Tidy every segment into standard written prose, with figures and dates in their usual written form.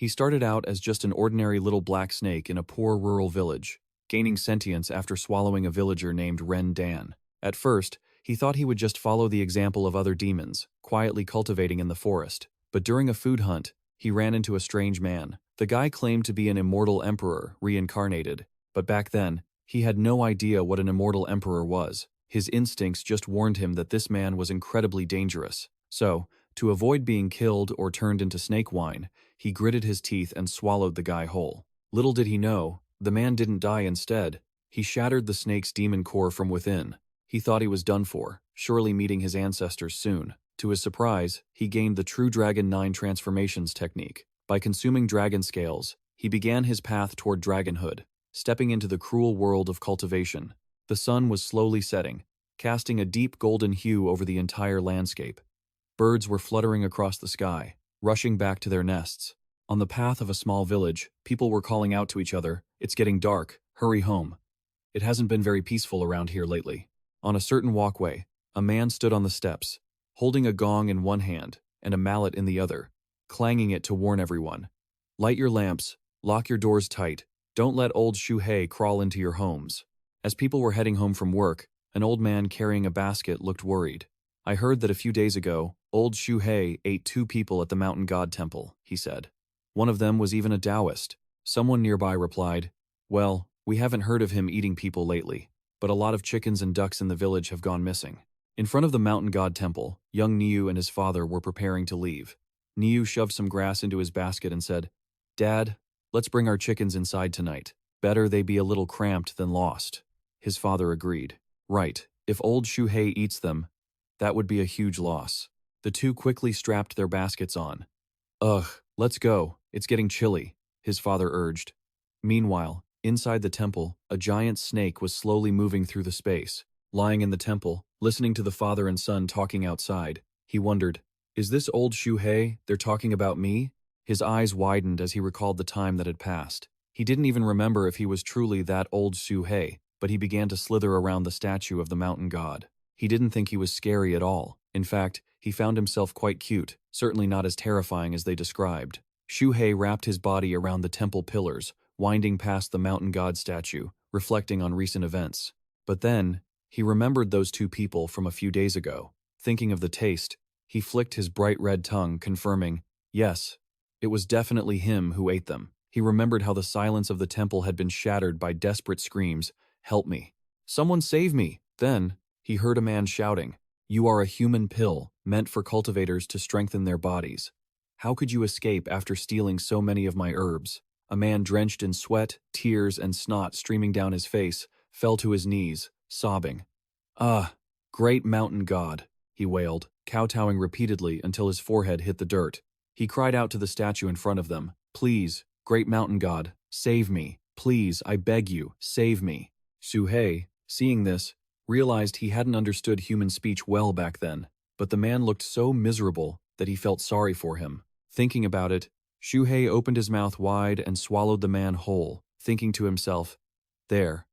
He started out as just an ordinary little black snake in a poor rural village, gaining sentience after swallowing a villager named Ren Dan. At first, he thought he would just follow the example of other demons, quietly cultivating in the forest. But during a food hunt, he ran into a strange man. The guy claimed to be an immortal emperor, reincarnated. But back then, he had no idea what an immortal emperor was. His instincts just warned him that this man was incredibly dangerous. So, to avoid being killed or turned into snake wine, he gritted his teeth and swallowed the guy whole. Little did he know, the man didn't die instead. He shattered the snake's demon core from within. He thought he was done for, surely meeting his ancestors soon. To his surprise, he gained the True Dragon 9 transformations technique. By consuming dragon scales, he began his path toward dragonhood, stepping into the cruel world of cultivation. The sun was slowly setting, casting a deep golden hue over the entire landscape. Birds were fluttering across the sky, rushing back to their nests. On the path of a small village, people were calling out to each other, "It's getting dark, hurry home." It hasn't been very peaceful around here lately. On a certain walkway, a man stood on the steps, holding a gong in one hand and a mallet in the other, clanging it to warn everyone. "Light your lamps, lock your doors tight, don't let old Xu Hei crawl into your homes." As people were heading home from work, an old man carrying a basket looked worried. "I heard that a few days ago, old Xu Hei ate 2 people at the mountain god temple," he said. "One of them was even a Taoist." Someone nearby replied, "Well, we haven't heard of him eating people lately, but a lot of chickens and ducks in the village have gone missing." In front of the mountain god temple, young Niu and his father were preparing to leave. Niu shoved some grass into his basket and said, "Dad, let's bring our chickens inside tonight. Better they be a little cramped than lost." His father agreed. "Right, if old Xu Hei eats them, that would be a huge loss." The two quickly strapped their baskets on. "Ugh, let's go, it's getting chilly," his father urged. Meanwhile, inside the temple, a giant snake was slowly moving through the space. Lying in the temple, listening to the father and son talking outside, he wondered, "Is this old Xu Hei? They're talking about me?" His eyes widened as he recalled the time that had passed. He didn't even remember if he was truly that old Xu Hei, but he began to slither around the statue of the mountain god. He didn't think he was scary at all. In fact, he found himself quite cute, certainly not as terrifying as they described. Xu Hei wrapped his body around the temple pillars, winding past the mountain god statue, reflecting on recent events. But then, he remembered those 2 people from a few days ago. Thinking of the taste, he flicked his bright red tongue, confirming, yes, it was definitely him who ate them. He remembered how the silence of the temple had been shattered by desperate screams, "Help me! Someone save me!" Then, he heard a man shouting, "You are a human pill, meant for cultivators to strengthen their bodies. How could you escape after stealing so many of my herbs?" A man drenched in sweat, tears, and snot streaming down his face, fell to his knees, sobbing. "Ah, great mountain god," he wailed, kowtowing repeatedly until his forehead hit the dirt. He cried out to the statue in front of them, "Please, great mountain god, save me. Please, I beg you, save me." Xu Hei, seeing this, realized he hadn't understood human speech well back then, but the man looked so miserable that he felt sorry for him. Thinking about it, Xu Hei opened his mouth wide and swallowed the man whole, thinking to himself, "There,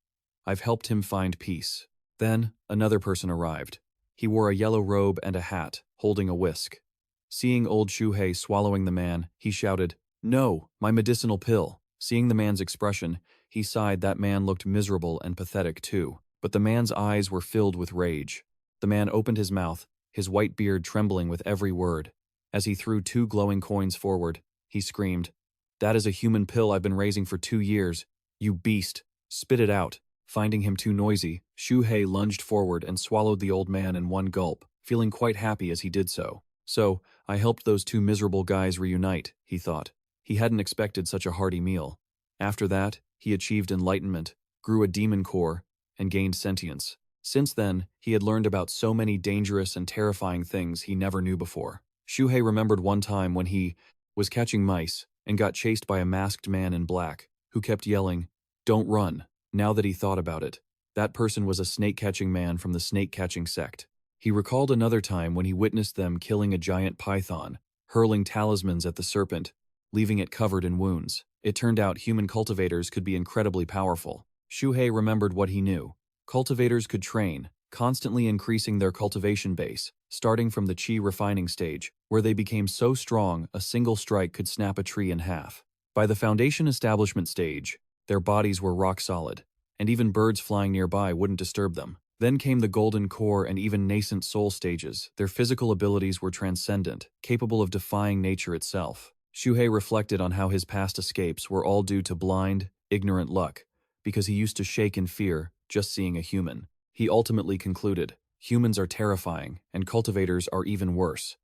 I've helped him find peace." Then, another person arrived. He wore a yellow robe and a hat, holding a whisk. Seeing old Xu Hei swallowing the man, he shouted, "No, my medicinal pill." Seeing the man's expression, he sighed that man looked miserable and pathetic too. But the man's eyes were filled with rage. The man opened his mouth, his white beard trembling with every word. As he threw 2 glowing coins forward, he screamed, "That is a human pill I've been raising for 2 years. You beast, spit it out." Finding him too noisy, Xu Hei lunged forward and swallowed the old man in one gulp, feeling quite happy as he did so. "So, I helped those 2 miserable guys reunite," he thought. He hadn't expected such a hearty meal. After that, he achieved enlightenment, grew a demon core, and gained sentience. Since then, he had learned about so many dangerous and terrifying things he never knew before. Xu Hei remembered one time when he was catching mice and got chased by a masked man in black, who kept yelling, "Don't run." Now that he thought about it, that person was a snake-catching man from the Snake Sect. He recalled another time when he witnessed them killing a giant python, hurling talismans at the serpent, leaving it covered in wounds. It turned out human cultivators could be incredibly powerful. Xu Hei remembered what he knew. Cultivators could train, constantly increasing their cultivation base, starting from the qi refining stage, where they became so strong a single strike could snap a tree in half. By the foundation establishment stage, their bodies were rock solid, and even birds flying nearby wouldn't disturb them. Then came the golden core and even nascent soul stages. Their physical abilities were transcendent, capable of defying nature itself. Xu Hei reflected on how his past escapes were all due to blind, ignorant luck, because he used to shake in fear just seeing a human. He ultimately concluded, humans are terrifying, and cultivators are even worse.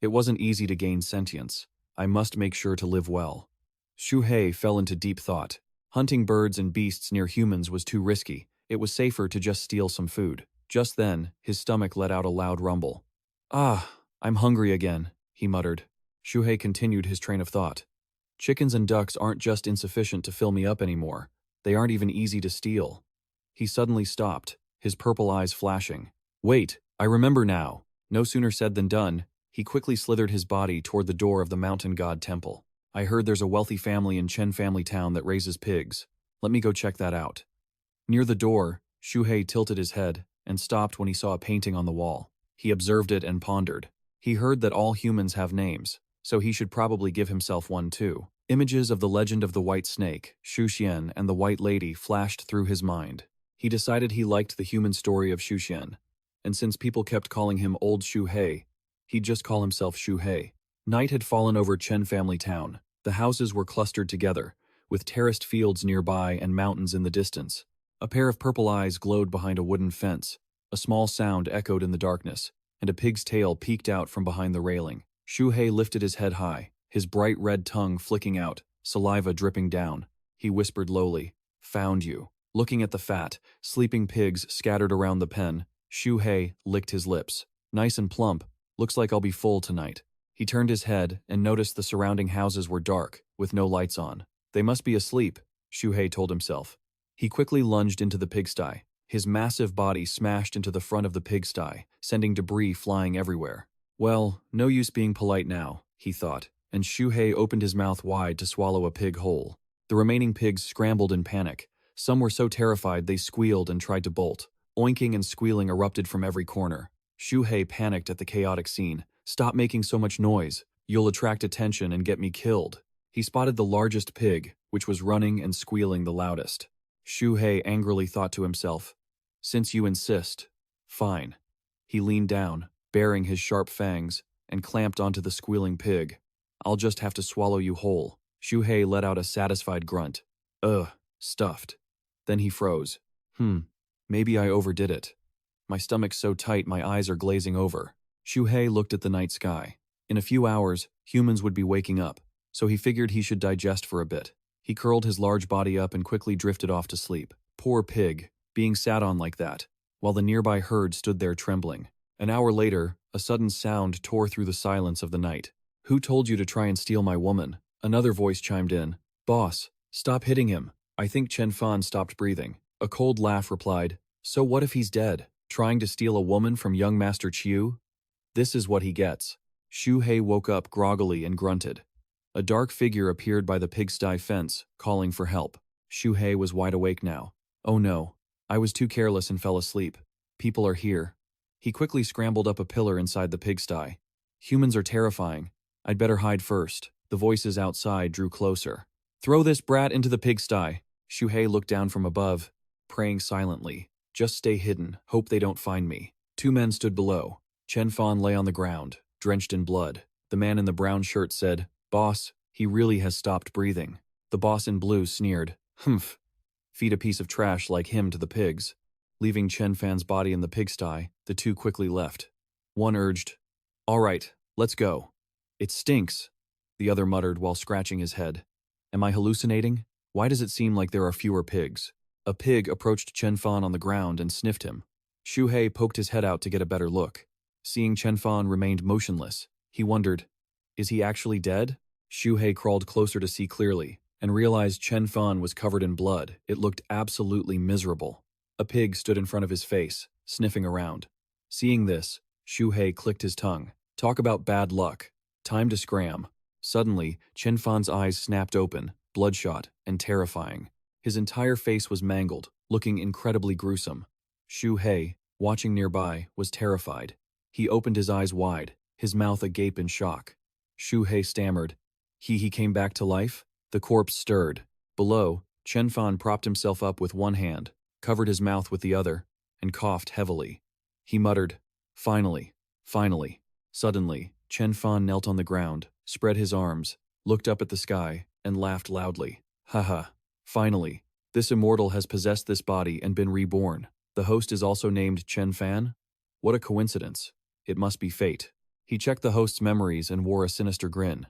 It wasn't easy to gain sentience. I must make sure to live well. Xu Hei fell into deep thought. Hunting birds and beasts near humans was too risky. It was safer to just steal some food. Just then, his stomach let out a loud rumble. "Ah, I'm hungry again," he muttered. Xu Hei continued his train of thought. "Chickens and ducks aren't just insufficient to fill me up anymore. They aren't even easy to steal." He suddenly stopped, his purple eyes flashing. "Wait, I remember now." No sooner said than done, he quickly slithered his body toward the door of the mountain god temple. "I heard there's a wealthy family in Chen Family Town that raises pigs. Let me go check that out." Near the door, Xu Hei tilted his head and stopped when he saw a painting on the wall. He observed it and pondered. He heard that all humans have names, so he should probably give himself one too. Images of the legend of the white snake, Xianxia, and the white lady flashed through his mind. He decided he liked the human story of Xianxia, and since people kept calling him Old Xu Hei, he'd just call himself Xu Hei. Night had fallen over Chen Family Town. The houses were clustered together, with terraced fields nearby and mountains in the distance. A pair of purple eyes glowed behind a wooden fence. A small sound echoed in the darkness, and a pig's tail peeked out from behind the railing. Xu Hei lifted his head high, his bright red tongue flicking out, saliva dripping down. He whispered lowly, "Found you." Looking at the fat, sleeping pigs scattered around the pen, Xu Hei licked his lips. "Nice and plump. Looks like I'll be full tonight." He turned his head and noticed the surrounding houses were dark, with no lights on. "They must be asleep," Xu Hei told himself. He quickly lunged into the pigsty. His massive body smashed into the front of the pigsty, sending debris flying everywhere. Well, no use being polite now, he thought, and Xu Hei opened his mouth wide to swallow a pig whole. The remaining pigs scrambled in panic. Some were so terrified they squealed and tried to bolt. Oinking and squealing erupted from every corner. Xu Hei panicked at the chaotic scene. "Stop making so much noise. You'll attract attention and get me killed." He spotted the largest pig, which was running and squealing the loudest. Xu Hei angrily thought to himself, "Since you insist, fine." He leaned down, baring his sharp fangs, and clamped onto the squealing pig. "I'll just have to swallow you whole." Xu Hei let out a satisfied grunt. "Ugh, stuffed." Then he froze. Maybe I overdid it. My stomach's so tight my eyes are glazing over." Xu Hei looked at the night sky. In a few hours, humans would be waking up, so he figured he should digest for a bit. He curled his large body up and quickly drifted off to sleep. Poor pig, being sat on like that, while the nearby herd stood there trembling. An hour later, a sudden sound tore through the silence of the night. "Who told you to try and steal my woman?" Another voice chimed in. "Boss, stop hitting him." I think Chen Fan stopped breathing. A cold laugh replied, "So what if he's dead? Trying to steal a woman from young Master Qiu? This is what he gets." Xu Hei woke up groggily and grunted. A dark figure appeared by the pigsty fence, calling for help. Xu Hei was wide awake now. "Oh no, I was too careless and fell asleep. People are here." He quickly scrambled up a pillar inside the pigsty. "Humans are terrifying. I'd better hide first." The voices outside drew closer. "Throw this brat into the pigsty." Xu Hei looked down from above, praying silently. "Just stay hidden, hope they don't find me." Two men stood below. Chen Fan lay on the ground, drenched in blood. The man in the brown shirt said, "Boss, he really has stopped breathing." The boss in blue sneered, "Humph. Feed a piece of trash like him to the pigs." Leaving Chen Fan's body in the pigsty, the two quickly left. One urged, "All right, let's go." "It stinks," the other muttered while scratching his head. "Am I hallucinating? Why does it seem like there are fewer pigs?" A pig approached Chen Fan on the ground and sniffed him. Xu Hei poked his head out to get a better look. Seeing Chen Fan remained motionless, he wondered, is he actually dead? Xu Hei crawled closer to see clearly, and realized Chen Fan was covered in blood. It looked absolutely miserable. A pig stood in front of his face, sniffing around. Seeing this, Xu Hei clicked his tongue. Talk about bad luck. Time to scram. Suddenly, Chen Fan's eyes snapped open, bloodshot and terrifying. His entire face was mangled, looking incredibly gruesome. "Xu Hei, watching nearby, was terrified. He opened his eyes wide, his mouth agape in shock. Xu Hei stammered. He came back to life? The corpse stirred. Below, Chen Fan propped himself up with one hand, covered his mouth with the other, and coughed heavily. He muttered, Finally, finally. Suddenly, Chen Fan knelt on the ground, spread his arms, looked up at the sky, and laughed loudly. Haha, finally. This immortal has possessed this body and been reborn. The host is also named Chen Fan? What a coincidence. It must be fate. He checked the host's memories and wore a sinister grin.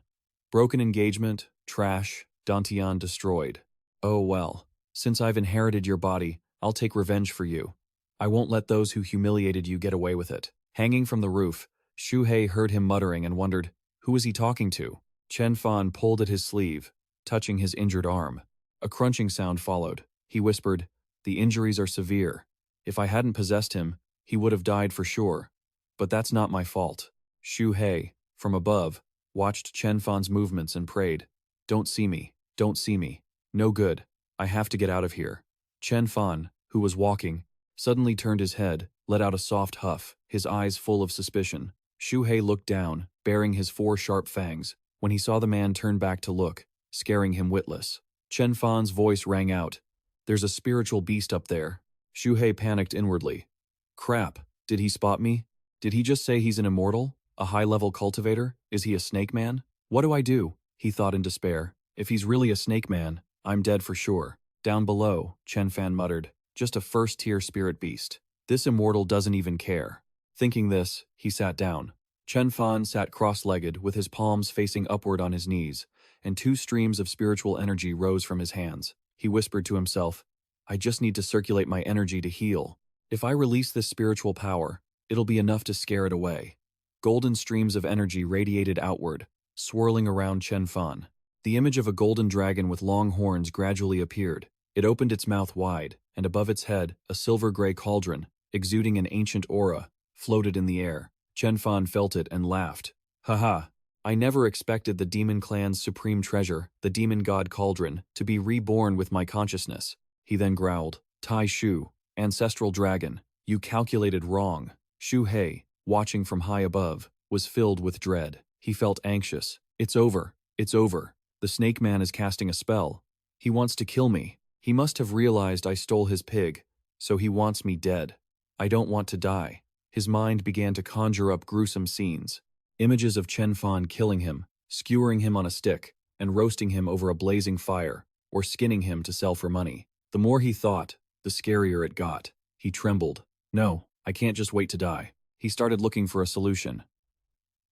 Broken engagement, trash, Dantian destroyed. Oh well, since I've inherited your body, I'll take revenge for you. I won't let those who humiliated you get away with it. Hanging from the roof, Xu Hei heard him muttering and wondered, who was he talking to? Chen Fan pulled at his sleeve, touching his injured arm. A crunching sound followed. He whispered, the injuries are severe. If I hadn't possessed him, he would have died for sure. But that's not my fault. Xu Hei, from above, watched Chen Fan's movements and prayed, don't see me, don't see me. No good. I have to get out of here. Chen Fan, who was walking, suddenly turned his head, let out a soft huff, his eyes full of suspicion. Xu Hei looked down, baring his 4 sharp fangs, when he saw the man turn back to look, scaring him witless. Chen Fan's voice rang out, there's a spiritual beast up there. Xu Hei panicked inwardly. Crap, did he spot me? Did he just say he's an immortal? A high-level cultivator? Is he a snake man? What do I do? He thought in despair. If he's really a snake man, I'm dead for sure. Down below, Chen Fan muttered, just a first-tier spirit beast. This immortal doesn't even care. Thinking this, he sat down. Chen Fan sat cross-legged with his palms facing upward on his knees, and 2 streams of spiritual energy rose from his hands. He whispered to himself, I just need to circulate my energy to heal. If I release this spiritual power, it'll be enough to scare it away. Golden streams of energy radiated outward, swirling around Chen Fan. The image of a golden dragon with long horns gradually appeared. It opened its mouth wide, and above its head, a silver-gray cauldron, exuding an ancient aura, floated in the air. Chen Fan felt it and laughed. Haha, I never expected the demon clan's supreme treasure, the demon god cauldron, to be reborn with my consciousness. He then growled, Tai Shu, ancestral dragon, you calculated wrong. Xu Hei, watching from high above, was filled with dread. He felt anxious. It's over. It's over. The snake man is casting a spell. He wants to kill me. He must have realized I stole his pig, so he wants me dead. I don't want to die. His mind began to conjure up gruesome scenes. Images of Chen Fan killing him, skewering him on a stick, and roasting him over a blazing fire, or skinning him to sell for money. The more he thought, the scarier it got. He trembled. No, I can't just wait to die. He started looking for a solution.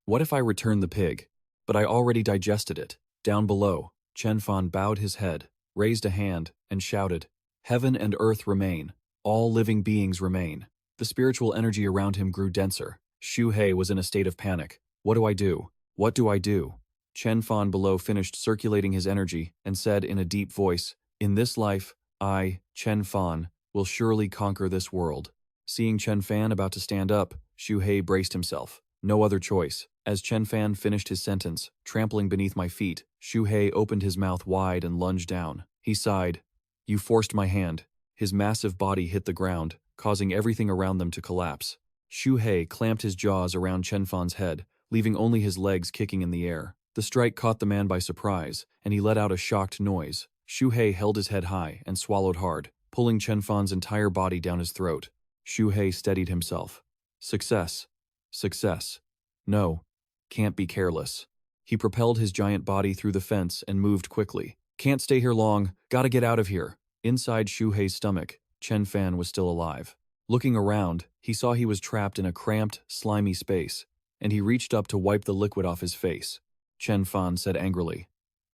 What if I return the pig? But I already digested it. Down below, Chen Fan bowed his head, raised a hand, and shouted, Heaven and earth remain. All living beings remain. The spiritual energy around him grew denser. Xu Hei was in a state of panic. What do I do? What do I do? Chen Fan below finished circulating his energy and said in a deep voice, In this life, I, Chen Fan, will surely conquer this world. Seeing Chen Fan about to stand up, Xu Hei braced himself. No other choice. As Chen Fan finished his sentence, trampling beneath my feet, Xu Hei opened his mouth wide and lunged down. He sighed. You forced my hand. His massive body hit the ground, causing everything around them to collapse. Xu Hei clamped his jaws around Chen Fan's head, leaving only his legs kicking in the air. The strike caught the man by surprise, and he let out a shocked noise. Xu Hei held his head high and swallowed hard, pulling Chen Fan's entire body down his throat. Xu Hei steadied himself. Success. Success. No. Can't be careless. He propelled his giant body through the fence and moved quickly. Can't stay here long. Gotta get out of here. Inside Xu Hei's stomach, Chen Fan was still alive. Looking around, he saw he was trapped in a cramped, slimy space, and he reached up to wipe the liquid off his face. Chen Fan said angrily,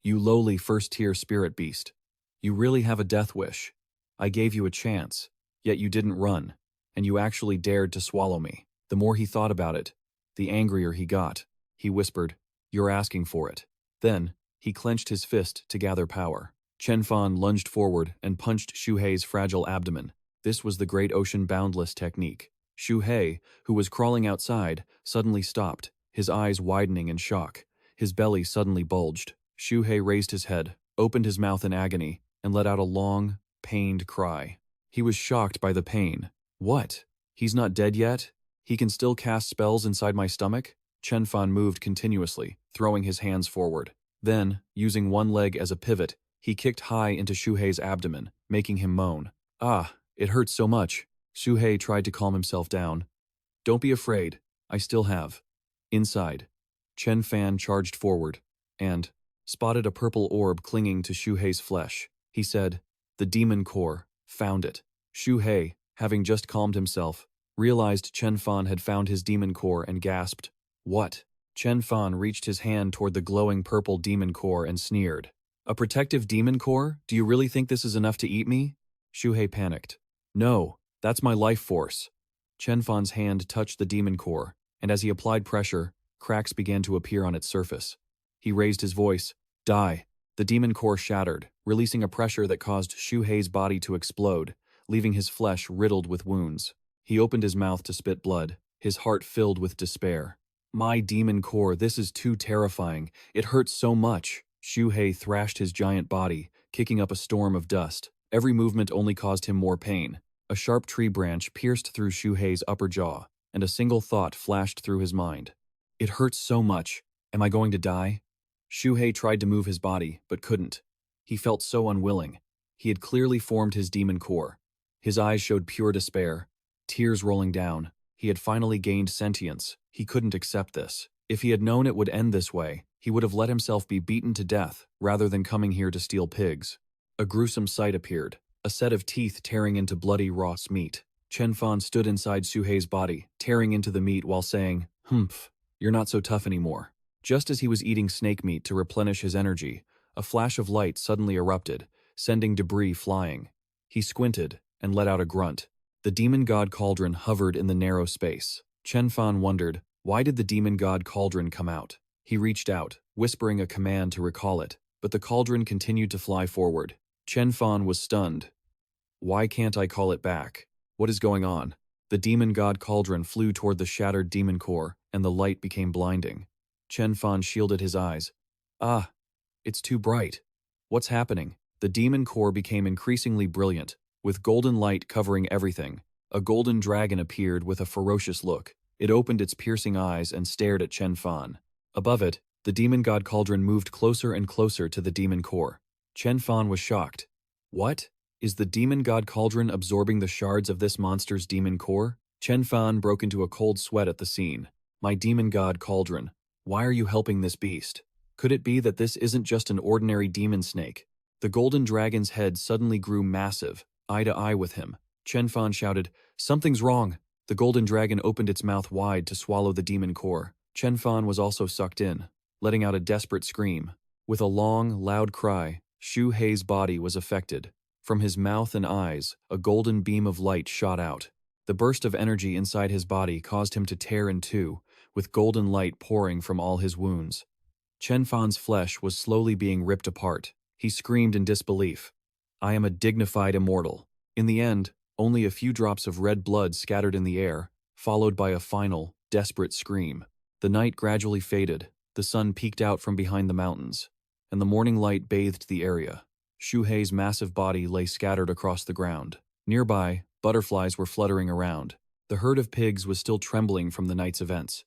You lowly first-tier spirit beast. You really have a death wish. I gave you a chance, yet you didn't run, and you actually dared to swallow me. The more he thought about it, the angrier he got. He whispered, You're asking for it. Then, he clenched his fist to gather power. Chen Fan lunged forward and punched Xu Hei's fragile abdomen. This was the Great Ocean Boundless technique. Xu Hei, who was crawling outside, suddenly stopped, his eyes widening in shock. His belly suddenly bulged. Xu Hei raised his head, opened his mouth in agony, and let out a long, pained cry. He was shocked by the pain. What? He's not dead yet? He can still cast spells inside my stomach? Chen Fan moved continuously, throwing his hands forward. Then, using one leg as a pivot, he kicked high into Xu Hei's abdomen, making him moan. Ah, it hurts so much. Xu Hei tried to calm himself down. Don't be afraid. I still have. Inside, Chen Fan charged forward and spotted a purple orb clinging to Xu Hei's flesh. He said, "The demon core, found it." Xu Hei, having just calmed himself, realized Chen Fan had found his demon core and gasped. What? Chen Fan reached his hand toward the glowing purple demon core and sneered. A protective demon core? Do you really think this is enough to eat me? Xu Hei panicked. No, that's my life force. Chen Fan's hand touched the demon core, and as he applied pressure, cracks began to appear on its surface. He raised his voice. Die. The demon core shattered, releasing a pressure that caused Xu Hei's body to explode, leaving his flesh riddled with wounds. He opened his mouth to spit blood, his heart filled with despair. My demon core, this is too terrifying. It hurts so much. Xu Hei thrashed his giant body, kicking up a storm of dust. Every movement only caused him more pain. A sharp tree branch pierced through Xu Hei's upper jaw, and a single thought flashed through his mind. It hurts so much. Am I going to die? Xu Hei tried to move his body, but couldn't. He felt so unwilling. He had clearly formed his demon core. His eyes showed pure despair, tears rolling down. He had finally gained sentience. He couldn't accept this. If he had known it would end this way, he would have let himself be beaten to death rather than coming here to steal pigs. A gruesome sight appeared, a set of teeth tearing into bloody raw meat. Chen Fan stood inside Xu Hei's body, tearing into the meat while saying, "Humph, you're not so tough anymore." Just as he was eating snake meat to replenish his energy, a flash of light suddenly erupted, sending debris flying. He squinted and let out a grunt. The demon god cauldron hovered in the narrow space. Chen Fan wondered, why did the demon god cauldron come out? He reached out, whispering a command to recall it, but the cauldron continued to fly forward. Chen Fan was stunned. Why can't I call it back? What is going on? The demon god cauldron flew toward the shattered demon core, and the light became blinding. Chen Fan shielded his eyes. Ah, it's too bright. What's happening? The demon core became increasingly brilliant, with golden light covering everything. A golden dragon appeared with a ferocious look. It opened its piercing eyes and stared at Chen Fan. Above it, the demon god cauldron moved closer and closer to the demon core. Chen Fan was shocked. What? Is the demon god cauldron absorbing the shards of this monster's demon core? Chen Fan broke into a cold sweat at the scene. My demon god cauldron, why are you helping this beast? Could it be that this isn't just an ordinary demon snake? The golden dragon's head suddenly grew massive, eye to eye with him. Chen Fan shouted, "Something's wrong!" The golden dragon opened its mouth wide to swallow the demon core. Chen Fan was also sucked in, letting out a desperate scream. With a long, loud cry, Xu Hei's body was affected. From his mouth and eyes, a golden beam of light shot out. The burst of energy inside his body caused him to tear in two, with golden light pouring from all his wounds. Chen Fan's flesh was slowly being ripped apart. He screamed in disbelief. I am a dignified immortal. In the end, only a few drops of red blood scattered in the air, followed by a final, desperate scream. The night gradually faded, the sun peeked out from behind the mountains, and the morning light bathed the area. Xu Hei's massive body lay scattered across the ground. Nearby, butterflies were fluttering around. The herd of pigs was still trembling from the night's events.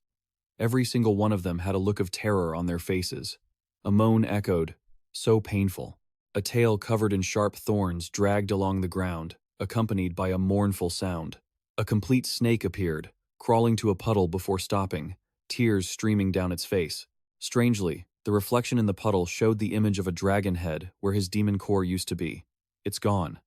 Every single one of them had a look of terror on their faces. A moan echoed, so painful. A tail covered in sharp thorns dragged along the ground, accompanied by a mournful sound. A complete snake appeared, crawling to a puddle before stopping, tears streaming down its face. Strangely, the reflection in the puddle showed the image of a dragon head where his demon core used to be. It's gone.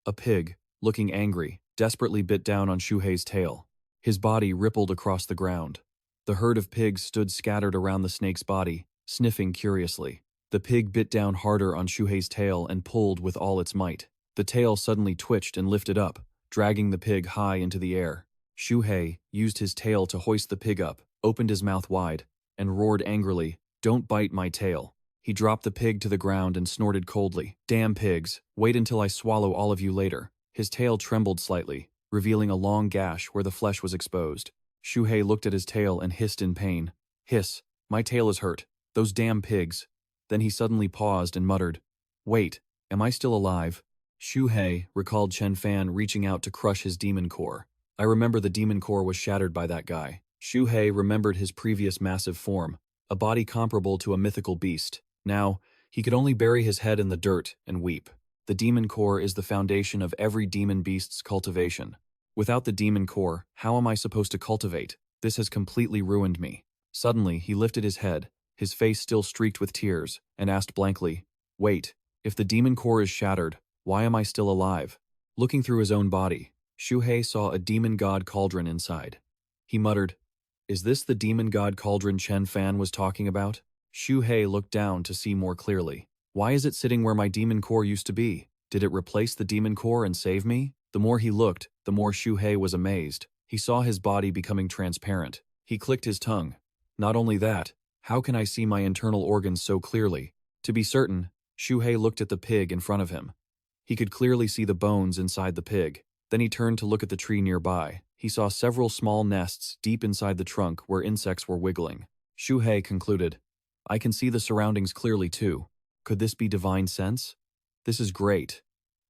A pig, looking angry, desperately bit down on Xu Hei's tail. His body rippled across the ground. The herd of pigs stood scattered around the snake's body, sniffing curiously. The pig bit down harder on Xu Hei's tail and pulled with all its might. The tail suddenly twitched and lifted up, dragging the pig high into the air. Xu Hei used his tail to hoist the pig up, opened his mouth wide, and roared angrily, "Don't bite my tail." He dropped the pig to the ground and snorted coldly, "Damn pigs, wait until I swallow all of you later." His tail trembled slightly, revealing a long gash where the flesh was exposed. Xu Hei looked at his tail and hissed in pain. "Hiss, my tail is hurt. Those damn pigs." Then he suddenly paused and muttered, "Wait, am I still alive?" Xu Hei recalled Chen Fan reaching out to crush his demon core. I remember the demon core was shattered by that guy. Xu Hei remembered his previous massive form, a body comparable to a mythical beast. Now, he could only bury his head in the dirt and weep. The demon core is the foundation of every demon beast's cultivation. Without the demon core, how am I supposed to cultivate? This has completely ruined me. Suddenly, he lifted his head, his face still streaked with tears, and asked blankly, "Wait, if the demon core is shattered, why am I still alive?" Looking through his own body, Xu Hei saw a demon god cauldron inside. He muttered, "Is this the demon god cauldron Chen Fan was talking about?" Xu Hei looked down to see more clearly. Why is it sitting where my demon core used to be? Did it replace the demon core and save me? The more he looked, the more Xu Hei was amazed. He saw his body becoming transparent. He clicked his tongue. Not only that, how can I see my internal organs so clearly? To be certain, Xu Hei looked at the pig in front of him. He could clearly see the bones inside the pig. Then he turned to look at the tree nearby. He saw several small nests deep inside the trunk where insects were wiggling. Xu Hei concluded, I can see the surroundings clearly too. Could this be divine sense? This is great.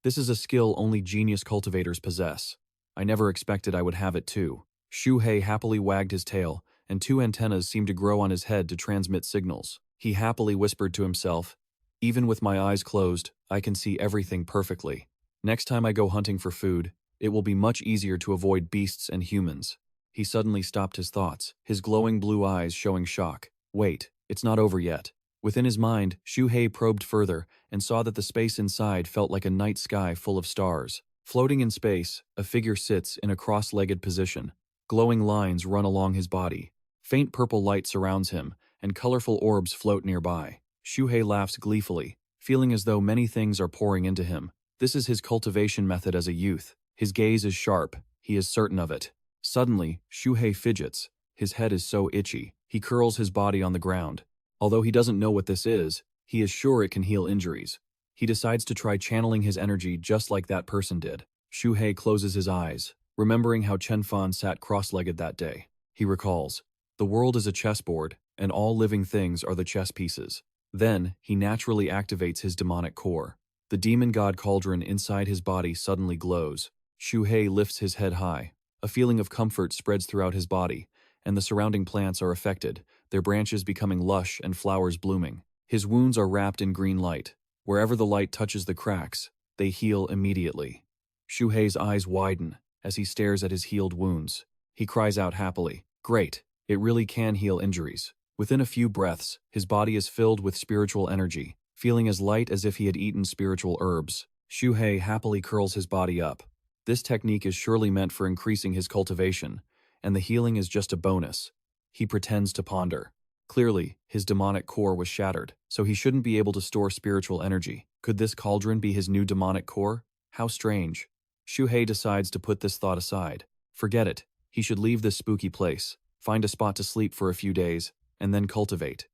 This is a skill only genius cultivators possess. I never expected I would have it too. Xu Hei happily wagged his tail, and two antennas seemed to grow on his head to transmit signals. He happily whispered to himself, even with my eyes closed, I can see everything perfectly. Next time I go hunting for food, it will be much easier to avoid beasts and humans. He suddenly stopped his thoughts, his glowing blue eyes showing shock. Wait, it's not over yet. Within his mind, Xu Hei probed further and saw that the space inside felt like a night sky full of stars. Floating in space, a figure sits in a cross-legged position. Glowing lines run along his body. Faint purple light surrounds him, and colorful orbs float nearby. Xu Hei laughs gleefully, feeling as though many things are pouring into him. This is his cultivation method as a youth. His gaze is sharp, he is certain of it. Suddenly, Xu Hei fidgets. His head is so itchy, he curls his body on the ground. Although he doesn't know what this is, he is sure it can heal injuries. He decides to try channeling his energy just like that person did. Xu Hei closes his eyes, remembering how Chen Fan sat cross-legged that day. He recalls, the world is a chessboard, and all living things are the chess pieces. Then, he naturally activates his demonic core. The demon god cauldron inside his body suddenly glows. Xu Hei lifts his head high. A feeling of comfort spreads throughout his body, and the surrounding plants are affected, their branches becoming lush and flowers blooming. His wounds are wrapped in green light. Wherever the light touches the cracks, they heal immediately. Xu Hei's eyes widen as he stares at his healed wounds. He cries out happily, "Great, it really can heal injuries." Within a few breaths, his body is filled with spiritual energy, feeling as light as if he had eaten spiritual herbs. Xu Hei happily curls his body up. This technique is surely meant for increasing his cultivation, and the healing is just a bonus. He pretends to ponder. Clearly, his demonic core was shattered, so he shouldn't be able to store spiritual energy. Could this cauldron be his new demonic core? How strange. Xu Hei decides to put this thought aside. Forget it. He should leave this spooky place, find a spot to sleep for a few days, and then cultivate.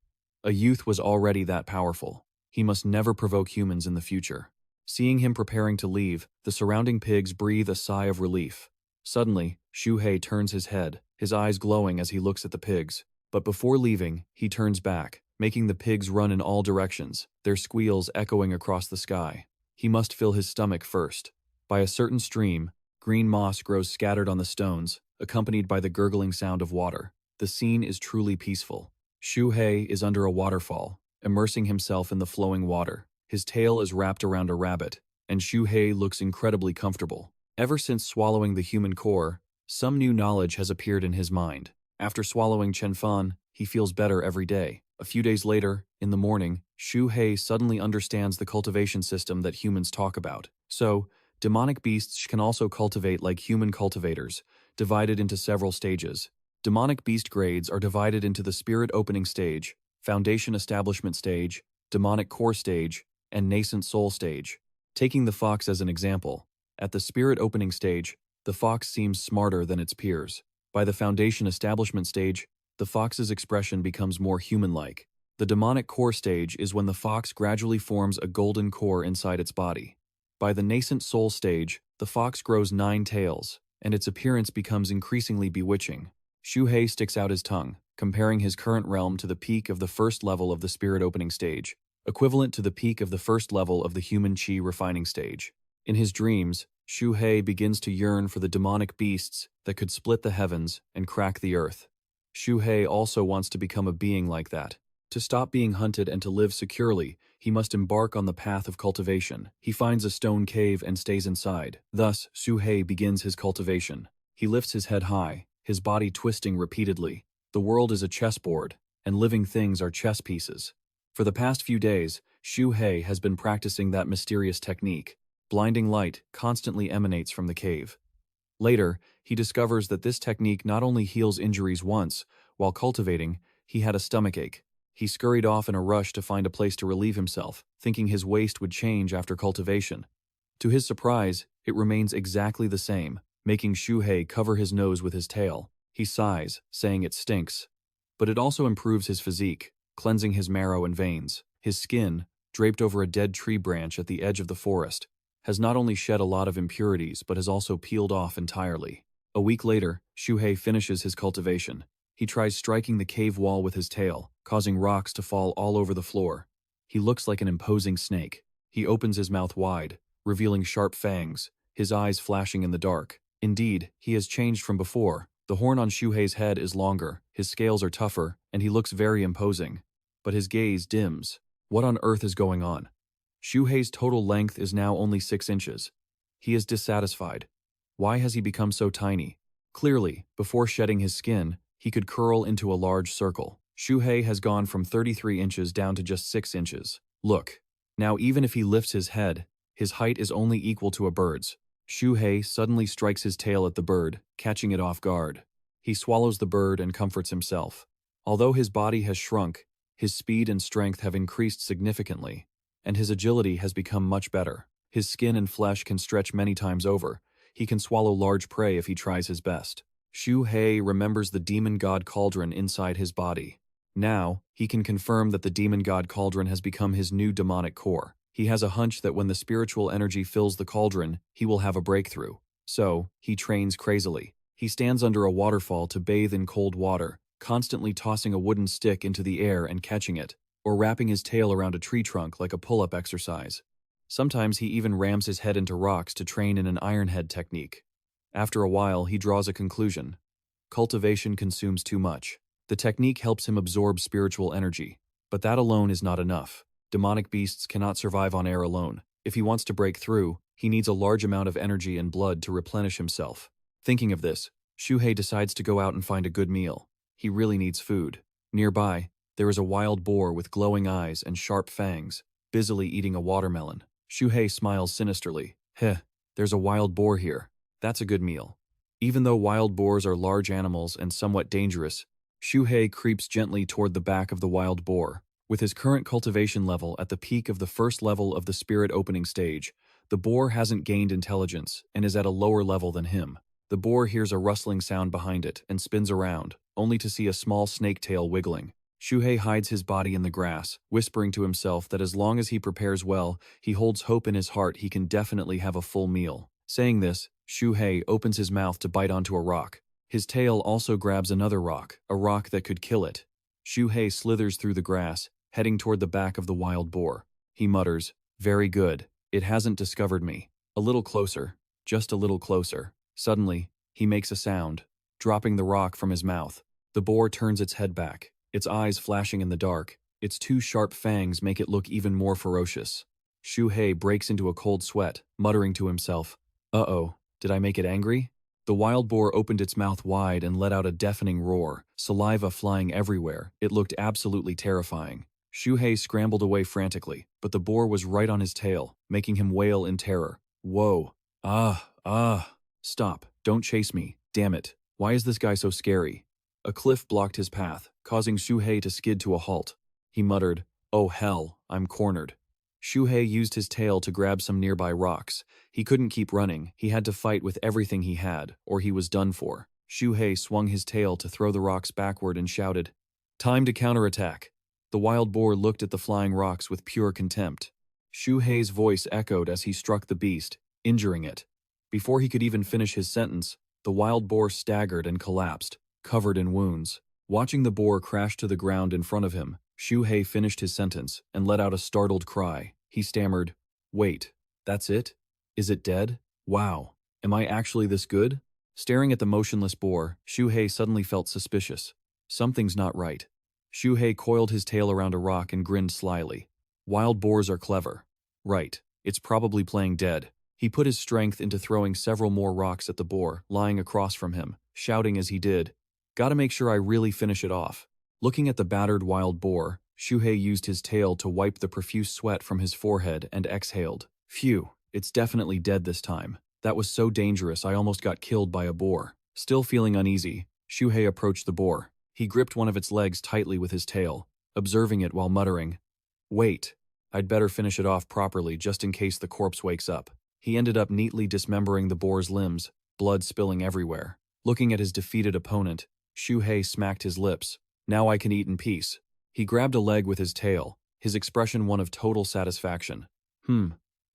A youth was already that powerful. He must never provoke humans in the future. Seeing him preparing to leave, the surrounding pigs breathe a sigh of relief. Suddenly, Xu Hei turns his head, his eyes glowing as he looks at the pigs. But before leaving, he turns back, making the pigs run in all directions, their squeals echoing across the sky. He must fill his stomach first. By a certain stream, green moss grows scattered on the stones, accompanied by the gurgling sound of water. The scene is truly peaceful. Xu Hei is under a waterfall, immersing himself in the flowing water. His tail is wrapped around a rabbit, and Xu Hei looks incredibly comfortable. Ever since swallowing the human core, some new knowledge has appeared in his mind. After swallowing Chen Fan, he feels better every day. A few days later, in the morning, Xu Hei suddenly understands the cultivation system that humans talk about. So, demonic beasts can also cultivate like human cultivators, divided into several stages. Demonic beast grades are divided into the spirit opening stage, foundation establishment stage, demonic core stage, and nascent soul stage. Taking the fox as an example, at the spirit opening stage, the fox seems smarter than its peers. By the foundation establishment stage, the fox's expression becomes more human-like. The demonic core stage is when the fox gradually forms a golden core inside its body. By the nascent soul stage, the fox grows 9 tails, and its appearance becomes increasingly bewitching. Xu Hei sticks out his tongue, comparing his current realm to the peak of the first level of the spirit opening stage, equivalent to the peak of the first level of the human chi refining stage. In his dreams, Xu Hei begins to yearn for the demonic beasts that could split the heavens and crack the earth. Xu Hei also wants to become a being like that. To stop being hunted and to live securely, he must embark on the path of cultivation. He finds a stone cave and stays inside. Thus, Xu Hei begins his cultivation. He lifts his head high, his body twisting repeatedly. The world is a chessboard, and living things are chess pieces. For the past few days, Xu Hei has been practicing that mysterious technique. Blinding light constantly emanates from the cave. Later, he discovers that this technique not only heals injuries once, while cultivating, he had a stomachache. He scurried off in a rush to find a place to relieve himself, thinking his waist would change after cultivation. To his surprise, it remains exactly the same, making Xu Hei cover his nose with his tail. He sighs, saying it stinks. But it also improves his physique, cleansing his marrow and veins. His skin, draped over a dead tree branch at the edge of the forest, has not only shed a lot of impurities but has also peeled off entirely. A week later, Xu Hei finishes his cultivation. He tries striking the cave wall with his tail, causing rocks to fall all over the floor. He looks like an imposing snake. He opens his mouth wide, revealing sharp fangs, his eyes flashing in the dark. Indeed, he has changed from before. The horn on Xu Hei's head is longer, his scales are tougher, and he looks very imposing. But his gaze dims. What on earth is going on? Xu Hei's total length is now only 6 inches. He is dissatisfied. Why has he become so tiny? Clearly, before shedding his skin, he could curl into a large circle. Xu Hei has gone from 33 inches down to just 6 inches. Look. Now even if he lifts his head, his height is only equal to a bird's. Xu Hei suddenly strikes his tail at the bird, catching it off guard. He swallows the bird and comforts himself. Although his body has shrunk, his speed and strength have increased significantly, and his agility has become much better. His skin and flesh can stretch many times over. He can swallow large prey if he tries his best. Xu Hei remembers the demon god cauldron inside his body. Now, he can confirm that the demon god cauldron has become his new demonic core. He has a hunch that when the spiritual energy fills the cauldron, he will have a breakthrough. So, he trains crazily. He stands under a waterfall to bathe in cold water, constantly tossing a wooden stick into the air and catching it, or wrapping his tail around a tree trunk like a pull-up exercise. Sometimes he even rams his head into rocks to train in an iron head technique. After a while, he draws a conclusion. Cultivation consumes too much. The technique helps him absorb spiritual energy, but that alone is not enough. Demonic beasts cannot survive on air alone. If he wants to break through, he needs a large amount of energy and blood to replenish himself. Thinking of this, Xu Hei decides to go out and find a good meal. He really needs food. Nearby, there is a wild boar with glowing eyes and sharp fangs, busily eating a watermelon. Xu Hei smiles sinisterly. Heh, there's a wild boar here. That's a good meal. Even though wild boars are large animals and somewhat dangerous, Xu Hei creeps gently toward the back of the wild boar. With his current cultivation level at the peak of the first level of the spirit opening stage, the boar hasn't gained intelligence and is at a lower level than him. The boar hears a rustling sound behind it and spins around, only to see a small snake tail wiggling. Xu Hei hides his body in the grass, whispering to himself that as long as he prepares well, he holds hope in his heart he can definitely have a full meal. Saying this, Xu Hei opens his mouth to bite onto a rock. His tail also grabs another rock, a rock that could kill it. Xu Hei slithers through the grass, heading toward the back of the wild boar. He mutters, "Very good. It hasn't discovered me. A little closer. Just a little closer." Suddenly, he makes a sound, dropping the rock from his mouth. The boar turns its head back, its eyes flashing in the dark. Its 2 sharp fangs make it look even more ferocious. Xu Hei breaks into a cold sweat, muttering to himself, "Uh-oh, did I make it angry?" The wild boar opened its mouth wide and let out a deafening roar, saliva flying everywhere. It looked absolutely terrifying. Xu Hei scrambled away frantically, but the boar was right on his tail, making him wail in terror. Whoa. Stop. Don't chase me. Damn it. Why is this guy so scary? A cliff blocked his path, causing Xu Hei to skid to a halt. He muttered, "Oh hell, I'm cornered." Xu Hei used his tail to grab some nearby rocks. He couldn't keep running. He had to fight with everything he had, or he was done for. Xu Hei swung his tail to throw the rocks backward and shouted, "Time to counterattack." The wild boar looked at the flying rocks with pure contempt. Xu Hei's voice echoed as he struck the beast, injuring it. Before he could even finish his sentence, the wild boar staggered and collapsed, covered in wounds. Watching the boar crash to the ground in front of him, Xu Hei finished his sentence and let out a startled cry. He stammered, "Wait, that's it? Is it dead? Wow, am I actually this good? Staring at the motionless boar, Xu Hei suddenly felt suspicious. Something's not right. Xu Hei coiled his tail around a rock and grinned slyly. Wild boars are clever. Right, it's probably playing dead. He put his strength into throwing several more rocks at the boar, lying across from him, shouting as he did, "Gotta make sure I really finish it off." Looking at the battered wild boar, Xu Hei used his tail to wipe the profuse sweat from his forehead and exhaled. Phew, it's definitely dead this time. That was so dangerous I almost got killed by a boar. Still feeling uneasy, Xu Hei approached the boar. He gripped one of its legs tightly with his tail, observing it while muttering, "Wait, I'd better finish it off properly just in case the corpse wakes up." He ended up neatly dismembering the boar's limbs, blood spilling everywhere. Looking at his defeated opponent, Xu Hei smacked his lips. Now I can eat in peace. He grabbed a leg with his tail, his expression one of total satisfaction.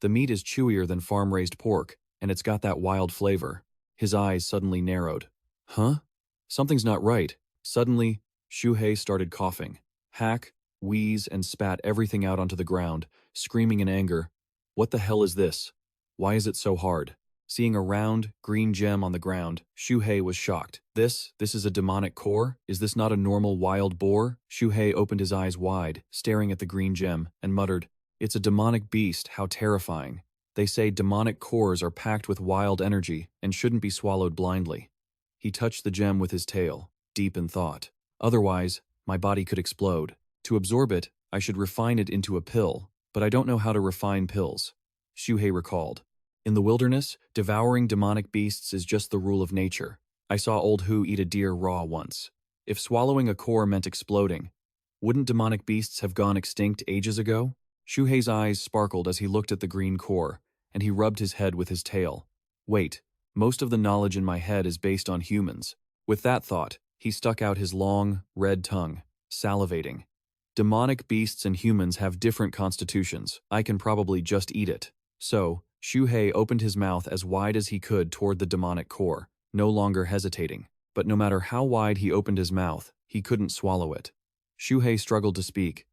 The meat is chewier than farm-raised pork, and it's got that wild flavor. His eyes suddenly narrowed. Huh? Something's not right. Suddenly, Xu Hei started coughing. Hack, wheeze, and spat everything out onto the ground, screaming in anger. What the hell is this? Why is it so hard? Seeing a round, green gem on the ground, Xu Hei was shocked. This is a demonic core? Is this not a normal wild boar? Xu Hei opened his eyes wide, staring at the green gem, and muttered, "It's a demonic beast, how terrifying. They say demonic cores are packed with wild energy and shouldn't be swallowed blindly." He touched the gem with his tail, deep in thought. "Otherwise, my body could explode. To absorb it, I should refine it into a pill, but I don't know how to refine pills." Xu Hei recalled. "In the wilderness, devouring demonic beasts is just the rule of nature. I saw old Hu eat a deer raw once. If swallowing a core meant exploding, wouldn't demonic beasts have gone extinct ages ago?" Xu Hei's eyes sparkled as he looked at the green core, and he rubbed his head with his tail. "Wait, most of the knowledge in my head is based on humans." With that thought, he stuck out his long, red tongue, salivating. "Demonic beasts and humans have different constitutions. I can probably just eat it." So, Xu Hei opened his mouth as wide as he could toward the demonic core, no longer hesitating. But no matter how wide he opened his mouth, he couldn't swallow it. Xu Hei struggled to speak.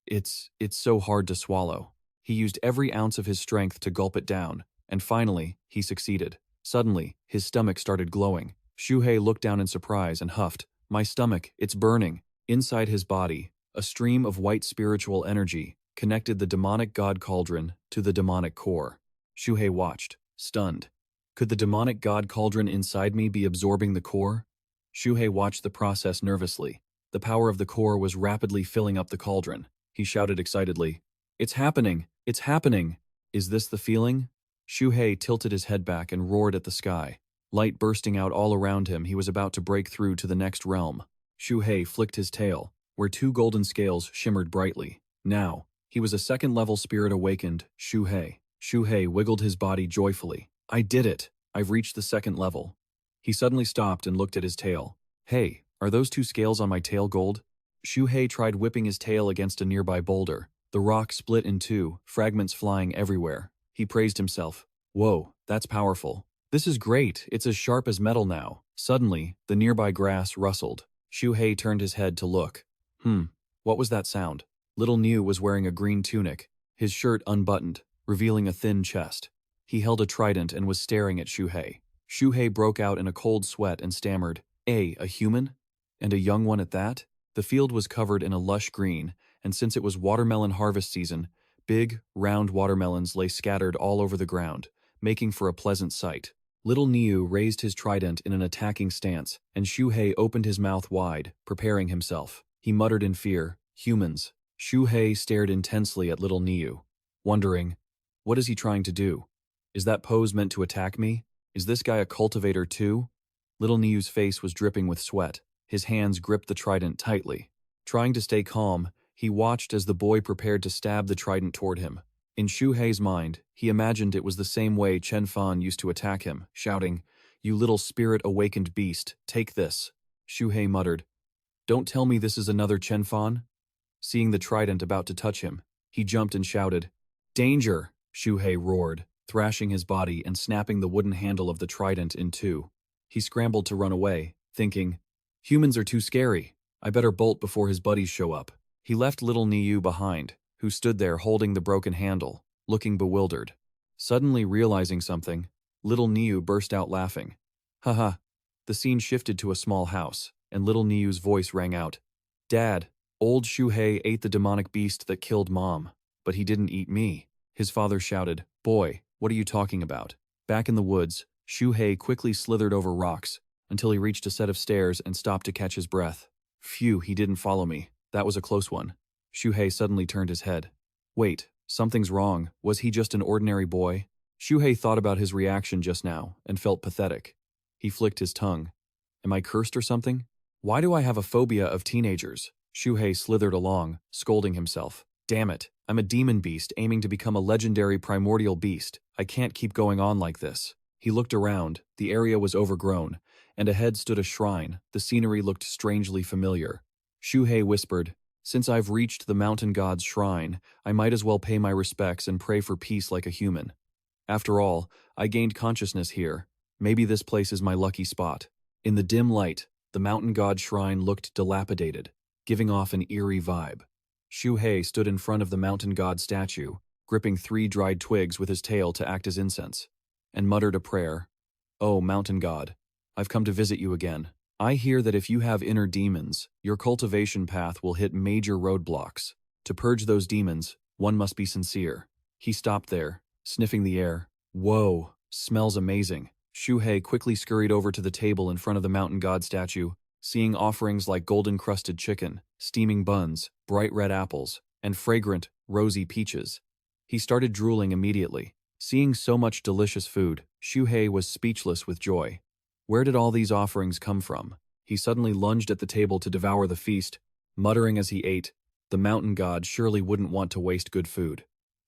It's so hard to swallow." He used every ounce of his strength to gulp it down, and finally, he succeeded. Suddenly, his stomach started glowing. Xu Hei looked down in surprise and huffed, "My stomach, it's burning." Inside his body, a stream of white spiritual energy connected the demonic god cauldron to the demonic core. Xu Hei watched, stunned. Could the demonic god cauldron inside me be absorbing the core? Xu Hei watched the process nervously. The power of the core was rapidly filling up the cauldron. He shouted excitedly, "It's happening! It's happening! Is this the feeling?" Xu Hei tilted his head back and roared at the sky. Light bursting out all around him, he was about to break through to the next realm. Xu Hei flicked his tail, where two golden scales shimmered brightly. Now, he was a second-level spirit awakened, Xu Hei. Xu Hei wiggled his body joyfully. "I did it! I've reached the second level." He suddenly stopped and looked at his tail. "Hey, are those two scales on my tail gold?" Xu Hei tried whipping his tail against a nearby boulder. The rock split in two, fragments flying everywhere. He praised himself. "Whoa, that's powerful. This is great, it's as sharp as metal now." Suddenly, the nearby grass rustled. Xu Hei turned his head to look. What was that sound? Little Niu was wearing a green tunic, his shirt unbuttoned, revealing a thin chest. He held a trident and was staring at Xu Hei. Xu Hei broke out in a cold sweat and stammered, A human? And a young one at that?" The field was covered in a lush green, and since it was watermelon harvest season, big, round watermelons lay scattered all over the ground, making for a pleasant sight. Little Niu raised his trident in an attacking stance, and Xu Hei opened his mouth wide, preparing himself. He muttered in fear, "Humans." Xu Hei stared intensely at Little Niu, wondering, what is he trying to do? Is that pose meant to attack me? Is this guy a cultivator too? Little Niu's face was dripping with sweat. His hands gripped the trident tightly. Trying to stay calm, he watched as the boy prepared to stab the trident toward him. In Xu Hei's mind, he imagined it was the same way Chen Fan used to attack him, shouting, "You little spirit-awakened beast, take this." Xu Hei muttered, "Don't tell me this is another Chen Fan?" Seeing the trident about to touch him, he jumped and shouted, "Danger!" Xu Hei roared, thrashing his body and snapping the wooden handle of the trident in two. He scrambled to run away, thinking, "Humans are too scary. I better bolt before his buddies show up." He left Little Niu behind, who stood there holding the broken handle, looking bewildered. Suddenly realizing something, Little Niu burst out laughing. Haha. The scene shifted to a small house, and little Niu's voice rang out. Dad, old Xu Hei ate the demonic beast that killed Mom, but he didn't eat me. His father shouted, Boy, what are you talking about? Back in the woods, Xu Hei quickly slithered over rocks until he reached a set of stairs and stopped to catch his breath. Phew, he didn't follow me. That was a close one. Xu Hei suddenly turned his head. Wait, something's wrong. Was he just an ordinary boy? Xu Hei thought about his reaction just now and felt pathetic. He flicked his tongue. Am I cursed or something? Why do I have a phobia of teenagers? Xu Hei slithered along, scolding himself. Damn it, I'm a demon beast aiming to become a legendary primordial beast. I can't keep going on like this. He looked around. The area was overgrown, and ahead stood a shrine. The scenery looked strangely familiar. Xu Hei whispered, Since I've reached the mountain god's shrine, I might as well pay my respects and pray for peace like a human. After all, I gained consciousness here. Maybe this place is my lucky spot. In the dim light, the mountain god shrine looked dilapidated, giving off an eerie vibe. Xu Hei stood in front of the mountain god statue, gripping 3 dried twigs with his tail to act as incense, and muttered a prayer. Oh, mountain god, I've come to visit you again. I hear that if you have inner demons, your cultivation path will hit major roadblocks. To purge those demons, one must be sincere. He stopped there, sniffing the air. Whoa, smells amazing. Xu Hei quickly scurried over to the table in front of the mountain god statue, seeing offerings like golden-crusted chicken, steaming buns, bright red apples, and fragrant, rosy peaches. He started drooling immediately. Seeing so much delicious food, Xu Hei was speechless with joy. Where did all these offerings come from? He suddenly lunged at the table to devour the feast, muttering as he ate, the mountain god surely wouldn't want to waste good food.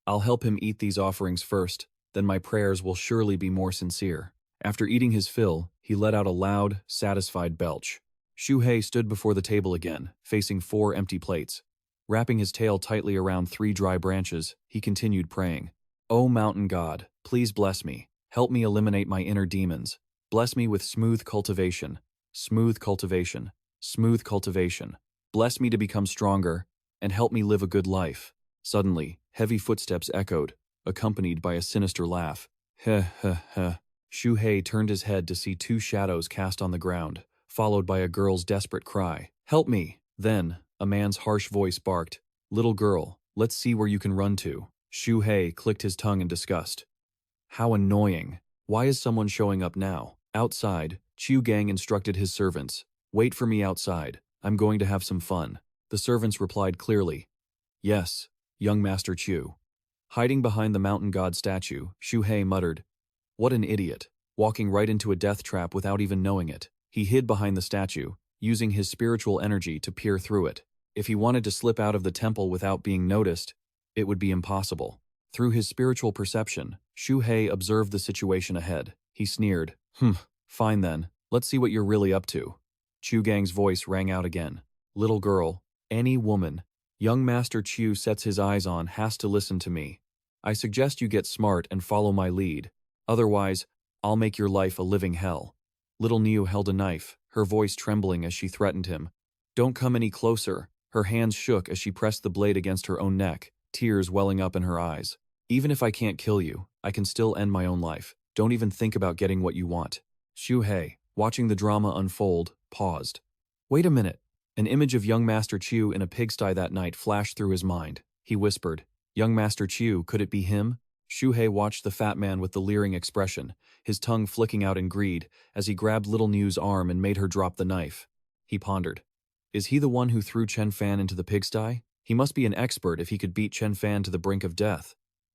I'll help him eat these offerings first, then my prayers will surely be more sincere. After eating his fill, he let out a loud, satisfied belch. Xu Hei stood before the table again, facing 4 empty plates. Wrapping his tail tightly around 3 dry branches, he continued praying. O mountain god, please bless me. Help me eliminate my inner demons. Bless me with smooth cultivation. Smooth cultivation. Smooth cultivation. Bless me to become stronger, and help me live a good life. Suddenly, heavy footsteps echoed, accompanied by a sinister laugh. Heh heh heh. Xu Hei turned his head to see 2 shadows cast on the ground, followed by a girl's desperate cry. Help me! Then, a man's harsh voice barked. Little girl, let's see where you can run to. Xu Hei clicked his tongue in disgust. How annoying. Why is someone showing up now? Outside, Chu Gang instructed his servants. Wait for me outside. I'm going to have some fun. The servants replied clearly. Yes, young Master Chu. Hiding behind the mountain god statue, Xu Hei muttered, What an idiot, walking right into a death trap without even knowing it. He hid behind the statue, using his spiritual energy to peer through it. If he wanted to slip out of the temple without being noticed, it would be impossible. Through his spiritual perception, Xu Hei observed the situation ahead. He sneered, Fine then, let's see what you're really up to. Chu Gang's voice rang out again. Little girl, any woman, young Master Chu sets his eyes on has to listen to me. I suggest you get smart and follow my lead. Otherwise, I'll make your life a living hell. Little Niu held a knife, her voice trembling as she threatened him. Don't come any closer. Her hands shook as she pressed the blade against her own neck, tears welling up in her eyes. Even if I can't kill you, I can still end my own life. Don't even think about getting what you want. Xu Hei, watching the drama unfold, paused. Wait a minute. An image of young Master Chu in a pigsty that night flashed through his mind. He whispered, Young Master Chu, could it be him? Xu Hei watched the fat man with the leering expression, his tongue flicking out in greed, as he grabbed little Niu's arm and made her drop the knife. He pondered. Is he the one who threw Chen Fan into the pigsty? He must be an expert if he could beat Chen Fan to the brink of death.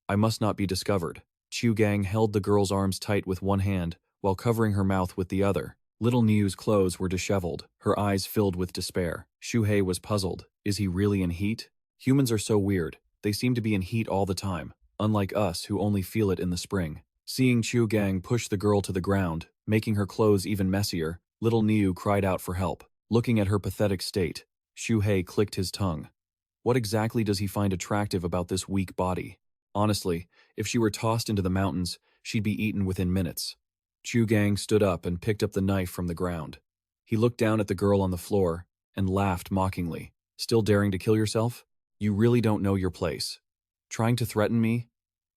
I must not be discovered. Chu Gang held the girl's arms tight with one hand, while covering her mouth with the other. Little Niu's clothes were disheveled, her eyes filled with despair. Xu Hei was puzzled. Is he really in heat? Humans are so weird. They seem to be in heat all the time, unlike us who only feel it in the spring. Seeing Chu Gang push the girl to the ground, making her clothes even messier, little Niu cried out for help. Looking at her pathetic state, Xu Hei clicked his tongue. What exactly does he find attractive about this weak body? Honestly, if she were tossed into the mountains, she'd be eaten within minutes. Chu Gang stood up and picked up the knife from the ground. He looked down at the girl on the floor and laughed mockingly. Still daring to kill yourself? You really don't know your place. Trying to threaten me?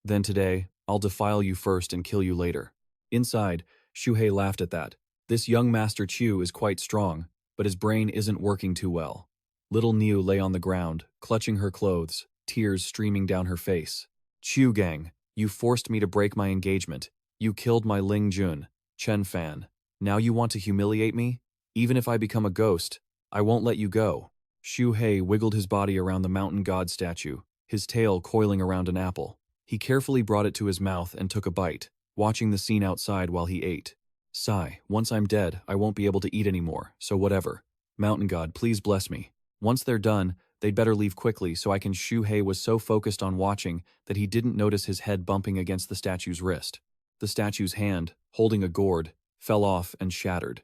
Then today, I'll defile you first and kill you later. Inside, Xu Hei laughed at that. This young Master Chu is quite strong, but his brain isn't working too well. Little Niu lay on the ground, clutching her clothes, tears streaming down her face. Chu Gang, you forced me to break my engagement. You killed my Ling Jun, Chen Fan. Now you want to humiliate me? Even if I become a ghost, I won't let you go. Xu Hei wiggled his body around the mountain god statue, his tail coiling around an apple. He carefully brought it to his mouth and took a bite, watching the scene outside while he ate. Sigh, once I'm dead, I won't be able to eat anymore, so whatever. Mountain god, please bless me. Once they're done, they'd better leave quickly so I can. Xu Hei was so focused on watching that he didn't notice his head bumping against the statue's wrist. The statue's hand, holding a gourd, fell off and shattered.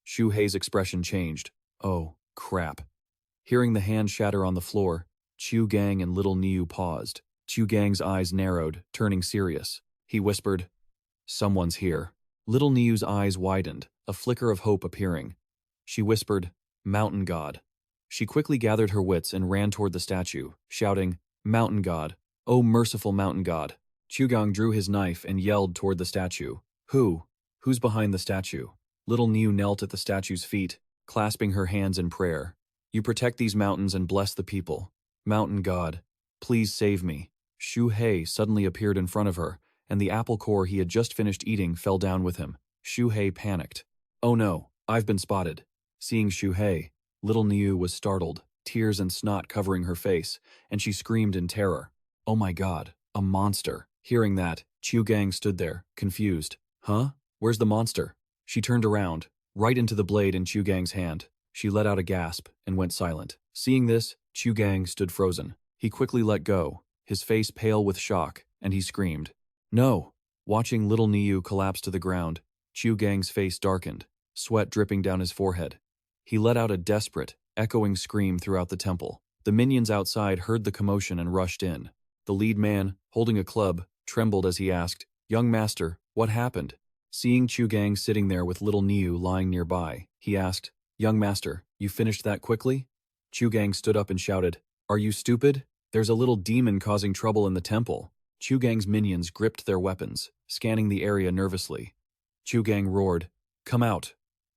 Xu Hei's expression changed. Oh, crap. Hearing the hand shatter on the floor, Chu Gang and Little Niu paused. Chu Gang's eyes narrowed, turning serious. He whispered, "Someone's here." Little Niu's eyes widened, a flicker of hope appearing. She whispered, "Mountain God." She quickly gathered her wits and ran toward the statue, shouting, "Mountain God! Oh, merciful Mountain God!" Chu Gang drew his knife and yelled toward the statue. Who's behind the statue? Little Niu knelt at the statue's feet, clasping her hands in prayer. You protect these mountains and bless the people. Mountain God, please save me. Xu Hei suddenly appeared in front of her, and the apple core he had just finished eating fell down with him. Xu Hei panicked. Oh no, I've been spotted. Seeing Xu Hei, Little Niu was startled, tears and snot covering her face, and she screamed in terror. Oh my God, a monster. Hearing that, Chu Gang stood there, confused. Huh? Where's the monster? She turned around, right into the blade in Chu Gang's hand. She let out a gasp and went silent. Seeing this, Chu Gang stood frozen. He quickly let go, his face pale with shock, and he screamed. No! Watching Little Niu collapse to the ground, Chu Gang's face darkened, sweat dripping down his forehead. He let out a desperate, echoing scream throughout the temple. The minions outside heard the commotion and rushed in. The lead man, holding a club, trembled as he asked, Young Master, what happened? Seeing Chu Gang sitting there with Little Niu lying nearby, he asked, Young Master, you finished that quickly? Chu Gang stood up and shouted, Are you stupid? There's a little demon causing trouble in the temple. Chu Gang's minions gripped their weapons, scanning the area nervously. Chu Gang roared, Come out!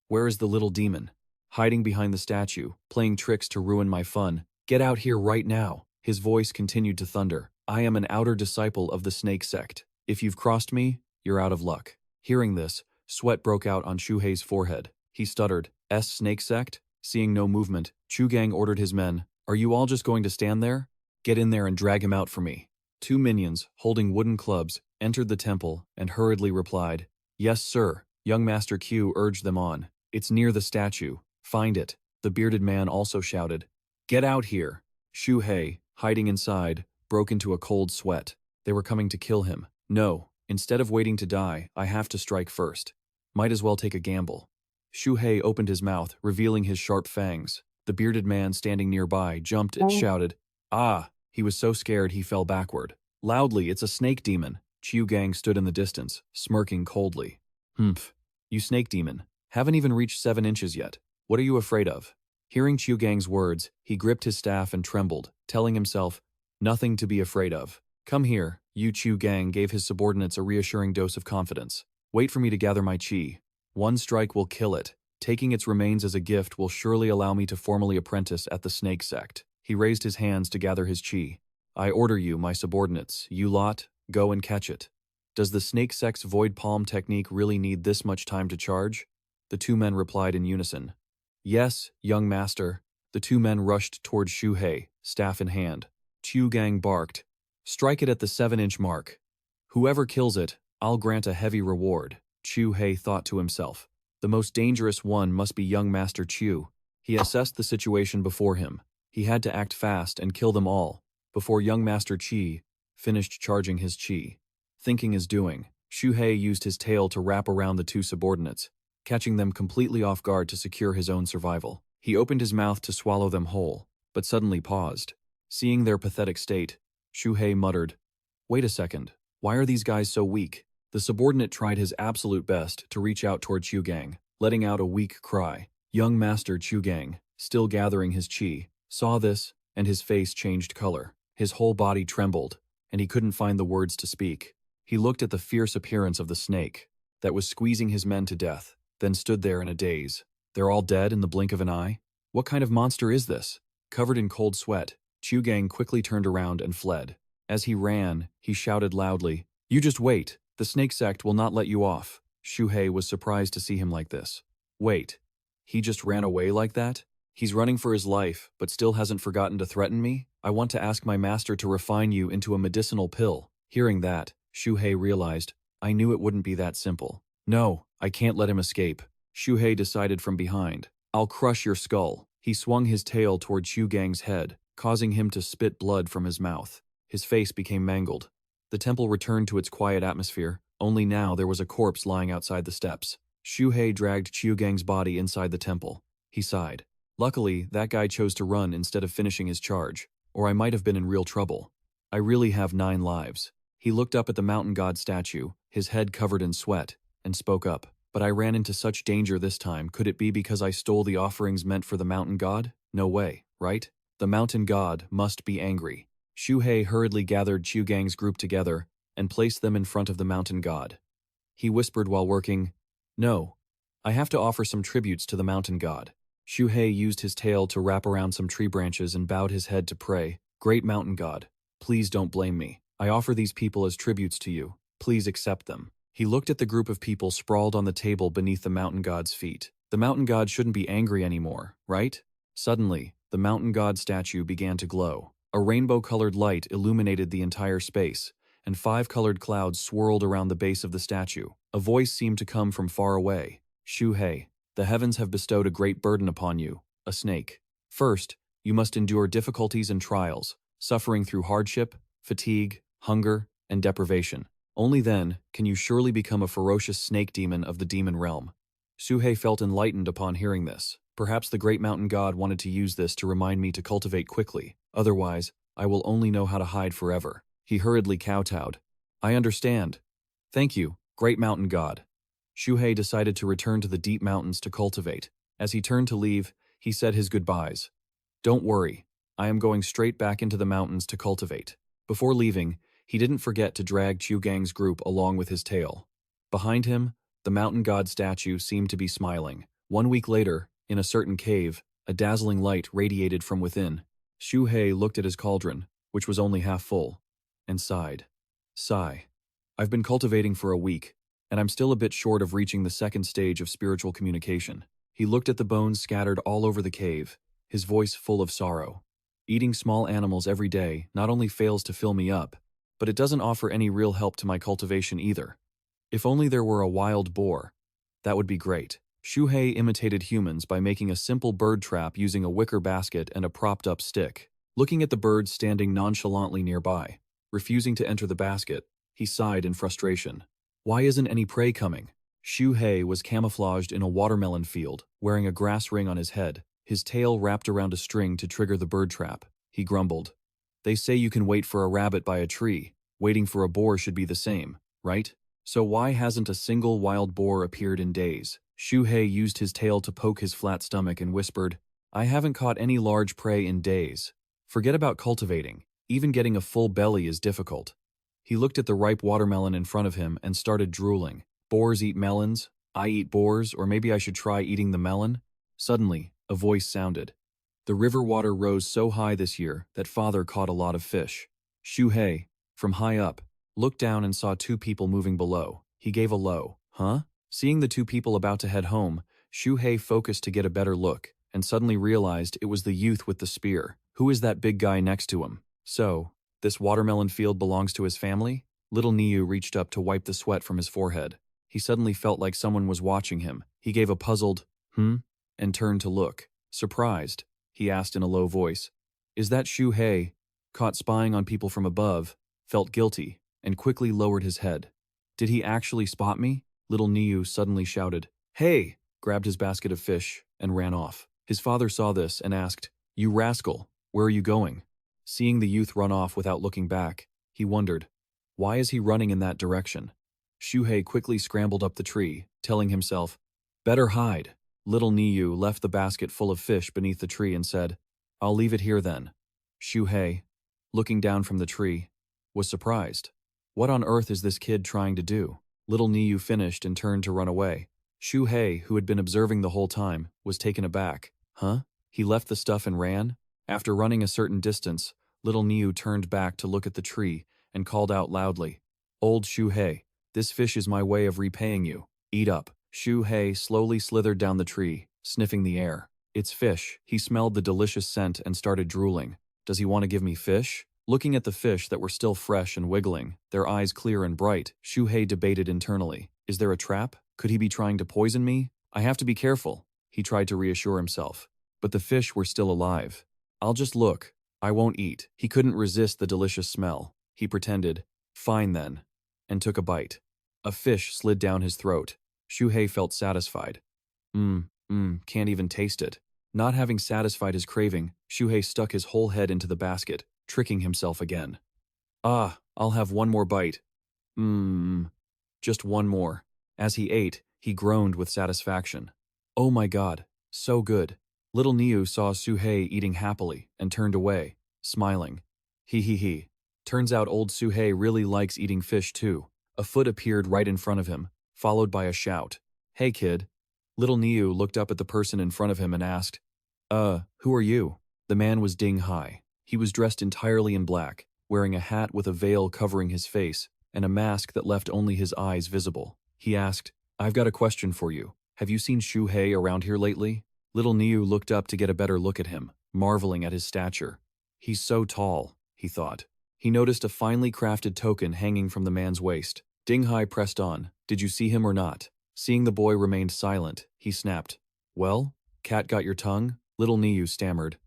Where is the little demon? Hiding behind the statue, playing tricks to ruin my fun. Get out here right now! His voice continued to thunder. I am an outer disciple of the Snake Sect. If you've crossed me, you're out of luck. Hearing this, sweat broke out on Xu Hei's forehead. He stuttered, Snake Sect? Seeing no movement, Chu Gang ordered his men, Are you all just going to stand there? Get in there and drag him out for me. 2 minions, holding wooden clubs, entered the temple and hurriedly replied, Yes, sir. Young Master Q urged them on. It's near the statue. Find it. The bearded man also shouted, Get out here. Xu Hei, hiding inside, broke into a cold sweat. They were coming to kill him. No, instead of waiting to die, I have to strike first. Might as well take a gamble. Xu Hei opened his mouth, revealing his sharp fangs. The bearded man standing nearby jumped and shouted, Ah! He was so scared he fell backward. Loudly, it's a snake demon. Chu Gang stood in the distance, smirking coldly. Humph. You snake demon. Haven't even reached 7 inches yet. What are you afraid of? Hearing Chu Gang's words, he gripped his staff and trembled, telling himself, Nothing to be afraid of. Come here. Chu Gang gave his subordinates a reassuring dose of confidence. Wait for me to gather my chi. 1 strike will kill it. Taking its remains as a gift will surely allow me to formally apprentice at the Snake Sect. He raised his hands to gather his chi. I order you, my subordinates, you lot, go and catch it. Does the Snake Sect's Void Palm technique really need this much time to charge? The 2 men replied in unison. Yes, young master. The 2 men rushed toward Xu Hei, staff in hand. Chu Gang barked. Strike it at the 7-inch mark. Whoever kills it, I'll grant a heavy reward. Xu Hei thought to himself. The most dangerous one must be young Master Chu. He assessed the situation before him. He had to act fast and kill them all, before young Master Qi finished charging his qi. Thinking is doing, Xu Hei used his tail to wrap around the 2 subordinates, catching them completely off guard to secure his own survival. He opened his mouth to swallow them whole, but suddenly paused. Seeing their pathetic state, Xu Hei muttered, Wait a second, why are these guys so weak? The subordinate tried his absolute best to reach out toward Chu Gang, letting out a weak cry. Young Master Chu Gang, still gathering his qi, saw this, and his face changed color. His whole body trembled, and he couldn't find the words to speak. He looked at the fierce appearance of the snake. that was squeezing his men to death, then stood there in a daze. They're all dead in the blink of an eye? What kind of monster is this? Covered in cold sweat, Xu Gang quickly turned around and fled. As he ran, he shouted loudly, "You just wait, the Snake Sect will not let you off." Xu Hei was surprised to see him like this. Wait, he just ran away like that? He's running for his life, but still hasn't forgotten to threaten me? I want to ask my master to refine you into a medicinal pill. Hearing that, Xu Hei realized, I knew it wouldn't be that simple. No, I can't let him escape. Xu Hei decided from behind. I'll crush your skull. He swung his tail toward Xu Gang's head, causing him to spit blood from his mouth. His face became mangled. The temple returned to its quiet atmosphere, only now there was a corpse lying outside the steps. Xu Hei dragged Xu Gang's body inside the temple. He sighed. Luckily, that guy chose to run instead of finishing his charge, or I might have been in real trouble. I really have 9 lives. He looked up at the mountain god statue, his head covered in sweat, and spoke up. But I ran into such danger this time. Could it be because I stole the offerings meant for the mountain god? No way, right? The mountain god must be angry. Xu Hei hurriedly gathered Xu Gang's group together and placed them in front of the mountain god. He whispered while working, "No, I have to offer some tributes to the mountain god." Xu Hei used his tail to wrap around some tree branches and bowed his head to pray, "Great mountain god, please don't blame me. I offer these people as tributes to you. Please accept them." He looked at the group of people sprawled on the table beneath the mountain god's feet. The mountain god shouldn't be angry anymore, right? Suddenly, the mountain god statue began to glow. A rainbow-colored light illuminated the entire space, and 5 colored clouds swirled around the base of the statue. A voice seemed to come from far away. "Xu Hei, the heavens have bestowed a great burden upon you, a snake. First, you must endure difficulties and trials, suffering through hardship, fatigue, hunger, and deprivation. Only then can you surely become a ferocious snake demon of the demon realm." Xu Hei felt enlightened upon hearing this. Perhaps the great mountain god wanted to use this to remind me to cultivate quickly. Otherwise, I will only know how to hide forever. He hurriedly kowtowed. "I understand. Thank you, great mountain god." Xu Hei decided to return to the deep mountains to cultivate. As he turned to leave, he said his goodbyes. "Don't worry, I am going straight back into the mountains to cultivate." Before leaving, he didn't forget to drag Xu Gang's group along with his tail. Behind him, the mountain god statue seemed to be smiling. 1 week later, in a certain cave, a dazzling light radiated from within. Xu Hei looked at his cauldron, which was only half full, and sighed. Sigh. I've been cultivating for a week, and I'm still a bit short of reaching the second stage of spiritual communication. He looked at the bones scattered all over the cave, his voice full of sorrow. Eating small animals every day not only fails to fill me up, but it doesn't offer any real help to my cultivation either. If only there were a wild boar. That would be great. Xu Hei imitated humans by making a simple bird trap using a wicker basket and a propped-up stick. Looking at the birds standing nonchalantly nearby, refusing to enter the basket, he sighed in frustration. Why isn't any prey coming? Xu Hei was camouflaged in a watermelon field, wearing a grass ring on his head, his tail wrapped around a string to trigger the bird trap. He grumbled. They say you can wait for a rabbit by a tree. Waiting for a boar should be the same, right? So why hasn't a single wild boar appeared in days? Xu Hei used his tail to poke his flat stomach and whispered, I haven't caught any large prey in days. Forget about cultivating. Even getting a full belly is difficult. He looked at the ripe watermelon in front of him and started drooling. Boars eat melons. I eat boars, or maybe I should try eating the melon? Suddenly, a voice sounded. The river water rose so high this year that father caught a lot of fish. Xu Hei, from high up, looked down and saw 2 people moving below. He gave a low, huh? Seeing the 2 people about to head home, Xu Hei focused to get a better look, and suddenly realized it was the youth with the spear. Who is that big guy next to him? So, this watermelon field belongs to his family? Little Niu reached up to wipe the sweat from his forehead. He suddenly felt like someone was watching him. He gave a puzzled, and turned to look. Surprised, he asked in a low voice, Is that Xu Hei? Caught spying on people from above, felt guilty, and quickly lowered his head. Did he actually spot me? Little Niu suddenly shouted, Hey! Grabbed his basket of fish, and ran off. His father saw this and asked, You rascal, where are you going? Seeing the youth run off without looking back, he wondered, why is he running in that direction? Xu Hei quickly scrambled up the tree, telling himself, Better hide. Little Niu left the basket full of fish beneath the tree and said, I'll leave it here then. Xu Hei, looking down from the tree, was surprised. What on earth is this kid trying to do? Little Niu finished and turned to run away. Xu Hei, who had been observing the whole time, was taken aback. Huh? He left the stuff and ran? After running a certain distance, little Niu turned back to look at the tree and called out loudly, "Old Xu Hei, this fish is my way of repaying you. Eat up." Xu Hei slowly slithered down the tree, sniffing the air. It's fish. He smelled the delicious scent and started drooling. Does he want to give me fish? Looking at the fish that were still fresh and wiggling, their eyes clear and bright, Xu Hei debated internally. Is there a trap? Could he be trying to poison me? I have to be careful. He tried to reassure himself. But the fish were still alive. I'll just look. I won't eat. He couldn't resist the delicious smell. He pretended, fine then, and took a bite. A fish slid down his throat. Xu Hei felt satisfied. Can't even taste it. Not having satisfied his craving, Xu Hei stuck his whole head into the basket, tricking himself again. Ah, I'll have one more bite. Just one more. As he ate, he groaned with satisfaction. Oh my god, so good. Little Niu saw Xu Hei eating happily and turned away, smiling. He. Turns out old Xu Hei really likes eating fish too. A foot appeared right in front of him, followed by a shout. Hey kid. Little Niu looked up at the person in front of him and asked, who are you? The man was Ding Hai. He was dressed entirely in black, wearing a hat with a veil covering his face and a mask that left only his eyes visible. He asked, I've got a question for you. Have you seen Xu Hei around here lately? Little Niu looked up to get a better look at him, marveling at his stature. He's so tall, he thought. He noticed a finely crafted token hanging from the man's waist. Ding Hai pressed on. Did you see him or not? Seeing the boy remained silent, he snapped. Well, cat got your tongue? Little Niu stammered.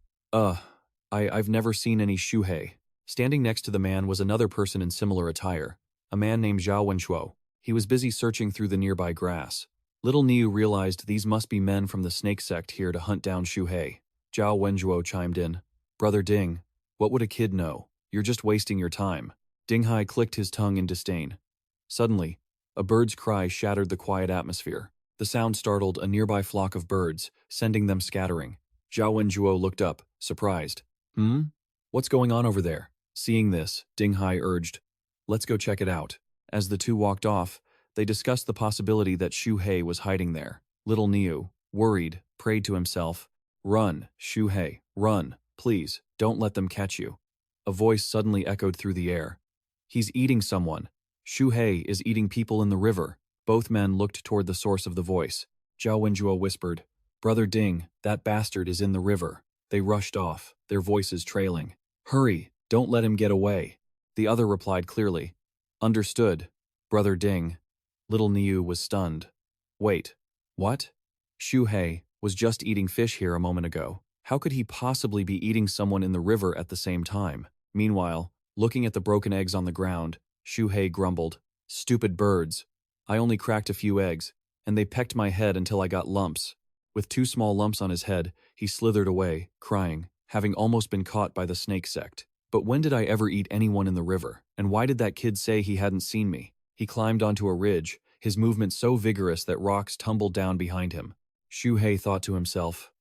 I've never seen any Xu Hei. Standing next to the man was another person in similar attire, a man named Zhao Wenshuo. He was busy searching through the nearby grass. Little Niu realized these must be men from the Snake Sect here to hunt down Xu Hei. Zhao Wenshuo chimed in. Brother Ding, what would a kid know? You're just wasting your time. Ding Hai clicked his tongue in disdain. Suddenly, a bird's cry shattered the quiet atmosphere. The sound startled a nearby flock of birds, sending them scattering. Zhao Wenshuo looked up, surprised. What's going on over there? Seeing this, Ding Hai urged, let's go check it out. As the two walked off, they discussed the possibility that Xu Hei was hiding there. Little Niu, worried, prayed to himself, Run, Xu Hei, run, please, don't let them catch you. A voice suddenly echoed through the air. He's eating someone. Xu Hei is eating people in the river. Both men looked toward the source of the voice. Zhao Wenshuo whispered, Brother Ding, that bastard is in the river. They rushed off, their voices trailing. Hurry, don't let him get away. The other replied clearly. Understood, Brother Ding. Little Niu was stunned. Wait, what? Xu Hei was just eating fish here a moment ago. How could he possibly be eating someone in the river at the same time? Meanwhile, looking at the broken eggs on the ground, Xu Hei grumbled, Stupid birds. I only cracked a few eggs, and they pecked my head until I got lumps. With 2 small lumps on his head, he slithered away, crying, having almost been caught by the Snake Sect. But when did I ever eat anyone in the river? And why did that kid say he hadn't seen me? He climbed onto a ridge, his movement so vigorous that rocks tumbled down behind him. Xu Hei thought to himself,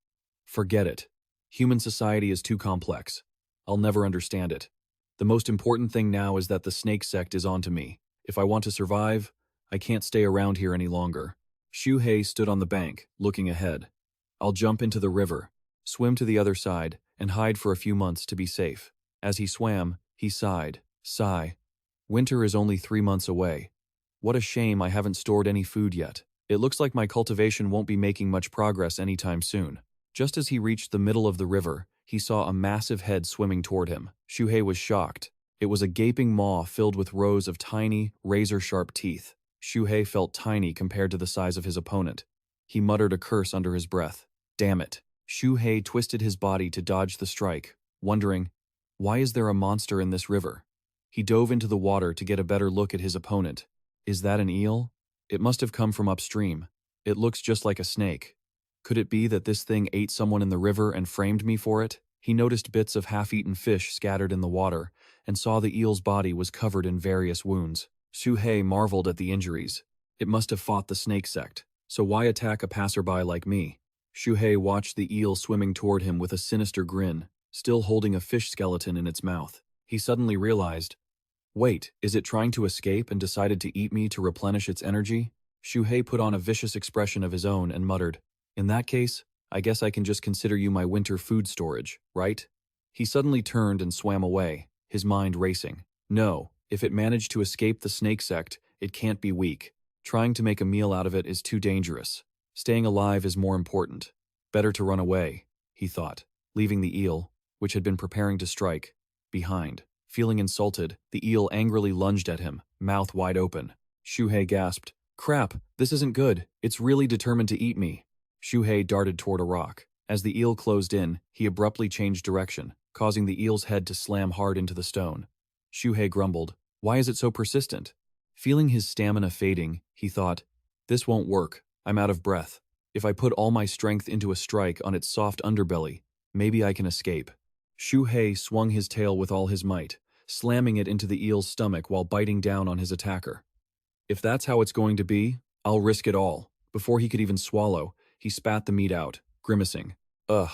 Forget it. Human society is too complex. I'll never understand it. The most important thing now is that the Snake Sect is onto me. If I want to survive, I can't stay around here any longer. Xu Hei stood on the bank, looking ahead. I'll jump into the river, swim to the other side, and hide for a few months to be safe. As he swam, he sighed. Sigh. Winter is only 3 months away. What a shame I haven't stored any food yet. It looks like my cultivation won't be making much progress anytime soon. Just as he reached the middle of the river, he saw a massive head swimming toward him. Xu Hei was shocked. It was a gaping maw filled with rows of tiny, razor-sharp teeth. Xu Hei felt tiny compared to the size of his opponent. He muttered a curse under his breath. Damn it. Xu Hei twisted his body to dodge the strike, wondering, why is there a monster in this river? He dove into the water to get a better look at his opponent. Is that an eel? It must have come from upstream. It looks just like a snake. Could it be that this thing ate someone in the river and framed me for it? He noticed bits of half-eaten fish scattered in the water and saw the eel's body was covered in various wounds. Xu Hei marveled at the injuries. It must have fought the Snake Sect. So why attack a passerby like me? Xu Hei watched the eel swimming toward him with a sinister grin, still holding a fish skeleton in its mouth. He suddenly realized, Wait, is it trying to escape and decided to eat me to replenish its energy? Xu Hei put on a vicious expression of his own and muttered, "In that case, I guess I can just consider you my winter food storage, right?" He suddenly turned and swam away, his mind racing. No, if it managed to escape the Snake Sect, it can't be weak. Trying to make a meal out of it is too dangerous. Staying alive is more important. Better to run away, he thought, leaving the eel, which had been preparing to strike, behind. Feeling insulted, the eel angrily lunged at him, mouth wide open. Xu Hei gasped, "Crap, this isn't good. It's really determined to eat me." Xu Hei darted toward a rock. As the eel closed in, he abruptly changed direction, causing the eel's head to slam hard into the stone. Xu Hei grumbled, "Why is it so persistent?" Feeling his stamina fading, he thought, "This won't work. I'm out of breath. If I put all my strength into a strike on its soft underbelly, maybe I can escape." Xu Hei swung his tail with all his might, slamming it into the eel's stomach while biting down on his attacker. "If that's how it's going to be, I'll risk it all." Before he could even swallow, he spat the meat out, grimacing. "Ugh,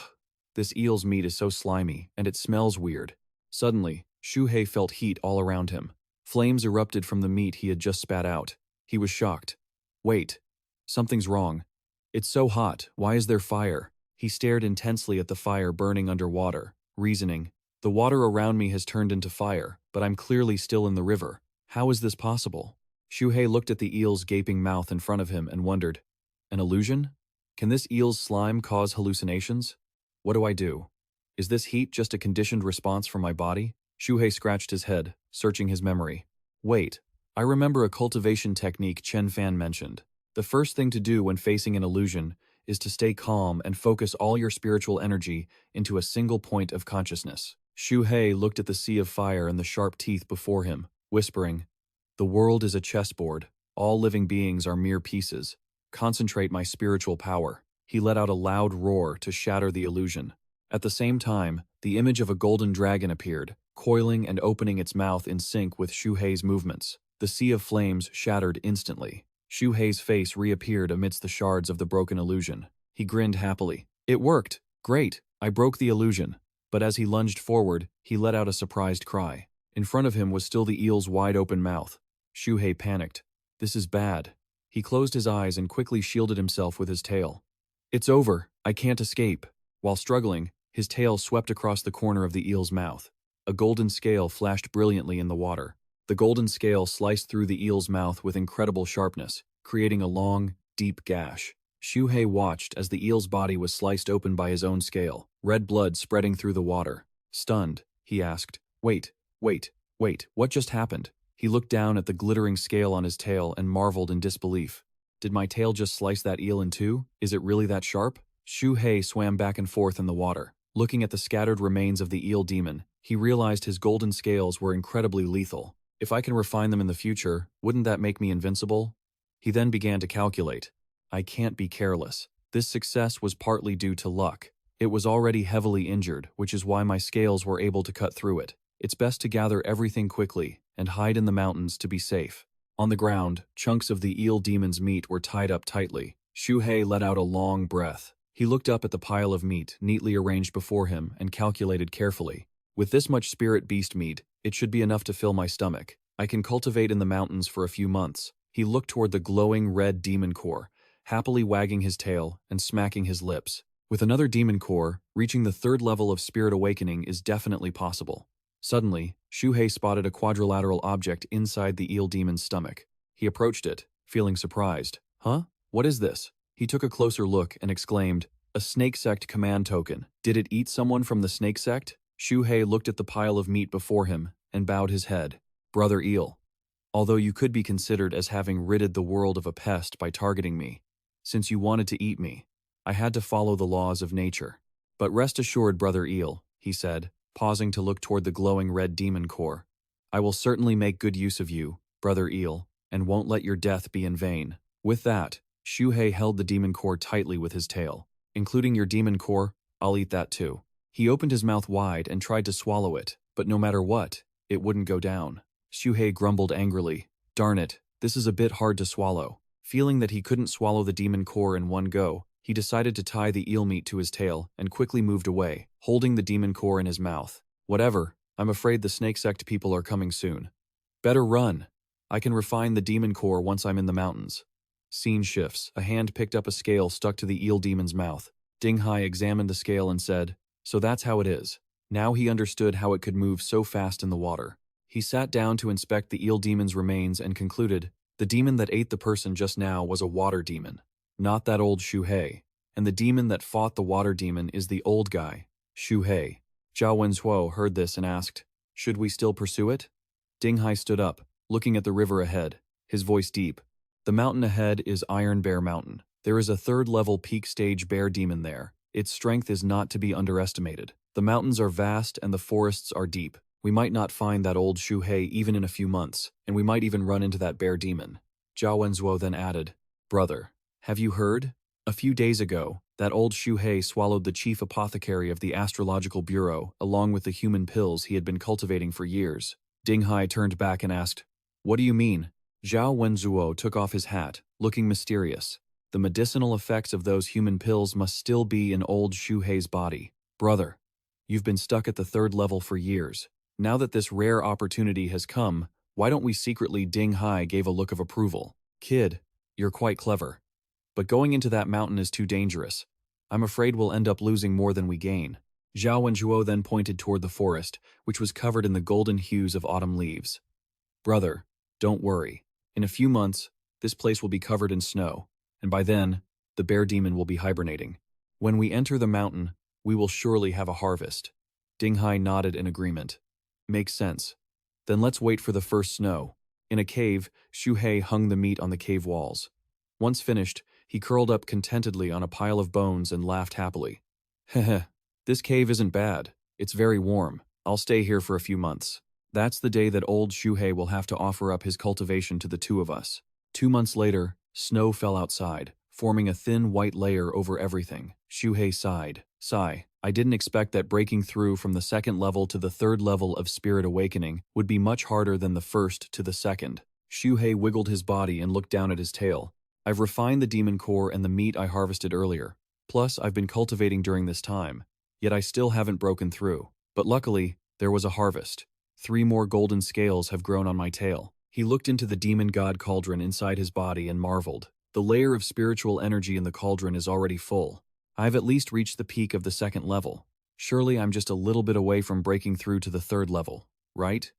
this eel's meat is so slimy, and it smells weird." Suddenly, Xu Hei felt heat all around him. Flames erupted from the meat he had just spat out. He was shocked. "Wait, something's wrong. It's so hot, why is there fire?" He stared intensely at the fire burning underwater, reasoning, "The water around me has turned into fire, but I'm clearly still in the river. How is this possible?" Xu Hei looked at the eel's gaping mouth in front of him and wondered, "An illusion? Can this eel's slime cause hallucinations? What do I do? Is this heat just a conditioned response from my body?" Xu Hei scratched his head, searching his memory. "Wait, I remember a cultivation technique Chen Fan mentioned. The first thing to do when facing an illusion is to stay calm and focus all your spiritual energy into a single point of consciousness." Xu Hei looked at the sea of fire and the sharp teeth before him, whispering, "The world is a chessboard. All living beings are mere pieces. Concentrate my spiritual power." He let out a loud roar to shatter the illusion. At the same time, the image of a golden dragon appeared, coiling and opening its mouth in sync with Xu Hei's movements. The sea of flames shattered instantly. Xu Hei's face reappeared amidst the shards of the broken illusion. He grinned happily. "It worked! Great! I broke the illusion." But as he lunged forward, he let out a surprised cry. In front of him was still the eel's wide-open mouth. Xu Hei panicked. "This is bad." He closed his eyes and quickly shielded himself with his tail. "It's over. I can't escape." While struggling, his tail swept across the corner of the eel's mouth. A golden scale flashed brilliantly in the water. The golden scale sliced through the eel's mouth with incredible sharpness, creating a long, deep gash. Xu Hei watched as the eel's body was sliced open by his own scale, red blood spreading through the water. Stunned, he asked, wait, what just happened?" He looked down at the glittering scale on his tail and marveled in disbelief. "Did my tail just slice that eel in two? Is it really that sharp?" Xu Hei swam back and forth in the water. Looking at the scattered remains of the eel demon, he realized his golden scales were incredibly lethal. "If I can refine them in the future, wouldn't that make me invincible?" He then began to calculate. "I can't be careless. This success was partly due to luck. It was already heavily injured, which is why my scales were able to cut through it. It's best to gather everything quickly and hide in the mountains to be safe." On the ground, chunks of the eel demon's meat were tied up tightly. Xu Hei let out a long breath. He looked up at the pile of meat neatly arranged before him and calculated carefully. "With this much spirit beast meat, it should be enough to fill my stomach. I can cultivate in the mountains for a few months." He looked toward the glowing red demon core, happily wagging his tail and smacking his lips. With another demon core, reaching the third level of spirit awakening is definitely possible. Suddenly, Xu Hei spotted a quadrilateral object inside the eel demon's stomach. He approached it, feeling surprised. "Huh? What is this?" He took a closer look and exclaimed, "A Snake Sect command token. Did it eat someone from the Snake Sect?" Xu Hei looked at the pile of meat before him and bowed his head. "Brother Eel, although you could be considered as having ridded the world of a pest by targeting me, since you wanted to eat me, I had to follow the laws of nature. But rest assured, Brother Eel," he said, pausing to look toward the glowing red demon core, "I will certainly make good use of you, Brother Eel, and won't let your death be in vain." With that, Xu Hei held the demon core tightly with his tail. "Including your demon core, I'll eat that too." He opened his mouth wide and tried to swallow it, but no matter what, it wouldn't go down. Xu Hei grumbled angrily, "Darn it, this is a bit hard to swallow." Feeling that he couldn't swallow the demon core in one go, he decided to tie the eel meat to his tail and quickly moved away, holding the demon core in his mouth. "Whatever, I'm afraid the Snake Sect people are coming soon." Better run. I can refine the demon core once I'm in the mountains. Scene shifts. A hand picked up a scale stuck to the eel demon's mouth. Ding Hai examined the scale and said, "So that's how it is." Now he understood how it could move so fast in the water. He sat down to inspect the eel demon's remains and concluded, the demon that ate the person just now was a water demon, not that old Xu Hei. And the demon that fought the water demon is the old guy, Xu Hei. Zhao Wenzuo heard this and asked, "Should we still pursue it?" Ding Hai stood up, looking at the river ahead, his voice deep. "The mountain ahead is Iron Bear Mountain. There is a third-level peak stage bear demon there. Its strength is not to be underestimated. The mountains are vast and the forests are deep. We might not find that old Xu Hei even in a few months, and we might even run into that bear demon." Zhao Wenzuo then added, "Brother, have you heard? A few days ago, that old Xu Hei swallowed the chief apothecary of the Astrological Bureau along with the human pills he had been cultivating for years." Ding Hai turned back and asked, "What do you mean?" Zhao Wenzuo took off his hat, looking mysterious. The medicinal effects of those human pills must still be in old Xu Hei's body. "Brother, you've been stuck at the third level for years. Now that this rare opportunity has come, why don't we secretly?" Ding Hai gave a look of approval. "Kid, you're quite clever. But going into that mountain is too dangerous. I'm afraid we'll end up losing more than we gain." Zhao Wenzuo then pointed toward the forest, which was covered in the golden hues of autumn leaves. "Brother, don't worry. In a few months, this place will be covered in snow, and by then, the bear demon will be hibernating. When we enter the mountain, we will surely have a harvest." Ding Hai nodded in agreement. "Makes sense. Then let's wait for the first snow." In a cave, Xu Hei hung the meat on the cave walls. Once finished, he curled up contentedly on a pile of bones and laughed happily. "Heh, this cave isn't bad. It's very warm. I'll stay here for a few months." That's the day that old Xu Hei will have to offer up his cultivation to the two of us. 2 months later, snow fell outside, forming a thin white layer over everything. Xu Hei sighed. "Sigh, I didn't expect that breaking through from the second level to the third level of spirit awakening would be much harder than the first to the second." Xu Hei wiggled his body and looked down at his tail. "I've refined the demon core and the meat I harvested earlier. Plus, I've been cultivating during this time. Yet I still haven't broken through. But luckily, there was a harvest. 3 more golden scales have grown on my tail." He looked into the demon god cauldron inside his body and marveled. The layer of spiritual energy in the cauldron is already full. I've at least reached the peak of the second level. Surely I'm just a little bit away from breaking through to the third level, right?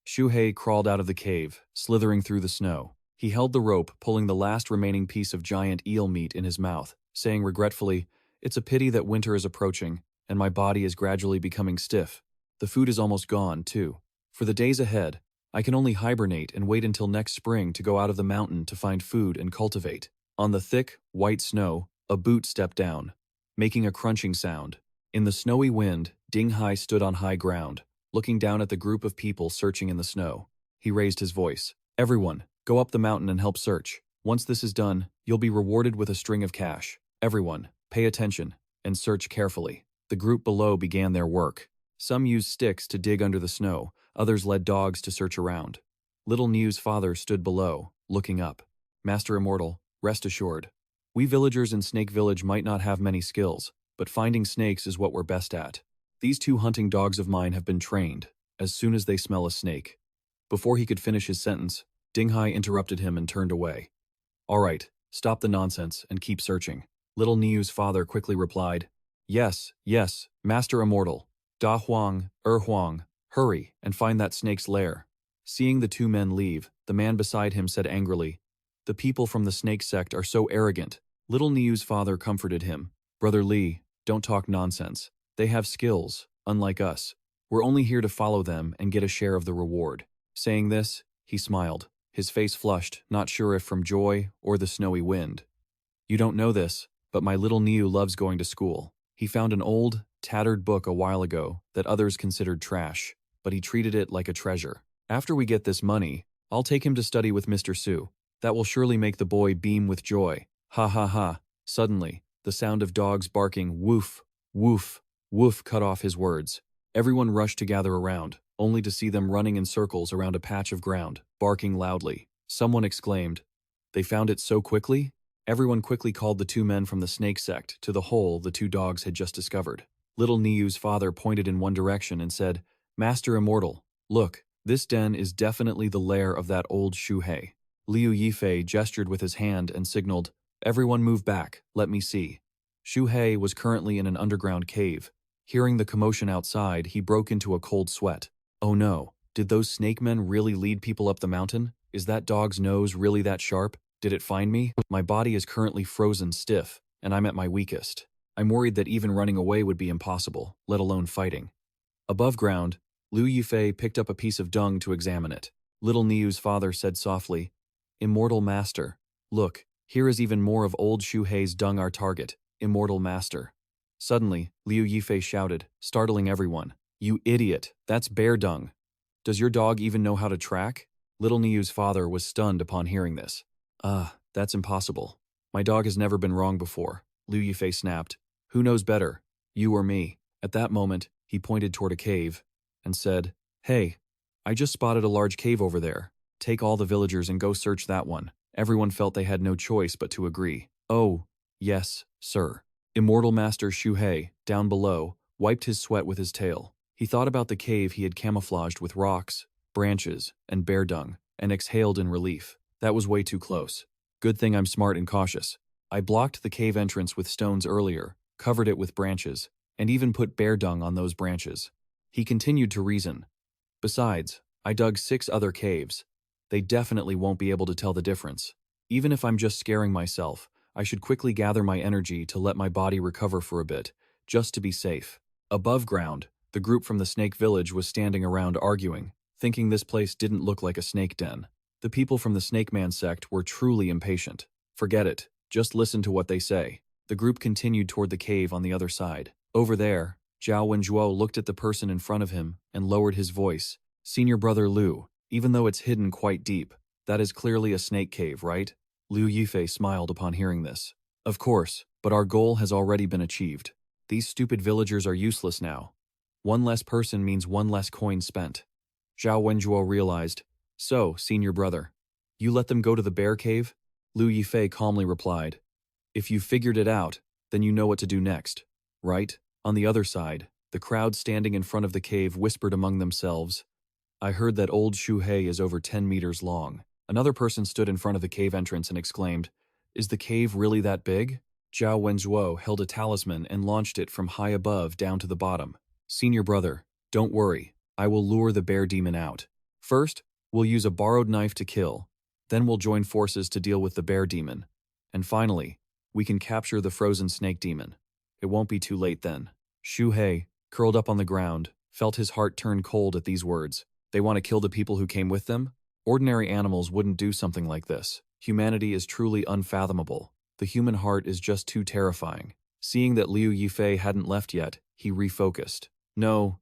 Xu Hei crawled out of the cave, slithering through the snow. He held the rope, pulling the last remaining piece of giant eel meat in his mouth, saying regretfully, "It's a pity that winter is approaching, and my body is gradually becoming stiff. The food is almost gone, too. For the days ahead, I can only hibernate and wait until next spring to go out of the mountain to find food and cultivate." On the thick, white snow, a boot stepped down, making a crunching sound. In the snowy wind, Ding Hai stood on high ground, looking down at the group of people searching in the snow. He raised his voice. "Everyone, go up the mountain and help search. Once this is done, you'll be rewarded with a string of cash. Everyone, pay attention and search carefully." The group below began their work. Some used sticks to dig under the snow, others led dogs to search around. Little Niu's father stood below, looking up. "Master Immortal, rest assured. We villagers in Snake Village might not have many skills, but finding snakes is what we're best at. These 2 hunting dogs of mine have been trained, as soon as they smell a snake." Before he could finish his sentence, Ding Hai interrupted him and turned away. "All right, stop the nonsense and keep searching." Little Niu's father quickly replied, Yes, Master Immortal. Da Huang, Huang, hurry and find that snake's lair." Seeing the 2 men leave, the man beside him said angrily, "The people from the Snake Sect are so arrogant." Little Niu's father comforted him. "Brother Li, don't talk nonsense. They have skills, unlike us. We're only here to follow them and get a share of the reward." Saying this, he smiled, his face flushed, not sure if from joy or the snowy wind. "You don't know this, but my little Niu loves going to school. He found an old, tattered book a while ago that others considered trash, but he treated it like a treasure. After we get this money, I'll take him to study with Mr. Su. That will surely make the boy beam with joy. Ha ha ha." Suddenly, the sound of dogs barking woof, woof, woof cut off his words. Everyone rushed to gather around, only to see them running in circles around a patch of ground, barking loudly. Someone exclaimed, "They found it so quickly?" Everyone quickly called the 2 men from the Snake Sect to the hole the 2 dogs had just discovered. Little Niu's father pointed in one direction and said, "Master Immortal, look, This den is definitely the lair of that old Xu Hei. Liu Yifei gestured with his hand and signaled, "Everyone move back, let me see." Xu Hei was currently in an underground cave. Hearing the commotion outside, he broke into a cold sweat. Oh no, did those snake men really lead people up the mountain? Is that dog's nose really that sharp? Did it find me? My body is currently frozen stiff, and I'm at my weakest. I'm worried that even running away would be impossible, let alone fighting. Above ground, Liu Yifei picked up a piece of dung to examine it. Little Niu's father said softly, "Immortal Master, look, here is even more of old Xu Hei's dung, our target, Immortal Master." Suddenly, Liu Yifei shouted, startling everyone, "You idiot, that's bear dung. Does your dog even know how to track?" Little Niu's father was stunned upon hearing this. That's impossible. My dog has never been wrong before," Liu Yifei snapped. "Who knows better, you or me?" At that moment, he pointed toward a cave and said, "Hey, I just spotted a large cave over there. Take all the villagers and go search that one." Everyone felt they had no choice but to agree. "Oh, yes, sir." Immortal Master Xu Hei, down below, wiped his sweat with his tail. He thought about the cave he had camouflaged with rocks, branches, and bear dung, and exhaled in relief. That was way too close. Good thing I'm smart and cautious. I blocked the cave entrance with stones earlier, covered it with branches, and even put bear dung on those branches. He continued to reason. Besides, I dug 6 other caves. They definitely won't be able to tell the difference. Even if I'm just scaring myself, I should quickly gather my energy to let my body recover for a bit, just to be safe. Above ground, the group from the snake village was standing around arguing, thinking this place didn't look like a snake den. The people from the Snake Sect were truly impatient. Forget it, just listen to what they say. The group continued toward the cave on the other side. Over there, Zhao Wenzuo looked at the person in front of him and lowered his voice. "Senior brother Liu, even though it's hidden quite deep, that is clearly a snake cave, right?" Liu Yifei smiled upon hearing this. "Of course, but our goal has already been achieved. These stupid villagers are useless now. One less person means one less coin spent." Zhao Wenzuo realized. "So, senior brother, you let them go to the bear cave?" Liu Yifei calmly replied. "If you figured it out, then you know what to do next, right?" On the other side, the crowd standing in front of the cave whispered among themselves, "I heard that old Xu Hei is over 10 meters long." Another person stood in front of the cave entrance and exclaimed, "Is the cave really that big?" Zhao Wenzuo held a talisman and launched it from high above down to the bottom. "Senior brother, don't worry, I will lure the bear demon out. First, we'll use a borrowed knife to kill, then we'll join forces to deal with the bear demon. And finally, we can capture the frozen snake demon. It won't be too late then." Xu Hei, curled up on the ground, felt his heart turn cold at these words. They want to kill the people who came with them? Ordinary animals wouldn't do something like this. Humanity is truly unfathomable. The human heart is just too terrifying. Seeing that Liu Yifei hadn't left yet, he refocused. No,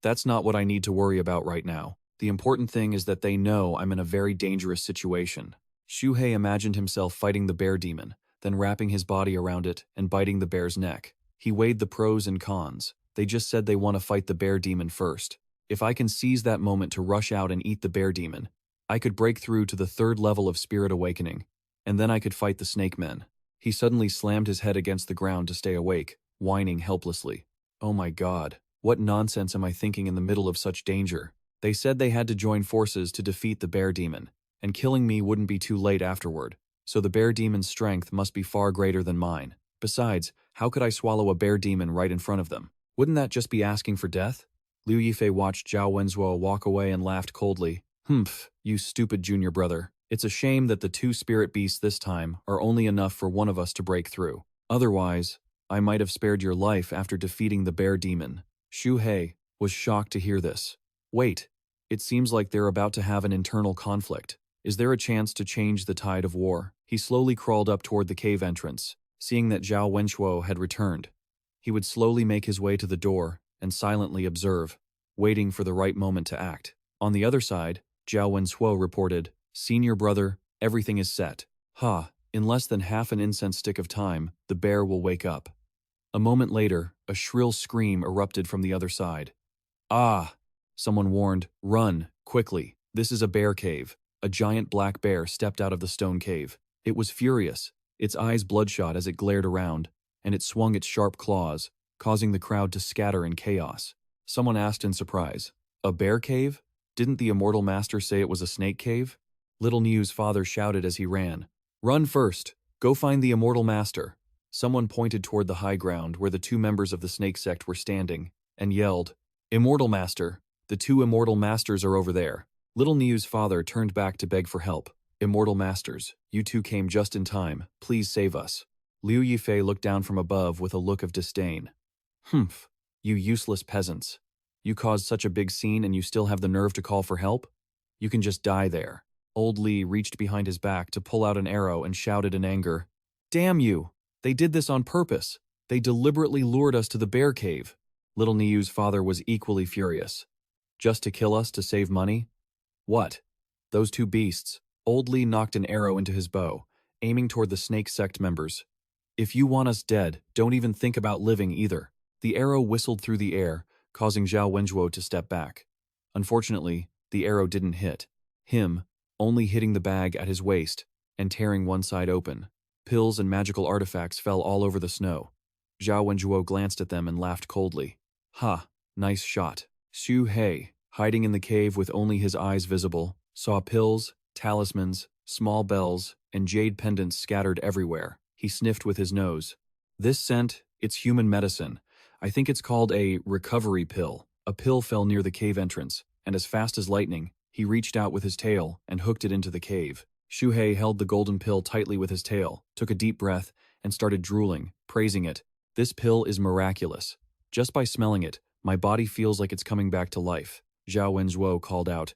that's not what I need to worry about right now. The important thing is that they know I'm in a very dangerous situation." Xu Hei imagined himself fighting the bear demon, then wrapping his body around it and biting the bear's neck. He weighed the pros and cons. They just said they want to fight the bear demon first. If I can seize that moment to rush out and eat the bear demon, I could break through to the 3rd level of spirit awakening, and then I could fight the snake men. He suddenly slammed his head against the ground to stay awake, whining helplessly. "Oh my God, what nonsense am I thinking in the middle of such danger? They said they had to join forces to defeat the bear demon, and killing me wouldn't be too late afterward, so the bear demon's strength must be far greater than mine. Besides, how could I swallow a bear demon right in front of them? Wouldn't that just be asking for death?" Liu Yifei watched Zhao Wenzuo walk away and laughed coldly. "Humph, you stupid junior brother. It's a shame that the 2 spirit beasts this time are only enough for one of us to break through. Otherwise, I might have spared your life after defeating the bear demon." Xu Hei was shocked to hear this. "Wait, it seems like they're about to have an internal conflict. Is there a chance to change the tide of war?" He slowly crawled up toward the cave entrance, seeing that Zhao Wenzuo had returned. He would slowly make his way to the door and silently observe, waiting for the right moment to act. On the other side, Zhao Wenzuo reported, "Senior brother, everything is set. In less than half an incense stick of time, the bear will wake up." A moment later, a shrill scream erupted from the other side. "Ah!" Someone warned, "Run, quickly. This is a bear cave." A giant black bear stepped out of the stone cave. It was furious, its eyes bloodshot as it glared around, and it swung its sharp claws, causing the crowd to scatter in chaos. Someone asked in surprise, "A bear cave? Didn't the Immortal Master say it was a snake cave? Little Niu's father shouted as he ran. Run first! Go find the Immortal Master! Someone pointed toward the high ground where the two members of the Snake Sect were standing, and yelled, Immortal Master! The two Immortal Masters are over there. Little Niu's father turned back to beg for help. Immortal Masters, you two came just in time. Please save us. Liu Yifei looked down from above with a look of disdain. Humph, you useless peasants. You caused such a big scene and you still have the nerve to call for help? You can just die there. Old Li reached behind his back to pull out an arrow and shouted in anger. Damn you! They did this on purpose. They deliberately lured us to the bear cave. Little Niu's father was equally furious. Just to kill us to save money? What? Those two beasts. Old Li knocked an arrow into his bow, aiming toward the Snake Sect members. If you want us dead, don't even think about living either. The arrow whistled through the air, causing Zhao Wenzuo to step back. Unfortunately, the arrow didn't hit him, only hitting the bag at his waist and tearing one side open. Pills and magical artifacts fell all over the snow. Zhao Wenzuo glanced at them and laughed coldly. Ha, nice shot. Xu Hei, hiding in the cave with only his eyes visible, saw pills, talismans, small bells, and jade pendants scattered everywhere. He sniffed with his nose. This scent, it's human medicine. I think it's called a recovery pill. A pill fell near the cave entrance, and as fast as lightning, he reached out with his tail and hooked it into the cave. Xu Hei held the golden pill tightly with his tail, took a deep breath, and started drooling, praising it. This pill is miraculous. Just by smelling it, my body feels like it's coming back to life. Zhao Wenzuo called out.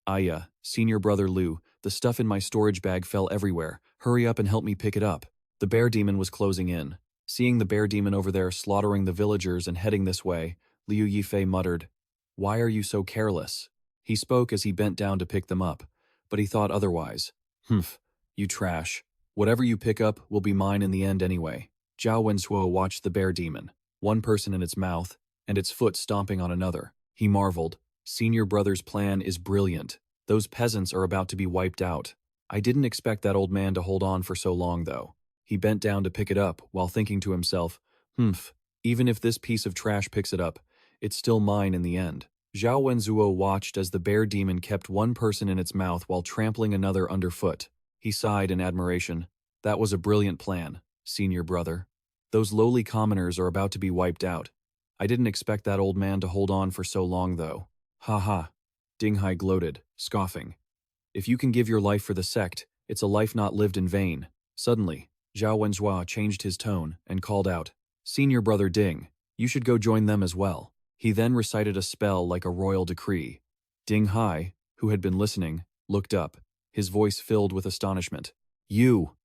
Aya, senior brother Liu, the stuff in my storage bag fell everywhere. Hurry up and help me pick it up. The bear demon was closing in. Seeing the bear demon over there slaughtering the villagers and heading this way, Liu Yifei muttered, Why are you so careless? He spoke as he bent down to pick them up, but he thought otherwise. Humph, you trash. Whatever you pick up will be mine in the end anyway. Zhao Wenzuo watched the bear demon, one person in its mouth, and its foot stomping on another. He marveled, Senior brother's plan is brilliant. Those peasants are about to be wiped out. I didn't expect that old man to hold on for so long, though. He bent down to pick it up while thinking to himself, Humph, even if this piece of trash picks it up, it's still mine in the end. Zhao Wenzuo watched as the bear demon kept one person in its mouth while trampling another underfoot. He sighed in admiration. That was a brilliant plan, senior brother. Those lowly commoners are about to be wiped out. I didn't expect that old man to hold on for so long, though. Ha ha. Ding Hai gloated, scoffing. If you can give your life for the sect, it's a life not lived in vain. Suddenly, Zhao Wenzuo changed his tone and called out, Senior brother Ding, you should go join them as well. He then recited a spell like a royal decree. Ding Hai, who had been listening, looked up, his voice filled with astonishment. You!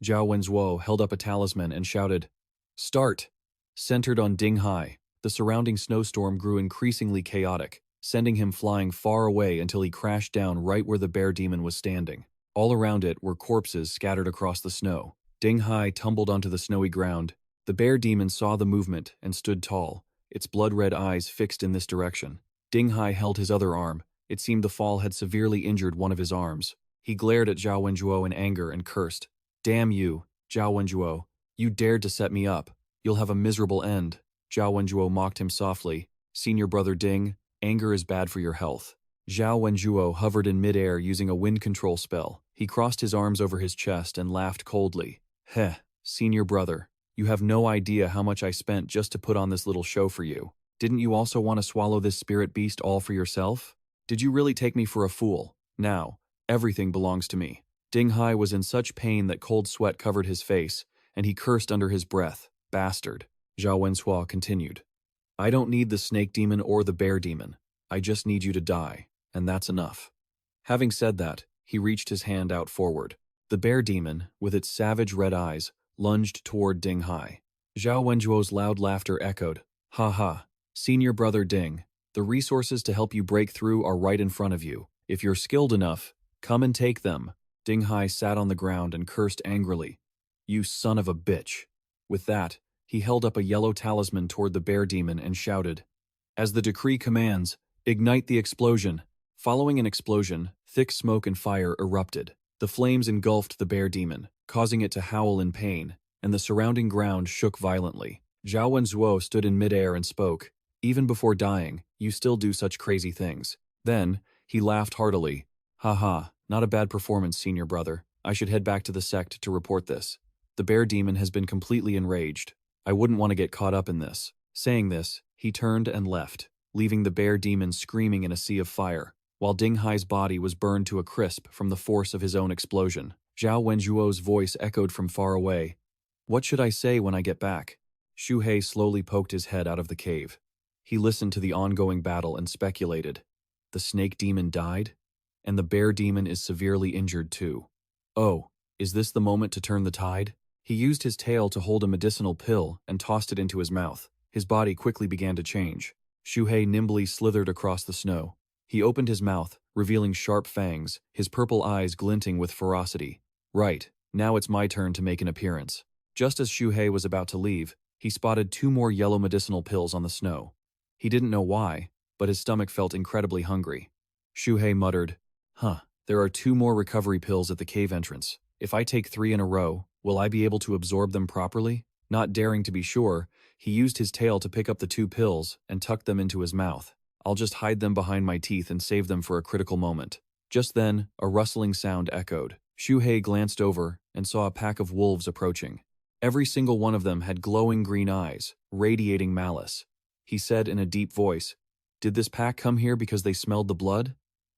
Zhao Wenzuo held up a talisman and shouted, Start! Centered on Ding Hai, the surrounding snowstorm grew increasingly chaotic, sending him flying far away until he crashed down right where the bear demon was standing. All around it were corpses scattered across the snow. Ding Hai tumbled onto the snowy ground. The bear demon saw the movement and stood tall, its blood-red eyes fixed in this direction. Ding Hai held his other arm. It seemed the fall had severely injured one of his arms. He glared at Zhao Wenzuo in anger and cursed. Damn you, Zhao Wenzuo. You dared to set me up. You'll have a miserable end. Zhao Wenzuo mocked him softly. Senior brother Ding, anger is bad for your health. Zhao Wenzuo hovered in midair using a wind control spell. He crossed his arms over his chest and laughed coldly. Heh, senior brother. You have no idea how much I spent just to put on this little show for you. Didn't you also want to swallow this spirit beast all for yourself? Did you really take me for a fool? Now, everything belongs to me. Ding Hai was in such pain that cold sweat covered his face, and he cursed under his breath. Bastard. Zhao Wenzuo continued. I don't need the snake demon or the bear demon. I just need you to die, and that's enough. Having said that, he reached his hand out forward. The bear demon, with its savage red eyes, lunged toward Ding Hai. Zhao Wenzuo's loud laughter echoed. Ha ha. Senior brother Ding, the resources to help you break through are right in front of you. If you're skilled enough, come and take them. Ding Hai sat on the ground and cursed angrily. You son of a bitch. With that, he held up a yellow talisman toward the bear demon and shouted, As the decree commands, ignite the explosion. Following an explosion, thick smoke and fire erupted. The flames engulfed the bear demon, causing it to howl in pain, and the surrounding ground shook violently. Zhao Wenzuo stood in midair and spoke, Even before dying, you still do such crazy things. Then, He laughed heartily. Haha, not a bad performance, senior brother. I should head back to the sect to report this. The bear demon has been completely enraged. I wouldn't want to get caught up in this. Saying this, he turned and left, leaving the bear demon screaming in a sea of fire, while Ding Hai's body was burned to a crisp from the force of his own explosion. Zhao Wenjuo's voice echoed from far away. What should I say when I get back? Xu Hei slowly poked his head out of the cave. He listened to the ongoing battle and speculated. The snake demon died? And the bear demon is severely injured too. Oh, is this the moment to turn the tide? He used his tail to hold a medicinal pill and tossed it into his mouth. His body quickly began to change. Xu Hei nimbly slithered across the snow. He opened his mouth, revealing sharp fangs, his purple eyes glinting with ferocity. Right, now it's my turn to make an appearance. Just as Xu Hei was about to leave, he spotted 2 more yellow medicinal pills on the snow. He didn't know why, but his stomach felt incredibly hungry. Xu Hei muttered, there are 2 more recovery pills at the cave entrance. If I take 3 in a row, will I be able to absorb them properly? Not daring to be sure, he used his tail to pick up the 2 pills and tuck them into his mouth. I'll just hide them behind my teeth and save them for a critical moment. Just then, a rustling sound echoed. Xu Hei glanced over and saw a pack of wolves approaching. Every single one of them had glowing green eyes, radiating malice. He said in a deep voice, "Did this pack come here because they smelled the blood?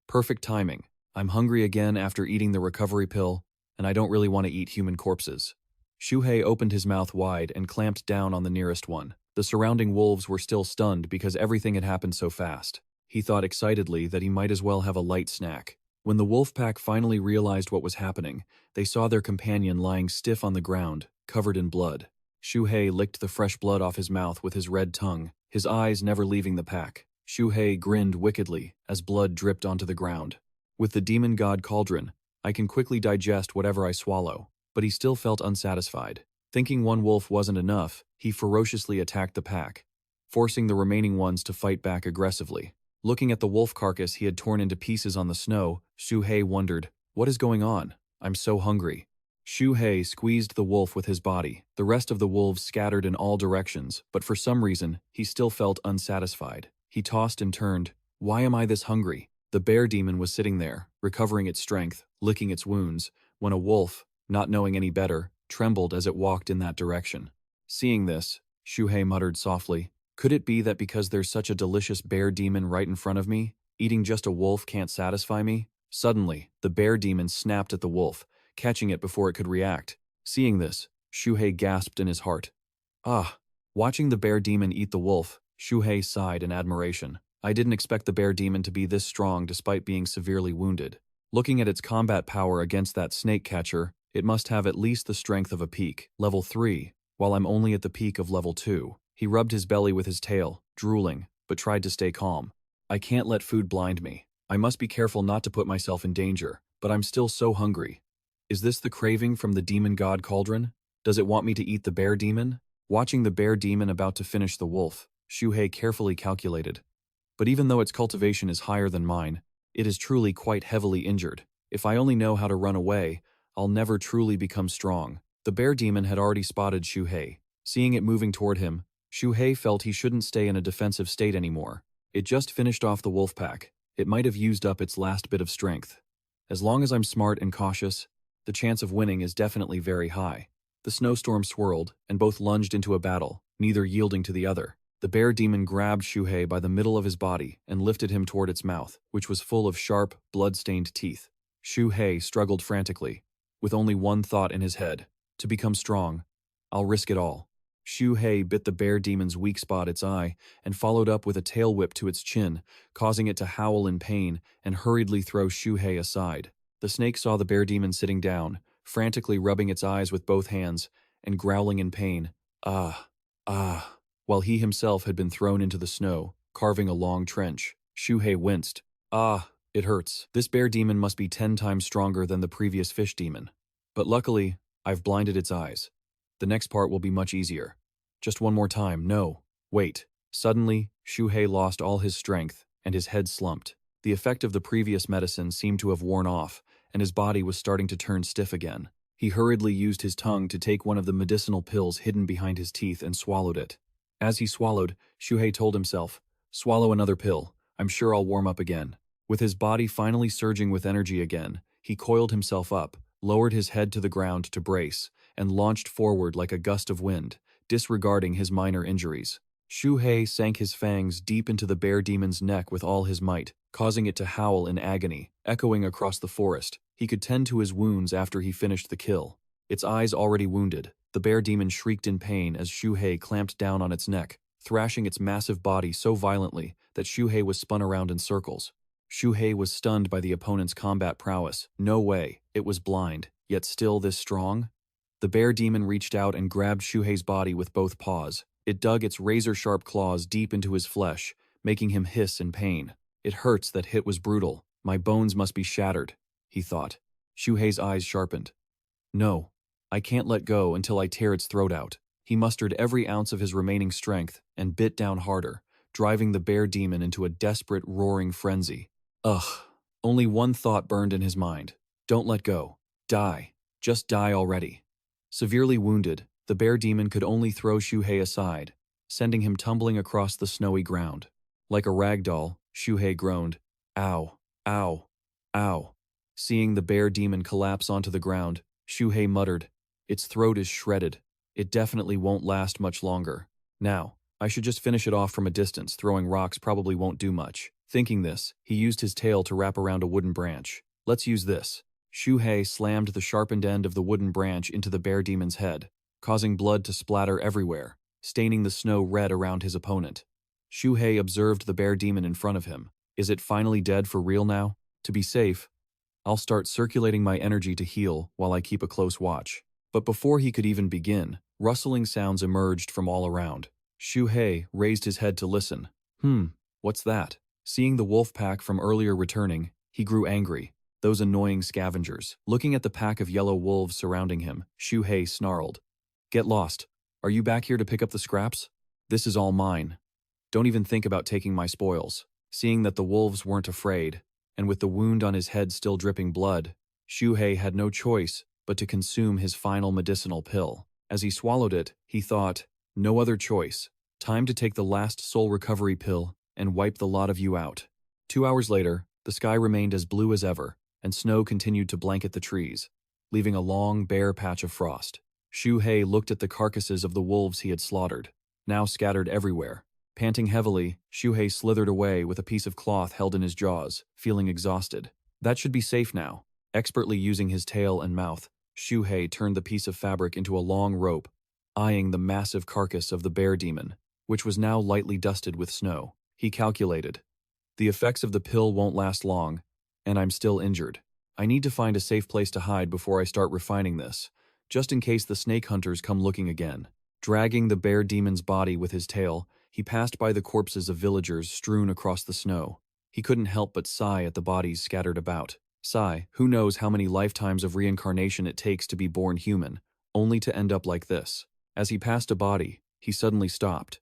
Perfect timing. I'm hungry again after eating the recovery pill, and I don't really want to eat human corpses." Xu Hei opened his mouth wide and clamped down on the nearest one. The surrounding wolves were still stunned because everything had happened so fast. He thought excitedly that he might as well have a light snack. When the wolf pack finally realized what was happening, they saw their companion lying stiff on the ground, covered in blood. Xu Hei licked the fresh blood off his mouth with his red tongue, his eyes never leaving the pack. Xu Hei grinned wickedly as blood dripped onto the ground. With the demon god cauldron, I can quickly digest whatever I swallow, but he still felt unsatisfied. Thinking one wolf wasn't enough, he ferociously attacked the pack, forcing the remaining ones to fight back aggressively. Looking at the wolf carcass he had torn into pieces on the snow, Xu Hei wondered, what is going on? I'm so hungry. Xu Hei squeezed the wolf with his body. The rest of the wolves scattered in all directions, but for some reason, he still felt unsatisfied. He tossed and turned. Why am I this hungry? The bear demon was sitting there, recovering its strength, licking its wounds, when a wolf, not knowing any better, trembled as it walked in that direction. Seeing this, Xu Hei muttered softly, could it be that because there's such a delicious bear demon right in front of me, eating just a wolf can't satisfy me? Suddenly, the bear demon snapped at the wolf, catching it before it could react. Seeing this, Xu Hei gasped in his heart. Ah! Watching the bear demon eat the wolf, Xu Hei sighed in admiration. I didn't expect the bear demon to be this strong despite being severely wounded. Looking at its combat power against that snake catcher, it must have at least the strength of a peak, level 3, while I'm only at the peak of level 2. He rubbed his belly with his tail, drooling, but tried to stay calm. I can't let food blind me. I must be careful not to put myself in danger, but I'm still so hungry. Is this the craving from the demon god cauldron? Does it want me to eat the bear demon? Watching the bear demon about to finish the wolf, Xu Hei carefully calculated. But even though its cultivation is higher than mine, it is truly quite heavily injured. If I only know how to run away, I'll never truly become strong. The bear demon had already spotted Xu Hei. Seeing it moving toward him, Xu Hei felt he shouldn't stay in a defensive state anymore. It just finished off the wolf pack. It might have used up its last bit of strength. As long as I'm smart and cautious, the chance of winning is definitely very high. The snowstorm swirled, and both lunged into a battle, neither yielding to the other. The bear demon grabbed Xu Hei by the middle of his body and lifted him toward its mouth, which was full of sharp, blood-stained teeth. Xu Hei struggled frantically, with only one thought in his head: to become strong. I'll risk it all. Xu Hei bit the bear demon's weak spot, its eye, and followed up with a tail whip to its chin, causing it to howl in pain and hurriedly throw Xu Hei aside. The snake saw the bear demon sitting down, frantically rubbing its eyes with both hands, and growling in pain, "Ah, ah," while he himself had been thrown into the snow, carving a long trench. Xu Hei winced. "Ah, it hurts. This bear demon must be 10 times stronger than the previous fish demon. But luckily, I've blinded its eyes. The next part will be much easier. Just one more time, no. Wait." Suddenly, Xu Hei lost all his strength, and his head slumped. The effect of the previous medicine seemed to have worn off, and his body was starting to turn stiff again. He hurriedly used his tongue to take one of the medicinal pills hidden behind his teeth and swallowed it. As he swallowed, Xu Hei told himself, "Swallow another pill. I'm sure I'll warm up again." With his body finally surging with energy again, he coiled himself up, lowered his head to the ground to brace, and launched forward like a gust of wind, disregarding his minor injuries. Xu Hei sank his fangs deep into the bear demon's neck with all his might, causing it to howl in agony, echoing across the forest. He could tend to his wounds after he finished the kill. Its eyes already wounded, the bear demon shrieked in pain as Xu Hei clamped down on its neck, thrashing its massive body so violently that Xu Hei was spun around in circles. Xu Hei was stunned by the opponent's combat prowess. No way, it was blind, yet still this strong? The bear demon reached out and grabbed Xu Hei's body with both paws. It dug its razor-sharp claws deep into his flesh, making him hiss in pain. It hurts, that hit was brutal. My bones must be shattered, he thought. Xu Hei's eyes sharpened. No, I can't let go until I tear its throat out. He mustered every ounce of his remaining strength and bit down harder, driving the bear demon into a desperate, roaring frenzy. Ugh. Only one thought burned in his mind. Don't let go. Die. Just die already. Severely wounded, the bear demon could only throw Xu Hei aside, sending him tumbling across the snowy ground. Like a rag doll, Xu Hei groaned. Ow. Ow. Ow. Seeing the bear demon collapse onto the ground, Xu Hei muttered, its throat is shredded. It definitely won't last much longer. Now, I should just finish it off from a distance. Throwing rocks probably won't do much. Thinking this, he used his tail to wrap around a wooden branch. Let's use this. Xu Hei slammed the sharpened end of the wooden branch into the bear demon's head, causing blood to splatter everywhere, staining the snow red around his opponent. Xu Hei observed the bear demon in front of him. Is it finally dead for real now? To be safe, I'll start circulating my energy to heal while I keep a close watch. But before he could even begin, rustling sounds emerged from all around. Xu Hei raised his head to listen. What's that? Seeing the wolf pack from earlier returning, he grew angry. Those annoying scavengers. Looking at the pack of yellow wolves surrounding him, Xu Hei snarled. Get lost. Are you back here to pick up the scraps? This is all mine. Don't even think about taking my spoils. Seeing that the wolves weren't afraid, and with the wound on his head still dripping blood, Xu Hei had no choice but to consume his final medicinal pill. As he swallowed it, he thought, no other choice. Time to take the last soul recovery pill and wipe the lot of you out. 2 hours later, the sky remained as blue as ever, and snow continued to blanket the trees, leaving a long, bare patch of frost. Xu Hei looked at the carcasses of the wolves he had slaughtered, now scattered everywhere. Panting heavily, Xu Hei slithered away with a piece of cloth held in his jaws, feeling exhausted. That should be safe now. Expertly using his tail and mouth, Xu Hei turned the piece of fabric into a long rope, eyeing the massive carcass of the bear demon, which was now lightly dusted with snow. He calculated, the effects of the pill won't last long, and I'm still injured. I need to find a safe place to hide before I start refining this, just in case the snake hunters come looking again. Dragging the bear demon's body with his tail, he passed by the corpses of villagers strewn across the snow. He couldn't help but sigh at the bodies scattered about. Sigh, who knows how many lifetimes of reincarnation it takes to be born human, only to end up like this. As he passed a body, he suddenly stopped.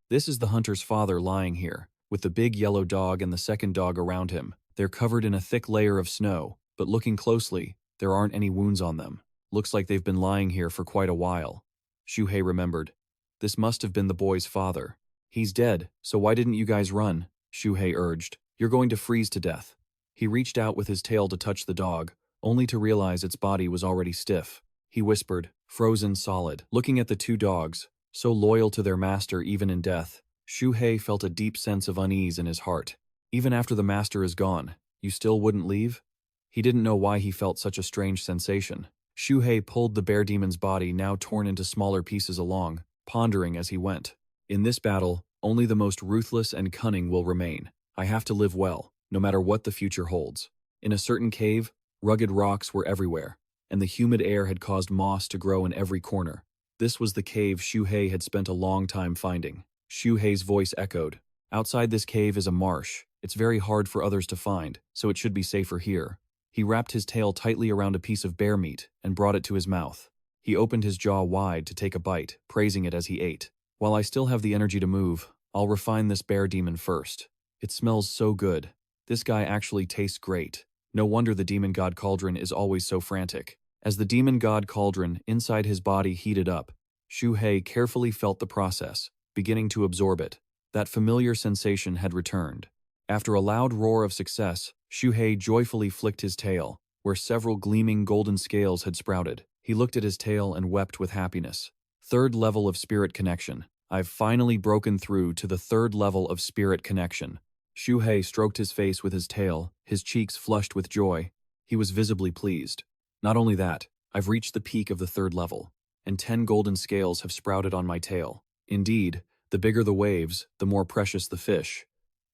This is the hunter's father lying here, with the big yellow dog and the second dog around him. They're covered in a thick layer of snow, but looking closely, there aren't any wounds on them. Looks like they've been lying here for quite a while. Xu Hei remembered. This must have been the boy's father. He's dead, so why didn't you guys run? Xu Hei urged. You're going to freeze to death. He reached out with his tail to touch the dog, only to realize its body was already stiff. He whispered, frozen solid. Looking at the two dogs, so loyal to their master even in death, Xu Hei felt a deep sense of unease in his heart. Even after the master is gone, you still wouldn't leave? He didn't know why he felt such a strange sensation. Xu Hei pulled the bear demon's body, now torn into smaller pieces, along, pondering as he went. In this battle, only the most ruthless and cunning will remain. I have to live well, no matter what the future holds. In a certain cave, rugged rocks were everywhere, and the humid air had caused moss to grow in every corner. This was the cave Xu Hei had spent a long time finding. Xu Hei's voice echoed. Outside this cave is a marsh. It's very hard for others to find, so it should be safer here. He wrapped his tail tightly around a piece of bear meat and brought it to his mouth. He opened his jaw wide to take a bite, praising it as he ate. While I still have the energy to move, I'll refine this bear demon first. It smells so good. This guy actually tastes great. No wonder the demon god cauldron is always so frantic. As the demon god cauldron inside his body heated up, Xu Hei carefully felt the process, beginning to absorb it. That familiar sensation had returned. After a loud roar of success, Xu Hei joyfully flicked his tail, where several gleaming golden scales had sprouted. He looked at his tail and wept with happiness. Third level of spirit connection. I've finally broken through to the third level of spirit connection. Xu Hei stroked his face with his tail, his cheeks flushed with joy. He was visibly pleased. Not only that, I've reached the peak of the third level, and 10 golden scales have sprouted on my tail. Indeed, the bigger the waves, the more precious the fish.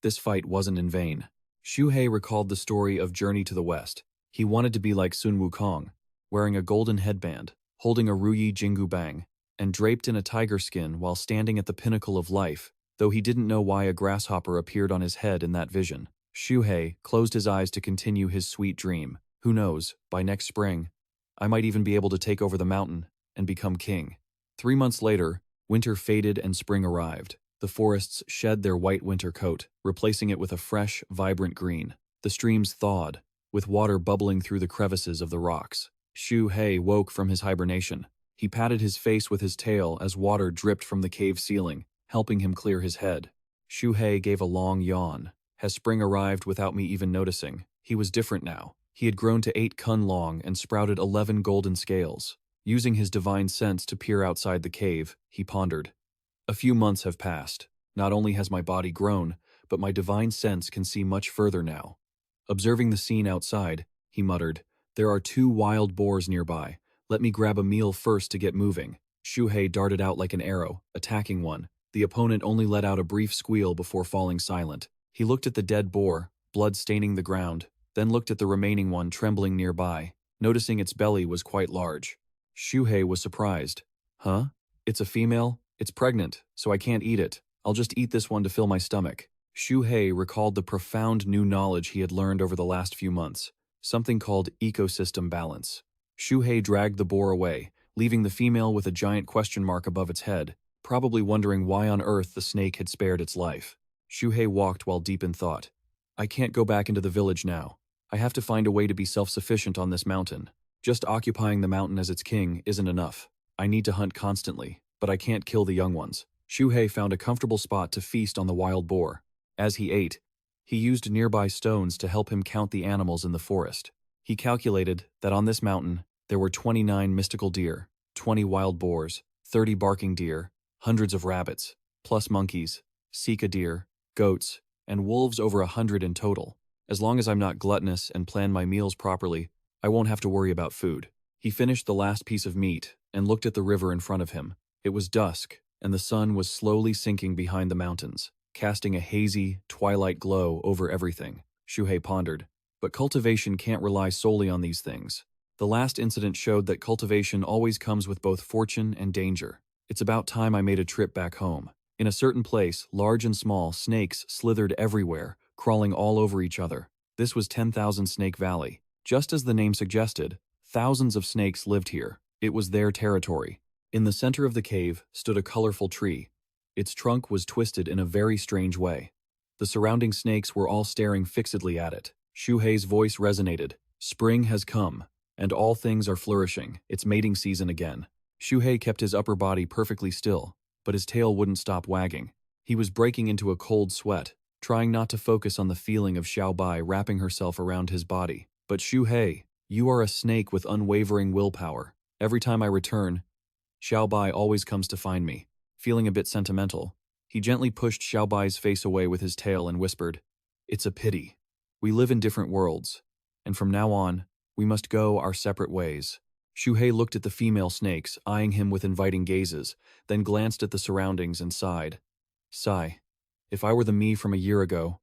This fight wasn't in vain. Xu Hei recalled the story of Journey to the West. He wanted to be like Sun Wukong, wearing a golden headband, holding a Ruyi Jingu Bang, and draped in a tiger skin while standing at the pinnacle of life, though he didn't know why a grasshopper appeared on his head in that vision. Xu Hei closed his eyes to continue his sweet dream. Who knows, by next spring, I might even be able to take over the mountain and become king. 3 months later, winter faded and spring arrived. The forests shed their white winter coat, replacing it with a fresh, vibrant green. The streams thawed, with water bubbling through the crevices of the rocks. Xu Hei woke from his hibernation. He patted his face with his tail as water dripped from the cave ceiling, helping him clear his head. Xu Hei gave a long yawn. Has spring arrived without me even noticing? He was different now. He had grown to 8 kun long and sprouted 11 golden scales. Using his divine sense to peer outside the cave, he pondered. A few months have passed. Not only has my body grown, but my divine sense can see much further now. Observing the scene outside, he muttered, "There are 2 wild boars nearby. Let me grab a meal first to get moving." Xu Hei darted out like an arrow, attacking one. The opponent only let out a brief squeal before falling silent. He looked at the dead boar, blood staining the ground, then looked at the remaining one trembling nearby, noticing its belly was quite large. Xu Hei was surprised. Huh? It's a female? It's pregnant, so I can't eat it. I'll just eat this one to fill my stomach. Xu Hei recalled the profound new knowledge he had learned over the last few months, something called ecosystem balance. Xu Hei dragged the boar away, leaving the female with a giant question mark above its head, probably wondering why on earth the snake had spared its life. Xu Hei walked while deep in thought. I can't go back into the village now. I have to find a way to be self-sufficient on this mountain. Just occupying the mountain as its king isn't enough. I need to hunt constantly, but I can't kill the young ones. Xu Hei found a comfortable spot to feast on the wild boar. As he ate, he used nearby stones to help him count the animals in the forest. He calculated that on this mountain, there were 29 mystical deer, 20 wild boars, 30 barking deer, hundreds of rabbits, plus monkeys, sika deer, goats, and wolves over 100 in total. As long as I'm not gluttonous and plan my meals properly, I won't have to worry about food. He finished the last piece of meat and looked at the river in front of him. It was dusk, and the sun was slowly sinking behind the mountains, casting a hazy, twilight glow over everything. Xu Hei pondered. But cultivation can't rely solely on these things. The last incident showed that cultivation always comes with both fortune and danger. It's about time I made a trip back home. In a certain place, large and small, snakes slithered everywhere, crawling all over each other. This was 10,000 Snake Valley. Just as the name suggested, thousands of snakes lived here. It was their territory. In the center of the cave stood a colorful tree. Its trunk was twisted in a very strange way. The surrounding snakes were all staring fixedly at it. Xu Hei's voice resonated. Spring has come, and all things are flourishing. It's mating season again. Xu Hei kept his upper body perfectly still, but his tail wouldn't stop wagging. He was breaking into a cold sweat, trying not to focus on the feeling of Xiao Bai wrapping herself around his body. But Xu Hei, you are a snake with unwavering willpower. Every time I return, Xiao Bai always comes to find me. Feeling a bit sentimental, he gently pushed Xiao Bai's face away with his tail and whispered, "It's a pity. We live in different worlds, and from now on, we must go our separate ways." Xu Hei looked at the female snakes, eyeing him with inviting gazes, then glanced at the surroundings and sighed. Sigh. If I were the me from a year ago,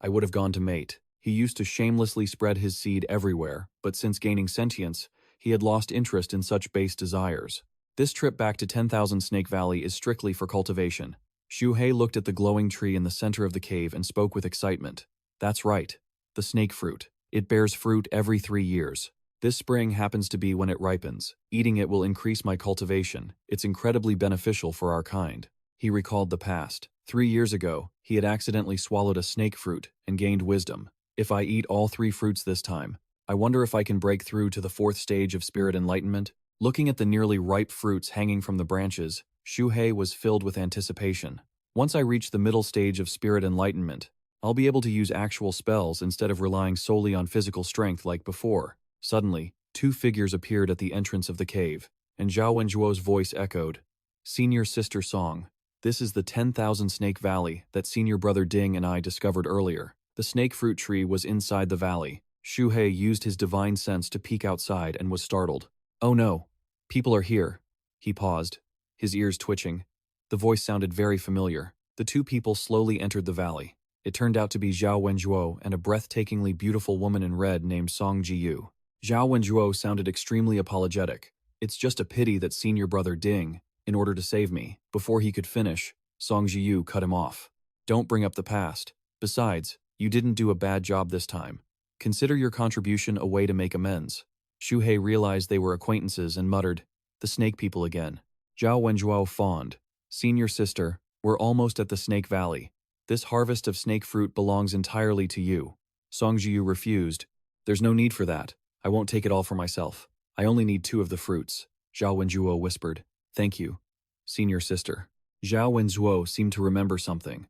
I would have gone to mate. He used to shamelessly spread his seed everywhere, but since gaining sentience, he had lost interest in such base desires. This trip back to 10,000 Snake Valley is strictly for cultivation. Xu Hei looked at the glowing tree in the center of the cave and spoke with excitement. That's right, the snake fruit. It bears fruit every 3 years. This spring happens to be when it ripens. Eating it will increase my cultivation. It's incredibly beneficial for our kind. He recalled the past. 3 years ago, he had accidentally swallowed a snake fruit and gained wisdom. If I eat all 3 fruits this time, I wonder if I can break through to the 4th stage of spirit enlightenment. Looking at the nearly ripe fruits hanging from the branches, Xu Hei was filled with anticipation. Once I reach the middle stage of spirit enlightenment, I'll be able to use actual spells instead of relying solely on physical strength like before. Suddenly, two figures appeared at the entrance of the cave, and Zhao Wenjuo's voice echoed. Senior Sister Song. This is the 10,000 Snake Valley that Senior Brother Ding and I discovered earlier. The snake fruit tree was inside the valley. Xu Hei used his divine sense to peek outside and was startled. Oh no! People are here. He paused, his ears twitching. The voice sounded very familiar. The two people slowly entered the valley. It turned out to be Zhao Wenjuo and a breathtakingly beautiful woman in red named Song Jiyu. Zhao Wenjuo sounded extremely apologetic. It's just a pity that Senior Brother Ding, in order to save me. Before he could finish, Song Jiyu cut him off. Don't bring up the past. Besides, you didn't do a bad job this time. Consider your contribution a way to make amends. Xu Hei realized they were acquaintances and muttered, the snake people again. Zhao Wenjuo fawned. Senior sister, we're almost at the Snake Valley. This harvest of snake fruit belongs entirely to you. Song Jiyu refused. There's no need for that. I won't take it all for myself. I only need 2 of the fruits. Zhao Wenjuo whispered. Thank you, Senior Sister. Zhao Wenzuo seemed to remember something.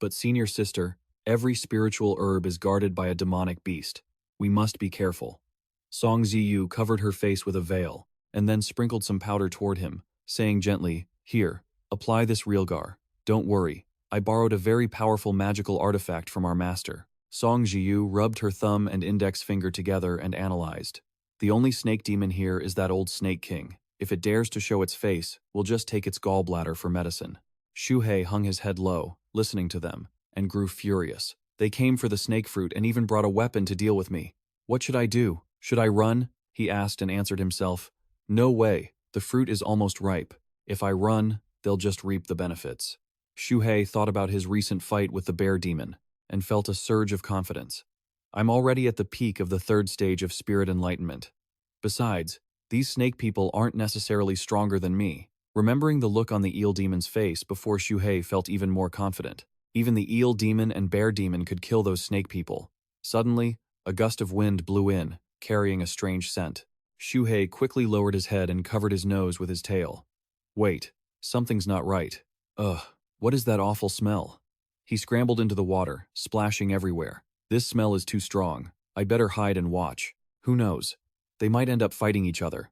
But Senior Sister, every spiritual herb is guarded by a demonic beast. We must be careful. Song Ziyu covered her face with a veil, and then sprinkled some powder toward him, saying gently, Here, apply this realgar. Don't worry, I borrowed a very powerful magical artifact from our master. Song Ziyu rubbed her thumb and index finger together and analyzed. The only snake demon here is that old Snake King. If it dares to show its face, we'll just take its gallbladder for medicine. Xu Hei hung his head low, listening to them, and grew furious. They came for the snake fruit and even brought a weapon to deal with me. What should I do? Should I run? He asked and answered himself. No way, the fruit is almost ripe. If I run, they'll just reap the benefits. Xu Hei thought about his recent fight with the bear demon, and felt a surge of confidence. I'm already at the peak of the 3rd stage of spirit enlightenment. Besides, these snake people aren't necessarily stronger than me. Remembering the look on the eel demon's face before Xu Hei felt even more confident. Even the eel demon and bear demon could kill those snake people. Suddenly, a gust of wind blew in, carrying a strange scent. Xu Hei quickly lowered his head and covered his nose with his tail. Wait, something's not right. Ugh, what is that awful smell? He scrambled into the water, splashing everywhere. This smell is too strong. I'd better hide and watch. Who knows? They might end up fighting each other.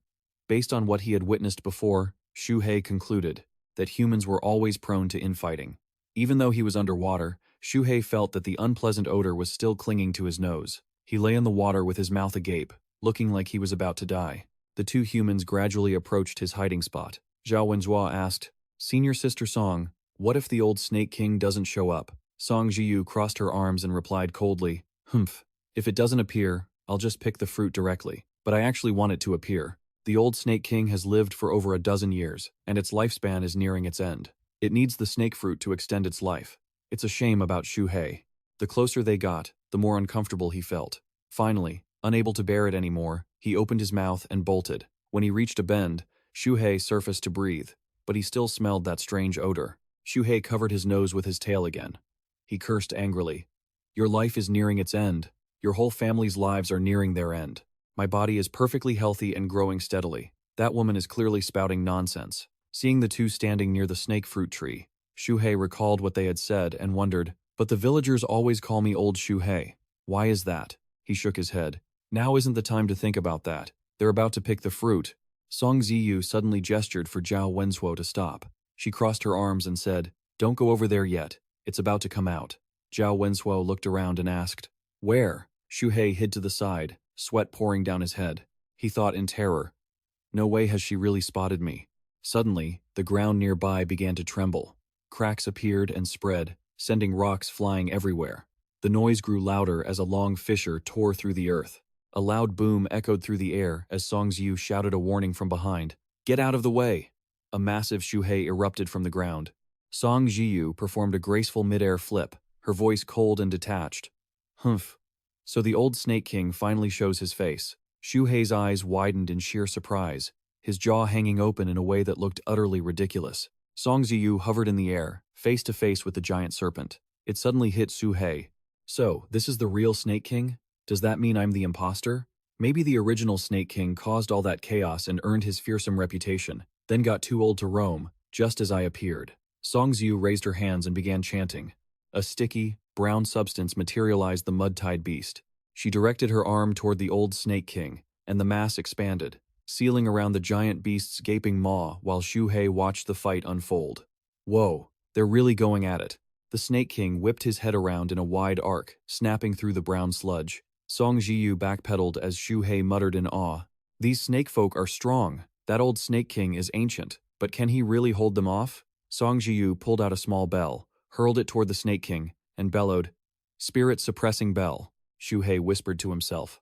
Based on what he had witnessed before, Xu Hei concluded that humans were always prone to infighting. Even though he was underwater, Xu Hei felt that the unpleasant odor was still clinging to his nose. He lay in the water with his mouth agape, looking like he was about to die. The 2 humans gradually approached his hiding spot. Zhao Wenzuo asked, Senior Sister Song, what if the old Snake King doesn't show up? Song Jiyu crossed her arms and replied coldly, Humph. If it doesn't appear, I'll just pick the fruit directly. But I actually want it to appear. The old Snake King has lived for over a dozen years, and its lifespan is nearing its end. It needs the snake fruit to extend its life. It's a shame about Xu Hei. The closer they got, the more uncomfortable he felt. Finally, unable to bear it anymore, he opened his mouth and bolted. When he reached a bend, Xu Hei surfaced to breathe, but he still smelled that strange odor. Xu Hei covered his nose with his tail again. He cursed angrily. Your life is nearing its end. Your whole family's lives are nearing their end. My body is perfectly healthy and growing steadily. That woman is clearly spouting nonsense. Seeing the 2 standing near the snake fruit tree, Xu Hei recalled what they had said and wondered, but the villagers always call me old Xu Hei. Why is that? He shook his head. Now isn't the time to think about that. They're about to pick the fruit. Song Ziyu suddenly gestured for Zhao Wenzuo to stop. She crossed her arms and said, Don't go over there yet. It's about to come out. Zhao Wenzuo looked around and asked, Where? Xu Hei hid to the side, sweat pouring down his head. He thought in terror, No way has she really spotted me. Suddenly, the ground nearby began to tremble. Cracks appeared and spread, sending rocks flying everywhere. The noise grew louder as a long fissure tore through the earth. A loud boom echoed through the air as Song Ziyu shouted a warning from behind. Get out of the way! A massive Xu Hei erupted from the ground. Song Ziyu performed a graceful mid-air flip, her voice cold and detached. Humph. So the old Snake King finally shows his face. Xu Hei's eyes widened in sheer surprise, his jaw hanging open in a way that looked utterly ridiculous. Song Ziyu hovered in the air, face to face with the giant serpent. It suddenly hit Xu Hei. So, this is the real Snake King? Does that mean I'm the imposter? Maybe the original Snake King caused all that chaos and earned his fearsome reputation, then got too old to roam, just as I appeared. Song Ziyu raised her hands and began chanting. A sticky, brown substance materialized the mud-tide beast. She directed her arm toward the old Snake King, and the mass expanded, sealing around the giant beast's gaping maw while Xu Hei watched the fight unfold. Whoa, they're really going at it. The Snake King whipped his head around in a wide arc, snapping through the brown sludge. Song Jiyu backpedaled as Xu Hei muttered in awe. These snake folk are strong. That old Snake King is ancient, but can he really hold them off? Song Jiyu pulled out a small bell, hurled it toward the Snake King, and bellowed, "Spirit-suppressing bell," Xu Hei whispered to himself.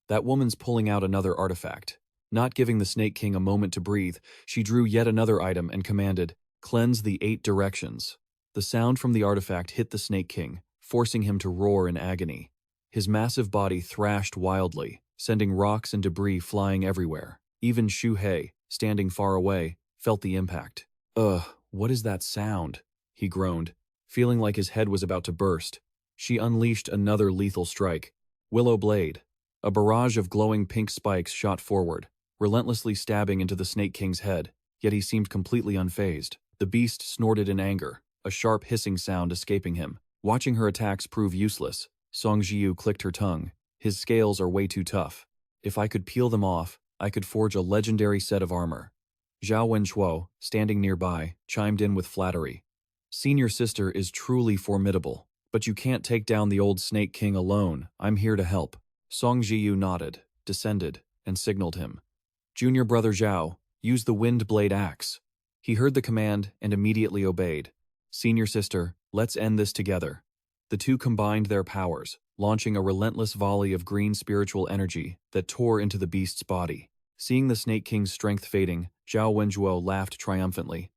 That woman's pulling out another artifact. Not giving the Snake King a moment to breathe, she drew yet another item and commanded, "Cleanse the 8 directions." The sound from the artifact hit the Snake King, forcing him to roar in agony. His massive body thrashed wildly, sending rocks and debris flying everywhere. Even Xu Hei, standing far away, felt the impact. "Ugh, what is that sound?" he groaned, feeling like his head was about to burst. She unleashed another lethal strike. Willow Blade. A barrage of glowing pink spikes shot forward, relentlessly stabbing into the Snake King's head, yet he seemed completely unfazed. The beast snorted in anger, a sharp hissing sound escaping him. Watching her attacks prove useless, Song Jiyu clicked her tongue. His scales are way too tough. If I could peel them off, I could forge a legendary set of armor. Zhao Wenchuo, standing nearby, chimed in with flattery. "Senior sister is truly formidable, but you can't take down the old Snake King alone. I'm here to help." Song Jiyu nodded, descended, and signaled him. "Junior brother Zhao, use the wind blade axe." He heard the command and immediately obeyed. "Senior sister, let's end this together." The two combined their powers, launching a relentless volley of green spiritual energy that tore into the beast's body. Seeing the Snake King's strength fading, Zhao Wenjuo laughed triumphantly.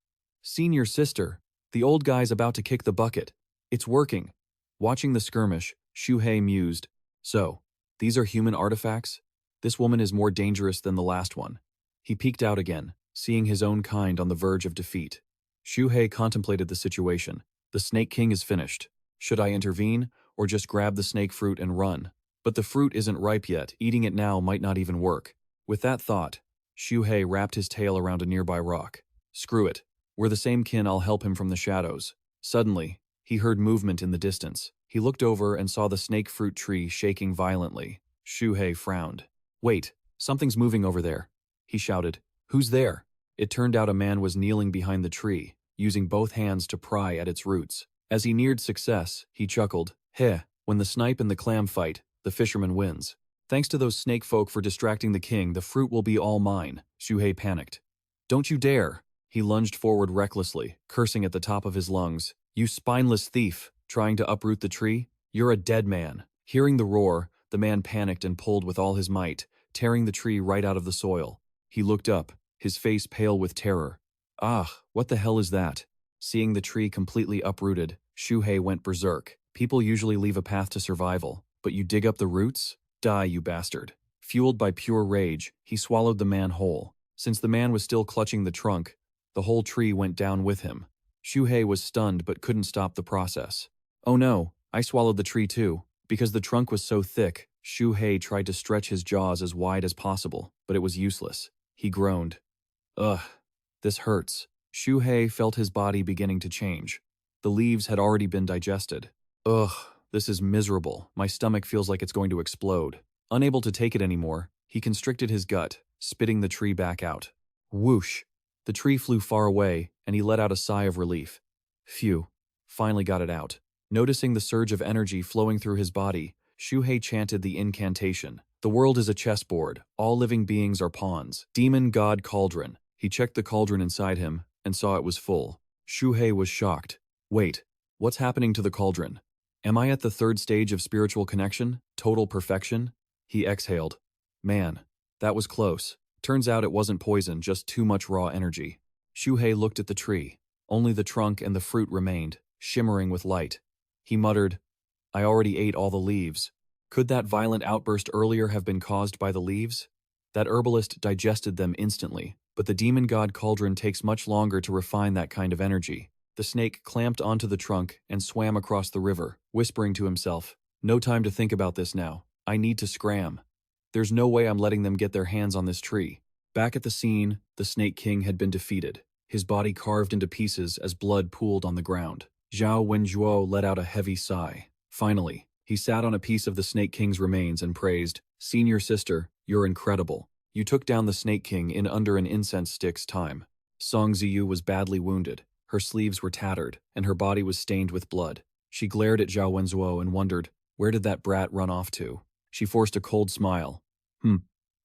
"Senior sister, the old guy's about to kick the bucket. It's working." Watching the skirmish, Xu Hei mused, "So, these are human artifacts? This woman is more dangerous than the last one." He peeked out again, seeing his own kind on the verge of defeat. Xu Hei contemplated the situation. The Snake King is finished. Should I intervene, or just grab the snake fruit and run? But the fruit isn't ripe yet, eating it now might not even work. With that thought, Xu Hei wrapped his tail around a nearby rock. Screw it. We're the same kin, I'll help him from the shadows. Suddenly, he heard movement in the distance. He looked over and saw the snake fruit tree shaking violently. Xu Hei frowned. "Wait, something's moving over there," he shouted. "Who's there?" It turned out a man was kneeling behind the tree, using both hands to pry at its roots. As he neared success, he chuckled, "Heh, when the snipe and the clam fight, the fisherman wins. Thanks to those snake folk for distracting the king, the fruit will be all mine." Xu Hei panicked. "Don't you dare!" He lunged forward recklessly, cursing at the top of his lungs. "You spineless thief, trying to uproot the tree? You're a dead man." Hearing the roar, the man panicked and pulled with all his might, tearing the tree right out of the soil. He looked up, his face pale with terror. "Ah, what the hell is that?" Seeing the tree completely uprooted, Xu Hei went berserk. People usually leave a path to survival, but you dig up the roots? Die, you bastard. Fueled by pure rage, he swallowed the man whole. Since the man was still clutching the trunk, the whole tree went down with him. Xu Hei was stunned but couldn't stop the process. "Oh no, I swallowed the tree too." Because the trunk was so thick, Xu Hei tried to stretch his jaws as wide as possible, but it was useless. He groaned. "Ugh, this hurts." Xu Hei felt his body beginning to change. The leaves had already been digested. "Ugh, this is miserable. My stomach feels like it's going to explode." Unable to take it anymore, he constricted his gut, spitting the tree back out. Whoosh! The tree flew far away, and he let out a sigh of relief. Phew, finally got it out. Noticing the surge of energy flowing through his body, Xu Hei chanted the incantation. "The world is a chessboard. All living beings are pawns. Demon God Cauldron." He checked the cauldron inside him and saw it was full. Xu Hei was shocked. "Wait, what's happening to the cauldron? Am I at the 3rd stage of spiritual connection? Total perfection?" He exhaled. "Man, that was close. Turns out it wasn't poison, just too much raw energy." Xu Hei looked at the tree. Only the trunk and the fruit remained, shimmering with light. He muttered, "I already ate all the leaves. Could that violent outburst earlier have been caused by the leaves?" That herbalist digested them instantly, but the demon god cauldron takes much longer to refine that kind of energy. The snake clamped onto the trunk and swam across the river, whispering to himself, "No time to think about this now. I need to scram. There's no way I'm letting them get their hands on this tree." Back at the scene, the Snake King had been defeated, his body carved into pieces as blood pooled on the ground. Zhao Wenjuo let out a heavy sigh. Finally, he sat on a piece of the Snake King's remains and praised, "Senior sister, you're incredible. You took down the Snake King in under an incense stick's time." Song Ziyu was badly wounded. Her sleeves were tattered, and her body was stained with blood. She glared at Zhao Wenzuo and wondered, where did that brat run off to? She forced a cold smile.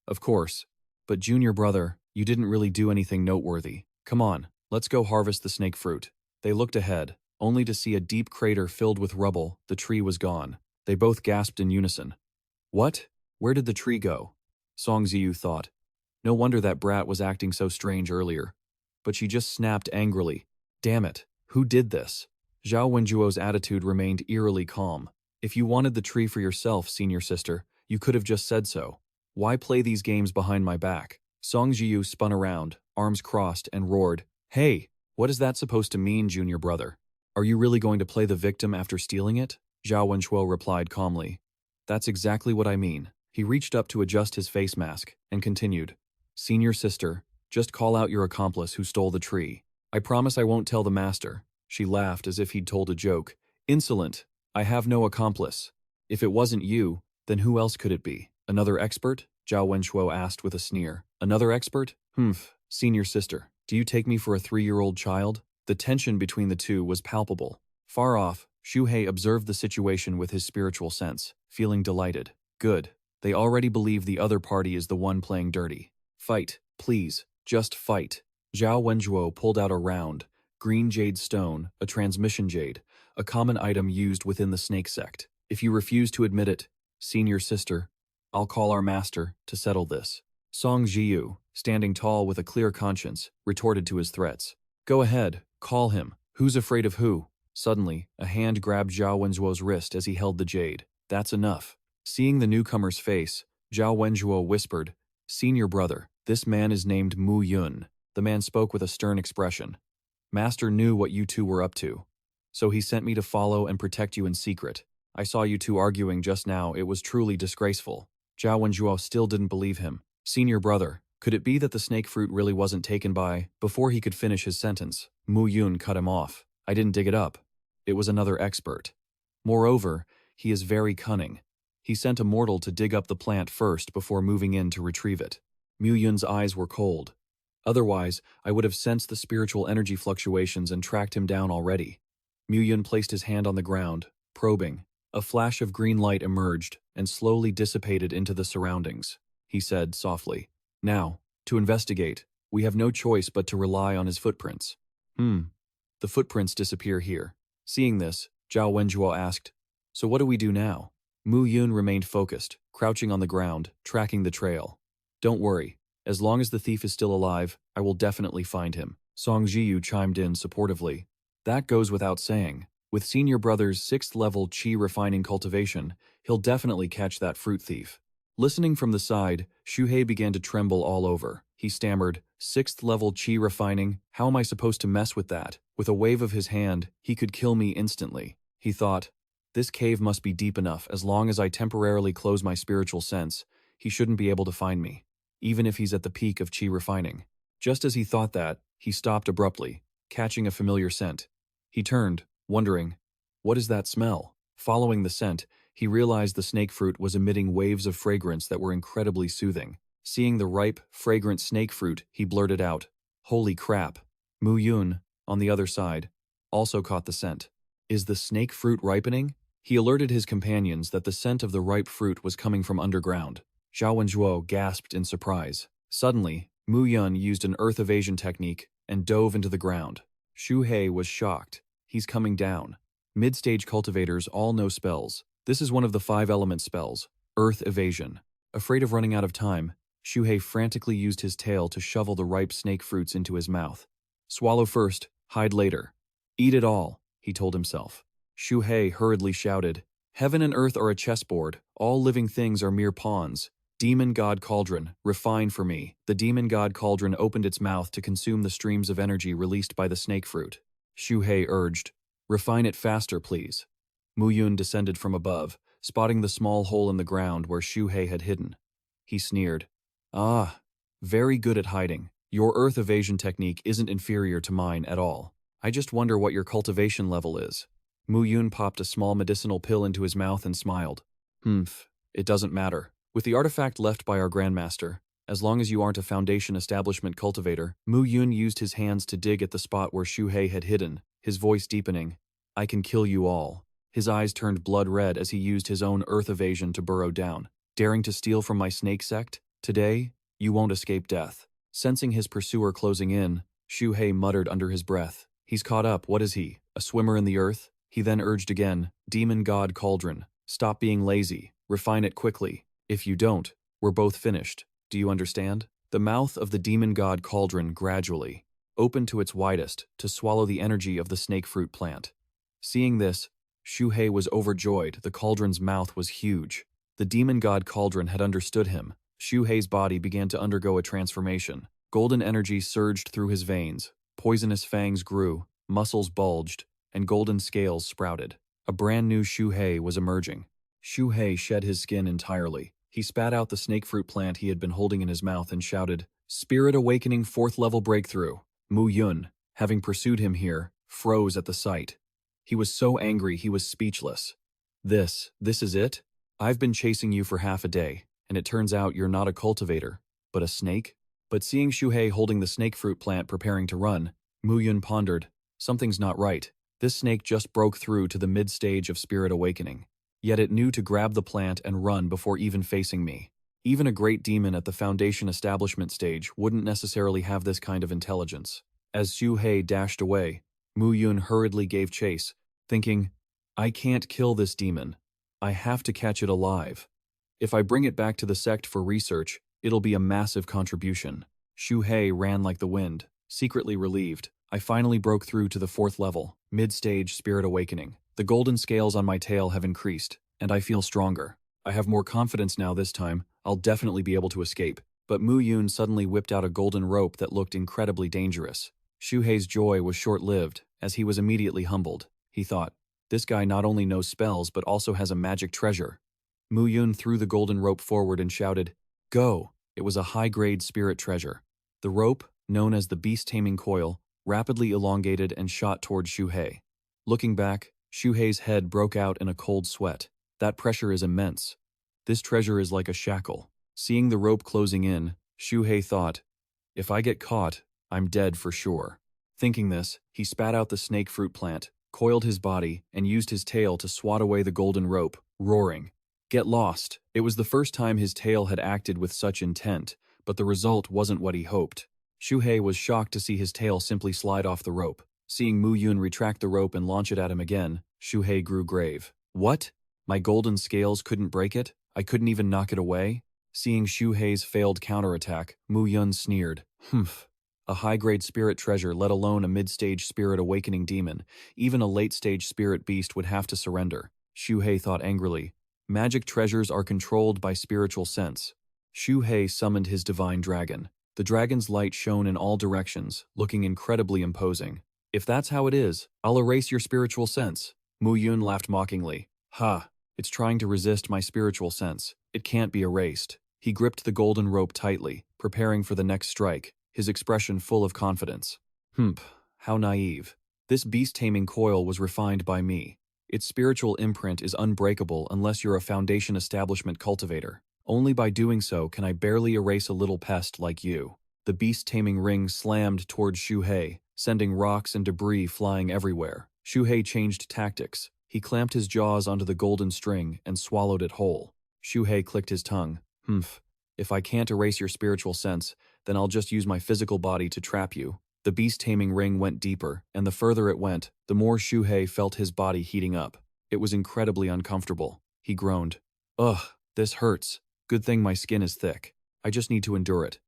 Of course. But junior brother, you didn't really do anything noteworthy. Come on, let's go harvest the snake fruit. They looked ahead, only to see a deep crater filled with rubble. The tree was gone. They both gasped in unison. What? Where did the tree go? Song Ziyu thought. No wonder that brat was acting so strange earlier. But she just snapped angrily. Damn it, who did this? Zhao Wenjuo's attitude remained eerily calm. If you wanted the tree for yourself, senior sister, you could have just said so. Why play these games behind my back? Song Ziyu spun around, arms crossed, and roared, Hey, what is that supposed to mean, junior brother? Are you really going to play the victim after stealing it? Zhao Wenchuo replied calmly. That's exactly what I mean. He reached up to adjust his face mask, and continued, Senior sister, just call out your accomplice who stole the tree. I promise I won't tell the master. She laughed as if he'd told a joke. Insolent. I have no accomplice. If it wasn't you, then who else could it be? Another expert? Zhao Wenchuo asked with a sneer. Another expert? Senior sister, do you take me for a 3-year-old child? The tension between the two was palpable. Far off, Xu Hei observed the situation with his spiritual sense, feeling delighted. Good. They already believe the other party is the one playing dirty. Fight, please. Just fight. Zhao Wenjuo pulled out a round, green jade stone, a transmission jade, a common item used within the Snake Sect. If you refuse to admit it, senior sister, I'll call our master to settle this. Song Ziyu, standing tall with a clear conscience, retorted to his threats. Go ahead, call him. Who's afraid of who? Suddenly, a hand grabbed Zhao Wenzuo's wrist as he held the jade. That's enough. Seeing the newcomer's face, Zhao Wenzuo whispered, Senior brother, this man is named Mu Yun. The man spoke with a stern expression. Master knew what you two were up to. So he sent me to follow and protect you in secret. I saw you two arguing just now. It was truly disgraceful. Zhao Wenjuo still didn't believe him. Senior brother, could it be that the snake fruit really wasn't taken by? Before he could finish his sentence, Mu Yun cut him off. I didn't dig it up. It was another expert. Moreover, he is very cunning. He sent a mortal to dig up the plant first before moving in to retrieve it. Mu Yun's eyes were cold. Otherwise, I would have sensed the spiritual energy fluctuations and tracked him down already. Mu Yun placed his hand on the ground, probing. A flash of green light emerged and slowly dissipated into the surroundings. He said softly, Now, to investigate, we have no choice but to rely on his footprints. The footprints disappear here. Seeing this, Zhao Wenjuo asked, So what do we do now? Mu Yun remained focused, crouching on the ground, tracking the trail. Don't worry. As long as the thief is still alive, I will definitely find him. Song Ziyu chimed in supportively. That goes without saying. With senior brother's 6th level Qi refining cultivation, he'll definitely catch that fruit thief. Listening from the side, Xu Hei began to tremble all over. He stammered, 6th level Qi refining? How am I supposed to mess with that? With a wave of his hand, he could kill me instantly. He thought, this cave must be deep enough. As long as I temporarily close my spiritual sense, he shouldn't be able to find me, even if he's at the peak of Qi refining. Just as he thought that, he stopped abruptly, catching a familiar scent. He turned, wondering, what is that smell? Following the scent, he realized the snake fruit was emitting waves of fragrance that were incredibly soothing. Seeing the ripe, fragrant snake fruit, he blurted out, Holy crap! Mu Yun, on the other side, also caught the scent. Is the snake fruit ripening? He alerted his companions that the scent of the ripe fruit was coming from underground. Zhao Wenjuo gasped in surprise. Suddenly, Mu Yun used an earth evasion technique and dove into the ground. Xu Hei was shocked. He's coming down. Mid-stage cultivators all know spells. This is one of the 5-element spells, earth evasion. Afraid of running out of time, Xu Hei frantically used his tail to shovel the ripe snake fruits into his mouth. Swallow first, hide later. Eat it all, he told himself. Xu Hei hurriedly shouted, Heaven and earth are a chessboard. All living things are mere pawns. Demon God Cauldron, refine for me. The Demon God Cauldron opened its mouth to consume the streams of energy released by the snake fruit. Xu Hei urged, Refine it faster, please. Mu Yun descended from above, spotting the small hole in the ground where Xu Hei had hidden. He sneered, Ah, very good at hiding. Your earth evasion technique isn't inferior to mine at all. I just wonder what your cultivation level is. Mu Yun popped a small medicinal pill into his mouth and smiled. It doesn't matter. With the artifact left by our Grandmaster, as long as you aren't a Foundation establishment cultivator, Mu Yun used his hands to dig at the spot where Xu Hei had hidden, his voice deepening. I can kill you all. His eyes turned blood red as he used his own earth evasion to burrow down. Daring to steal from my Snake Sect? Today, you won't escape death. Sensing his pursuer closing in, Xu Hei muttered under his breath. He's caught up, what is he? A swimmer in the earth? He then urged again, Demon God Cauldron, stop being lazy, refine it quickly. If you don't, we're both finished. Do you understand? The mouth of the Demon God Cauldron gradually opened to its widest to swallow the energy of the snake fruit plant. Seeing this, Xu Hei was overjoyed. The cauldron's mouth was huge. The Demon God Cauldron had understood him. Xu Hei's body began to undergo a transformation. Golden energy surged through his veins. Poisonous fangs grew, muscles bulged, and golden scales sprouted. A brand new Xu Hei was emerging. Xu Hei shed his skin entirely. He spat out the snake fruit plant he had been holding in his mouth and shouted, Spirit Awakening 4th level breakthrough. Mu Yun, having pursued him here, froze at the sight. He was so angry he was speechless. This is it? I've been chasing you for half a day, and it turns out you're not a cultivator, but a snake? But seeing Xu Hei holding the snake fruit plant preparing to run, Mu Yun pondered, something's not right. This snake just broke through to the mid-stage of Spirit Awakening. Yet it knew to grab the plant and run before even facing me. Even a great demon at the Foundation establishment stage wouldn't necessarily have this kind of intelligence. As Xu Hei dashed away, Mu Yun hurriedly gave chase, thinking, I can't kill this demon. I have to catch it alive. If I bring it back to the sect for research, it'll be a massive contribution. Xu Hei ran like the wind, secretly relieved. I finally broke through to the 4th level, mid-stage Spirit Awakening. The golden scales on my tail have increased, and I feel stronger. I have more confidence now this time. I'll definitely be able to escape. But Mu Yun suddenly whipped out a golden rope that looked incredibly dangerous. Xu Hei's joy was short-lived, as he was immediately humbled. He thought, this guy not only knows spells but also has a magic treasure. Mu Yun threw the golden rope forward and shouted, Go! It was a high-grade spirit treasure. The rope, known as the beast-taming coil, rapidly elongated and shot toward Xu Hei. Looking back, Xu Hei's head broke out in a cold sweat. That pressure is immense. This treasure is like a shackle. Seeing the rope closing in, Xu Hei thought, if I get caught, I'm dead for sure. Thinking this, he spat out the snake fruit plant, coiled his body, and used his tail to swat away the golden rope, roaring. Get lost. It was the first time his tail had acted with such intent, but the result wasn't what he hoped. Xu Hei was shocked to see his tail simply slide off the rope. Seeing Mu Yun retract the rope and launch it at him again, Xu Hei grew grave. What? My golden scales couldn't break it? I couldn't even knock it away? Seeing Xu Hei's failed counterattack, Mu Yun sneered. Humph. A high-grade spirit treasure, let alone a mid-stage Spirit Awakening demon. Even a late-stage spirit beast would have to surrender. Xu Hei thought angrily. Magic treasures are controlled by spiritual sense. Xu Hei summoned his divine dragon. The dragon's light shone in all directions, looking incredibly imposing. If that's how it is, I'll erase your spiritual sense. Mu Yun laughed mockingly. Ha, it's trying to resist my spiritual sense. It can't be erased. He gripped the golden rope tightly, preparing for the next strike, his expression full of confidence. How naive. This beast-taming coil was refined by me. Its spiritual imprint is unbreakable unless you're a Foundation establishment cultivator. Only by doing so can I barely erase a little pest like you. The beast-taming ring slammed toward Xu Hei, sending rocks and debris flying everywhere. Xu Hei changed tactics. He clamped his jaws onto the golden string and swallowed it whole. Xu Hei clicked his tongue. If I can't erase your spiritual sense, then I'll just use my physical body to trap you. The beast-taming ring went deeper, and the further it went, the more Xu Hei felt his body heating up. It was incredibly uncomfortable. He groaned. Ugh, this hurts. Good thing my skin is thick. I just need to endure it.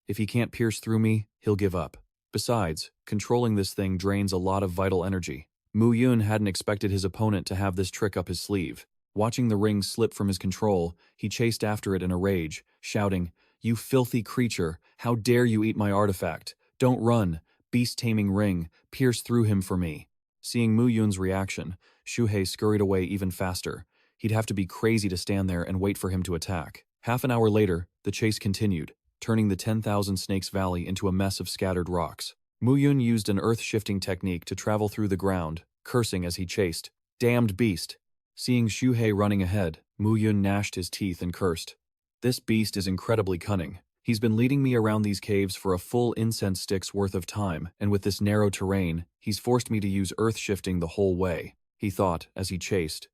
If he can't pierce through me, he'll give up. Besides, controlling this thing drains a lot of vital energy. Mu Yun hadn't expected his opponent to have this trick up his sleeve. Watching the ring slip from his control, he chased after it in a rage, shouting, You filthy creature, how dare you eat my artifact? Don't run, beast-taming ring, pierce through him for me. Seeing Mu Yun's reaction, Xu Hei scurried away even faster. He'd have to be crazy to stand there and wait for him to attack. Half an hour later, the chase continued, turning the 10,000 Snakes Valley into a mess of scattered rocks. Mu Yun used an earth-shifting technique to travel through the ground, cursing as he chased. Damned beast! Seeing Xu Hei running ahead, Mu Yun gnashed his teeth and cursed. This beast is incredibly cunning. He's been leading me around these caves for a full incense stick's worth of time, and with this narrow terrain, he's forced me to use earth shifting the whole way, he thought as he chased.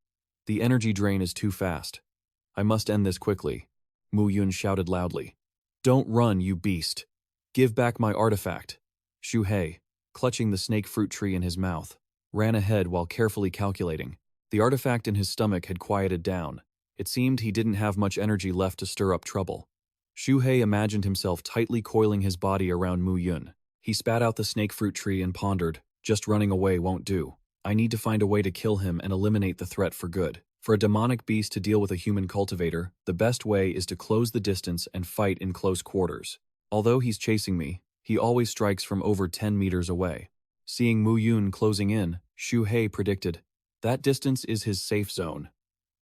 The energy drain is too fast. I must end this quickly. Mu Yun shouted loudly. Don't run, you beast! Give back my artifact! Xu Hei, clutching the snake fruit tree in his mouth, ran ahead while carefully calculating. The artifact in his stomach had quieted down. It seemed he didn't have much energy left to stir up trouble. Xu Hei imagined himself tightly coiling his body around Mu Yun. He spat out the snake fruit tree and pondered, just running away won't do. I need to find a way to kill him and eliminate the threat for good. For a demonic beast to deal with a human cultivator, the best way is to close the distance and fight in close quarters. Although he's chasing me, he always strikes from over 10 meters away. Seeing Mu Yun closing in, Xu Hei predicted, that distance is his safe zone.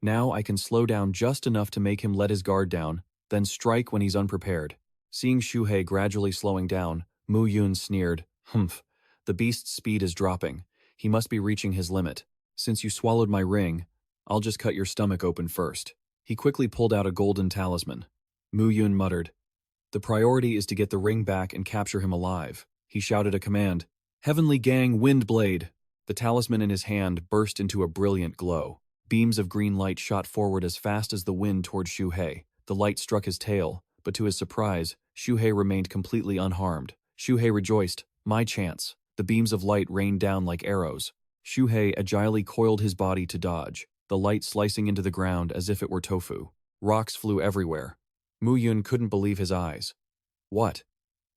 Now I can slow down just enough to make him let his guard down, then strike when he's unprepared. Seeing Xu Hei gradually slowing down, Mu Yun sneered, Humph, the beast's speed is dropping. He must be reaching his limit. Since you swallowed my ring, I'll just cut your stomach open first. He quickly pulled out a golden talisman. Mu Yun muttered, the priority is to get the ring back and capture him alive. He shouted a command, Heavenly Gang Windblade! The talisman in his hand burst into a brilliant glow. Beams of green light shot forward as fast as the wind toward Xu Hei. The light struck his tail, but to his surprise, Xu Hei remained completely unharmed. Xu Hei rejoiced, my chance. The beams of light rained down like arrows. Xu Hei agilely coiled his body to dodge, the light slicing into the ground as if it were tofu. Rocks flew everywhere. Mu Yun couldn't believe his eyes. What?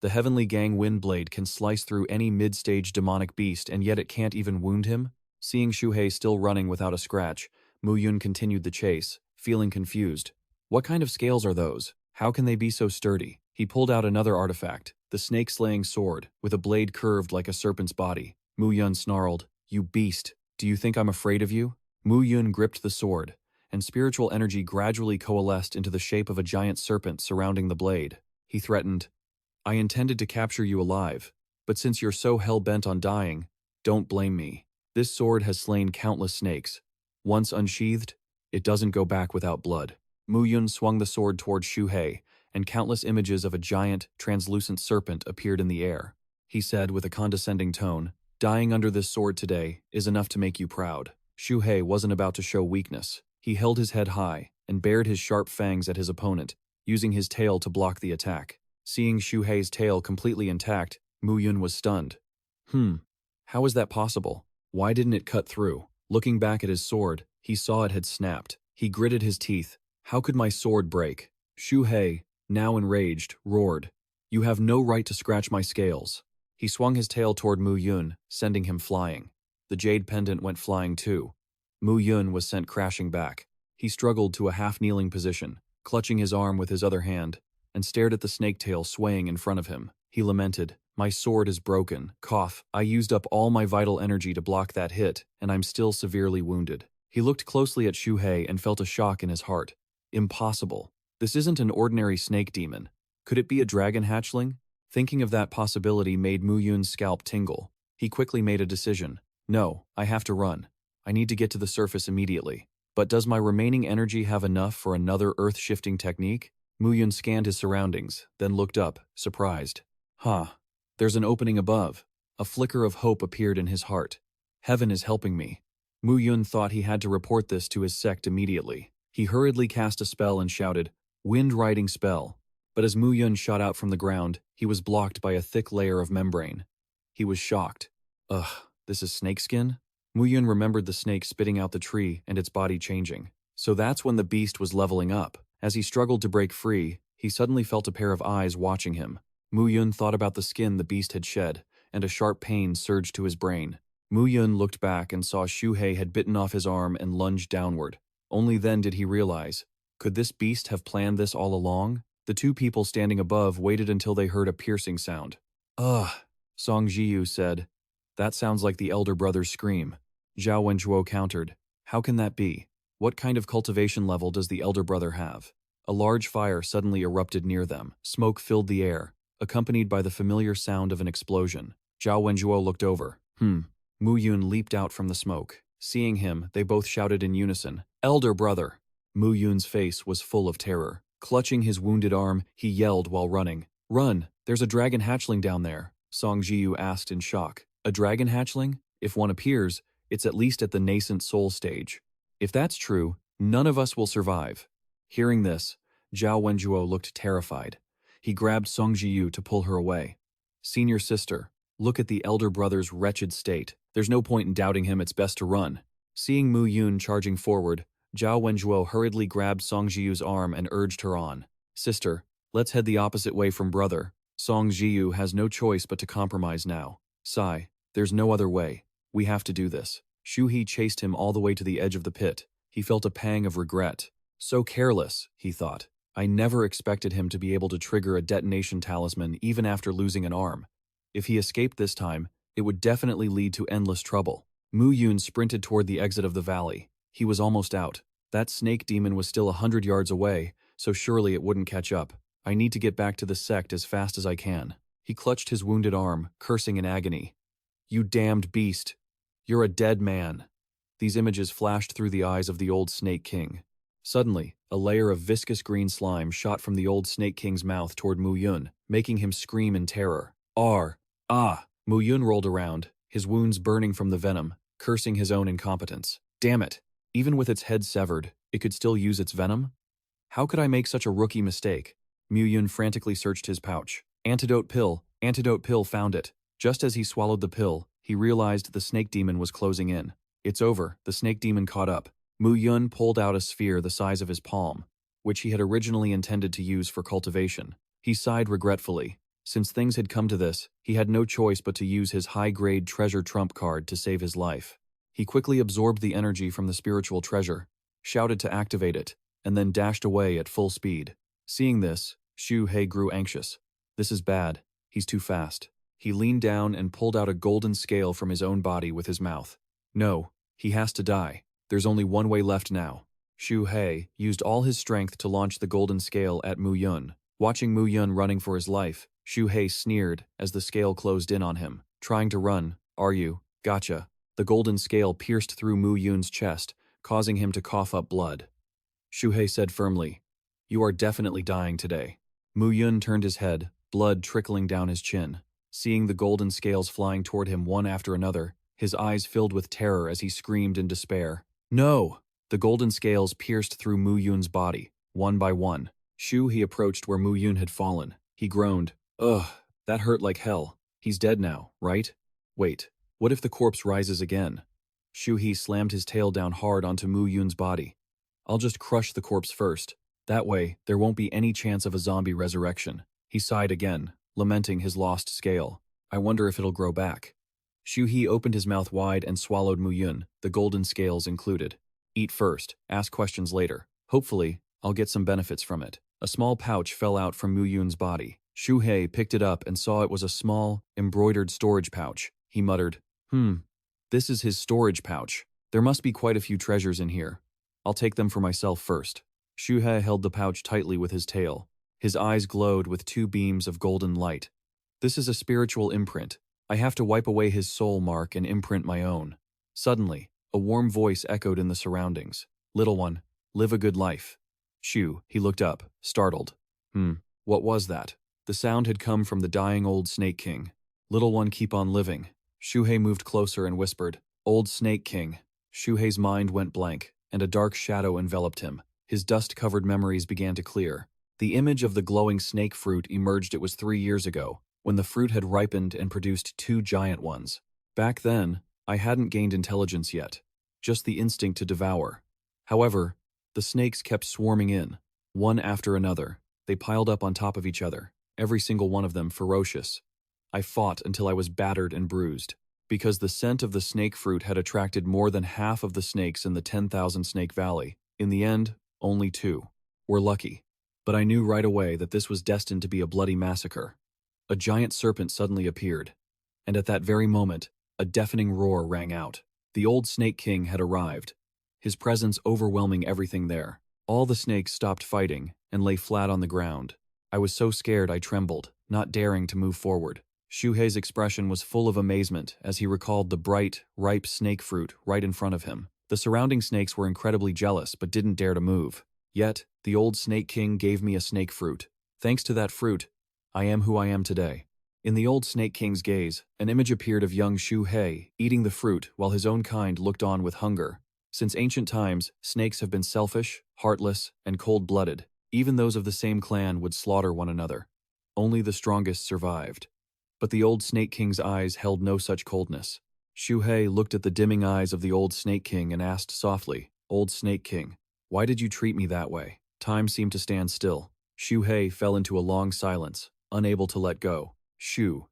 The Heavenly Gang Windblade can slice through any mid-stage demonic beast and yet it can't even wound him? Seeing Xu Hei still running without a scratch, Mu Yun continued the chase, feeling confused. What kind of scales are those? How can they be so sturdy? He pulled out another artifact, the snake-slaying sword, with a blade curved like a serpent's body. Mu Yun snarled, you beast, do you think I'm afraid of you? Mu Yun gripped the sword, and spiritual energy gradually coalesced into the shape of a giant serpent surrounding the blade. He threatened, I intended to capture you alive, but since you're so hell-bent on dying, don't blame me. This sword has slain countless snakes. Once unsheathed, it doesn't go back without blood. Mu Yun swung the sword toward Xu Hei, and countless images of a giant, translucent serpent appeared in the air. He said with a condescending tone, dying under this sword today is enough to make you proud. Xu Hei wasn't about to show weakness. He held his head high and bared his sharp fangs at his opponent, using his tail to block the attack. Seeing Xu Hei's tail completely intact, Mu Yun was stunned. How is that possible? Why didn't it cut through? Looking back at his sword, he saw it had snapped. He gritted his teeth. How could my sword break? Xu Hei, now enraged, roared, you have no right to scratch my scales. He swung his tail toward Mu Yun, sending him flying. The jade pendant went flying too. Mu Yun was sent crashing back. He struggled to a half-kneeling position, clutching his arm with his other hand, and stared at the snake tail swaying in front of him. He lamented, my sword is broken. Cough, I used up all my vital energy to block that hit, and I'm still severely wounded. He looked closely at Xu Hei and felt a shock in his heart. Impossible. This isn't an ordinary snake demon. Could it be a dragon hatchling? Thinking of that possibility made Mu Yun's scalp tingle. He quickly made a decision. No, I have to run. I need to get to the surface immediately. But does my remaining energy have enough for another earth-shifting technique? Mu Yun scanned his surroundings, then looked up, surprised. There's an opening above. A flicker of hope appeared in his heart. Heaven is helping me. Mu Yun thought he had to report this to his sect immediately. He hurriedly cast a spell and shouted, Wind Riding Spell. But as Mu Yun shot out from the ground, he was blocked by a thick layer of membrane. He was shocked. Ugh, this is snakeskin? Mu Yun remembered the snake spitting out the tree and its body changing. So that's when the beast was leveling up. As he struggled to break free, he suddenly felt a pair of eyes watching him. Mu Yun thought about the skin the beast had shed, and a sharp pain surged to his brain. Mu Yun looked back and saw Xu Hei had bitten off his arm and lunged downward. Only then did he realize, could this beast have planned this all along? The two people standing above waited until they heard a piercing sound. Ugh, Song Jiyu said. That sounds like the elder brother's scream. Zhao Wenjuo countered. How can that be? What kind of cultivation level does the elder brother have? A large fire suddenly erupted near them. Smoke filled the air, accompanied by the familiar sound of an explosion. Zhao Wenjuo looked over. Mu Yun leaped out from the smoke. Seeing him, they both shouted in unison, "Elder brother!" Mu Yun's face was full of terror. Clutching his wounded arm, he yelled while running. "Run! There's a dragon hatchling down there," Song Jiu asked in shock. "A dragon hatchling? If one appears, it's at least at the nascent soul stage. If that's true, none of us will survive." Hearing this, Zhao Wenjuo looked terrified. He grabbed Song Jiu to pull her away. "Senior sister, look at the elder brother's wretched state. There's no point in doubting him, it's best to run." Seeing Mu Yun charging forward, Zhao Wenjuo hurriedly grabbed Song Jiu's arm and urged her on. "Sister, let's head the opposite way from brother." Song Jiu has no choice but to compromise now. "Sigh, there's no other way. We have to do this." Xu Hei chased him all the way to the edge of the pit. He felt a pang of regret. So careless, he thought. I never expected him to be able to trigger a detonation talisman even after losing an arm. If he escaped this time, it would definitely lead to endless trouble. Mu Yun sprinted toward the exit of the valley. He was almost out. That snake demon was still 100 yards away, so surely it wouldn't catch up. I need to get back to the sect as fast as I can. He clutched his wounded arm, cursing in agony. "You damned beast! You're a dead man." These images flashed through the eyes of the old Snake King. Suddenly, a layer of viscous green slime shot from the old Snake King's mouth toward Mu Yun, making him scream in terror. Ah! Mu Yun rolled around, his wounds burning from the venom, cursing his own incompetence. Damn it! Even with its head severed, it could still use its venom? How could I make such a rookie mistake? Mu Yun frantically searched his pouch. Antidote pill, found it. Just as he swallowed the pill, he realized the snake demon was closing in. It's over, the snake demon caught up. Mu Yun pulled out a sphere the size of his palm, which he had originally intended to use for cultivation. He sighed regretfully. Since things had come to this, he had no choice but to use his high-grade treasure trump card to save his life. He quickly absorbed the energy from the spiritual treasure, shouted to activate it, and then dashed away at full speed. Seeing this, Xu Hei grew anxious. This is bad. He's too fast. He leaned down and pulled out a golden scale from his own body with his mouth. No, he has to die. There's only one way left now. Xu Hei used all his strength to launch the golden scale at Mu Yun. Watching Mu Yun running for his life, Xu Hei sneered as the scale closed in on him. "Trying to run, are you? Gotcha." The golden scale pierced through Mu Yun's chest, causing him to cough up blood. Xu Hei said firmly, "You are definitely dying today." Mu Yun turned his head, blood trickling down his chin. Seeing the golden scales flying toward him one after another, his eyes filled with terror as he screamed in despair. "No!" The golden scales pierced through Mu Yun's body, one by one. Xu Hei approached where Mu Yun had fallen. He groaned. "Ugh, that hurt like hell. He's dead now, right? Wait, what if the corpse rises again?" Xu Hei slammed his tail down hard onto Mu Yun's body. "I'll just crush the corpse first. That way, there won't be any chance of a zombie resurrection." He sighed again, lamenting his lost scale. "I wonder if it'll grow back." Xu Hei opened his mouth wide and swallowed Mu Yun, the golden scales included. "Eat first, ask questions later. Hopefully, I'll get some benefits from it." A small pouch fell out from Mu Yun's body. Xu Hei picked it up and saw it was a small, embroidered storage pouch. He muttered, This is his storage pouch. There must be quite a few treasures in here. I'll take them for myself first." Xu Hei held the pouch tightly with his tail. His eyes glowed with two beams of golden light. "This is a spiritual imprint. I have to wipe away his soul mark and imprint my own." Suddenly, a warm voice echoed in the surroundings. "Little one, live a good life." He looked up, startled. What was that? The sound had come from the dying old Snake King. "Little one, keep on living." Xu Hei moved closer and whispered, "Old Snake King." Xu Hei's mind went blank, and a dark shadow enveloped him. His dust-covered memories began to clear. The image of the glowing snake fruit emerged. It was 3 years ago, when the fruit had ripened and produced 2 giant ones. Back then, I hadn't gained intelligence yet, just the instinct to devour. However, the snakes kept swarming in, one after another. They piled up on top of each other, every single one of them ferocious. I fought until I was battered and bruised, because the scent of the snake fruit had attracted more than half of the snakes in the 10,000 Snake Valley. In the end, only 2. We're lucky. But I knew right away that this was destined to be a bloody massacre. A giant serpent suddenly appeared, and at that very moment, a deafening roar rang out. The old Snake King had arrived, his presence overwhelming everything there. All the snakes stopped fighting and lay flat on the ground. I was so scared I trembled, not daring to move forward. Xu Hei's expression was full of amazement as he recalled the bright, ripe snake fruit right in front of him. The surrounding snakes were incredibly jealous but didn't dare to move. Yet, the old Snake King gave me a snake fruit. Thanks to that fruit, I am who I am today. In the old Snake King's gaze, an image appeared of young Xu Hei eating the fruit while his own kind looked on with hunger. Since ancient times, snakes have been selfish, heartless, and cold-blooded. Even those of the same clan would slaughter one another. Only the strongest survived. But the old Snake King's eyes held no such coldness. Xu Hei looked at the dimming eyes of the old Snake King and asked softly, "Old Snake King, why did you treat me that way?" Time seemed to stand still. Xu Hei fell into a long silence, unable to let go.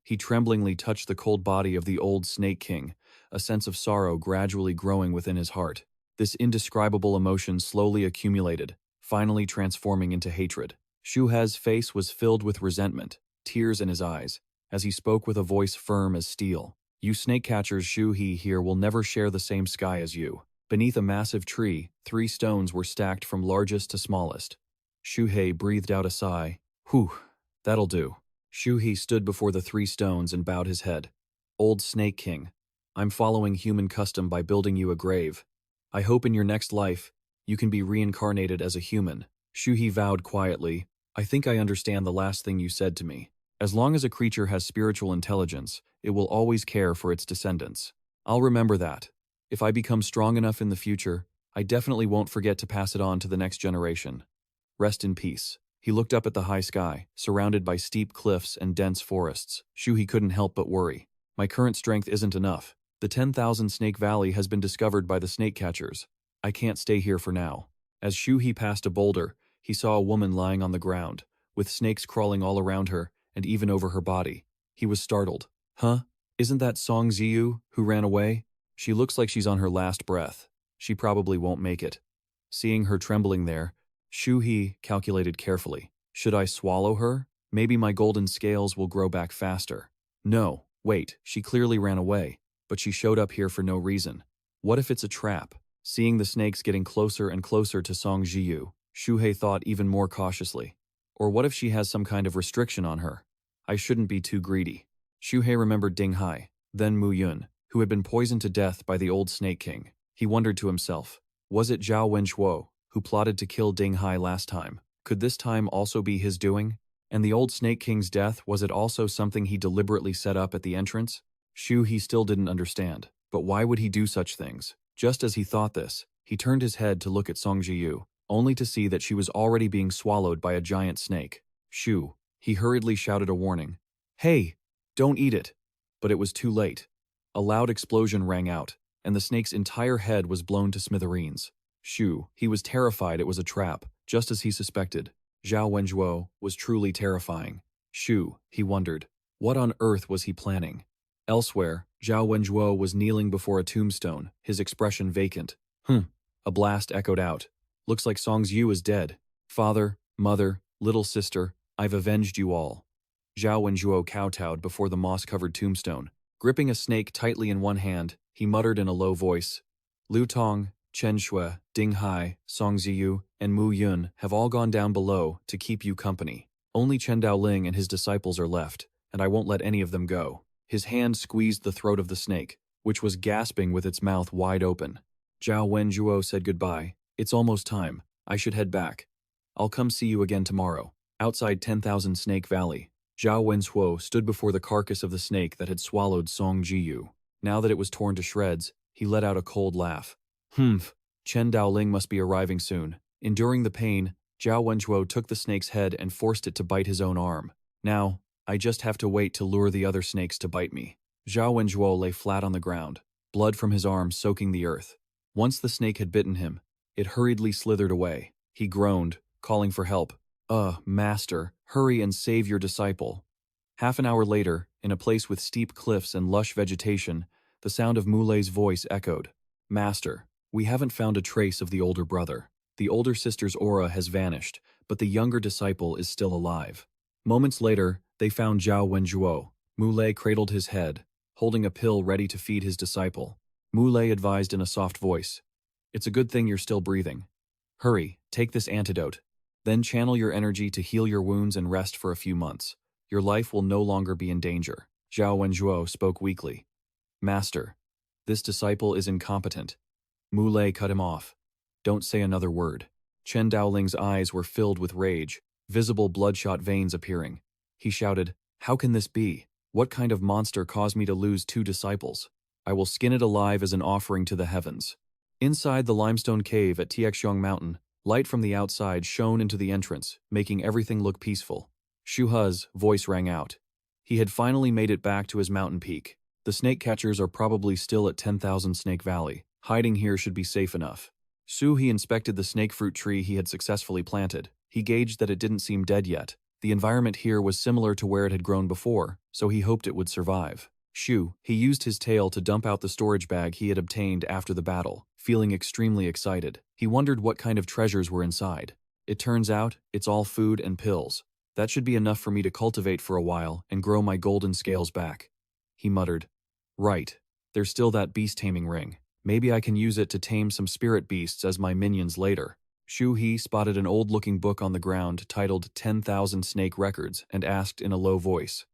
He tremblingly touched the cold body of the old Snake King, a sense of sorrow gradually growing within his heart. This indescribable emotion slowly accumulated, finally transforming into hatred. Xu Hei's face was filled with resentment, tears in his eyes, as he spoke with a voice firm as steel. "You snake catchers Xu Hei here will never share the same sky as you." Beneath a massive tree, 3 stones were stacked from largest to smallest. Xu Hei breathed out a sigh. "Whew, that'll do." Xu Hei stood before the 3 stones and bowed his head. "Old Snake King, I'm following human custom by building you a grave. I hope in your next life, you can be reincarnated as a human." Xu Hei vowed quietly, "I think I understand the last thing you said to me. As long as a creature has spiritual intelligence, it will always care for its descendants. I'll remember that. If I become strong enough in the future, I definitely won't forget to pass it on to the next generation. Rest in peace." He looked up at the high sky, surrounded by steep cliffs and dense forests. Xu Hei couldn't help but worry. "My current strength isn't enough. The 10,000 Snake Valley has been discovered by the snake catchers. I can't stay here for now." As Xu Hei passed a boulder, he saw a woman lying on the ground, with snakes crawling all around her and even over her body. He was startled. "Huh? Isn't that Song Ziyu who ran away? She looks like she's on her last breath. She probably won't make it." Seeing her trembling there, Xu Hei calculated carefully. "Should I swallow her? Maybe my golden scales will grow back faster." No, wait, she clearly ran away, but she showed up here for no reason. What if it's a trap? Seeing the snakes getting closer and closer to Song Ziyu, Xu Hei thought even more cautiously. Or what if she has some kind of restriction on her? I shouldn't be too greedy. Xu Hei remembered Ding Hai, then Mu Yun, who had been poisoned to death by the old Snake King. He wondered to himself, was it Zhao Wenquo who plotted to kill Ding Hai last time? Could this time also be his doing? And the old Snake King's death, was it also something he deliberately set up at the entrance? Xu Hei still didn't understand, but why would he do such things? Just as he thought this, he turned his head to look at Song Ziyu, only to see that she was already being swallowed by a giant snake. "Shoo!" He hurriedly shouted a warning. "Hey! Don't eat it!" But it was too late. A loud explosion rang out, and the snake's entire head was blown to smithereens. Xu, he was terrified it was a trap, just as he suspected. Zhao Wenquo was truly terrifying. Xu, he wondered, what on earth was he planning? Elsewhere, Zhao Wenquo was kneeling before a tombstone, his expression vacant. A blast echoed out. "Looks like Song Ziyu is dead. Father, mother, little sister, I've avenged you all." Zhao Wenquo kowtowed before the moss-covered tombstone. Gripping a snake tightly in one hand, he muttered in a low voice, "Liu Tong, Chen Shui, Ding Hai, Song Ziyu, and Mu Yun have all gone down below to keep you company. Only Chen Daoling and his disciples are left, and I won't let any of them go." His hand squeezed the throat of the snake, which was gasping with its mouth wide open. Zhao Wenquo said goodbye. "It's almost time. I should head back. I'll come see you again tomorrow." Outside 10,000 Snake Valley, Zhao Wenquo stood before the carcass of the snake that had swallowed Song Ziyu. Now that it was torn to shreds, he let out a cold laugh. Chen Daoling must be arriving soon." Enduring the pain, Zhao Wenquo took the snake's head and forced it to bite his own arm. "Now, I just have to wait to lure the other snakes to bite me." Zhao Wenquo lay flat on the ground, blood from his arm soaking the earth. Once the snake had bitten him, it hurriedly slithered away. He groaned, calling for help. Master, hurry and save your disciple." Half an hour later, in a place with steep cliffs and lush vegetation, the sound of Mulei's voice echoed. "Master, we haven't found a trace of the older brother. The older sister's aura has vanished, but the younger disciple is still alive." Moments later, they found Zhao Wenquo. Mulei cradled his head, holding a pill ready to feed his disciple. Mulei advised in a soft voice, "It's a good thing you're still breathing. Hurry, take this antidote. Then channel your energy to heal your wounds and rest for a few months. Your life will no longer be in danger." Zhao Wenzuo spoke weakly. Master, this disciple is incompetent. Mu Lei cut him off. Don't say another word. Chen Daoling's eyes were filled with rage, visible bloodshot veins appearing. He shouted, "How can this be? What kind of monster caused me to lose 2 disciples? I will skin it alive as an offering to the heavens." Inside the limestone cave at Tiexuang Mountain, light from the outside shone into the entrance, making everything look peaceful. Xu He's voice rang out. He had finally made it back to his mountain peak. The snake catchers are probably still at 10,000 Snake Valley. Hiding here should be safe enough. Xu Hei inspected the snake fruit tree he had successfully planted. He gauged that it didn't seem dead yet. The environment here was similar to where it had grown before, so he hoped it would survive. He used his tail to dump out the storage bag he had obtained after the battle, feeling extremely excited. He wondered what kind of treasures were inside. It turns out, it's all food and pills. That should be enough for me to cultivate for a while and grow my golden scales back. He muttered. Right, there's still that beast taming ring. Maybe I can use it to tame some spirit beasts as my minions later. Xu Hei spotted an old-looking book on the ground titled 10,000 Snake Records and asked in a low voice.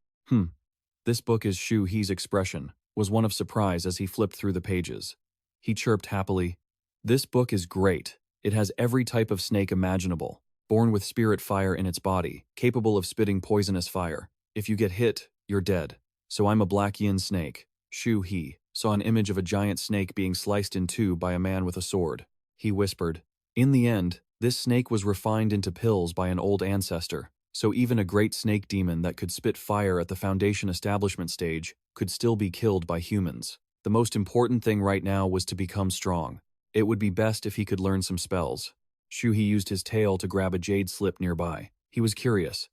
This book is Xu Hei's expression, was one of surprise as he flipped through the pages. He chirped happily. This book is great. It has every type of snake imaginable, born with spirit fire in its body, capable of spitting poisonous fire. If you get hit, you're dead. So I'm a black yin snake. Xu Hei saw an image of a giant snake being sliced in 2 by a man with a sword. He whispered. In the end, this snake was refined into pills by an old ancestor, so even a great snake demon that could spit fire at the Foundation establishment stage could still be killed by humans. The most important thing right now was to become strong. It would be best if he could learn some spells. Xu Hei used his tail to grab a jade slip nearby. He was curious.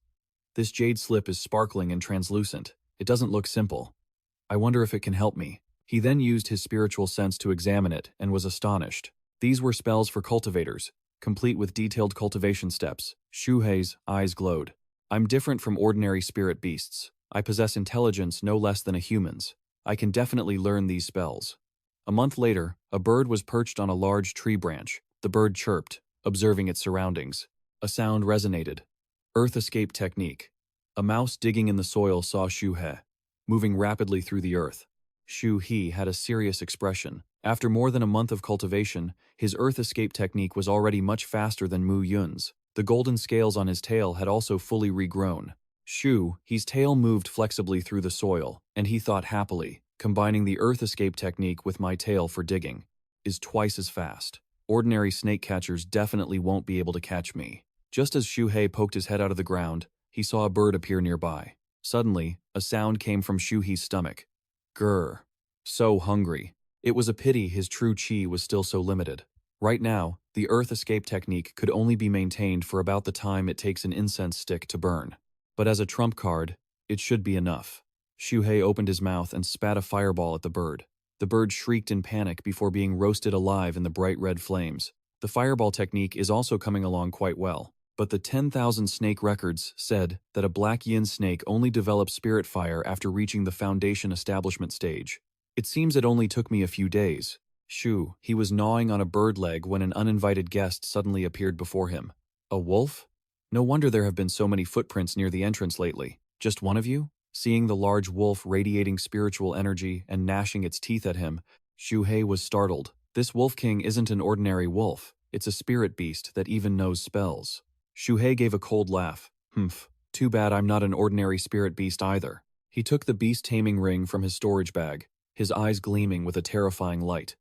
This jade slip is sparkling and translucent. It doesn't look simple. I wonder if it can help me. He then used his spiritual sense to examine it and was astonished. These were spells for cultivators, complete with detailed cultivation steps. Xu Hei's eyes glowed. I'm different from ordinary spirit beasts. I possess intelligence no less than a human's. I can definitely learn these spells. A month later, a bird was perched on a large tree branch. The bird chirped, observing its surroundings. A sound resonated. Earth escape technique. A mouse digging in the soil saw Xu Hei, moving rapidly through the earth. Xu Hei had a serious expression. After more than a month of cultivation, his earth escape technique was already much faster than Mu Yun's. The golden scales on his tail had also fully regrown. Xu Hei's tail moved flexibly through the soil, and he thought happily, combining the earth escape technique with my tail for digging is twice as fast. Ordinary snake catchers definitely won't be able to catch me. Just as Xu Hei poked his head out of the ground, he saw a bird appear nearby. Suddenly, a sound came from Xu Hei's stomach. Grr. So hungry. It was a pity his true chi was still so limited. Right now, the earth escape technique could only be maintained for about the time it takes an incense stick to burn. But as a trump card, it should be enough. Xu Hei opened his mouth and spat a fireball at the bird. The bird shrieked in panic before being roasted alive in the bright red flames. The fireball technique is also coming along quite well. But the 10,000 Snake Records said that a black yin snake only develops spirit fire after reaching the Foundation establishment stage. It seems it only took me a few days. He was gnawing on a bird leg when an uninvited guest suddenly appeared before him. A wolf? No wonder there have been so many footprints near the entrance lately. Just one of you? Seeing the large wolf radiating spiritual energy and gnashing its teeth at him, Xu Hei was startled. This wolf king isn't an ordinary wolf. It's a spirit beast that even knows spells. Xu Hei gave a cold laugh. Too bad I'm not an ordinary spirit beast either. He took the beast-taming ring from his storage bag, his eyes gleaming with a terrifying light.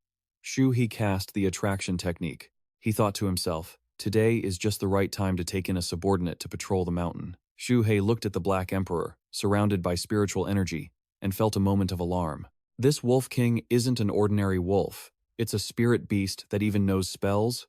Xu Hei cast the attraction technique. He thought to himself, today is just the right time to take in a subordinate to patrol the mountain. Xu Hei looked at the Black Emperor, surrounded by spiritual energy, and felt a moment of alarm. This Wolf King isn't an ordinary wolf. It's a spirit beast that even knows spells?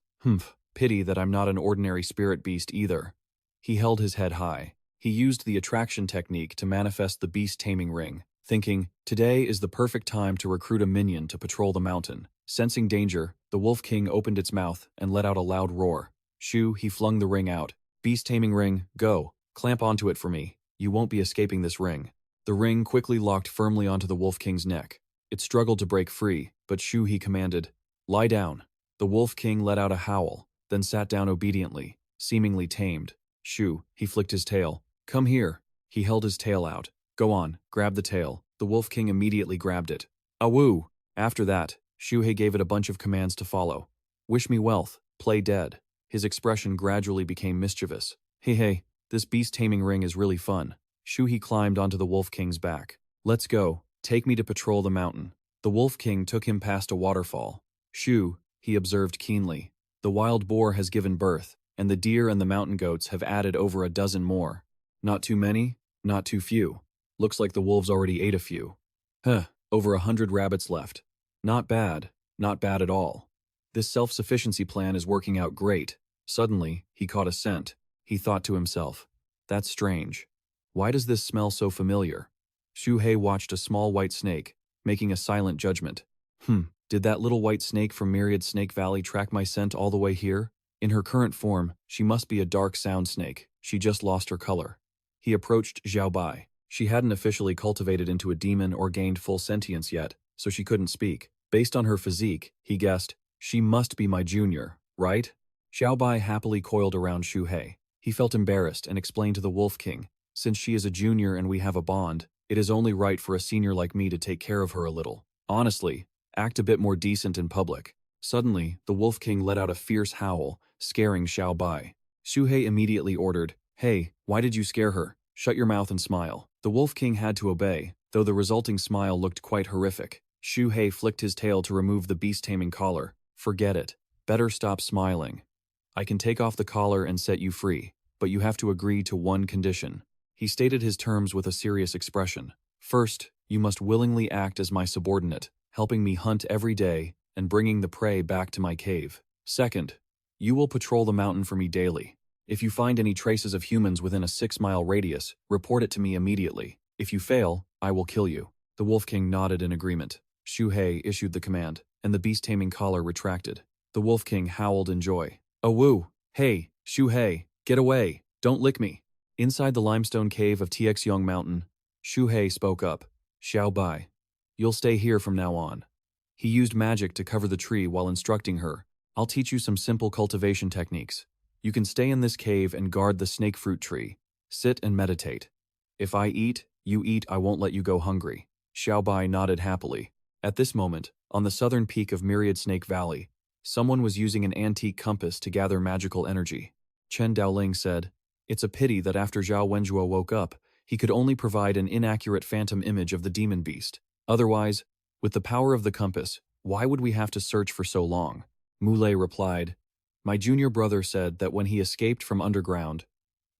Pity that I'm not an ordinary spirit beast either. He held his head high. He used the attraction technique to manifest the beast-taming ring, thinking, today is the perfect time to recruit a minion to patrol the mountain. Sensing danger, the Wolf King opened its mouth and let out a loud roar. He flung the ring out. Beast-taming ring, go. Clamp onto it for me. You won't be escaping this ring. The ring quickly locked firmly onto the Wolf King's neck. It struggled to break free, but Xu Hei commanded, lie down. The Wolf King let out a howl, then sat down obediently, seemingly tamed. He flicked his tail. Come here. He held his tail out. Go on, grab the tail. The Wolf King immediately grabbed it. Awoo! After that, Xu Hei gave it a bunch of commands to follow. Wish me wealth, play dead. His expression gradually became mischievous. Hey, this beast-taming ring is really fun. Xu Hei climbed onto the Wolf King's back. Let's go, take me to patrol the mountain. The Wolf King took him past a waterfall. Xu, he observed keenly. The wild boar has given birth, and the deer and the mountain goats have added over a dozen more. Not too many, not too few. Looks like the wolves already ate a few. Over 100 rabbits left. Not bad at all. This self-sufficiency plan is working out great. Suddenly, he caught a scent. He thought to himself, that's strange. Why does this smell so familiar? Xu Hei watched a small white snake, making a silent judgment. Did that little white snake from Myriad Snake Valley track my scent all the way here? In her current form, she must be a dark sound snake. She just lost her color. He approached Xiao Bai. She hadn't officially cultivated into a demon or gained full sentience yet, so she couldn't speak. Based on her physique, he guessed, she must be my junior, right? Xiao Bai happily coiled around Xu Hei. He felt embarrassed and explained to the Wolf King, since she is a junior and we have a bond, it is only right for a senior like me to take care of her a little. Honestly, act a bit more decent in public. Suddenly, the Wolf King let out a fierce howl, scaring Xiao Bai. Xu Hei immediately ordered, Hey, why did you scare her? Shut your mouth and smile. The Wolf King had to obey, though the resulting smile looked quite horrific. Xu Hei flicked his tail to remove the beast-taming collar. Forget it. Better stop smiling. I can take off the collar and set you free, but you have to agree to one condition. He stated his terms with a serious expression. First, you must willingly act as my subordinate, helping me hunt every day and bringing the prey back to my cave. Second, you will patrol the mountain for me daily. If you find any traces of humans within a 6-mile radius, report it to me immediately. If you fail, I will kill you. The Wolf King nodded in agreement. Xu Hei issued the command, and the beast-taming collar retracted. The Wolf King howled in joy. Awoo! Hey, Xu Hei, get away! Don't lick me! Inside the limestone cave of Tiexyong Mountain, Xu Hei spoke up. Xiao Bai, you'll stay here from now on. He used magic to cover the tree while instructing her. I'll teach you some simple cultivation techniques. You can stay in this cave and guard the snake fruit tree. Sit and meditate. If I eat, you eat, I won't let you go hungry. Xiao Bai nodded happily. At this moment, on the southern peak of Myriad Snake Valley, someone was using an antique compass to gather magical energy. Chen Daoling said, It's a pity that after Zhao Wenjuo woke up, he could only provide an inaccurate phantom image of the demon beast. Otherwise, with the power of the compass, why would we have to search for so long? Mulei replied, My junior brother said that when he escaped from underground,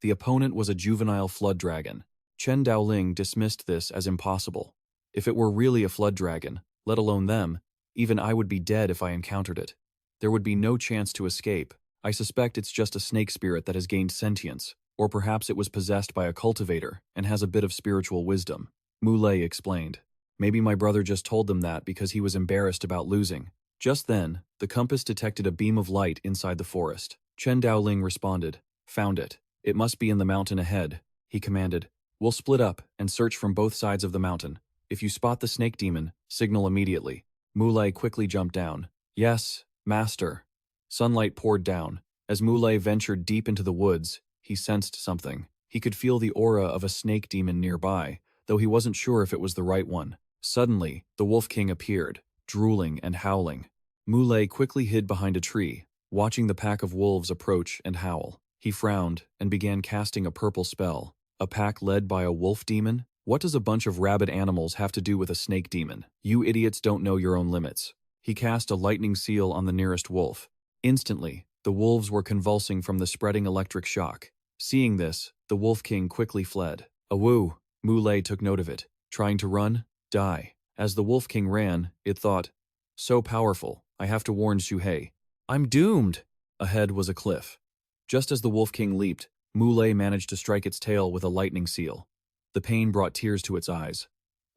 the opponent was a juvenile flood dragon. Chen Daoling dismissed this as impossible. If it were really a flood dragon, let alone them, even I would be dead if I encountered it. There would be no chance to escape. I suspect it's just a snake spirit that has gained sentience, or perhaps it was possessed by a cultivator and has a bit of spiritual wisdom. Mulei explained. Maybe my brother just told them that because he was embarrassed about losing. Just then, the compass detected a beam of light inside the forest. Chen Daoling responded, Found it. It must be in the mountain ahead. He commanded, We'll split up and search from both sides of the mountain. If you spot the snake demon, signal immediately. Mulei quickly jumped down. Yes, master. Sunlight poured down. As Mulei ventured deep into the woods, he sensed something. He could feel the aura of a snake demon nearby, though he wasn't sure if it was the right one. Suddenly, the Wolf King appeared, drooling and howling. Mulei quickly hid behind a tree, watching the pack of wolves approach and howl. He frowned and began casting a purple spell. A pack led by a wolf demon? What does a bunch of rabid animals have to do with a snake demon? You idiots don't know your own limits. He cast a lightning seal on the nearest wolf. Instantly, the wolves were convulsing from the spreading electric shock. Seeing this, the Wolf King quickly fled. Awoo! Mulei took note of it. Trying to run? Die. As the Wolf King ran, it thought, So powerful, I have to warn Xu Hei. I'm doomed! Ahead was a cliff. Just as the Wolf King leaped, Mulei managed to strike its tail with a lightning seal. The pain brought tears to its eyes.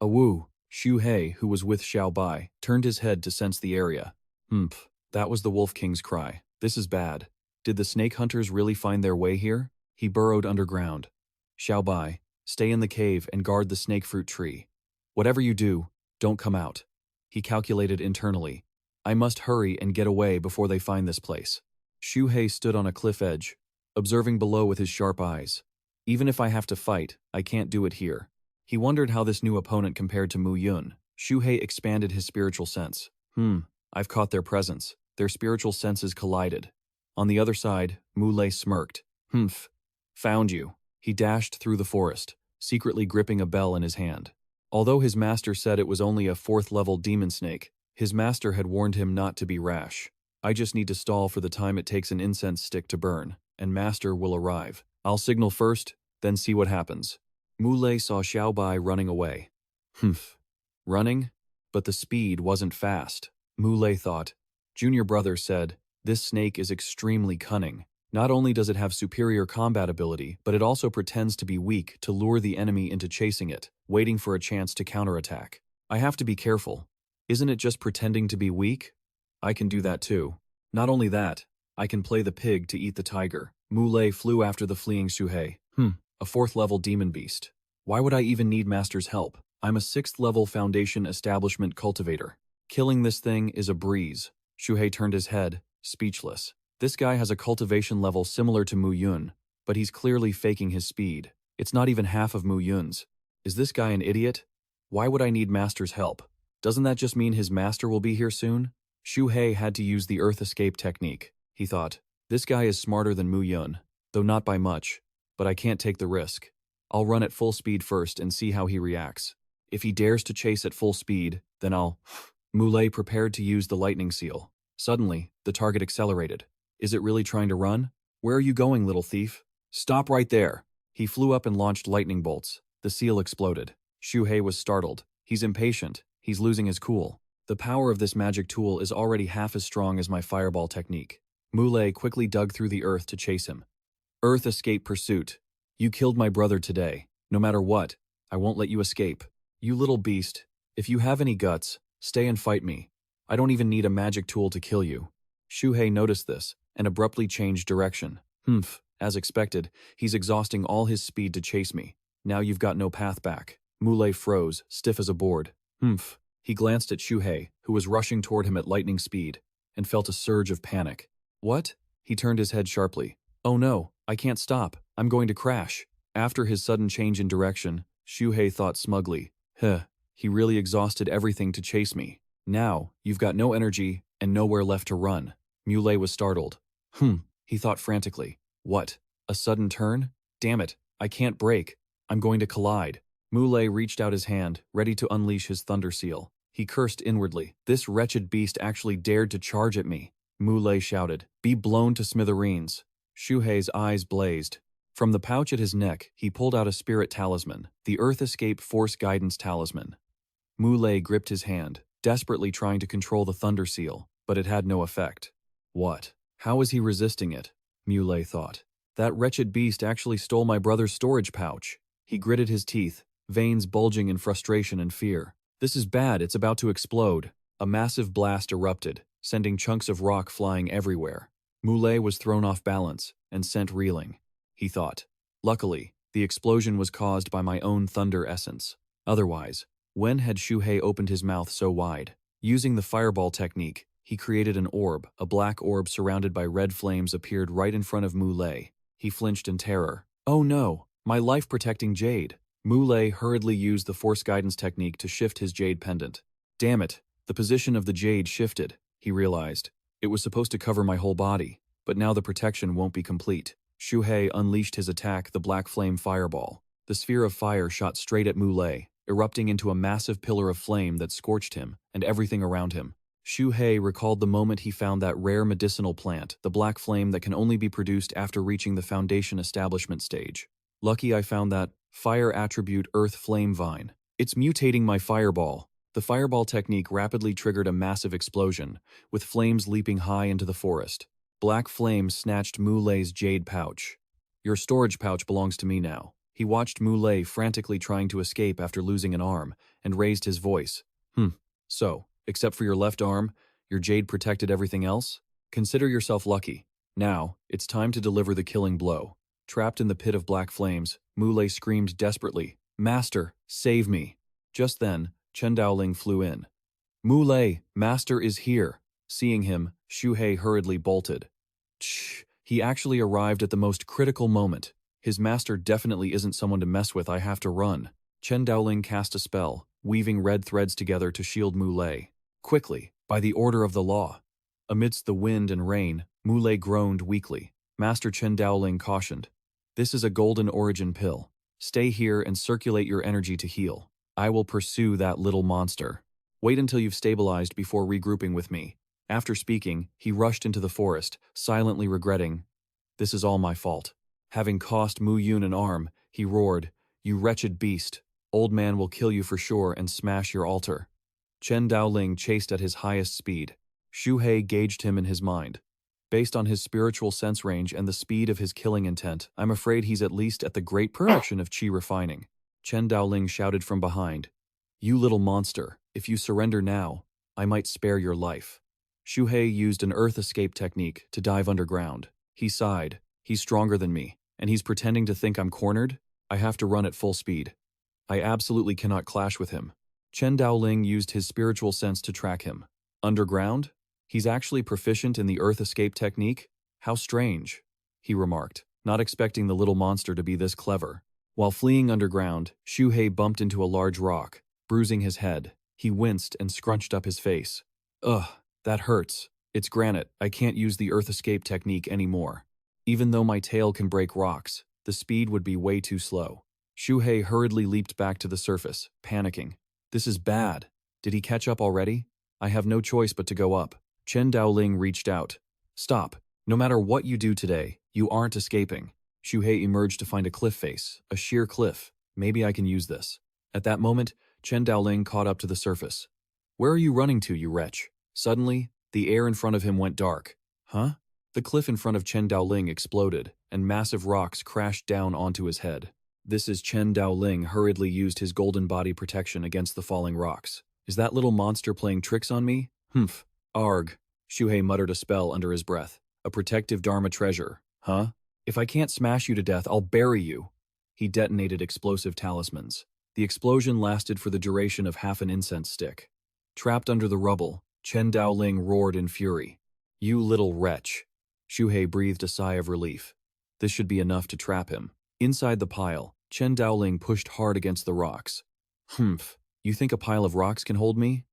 Awoo! Xu Hei, who was with Xiao Bai, turned his head to sense the area. That was the Wolf King's cry. This is bad. Did the snake hunters really find their way here? He burrowed underground. Xiao Bai, stay in the cave and guard the snake fruit tree. Whatever you do, don't come out. He calculated internally. I must hurry and get away before they find this place. Xu Hei stood on a cliff edge, observing below with his sharp eyes. Even if I have to fight, I can't do it here. He wondered how this new opponent compared to Mu Yun. Xu Hei expanded his spiritual sense. I've caught their presence. Their spiritual senses collided. On the other side, Mu Lei smirked. Found you. He dashed through the forest, secretly gripping a bell in his hand. Although his master said it was only a 4th-level demon snake, his master had warned him not to be rash. I just need to stall for the time it takes an incense stick to burn, and master will arrive. I'll signal first, then see what happens. Mu Lei saw Xiaobai running away. Running? But the speed wasn't fast. Mu Lei thought. Junior brother said, this snake is extremely cunning. Not only does it have superior combat ability, but it also pretends to be weak to lure the enemy into chasing it, waiting for a chance to counterattack. I have to be careful. Isn't it just pretending to be weak? I can do that too. Not only that, I can play the pig to eat the tiger. Mu Lei flew after the fleeing Xu Hei. A 4th-level demon beast. Why would I even need master's help? I'm a 6th-level foundation establishment cultivator. Killing this thing is a breeze. Xu Hei turned his head, speechless. This guy has a cultivation level similar to Mu Yun, but he's clearly faking his speed. It's not even half of Mu Yun's. Is this guy an idiot? Why would I need master's help? Doesn't that just mean his master will be here soon? Xu Hei had to use the earth escape technique. He thought, this guy is smarter than Mu Yun, though not by much, but I can't take the risk. I'll run at full speed first and see how he reacts. If he dares to chase at full speed, then I'll… Mu Lei prepared to use the lightning seal. Suddenly, the target accelerated. Is it really trying to run? Where are you going, little thief? Stop right there. He flew up and launched lightning bolts. The seal exploded. Xu Hei was startled. He's impatient. He's losing his cool. The power of this magic tool is already half as strong as my fireball technique. Mu Lei quickly dug through the earth to chase him. Earth escape pursuit. You killed my brother today. No matter what, I won't let you escape. You little beast. If you have any guts, stay and fight me. I don't even need a magic tool to kill you. Xu Hei noticed this and abruptly changed direction. As expected, he's exhausting all his speed to chase me. Now you've got no path back. Mu Lei froze, stiff as a board. He glanced at Xu Hei, who was rushing toward him at lightning speed, and felt a surge of panic. What? He turned his head sharply. Oh no, I can't stop. I'm going to crash. After his sudden change in direction, Xu Hei thought smugly, he really exhausted everything to chase me. Now, you've got no energy and nowhere left to run. Mu Lei was startled. He thought frantically. What? A sudden turn? Damn it, I can't brake. I'm going to collide. Mu Lei reached out his hand, ready to unleash his thunder seal. He cursed inwardly. This wretched beast actually dared to charge at me. Mu Lei shouted, be blown to smithereens. Xu Hei's eyes blazed. From the pouch at his neck, he pulled out a spirit talisman, the Earth Escape Force Guidance Talisman. Mu Lei gripped his hand, desperately trying to control the thunder seal, but it had no effect. What? How is he resisting it? Mu Lei thought. That wretched beast actually stole my brother's storage pouch. He gritted his teeth, veins bulging in frustration and fear. This is bad, it's about to explode. A massive blast erupted, sending chunks of rock flying everywhere. Mu Lei was thrown off balance and sent reeling. He thought. Luckily, the explosion was caused by my own thunder essence. Otherwise, when had Xu Hei opened his mouth so wide? Using the fireball technique, he created an orb. A black orb surrounded by red flames appeared right in front of Mu Lei. He flinched in terror. Oh no, my life-protecting jade. Mu Lei hurriedly used the force guidance technique to shift his jade pendant. Damn it, the position of the jade shifted, he realized. It was supposed to cover my whole body, but now the protection won't be complete. Xu Hei unleashed his attack, the black flame fireball. The sphere of fire shot straight at Mu Lei, erupting into a massive pillar of flame that scorched him and everything around him. Xu Hei recalled the moment he found that rare medicinal plant, the black flame that can only be produced after reaching the foundation establishment stage. Lucky I found that fire attribute earth flame vine. It's mutating my fireball. The fireball technique rapidly triggered a massive explosion, with flames leaping high into the forest. Black flames snatched Mu Lei's jade pouch. Your storage pouch belongs to me now. He watched Mu Lei frantically trying to escape after losing an arm, and raised his voice. So, except for your left arm, your jade protected everything else? Consider yourself lucky. Now, it's time to deliver the killing blow. Trapped in the pit of black flames, Mu Lei screamed desperately, Master, save me. Just then, Chen Daoling flew in. Mu Lei, Master is here. Seeing him, Xu Hei hurriedly bolted. He actually arrived at the most critical moment. His master definitely isn't someone to mess with. I have to run. Chen Daoling cast a spell, weaving red threads together to shield Mu Lei. Quickly, by the order of the law. Amidst the wind and rain, Mu Lei groaned weakly. Master Chen Daoling cautioned. This is a golden origin pill. Stay here and circulate your energy to heal. I will pursue that little monster. Wait until you've stabilized before regrouping with me. After speaking, he rushed into the forest, silently regretting. This is all my fault. Having cost Mu Yun an arm, he roared, You wretched beast. Old man will kill you for sure and smash your altar. Chen Daoling chased at his highest speed. Xu Hei gauged him in his mind. Based on his spiritual sense range and the speed of his killing intent, I'm afraid he's at least at the great perfection of qi refining. Chen Daoling shouted from behind. You little monster, if you surrender now, I might spare your life. Xu Hei used an earth escape technique to dive underground. He sighed. He's stronger than me, and he's pretending to think I'm cornered? I have to run at full speed. I absolutely cannot clash with him. Chen Daoling used his spiritual sense to track him. Underground? He's actually proficient in the earth escape technique? How strange, he remarked, not expecting the little monster to be this clever. While fleeing underground, Xu Hei bumped into a large rock, bruising his head. He winced and scrunched up his face. Ugh, that hurts. It's granite. I can't use the earth escape technique anymore. Even though my tail can break rocks, the speed would be way too slow. Xu Hei hurriedly leaped back to the surface, panicking. This is bad. Did he catch up already? I have no choice but to go up. Chen Daoling reached out. Stop. No matter what you do today, you aren't escaping. Xu Hei emerged to find a cliff face, a sheer cliff. Maybe I can use this. At that moment, Chen Daoling caught up to the surface. Where are you running to, you wretch? Suddenly, the air in front of him went dark. Huh? The cliff in front of Chen Daoling exploded, and massive rocks crashed down onto his head. This is Chen Daoling hurriedly used his golden body protection against the falling rocks. Is that little monster playing tricks on me? Humph. Arg. Xu Hei muttered a spell under his breath. A protective Dharma treasure. Huh? If I can't smash you to death, I'll bury you. He detonated explosive talismans. The explosion lasted for the duration of half an incense stick. Trapped under the rubble, Chen Daoling roared in fury. You little wretch. Xu Hei breathed a sigh of relief. This should be enough to trap him. Inside the pile, Chen Daoling pushed hard against the rocks. Humph. You think a pile of rocks can hold me?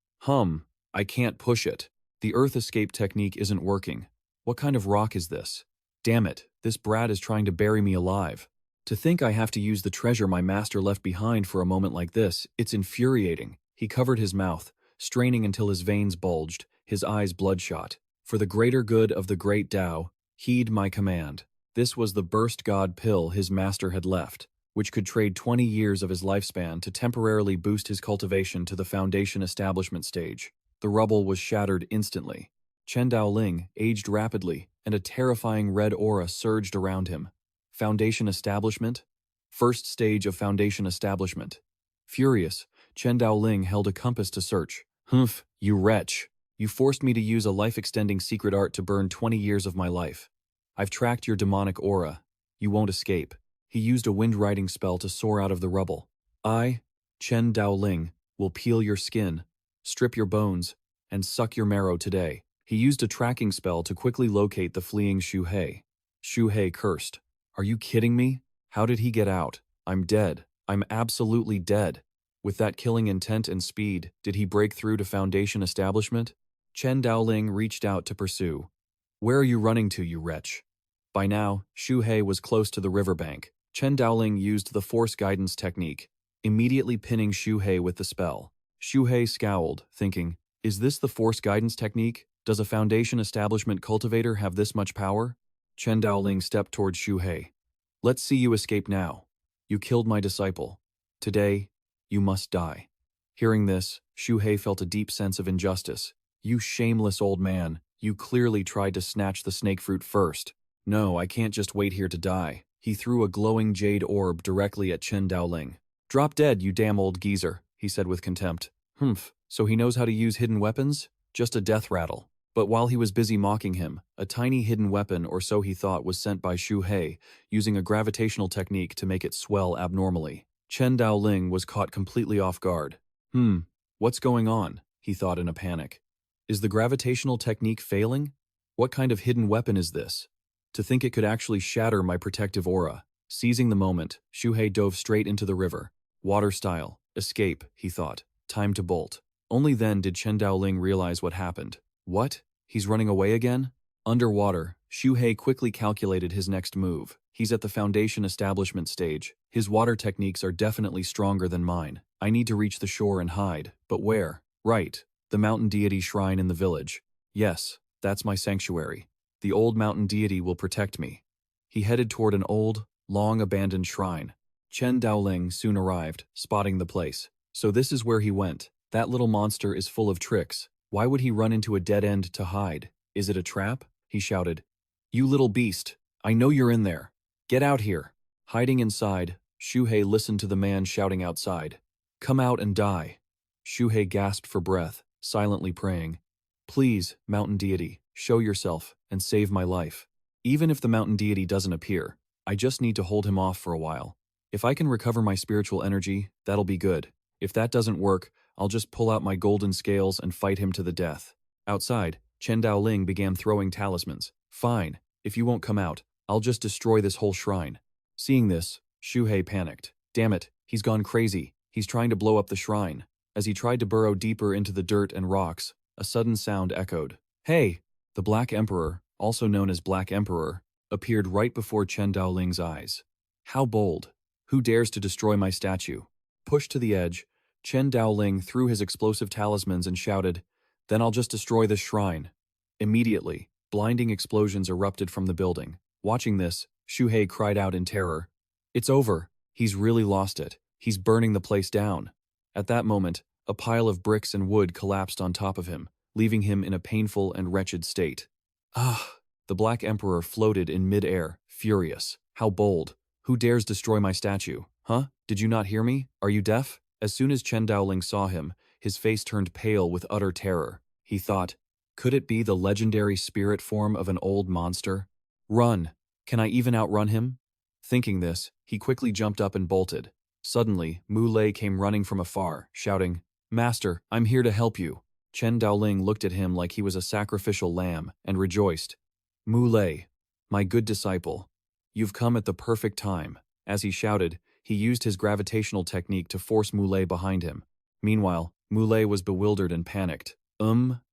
I can't push it. The earth escape technique isn't working. What kind of rock is this? Damn it, this brat is trying to bury me alive. To think I have to use the treasure my master left behind for a moment like this, it's infuriating. He covered his mouth, straining until his veins bulged, his eyes bloodshot. For the greater good of the great Tao, heed my command. This was the burst god pill his master had left, which could trade 20 years of his lifespan to temporarily boost his cultivation to the foundation establishment stage. The rubble was shattered instantly. Chen Daoling aged rapidly, and a terrifying red aura surged around him. Foundation establishment? First stage of foundation establishment. Furious, Chen Daoling held a compass to search. Humph, you wretch. You forced me to use a life-extending secret art to burn 20 years of my life. I've tracked your demonic aura. You won't escape. He used a wind-riding spell to soar out of the rubble. I, Chen Daoling, will peel your skin, strip your bones, and suck your marrow today. He used a tracking spell to quickly locate the fleeing Xu Hei. Xu Hei cursed. Are you kidding me? How did he get out? I'm dead. I'm absolutely dead. With that killing intent and speed, did he break through to foundation establishment? Chen Daoling reached out to pursue. Where are you running to, you wretch? By now, Xu Hei was close to the riverbank. Chen Daoling used the force guidance technique, immediately pinning Xu Hei with the spell. Xu Hei scowled, thinking, is this the force guidance technique? Does a foundation establishment cultivator have this much power? Chen Daoling stepped towards Xu Hei. Let's see you escape now. You killed my disciple. Today, you must die. Hearing this, Xu Hei felt a deep sense of injustice. You shameless old man, you clearly tried to snatch the snake fruit first. No, I can't just wait here to die. He threw a glowing jade orb directly at Chen Daoling. Drop dead, you damn old geezer, he said with contempt. Humph, so he knows how to use hidden weapons? Just a death rattle. But while he was busy mocking him, a tiny hidden weapon, or so he thought, was sent by Xu Hei, using a gravitational technique to make it swell abnormally. Chen Daoling was caught completely off guard. What's going on? He thought in a panic. Is the gravitational technique failing? What kind of hidden weapon is this? To think it could actually shatter my protective aura. Seizing the moment, Xu Hei dove straight into the river. Water style. Escape, he thought. Time to bolt. Only then did Chen Daoling realize what happened. What? He's running away again? Underwater, Xu Hei quickly calculated his next move. He's at the foundation establishment stage. His water techniques are definitely stronger than mine. I need to reach the shore and hide. But where? Right. The mountain deity shrine in the village. Yes, that's my sanctuary. The old mountain deity will protect me. He headed toward an old, long-abandoned shrine. Chen Daoling soon arrived, spotting the place. So this is where he went. That little monster is full of tricks. Why would he run into a dead end to hide? Is it a trap? He shouted. You little beast! I know you're in there. Get out here. Hiding inside, Xu Hei listened to the man shouting outside. Come out and die. Xu Hei gasped for breath, silently praying. Please, mountain deity, show yourself and save my life. Even if the mountain deity doesn't appear, I just need to hold him off for a while. If I can recover my spiritual energy, that'll be good. If that doesn't work, I'll just pull out my golden scales and fight him to the death. Outside, Chen Daoling began throwing talismans. Fine, if you won't come out, I'll just destroy this whole shrine. Seeing this, Xu Hei panicked. Damn it, he's gone crazy. He's trying to blow up the shrine. As he tried to burrow deeper into the dirt and rocks, a sudden sound echoed. Hey! The Black Emperor, also known as Black Emperor, appeared right before Chen Daoling's eyes. How bold! Who dares to destroy my statue? Pushed to the edge, Chen Daoling threw his explosive talismans and shouted, Then I'll just destroy this shrine. Immediately, blinding explosions erupted from the building. Watching this, Xu Hei cried out in terror. It's over. He's really lost it. He's burning the place down. At that moment, a pile of bricks and wood collapsed on top of him, leaving him in a painful and wretched state. Ah! The Black Emperor floated in mid-air, furious. How bold! Who dares destroy my statue? Huh? Did you not hear me? Are you deaf? As soon as Chen Daoling saw him, his face turned pale with utter terror. He thought, could it be the legendary spirit form of an old monster? Run! Can I even outrun him? Thinking this, he quickly jumped up and bolted. Suddenly, Mu Lei came running from afar, shouting, Master, I'm here to help you. Chen Daoling looked at him like he was a sacrificial lamb and rejoiced. Mu Lei, my good disciple, you've come at the perfect time. As he shouted, he used his gravitational technique to force Mu Lei behind him. Meanwhile, Mu Lei was bewildered and panicked.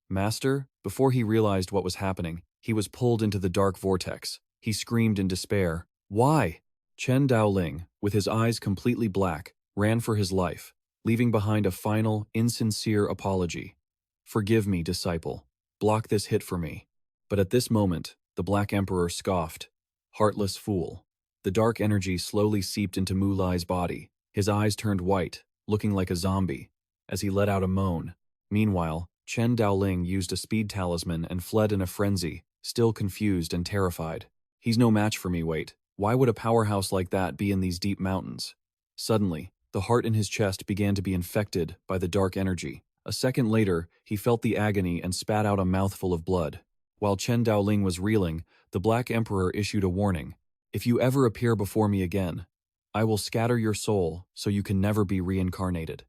Master? Before he realized what was happening, he was pulled into the dark vortex. He screamed in despair. Why? Chen Daoling, with his eyes completely black, ran for his life, leaving behind a final, insincere apology. Forgive me, disciple. Block this hit for me. But at this moment, the Black Emperor scoffed. Heartless fool. The dark energy slowly seeped into Mu Lei's body. His eyes turned white, looking like a zombie, as he let out a moan. Meanwhile, Chen Daoling used a speed talisman and fled in a frenzy, still confused and terrified. He's no match for me, wait. Why would a powerhouse like that be in these deep mountains? Suddenly, the heart in his chest began to be infected by the dark energy. A second later, he felt the agony and spat out a mouthful of blood. While Chen Daoling was reeling, the Black Emperor issued a warning. If you ever appear before me again, I will scatter your soul so you can never be reincarnated.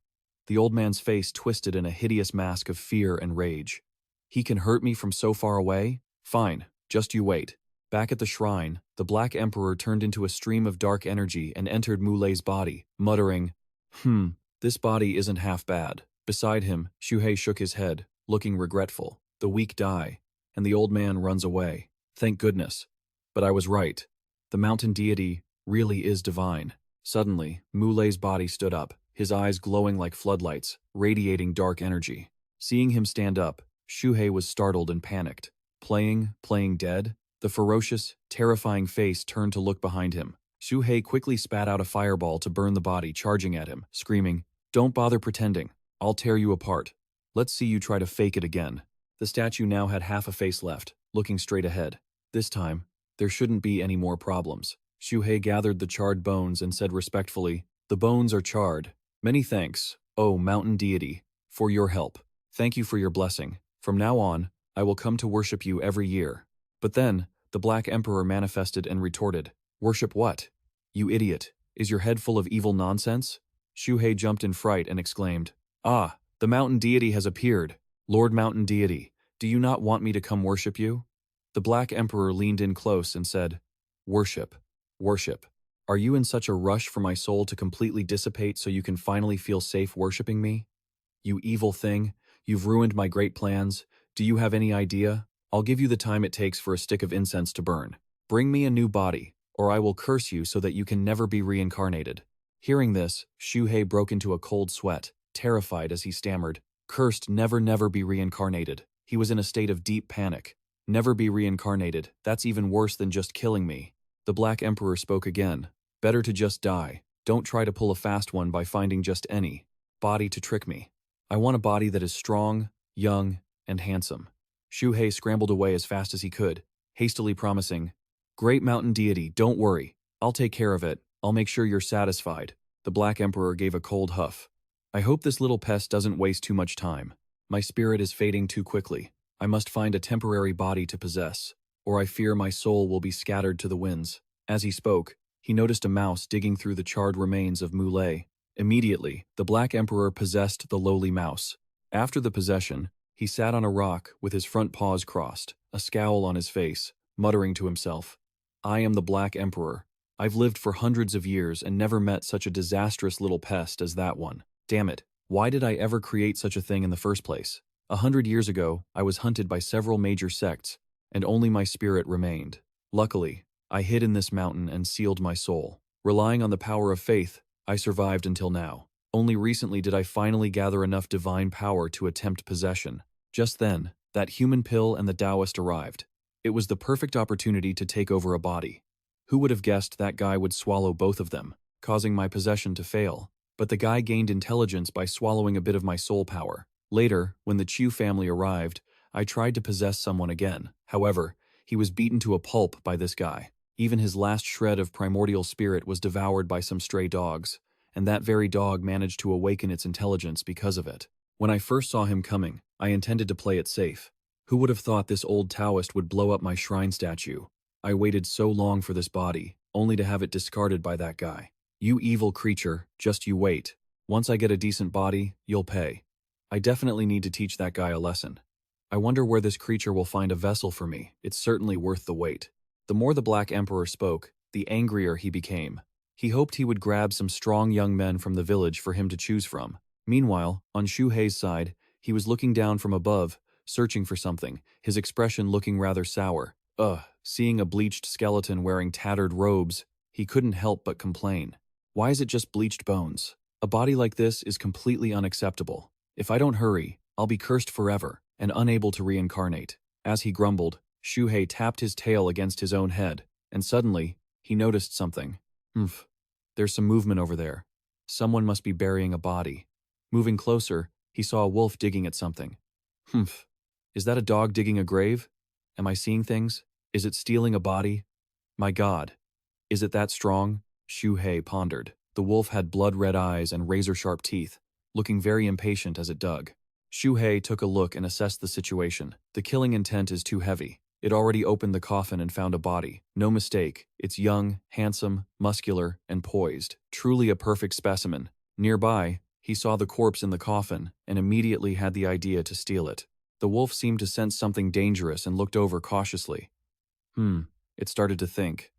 The old man's face twisted in a hideous mask of fear and rage. He can hurt me from so far away? Fine, just you wait. Back at the shrine, the Black Emperor turned into a stream of dark energy and entered Mu Lei's body, muttering, this body isn't half bad. Beside him, Xu Hei shook his head, looking regretful. The weak die, and the old man runs away. Thank goodness. But I was right. The mountain deity really is divine. Suddenly, Mu Lei's body stood up, his eyes glowing like floodlights, radiating dark energy. Seeing him stand up, Xu Hei was startled and panicked. Playing dead? The ferocious, terrifying face turned to look behind him. Xu Hei quickly spat out a fireball to burn the body charging at him, screaming, Don't bother pretending. I'll tear you apart. Let's see you try to fake it again. The statue now had half a face left, looking straight ahead. This time, there shouldn't be any more problems. Xu Hei gathered the charred bones and said respectfully, The bones are charred. Many thanks, O mountain deity, for your help. Thank you for your blessing. From now on, I will come to worship you every year. But then, the Black Emperor manifested and retorted, Worship what? You idiot. Is your head full of evil nonsense? Xu Hei jumped in fright and exclaimed, Ah, the mountain deity has appeared. Lord Mountain Deity, do you not want me to come worship you? The Black Emperor leaned in close and said, Worship, worship. Are you in such a rush for my soul to completely dissipate so you can finally feel safe worshipping me? You evil thing, you've ruined my great plans. Do you have any idea? I'll give you the time it takes for a stick of incense to burn. Bring me a new body, or I will curse you so that you can never be reincarnated. Hearing this, Xu Hei broke into a cold sweat, terrified as he stammered, "Cursed, never, never be reincarnated." He was in a state of deep panic. Never be reincarnated, that's even worse than just killing me. The Black Emperor spoke again. Better to just die. Don't try to pull a fast one by finding just any body to trick me. I want a body that is strong, young, and handsome. Xu Hei scrambled away as fast as he could, hastily promising, "Great mountain deity, don't worry. I'll take care of it. I'll make sure you're satisfied." The Black Emperor gave a cold huff. "I hope this little pest doesn't waste too much time. My spirit is fading too quickly. I must find a temporary body to possess, or I fear my soul will be scattered to the winds." As he spoke, he noticed a mouse digging through the charred remains of Muley. Immediately, the Black Emperor possessed the lowly mouse. After the possession, he sat on a rock with his front paws crossed, a scowl on his face, muttering to himself, "I am the Black Emperor. I've lived for hundreds of years and never met such a disastrous little pest as that one. Damn it, why did I ever create such a thing in the first place? 100 years ago, I was hunted by several major sects, and only my spirit remained. Luckily, I hid in this mountain and sealed my soul. Relying on the power of faith, I survived until now. Only recently did I finally gather enough divine power to attempt possession." Just then, that human pill and the Taoist arrived. It was the perfect opportunity to take over a body. Who would have guessed that guy would swallow both of them, causing my possession to fail? But the guy gained intelligence by swallowing a bit of my soul power. Later, when the Chu family arrived, I tried to possess someone again. However, he was beaten to a pulp by this guy. Even his last shred of primordial spirit was devoured by some stray dogs, and that very dog managed to awaken its intelligence because of it. When I first saw him coming, I intended to play it safe. Who would have thought this old Taoist would blow up my shrine statue? I waited so long for this body, only to have it discarded by that guy. You evil creature, just you wait. Once I get a decent body, you'll pay. I definitely need to teach that guy a lesson. I wonder where this creature will find a vessel for me. It's certainly worth the wait." The more the Black Emperor spoke, the angrier he became. He hoped he would grab some strong young men from the village for him to choose from. Meanwhile, on Xu Hei's side, he was looking down from above, searching for something, his expression looking rather sour. Seeing a bleached skeleton wearing tattered robes, he couldn't help but complain. Why is it just bleached bones? A body like this is completely unacceptable. If I don't hurry, I'll be cursed forever and unable to reincarnate. As he grumbled, Xu Hei tapped his tail against his own head, and suddenly, he noticed something. There's some movement over there. Someone must be burying a body. Moving closer, he saw a wolf digging at something. Is that a dog digging a grave? Am I seeing things? Is it stealing a body? My God, is it that strong? Xu Hei pondered. The wolf had blood-red eyes and razor-sharp teeth, looking very impatient as it dug. Xu Hei took a look and assessed the situation. The killing intent is too heavy. It already opened the coffin and found a body. No mistake, it's young, handsome, muscular, and poised. Truly a perfect specimen. Nearby, he saw the corpse in the coffin and immediately had the idea to steal it. The wolf seemed to sense something dangerous and looked over cautiously. It started to think.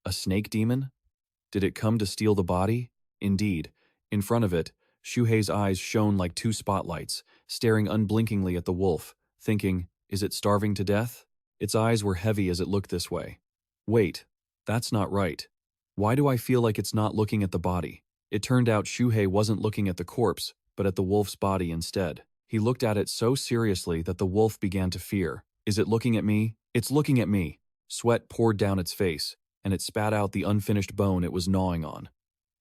A snake demon? Did it come to steal the body? Indeed. In front of it, Xu Hei's eyes shone like two spotlights, staring unblinkingly at the wolf, thinking, is it starving to death? Its eyes were heavy as it looked this way. Wait, that's not right. Why do I feel like it's not looking at the body? It turned out Xu Hei wasn't looking at the corpse, but at the wolf's body instead. He looked at it so seriously that the wolf began to fear. Is it looking at me? It's looking at me. Sweat poured down its face, and it spat out the unfinished bone it was gnawing on.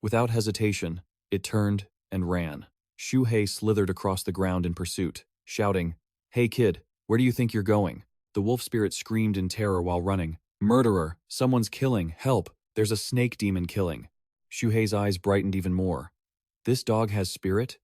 Without hesitation, it turned and ran. Xu Hei slithered across the ground in pursuit, shouting, "Hey kid, where do you think you're going?" The wolf spirit screamed in terror while running. "Murderer! Someone's killing! Help! There's a snake demon killing!" Xu Hei's eyes brightened even more. This dog has spirit?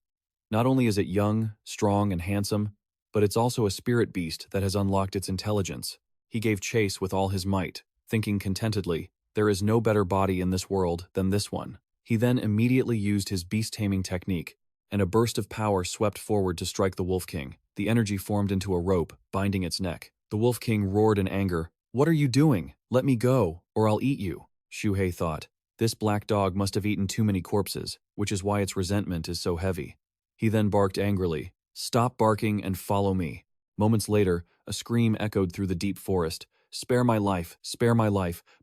Not only is it young, strong, and handsome, but it's also a spirit beast that has unlocked its intelligence. He gave chase with all his might, thinking contentedly, there is no better body in this world than this one. He then immediately used his beast-taming technique, and a burst of power swept forward to strike the Wolf King. The energy formed into a rope, binding its neck. The Wolf King roared in anger. "What are you doing? Let me go, or I'll eat you," Xu Hei thought. This black dog must have eaten too many corpses, which is why its resentment is so heavy. He then barked angrily, "Stop barking and follow me." Moments later, a scream echoed through the deep forest. "Spare my life,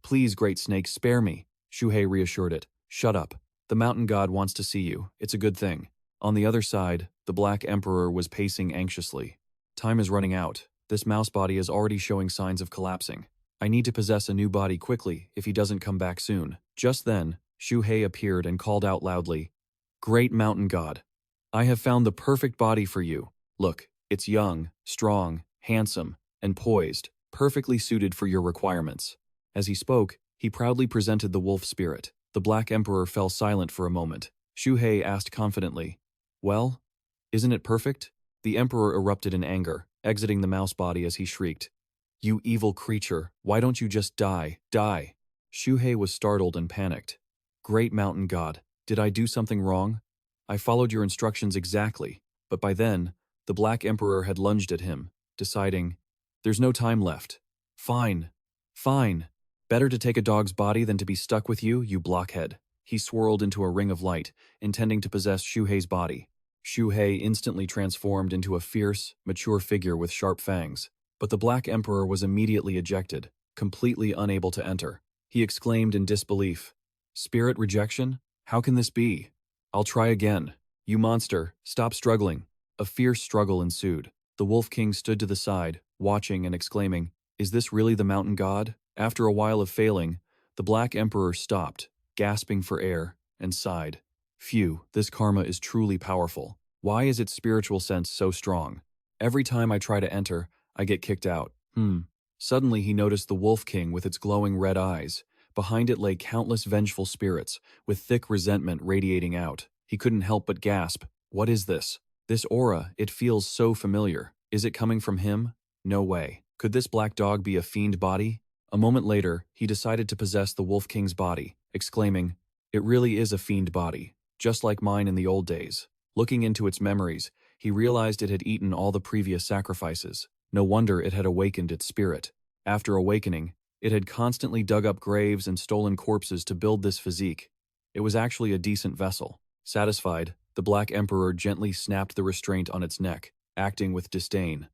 please, great snake, spare me." Xu Hei reassured it. "Shut up. The mountain god wants to see you. It's a good thing." On the other side, the Black Emperor was pacing anxiously. "Time is running out. This mouse body is already showing signs of collapsing. I need to possess a new body quickly if he doesn't come back soon." Just then, Xu Hei appeared and called out loudly, "Great mountain god, I have found the perfect body for you. Look, it's young, strong, handsome, and poised, perfectly suited for your requirements." As he spoke, he proudly presented the wolf spirit. The Black Emperor fell silent for a moment. Xu Hei asked confidently, "Well, isn't it perfect?" The Emperor erupted in anger, exiting the mouse body as he shrieked, "You evil creature, why don't you just die, die?" Xu Hei was startled and panicked. "Great mountain god, did I do something wrong? I followed your instructions exactly." But by then, the Black Emperor had lunged at him, deciding, "There's no time left. Fine, fine. Better to take a dog's body than to be stuck with you, you blockhead." He swirled into a ring of light, intending to possess Xu Hei's body. Xu Hei instantly transformed into a fierce, mature figure with sharp fangs. But the Black Emperor was immediately ejected, completely unable to enter. He exclaimed in disbelief, "Spirit rejection? How can this be? I'll try again. You monster, stop struggling." A fierce struggle ensued. The Wolf King stood to the side, watching and exclaiming, "Is this really the mountain god?" After a while of failing, the Black Emperor stopped, gasping for air, and sighed. "Phew, this karma is truly powerful. Why is its spiritual sense so strong? Every time I try to enter, I get kicked out. Suddenly he noticed the Wolf King with its glowing red eyes. Behind it lay countless vengeful spirits, with thick resentment radiating out. He couldn't help but gasp, "What is this? This aura, it feels so familiar. Is it coming from him? No way. Could this black dog be a fiend body?" A moment later, he decided to possess the Wolf King's body, exclaiming, "It really is a fiend body, just like mine in the old days." Looking into its memories, he realized it had eaten all the previous sacrifices. No wonder it had awakened its spirit. After awakening, it had constantly dug up graves and stolen corpses to build this physique. It was actually a decent vessel. Satisfied, the Black Emperor gently snapped the restraint on its neck, acting with disdain.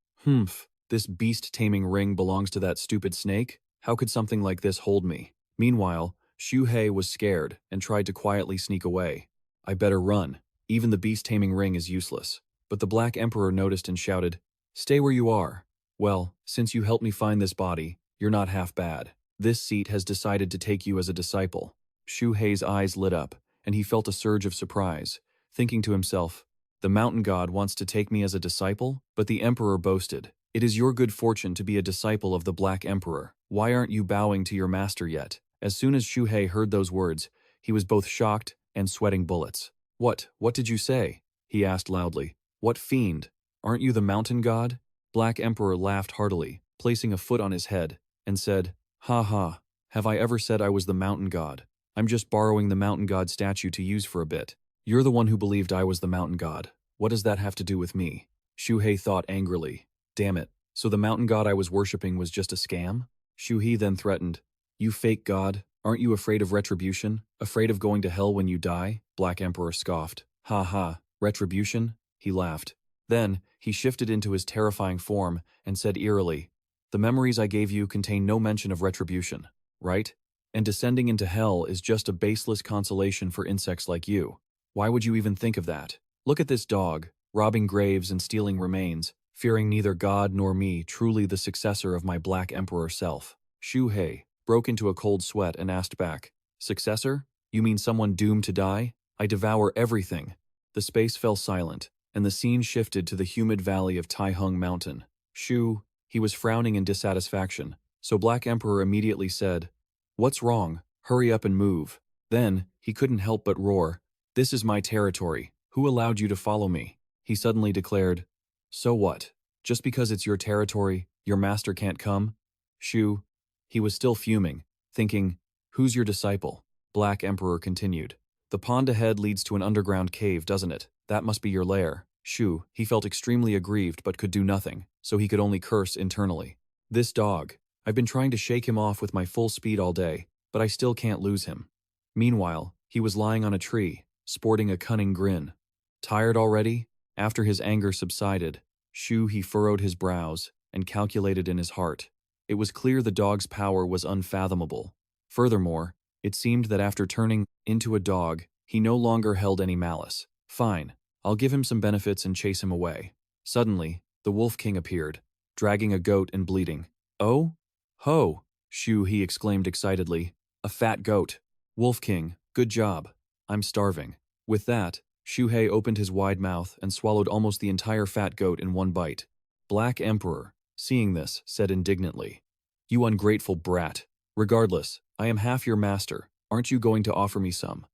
This beast-taming ring belongs to that stupid snake? How could something like this hold me?" Meanwhile, Xu Hei was scared and tried to quietly sneak away. "I better run. Even the beast-taming ring is useless." But the Black Emperor noticed and shouted, "Stay where you are. Well, since you helped me find this body, you're not half bad. This seat has decided to take you as a disciple." Xu Hei's eyes lit up, and he felt a surge of surprise, thinking to himself, "The mountain god wants to take me as a disciple?" But the Emperor boasted, "It is your good fortune to be a disciple of the Black Emperor. Why aren't you bowing to your master yet?" As soon as Xu Hei heard those words, he was both shocked and sweating bullets. What did you say?" he asked loudly. "What fiend? Aren't you the mountain god?" Black Emperor laughed heartily, placing a foot on his head, and said, "Ha ha, have I ever said I was the mountain god? I'm just borrowing the mountain god statue to use for a bit. You're the one who believed I was the mountain god. What does that have to do with me?" Xu Hei thought angrily. Damn it, so the mountain god I was worshipping was just a scam? Xu Hei then threatened, "You fake god, aren't you afraid of retribution? Afraid of going to hell when you die?" Black Emperor scoffed. "Ha ha, retribution?" He laughed. Then, he shifted into his terrifying form and said eerily, "The memories I gave you contain no mention of retribution, right? And descending into hell is just a baseless consolation for insects like you. Why would you even think of that? Look at this dog, robbing graves and stealing remains, fearing neither God nor me, truly the successor of my Black Emperor self." Xu Hei broke into a cold sweat and asked back, "Successor? You mean someone doomed to die? I devour everything." The space fell silent, and the scene shifted to the humid valley of Taihung Mountain. He was frowning in dissatisfaction, so Black Emperor immediately said, "What's wrong? Hurry up and move." Then, he couldn't help but roar, "This is my territory. Who allowed you to follow me?" He suddenly declared, "So what? Just because it's your territory, your master can't come?" He was still fuming, thinking, "Who's your disciple?" Black Emperor continued, "The pond ahead leads to an underground cave, doesn't it? That must be your lair." He felt extremely aggrieved but could do nothing, so he could only curse internally. "This dog. I've been trying to shake him off with my full speed all day, but I still can't lose him." Meanwhile, he was lying on a tree, sporting a cunning grin. Tired already? After his anger subsided, Xu Hei furrowed his brows and calculated in his heart. It was clear the dog's power was unfathomable. Furthermore, it seemed that after turning into a dog, he no longer held any malice. Fine, I'll give him some benefits and chase him away. Suddenly, the Wolf King appeared, dragging a goat and bleating. Oh? Ho! Xu Hei exclaimed excitedly. A fat goat. Wolf King, good job. I'm starving. With that, Xu Hei opened his wide mouth and swallowed almost the entire fat goat in one bite. Black Emperor, seeing this, said indignantly, You ungrateful brat. Regardless, I am half your master. Aren't you going to offer me some?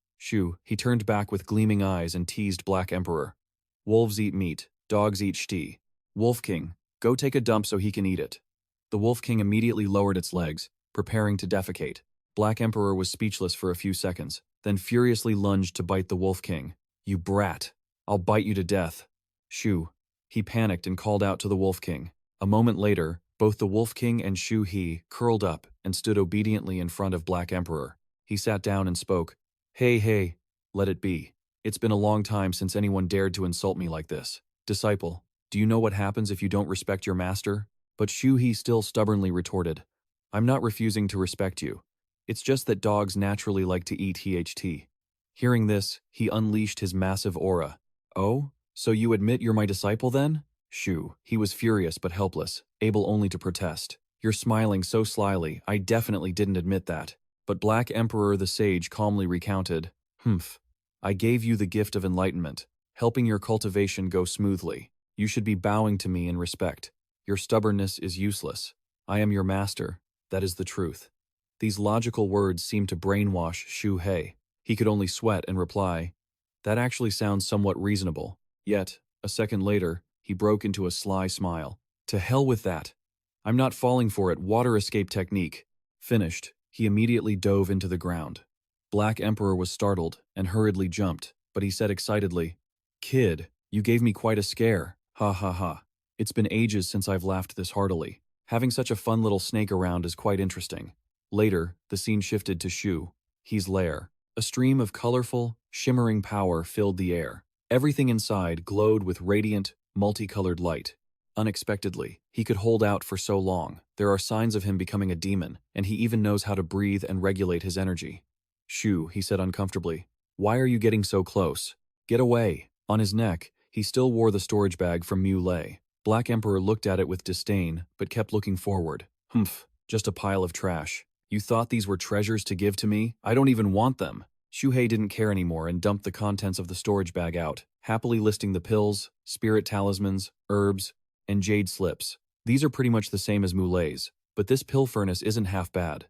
He turned back with gleaming eyes and teased Black Emperor. Wolves eat meat, dogs eat shti. Wolf King, go take a dump so he can eat it. The Wolf King immediately lowered its legs, preparing to defecate. Black Emperor was speechless for a few seconds, then furiously lunged to bite the Wolf King. You brat! I'll bite you to death. He panicked and called out to the Wolf King. A moment later, both the Wolf King and Xu Hei curled up and stood obediently in front of Black Emperor. He sat down and spoke. Hey, let it be. It's been a long time since anyone dared to insult me like this. Disciple, do you know what happens if you don't respect your master? But Xu Hei still stubbornly retorted. I'm not refusing to respect you. It's just that dogs naturally like to eat THT. Hearing this, he unleashed his massive aura. Oh? So you admit you're my disciple then? He was furious but helpless, able only to protest. You're smiling so slyly, I definitely didn't admit that. But Black Emperor the Sage calmly recounted, I gave you the gift of enlightenment, helping your cultivation go smoothly. You should be bowing to me in respect. Your stubbornness is useless. I am your master. That is the truth. These logical words seemed to brainwash Xu Hei. He could only sweat and reply, That actually sounds somewhat reasonable. Yet, a second later, he broke into a sly smile. To hell with that. I'm not falling for it. Water escape technique. Finished, he immediately dove into the ground. Black Emperor was startled and hurriedly jumped, but he said excitedly, Kid, you gave me quite a scare. Ha ha ha. It's been ages since I've laughed this heartily. Having such a fun little snake around is quite interesting. Later, the scene shifted to Xu Hei's lair. A stream of colorful, shimmering power filled the air. Everything inside glowed with radiant, multicolored light. Unexpectedly, he could hold out for so long. There are signs of him becoming a demon, and he even knows how to breathe and regulate his energy. He said uncomfortably, Why are you getting so close? Get away. On his neck, he still wore the storage bag from Mulei. Black Emperor looked at it with disdain, but kept looking forward. Just a pile of trash. You thought these were treasures to give to me? I don't even want them. Xu Hei didn't care anymore and dumped the contents of the storage bag out, happily listing the pills, spirit talismans, herbs, and jade slips. These are pretty much the same as Mulei's, but this pill furnace isn't half bad.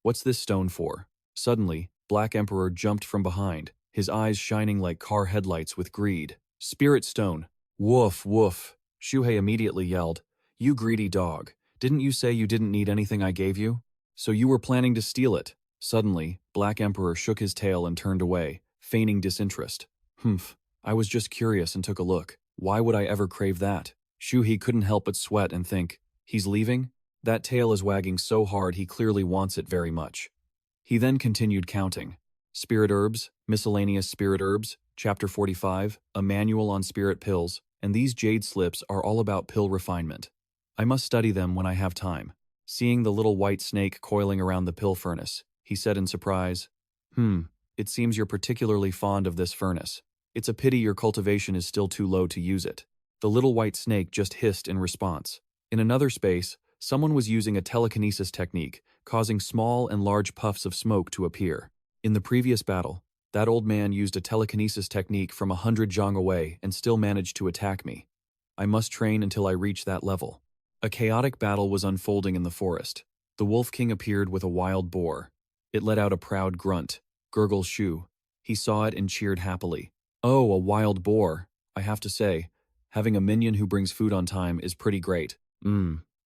What's this stone for? Suddenly, Black Emperor jumped from behind, his eyes shining like car headlights with greed. Spirit stone. Woof, woof. Xu Hei immediately yelled, You greedy dog. Didn't you say you didn't need anything I gave you? So you were planning to steal it. Suddenly, Black Emperor shook his tail and turned away, feigning disinterest. I was just curious and took a look. Why would I ever crave that? Xu Hei couldn't help but sweat and think, He's leaving? That tail is wagging so hard he clearly wants it very much. He then continued counting. Spirit herbs, miscellaneous spirit herbs, chapter 45, a manual on spirit pills, and these jade slips are all about pill refinement. I must study them when I have time. Seeing the little white snake coiling around the pill furnace, he said in surprise, It seems you're particularly fond of this furnace. It's a pity your cultivation is still too low to use it. The little white snake just hissed in response. In another space, someone was using a telekinesis technique, causing small and large puffs of smoke to appear. In the previous battle, that old man used a telekinesis technique from 100 zhang away and still managed to attack me. I must train until I reach that level. A chaotic battle was unfolding in the forest. The Wolf King appeared with a wild boar. It let out a proud grunt. Gurgle Xu. He saw it and cheered happily. Oh, a wild boar. I have to say, having a minion who brings food on time is pretty great.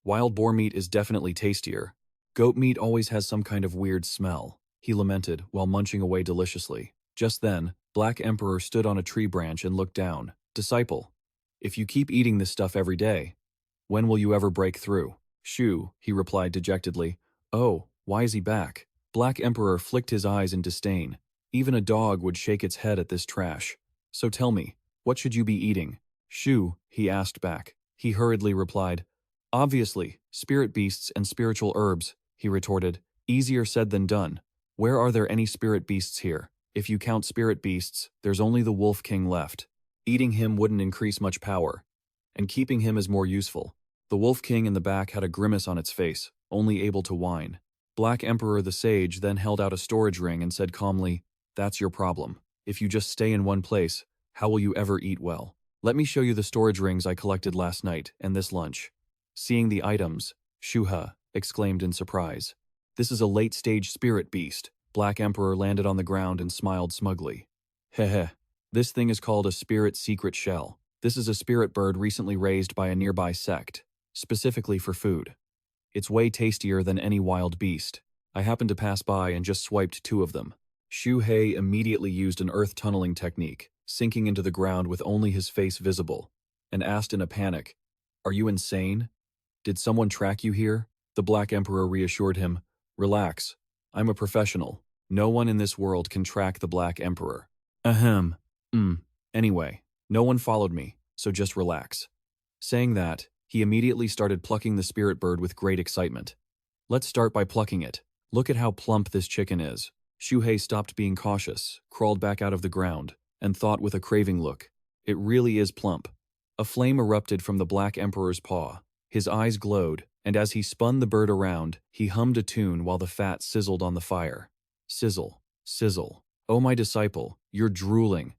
Wild boar meat is definitely tastier. Goat meat always has some kind of weird smell, he lamented while munching away deliciously. Just then, Black Emperor stood on a tree branch and looked down. Disciple, if you keep eating this stuff every day, when will you ever break through? He replied dejectedly. Oh, why is he back? Black Emperor flicked his eyes in disdain. Even a dog would shake its head at this trash. So tell me, what should you be eating? Xu, he asked back. He hurriedly replied, obviously, spirit beasts and spiritual herbs, he retorted. Easier said than done. Where are there any spirit beasts here? If you count spirit beasts, there's only the Wolf King left. Eating him wouldn't increase much power, and keeping him is more useful. The Wolf King in the back had a grimace on its face, only able to whine. Black Emperor the Sage then held out a storage ring and said calmly, that's your problem. If you just stay in one place, how will you ever eat well? Let me show you the storage rings I collected last night and this lunch. Seeing the items, Xu Hei exclaimed in surprise. This is a late-stage spirit beast. Black Emperor landed on the ground and smiled smugly. Heh. This thing is called a spirit secret shell. This is a spirit bird recently raised by a nearby sect, specifically for food. It's way tastier than any wild beast. I happened to pass by and just swiped 2 of them. Xu Hei immediately used an earth tunneling technique, sinking into the ground with only his face visible, and asked in a panic, are you insane? Did someone track you here? The Black Emperor reassured him, relax, I'm a professional. No one in this world can track the Black Emperor. Ahem. Anyway, no one followed me, so just relax. Saying that, he immediately started plucking the spirit bird with great excitement. Let's start by plucking it. Look at how plump this chicken is. Xu Hei stopped being cautious, crawled back out of the ground, and thought with a craving look, it really is plump. A flame erupted from the Black Emperor's paw. His eyes glowed, and as he spun the bird around, he hummed a tune while the fat sizzled on the fire. Sizzle, sizzle. Oh my disciple, you're drooling.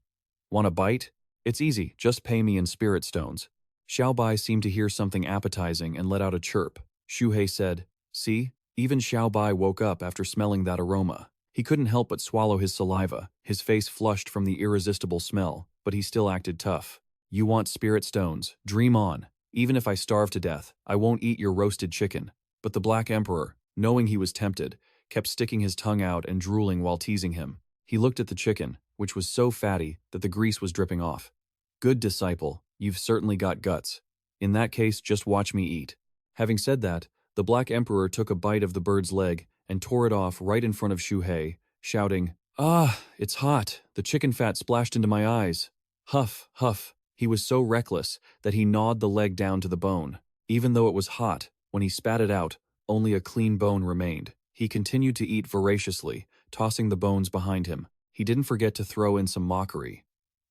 Want a bite? It's easy, just pay me in spirit stones. Xiaobai seemed to hear something appetizing and let out a chirp. Xu Hei said, see, even Xiaobai woke up after smelling that aroma. He couldn't help but swallow his saliva, his face flushed from the irresistible smell, but he still acted tough. You want spirit stones, dream on. Even if I starve to death, I won't eat your roasted chicken. But the Black Emperor, knowing he was tempted, kept sticking his tongue out and drooling while teasing him. He looked at the chicken, which was so fatty that the grease was dripping off. Good disciple, you've certainly got guts. In that case, just watch me eat. Having said that, the Black Emperor took a bite of the bird's leg and tore it off right in front of Xu Hei, shouting, ah, it's hot. The chicken fat splashed into my eyes. Huff, huff. He was so reckless that he gnawed the leg down to the bone. Even though it was hot, when he spat it out, only a clean bone remained. He continued to eat voraciously, tossing the bones behind him. He didn't forget to throw in some mockery.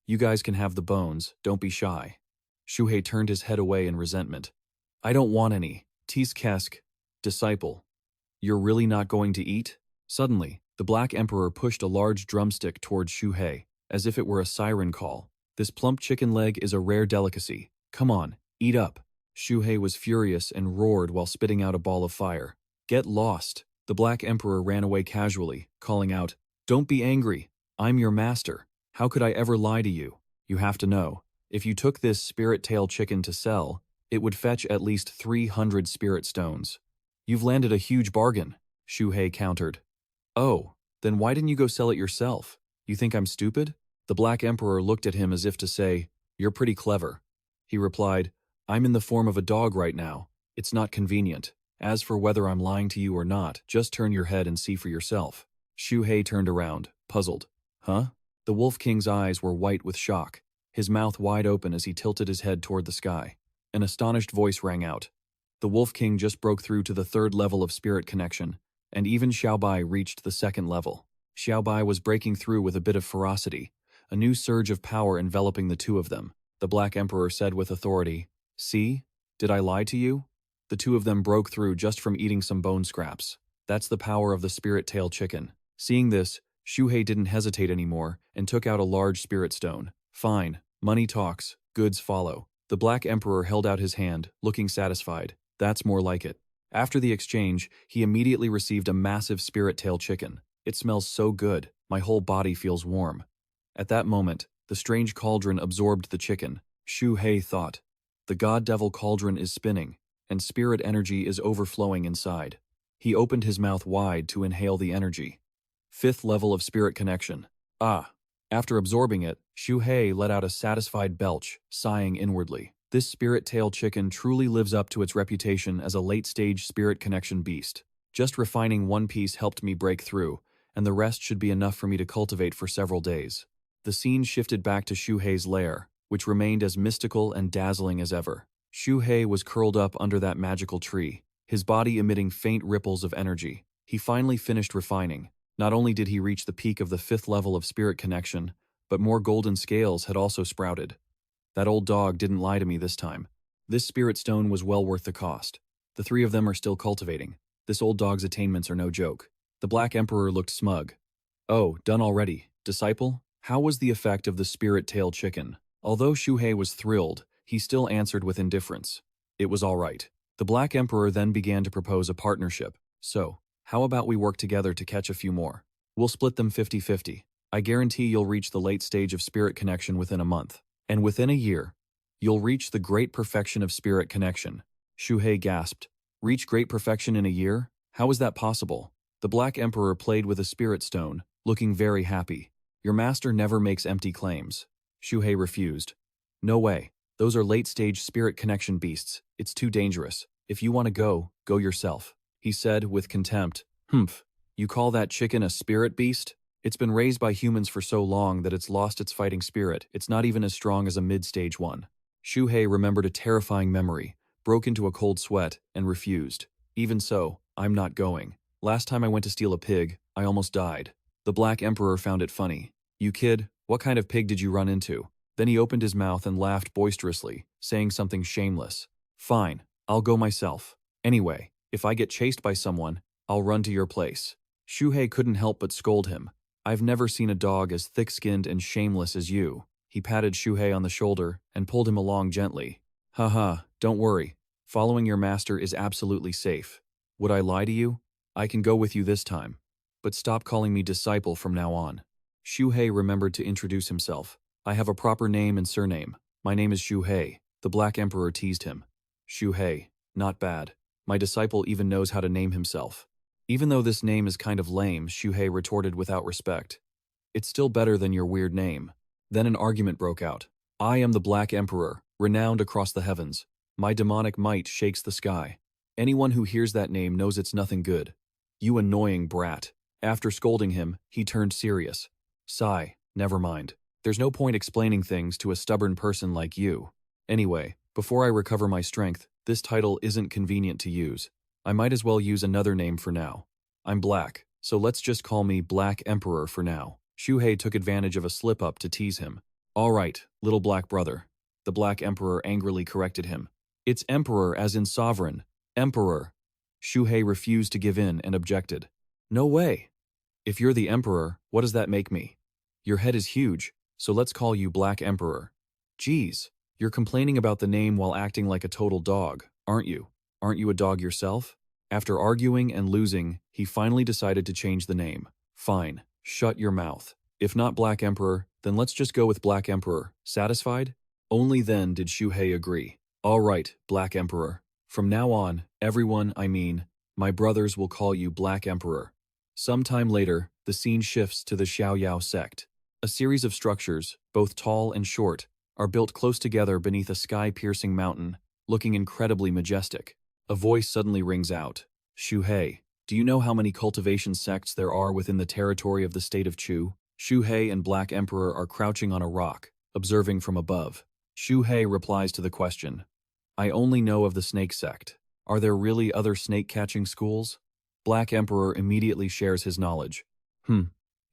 You guys can have the bones, don't be shy. Xu Hei turned his head away in resentment. I don't want any. Kesk, disciple. You're really not going to eat? Suddenly, the Black Emperor pushed a large drumstick towards Xu Hei, as if it were a siren call. This plump chicken leg is a rare delicacy. Come on, eat up. Xu Hei was furious and roared while spitting out a ball of fire. Get lost. The Black Emperor ran away casually, calling out, don't be angry. I'm your master. How could I ever lie to you? You have to know, if you took this spirit tail chicken to sell, it would fetch at least 300 spirit stones. You've landed a huge bargain, Xu Hei countered. Oh, then why didn't you go sell it yourself? You think I'm stupid? The Black Emperor looked at him as if to say, you're pretty clever. He replied, I'm in the form of a dog right now. It's not convenient. As for whether I'm lying to you or not, just turn your head and see for yourself. Xu Hei turned around, puzzled. Huh? The Wolf King's eyes were white with shock, his mouth wide open as he tilted his head toward the sky. An astonished voice rang out. The Wolf King just broke through to the 3rd level of spirit connection, and even Xiaobai reached the 2nd level. Xiaobai was breaking through with a bit of ferocity, a new surge of power enveloping the 2 of them. The Black Emperor said with authority, see? Did I lie to you? The 2 of them broke through just from eating some bone scraps. That's the power of the spirit tail chicken. Seeing this, Xu Hei didn't hesitate anymore and took out a large spirit stone. Fine, money talks, goods follow. The Black Emperor held out his hand, looking satisfied. That's more like it. After the exchange, he immediately received a massive spirit tail chicken. It smells so good, my whole body feels warm. At that moment, the strange cauldron absorbed the chicken. Xu Hei thought, the god-devil cauldron is spinning, and spirit energy is overflowing inside. He opened his mouth wide to inhale the energy. 5th level of spirit connection. Ah! After absorbing it, Xu Hei let out a satisfied belch, sighing inwardly. This spirit tail chicken truly lives up to its reputation as a late-stage spirit connection beast. Just refining one piece helped me break through, and the rest should be enough for me to cultivate for several days. The scene shifted back to Xu Hei's lair, which remained as mystical and dazzling as ever. Xu Hei was curled up under that magical tree, his body emitting faint ripples of energy. He finally finished refining. Not only did he reach the peak of the 5th level of spirit connection, but more golden scales had also sprouted. That old dog didn't lie to me this time. This spirit stone was well worth the cost. The 3 of them are still cultivating. This old dog's attainments are no joke. The Black Emperor looked smug. Oh, done already. Disciple? How was the effect of the spirit tail chicken? Although Xu Hei was thrilled, he still answered with indifference. It was all right. The Black Emperor then began to propose a partnership. So, how about we work together to catch a few more? We'll split them 50-50. I guarantee you'll reach the late stage of spirit connection within a month. And within a year, you'll reach the great perfection of spirit connection. Xu Hei gasped. Reach great perfection in a year? How is that possible? The Black Emperor played with a spirit stone, looking very happy. Your master never makes empty claims. Xu Hei refused. No way. Those are late-stage spirit connection beasts. It's too dangerous. If you want to go, go yourself. He said with contempt. Humph. You call that chicken a spirit beast? It's been raised by humans for so long that it's lost its fighting spirit. It's not even as strong as a mid-stage one. Xu Hei remembered a terrifying memory, broke into a cold sweat, and refused. Even so, I'm not going. Last time I went to steal a pig, I almost died. The Black Emperor found it funny. You kid, what kind of pig did you run into? Then he opened his mouth and laughed boisterously, saying something shameless. Fine, I'll go myself. Anyway, if I get chased by someone, I'll run to your place. Xu Hei couldn't help but scold him. I've never seen a dog as thick-skinned and shameless as you. He patted Xu Hei on the shoulder and pulled him along gently. Haha, don't worry. Following your master is absolutely safe. Would I lie to you? I can go with you this time. But stop calling me disciple from now on. Xu Hei remembered to introduce himself. I have a proper name and surname. My name is Xu Hei. The Black Emperor teased him. Xu Hei, not bad. My disciple even knows how to name himself. Even though this name is kind of lame, Xu Hei retorted without respect. It's still better than your weird name. Then an argument broke out. I am the Black Emperor, renowned across the heavens. My demonic might shakes the sky. Anyone who hears that name knows it's nothing good. You annoying brat. After scolding him, he turned serious. Sigh, never mind. There's no point explaining things to a stubborn person like you. Anyway, before I recover my strength, this title isn't convenient to use. I might as well use another name for now. I'm Black, so let's just call me Black Emperor for now. Xu Hei took advantage of a slip-up to tease him. All right, little black brother. The Black Emperor angrily corrected him. It's Emperor as in sovereign. Emperor. Xu Hei refused to give in and objected. No way. If you're the Emperor, what does that make me? Your head is huge, so let's call you Black Emperor. Geez, you're complaining about the name while acting like a total dog, aren't you? Aren't you a dog yourself? After arguing and losing, he finally decided to change the name. Fine, shut your mouth. If not Black Emperor, then let's just go with Black Emperor. Satisfied? Only then did Xu Hei agree. All right, Black Emperor. From now on, everyone, my brothers will call you Black Emperor. Sometime later, the scene shifts to the Xianxia sect. A series of structures, both tall and short, are built close together beneath a sky-piercing mountain, looking incredibly majestic. A voice suddenly rings out. Xu Hei, do you know how many cultivation sects there are within the territory of the state of Chu? Xu Hei and Black Emperor are crouching on a rock, observing from above. Xu Hei replies to the question. I only know of the Snake Sect. Are there really other snake-catching schools? Black Emperor immediately shares his knowledge.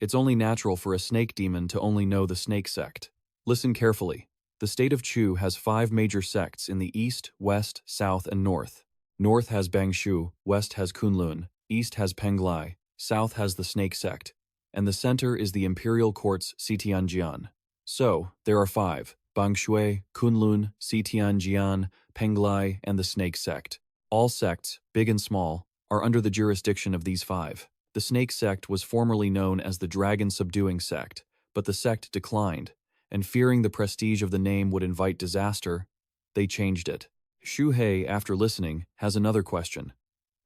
It's only natural for a snake demon to only know the Snake Sect. Listen carefully. The state of Chu has 5 major sects in the east, west, south, and north. North has Bangshu, west has Kunlun, east has Penglai, south has the Snake Sect, and the center is the Imperial Court's Xitianjian. So, there are 5, Bangshui, Kunlun, Xitianjian, Penglai, and the Snake Sect. All sects, big and small, are under the jurisdiction of these 5. The Snake Sect was formerly known as the Dragon Subduing Sect, but the sect declined, and fearing the prestige of the name would invite disaster, they changed it. Xu Hei, after listening, has another question.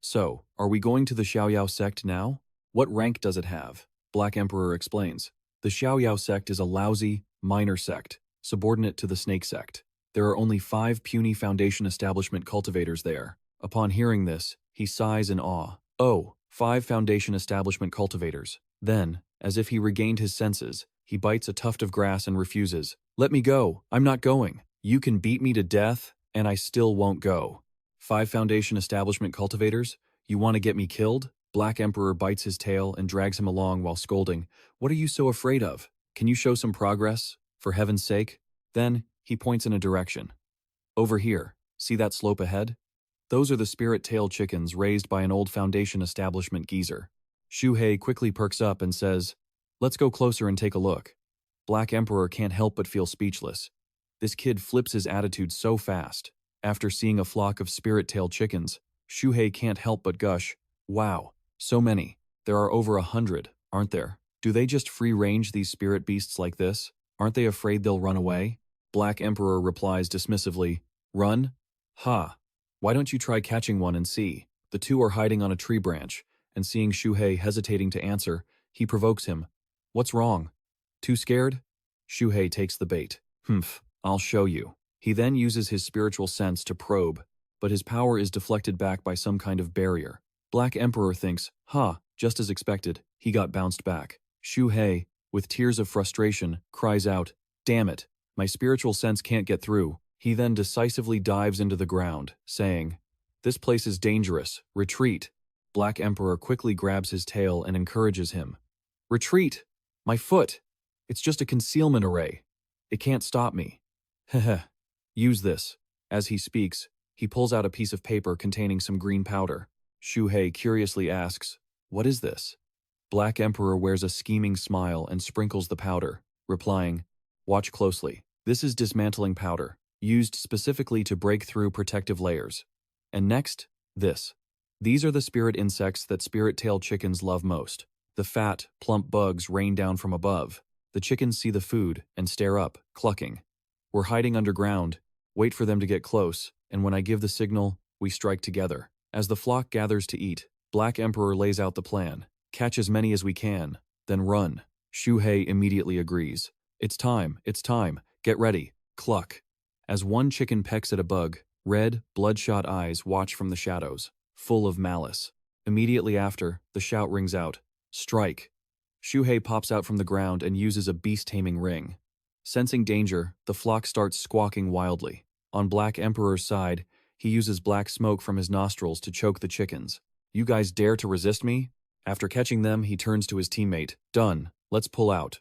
So, are we going to the Xiaoyao sect now? What rank does it have? Black Emperor explains. The Xiaoyao sect is a lousy, minor sect, subordinate to the Snake Sect. There are only 5 puny Foundation establishment cultivators there. Upon hearing this, he sighs in awe. Oh, 5 Foundation Establishment cultivators. Then, as if he regained his senses, he bites a tuft of grass and refuses. Let me go. I'm not going. You can beat me to death, and I still won't go. 5 Foundation Establishment cultivators? You want to get me killed? Black Emperor bites his tail and drags him along while scolding. What are you so afraid of? Can you show some progress? For heaven's sake? Then, he points in a direction. Over here. See that slope ahead? Those are the spirit-tailed chickens raised by an old Foundation establishment geezer. Xu Hei quickly perks up and says, let's go closer and take a look. Black Emperor can't help but feel speechless. This kid flips his attitude so fast. After seeing a flock of spirit-tailed chickens, Xu Hei can't help but gush, wow, so many. There are over 100, aren't there? Do they just free-range these spirit beasts like this? Aren't they afraid they'll run away? Black Emperor replies dismissively, run? Ha! Why don't you try catching one and see? The two are hiding on a tree branch, and seeing Xu Hei hesitating to answer, he provokes him. What's wrong? Too scared? Xu Hei takes the bait. Humph, I'll show you. He then uses his spiritual sense to probe, but his power is deflected back by some kind of barrier. Black Emperor thinks, just as expected, he got bounced back. Xu Hei, with tears of frustration, cries out, damn it, my spiritual sense can't get through. He then decisively dives into the ground, saying, this place is dangerous, retreat. Black Emperor quickly grabs his tail and encourages him. Retreat! My foot! It's just a concealment array. It can't stop me. Heh. Use this. As he speaks, he pulls out a piece of paper containing some green powder. Xu Hei curiously asks, what is this? Black Emperor wears a scheming smile and sprinkles the powder, replying, watch closely. This is dismantling powder, used specifically to break through protective layers. And next, this. These are the spirit insects that spirit-tailed chickens love most. The fat, plump bugs rain down from above. The chickens see the food and stare up, clucking. We're hiding underground. Wait for them to get close, and when I give the signal, we strike together. As the flock gathers to eat, Black Emperor lays out the plan. Catch as many as we can, then run. Xu Hei immediately agrees. It's time. Get ready. Cluck. As one chicken pecks at a bug, red, bloodshot eyes watch from the shadows, full of malice. Immediately after, the shout rings out. Strike. Xu Hei pops out from the ground and uses a beast-taming ring. Sensing danger, the flock starts squawking wildly. On Black Emperor's side, he uses black smoke from his nostrils to choke the chickens. You guys dare to resist me? After catching them, he turns to his teammate. Done. Let's pull out.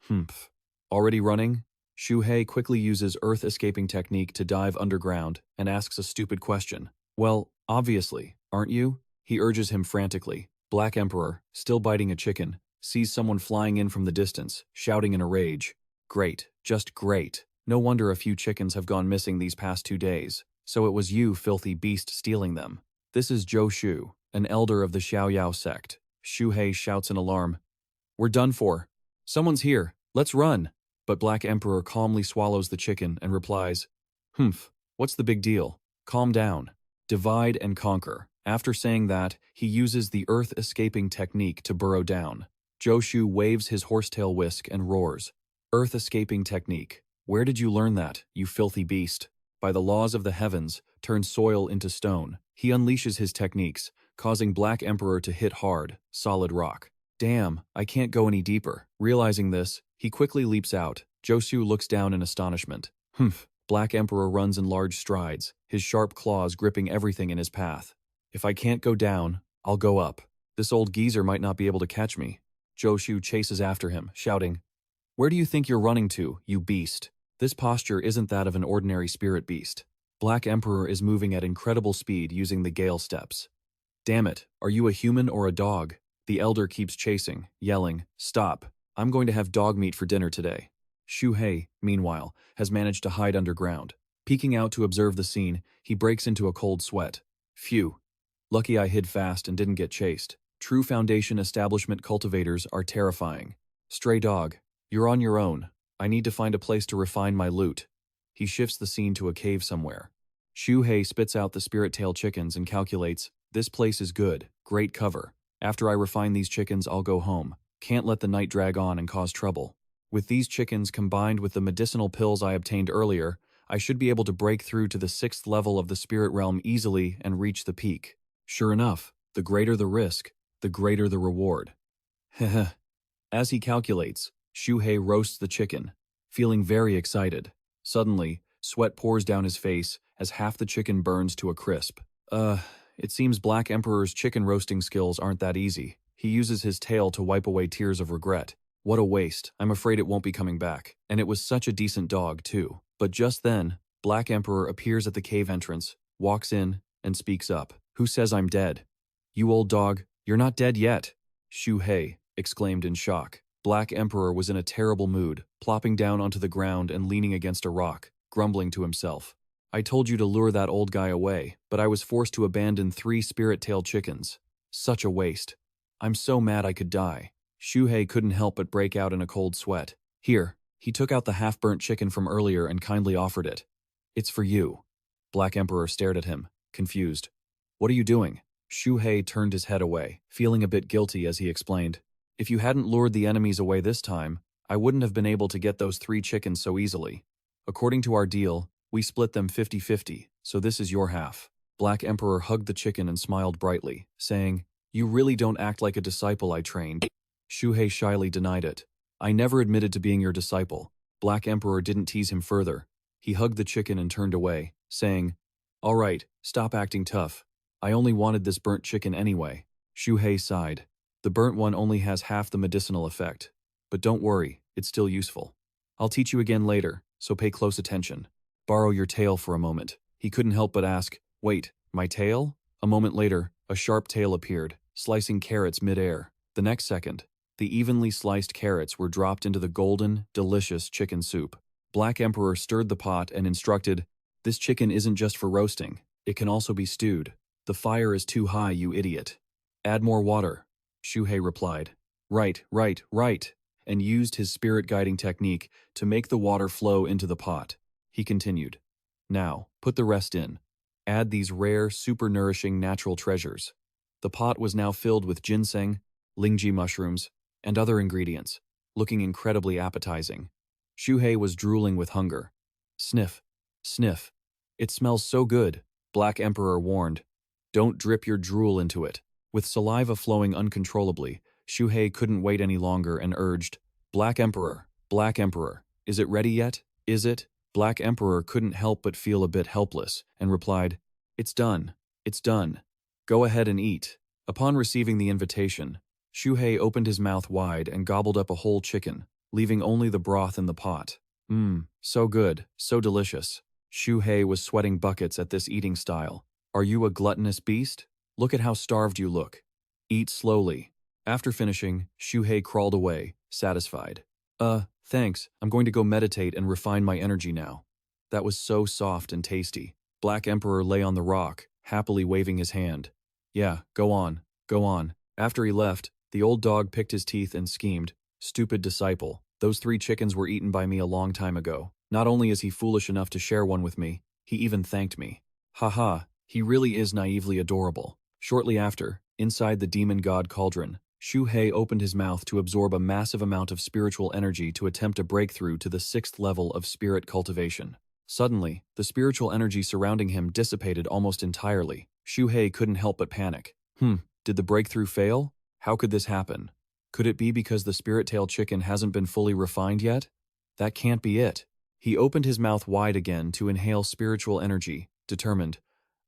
Humph. Already running? Xu Hei quickly uses earth-escaping technique to dive underground and asks a stupid question. Well, obviously, aren't you? He urges him frantically. Black Emperor, still biting a chicken, sees someone flying in from the distance, shouting in a rage. Great, just great. No wonder a few chickens have gone missing these past 2 days. So it was you, filthy beast, stealing them. This is Zhou Shu, an elder of the Xiaoyao sect. Xu Hei shouts in alarm. We're done for. Someone's here. Let's run. But Black Emperor calmly swallows the chicken and replies, Humph, what's the big deal? Calm down. Divide and conquer. After saying that, he uses the earth-escaping technique to burrow down. Zhou Shu waves his horsetail whisk and roars. Earth-escaping technique. Where did you learn that, you filthy beast? By the laws of the heavens, turn soil into stone. He unleashes his techniques, causing Black Emperor to hit hard, solid rock. Damn, I can't go any deeper. Realizing this, he quickly leaps out. Zhou Shu looks down in astonishment. Humph. Black Emperor runs in large strides, his sharp claws gripping everything in his path. If I can't go down, I'll go up. This old geezer might not be able to catch me. Zhou Shu chases after him, shouting, Where do you think you're running to, you beast? This posture isn't that of an ordinary spirit beast. Black Emperor is moving at incredible speed using the Gale steps. Damn it, are you a human or a dog? The elder keeps chasing, yelling, Stop, I'm going to have dog meat for dinner today. Xu Hei, meanwhile, has managed to hide underground. Peeking out to observe the scene, he breaks into a cold sweat. Phew. Lucky I hid fast and didn't get chased. True Foundation establishment cultivators are terrifying. Stray dog, you're on your own. I need to find a place to refine my loot. He shifts the scene to a cave somewhere. Xu Hei spits out the spirit-tail chickens and calculates, this place is good, great cover. After I refine these chickens, I'll go home. Can't let the night drag on and cause trouble. With these chickens combined with the medicinal pills I obtained earlier, I should be able to break through to the 6th level of the spirit realm easily and reach the peak. Sure enough, The greater the risk, the greater the reward. Heh. As he calculates, Xu Hei roasts the chicken, feeling very excited. Suddenly, sweat pours down his face as half the chicken burns to a crisp. It seems Black Emperor's chicken roasting skills aren't that easy. He uses his tail to wipe away tears of regret. What a waste. I'm afraid it won't be coming back. And it was such a decent dog, too. But just then, Black Emperor appears at the cave entrance, walks in, and speaks up. Who says I'm dead? You old dog, you're not dead yet. Xu Hei exclaimed in shock. Black Emperor was in a terrible mood, plopping down onto the ground and leaning against a rock, grumbling to himself. I told you to lure that old guy away, but I was forced to abandon 3 spirit-tailed chickens. Such a waste. I'm so mad I could die. Xu Hei couldn't help but break out in a cold sweat. Here, he took out the half-burnt chicken from earlier and kindly offered it. It's for you. Black Emperor stared at him, confused. What are you doing? Xu Hei turned his head away, feeling a bit guilty as he explained. If you hadn't lured the enemies away this time, I wouldn't have been able to get those 3 chickens so easily. According to our deal, we split them 50-50, so this is your half. Black Emperor hugged the chicken and smiled brightly, saying, You really don't act like a disciple I trained. Xu Hei shyly denied it. I never admitted to being your disciple. Black Emperor didn't tease him further. He hugged the chicken and turned away, saying, All right, stop acting tough. I only wanted this burnt chicken anyway. Xu Hei sighed. The burnt one only has half the medicinal effect. But don't worry, it's still useful. I'll teach you again later, so pay close attention. Borrow your tail for a moment. He couldn't help but ask, Wait, my tail? A moment later, a sharp tail appeared, slicing carrots mid-air. The next second, the evenly sliced carrots were dropped into the golden, delicious chicken soup. Black Emperor stirred the pot and instructed, This chicken isn't just for roasting. It can also be stewed. The fire is too high, you idiot. Add more water. Xu Hei replied, Right, and used his spirit-guiding technique to make the water flow into the pot. He continued, Now, put the rest in. Add these rare, super-nourishing natural treasures. The pot was now filled with ginseng, lingji mushrooms, and other ingredients, looking incredibly appetizing. Xu Hei was drooling with hunger. Sniff, sniff. It smells so good, Black Emperor warned. Don't drip your drool into it. With saliva flowing uncontrollably, Xu Hei couldn't wait any longer and urged, Black Emperor, is it ready yet? Is it? Black Emperor couldn't help but feel a bit helpless, and replied, It's done. Go ahead and eat. Upon receiving the invitation, Xu Hei opened his mouth wide and gobbled up a whole chicken, leaving only the broth in the pot. So good, so delicious. Xu Hei was sweating buckets at this eating style. Are you a gluttonous beast? Look at how starved you look. Eat slowly. After finishing, Xu Hei crawled away, satisfied. Thanks. I'm going to go meditate and refine my energy now. That was so soft and tasty. Black Emperor lay on the rock, happily waving his hand. Yeah, go on. After he left, the old dog picked his teeth and schemed, Stupid disciple. Those 3 chickens were eaten by me a long time ago. Not only is he foolish enough to share one with me, he even thanked me. Haha, he really is naively adorable. Shortly after, inside the demon god cauldron, Xu Hei opened his mouth to absorb a massive amount of spiritual energy to attempt a breakthrough to the 6th level of spirit cultivation. Suddenly, the spiritual energy surrounding him dissipated almost entirely. Xu Hei couldn't help but panic. Did the breakthrough fail? How could this happen? Could it be because the spirit-tailed chicken hasn't been fully refined yet? That can't be it. He opened his mouth wide again to inhale spiritual energy, determined.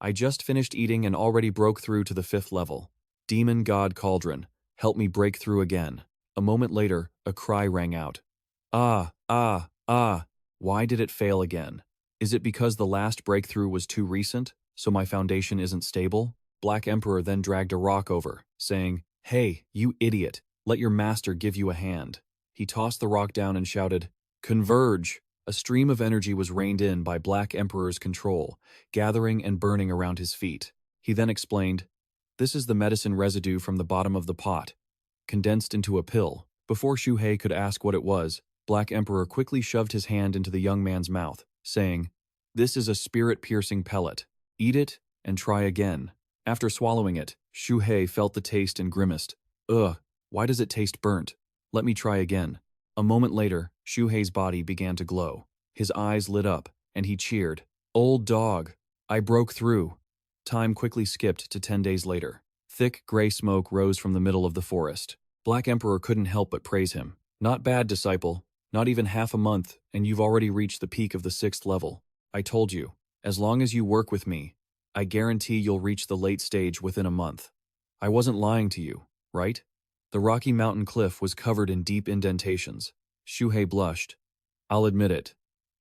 I just finished eating and already broke through to the 5th level. Demon God Cauldron, help me break through again. A moment later, a cry rang out. Ah. Why did it fail again? Is it because the last breakthrough was too recent, so my foundation isn't stable? Black Emperor then dragged a rock over, saying, Hey, you idiot, let your master give you a hand. He tossed the rock down and shouted, Converge! A stream of energy was reined in by Black Emperor's control, gathering and burning around his feet. He then explained, This is the medicine residue from the bottom of the pot, condensed into a pill. Before Xu Hei could ask what it was, Black Emperor quickly shoved his hand into the young man's mouth, saying, This is a spirit-piercing pellet. Eat it and try again. After swallowing it, Xu Hei felt the taste and grimaced. Ugh, why does it taste burnt? Let me try again. A moment later, Xu Hei's body began to glow. His eyes lit up, and he cheered. Old dog, I broke through. Time quickly skipped to 10 days later. Thick, gray smoke rose from the middle of the forest. Black Emperor couldn't help but praise him. Not bad, disciple. Not even half a month, and you've already reached the peak of the 6th level. I told you, as long as you work with me, I guarantee you'll reach the late stage within a month. I wasn't lying to you, right? The Rocky Mountain cliff was covered in deep indentations. Xu Hei blushed. I'll admit it.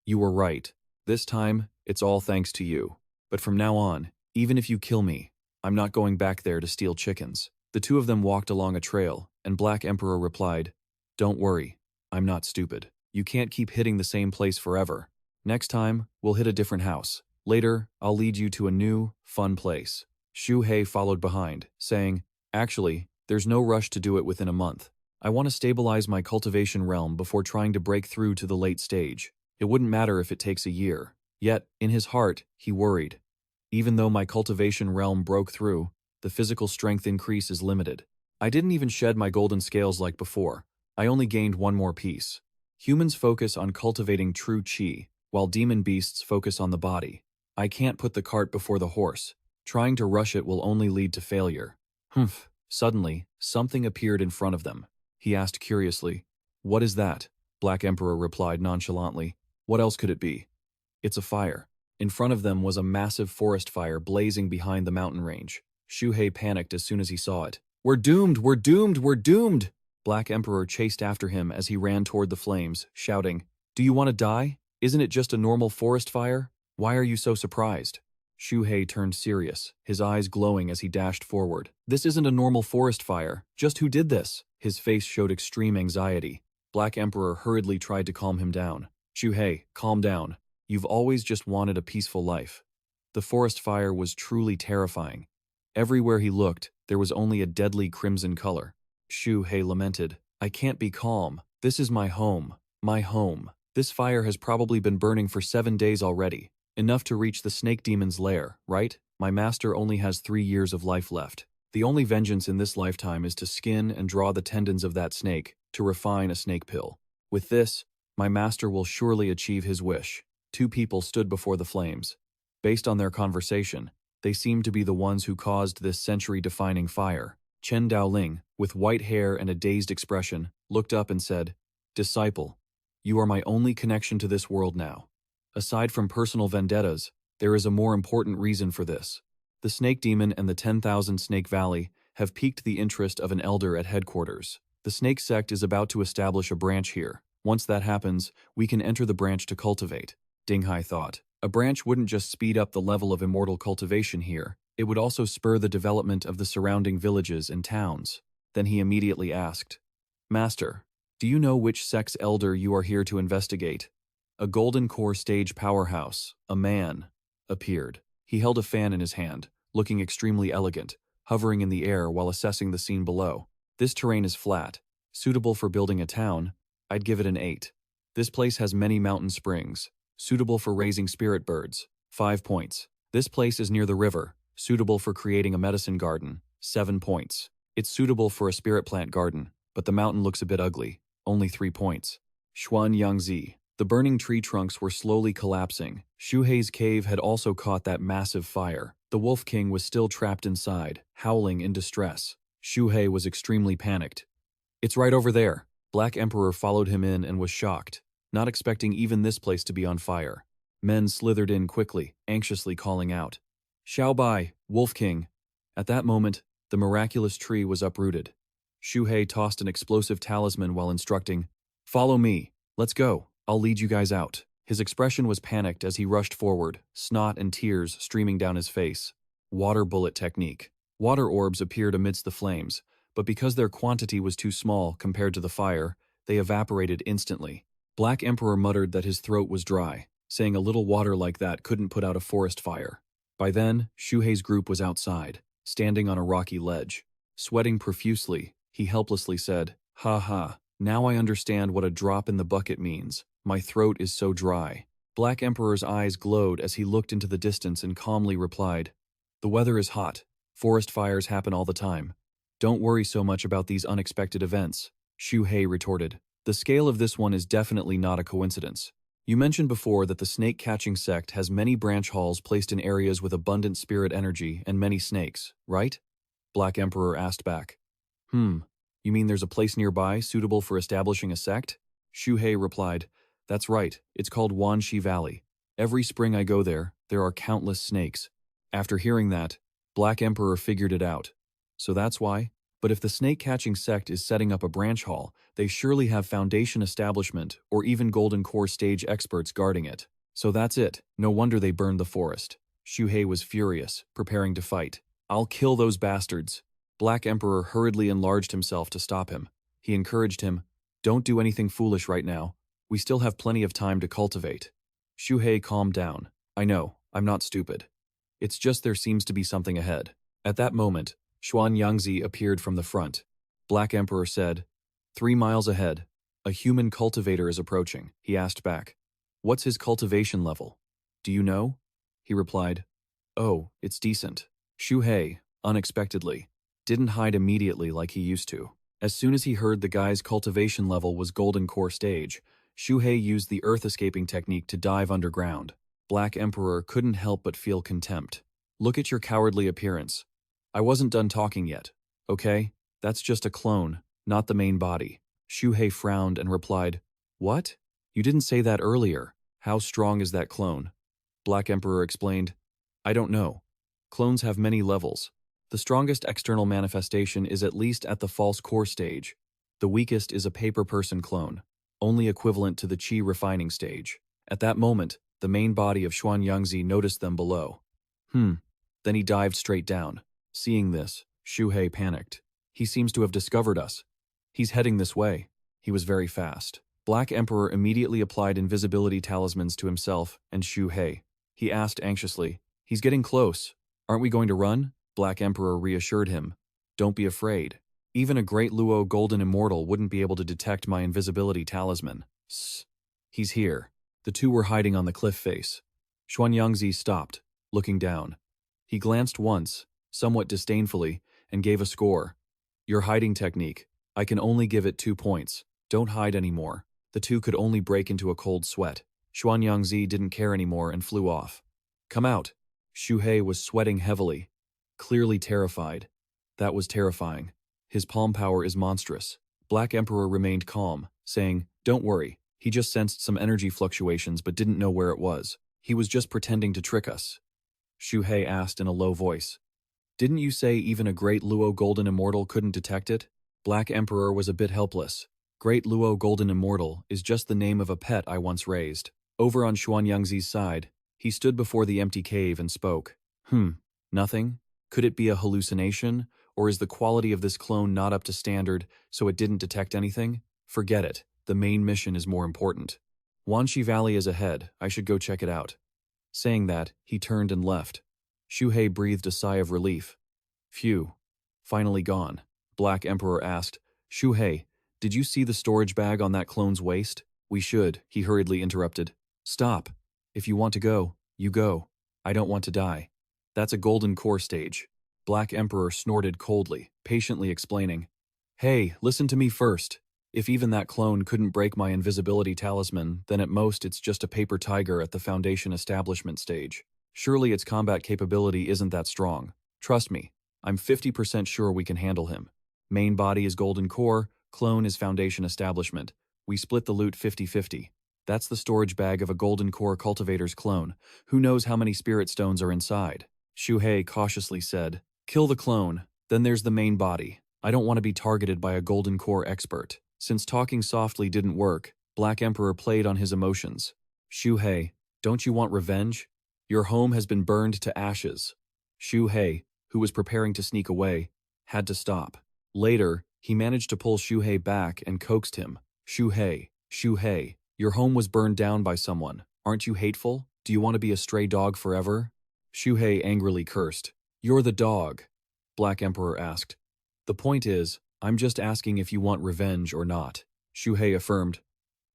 You were right. This time, it's all thanks to you. But from now on, even if you kill me, I'm not going back there to steal chickens. The two of them walked along a trail, and Black Emperor replied, Don't worry, I'm not stupid. You can't keep hitting the same place forever. Next time, we'll hit a different house. Later, I'll lead you to a new, fun place. Xu Hei followed behind, saying, Actually, there's no rush to do it within a month. I want to stabilize my cultivation realm before trying to break through to the late stage. It wouldn't matter if it takes a year. Yet, in his heart, he worried. Even though my cultivation realm broke through, the physical strength increase is limited. I didn't even shed my golden scales like before. I only gained one more piece. Humans focus on cultivating true qi, while demon beasts focus on the body. I can't put the cart before the horse. Trying to rush it will only lead to failure. Humph. Suddenly, something appeared in front of them. He asked curiously, What is that? Black Emperor replied nonchalantly. What else could it be? It's a fire. In front of them was a massive forest fire blazing behind the mountain range. Xu Hei panicked as soon as he saw it. We're doomed! We're doomed! We're doomed! Black Emperor chased after him as he ran toward the flames, shouting, Do you want to die? Isn't it just a normal forest fire? Why are you so surprised? Xu Hei turned serious, his eyes glowing as he dashed forward. This isn't a normal forest fire. Just who did this? His face showed extreme anxiety. Black Emperor hurriedly tried to calm him down. Xu Hei, calm down. You've always just wanted a peaceful life. The forest fire was truly terrifying. Everywhere he looked, there was only a deadly crimson color. Xu Hei lamented, I can't be calm. This is my home. My home. This fire has probably been burning for 7 days already. Enough to reach the snake demon's lair, right? My master only has 3 years of life left. The only vengeance in this lifetime is to skin and draw the tendons of that snake, to refine a snake pill. With this, my master will surely achieve his wish. 2 people stood before the flames. Based on their conversation, they seemed to be the ones who caused this century-defining fire. Chen Daoling, with white hair and a dazed expression, looked up and said, Disciple, you are my only connection to this world now. Aside from personal vendettas, there is a more important reason for this. The Snake Demon and the 10,000 Snake Valley have piqued the interest of an elder at headquarters. The Snake Sect is about to establish a branch here. Once that happens, we can enter the branch to cultivate. Ding Hai thought. A branch wouldn't just speed up the level of immortal cultivation here, it would also spur the development of the surrounding villages and towns. Then he immediately asked, Master, do you know which sect's elder you are here to investigate? A golden core stage powerhouse, a man, appeared. He held a fan in his hand, looking extremely elegant, hovering in the air while assessing the scene below. This terrain is flat, suitable for building a town. I'd give it an 8. This place has many mountain springs, suitable for raising spirit birds. 5 points. This place is near the river, suitable for creating a medicine garden. 7 points. It's suitable for a spirit plant garden, but the mountain looks a bit ugly. Only 3 points. Xuan Yangzi. The burning tree trunks were slowly collapsing. Xu Hei's cave had also caught that massive fire. The Wolf King was still trapped inside, howling in distress. Xu Hei was extremely panicked. It's right over there. Black Emperor followed him in and was shocked, not expecting even this place to be on fire. Men slithered in quickly, anxiously calling out, Xiao Bai, Wolf King. At that moment, the miraculous tree was uprooted. Xu Hei tossed an explosive talisman while instructing, Follow me. Let's go. I'll lead you guys out. His expression was panicked as he rushed forward, snot and tears streaming down his face. Water bullet technique. Water orbs appeared amidst the flames, but because their quantity was too small compared to the fire, they evaporated instantly. Black Emperor muttered that his throat was dry, saying a little water like that couldn't put out a forest fire. By then, Xu Hei's group was outside, standing on a rocky ledge. Sweating profusely, he helplessly said, Ha ha, now I understand what a drop in the bucket means. My throat is so dry. Black Emperor's eyes glowed as he looked into the distance and calmly replied, The weather is hot. Forest fires happen all the time. Don't worry so much about these unexpected events. Xu Hei retorted, The scale of this one is definitely not a coincidence. You mentioned before that the snake-catching sect has many branch halls placed in areas with abundant spirit energy and many snakes, right? Black Emperor asked back. You mean there's a place nearby suitable for establishing a sect? Xu Hei replied, That's right, it's called Wanxi Valley. Every spring I go there, there are countless snakes. After hearing that, Black Emperor figured it out. So that's why? But if the snake-catching sect is setting up a branch hall, they surely have foundation establishment or even golden core stage experts guarding it. So that's it, no wonder they burned the forest. Xu Hei was furious, preparing to fight. I'll kill those bastards. Black Emperor hurriedly enlarged himself to stop him. He encouraged him, Don't do anything foolish right now. We still have plenty of time to cultivate. Xu Hei calmed down. I know, I'm not stupid. It's just there seems to be something ahead. At that moment, Xianxia appeared from the front. Black Emperor said, 3 miles ahead, a human cultivator is approaching. He asked back, What's his cultivation level? Do you know? He replied, Oh, it's decent. Xu Hei, unexpectedly, didn't hide immediately like he used to. As soon as he heard the guy's cultivation level was golden core stage, Xu Hei used the earth escaping technique to dive underground. Black Emperor couldn't help but feel contempt. Look at your cowardly appearance. I wasn't done talking yet, okay? That's just a clone, not the main body. Xu Hei frowned and replied, What? You didn't say that earlier. How strong is that clone? Black Emperor explained, I don't know. Clones have many levels. The strongest external manifestation is at least at the false core stage. The weakest is a paper person clone, only equivalent to the chi refining stage. At that moment, the main body of Xianxia noticed them below. Then he dived straight down. Seeing this, Xu Hei panicked. He seems to have discovered us. He's heading this way. He was very fast. Black Emperor immediately applied invisibility talismans to himself and Xu Hei. He asked anxiously, He's getting close. Aren't we going to run? Black Emperor reassured him. Don't be afraid. Even a great Luo Golden Immortal wouldn't be able to detect my invisibility talisman. Sss. He's here. The two were hiding on the cliff face. Xianxia stopped, looking down. He glanced once, somewhat disdainfully, and gave a score. Your hiding technique. I can only give it 2 points. Don't hide anymore. The two could only break into a cold sweat. Xianxia didn't care anymore and flew off. Come out. Xu Hei was sweating heavily, clearly terrified. That was terrifying. His palm power is monstrous. Black Emperor remained calm, saying, Don't worry. He just sensed some energy fluctuations but didn't know where it was. He was just pretending to trick us. Xu Hei asked in a low voice. Didn't you say even a great Luo Golden Immortal couldn't detect it? Black Emperor was a bit helpless. Great Luo Golden Immortal is just the name of a pet I once raised. Over on Xianxia's side, he stood before the empty cave and spoke. Nothing? Could it be a hallucination? Or is the quality of this clone not up to standard, so it didn't detect anything? Forget it. The main mission is more important. Wanxi Valley is ahead. I should go check it out. Saying that, he turned and left. Xu Hei breathed a sigh of relief. Phew. Finally gone. Black Emperor asked, Xu Hei, did you see the storage bag on that clone's waist? We should, he hurriedly interrupted. Stop. If you want to go, you go. I don't want to die. That's a golden core stage. Black Emperor snorted coldly, patiently explaining. Hey, listen to me first. If even that clone couldn't break my invisibility talisman, then at most it's just a paper tiger at the Foundation establishment stage. Surely its combat capability isn't that strong. Trust me, I'm 50% sure we can handle him. Main body is golden core, clone is Foundation establishment. We split the loot 50-50. That's the storage bag of a golden core cultivator's clone. Who knows how many spirit stones are inside? Xu Hei cautiously said, Kill the clone, then there's the main body. I don't want to be targeted by a golden core expert. Since talking softly didn't work, Black Emperor played on his emotions. Xu Hei, don't you want revenge? Your home has been burned to ashes. Xu Hei, who was preparing to sneak away, had to stop. Later, he managed to pull Xu Hei back and coaxed him. Xu Hei, your home was burned down by someone. Aren't you hateful? Do you want to be a stray dog forever? Xu Hei angrily cursed. You're the dog, Black Emperor asked. The point is, I'm just asking if you want revenge or not. Xu Hei affirmed.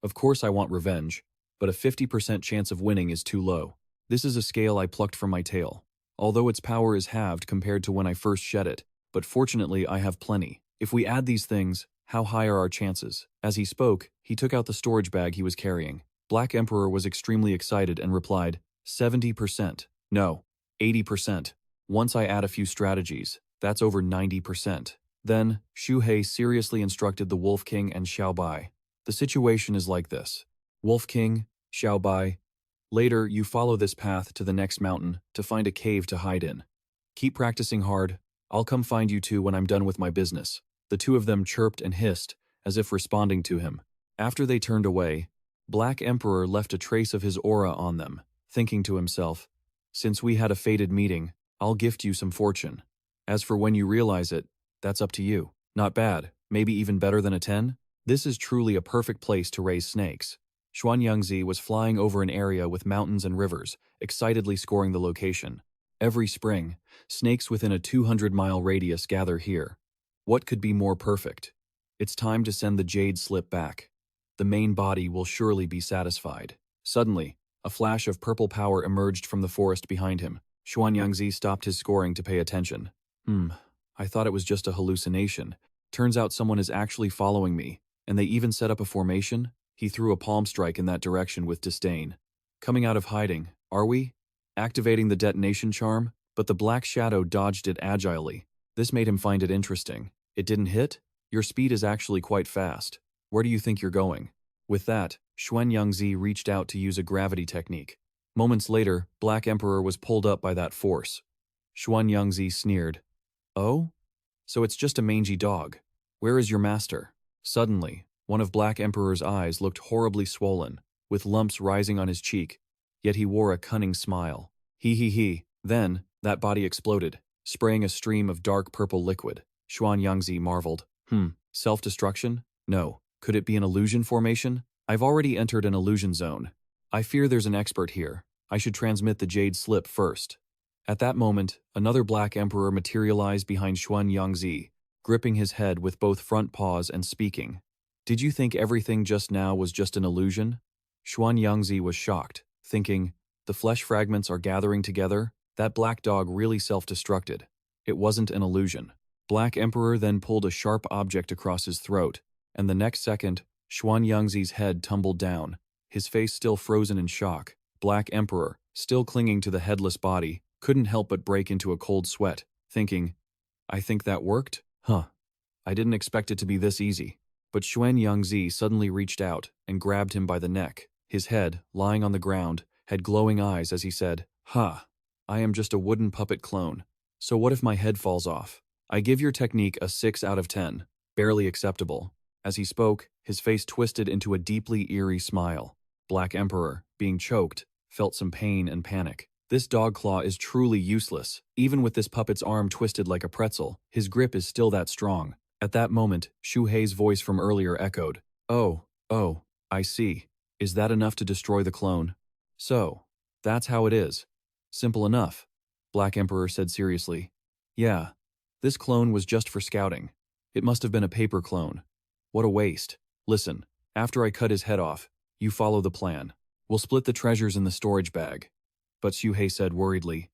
Of course I want revenge, but a 50% chance of winning is too low. This is a scale I plucked from my tail. Although its power is halved compared to when I first shed it, but fortunately I have plenty. If we add these things, how high are our chances? As he spoke, he took out the storage bag he was carrying. Black Emperor was extremely excited and replied, 70%. No, 80%. Once I add a few strategies, That's over 90%. Then, Xu Hei seriously instructed the Wolf King and Xiaobai. The situation is like this. Wolf King, Xiaobai. Later, you follow this path to the next mountain to find a cave to hide in. Keep practicing hard. I'll come find you two when I'm done with my business. The two of them chirped and hissed, as if responding to him. After they turned away, Black Emperor left a trace of his aura on them, thinking to himself, since we had a fated meeting, I'll gift you some fortune. As for when you realize it, that's up to you. Not bad, maybe even better than a 10? This is truly a perfect place to raise snakes. Xianxia was flying over an area with mountains and rivers, excitedly scoring the location. Every spring, snakes within a 200-mile radius gather here. What could be more perfect? It's time to send the jade slip back. The main body will surely be satisfied. Suddenly, a flash of purple power emerged from the forest behind him. Xianxia stopped his scoring to pay attention. I thought it was just a hallucination. Turns out someone is actually following me, and they even set up a formation? He threw a palm strike in that direction with disdain. Coming out of hiding, are we? Activating the detonation charm? But the black shadow dodged it agilely. This made him find it interesting. It didn't hit? Your speed is actually quite fast. Where do you think you're going? With that, Xianxia reached out to use a gravity technique. Moments later, Black Emperor was pulled up by that force. Xianxia sneered. Oh? So it's just a mangy dog. Where is your master? Suddenly, one of Black Emperor's eyes looked horribly swollen, with lumps rising on his cheek, yet he wore a cunning smile. He. Then, that body exploded, spraying a stream of dark purple liquid. Xianxia marveled. Self-destruction? No. Could it be an illusion formation? I've already entered an illusion zone. I fear there's an expert here. I should transmit the jade slip first. At that moment, another Black Emperor materialized behind Xianxia, gripping his head with both front paws and speaking. Did you think everything just now was just an illusion? Xianxia was shocked, thinking, the flesh fragments are gathering together? That black dog really self-destructed. It wasn't an illusion. Black Emperor then pulled a sharp object across his throat, and the next second, Xianxia's head tumbled down, his face still frozen in shock. Black Emperor, still clinging to the headless body, couldn't help but break into a cold sweat, thinking, I think that worked? I didn't expect it to be this easy. But Xianxia suddenly reached out and grabbed him by the neck. His head, lying on the ground, had glowing eyes as he said, I am just a wooden puppet clone. So what if my head falls off? I give your technique a 6 out of 10. Barely acceptable. As he spoke, his face twisted into a deeply eerie smile. Black Emperor, being choked, felt some pain and panic. This dog claw is truly useless. Even with this puppet's arm twisted like a pretzel, his grip is still that strong. At that moment, Xu Hei's voice from earlier echoed. Oh, I see. Is that enough to destroy the clone? So, that's how it is. Simple enough, Black Emperor said seriously. Yeah, this clone was just for scouting. It must have been a paper clone. What a waste. Listen, after I cut his head off, you follow the plan. We'll split the treasures in the storage bag. But Xu Hei said worriedly,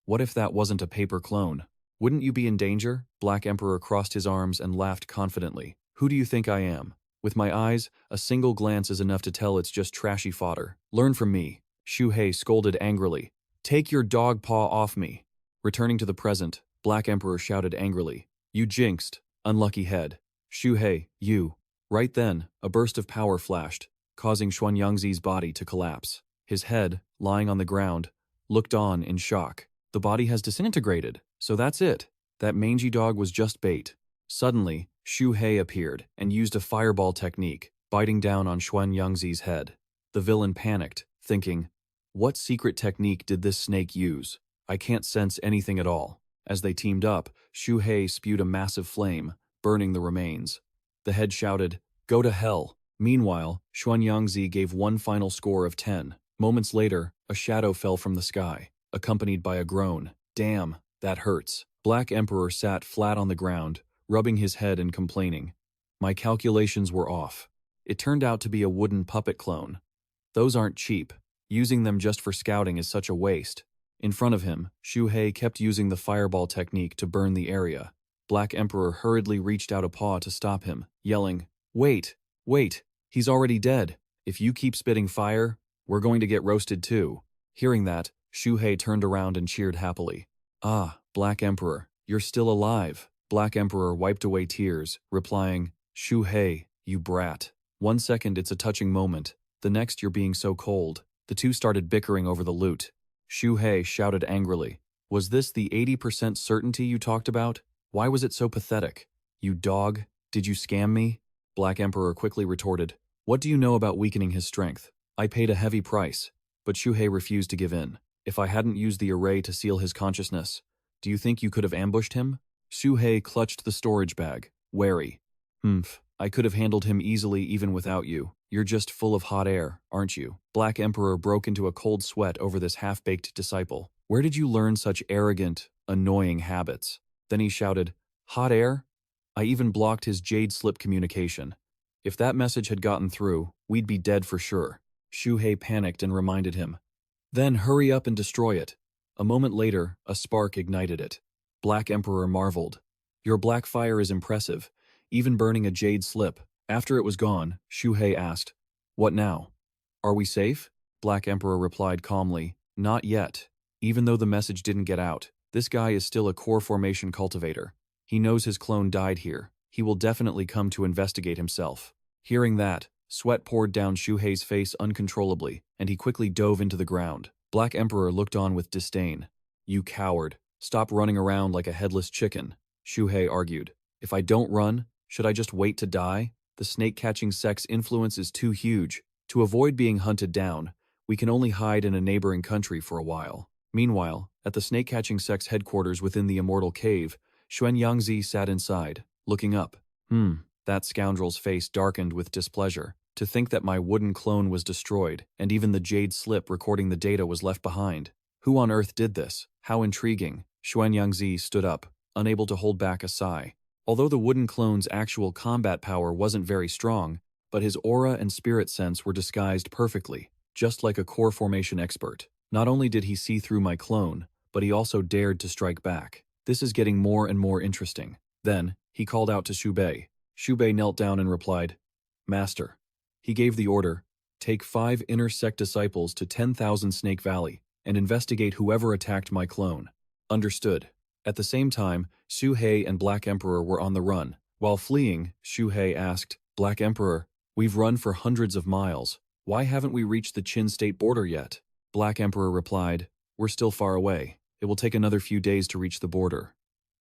what if that wasn't a paper clone? Wouldn't you be in danger? Black Emperor crossed his arms and laughed confidently. Who do you think I am? With my eyes, a single glance is enough to tell it's just trashy fodder. Learn from me. Xu Hei scolded angrily. Take your dog paw off me. Returning to the present, Black Emperor shouted angrily. You jinxed, unlucky head. Xu Hei, you. Right then, a burst of power flashed, causing Xianxia's body to collapse. His head, lying on the ground, looked on in shock. The body has disintegrated, so that's it. That mangy dog was just bait. Suddenly, Xu Hei appeared and used a fireball technique, biting down on Xianxia's head. The villain panicked, thinking, what secret technique did this snake use? I can't sense anything at all. As they teamed up, Xu Hei spewed a massive flame, burning the remains. The head shouted, go to hell. Meanwhile, Xianxia gave one final score of 10. Moments later, a shadow fell from the sky, accompanied by a groan. Damn, that hurts. Black Emperor sat flat on the ground, rubbing his head and complaining. My calculations were off. It turned out to be a wooden puppet clone. Those aren't cheap. Using them just for scouting is such a waste. In front of him, Xu Hei kept using the fireball technique to burn the area. Black Emperor hurriedly reached out a paw to stop him, yelling, wait, he's already dead. If you keep spitting fire, we're going to get roasted too. Hearing that, Xu Hei turned around and cheered happily. Ah, Black Emperor, You're still alive. Black Emperor wiped away tears, replying, Xu Hei, you brat. 1 second it's a touching moment, the next you're being so cold. The two started bickering over the loot. Xu Hei shouted angrily, was this the 80% certainty you talked about? Why was it so pathetic? You dog, did you scam me? Black Emperor quickly retorted, what do you know about weakening his strength? I paid a heavy price, but Xu Hei refused to give in. If I hadn't used the array to seal his consciousness, do you think you could have ambushed him? Xu Hei clutched the storage bag, wary. I could have handled him easily even without you. You're just full of hot air, aren't you? Black Emperor broke into a cold sweat over this half-baked disciple. Where did you learn such arrogant, annoying habits? Then he shouted, hot air? I even blocked his jade slip communication. If that message had gotten through, we'd be dead for sure. Xu Hei panicked and reminded him. Then hurry up and destroy it. A moment later, a spark ignited it. Black Emperor marveled. Your black fire is impressive, even burning a jade slip. After it was gone, Xu Hei asked, what now? Are we safe? Black Emperor replied calmly, not yet. Even though the message didn't get out, this guy is still a core formation cultivator. He knows his clone died here. He will definitely come to investigate himself. Hearing that, sweat poured down Xu Hei's face uncontrollably, and he quickly dove into the ground. Black Emperor looked on with disdain. You coward. Stop running around like a headless chicken, Xu Hei argued. If I don't run, should I just wait to die? The snake-catching sect's influence is too huge. To avoid being hunted down, we can only hide in a neighboring country for a while. Meanwhile, at the snake-catching sect's headquarters within the Immortal Cave, Xianxia sat inside, looking up. That scoundrel's face darkened with displeasure. To think that my wooden clone was destroyed, and even the jade slip recording the data was left behind. Who on earth did this? How intriguing. Xianxia stood up, unable to hold back a sigh. Although the wooden clone's actual combat power wasn't very strong, but his aura and spirit sense were disguised perfectly, just like a core formation expert. Not only did he see through my clone, but he also dared to strike back. This is getting more and more interesting. Then, he called out to Xu Bei. Xu Bei knelt down and replied, Master. He gave the order, take 5 inner sect disciples to 10,000 Snake Valley and investigate whoever attacked my clone. Understood. At the same time, Xu Hei and Black Emperor were on the run. While fleeing, Xu Hei asked, Black Emperor, we've run for hundreds of miles. Why haven't we reached the Qin state border yet? Black Emperor replied, we're still far away. It will take another few days to reach the border.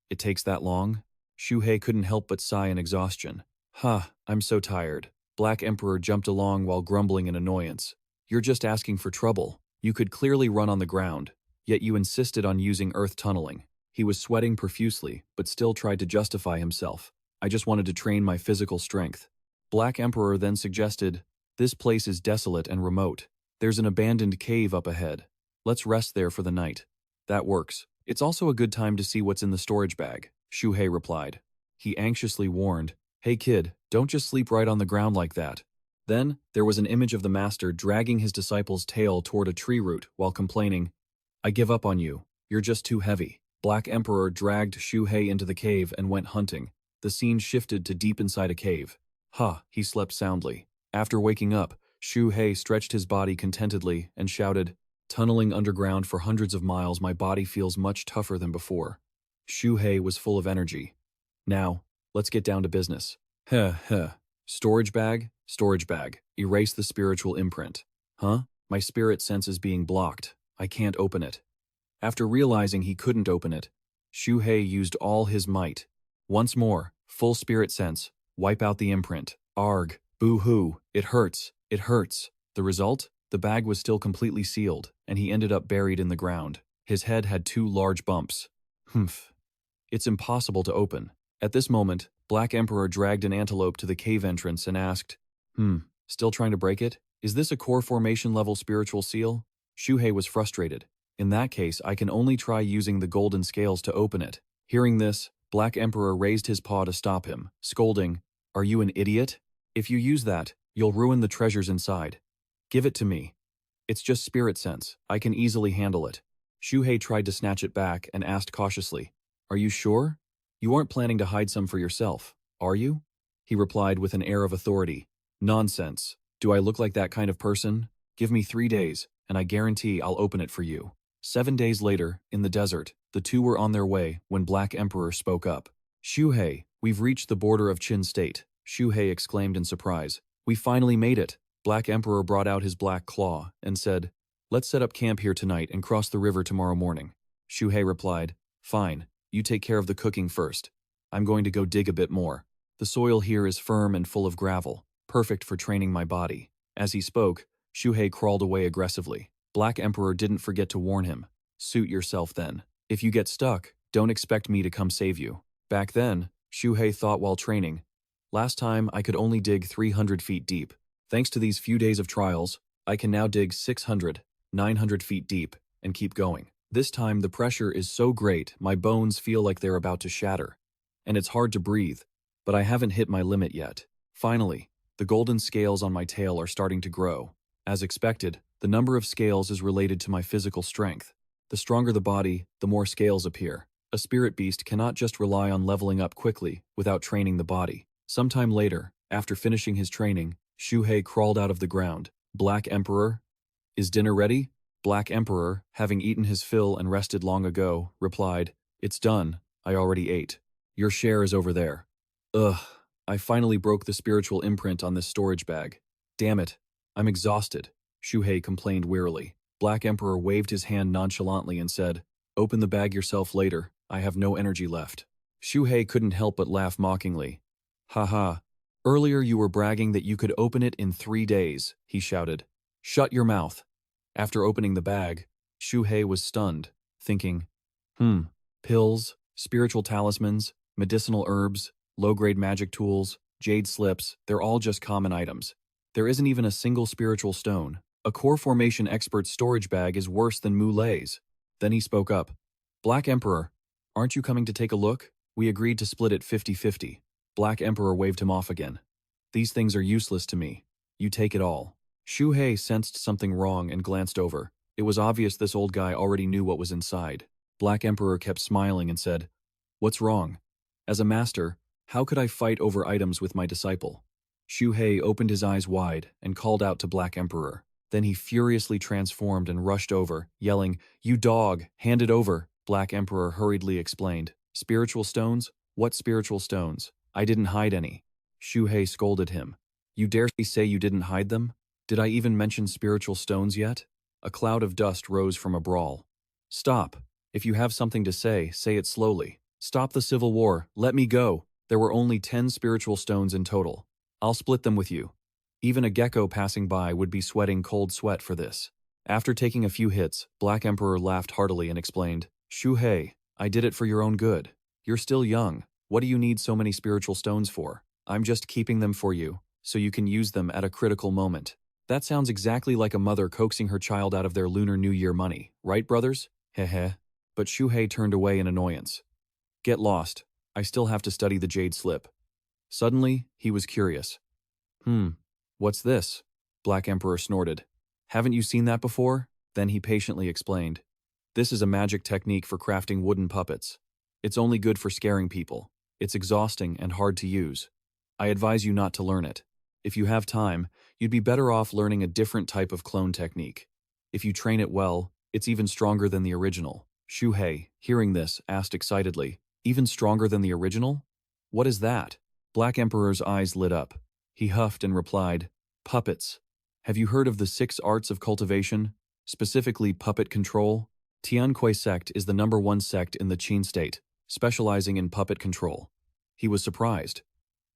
It takes that long? Xu Hei couldn't help but sigh in exhaustion. I'm so tired. Black Emperor jumped along while grumbling in annoyance. You're just asking for trouble. You could clearly run on the ground, yet you insisted on using earth tunneling. He was sweating profusely, but still tried to justify himself. I just wanted to train my physical strength. Black Emperor then suggested, this place is desolate and remote. There's an abandoned cave up ahead. Let's rest there for the night. That works. It's also a good time to see what's in the storage bag, Xu Hei replied. He anxiously warned, hey kid, don't just sleep right on the ground like that. Then, there was an image of the master dragging his disciple's tail toward a tree root while complaining, I give up on you. You're just too heavy. Black Emperor dragged Xu Hei into the cave and went hunting. The scene shifted to deep inside a cave. He slept soundly. After waking up, Xu Hei stretched his body contentedly and shouted, tunneling underground for hundreds of miles, my body feels much tougher than before. Xu Hei was full of energy. Now, let's get down to business. Storage bag, storage bag. Erase the spiritual imprint. My spirit sense is being blocked. I can't open it. After realizing he couldn't open it, Xu Hei used all his might. Once more, full spirit sense, wipe out the imprint. Arg, boo-hoo, it hurts, it hurts. The result? The bag was still completely sealed, and he ended up buried in the ground. His head had 2 large bumps. It's impossible to open. At this moment, Black Emperor dragged an antelope to the cave entrance and asked, still trying to break it? Is this a core formation level spiritual seal? Xu Hei was frustrated. In that case, I can only try using the golden scales to open it. Hearing this, Black Emperor raised his paw to stop him, scolding, are you an idiot? If you use that, you'll ruin the treasures inside. Give it to me. It's just spirit sense. I can easily handle it. Xu Hei tried to snatch it back and asked cautiously, are you sure? You aren't planning to hide some for yourself, are you? He replied with an air of authority. Nonsense. Do I look like that kind of person? Give me 3 days, and I guarantee I'll open it for you. 7 days later, in the desert, The two were on their way when Black Emperor spoke up. Xu Hei, we've reached the border of Qin State, Xu Hei exclaimed in surprise. We finally made it. Black Emperor brought out his black claw and said, let's set up camp here tonight and cross the river tomorrow morning. Xu Hei replied, fine, you take care of the cooking first. I'm going to go dig a bit more. The soil here is firm and full of gravel, perfect for training my body. As he spoke, Xu Hei crawled away aggressively. Black Emperor didn't forget to warn him. Suit yourself then. If you get stuck, don't expect me to come save you. Back then, Xu Hei thought while training, last time I could only dig 300 feet deep. Thanks to these few days of trials, I can now dig 600, 900 feet deep and keep going. This time the pressure is so great my bones feel like they're about to shatter. And it's hard to breathe, but I haven't hit my limit yet. Finally, the golden scales on my tail are starting to grow. As expected, the number of scales is related to my physical strength. The stronger the body, the more scales appear. A spirit beast cannot just rely on leveling up quickly without training the body. Sometime later, after finishing his training, Xu Hei crawled out of the ground. Black Emperor? Is dinner ready? Black Emperor, having eaten his fill and rested long ago, replied, it's done, I already ate. Your share is over there. Ugh, I finally broke the spiritual imprint on this storage bag. Damn it, I'm exhausted, Xu Hei complained wearily. Black Emperor waved his hand nonchalantly and said, open the bag yourself later, I have no energy left. Xu Hei couldn't help but laugh mockingly. Haha, earlier you were bragging that you could open it in 3 days, he shouted. Shut your mouth. After opening the bag, Xu Hei was stunned, thinking, pills, spiritual talismans, medicinal herbs, low-grade magic tools, jade slips, they're all just common items. There isn't even a single spiritual stone. A core formation expert's storage bag is worse than Mulay's. Then he spoke up. Black Emperor, aren't you coming to take a look? We agreed to split it 50-50. Black Emperor waved him off again. These things are useless to me. You take it all. Xu Hei sensed something wrong and glanced over. It was obvious this old guy already knew what was inside. Black Emperor kept smiling and said, what's wrong? As a master, how could I fight over items with my disciple? Xu Hei opened his eyes wide and called out to Black Emperor. Then he furiously transformed and rushed over, yelling, you dog, hand it over. Black Emperor hurriedly explained. Spiritual stones? What spiritual stones? I didn't hide any. Xu Hei scolded him. You dare say you didn't hide them? Did I even mention spiritual stones yet? A cloud of dust rose from a brawl. Stop. If you have something to say it slowly. Stop the civil war. Let me go. There were only 10 spiritual stones in total. I'll split them with you. Even a gecko passing by would be sweating cold sweat for this. After taking a few hits, Black Emperor laughed heartily and explained, Xu Hei, I did it for your own good. You're still young. What do you need so many spiritual stones for? I'm just keeping them for you, so you can use them at a critical moment. That sounds exactly like a mother coaxing her child out of their Lunar New Year money, right, brothers? Heh. But Xu Hei turned away in annoyance. Get lost. I still have to study the jade slip. Suddenly, he was curious. What's this? Black Emperor snorted. Haven't you seen that before? Then he patiently explained. This is a magic technique for crafting wooden puppets. It's only good for scaring people. It's exhausting and hard to use. I advise you not to learn it. If you have time, you'd be better off learning a different type of clone technique. If you train it well, it's even stronger than the original. Xu Hei, hearing this, asked excitedly, even stronger than the original? What is that? Black Emperor's eyes lit up. He huffed and replied, puppets. Have you heard of the 6 arts of cultivation, specifically puppet control? Xianxia sect is the #1 sect in the Qin state, specializing in puppet control. He was surprised.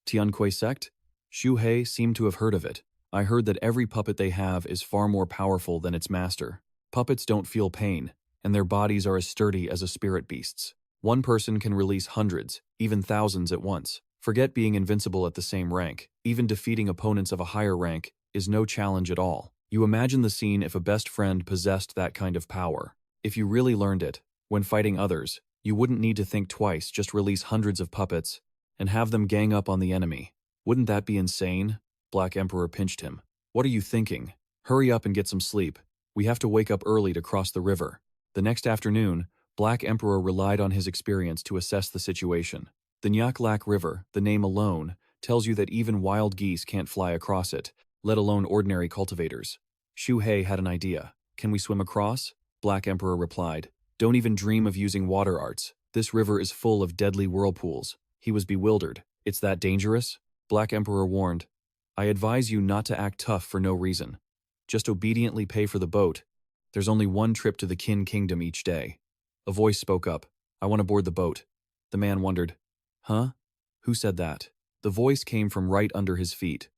Xianxia sect? Xu Hei seemed to have heard of it. I heard that every puppet they have is far more powerful than its master. Puppets don't feel pain, and their bodies are as sturdy as a spirit beast's. One person can release hundreds, even thousands at once. Forget being invincible at the same rank. Even defeating opponents of a higher rank is no challenge at all. You imagine the scene if a best friend possessed that kind of power. If you really learned it, when fighting others, you wouldn't need to think twice, just release hundreds of puppets and have them gang up on the enemy. Wouldn't that be insane? Black Emperor pinched him. What are you thinking? Hurry up and get some sleep. We have to wake up early to cross the river. The next afternoon, Black Emperor relied on his experience to assess the situation. The Nyaklak River, the name alone, tells you that even wild geese can't fly across it, let alone ordinary cultivators. Xu Hei had an idea. Can we swim across? Black Emperor replied. Don't even dream of using water arts. This river is full of deadly whirlpools. He was bewildered. It's that dangerous? Black Emperor warned. I advise you not to act tough for no reason. Just obediently pay for the boat. There's only one trip to the Qin Kingdom each day. A voice spoke up. I want to board the boat. The man wondered. Huh? Who said that? The voice came from right under his feet.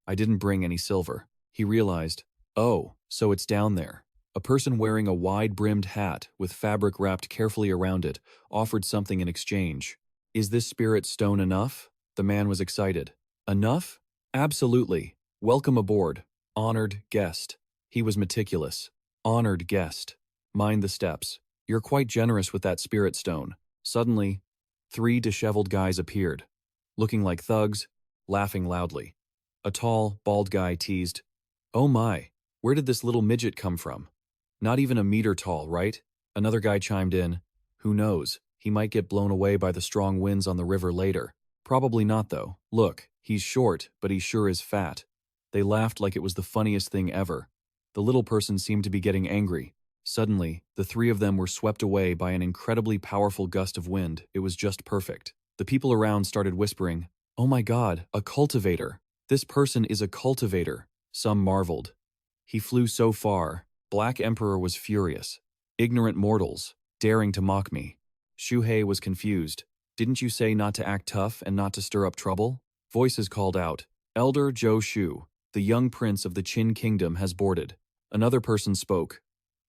I didn't bring any silver. He realized. Oh, so it's down there. A person wearing a wide-brimmed hat with fabric wrapped carefully around it offered something in exchange. Is this spirit stone enough? The man was excited. Enough? Absolutely. Welcome aboard. Honored guest. He was meticulous. Honored guest. Mind the steps. You're quite generous with that spirit stone. Suddenly, 3 disheveled guys appeared, looking like thugs, laughing loudly. A tall, bald guy teased, "Oh my, where did this little midget come from? Not even a meter tall, right?" Another guy chimed in, "Who knows, he might get blown away by the strong winds on the river later." Probably not though. Look, he's short, but he sure is fat. They laughed like it was the funniest thing ever. The little person seemed to be getting angry. Suddenly, the 3 of them were swept away by an incredibly powerful gust of wind. It was just perfect. The people around started whispering, "Oh my God, a cultivator. This person is a cultivator." Some marveled. He flew so far. Black Emperor was furious. Ignorant mortals, daring to mock me. Xu Hei was confused. Didn't you say not to act tough and not to stir up trouble? Voices called out, Elder Zhou Shu, the young prince of the Qin Kingdom has boarded. Another person spoke.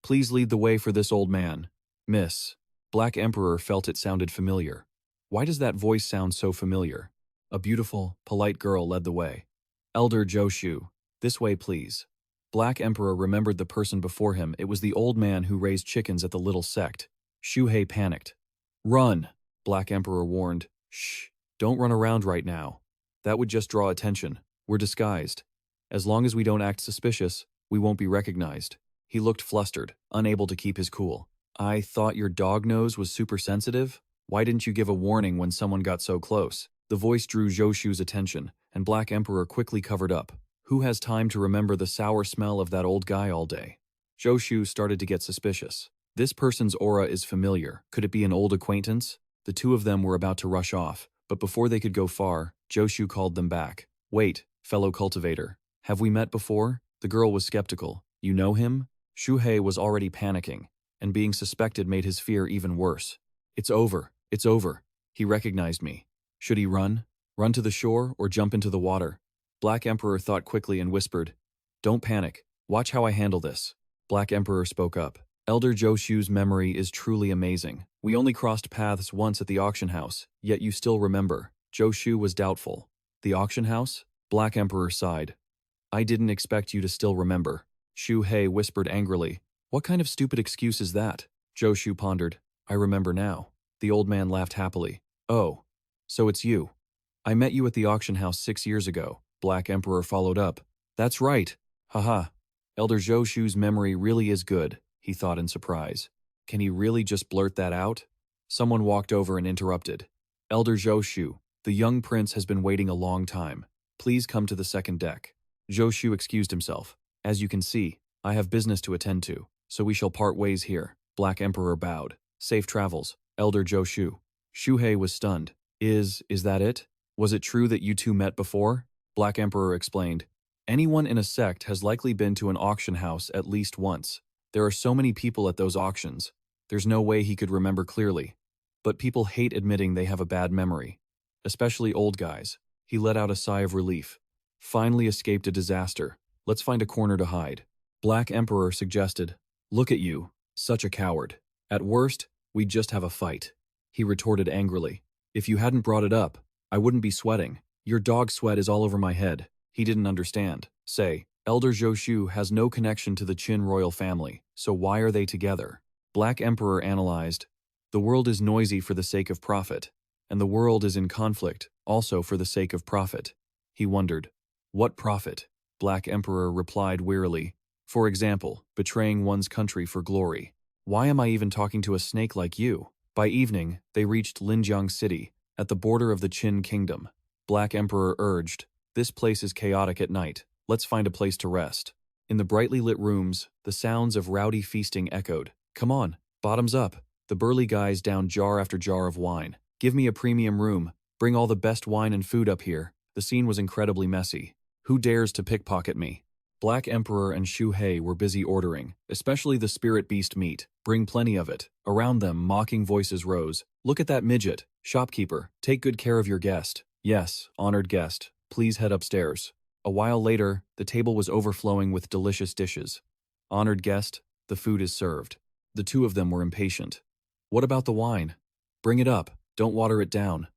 Please lead the way for this old man. Miss. Black Emperor felt it sounded familiar. Why does that voice sound so familiar? A beautiful, polite girl led the way. Elder Zhou Shu, this way please. Black Emperor remembered the person before him. It was the old man who raised chickens at the little sect. Xu Hei panicked. Run, Black Emperor warned. Shh, don't run around right now. That would just draw attention. We're disguised. As long as we don't act suspicious, we won't be recognized. He looked flustered, unable to keep his cool. I thought your dog nose was super sensitive? Why didn't you give a warning when someone got so close? The voice drew Zhou Shu's attention, and Black Emperor quickly covered up. Who has time to remember the sour smell of that old guy all day? Zhou Shu started to get suspicious. This person's aura is familiar. Could it be an old acquaintance? The 2 of them were about to rush off, but before they could go far, Zhou Shu called them back. Wait, fellow cultivator. Have we met before? The girl was skeptical. You know him? Xu Hei was already panicking, and being suspected made his fear even worse. It's over. It's over. He recognized me. Should he run? Run to the shore or jump into the water? Black Emperor thought quickly and whispered, Don't panic. Watch how I handle this. Black Emperor spoke up. Elder Zhou Shu's memory is truly amazing. We only crossed paths once at the auction house, yet you still remember. Zhou Shu was doubtful. The auction house? Black Emperor sighed. I didn't expect you to still remember. Xu Hei whispered angrily. What kind of stupid excuse is that? Zhou Shu pondered. I remember now. The old man laughed happily. Oh, so it's you. I met you at the auction house 6 years ago. Black Emperor followed up. That's right. Haha. Elder Zhou Shu's memory really is good, he thought in surprise. Can he really just blurt that out? Someone walked over and interrupted. Elder Zhou Shu, the young prince has been waiting a long time. Please come to the second deck. Zhou Shu excused himself. As you can see, I have business to attend to, so we shall part ways here. Black Emperor bowed. Safe travels, Elder Zhou Shu. Xu Hei was stunned. Is that it? Was it true that you 2 met before? Black Emperor explained. Anyone in a sect has likely been to an auction house at least once. There are so many people at those auctions. There's no way he could remember clearly. But people hate admitting they have a bad memory. Especially old guys. He let out a sigh of relief. Finally escaped a disaster. Let's find a corner to hide. Black Emperor suggested. Look at you. Such a coward. At worst, we'd just have a fight. He retorted angrily. If you hadn't brought it up, I wouldn't be sweating. Your dog sweat is all over my head. He didn't understand. Say, Elder Zhou Shu has no connection to the Qin royal family, so why are they together? Black Emperor analyzed. The world is noisy for the sake of profit, and the world is in conflict, also for the sake of profit. He wondered. What profit? Black Emperor replied wearily. For example, betraying one's country for glory. Why am I even talking to a snake like you? By evening, they reached Linjiang City, at the border of the Qin Kingdom. Black Emperor urged, This place is chaotic at night. Let's find a place to rest. In the brightly lit rooms, the sounds of rowdy feasting echoed. Come on, bottoms up. The burly guys downed jar after jar of wine. Give me a premium room. Bring all the best wine and food up here. The scene was incredibly messy. Who dares to pickpocket me? Black Emperor and Xu Hei were busy ordering, especially the spirit beast meat. Bring plenty of it. Around them, mocking voices rose. Look at that midget. Shopkeeper, take good care of your guest. Yes, honored guest. Please head upstairs. A while later, the table was overflowing with delicious dishes. Honored guest, the food is served. The two of them were impatient. What about the wine? Bring it up. Don't water it down.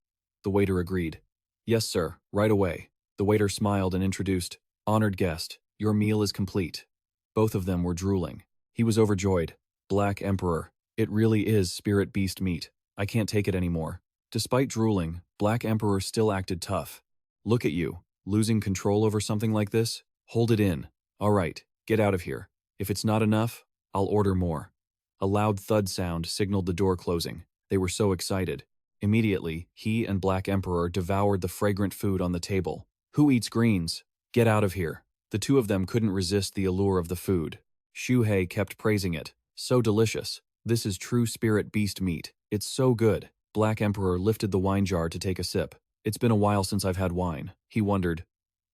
The waiter agreed. Yes, sir, right away. The waiter smiled and introduced, honored guest, your meal is complete. Both of them were drooling. He was overjoyed. Black Emperor, it really is spirit beast meat. I can't take it anymore. Despite drooling, Black Emperor still acted tough. Look at you, losing control over something like this? Hold it in. All right, get out of here. If it's not enough, I'll order more. A loud thud sound signaled the door closing. They were so excited. Immediately, he and Black Emperor devoured the fragrant food on the table. Who eats greens? Get out of here. The two of them couldn't resist the allure of the food. Xu Hei kept praising it. So delicious. This is true spirit beast meat. It's so good. Black Emperor lifted the wine jar to take a sip. It's been a while since I've had wine. He wondered,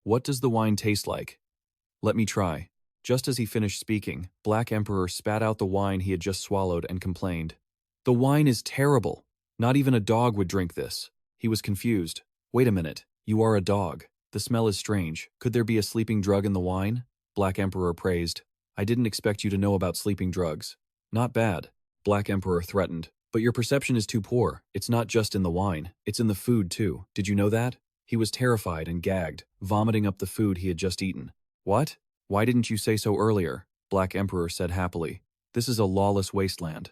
what does the wine taste like? Let me try. Just as he finished speaking, Black Emperor spat out the wine he had just swallowed and complained. The wine is terrible. Not even a dog would drink this. He was confused. Wait a minute. You are a dog. The smell is strange. Could there be a sleeping drug in the wine? Black Emperor praised. I didn't expect you to know about sleeping drugs. Not bad. Black Emperor threatened. But your perception is too poor. It's not just in the wine. It's in the food too. Did you know that? He was terrified and gagged, vomiting up the food he had just eaten. What? Why didn't you say so earlier? Black Emperor said happily. This is a lawless wasteland.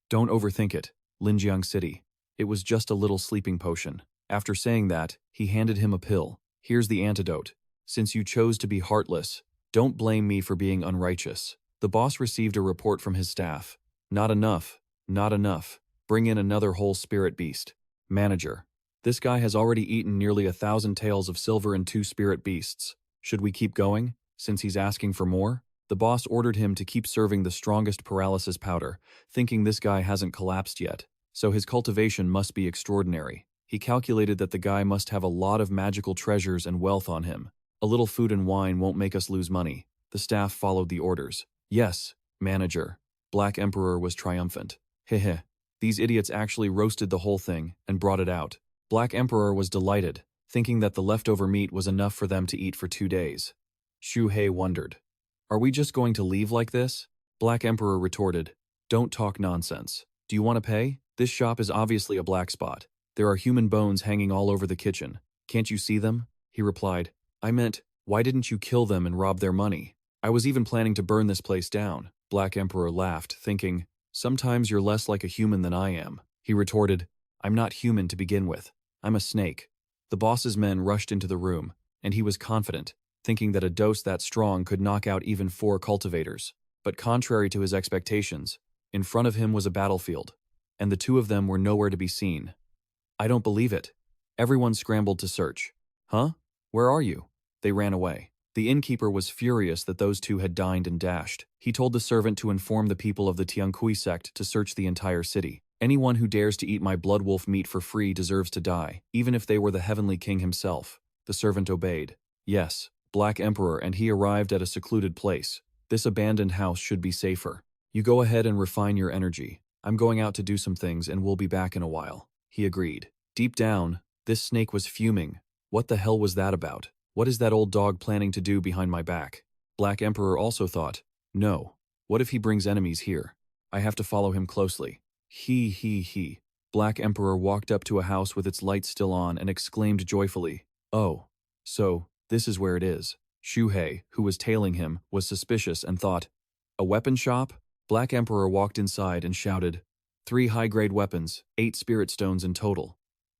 Don't overthink it. Linjiang City. It was just a little sleeping potion. After saying that, he handed him a pill. Here's the antidote. Since you chose to be heartless, don't blame me for being unrighteous. The boss received a report from his staff. Not enough. Not enough. Bring in another whole spirit beast. Manager. This guy has already eaten nearly 1,000 taels of silver and 2 spirit beasts. Should we keep going, since he's asking for more? The boss ordered him to keep serving the strongest paralysis powder, thinking this guy hasn't collapsed yet. So his cultivation must be extraordinary. He calculated that the guy must have a lot of magical treasures and wealth on him. A little food and wine won't make us lose money. The staff followed the orders. Yes, manager. Black Emperor was triumphant. Heh. These idiots actually roasted the whole thing and brought it out. Black Emperor was delighted, thinking that the leftover meat was enough for them to eat for 2 days. Xu Hei wondered. Are we just going to leave like this? Black Emperor retorted. Don't talk nonsense. Do you want to pay? This shop is obviously a black spot. There are human bones hanging all over the kitchen. Can't you see them? He replied. I meant, why didn't you kill them and rob their money? I was even planning to burn this place down. Black Emperor laughed, thinking, sometimes you're less like a human than I am. He retorted, I'm not human to begin with. I'm a snake. The boss's men rushed into the room, and he was confident, thinking that a dose that strong could knock out even 4 cultivators. But contrary to his expectations, in front of him was a battlefield, and the two of them were nowhere to be seen. I don't believe it. Everyone scrambled to search. Huh? Where are you? They ran away. The innkeeper was furious that those two had dined and dashed. He told the servant to inform the people of the Xianxia sect to search the entire city. Anyone who dares to eat my blood wolf meat for free deserves to die, even if they were the heavenly king himself. The servant obeyed. Yes, Black Emperor, and he arrived at a secluded place. This abandoned house should be safer. You go ahead and refine your energy. I'm going out to do some things and we'll be back in a while. He agreed. Deep down, this snake was fuming. What the hell was that about? What is that old dog planning to do behind my back? Black Emperor also thought, no. What if he brings enemies here? I have to follow him closely. He. Black Emperor walked up to a house with its lights still on and exclaimed joyfully, oh, so, this is where it is. Xu Hei, who was tailing him, was suspicious and thought, a weapon shop? Black Emperor walked inside and shouted, 3 high-grade weapons, 8 spirit stones in total.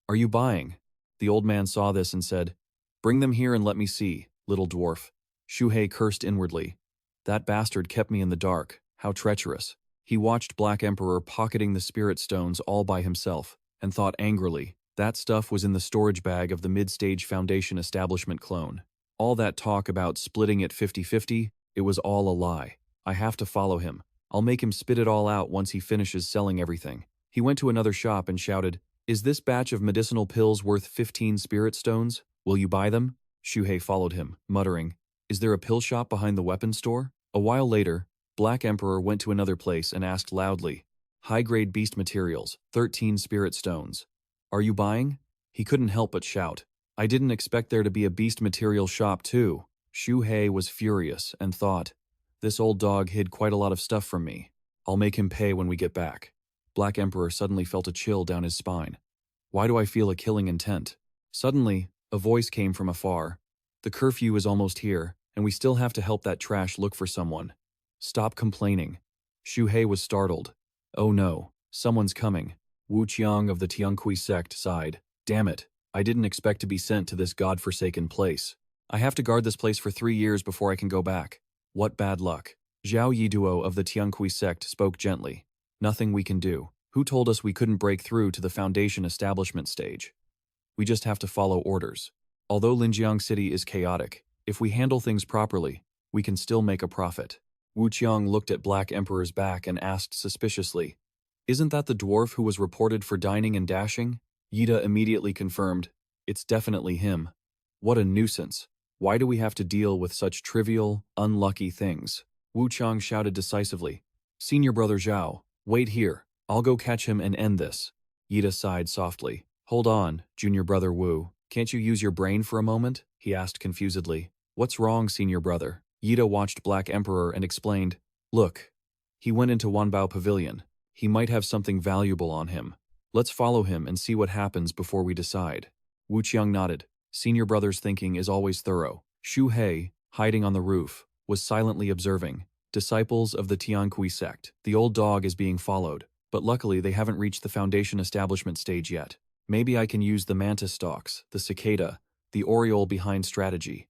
Are you buying? The old man saw this and said, bring them here and let me see, little dwarf. Xu Hei cursed inwardly. That bastard kept me in the dark. How treacherous. He watched Black Emperor pocketing the spirit stones all by himself, and thought angrily, that stuff was in the storage bag of the mid-stage Foundation establishment clone. All that talk about splitting it 50-50, it was all a lie. I have to follow him. I'll make him spit it all out once he finishes selling everything. He went to another shop and shouted, "Is this batch of medicinal pills worth 15 spirit stones? Will you buy them?" Xu Hei followed him, muttering, "Is there a pill shop behind the weapons store?" A while later, Black Emperor went to another place and asked loudly, "High-grade beast materials, 13 spirit stones. Are you buying?" He couldn't help but shout, "I didn't expect there to be a beast material shop too." Xu Hei was furious and thought, "This old dog hid quite a lot of stuff from me. I'll make him pay when we get back." Black Emperor suddenly felt a chill down his spine. "Why do I feel a killing intent?" Suddenly, a voice came from afar. "The curfew is almost here, and we still have to help that trash look for someone. Stop complaining." Xu Hei was startled. "Oh no, someone's coming." Wu Qiang of the Xianxia sect sighed. "Damn it, I didn't expect to be sent to this godforsaken place. I have to guard this place for 3 years before I can go back. What bad luck." Zhao Yiduo of the Xianxia sect spoke gently. "Nothing we can do. Who told us we couldn't break through to the Foundation establishment stage? We just have to follow orders. Although Linjiang City is chaotic, if we handle things properly, we can still make a profit." Wu Qiang looked at Black Emperor's back and asked suspiciously, "Isn't that the dwarf who was reported for dining and dashing?" Yida immediately confirmed, "It's definitely him. What a nuisance. Why do we have to deal with such trivial, unlucky things?" Wu Qiang shouted decisively, "Senior brother Zhao, wait here. I'll go catch him and end this." Yida sighed softly. "Hold on, junior brother Wu. Can't you use your brain for a moment?" he asked confusedly. "What's wrong, senior brother?" Yida watched Black Emperor and explained, "Look, he went into Wanbao Pavilion. He might have something valuable on him. Let's follow him and see what happens before we decide." Wu Qiang nodded. Senior brother's thinking is always thorough. Xu Hei, hiding on the roof, was silently observing. Disciples of the Xianxia sect. The old dog is being followed, but luckily they haven't reached the Foundation establishment stage yet. Maybe I can use the mantis stalks, the cicada, the oriole behind strategy.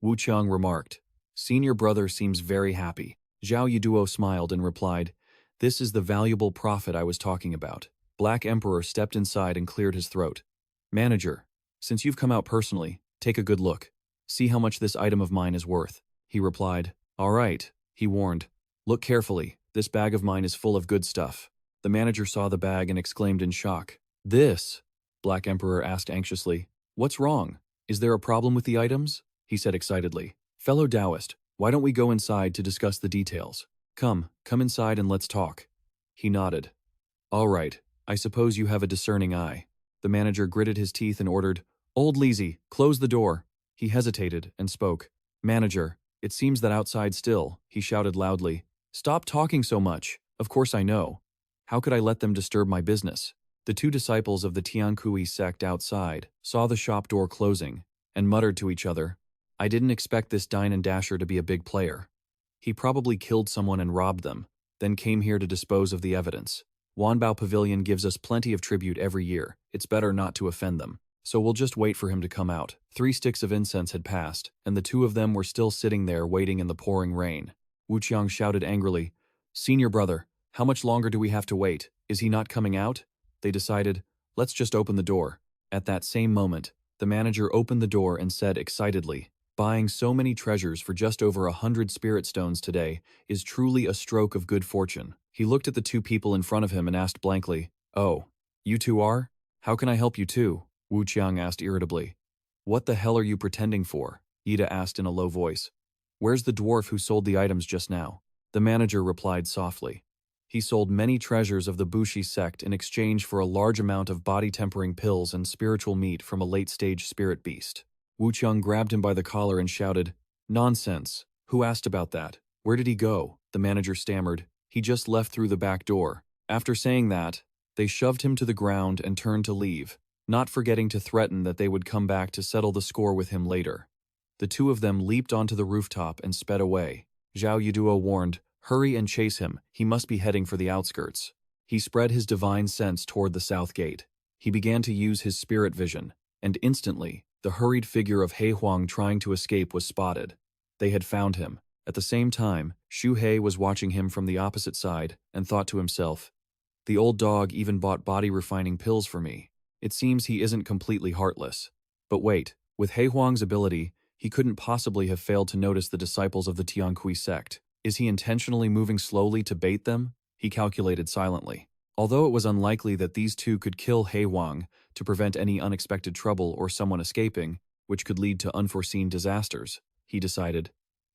Wu Qiang remarked. Senior brother seems very happy. Zhao Yiduo smiled and replied, "This is the valuable profit I was talking about." Black Emperor stepped inside and cleared his throat. "Manager, since you've come out personally, take a good look. See how much this item of mine is worth." He replied, "All right," he warned. "Look carefully, this bag of mine is full of good stuff." The manager saw the bag and exclaimed in shock. "This?" Black Emperor asked anxiously. "What's wrong? Is there a problem with the items?" He said excitedly. "Fellow Taoist, why don't we go inside to discuss the details? Come inside and let's talk." He nodded. "All right, I suppose you have a discerning eye." The manager gritted his teeth and ordered, "Old Leezy, close the door." He hesitated and spoke. "Manager, it seems that outside still," he shouted loudly. "Stop talking so much. Of course I know. How could I let them disturb my business?" The two disciples of the Xianxia sect outside saw the shop door closing and muttered to each other, "I didn't expect this Dine and Dasher to be a big player. He probably killed someone and robbed them, then came here to dispose of the evidence. Wanbao Pavilion gives us plenty of tribute every year. It's better not to offend them. So we'll just wait for him to come out." 3 sticks of incense had passed, and the two of them were still sitting there waiting in the pouring rain. Wu Qiang shouted angrily, "Senior brother, how much longer do we have to wait? Is he not coming out?" They decided, "Let's just open the door." At that same moment, the manager opened the door and said excitedly, "Buying so many treasures for just over 100 spirit stones today is truly a stroke of good fortune." He looked at the two people in front of him and asked blankly, "Oh, you two are? How can I help you too?" Wu Qiang asked irritably. "What the hell are you pretending for?" Ida asked in a low voice. "Where's the dwarf who sold the items just now?" The manager replied softly. "He sold many treasures of the Bushi sect in exchange for a large amount of body-tempering pills and spiritual meat from a late-stage spirit beast." Wu Qiang grabbed him by the collar and shouted, "Nonsense! Who asked about that? Where did he go?" The manager stammered, "He just left through the back door." After saying that, they shoved him to the ground and turned to leave, not forgetting to threaten that they would come back to settle the score with him later. The two of them leaped onto the rooftop and sped away. Zhao Yiduo warned, "Hurry and chase him, he must be heading for the outskirts." He spread his divine sense toward the south gate. He began to use his spirit vision, and instantly, the hurried figure of He Huang trying to escape was spotted. They had found him. At the same time, Xu Hei was watching him from the opposite side and thought to himself, "The old dog even bought body-refining pills for me. It seems he isn't completely heartless." But wait, with He Huang's ability, he couldn't possibly have failed to notice the disciples of the Xianxia sect. Is he intentionally moving slowly to bait them? He calculated silently. Although it was unlikely that these two could kill Hei Huang to prevent any unexpected trouble or someone escaping, which could lead to unforeseen disasters, he decided,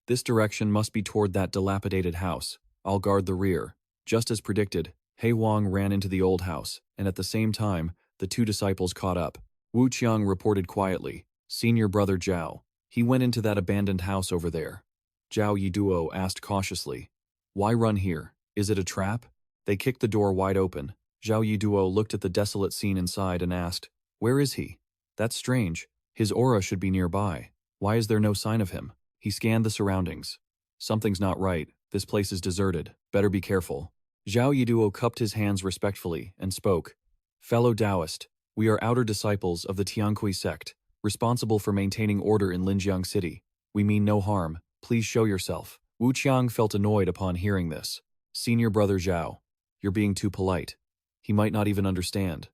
this direction must be toward that dilapidated house. I'll guard the rear. Just as predicted, Hei Huang ran into the old house, and at the same time, the two disciples caught up. Wu Qiang reported quietly, "Senior brother Zhao. He went into that abandoned house over there." Zhao Yiduo asked cautiously, "Why run here? Is it a trap?" They kicked the door wide open. Zhao Yiduo looked at the desolate scene inside and asked, "Where is he? That's strange. His aura should be nearby. Why is there no sign of him?" He scanned the surroundings. "Something's not right. This place is deserted. Better be careful." Zhao Yiduo cupped his hands respectfully and spoke, "Fellow Taoist, we are outer disciples of the Tianqi sect, responsible for maintaining order in Linjiang City. We mean no harm. Please show yourself." Wu Qiang felt annoyed upon hearing this. "Senior brother Zhao, you're being too polite. He might not even understand.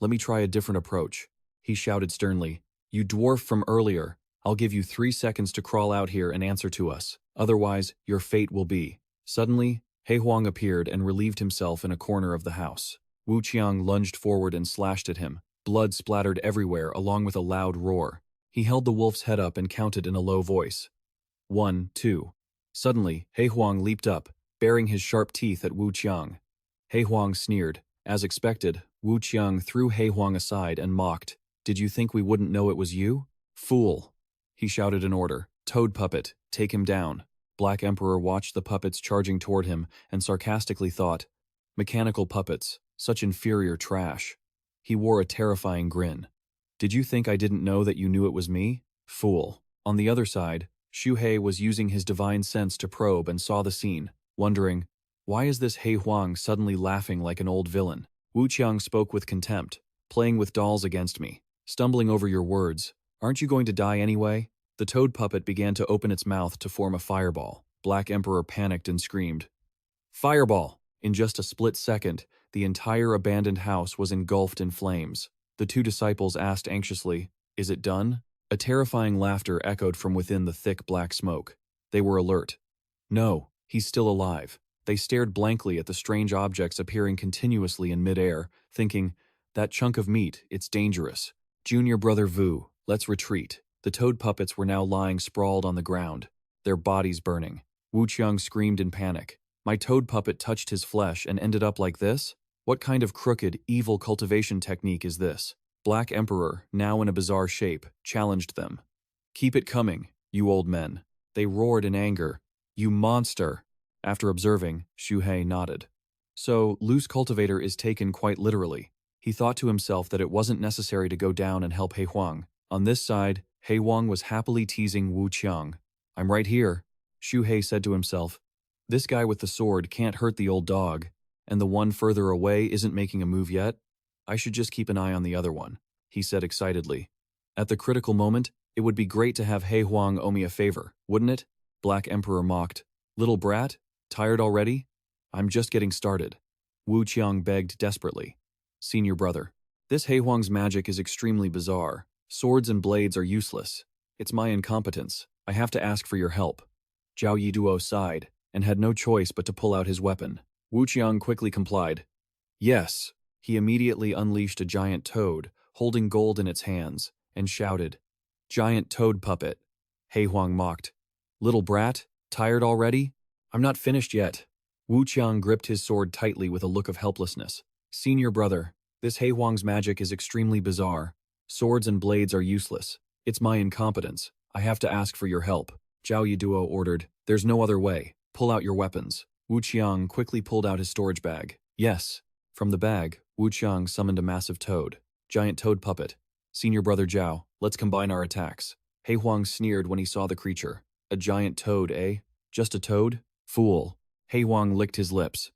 Let me try a different approach." He shouted sternly, "You dwarf from earlier, I'll give you 3 seconds to crawl out here and answer to us. Otherwise, your fate will be." Suddenly, Hei Huang appeared and relieved himself in a corner of the house. Wu Qiang lunged forward and slashed at him. Blood splattered everywhere along with a loud roar. He held the wolf's head up and counted in a low voice. 1, 2. Suddenly, Hei Huang leaped up, baring his sharp teeth at Wu Qiang. Hei Huang sneered. As expected, Wu Qiang threw Hei Huang aside and mocked. "Did you think we wouldn't know it was you? Fool!" He shouted an order. "Toad puppet, take him down." Black Emperor watched the puppets charging toward him and sarcastically thought, "Mechanical puppets, such inferior trash." He wore a terrifying grin. "Did you think I didn't know that you knew it was me? Fool." On the other side, Xu Hei was using his divine sense to probe and saw the scene, wondering, why is this Hei Huang suddenly laughing like an old villain? Wu Qiang spoke with contempt, "Playing with dolls against me, stumbling over your words. Aren't you going to die anyway?" The toad puppet began to open its mouth to form a fireball. Black Emperor panicked and screamed, "Fireball!" In just a split second, the entire abandoned house was engulfed in flames. The two disciples asked anxiously, "Is it done?" A terrifying laughter echoed from within the thick black smoke. They were alert. "No, he's still alive." They stared blankly at the strange objects appearing continuously in midair, thinking, "That chunk of meat, it's dangerous. Junior brother Vu, let's retreat." The toad puppets were now lying sprawled on the ground, their bodies burning. Wu Qiang screamed in panic. "My toad puppet touched his flesh and ended up like this? What kind of crooked, evil cultivation technique is this?" Black Emperor, now in a bizarre shape, challenged them. "Keep it coming, you old men." They roared in anger. "You monster!" After observing, Xu Hei nodded. So, Loose Cultivator is taken quite literally. He thought to himself that it wasn't necessary to go down and help Hei Huang. On this side, Hei Huang was happily teasing Wu Qiang. "I'm right here," Xu Hei said to himself. "This guy with the sword can't hurt the old dog, and the one further away isn't making a move yet. I should just keep an eye on the other one," he said excitedly. At the critical moment, it would be great to have Hei Huang owe me a favor, wouldn't it? Black Emperor mocked. "Little brat? Tired already? I'm just getting started." Wu Qiang begged desperately. "Senior brother, this Hei Huang's magic is extremely bizarre. Swords and blades are useless. It's my incompetence. I have to ask for your help." Zhao Yiduo sighed, and had no choice but to pull out his weapon. Wu Qiang quickly complied. "Yes." He immediately unleashed a giant toad, holding gold in its hands, and shouted, "Giant toad puppet." Hei Huang mocked. "Little brat, tired already? I'm not finished yet." Wu Qiang gripped his sword tightly with a look of helplessness. "Senior brother, this Hei Huang's magic is extremely bizarre. Swords and blades are useless. It's my incompetence. I have to ask for your help." Zhao Yiduo ordered, "There's no other way. Pull out your weapons." Wu Qiang quickly pulled out his storage bag. "Yes." From the bag, Wu Qiang summoned a massive toad. "Giant toad puppet. Senior brother Zhao, let's combine our attacks." Hei Huang sneered when he saw the creature. "A giant toad, eh? Just a toad? Fool." Hei Huang licked his lips.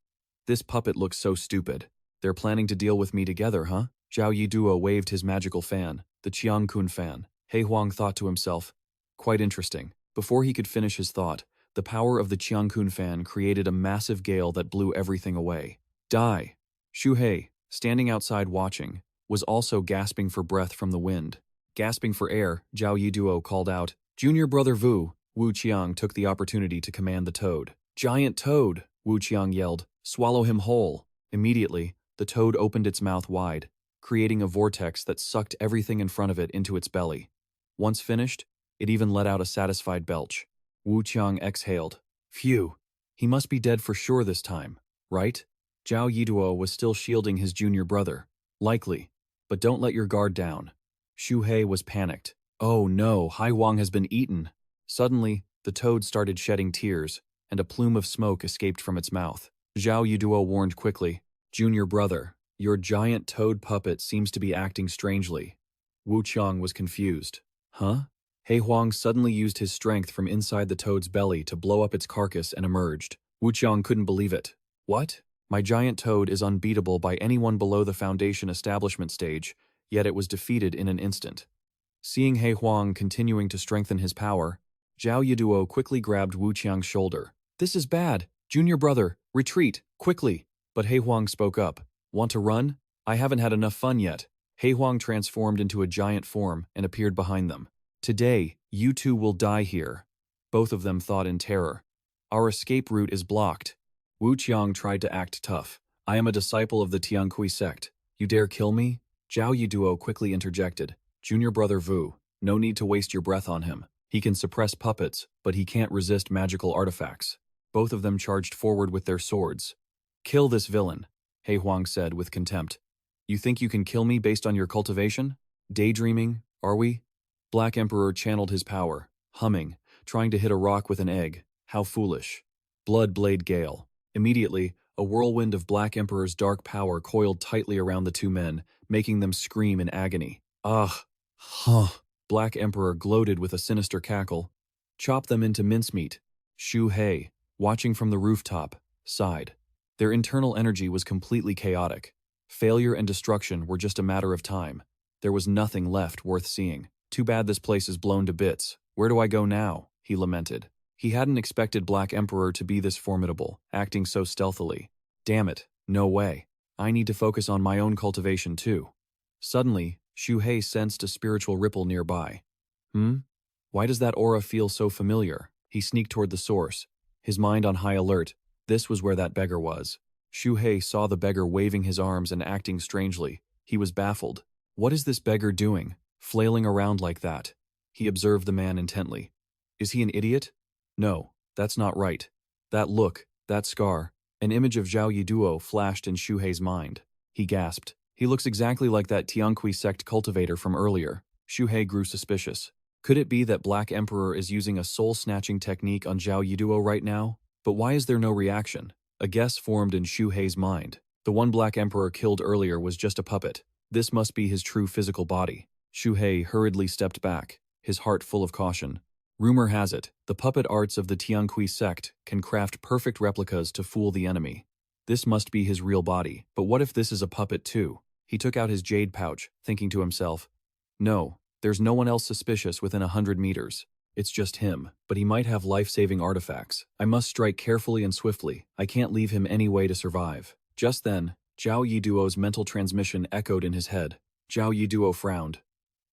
"This puppet looks so stupid. They're planning to deal with me together, huh?" Zhao Yiduo waved his magical fan, the Qiangkun fan. Hei Huang thought to himself, "Quite interesting." Before he could finish his thought, the power of the Qiangkun fan created a massive gale that blew everything away. "Die!" Xu Hei, standing outside watching, was also gasping for breath from the wind. Gasping for air, Zhao Yiduo called out, "Junior brother Vu." Wu Qiang took the opportunity to command the toad. "Giant toad!" Wu Qiang yelled, "Swallow him whole." Immediately, The toad opened its mouth wide, creating a vortex that sucked everything in front of it into its belly. Once finished, it even let out a satisfied belch. Wu Qiang exhaled. Phew, he must be dead for sure this time, right? Zhao Yiduo was still shielding his junior brother. Likely, but don't let your guard down. Xu Hei was panicked. Oh no, Hai Wang has been eaten. Suddenly, the toad started shedding tears, and a plume of smoke escaped from its mouth. Zhao Yiduo warned quickly, Junior brother, your giant toad puppet seems to be acting strangely. Wu Qiang was confused. Huh? He Huang suddenly used his strength from inside the toad's belly to blow up its carcass and emerged. Wu Qiang couldn't believe it. What? My giant toad is unbeatable by anyone below the Foundation establishment stage, yet it was defeated in an instant. Seeing He Huang continuing to strengthen his power, Zhao Yiduo quickly grabbed Wu Qiang's shoulder. This is bad. Junior brother, retreat, quickly. But He Huang spoke up. Want to run? I haven't had enough fun yet. He Huang transformed into a giant form and appeared behind them. Today, you two will die here. Both of them thought in terror. Our escape route is blocked. Wu Qiang tried to act tough. I am a disciple of the Xianxia sect. You dare kill me? Zhao Yiduo quickly interjected. Junior brother Wu, no need to waste your breath on him. He can suppress puppets, but he can't resist magical artifacts. Both of them charged forward with their swords. Kill this villain, He Huang said with contempt. You think you can kill me based on your cultivation? Daydreaming, are we? Black Emperor channeled his power, humming, trying to hit a rock with an egg. How foolish. Blood blade gale. Immediately, a whirlwind of Black Emperor's dark power coiled tightly around the two men, making them scream in agony. Ugh. Huh. Black Emperor gloated with a sinister cackle. Chop them into mincemeat. Xu Hei, watching from the rooftop, sighed. Their internal energy was completely chaotic. Failure and destruction were just a matter of time. There was nothing left worth seeing. Too bad this place is blown to bits. Where do I go now? He lamented. He hadn't expected Black Emperor to be this formidable, acting so stealthily. Damn it, no way. I need to focus on my own cultivation too. Suddenly, Xu Hei sensed a spiritual ripple nearby. Why does that aura feel so familiar? He sneaked toward the source, his mind on high alert. This was where that beggar was. Xu Hei saw the beggar waving his arms and acting strangely. He was baffled. What is this beggar doing, flailing around like that? He observed the man intently. Is he an idiot? No, that's not right. That look, that scar. An image of Zhao Yiduo flashed in Xu Hei's mind. He gasped. He looks exactly like that Xianxia sect cultivator from earlier. Xu Hei grew suspicious. Could it be that Black Emperor is using a soul-snatching technique on Zhao Yiduo right now? But why is there no reaction? A guess formed in Xu Hei's mind. The one Black Emperor killed earlier was just a puppet. This must be his true physical body. Xu Hei hurriedly stepped back, his heart full of caution. Rumor has it, the puppet arts of the Xianxia sect can craft perfect replicas to fool the enemy. This must be his real body, but what if this is a puppet too? He took out his jade pouch, thinking to himself, no, there's no one else suspicious within 100 meters. It's just him, but he might have life-saving artifacts. I must strike carefully and swiftly. I can't leave him any way to survive. Just then, Zhao Yiduo's mental transmission echoed in his head. Zhao Yiduo frowned.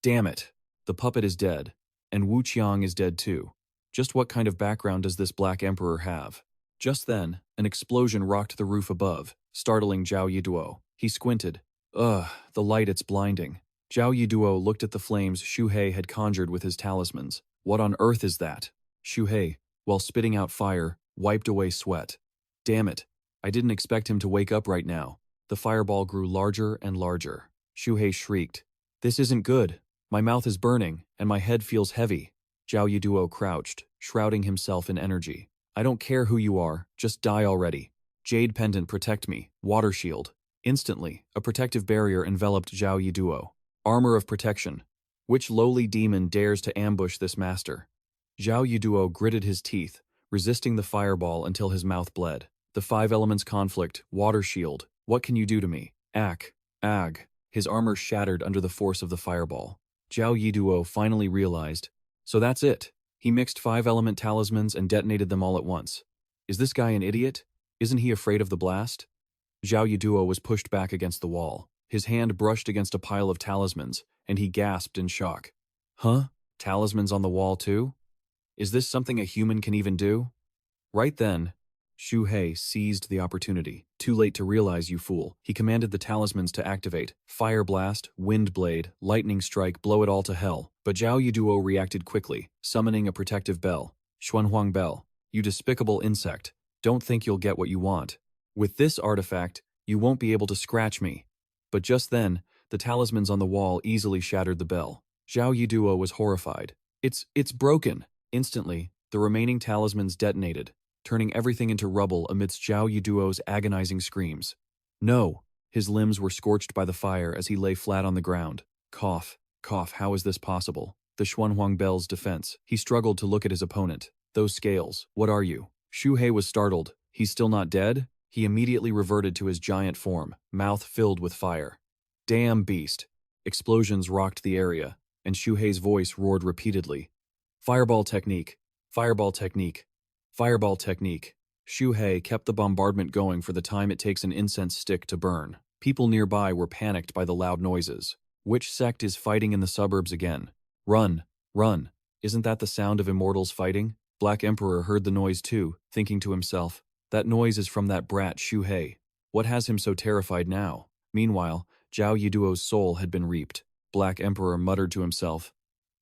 Damn it. The puppet is dead. And Wu Qiang is dead too. Just what kind of background does this Black Emperor have? Just then, an explosion rocked the roof above, startling Zhao Yiduo. He squinted. Ugh, the light, it's blinding. Zhao Yiduo looked at the flames Xu Hei had conjured with his talismans. What on earth is that? Xu Hei, while spitting out fire, wiped away sweat. Damn it. I didn't expect him to wake up right now. The fireball grew larger and larger. Xu Hei shrieked. This isn't good. My mouth is burning, and my head feels heavy. Zhao Yiduo crouched, shrouding himself in energy. I don't care who you are, just die already. Jade pendant, protect me. Water shield. Instantly, a protective barrier enveloped Zhao Yiduo. Armor of protection. Which lowly demon dares to ambush this master? Zhao Yiduo gritted his teeth, resisting the fireball until his mouth bled. The five elements conflict, water shield. What can you do to me? Ag. His armor shattered under the force of the fireball. Zhao Yiduo finally realized. So that's it. He mixed 5-element talismans and detonated them all at once. Is this guy an idiot? Isn't he afraid of the blast? Zhao Yiduo was pushed back against the wall. His hand brushed against a pile of talismans, and he gasped in shock. Huh? Talismans on the wall too? Is this something a human can even do? Right then, Xu Hei seized the opportunity. Too late to realize, you fool. He commanded the talismans to activate. Fire Blast, Wind Blade, Lightning Strike, blow it all to hell. But Zhao Yiduo reacted quickly, summoning a protective bell. Xuanhuang Bell. You despicable insect. Don't think you'll get what you want. With this artifact, you won't be able to scratch me. But just then, the talismans on the wall easily shattered the bell. Zhao Yiduo was horrified. It's broken. Instantly, the remaining talismans detonated, turning everything into rubble amidst Zhao Yiduo's agonizing screams. No! His limbs were scorched by the fire as he lay flat on the ground. Cough, cough, how is this possible? The Xuanhuang Bell's defense. He struggled to look at his opponent. Those scales, what are you? Xu Hei was startled. He's still not dead? He immediately reverted to his giant form, mouth filled with fire. Damn beast! Explosions rocked the area, and Xu Hei's voice roared repeatedly. Fireball technique! Fireball technique! Fireball technique! Xu Hei kept the bombardment going for the time it takes an incense stick to burn. People nearby were panicked by the loud noises. Which sect is fighting in the suburbs again? Run! Run! Isn't that the sound of immortals fighting? Black Emperor heard the noise too, thinking to himself, that noise is from that brat Xu Hei. What has him so terrified now? Meanwhile, Zhao Yiduo's soul had been reaped. Black Emperor muttered to himself,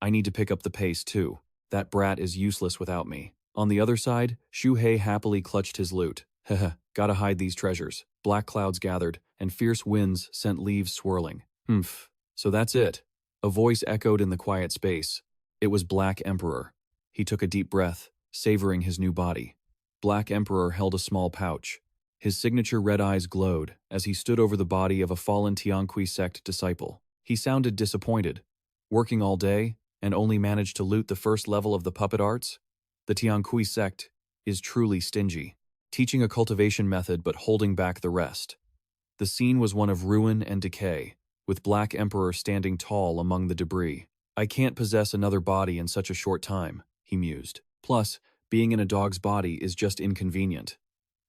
I need to pick up the pace too. That brat is useless without me. On the other side, Xu Hei happily clutched his loot. Heh, gotta hide these treasures. Black clouds gathered, and fierce winds sent leaves swirling. Humph, so that's it. A voice echoed in the quiet space. It was Black Emperor. He took a deep breath, savoring his new body. Black Emperor held a small pouch. His signature red eyes glowed as he stood over the body of a fallen Tianqi sect disciple. He sounded disappointed. Working all day, and only managed to loot the first level of the puppet arts? The Tianqi sect is truly stingy, teaching a cultivation method but holding back the rest. The scene was one of ruin and decay, with Black Emperor standing tall among the debris. I can't possess another body in such a short time, he mused. Plus, being in a dog's body is just inconvenient.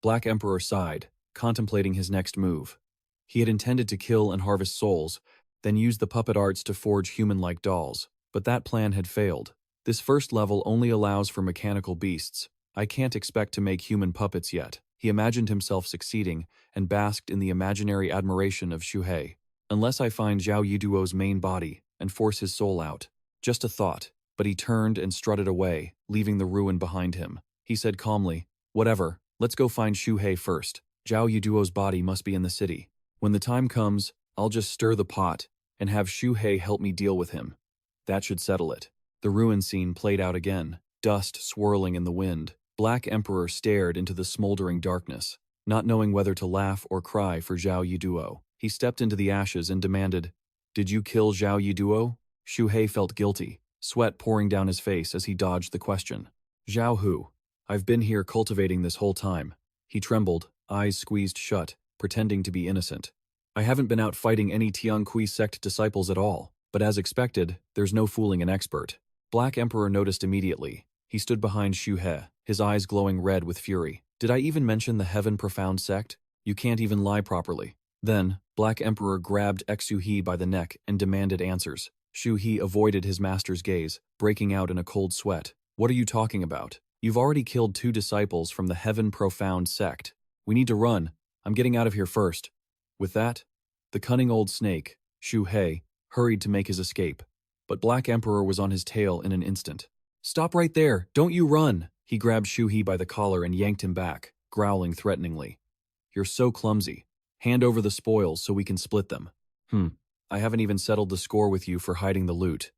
Black Emperor sighed, contemplating his next move. He had intended to kill and harvest souls, then use the puppet arts to forge human-like dolls. But that plan had failed. This first level only allows for mechanical beasts. I can't expect to make human puppets yet. He imagined himself succeeding and basked in the imaginary admiration of Xu Hei. Unless I find Zhao Yiduo's main body and force his soul out. Just a thought, but he turned and strutted away, leaving the ruin behind him. He said calmly, whatever, let's go find Xu Hei first. Zhao Yiduo's body must be in the city. When the time comes, I'll just stir the pot and have Xu Hei help me deal with him. That should settle it. The ruin scene played out again, dust swirling in the wind. Black Emperor stared into the smoldering darkness, not knowing whether to laugh or cry for Zhao Yiduo. He stepped into the ashes and demanded, Did you kill Zhao Yiduo? Xu Hei felt guilty, sweat pouring down his face as he dodged the question. Zhao who? I've been here cultivating this whole time. He trembled, eyes squeezed shut, pretending to be innocent. I haven't been out fighting any Tianqi sect disciples at all. But as expected, there's no fooling an expert. Black Emperor noticed immediately. He stood behind Xu Hei, his eyes glowing red with fury. Did I even mention the Heaven Profound sect? You can't even lie properly. Then, Black Emperor grabbed Xu Hei by the neck and demanded answers. Xu Hei avoided his master's gaze, breaking out in a cold sweat. What are you talking about? You've already killed 2 disciples from the Heaven Profound sect. We need to run. I'm getting out of here first. With that, the cunning old snake, Xu Hei, hurried to make his escape, but Black Emperor was on his tail in an instant. Stop right there! Don't you run! He grabbed Xu Hei by the collar and yanked him back, growling threateningly. You're so clumsy. Hand over the spoils so we can split them. I haven't even settled the score with you for hiding the loot.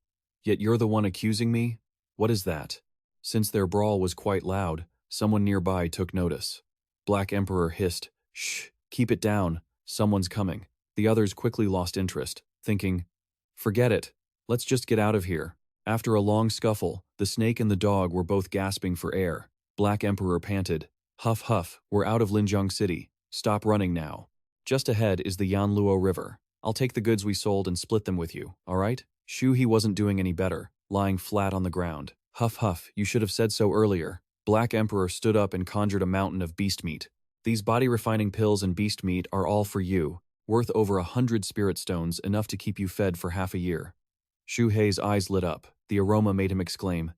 Yet you're the one accusing me? What is that? Since their brawl was quite loud, someone nearby took notice. Black Emperor hissed, Shh, keep it down, someone's coming. The others quickly lost interest, thinking, Forget it. Let's just get out of here. After a long scuffle, the snake and the dog were both gasping for air. Black Emperor panted, Huff huff, we're out of Linjiang City. Stop running now. Just ahead is the Yanluo River. I'll take the goods we sold and split them with you, alright? Xu Hei wasn't doing any better, lying flat on the ground. Huff huff, you should have said so earlier. Black Emperor stood up and conjured a mountain of beast meat. These body-refining pills and beast meat are all for you, worth over 100 spirit stones, enough to keep you fed for half a year. Xu Hei's eyes lit up. The aroma made him exclaim,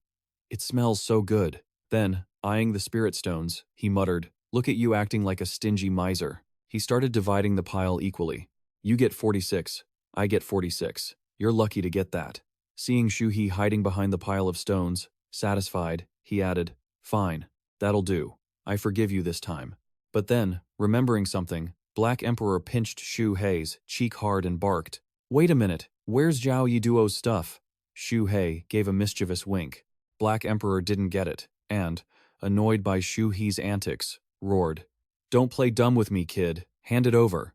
It smells so good. Then, eyeing the spirit stones, he muttered, Look at you acting like a stingy miser. He started dividing the pile equally. You get 46. I get 46. You're lucky to get that. Seeing Xu Hei hiding behind the pile of stones, satisfied, he added, Fine. That'll do. I forgive you this time. But then, remembering something, Black Emperor pinched Xu Hei's cheek hard and barked, Wait a minute, where's Zhao Yiduo's stuff? Xu Hei gave a mischievous wink. Black Emperor didn't get it, and, annoyed by Xu Hei's antics, roared, Don't play dumb with me, kid. Hand it over.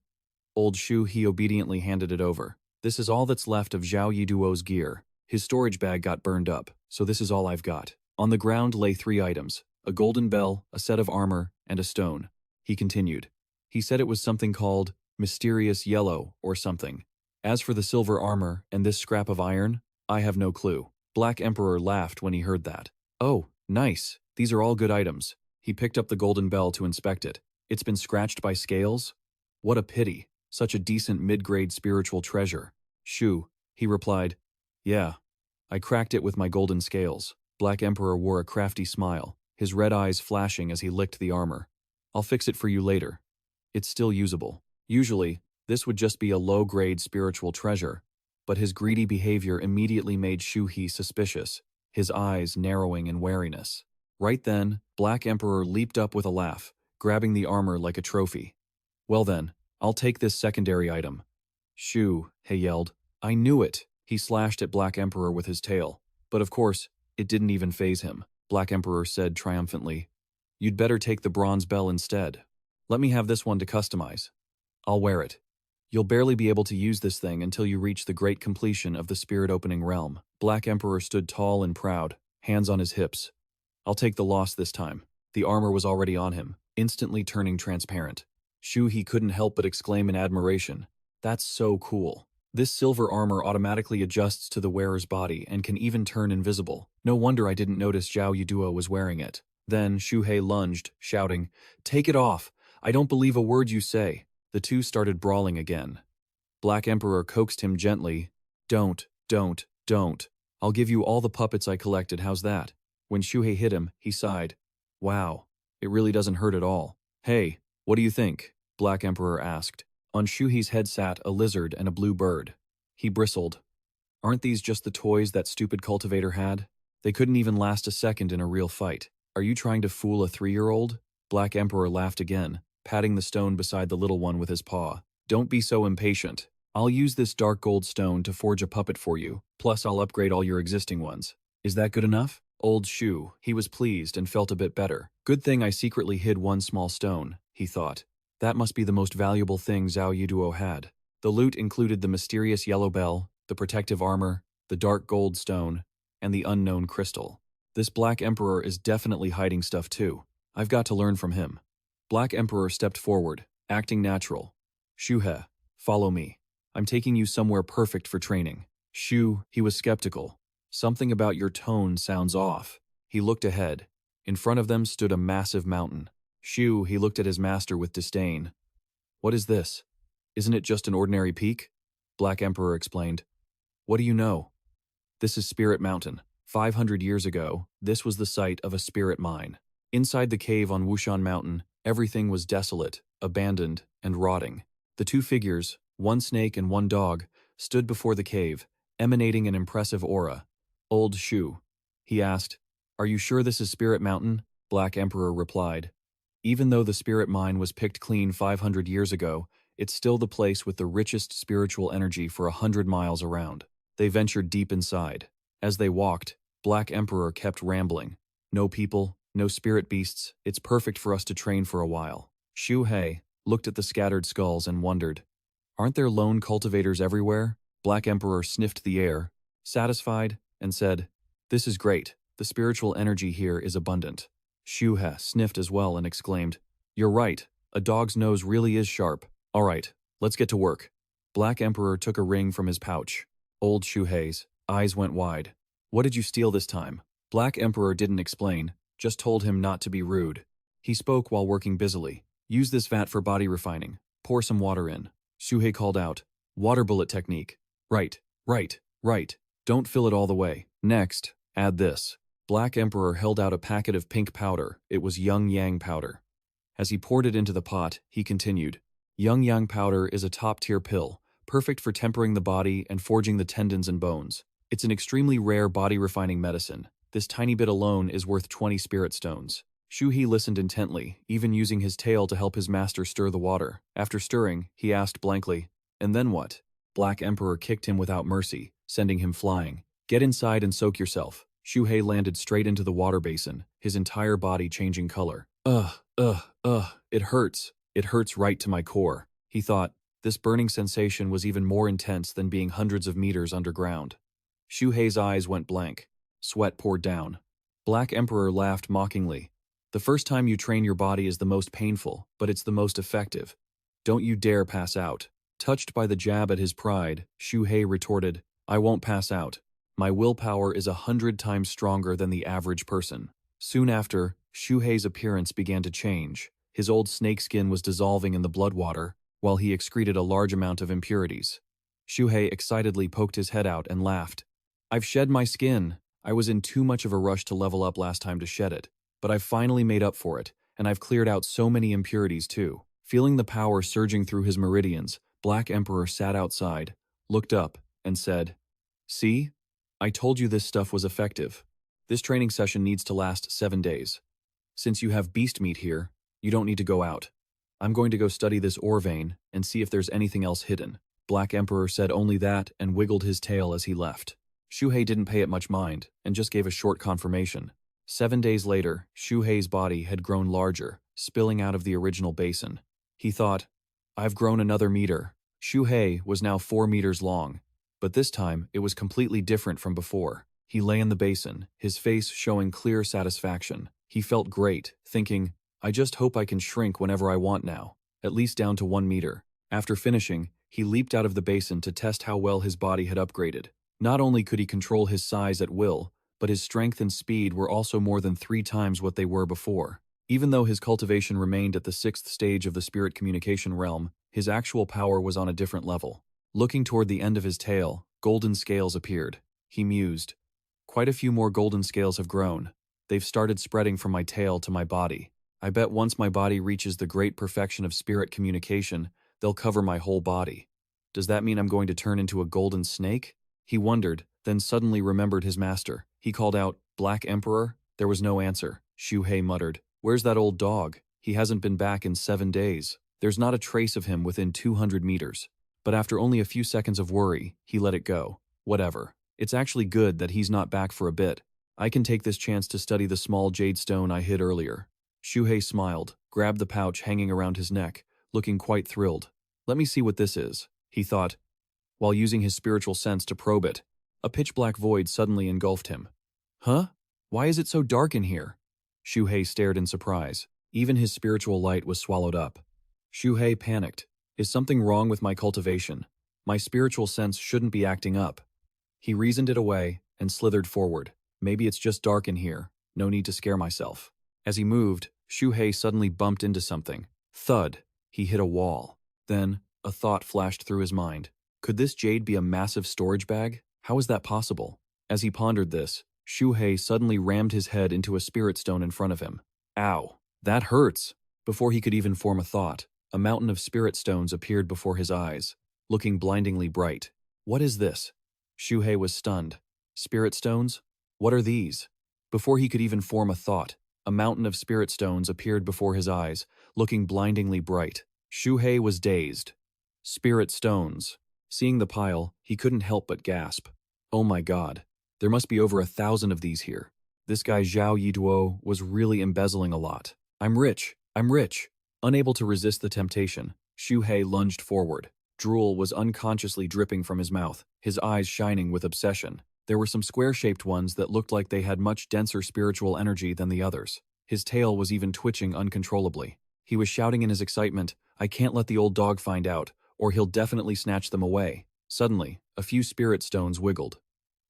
Old Xu Hei obediently handed it over. This is all that's left of Zhao Yiduo's gear. His storage bag got burned up, so this is all I've got. On the ground lay 3 items, a golden bell, a set of armor, and a stone. He continued. He said it was something called mysterious yellow or something. As for the silver armor and this scrap of iron, I have no clue. Black Emperor laughed when he heard that. Oh, nice. These are all good items. He picked up the golden bell to inspect it. It's been scratched by scales? What a pity. Such a decent mid-grade spiritual treasure. Shoo, he replied. Yeah. I cracked it with my golden scales. Black Emperor wore a crafty smile, his red eyes flashing as he licked the armor. I'll fix it for you later. It's still usable. Usually, this would just be a low-grade spiritual treasure, but his greedy behavior immediately made Xu Hei suspicious, his eyes narrowing in wariness. Right then, Black Emperor leaped up with a laugh, grabbing the armor like a trophy. Well then, I'll take this secondary item. Xu, he yelled. I knew it. He slashed at Black Emperor with his tail. But of course, it didn't even faze him. Black Emperor said triumphantly, You'd better take the bronze bell instead. Let me have this one to customize. I'll wear it. You'll barely be able to use this thing until you reach the great completion of the spirit-opening realm. Black Emperor stood tall and proud, hands on his hips. I'll take the loss this time. The armor was already on him, instantly turning transparent. Xu Hei couldn't help but exclaim in admiration. That's so cool. This silver armor automatically adjusts to the wearer's body and can even turn invisible. No wonder I didn't notice Zhao Yiduo was wearing it. Then Xu Hei lunged, shouting, Take it off! I don't believe a word you say. The two started brawling again. Black Emperor coaxed him gently. Don't. I'll give you all the puppets I collected, how's that? When Xu Hei hit him, he sighed. Wow, it really doesn't hurt at all. Hey, what do you think? Black Emperor asked. On Xu Hei's head sat a lizard and a blue bird. He bristled. Aren't these just the toys that stupid cultivator had? They couldn't even last a second in a real fight. Are you trying to fool a 3-year-old? Black Emperor laughed again, patting the stone beside the little one with his paw. Don't be so impatient. I'll use this dark gold stone to forge a puppet for you, plus I'll upgrade all your existing ones. Is that good enough? Old Xu, he was pleased and felt a bit better. Good thing I secretly hid one small stone, he thought. That must be the most valuable thing Zhao Yiduo had. The loot included the mysterious yellow bell, the protective armor, the dark gold stone, and the unknown crystal. This Black Emperor is definitely hiding stuff too. I've got to learn from him. Black Emperor stepped forward, acting natural. Xu Hei, follow me. I'm taking you somewhere perfect for training. Xu, he was skeptical. Something about your tone sounds off. He looked ahead. In front of them stood a massive mountain. Xu, he looked at his master with disdain. What is this? Isn't it just an ordinary peak? Black Emperor explained. What do you know? This is Spirit Mountain. 500 years ago, this was the site of a spirit mine. Inside the cave on Wushan Mountain, everything was desolate, abandoned, and rotting. The two figures, one snake and one dog, stood before the cave, emanating an impressive aura. Old Xu, he asked, Are you sure this is Spirit Mountain? Black Emperor replied. Even though the spirit mine was picked clean 500 years ago, it's still the place with the richest spiritual energy for 100 miles around. They ventured deep inside. As they walked, Black Emperor kept rambling. No people, no spirit beasts, it's perfect for us to train for a while. Xu Hei looked at the scattered skulls and wondered, Aren't there lone cultivators everywhere? Black Emperor sniffed the air, satisfied, and said, This is great. The spiritual energy here is abundant. Xu Hei sniffed as well and exclaimed, You're right. A dog's nose really is sharp. All right, let's get to work. Black Emperor took a ring from his pouch. Old Xu Hei's eyes went wide. What did you steal this time? Black Emperor didn't explain, just told him not to be rude. He spoke while working busily. Use this vat for body refining. Pour some water in. Xu Hei called out, Water bullet technique. Right. Don't fill it all the way. Next, add this. Black Emperor held out a packet of pink powder. It was Young Yang powder. As he poured it into the pot, he continued, Yang powder is a top-tier pill, perfect for tempering the body and forging the tendons and bones. It's an extremely rare body-refining medicine. This tiny bit alone is worth 20 spirit stones. Xu Hei listened intently, even using his tail to help his master stir the water. After stirring, he asked blankly, and then what? Black Emperor kicked him without mercy, sending him flying. Get inside and soak yourself. Xu Hei landed straight into the water basin, his entire body changing color. It hurts. It hurts right to my core. He thought, this burning sensation was even more intense than being hundreds of meters underground. Xu Hei's eyes went blank. Sweat poured down. Black Emperor laughed mockingly. The first time you train your body is the most painful, but it's the most effective. Don't you dare pass out. Touched by the jab at his pride, Xu Hei retorted, I won't pass out. My willpower is 100 times stronger than the average person. Soon after, Xu Hei's appearance began to change. His old snake skin was dissolving in the blood water, while he excreted a large amount of impurities. Xu Hei excitedly poked his head out and laughed. I've shed my skin. I was in too much of a rush to level up last time to shed it, but I've finally made up for it, and I've cleared out so many impurities too. Feeling the power surging through his meridians, Black Emperor sat outside, looked up, and said, See? I told you this stuff was effective. This training session needs to last 7 days. Since you have beast meat here, you don't need to go out. I'm going to go study this ore vein and see if there's anything else hidden. Black Emperor said only that and wiggled his tail as he left. Xu Hei didn't pay it much mind and just gave a short confirmation. 7 days later, Xu Hei's body had grown larger, spilling out of the original basin. He thought, I've grown another meter. Xu Hei was now 4 meters long, but this time it was completely different from before. He lay in the basin, his face showing clear satisfaction. He felt great, thinking, I just hope I can shrink whenever I want now, at least down to 1 meter. After finishing, he leaped out of the basin to test how well his body had upgraded. Not only could he control his size at will, but his strength and speed were also more than 3 times what they were before. Even though his cultivation remained at the 6th stage of the spirit communication realm, his actual power was on a different level. Looking toward the end of his tail, golden scales appeared. He mused, Quite a few more golden scales have grown. They've started spreading from my tail to my body. I bet once my body reaches the great perfection of spirit communication, they'll cover my whole body. Does that mean I'm going to turn into a golden snake? He wondered, then suddenly remembered his master. He called out, Black Emperor? There was no answer. Xu Hei muttered, Where's that old dog? He hasn't been back in 7 days. There's not a trace of him within 200 meters. But after only a few seconds of worry, he let it go. Whatever. It's actually good that he's not back for a bit. I can take this chance to study the small jade stone I hid earlier. Xu Hei smiled, grabbed the pouch hanging around his neck, looking quite thrilled. Let me see what this is, he thought, while using his spiritual sense to probe it. A pitch-black void suddenly engulfed him. Huh? Why is it so dark in here? Xu Hei stared in surprise. Even his spiritual light was swallowed up. Xu Hei panicked. Is something wrong with my cultivation? My spiritual sense shouldn't be acting up. He reasoned it away and slithered forward. Maybe it's just dark in here. No need to scare myself. As he moved, Xu Hei suddenly bumped into something. Thud. He hit a wall. Then, a thought flashed through his mind. Could this jade be a massive storage bag? How is that possible? As he pondered this, Xu Hei suddenly rammed his head into a spirit stone in front of him. Ow, that hurts! Before he could even form a thought, a mountain of spirit stones appeared before his eyes, looking blindingly bright. What is this? Xu Hei was stunned. Spirit stones? What are these? Before he could even form a thought, a mountain of spirit stones appeared before his eyes, looking blindingly bright. Xu Hei was dazed. Spirit stones. Seeing the pile, he couldn't help but gasp. Oh my god, there must be over 1,000 of these here. This guy Zhao Yiduo was really embezzling a lot. I'm rich. Unable to resist the temptation, Xu Hei lunged forward. Drool was unconsciously dripping from his mouth, his eyes shining with obsession. There were some square-shaped ones that looked like they had much denser spiritual energy than the others. His tail was even twitching uncontrollably. He was shouting in his excitement, I can't let the old dog find out, or he'll definitely snatch them away. Suddenly, a few spirit stones wiggled.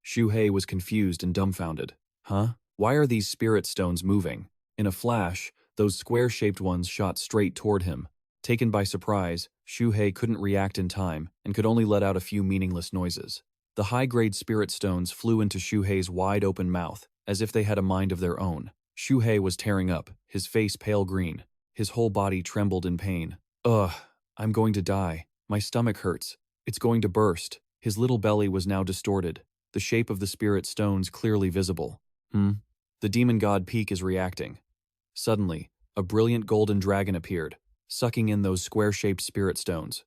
Xu Hei was confused and dumbfounded. Huh? Why are these spirit stones moving? In a flash, those square-shaped ones shot straight toward him. Taken by surprise, Xu Hei couldn't react in time and could only let out a few meaningless noises. The high-grade spirit stones flew into Xu Hei's wide-open mouth, as if they had a mind of their own. Xu Hei was tearing up, his face pale green. His whole body trembled in pain. Ugh, I'm going to die. My stomach hurts. It's going to burst. His little belly was now distorted, the shape of the spirit stones clearly visible. The demon god peak is reacting. Suddenly, a brilliant golden dragon appeared, sucking in those square-shaped spirit stones.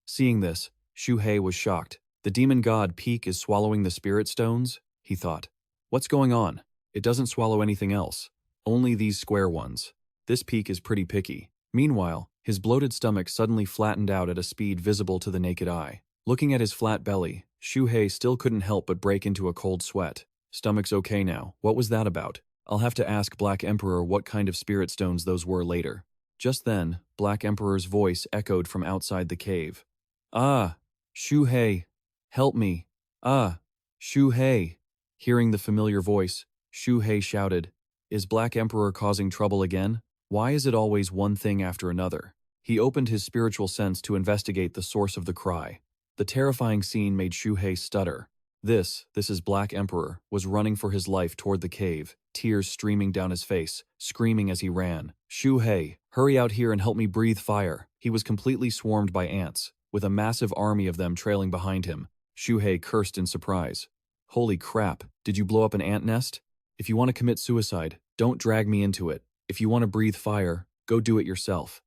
Seeing this, Xu Hei was shocked. The demon god peak is swallowing the spirit stones? He thought. What's going on? It doesn't swallow anything else. Only these square ones. This peak is pretty picky. Meanwhile, his bloated stomach suddenly flattened out at a speed visible to the naked eye. Looking at his flat belly, Xu Hei still couldn't help but break into a cold sweat. Stomach's okay now. What was that about? I'll have to ask Black Emperor what kind of spirit stones those were later. Just then, Black Emperor's voice echoed from outside the cave. Ah, Xu Hei, help me. Ah, Xu Hei. Hearing the familiar voice, Xu Hei shouted, Is Black Emperor causing trouble again? Why is it always one thing after another? He opened his spiritual sense to investigate the source of the cry. The terrifying scene made Xu Hei stutter. This is Black Emperor, was running for his life toward the cave, tears streaming down his face, screaming as he ran. Xu Hei, hurry out here and help me breathe fire. He was completely swarmed by ants, with a massive army of them trailing behind him. Xu Hei cursed in surprise. Holy crap, did you blow up an ant nest? If you want to commit suicide, don't drag me into it. If you want to breathe fire, go do it yourself.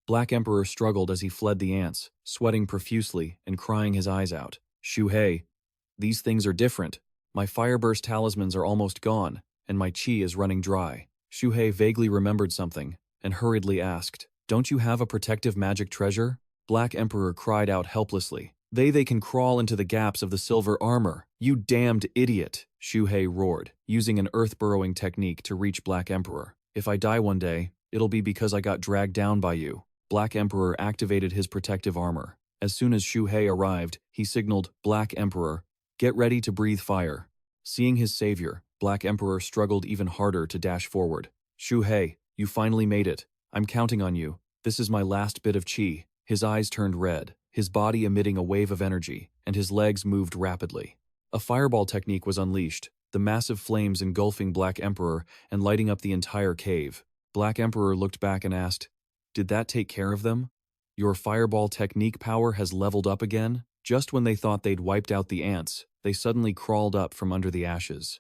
Black Emperor struggled as he fled the ants, sweating profusely and crying his eyes out. Xu Hei, these things are different. My fireburst talismans are almost gone, and my chi is running dry. Xu Hei vaguely remembered something, and hurriedly asked, Don't you have a protective magic treasure? Black Emperor cried out helplessly. They can crawl into the gaps of the silver armor. You damned idiot, Xu Hei roared, using an earth-burrowing technique to reach Black Emperor. If I die one day, it'll be because I got dragged down by you. Black Emperor activated his protective armor. As soon as Xu Hei arrived, he signaled, Black Emperor, get ready to breathe fire. Seeing his savior, Black Emperor struggled even harder to dash forward. Xu Hei, you finally made it. I'm counting on you. This is my last bit of chi. His eyes turned red, his body emitting a wave of energy, and his legs moved rapidly. A fireball technique was unleashed, the massive flames engulfing Black Emperor and lighting up the entire cave. Black Emperor looked back and asked, Did that take care of them? Your fireball technique power has leveled up again? Just when they thought they'd wiped out the ants, they suddenly crawled up from under the ashes.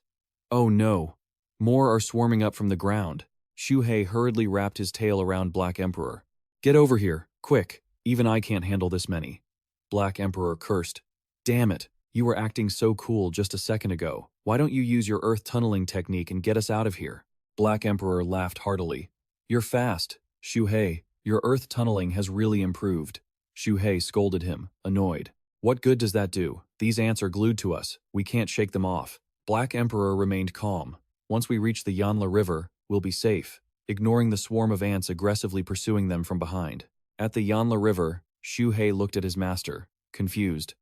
Oh no! More are swarming up from the ground. Xu Hei hurriedly wrapped his tail around Black Emperor. Get over here, quick! Even I can't handle this many. Black Emperor cursed. Damn it! You were acting so cool just a second ago. Why don't you use your earth tunneling technique and get us out of here? Black Emperor laughed heartily. You're fast, Xu Hei. Your earth tunneling has really improved. Xu Hei scolded him, annoyed. What good does that do? These ants are glued to us. We can't shake them off. Black Emperor remained calm. Once we reach the Yanla River, we'll be safe, ignoring the swarm of ants aggressively pursuing them from behind. At the Yanla River, Xu Hei looked at his master, confused.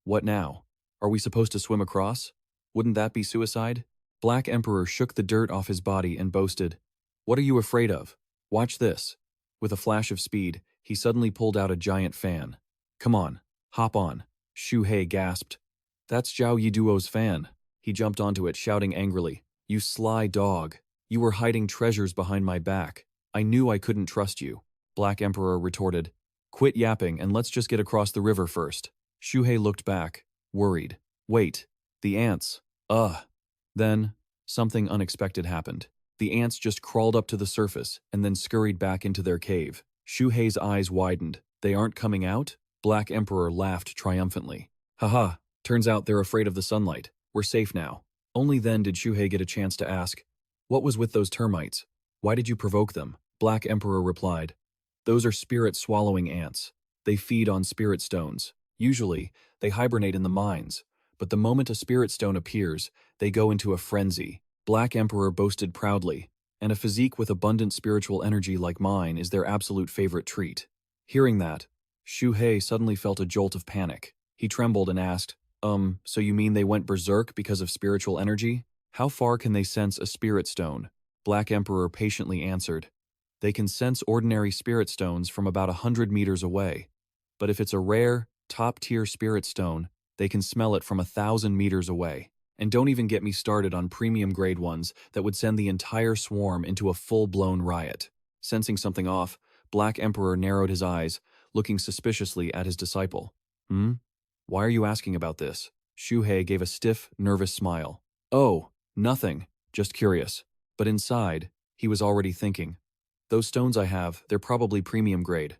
What now? Are we supposed to swim across? Wouldn't that be suicide? Black Emperor shook the dirt off his body and boasted, What are you afraid of? Watch this. With a flash of speed, he suddenly pulled out a giant fan. Come on, hop on. Xu Hei gasped. That's Zhao Yiduo's fan. He jumped onto it, shouting angrily, You sly dog. You were hiding treasures behind my back. I knew I couldn't trust you. Black Emperor retorted, Quit yapping and let's just get across the river first. Xu Hei looked back, worried. Wait, the ants. Then, something unexpected happened. The ants just crawled up to the surface and then scurried back into their cave. Xu Hei's eyes widened. They aren't coming out? Black Emperor laughed triumphantly. Haha, turns out they're afraid of the sunlight. We're safe now. Only then did Xu Hei get a chance to ask, What was with those termites? Why did you provoke them? Black Emperor replied, Those are spirit-swallowing ants. They feed on spirit stones. Usually, they hibernate in the mines, but the moment a spirit stone appears, they go into a frenzy. Black Emperor boasted proudly, and a physique with abundant spiritual energy like mine is their absolute favorite treat. Hearing that, Xu Hei suddenly felt a jolt of panic. He trembled and asked, So you mean they went berserk because of spiritual energy? How far can they sense a spirit stone? Black Emperor patiently answered, They can sense ordinary spirit stones from about 100 meters away. But if it's a rare, top-tier spirit stone, they can smell it from 1,000 meters away. And don't even get me started on premium-grade ones that would send the entire swarm into a full-blown riot. Sensing something off, Black Emperor narrowed his eyes, looking suspiciously at his disciple. Hmm? Why are you asking about this? Xu Hei gave a stiff, nervous smile. Oh, nothing. Just curious. But inside, he was already thinking. Those stones I have, they're probably premium grade.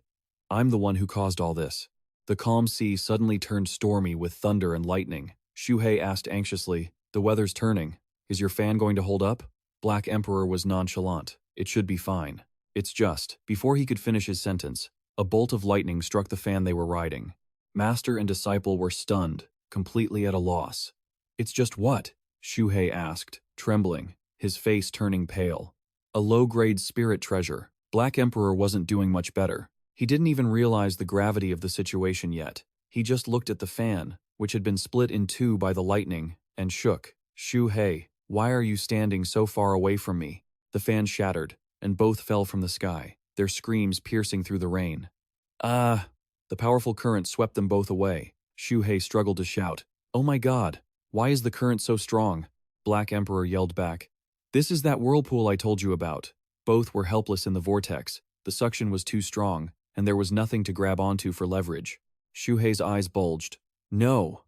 I'm the one who caused all this. The calm sea suddenly turned stormy with thunder and lightning. Xu Hei asked anxiously, the weather's turning. Is your fan going to hold up? Black Emperor was nonchalant. It should be fine. It's just, before he could finish his sentence, a bolt of lightning struck the fan they were riding. Master and disciple were stunned, completely at a loss. It's just what? Xu Hei asked, trembling, his face turning pale. A low-grade spirit treasure. Black Emperor wasn't doing much better. He didn't even realize the gravity of the situation yet. He just looked at the fan, which had been split in two by the lightning, and shook. Xu Hei, why are you standing so far away from me? The fan shattered, and both fell from the sky, their screams piercing through the rain. Ah! The powerful current swept them both away. Xu Hei struggled to shout. Oh my god! Why is the current so strong? Black Emperor yelled back. This is that whirlpool I told you about. Both were helpless in the vortex. The suction was too strong, and there was nothing to grab onto for leverage. Xu Hei's eyes bulged. No!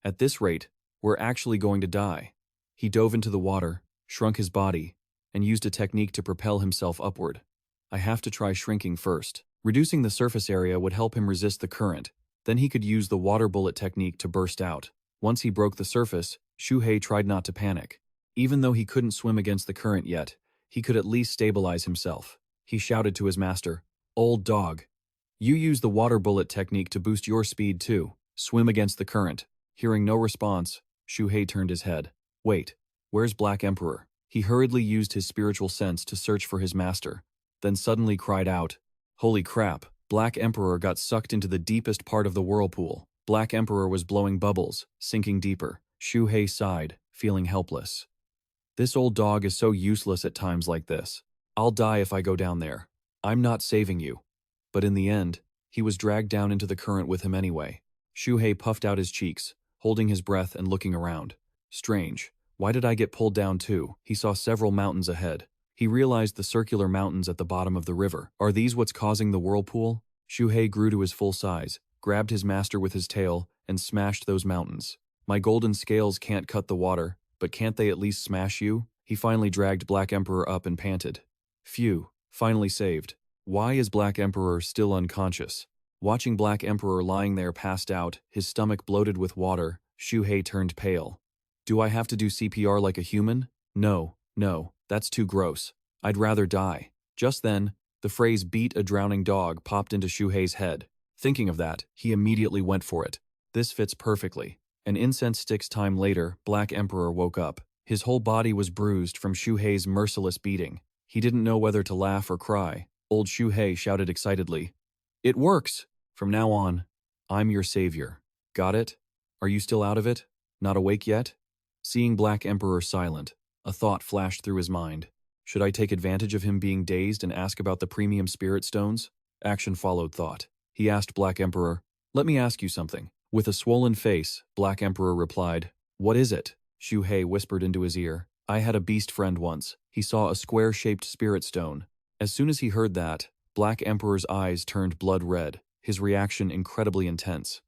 At this rate, we're actually going to die. He dove into the water, shrunk his body, and used a technique to propel himself upward. I have to try shrinking first. Reducing the surface area would help him resist the current. Then he could use the water bullet technique to burst out. Once he broke the surface, Xu Hei tried not to panic. Even though he couldn't swim against the current yet, he could at least stabilize himself. He shouted to his master, Old dog. You use the water bullet technique to boost your speed too. Swim against the current. Hearing no response, Xu Hei turned his head. Wait, where's Black Emperor? He hurriedly used his spiritual sense to search for his master, then suddenly cried out, Holy crap! Black Emperor got sucked into the deepest part of the whirlpool. Black Emperor was blowing bubbles, sinking deeper. Xu Hei sighed, feeling helpless. This old dog is so useless at times like this. I'll die if I go down there. I'm not saving you. But in the end, he was dragged down into the current with him anyway. Xu Hei puffed out his cheeks, holding his breath and looking around. Strange. Why did I get pulled down too? He saw several mountains ahead. He realized the circular mountains at the bottom of the river. Are these what's causing the whirlpool? Xu Hei grew to his full size, grabbed his master with his tail, and smashed those mountains. My golden scales can't cut the water, but can't they at least smash you? He finally dragged Black Emperor up and panted. Phew, finally saved. Why is Black Emperor still unconscious? Watching Black Emperor lying there passed out, his stomach bloated with water, Xu Hei turned pale. Do I have to do CPR like a human? No, that's too gross. I'd rather die. Just then, the phrase beat a drowning dog popped into Xu Hei's head. Thinking of that, he immediately went for it. This fits perfectly. An incense stick's time later, Black Emperor woke up. His whole body was bruised from Xu Hei's merciless beating. He didn't know whether to laugh or cry. Old Xu Hei shouted excitedly, It works! From now on, I'm your savior. Got it? Are you still out of it? Not awake yet? Seeing Black Emperor silent, a thought flashed through his mind. Should I take advantage of him being dazed and ask about the premium spirit stones? Action followed thought. He asked Black Emperor, Let me ask you something. With a swollen face, Black Emperor replied, What is it? Xu Hei whispered into his ear, I had a beast friend once. He saw a square-shaped spirit stone. As soon as he heard that, Black Emperor's eyes turned blood red, his reaction incredibly intense.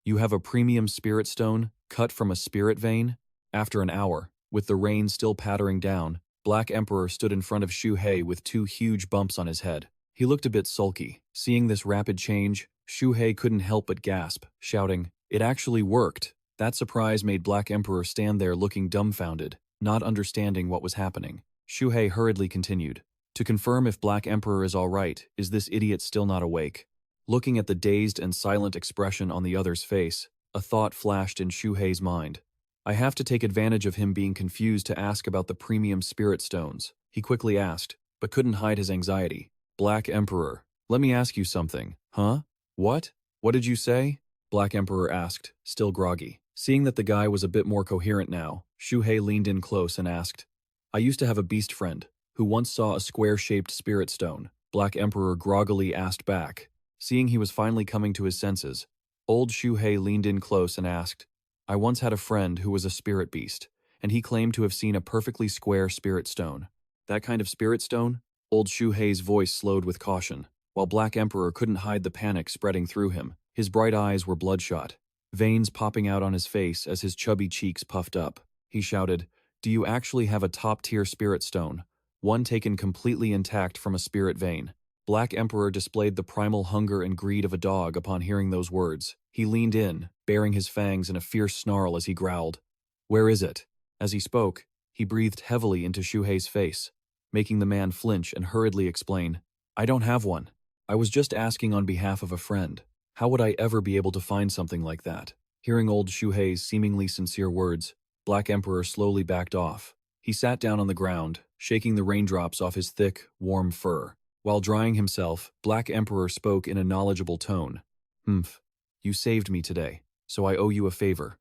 You have a premium spirit stone, cut from a spirit vein? After an hour, with the rain still pattering down, Black Emperor stood in front of Xu Hei with two huge bumps on his head. He looked a bit sulky. Seeing this rapid change, Xu Hei couldn't help but gasp, shouting, It actually worked! That surprise made Black Emperor stand there looking dumbfounded, not understanding what was happening. Xu Hei hurriedly continued, To confirm if Black Emperor is all right, is this idiot still not awake? Looking at the dazed and silent expression on the other's face, a thought flashed in Xu Hei's mind. I have to take advantage of him being confused to ask about the premium spirit stones. He quickly asked, but couldn't hide his anxiety. Black Emperor, let me ask you something. Huh? What? What did you say? Black Emperor asked, still groggy. Seeing that the guy was a bit more coherent now, Xu Hei leaned in close and asked, I used to have a beast friend, who once saw a square-shaped spirit stone. Black Emperor groggily asked back. Seeing he was finally coming to his senses, old Xu Hei leaned in close and asked, I once had a friend who was a spirit beast, and he claimed to have seen a perfectly square spirit stone. That kind of spirit stone? Old Xu Hei's voice slowed with caution. while Black Emperor couldn't hide the panic spreading through him. His bright eyes were bloodshot, veins popping out on his face as his chubby cheeks puffed up. He shouted, "Do you actually have a top-tier spirit stone? One taken completely intact from a spirit vein." Black Emperor displayed the primal hunger and greed of a dog upon hearing those words. He leaned in, baring his fangs in a fierce snarl as he growled, "Where is it?" As he spoke, he breathed heavily into Xu Hei's face, making the man flinch and hurriedly explain, "I don't have one. I was just asking on behalf of a friend. How would I ever be able to find something like that?" Hearing old Xu Hei's seemingly sincere words, Black Emperor slowly backed off. He sat down on the ground, shaking the raindrops off his thick, warm fur. While drying himself, Black Emperor spoke in a knowledgeable tone. "Humph. You saved me today, so I owe you a favor.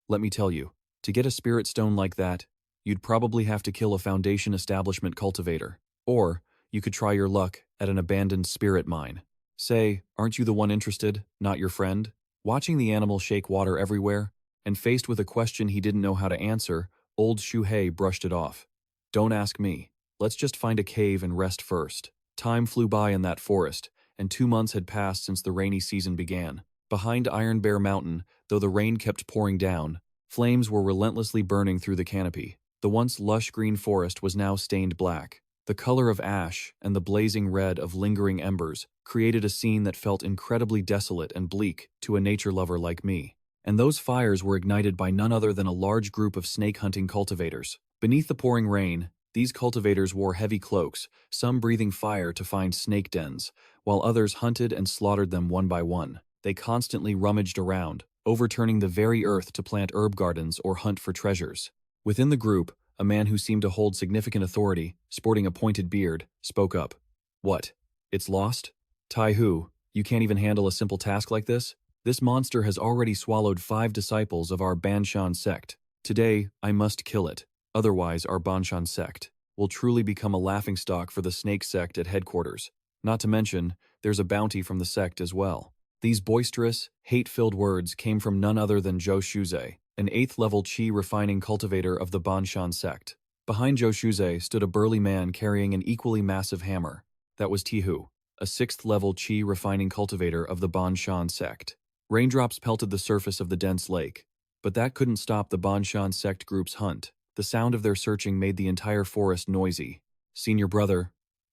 Let me tell you, to get a spirit stone like that, you'd probably have to kill a Foundation establishment cultivator. Or, you could try your luck at an abandoned spirit mine. Say, aren't you the one interested, not your friend?" Watching the animal shake water everywhere, and faced with a question he didn't know how to answer, old Xu Hei brushed it off. "Don't ask me. Let's just find a cave and rest first." Time flew by in that forest, and 2 months had passed since the rainy season began. Behind Iron Bear Mountain, though the rain kept pouring down, flames were relentlessly burning through the canopy. The once lush green forest was now stained black. The color of ash and the blazing red of lingering embers created a scene that felt incredibly desolate and bleak to a nature lover like me. And those fires were ignited by none other than a large group of snake-hunting cultivators. Beneath the pouring rain, these cultivators wore heavy cloaks, some breathing fire to find snake dens, while others hunted and slaughtered them one by one. They constantly rummaged around, overturning the very earth to plant herb gardens or hunt for treasures. Within the group, a man who seemed to hold significant authority, sporting a pointed beard, spoke up. "What? It's lost? Tai Hu, you can't even handle a simple task like this? This monster has already swallowed 5 disciples of our Banshan sect. Today, I must kill it. Otherwise, our Banshan sect will truly become a laughingstock for the Snake Sect at headquarters. Not to mention, there's a bounty from the sect as well." These boisterous, hate-filled words came from none other than Zhou Shuzhe, an 8th-level Qi refining cultivator of the Banshan sect. Behind Zhou Shuzhe stood a burly man carrying an equally massive hammer. That was Tihu, a 6th-level Qi refining cultivator of the Banshan sect. Raindrops pelted the surface of the dense lake, but that couldn't stop the Banshan sect group's hunt. The sound of their searching made the entire forest noisy. "Senior brother,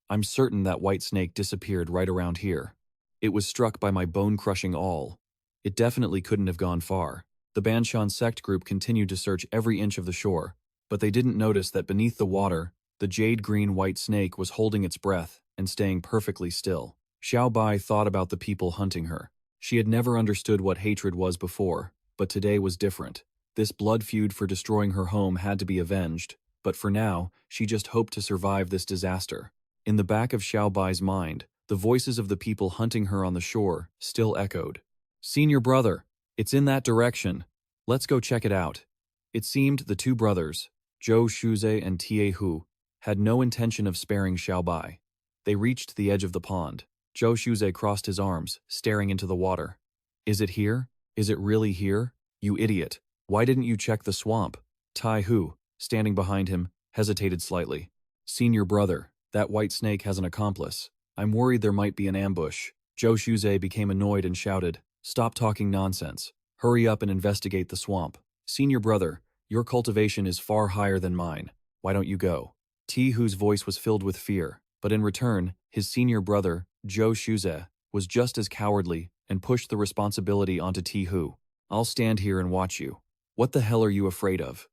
I'm certain that white snake disappeared right around here. It was struck by my bone-crushing awl. It definitely couldn't have gone far." The Banshan sect group continued to search every inch of the shore, but they didn't notice that beneath the water, the jade-green white snake was holding its breath and staying perfectly still. Xiao Bai thought about the people hunting her. She had never understood what hatred was before, but today was different. This blood feud for destroying her home had to be avenged, but for now, she just hoped to survive this disaster. In the back of Xiao Bai's mind, the voices of the people hunting her on the shore still echoed. "Senior brother, it's in that direction. Let's go check it out." It seemed the two brothers, Zhou Shuzhe and Tie Hu, had no intention of sparing Xiao Bai. They reached the edge of the pond. Zhou Shuzhe crossed his arms, staring into the water. "Is it here? Is it really here? You idiot. Why didn't you check the swamp?" Tai Hu, standing behind him, hesitated slightly. "Senior brother, that white snake has an accomplice. I'm worried there might be an ambush." Zhou Shuzhe became annoyed and shouted, "Stop talking nonsense. Hurry up and investigate the swamp. Senior brother, your cultivation is far higher than mine. Why don't you go?" Ti Hu's voice was filled with fear, but in return, his senior brother, Zhou Shuzhe, was just as cowardly and pushed the responsibility onto Ti Hu. "I'll stand here and watch you. What the hell are you afraid of?"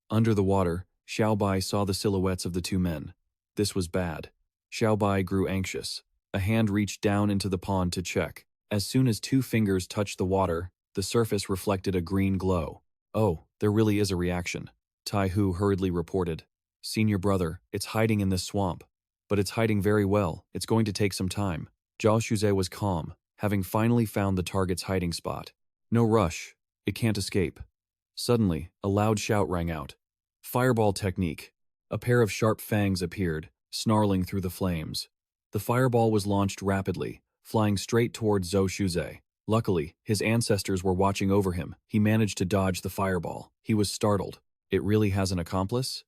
Under the water, Xiao Bai saw the silhouettes of the two men. This was bad. Xiao Bai grew anxious. A hand reached down into the pond to check. As soon as 2 fingers touched the water, the surface reflected a green glow. "Oh, there really is a reaction," Tai Hu hurriedly reported. "Senior brother, it's hiding in this swamp. But it's hiding very well. It's going to take some time." Zhao Shuzhe was calm, having finally found the target's hiding spot. "No rush. It can't escape." Suddenly, a loud shout rang out. "Fireball technique." A pair of sharp fangs appeared, snarling through the flames. The fireball was launched rapidly, flying straight towards Zhou Shuzhe. Luckily, his ancestors were watching over him. He managed to dodge the fireball. He was startled. "It really has an accomplice?"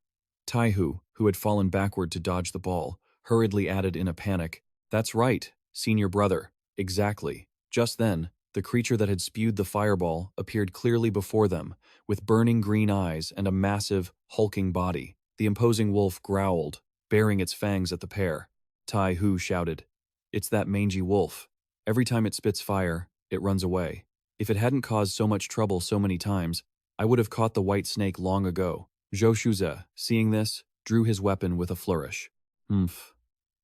Tai Hu, who had fallen backward to dodge the ball, hurriedly added in a panic, "That's right. Senior brother. Exactly. Just then, the creature that had spewed the fireball appeared clearly before them, with burning green eyes and a massive, hulking body. The imposing wolf growled, baring its fangs at the pair. Tai Hu shouted, "It's that mangy wolf. Every time it spits fire, it runs away. If it hadn't caused so much trouble so many times, I would have caught the white snake long ago." Zhou Shuze, seeing this, drew his weapon with a flourish. "Humph.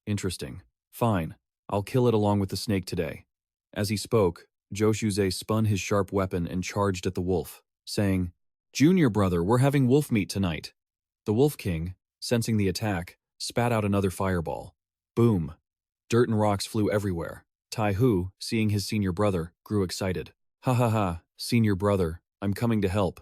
Interesting. Fine. I'll kill it along with the snake today." As he spoke, Zhou Shuze spun his sharp weapon and charged at the wolf, saying, "Junior brother, we're having wolf meat tonight." The Wolf King, sensing the attack, spat out another fireball. Boom. Dirt and rocks flew everywhere. Tai Hu, seeing his senior brother, grew excited. "Ha ha ha, senior brother, I'm coming to help."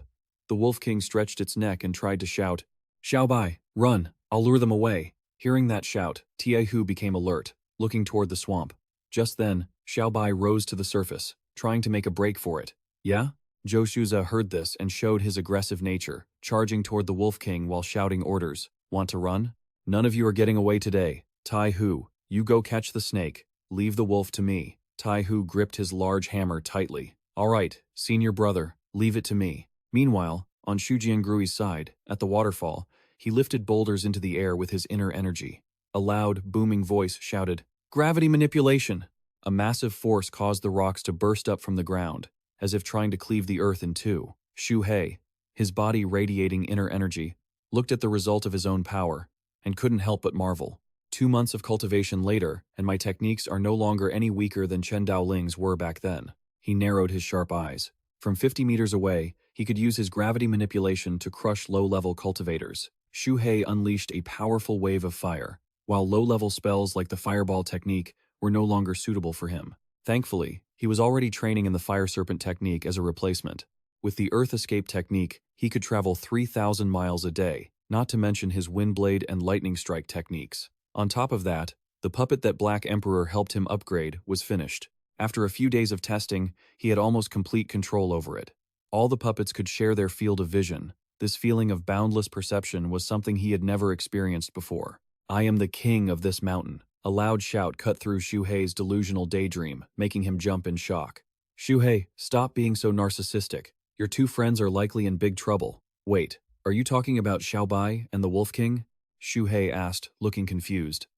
The Wolf King stretched its neck and tried to shout, "Xiaobai, run, I'll lure them away." Hearing that shout, Tai Hu became alert, looking toward the swamp. Just then, Xiaobai rose to the surface, trying to make a break for it. "Yeah?" Zhou Shuze heard this and showed his aggressive nature, charging toward the Wolf King while shouting orders. "Want to run? None of you are getting away today. Tai Hu, you go catch the snake. Leave the wolf to me." Tai Hu gripped his large hammer tightly. "All right, senior brother, leave it to me." Meanwhile, on Shu Jiangrui's side, at the waterfall, he lifted boulders into the air with his inner energy. A loud, booming voice shouted, "Gravity manipulation!" A massive force caused the rocks to burst up from the ground, as if trying to cleave the earth in two. Xu Hei, his body radiating inner energy, looked at the result of his own power, and couldn't help but marvel. 2 months of cultivation later, and my techniques are no longer any weaker than Chen Daoling's were back then. He narrowed his sharp eyes. From 50 meters away, he could use his gravity manipulation to crush low-level cultivators. Xu Hei unleashed a powerful wave of fire, while low-level spells like the fireball technique were no longer suitable for him. Thankfully, he was already training in the fire serpent technique as a replacement. With the earth escape technique, he could travel 3,000 miles a day, not to mention his windblade and lightning strike techniques. On top of that, the puppet that Black Emperor helped him upgrade was finished. After a few days of testing, he had almost complete control over it. All the puppets could share their field of vision. This feeling of boundless perception was something he had never experienced before. "I am the king of this mountain." A loud shout cut through Xu Hei's delusional daydream, making him jump in shock. "Xu Hei, stop being so narcissistic. Your two friends are likely in big trouble." "Wait, are you talking about Xiaobai and the Wolf King?" Xu Hei asked, looking confused.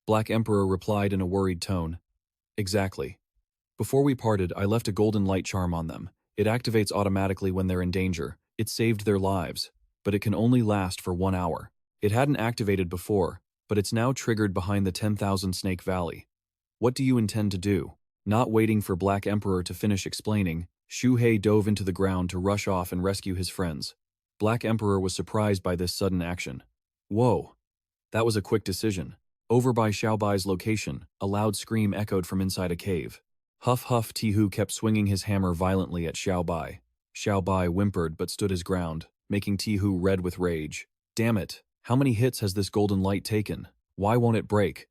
Black Emperor replied in a worried tone, "Exactly. Before we parted, I left a golden light charm on them. It activates automatically when they're in danger. It saved their lives, but it can only last for 1 hour. It hadn't activated before, but it's now triggered behind the 10,000 Snake Valley. What do you intend to do?" Not waiting for Black Emperor to finish explaining, Xu Hei dove into the ground to rush off and rescue his friends. Black Emperor was surprised by this sudden action. "Whoa, that was a quick decision." Over by Xiaobai's location, a loud scream echoed from inside a cave. Huff Huff Tihu kept swinging his hammer violently at Xiaobai. Xiaobai whimpered but stood his ground, making Tihu red with rage. "Damn it, how many hits has this golden light taken? Why won't it break?"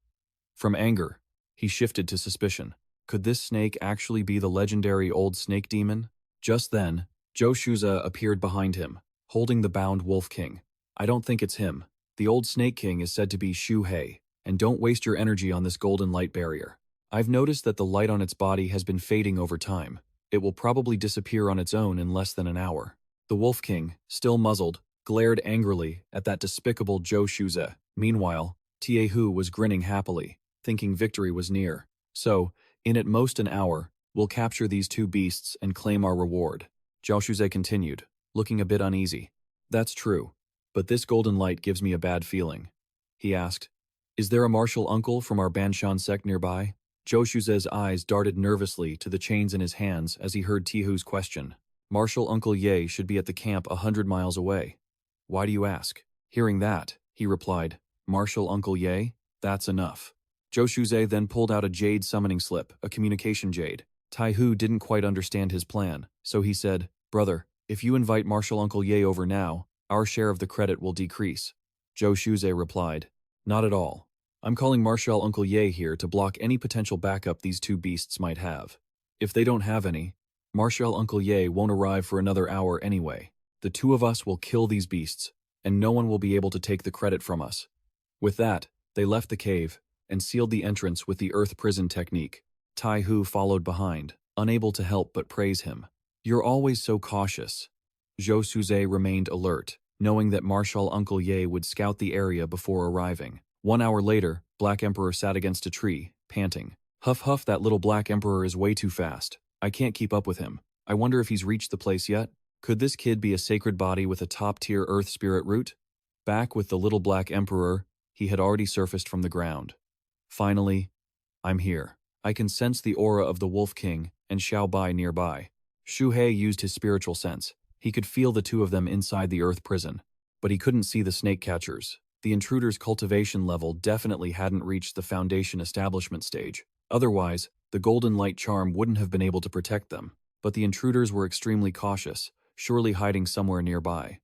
From anger, he shifted to suspicion. Could this snake actually be the legendary old snake demon? Just then, Zhou Shuze appeared behind him, holding the bound Wolf King. "I don't think it's him. The old Snake King is said to be Xu Hei, and don't waste your energy on this golden light barrier. I've noticed that the light on its body has been fading over time. It will probably disappear on its own in less than an hour." The Wolf King, still muzzled, glared angrily at that despicable Zhou Shuze. Meanwhile, Tiehu was grinning happily, thinking victory was near. "So, in at most an hour, we'll capture these two beasts and claim our reward." Zhao Shuze continued, looking a bit uneasy. "That's true, but this golden light gives me a bad feeling." He asked, "Is there a martial uncle from our Banshan sect nearby?" Zhou Shuze's eyes darted nervously to the chains in his hands as he heard Tihu's question. "Martial Uncle Ye should be at the camp 100 miles away." "Why do you ask?" Hearing that, he replied, "Martial Uncle Ye? That's enough." Zhou Shuze then pulled out a jade summoning slip, a communication jade. Taihu didn't quite understand his plan, so he said, "Brother, if you invite Martial Uncle Ye over now, our share of the credit will decrease." Zhou Shuze replied, "Not at all. I'm calling Martial Uncle Ye here to block any potential backup these two beasts might have. If they don't have any, Martial Uncle Ye won't arrive for another hour anyway. The two of us will kill these beasts, and no one will be able to take the credit from us." With that, they left the cave, and sealed the entrance with the earth prison technique. Tai Hu followed behind, unable to help but praise him. "You're always so cautious." Zhou Suzhe remained alert, knowing that Marshal Uncle Ye would scout the area before arriving. 1 hour later, Black Emperor sat against a tree, panting. "Huff huff, that little Black Emperor is way too fast. I can't keep up with him. I wonder if he's reached the place yet? Could this kid be a sacred body with a top-tier earth spirit root?" Back with the little Black Emperor, he had already surfaced from the ground. "Finally, I'm here. I can sense the aura of the Wolf King and Xiao Bai nearby." Xu Hei used his spiritual sense. He could feel the two of them inside the earth prison, but he couldn't see the snake catchers. The intruder's cultivation level definitely hadn't reached the foundation establishment stage. Otherwise, the golden light charm wouldn't have been able to protect them. But the intruders were extremely cautious, surely hiding somewhere nearby.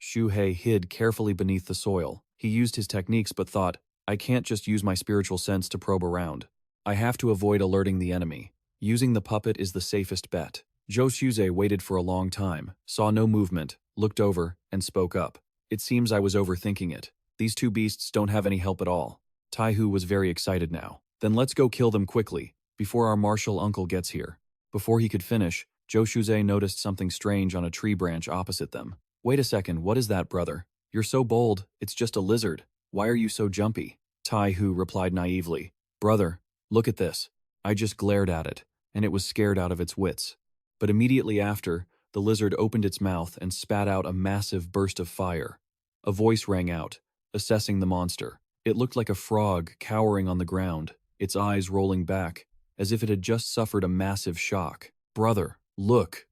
Xu Hei hid carefully beneath the soil. He used his techniques but thought, "I can't just use my spiritual sense to probe around. I have to avoid alerting the enemy. Using the puppet is the safest bet." Zhou Suzhe waited for a long time, saw no movement, looked over, and spoke up. "It seems I was overthinking it. These two beasts don't have any help at all." Tai Hu was very excited now. "Then let's go kill them quickly, before our martial uncle gets here." Before he could finish, Zhou Suzhe noticed something strange on a tree branch opposite them. "Wait a second, what is that, brother? You're so bold, it's just a lizard. Why are you so jumpy?" Tai Hu replied naively, "Brother, look at this." I just glared at it, and it was scared out of its wits. But immediately after, the lizard opened its mouth and spat out a massive burst of fire. A voice rang out, assessing the monster. It looked like a frog cowering on the ground, its eyes rolling back, as if it had just suffered a massive shock. "Brother, look."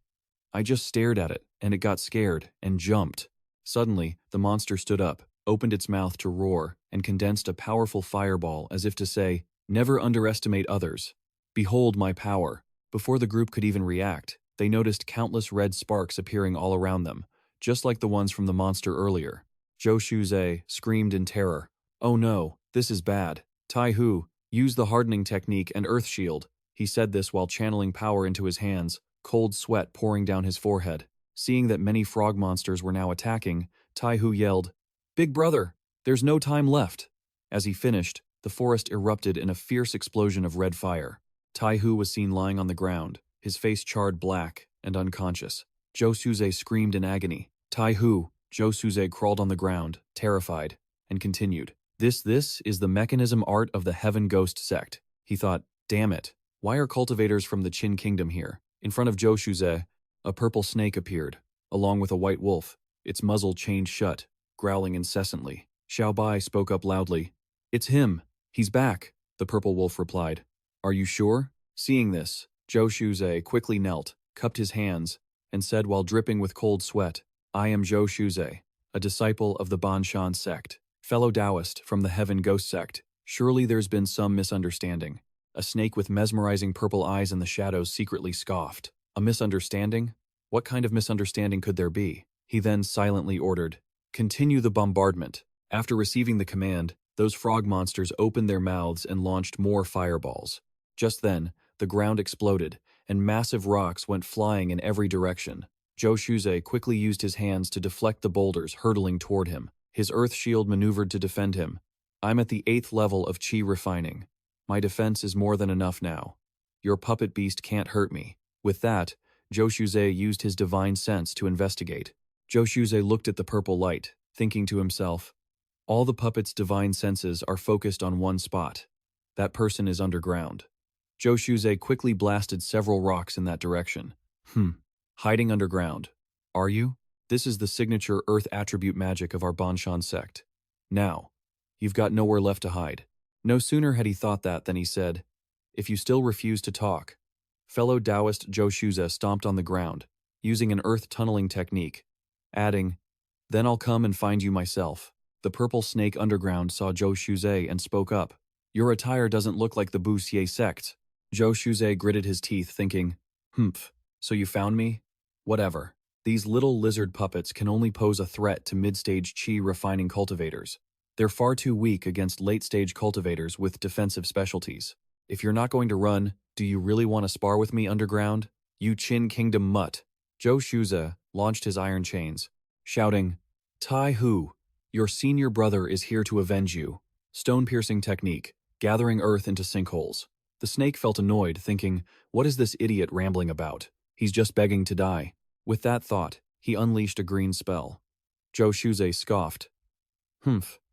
I just stared at it, and it got scared and jumped. Suddenly, the monster stood up, opened its mouth to roar, and condensed a powerful fireball as if to say, "Never underestimate others. Behold my power." Before the group could even react, they noticed countless red sparks appearing all around them, just like the ones from the monster earlier. Zhou Suzhe screamed in terror. "Oh no, this is bad. Tai Hu, use the hardening technique and earth shield." He said this while channeling power into his hands, cold sweat pouring down his forehead. Seeing that many frog monsters were now attacking, Tai Hu yelled, "Big brother, there's no time left." As he finished, the forest erupted in a fierce explosion of red fire. Tai Hu was seen lying on the ground, his face charred black and unconscious. Zhou Suzhe screamed in agony. "Tai Hu." Zhou Suzhe crawled on the ground, terrified, and continued. This is the mechanism art of the Heaven Ghost Sect." He thought, "Damn it, why are cultivators from the Qin Kingdom here?" In front of Zhou Suzhe, a purple snake appeared, along with a white wolf, its muzzle chained shut, growling incessantly. Xiao Bai spoke up loudly. "It's him. He's back," the purple wolf replied. "Are you sure?" Seeing this, Zhou Suzhe quickly knelt, cupped his hands, and said while dripping with cold sweat, "I am Zhou Suzhe, a disciple of the Banshan sect, fellow Taoist from the Heaven Ghost Sect. Surely there's been some misunderstanding." A snake with mesmerizing purple eyes in the shadows secretly scoffed. "A misunderstanding? What kind of misunderstanding could there be?" He then silently ordered, "Continue the bombardment." After receiving the command, those frog monsters opened their mouths and launched more fireballs. Just then, the ground exploded, and massive rocks went flying in every direction. Zhou Suzhe quickly used his hands to deflect the boulders hurtling toward him. His earth shield maneuvered to defend him. "I'm at the 8th level of Qi refining. My defense is more than enough now. Your puppet beast can't hurt me." With that, Zhou Suzhe used his divine sense to investigate. Zhou Suzhe looked at the purple light, thinking to himself, "All the puppet's divine senses are focused on one spot. That person is underground." Zhou Suzhe quickly blasted several rocks in that direction. Hiding underground. Are you? This is the signature earth attribute magic of our Banshan sect. Now, you've got nowhere left to hide. No sooner had he thought that than he said, "If you still refuse to talk." Fellow Taoist Zhou Suzhe stomped on the ground, using an earth tunneling technique, adding, "Then I'll come and find you myself." The purple snake underground saw Zhou Suzhe and spoke up. "Your attire doesn't look like the Xie sect." Zhou Suzhe gritted his teeth, thinking, "So you found me? Whatever. These little lizard puppets can only pose a threat to mid-stage Qi refining cultivators. They're far too weak against late-stage cultivators with defensive specialties. If you're not going to run, do you really want to spar with me underground? You Qin Kingdom mutt." Zhou Suzhe launched his iron chains, shouting, "Tai Hu, your senior brother is here to avenge you." Stone-piercing technique. gathering earth into sinkholes. The snake felt annoyed, thinking, what is this idiot rambling about? He's just begging to die. With that thought, he unleashed a green spell. Xu Hei scoffed.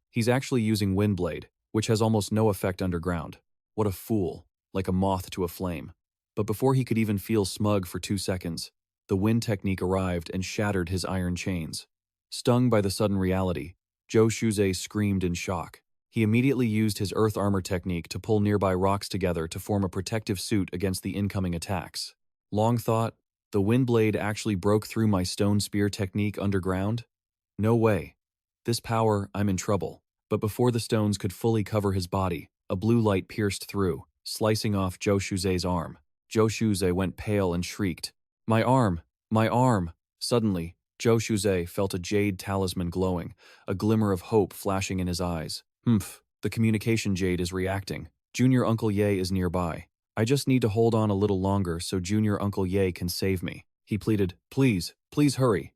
He's actually using Windblade, which has almost no effect underground. What a fool, like a moth to a flame. But before he could even feel smug for 2 seconds, the wind technique arrived and shattered his iron chains. Stung by the sudden reality, Xu Hei screamed in shock. He immediately used his earth armor technique to pull nearby rocks together to form a protective suit against the incoming attacks. Long thought, the Windblade actually broke through my stone spear technique underground? No way. This power, I'm in trouble. But before the stones could fully cover his body, a blue light pierced through, slicing off Xu Hei's arm. Xu Hei went pale and shrieked, "My arm! My arm!" Suddenly, Xu Hei felt a jade talisman glowing, a glimmer of hope flashing in his eyes. The communication jade is reacting. Junior Uncle Ye is nearby. I just need to hold on a little longer so Junior Uncle Ye can save me. He pleaded, "Please, please hurry."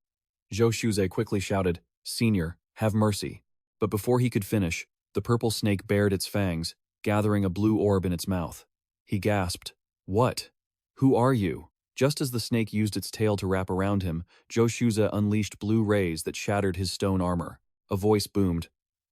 Xu Hei quickly shouted, "Senior, have mercy." But before he could finish, the purple snake bared its fangs, gathering a blue orb in its mouth. He gasped, "What? Who are you?" Just as the snake used its tail to wrap around him, Xu Hei unleashed blue rays that shattered his stone armor. A voice boomed,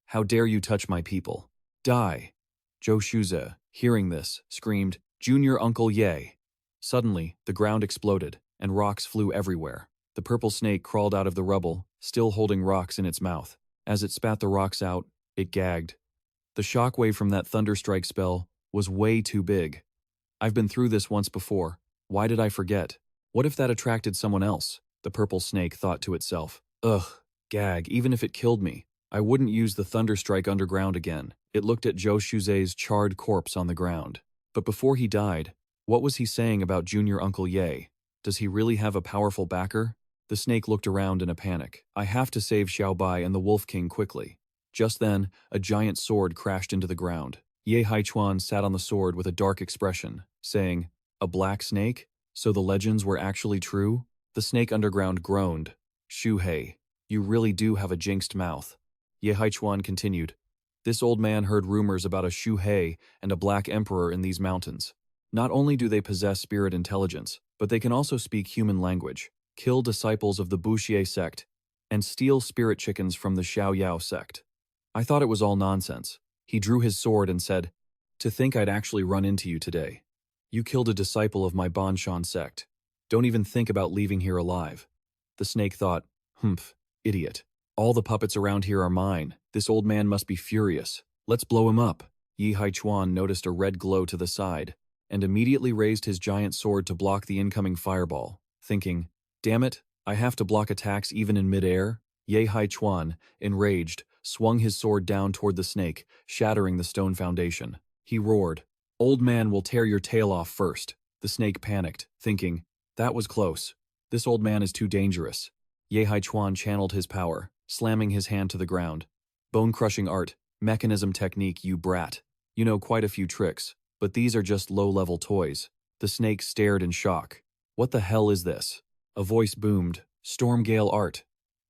"How dare you touch my people? Die!" Xu Hei, hearing this, screamed, "Junior Uncle Ye!" Suddenly, the ground exploded, and rocks flew everywhere. The purple snake crawled out of the rubble, still holding rocks in its mouth. As it spat the rocks out, it gagged. The shockwave from that thunderstrike spell was way too big. I've been through this once before. Why did I forget? What if that attracted someone else? The purple snake thought to itself. Ugh, gag, even if it killed me, I wouldn't use the thunderstrike underground again. It looked at Xu Hei's charred corpse on the ground. But before he died, what was he saying about Junior Uncle Ye? Does he really have a powerful backer? The snake looked around in a panic. I have to save Xiaobai and the Wolf King quickly. Just then, a giant sword crashed into the ground. Ye Haichuan sat on the sword with a dark expression, saying, "A black snake? So the legends were actually true?" The snake underground groaned. "Xu Hei, you really do have a jinxed mouth." Ye Haichuan continued, "This old man heard rumors about a Xu Hei and a black emperor in these mountains. Not only do they possess spirit intelligence, but they can also speak human language, kill disciples of the Buxie sect, and steal spirit chickens from the Xiaoyao sect." I thought it was all nonsense. He drew his sword and said, "To think I'd actually run into you today. You killed a disciple of my Banshan sect. Don't even think about leaving here alive." The snake thought, idiot. All the puppets around here are mine. This old man must be furious. Let's blow him up. Yi Haichuan noticed a red glow to the side, and immediately raised his giant sword to block the incoming fireball, thinking, "Damn it, I have to block attacks even in midair." Ye Haichuan, enraged, swung his sword down toward the snake, shattering the stone foundation. He roared, "Old man will tear your tail off first." The snake panicked, thinking, that was close. This old man is too dangerous. Ye Haichuan channeled his power, slamming his hand to the ground. "Bone-crushing art, mechanism technique, you brat. You know quite a few tricks, but these are just low-level toys." The snake stared in shock. "What the hell is this?" A voice boomed, "Storm Gale art."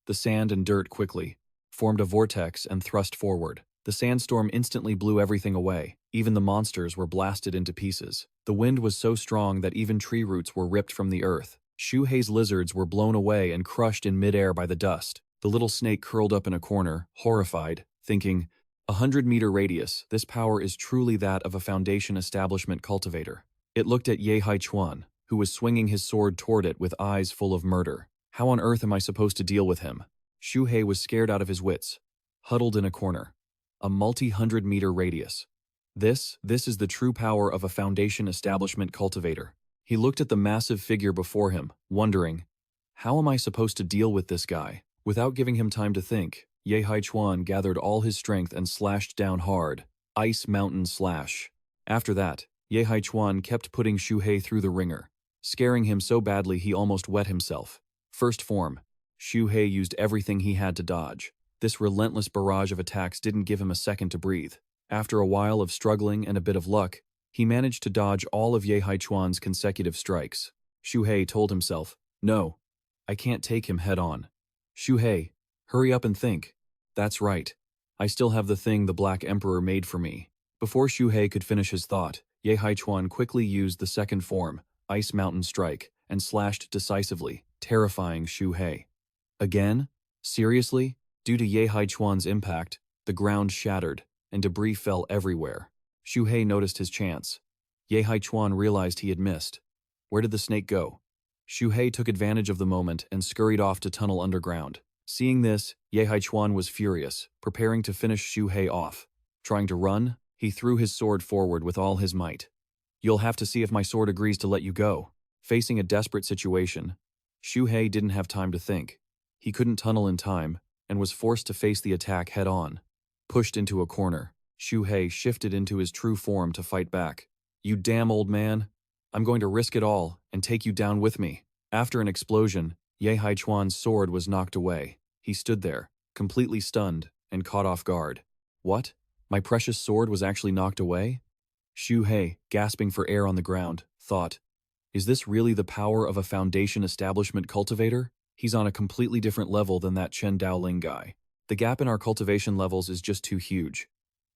The sand and dirt quickly formed a vortex and thrust forward. The sandstorm instantly blew everything away. Even the monsters were blasted into pieces. The wind was so strong that even tree roots were ripped from the earth. Xu Hei's lizards were blown away and crushed in midair by the dust. The little snake curled up in a corner, horrified, thinking, 100-meter radius, this power is truly that of a Foundation establishment cultivator. It looked at Ye Haichuan, who was swinging his sword toward it with eyes full of murder. How on earth am I supposed to deal with him? Xu Hei was scared out of his wits, huddled in a corner. A multi-100-meter radius. This is the true power of a Foundation establishment cultivator. He looked at the massive figure before him, wondering, how am I supposed to deal with this guy? Without giving him time to think, Ye Haichuan gathered all his strength and slashed down hard. Ice Mountain Slash. After that, Ye Haichuan kept putting Xu Hei through the ringer, scaring him so badly he almost wet himself. First form, Xu Hei used everything he had to dodge. This relentless barrage of attacks didn't give him a second to breathe. After a while of struggling and a bit of luck, he managed to dodge all of Ye Haichuan's consecutive strikes. Xu Hei told himself, "No, I can't take him head on. Xu Hei, hurry up and think. That's right. I still have the thing the Black Emperor made for me. Before Xu Hei could finish his thought, Ye Haichuan quickly used the second form, Ice Mountain Strike, and slashed decisively, terrifying Xu Hei. Again? Seriously? Due to Ye Haichuan's impact, the ground shattered, and debris fell everywhere. Xu Hei noticed his chance. Ye Haichuan realized he had missed. Where did the snake go? Xu Hei took advantage of the moment and scurried off to tunnel underground. Seeing this, Ye Haichuan was furious, preparing to finish Xu Hei off. Trying to run, he threw his sword forward with all his might. You'll have to see if my sword agrees to let you go. Facing a desperate situation, Xu Hei didn't have time to think. He couldn't tunnel in time, and was forced to face the attack head-on. Pushed into a corner, Xu Hei shifted into his true form to fight back. You damn old man! I'm going to risk it all and take you down with me. After an explosion, Ye Haichuan's sword was knocked away. He stood there, completely stunned and caught off guard. What? My precious sword was actually knocked away? Xu Hei, gasping for air on the ground, thought, is this really the power of a Foundation establishment cultivator? He's on a completely different level than that Chen Daoling guy. The gap in our cultivation levels is just too huge.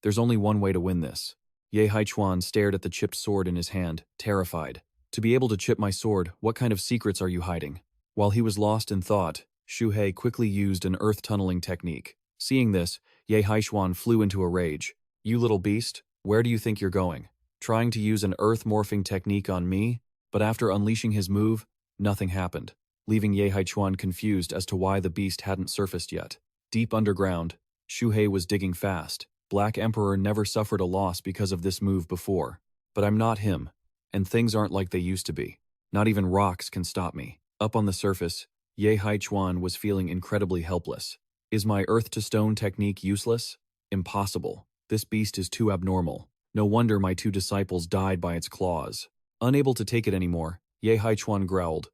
There's only one way to win this. Ye Haichuan stared at the chipped sword in his hand, terrified. To be able to chip my sword, what kind of secrets are you hiding? While he was lost in thought, Xu Hei quickly used an earth tunneling technique. Seeing this, Ye Haichuan flew into a rage. You little beast, where do you think you're going? Trying to use an earth morphing technique on me? But after unleashing his move, nothing happened, leaving Ye Haichuan confused as to why the beast hadn't surfaced yet. Deep underground, Xu Hei was digging fast. Black Emperor never suffered a loss because of this move before. But I'm not him, and things aren't like they used to be. Not even rocks can stop me. Up on the surface, Ye Haichuan was feeling incredibly helpless. Is my earth-to-stone technique useless? Impossible. This beast is too abnormal. No wonder my two disciples died by its claws. Unable to take it anymore, Ye Haichuan growled.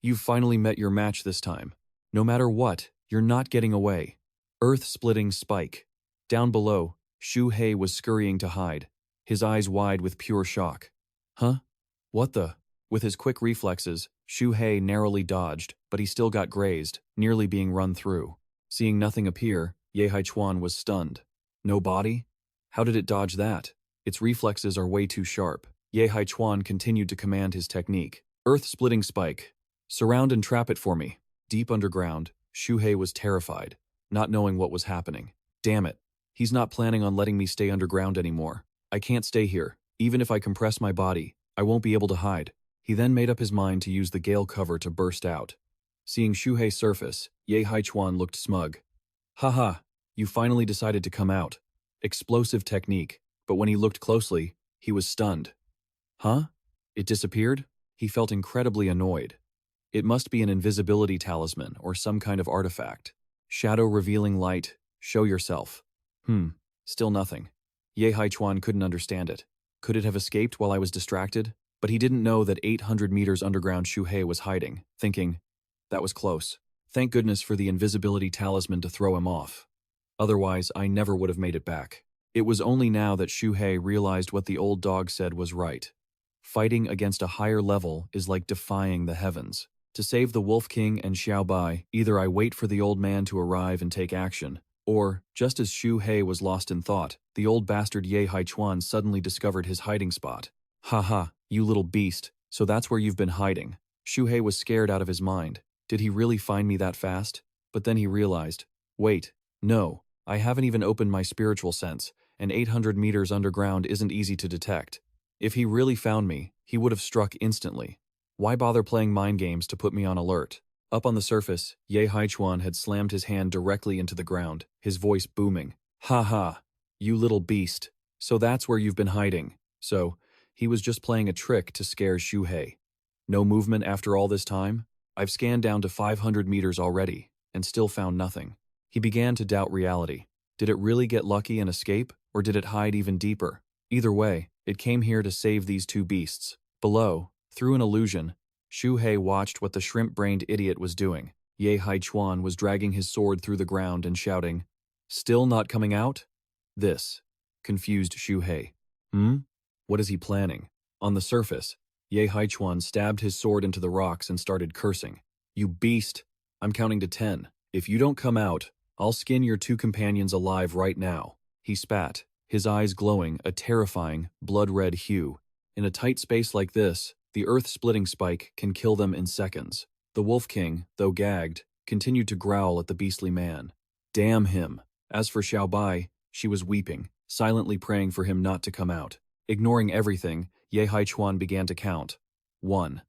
You've finally met your match this time. No matter what, you're not getting away. Earth-splitting spike. Down below, Xu Hei was scurrying to hide, his eyes wide with pure shock. Huh? What the? With his quick reflexes, Xu Hei narrowly dodged, but he still got grazed, nearly being run through. Seeing nothing appear, Ye Haichuan was stunned. No body? How did it dodge that? Its reflexes are way too sharp. Ye Haichuan continued to command his technique. Earth-splitting spike. Surround and trap it for me. Deep underground, Xu Hei was terrified, not knowing what was happening. Damn it. He's not planning on letting me stay underground anymore. I can't stay here. Even if I compress my body, I won't be able to hide. He then made up his mind to use the gale cover to burst out. Seeing Xu Hei surface, Ye Haichuan looked smug. Haha, you finally decided to come out. Explosive technique, but when he looked closely, he was stunned. Huh? It disappeared? He felt incredibly annoyed. It must be an invisibility talisman or some kind of artifact. Shadow revealing light, show yourself. Still nothing. Ye Haichuan couldn't understand it. Could it have escaped while I was distracted? But he didn't know that 800 meters underground Xu Hei was hiding, thinking, that was close. Thank goodness for the invisibility talisman to throw him off. Otherwise, I never would have made it back. It was only now that Xu Hei realized what the old dog said was right. Fighting against a higher level is like defying the heavens. To save the Wolf King and Xiao Bai, either I wait for the old man to arrive and take action, or, just as Xu Hei was lost in thought, the old bastard Ye Haichuan suddenly discovered his hiding spot. Haha, you little beast, so that's where you've been hiding. Xu Hei was scared out of his mind. Did he really find me that fast? But then he realized, wait, no, I haven't even opened my spiritual sense, and 800 meters underground isn't easy to detect. If he really found me, he would have struck instantly. Why bother playing mind games to put me on alert? Up on the surface, Ye Haichuan had slammed his hand directly into the ground, his voice booming. Ha ha, you little beast. So that's where you've been hiding. So, he was just playing a trick to scare Xu Hei. No movement after all this time? I've scanned down to 500 meters already, and still found nothing. He began to doubt reality. Did it really get lucky and escape, or did it hide even deeper? Either way, it came here to save these two beasts. Below, through an illusion, Xu Hei watched what the shrimp-brained idiot was doing. Ye Haichuan was dragging his sword through the ground and shouting, "Still not coming out?" This confused Xu Hei. What is he planning? On the surface, Ye Haichuan stabbed his sword into the rocks and started cursing. You beast! I'm counting to 10. If you don't come out, I'll skin your two companions alive right now. He spat, his eyes glowing a terrifying, blood-red hue. In a tight space like this, the earth-splitting spike can kill them in seconds. The Wolf King, though gagged, continued to growl at the beastly man. Damn him. As for Xiaobai, she was weeping, silently praying for him not to come out. Ignoring everything, Ye Haichuan began to count. 1.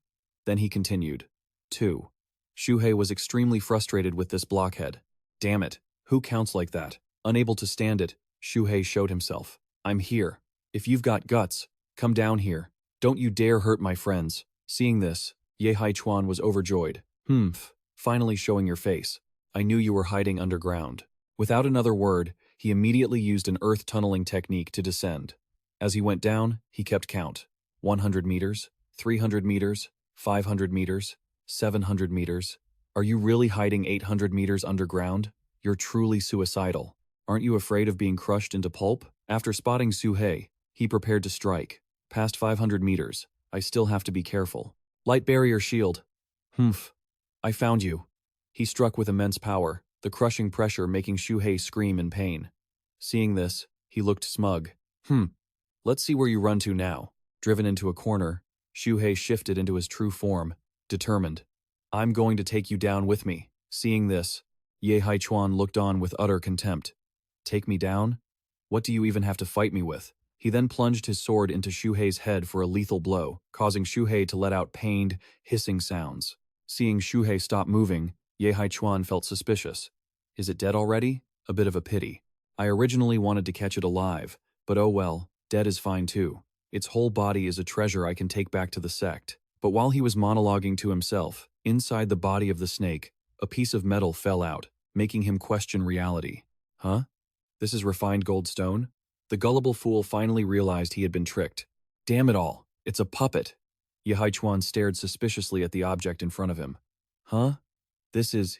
Then he continued. 2. Xu Hei was extremely frustrated with this blockhead. Damn it, who counts like that? Unable to stand it, Xu Hei showed himself. I'm here. If you've got guts, come down here. Don't you dare hurt my friends. Seeing this, Ye Haichuan was overjoyed. Finally showing your face. I knew you were hiding underground. Without another word, he immediately used an earth tunneling technique to descend. As he went down, he kept count. 100 meters, 300 meters, 500 meters, 700 meters. Are you really hiding 800 meters underground? You're truly suicidal. Aren't you afraid of being crushed into pulp? After spotting Xu Hei, he prepared to strike. Past 500 meters, I still have to be careful. Light barrier shield. I found you. He struck with immense power, the crushing pressure making Xu Hei scream in pain. Seeing this, he looked smug. Let's see where you run to now. Driven into a corner, Xu Hei shifted into his true form, determined. I'm going to take you down with me. Seeing this, Ye Haichuan looked on with utter contempt. Take me down? What do you even have to fight me with? He then plunged his sword into Xu Hei's head for a lethal blow, causing Xu Hei to let out pained, hissing sounds. Seeing Xu Hei stop moving, Ye Haichuan felt suspicious. Is it dead already? A bit of a pity. I originally wanted to catch it alive, but oh well, dead is fine too. Its whole body is a treasure I can take back to the sect. But while he was monologuing to himself, inside the body of the snake, a piece of metal fell out, making him question reality. Huh? This is refined gold stone? The gullible fool finally realized he had been tricked. Damn it all, it's a puppet. Ye Haichuan stared suspiciously at the object in front of him. Huh?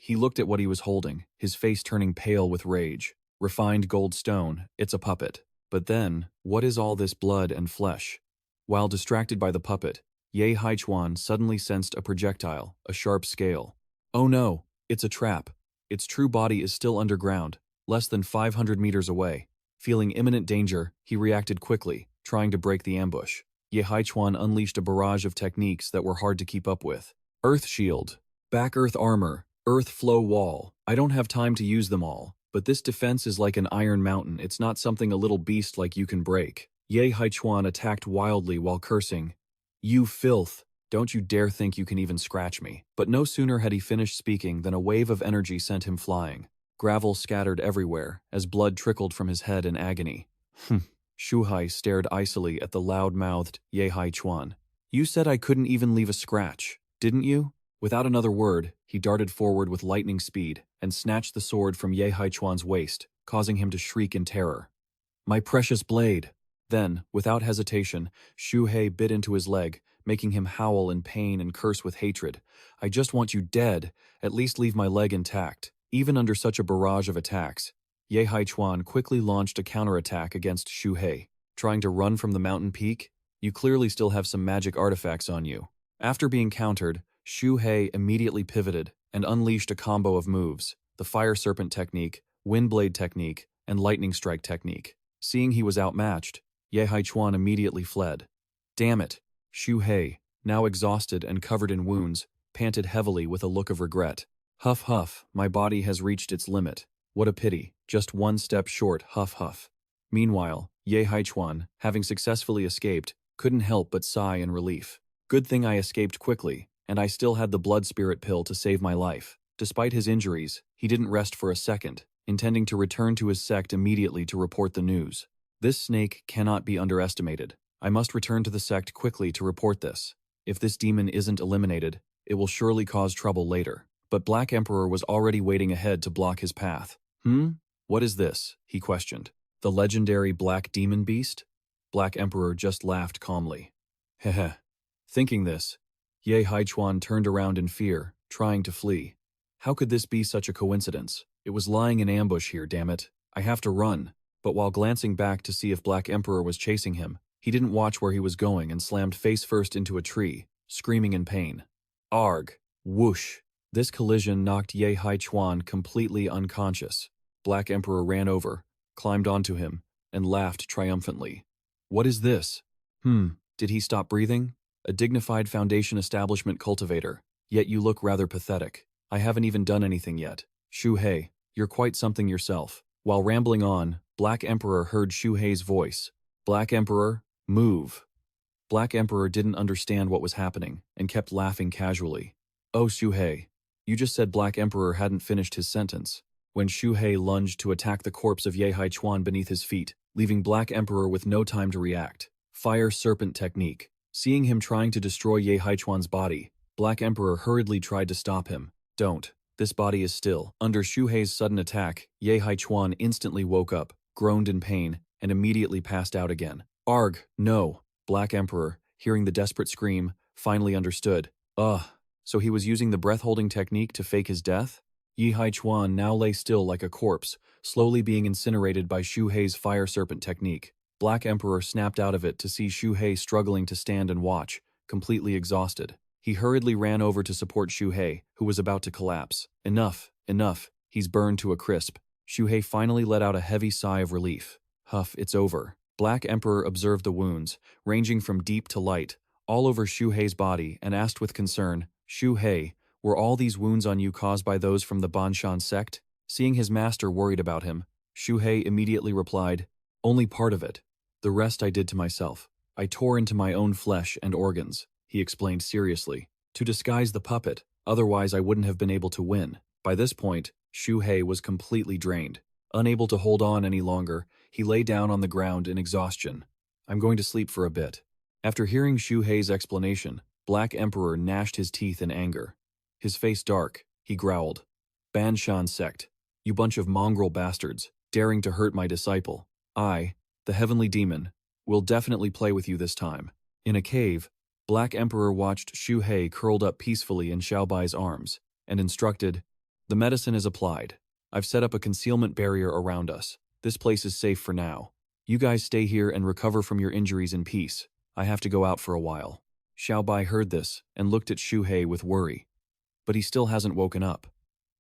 He looked at what he was holding, his face turning pale with rage. Refined gold stone, it's a puppet. But then, what is all this blood and flesh? While distracted by the puppet, Ye Haichuan suddenly sensed a projectile, a sharp scale. Oh no, it's a trap. Its true body is still underground, less than 500 meters away. Feeling imminent danger, he reacted quickly, trying to break the ambush. Ye Haichuan unleashed a barrage of techniques that were hard to keep up with. Earth shield, back earth armor, earth flow wall. I don't have time to use them all, but this defense is like an iron mountain. It's not something a little beast like you can break. Ye Haichuan attacked wildly while cursing. You filth! Don't you dare think you can even scratch me. But no sooner had he finished speaking than a wave of energy sent him flying. Gravel scattered everywhere, as blood trickled from his head in agony. Xu Hei stared icily at the loud-mouthed Ye Haichuan. You said I couldn't even leave a scratch, didn't you? Without another word, he darted forward with lightning speed and snatched the sword from Ye Haichuan's waist, causing him to shriek in terror. My precious blade! Then, without hesitation, Xu Hei bit into his leg, making him howl in pain and curse with hatred. I just want you dead. At least leave my leg intact. Even under such a barrage of attacks, Ye Haichuan quickly launched a counterattack against Xu Hei. Trying to run from the mountain peak? You clearly still have some magic artifacts on you. After being countered, Xu Hei immediately pivoted and unleashed a combo of moves, the Fire Serpent technique, Wind Blade technique, and Lightning Strike technique. Seeing he was outmatched, Ye Haichuan immediately fled. Damn it! Xu Hei, now exhausted and covered in wounds, panted heavily with a look of regret. Huff huff, my body has reached its limit. What a pity, just one step short, huff huff. Meanwhile, Ye Haichuan, having successfully escaped, couldn't help but sigh in relief. Good thing I escaped quickly, and I still had the blood spirit pill to save my life. Despite his injuries, he didn't rest for a second, intending to return to his sect immediately to report the news. This snake cannot be underestimated. I must return to the sect quickly to report this. If this demon isn't eliminated, it will surely cause trouble later. But Black Emperor was already waiting ahead to block his path. What is this? He questioned. The legendary Black Demon Beast? Black Emperor just laughed calmly. Heh. Thinking this, Ye Haichuan turned around in fear, trying to flee. How could this be such a coincidence? It was lying in ambush here, damn it. I have to run. But while glancing back to see if Black Emperor was chasing him, he didn't watch where he was going and slammed face first into a tree, screaming in pain. Arg! Whoosh! This collision knocked Ye Haichuan completely unconscious. Black Emperor ran over, climbed onto him, and laughed triumphantly. What is this? Did he stop breathing? A dignified Foundation establishment cultivator, yet you look rather pathetic. I haven't even done anything yet. Xu Hei, you're quite something yourself. While rambling on, Black Emperor heard Xu Hei's voice. Black Emperor, move. Black Emperor didn't understand what was happening and kept laughing casually. Oh, Xu Hei. You just said Black Emperor hadn't finished his sentence. When Xu Hei lunged to attack the corpse of Ye Haichuan beneath his feet, leaving Black Emperor with no time to react. Fire Serpent Technique. Seeing him trying to destroy Ye Haichuan's body, Black Emperor hurriedly tried to stop him. Don't. This body is still. Under Xu Hei's sudden attack, Ye Haichuan instantly woke up, groaned in pain, and immediately passed out again. Arg, no. Black Emperor, hearing the desperate scream, finally understood. So he was using the breath-holding technique to fake his death? Ye Haichuan now lay still like a corpse, slowly being incinerated by Xu Hei's Fire Serpent technique. Black Emperor snapped out of it to see Xu Hei struggling to stand and watch, completely exhausted. He hurriedly ran over to support Xu Hei, who was about to collapse. Enough, enough, he's burned to a crisp. Xu Hei finally let out a heavy sigh of relief. Huff, it's over. Black Emperor observed the wounds, ranging from deep to light, all over Xu Hei's body and asked with concern, Xu Hei, were all these wounds on you caused by those from the Banshan sect? Seeing his master worried about him, Xu Hei immediately replied, only part of it. The rest I did to myself. I tore into my own flesh and organs, he explained seriously, to disguise the puppet, otherwise I wouldn't have been able to win. By this point, Xu Hei was completely drained. Unable to hold on any longer, he lay down on the ground in exhaustion. I'm going to sleep for a bit. After hearing Xu Hei's explanation, Black Emperor gnashed his teeth in anger. His face dark, he growled. Banshan sect, you bunch of mongrel bastards, daring to hurt my disciple. I, the heavenly demon, will definitely play with you this time. In a cave, Black Emperor watched Xu Hei curled up peacefully in Xiaobai's arms, and instructed, the medicine is applied. I've set up a concealment barrier around us. This place is safe for now. You guys stay here and recover from your injuries in peace. I have to go out for a while. Xiaobai heard this and looked at Xu Hei with worry. But he still hasn't woken up.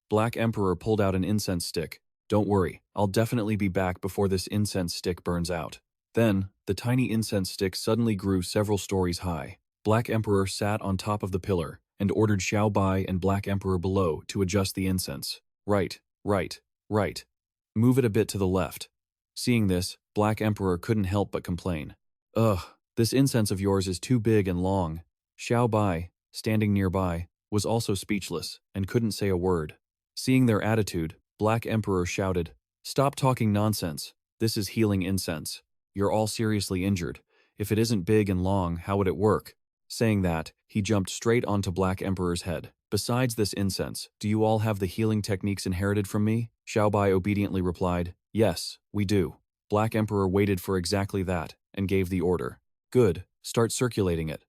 Black Emperor pulled out an incense stick. Don't worry, I'll definitely be back before this incense stick burns out. Then, the tiny incense stick suddenly grew several stories high. Black Emperor sat on top of the pillar and ordered Xiaobai and Black Emperor below to adjust the incense. Right. Move it a bit to the left. Seeing this, Black Emperor couldn't help but complain. Ugh, this incense of yours is too big and long. Xiaobai, standing nearby, was also speechless and couldn't say a word. Seeing their attitude, Black Emperor shouted, stop talking nonsense. This is healing incense. You're all seriously injured. If it isn't big and long, how would it work? Saying that, he jumped straight onto Black Emperor's head. Besides this incense, do you all have the healing techniques inherited from me? Xiaobai obediently replied, yes, we do. Black Emperor waited for exactly that and gave the order. Good, start circulating it.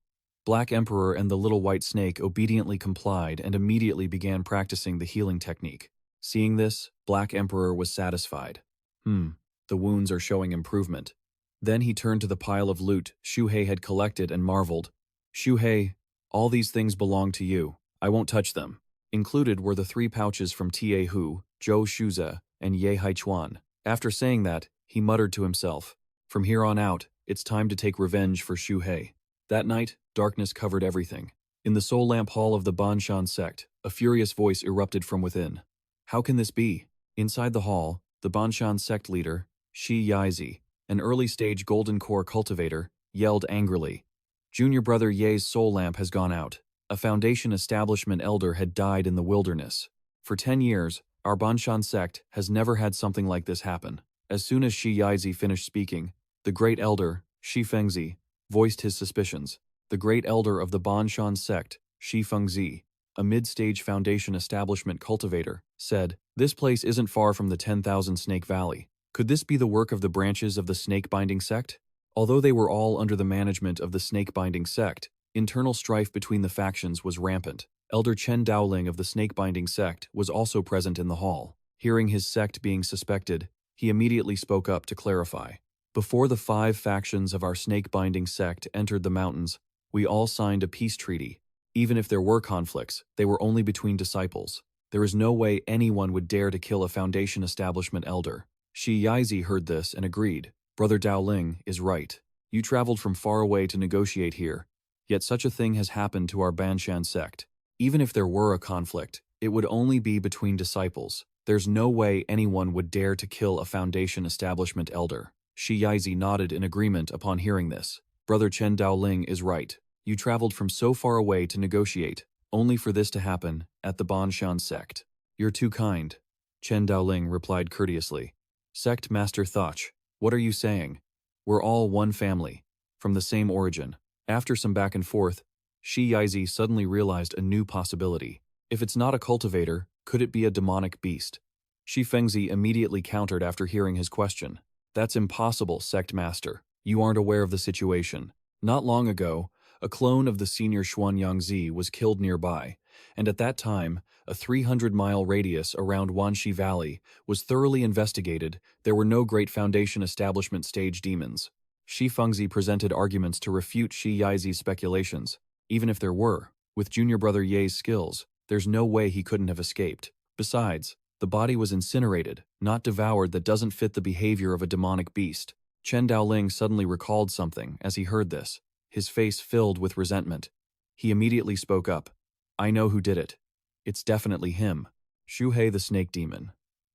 Black Emperor and the little white snake obediently complied and immediately began practicing the healing technique. Seeing this, Black Emperor was satisfied. The wounds are showing improvement. Then he turned to the pile of loot Xu Hei had collected and marveled. Xu Hei, all these things belong to you. I won't touch them. Included were the 3 pouches from Tie Hu, Zhou Shuze, and Ye Haichuan. After saying that, he muttered to himself, from here on out, it's time to take revenge for Xu Hei. That night, darkness covered everything. In the Soul Lamp Hall of the Banshan sect, a furious voice erupted from within. How can this be? Inside the hall, the Banshan sect leader, Xianxia, an early-stage Golden Core cultivator, yelled angrily. Junior brother Ye's soul lamp has gone out. A Foundation establishment elder had died in the wilderness. For 10 years, our Banshan sect has never had something like this happen. As soon as Xianxia finished speaking, the great elder, Fengzi, voiced his suspicions. The great elder of the Banshan sect, Fengzi, a mid-stage Foundation establishment cultivator, said, this place isn't far from the 10,000 Snake Valley. Could this be the work of the branches of the snake-binding sect? Although they were all under the management of the snake-binding sect, internal strife between the factions was rampant. Elder Chen Daoling of the snake-binding sect was also present in the hall. Hearing his sect being suspected, he immediately spoke up to clarify. Before the 5 factions of our snake-binding sect entered the mountains, we all signed a peace treaty. Even if there were conflicts, they were only between disciples. There is no way anyone would dare to kill a Foundation establishment elder. Xianxia heard this and agreed. Brother Daoling is right. You traveled from far away to negotiate here, yet such a thing has happened to our Banshan sect. Even if there were a conflict, it would only be between disciples. There's no way anyone would dare to kill a Foundation establishment elder. Shi Yizi nodded in agreement upon hearing this. Brother Chen Daoling is right. You traveled from so far away to negotiate, only for this to happen at the Banshan sect. You're too kind, Chen Daoling replied courteously. Sect Master Thoch, what are you saying? We're all one family, from the same origin. After some back and forth, Shi Yizi suddenly realized a new possibility. If it's not a cultivator, could it be a demonic beast? Shi Fengzi immediately countered after hearing his question. That's impossible, Sect Master. You aren't aware of the situation. Not long ago, a clone of the senior Xuanyangzi was killed nearby, and at that time, a 300-mile radius around Wanxi Valley was thoroughly investigated. There were no great Foundation establishment stage demons. Shi Fengzi presented arguments to refute Shi Yizi's speculations. Even if there were, with junior brother Ye's skills, there's no way he couldn't have escaped. Besides, the body was incinerated, not devoured. That doesn't fit the behavior of a demonic beast. Chen Daoling suddenly recalled something as he heard this, his face filled with resentment. He immediately spoke up. I know who did it. It's definitely him. Xu Hei the Snake Demon.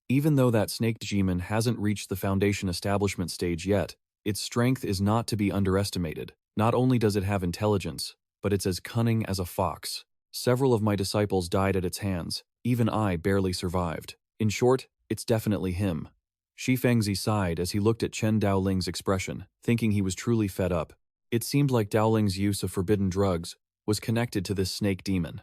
Even though that Snake Demon hasn't reached the Foundation establishment stage yet, its strength is not to be underestimated. Not only does it have intelligence, but it's as cunning as a fox. Several of my disciples died at its hands. Even I barely survived. In short, it's definitely him. Shi Fengzi sighed as he looked at Chen Daoling's expression, thinking he was truly fed up. It seemed like Daoling's use of forbidden drugs was connected to this snake demon.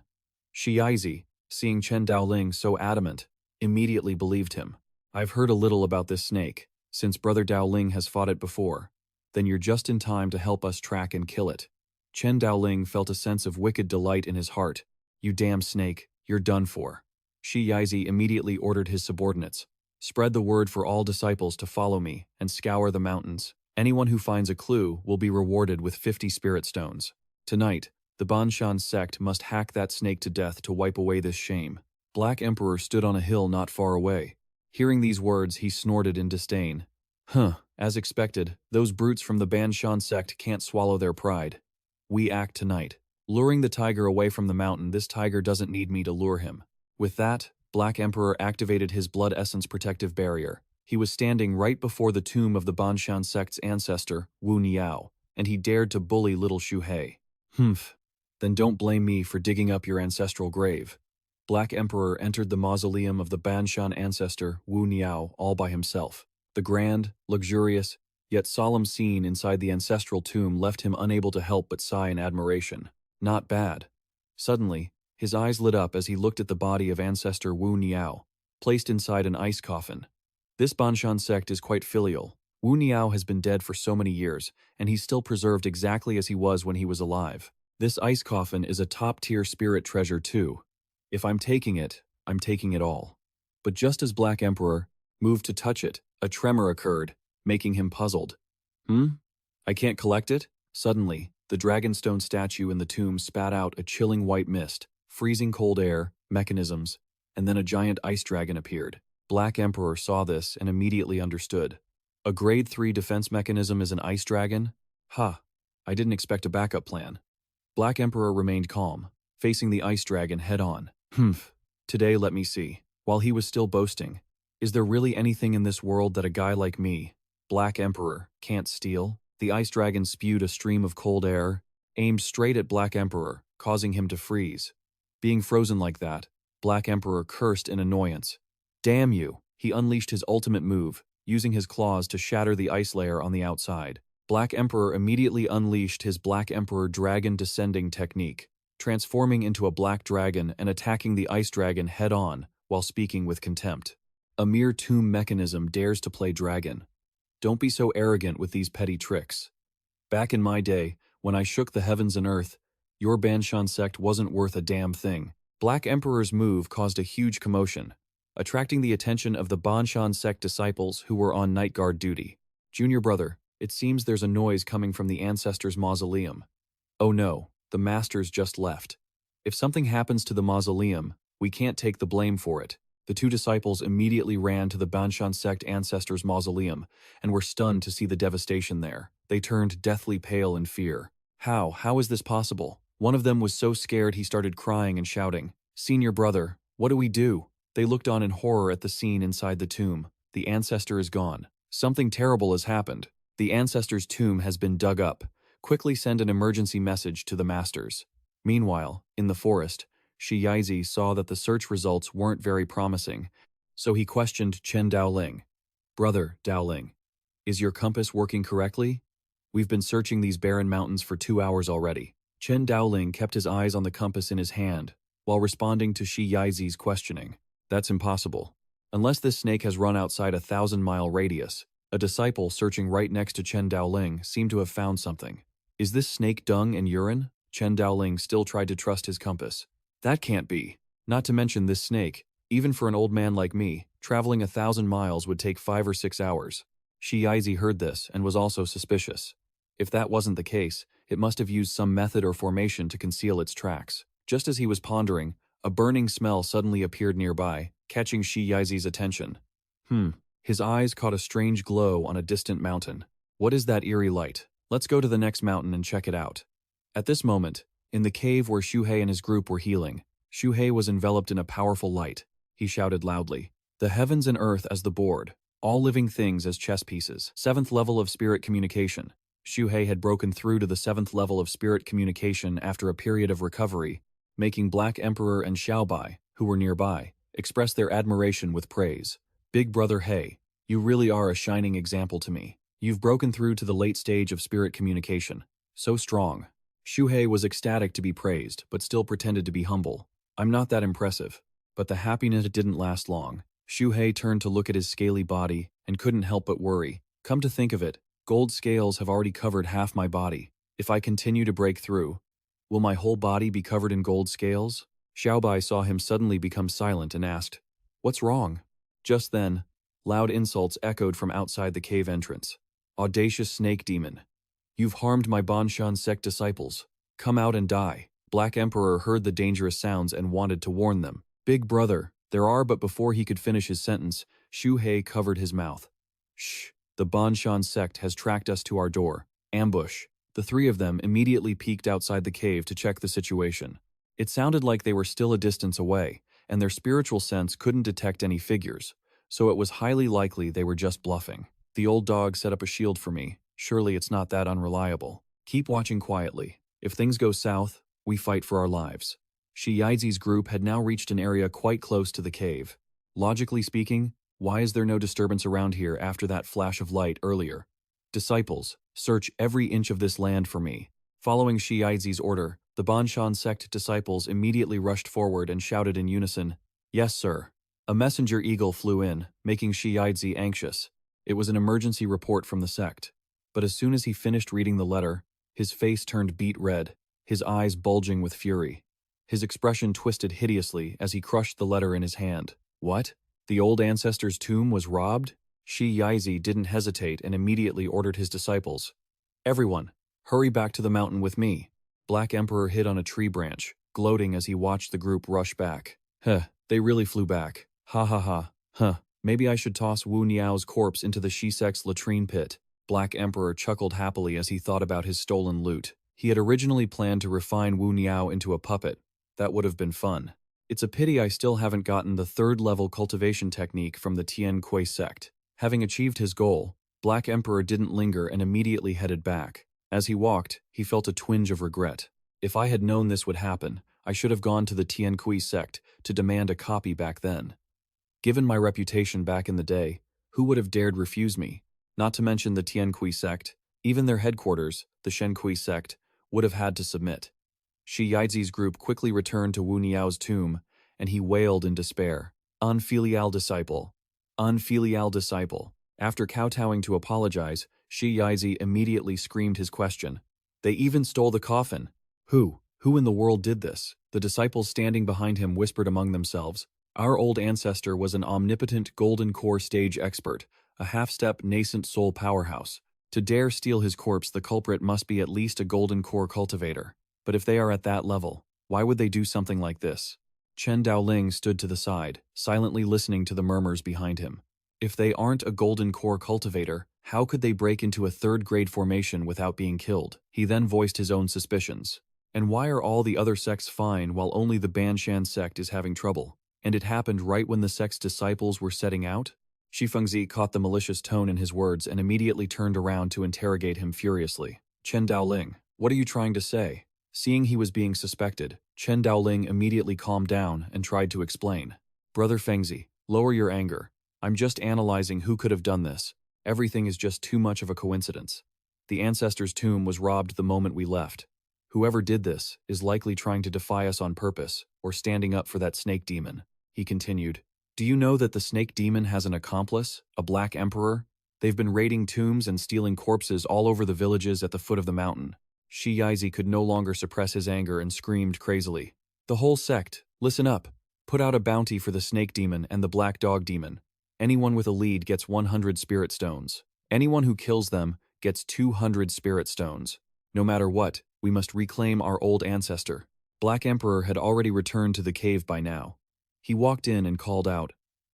Shi Yizi, seeing Chen Daoling so adamant, immediately believed him. I've heard a little about this snake, since Brother Daoling has fought it before. Then you're just in time to help us track and kill it. Chen Daoling felt a sense of wicked delight in his heart. You damn snake, you're done for. Shi Yizi immediately ordered his subordinates. Spread the word for all disciples to follow me and scour the mountains. Anyone who finds a clue will be rewarded with 50 spirit stones. Tonight, the Banshan sect must hack that snake to death to wipe away this shame. Black Emperor stood on a hill not far away. Hearing these words, he snorted in disdain. As expected, those brutes from the Banshan sect can't swallow their pride. We act tonight. Luring the tiger away from the mountain, this tiger doesn't need me to lure him. With that, Black Emperor activated his blood essence protective barrier. He was standing right before the tomb of the Banshan sect's ancestor, Wu Niao, and he dared to bully little Xu Hei. Then don't blame me for digging up your ancestral grave. Black Emperor entered the mausoleum of the Banshan ancestor, Wu Niao, all by himself. The grand, luxurious, yet solemn scene inside the ancestral tomb left him unable to help but sigh in admiration. Not bad. Suddenly, his eyes lit up as he looked at the body of ancestor Wu Niao, placed inside an ice coffin. This Banshan sect is quite filial. Wu Niao has been dead for so many years, and he's still preserved exactly as he was when he was alive. This ice coffin is a top-tier spirit treasure too. If I'm taking it all. But just as Black Emperor moved to touch it, a tremor occurred, making him puzzled. I can't collect it? Suddenly, the dragonstone statue in the tomb spat out a chilling white mist, freezing cold air, mechanisms, and then a giant ice dragon appeared. Black Emperor saw this and immediately understood. A grade 3 defense mechanism is an ice dragon? I didn't expect a backup plan. Black Emperor remained calm, facing the ice dragon head-on. Today let me see. While he was still boasting, is there really anything in this world that a guy like me, Black Emperor, can't steal? The ice dragon spewed a stream of cold air, aimed straight at Black Emperor, causing him to freeze. Being frozen like that, Black Emperor cursed in annoyance. Damn you! He unleashed his ultimate move, using his claws to shatter the ice layer on the outside. Black Emperor immediately unleashed his Black Emperor Dragon Descending technique, transforming into a black dragon and attacking the ice dragon head-on while speaking with contempt. A mere tomb mechanism dares to play dragon. Don't be so arrogant with these petty tricks. Back in my day, when I shook the heavens and earth, your Banshan sect wasn't worth a damn thing. Black Emperor's move caused a huge commotion, attracting the attention of the Banshan sect disciples who were on night guard duty. Junior brother, it seems there's a noise coming from the ancestors' mausoleum. Oh no, the masters just left. If something happens to the mausoleum, we can't take the blame for it. The two disciples immediately ran to the Banshan sect ancestors' mausoleum and were stunned to see the devastation there. They turned deathly pale in fear. How is this possible? One of them was so scared he started crying and shouting, "Senior brother, what do we do?" They looked on in horror at the scene inside the tomb. The ancestor is gone. Something terrible has happened. The ancestor's tomb has been dug up. Quickly send an emergency message to the masters. Meanwhile, in the forest, Xu saw that the search results weren't very promising, so he questioned Chen Daoling. "Brother, Daoling, is your compass working correctly? We've been searching these barren mountains for 2 hours already." Chen Daoling kept his eyes on the compass in his hand, while responding to Xu questioning. "That's impossible. Unless this snake has run outside a 1,000-mile radius." A disciple searching right next to Chen Daoling seemed to have found something. "Is this snake dung and urine?" Chen Daoling still tried to trust his compass. "That can't be. Not to mention this snake, even for an old man like me, traveling 1,000 miles would take 5 or 6 hours. Xu heard this and was also suspicious. If that wasn't the case, it must have used some method or formation to conceal its tracks. Just as he was pondering, a burning smell suddenly appeared nearby, catching Xu's attention. His eyes caught a strange glow on a distant mountain. What is that eerie light? Let's go to the next mountain and check it out. At this moment, in the cave where Xu Hei and his group were healing, Xu Hei was enveloped in a powerful light. He shouted loudly, "The heavens and earth as the board, all living things as chess pieces." 7th level of spirit communication. Xu Hei had broken through to the 7th level of spirit communication after a period of recovery, making Black Emperor and Xiaobai, who were nearby, express their admiration with praise. "Big brother Hei, you really are a shining example to me. You've broken through to the late stage of spirit communication. So strong." Xu Hei was ecstatic to be praised, but still pretended to be humble. "I'm not that impressive." But the happiness didn't last long. Xu Hei turned to look at his scaly body and couldn't help but worry. Come to think of it, gold scales have already covered half my body. If I continue to break through, will my whole body be covered in gold scales? Xiaobai saw him suddenly become silent and asked, "What's wrong?" Just then, loud insults echoed from outside the cave entrance. "Audacious snake demon! You've harmed my Banshan sect disciples. Come out and die." Black Emperor heard the dangerous sounds and wanted to warn them. "Big brother, there are," but before he could finish his sentence, Xu Hei covered his mouth. "Shh, the Banshan sect has tracked us to our door. Ambush." The three of them immediately peeked outside the cave to check the situation. It sounded like they were still a distance away, and their spiritual sense couldn't detect any figures, so it was highly likely they were just bluffing. "The old dog set up a shield for me. Surely it's not that unreliable. Keep watching quietly. If things go south, we fight for our lives." Xi's group had now reached an area quite close to the cave. Logically speaking, why is there no disturbance around here after that flash of light earlier? "Disciples, search every inch of this land for me." Following Xi's order, the Banshan sect disciples immediately rushed forward and shouted in unison, "Yes, sir." A messenger eagle flew in, making Xizi anxious. It was an emergency report from the sect. But as soon as he finished reading the letter, his face turned beet red, his eyes bulging with fury. His expression twisted hideously as he crushed the letter in his hand. What? The old ancestor's tomb was robbed? Xizi didn't hesitate and immediately ordered his disciples, "Everyone, hurry back to the mountain with me." Black Emperor hid on a tree branch, gloating as he watched the group rush back. They really flew back. Ha ha ha. Maybe I should toss Wu Niao's corpse into the Shi sect's latrine pit. Black Emperor chuckled happily as he thought about his stolen loot. He had originally planned to refine Wu Niao into a puppet. That would have been fun. It's a pity I still haven't gotten the 3rd-level cultivation technique from the Tian Kui sect. Having achieved his goal, Black Emperor didn't linger and immediately headed back. As he walked, he felt a twinge of regret. If I had known this would happen, I should have gone to the Tian Kui sect to demand a copy back then. Given my reputation back in the day, who would have dared refuse me? Not to mention the Tian Kui sect, even their headquarters, the Shen Kui sect, would have had to submit. Xizi's group quickly returned to Wu Niao's tomb, and he wailed in despair. Unfilial disciple. Unfilial disciple. After kowtowing to apologize, Xizi immediately screamed his question. They even stole the coffin. Who in the world did this? The disciples standing behind him whispered among themselves. Our old ancestor was an omnipotent golden core stage expert, a half-step nascent soul powerhouse. To dare steal his corpse, the culprit must be at least a golden core cultivator. But if they are at that level, why would they do something like this? Chen Daoling stood to the side, silently listening to the murmurs behind him. If they aren't a golden core cultivator, how could they break into a third-grade formation without being killed? He then voiced his own suspicions. And why are all the other sects fine while only the Banshan sect is having trouble? And it happened right when the sect's disciples were setting out? Shi Fengzi caught the malicious tone in his words and immediately turned around to interrogate him furiously. Chen Daoling, what are you trying to say? Seeing he was being suspected, Chen Daoling immediately calmed down and tried to explain. Brother Fengzi, lower your anger. I'm just analyzing who could have done this. Everything is just too much of a coincidence. The ancestor's tomb was robbed the moment we left. Whoever did this is likely trying to defy us on purpose or standing up for that snake demon. He continued. Do you know that the snake demon has an accomplice, a Black Emperor? They've been raiding tombs and stealing corpses all over the villages at the foot of the mountain. Xu Hei could no longer suppress his anger and screamed crazily. The whole sect, listen up. Put out a bounty for the snake demon and the black dog demon. Anyone with a lead gets 100 spirit stones. Anyone who kills them gets 200 spirit stones. No matter what, we must reclaim our old ancestor. Black Emperor had already returned to the cave by now. He walked in and called out,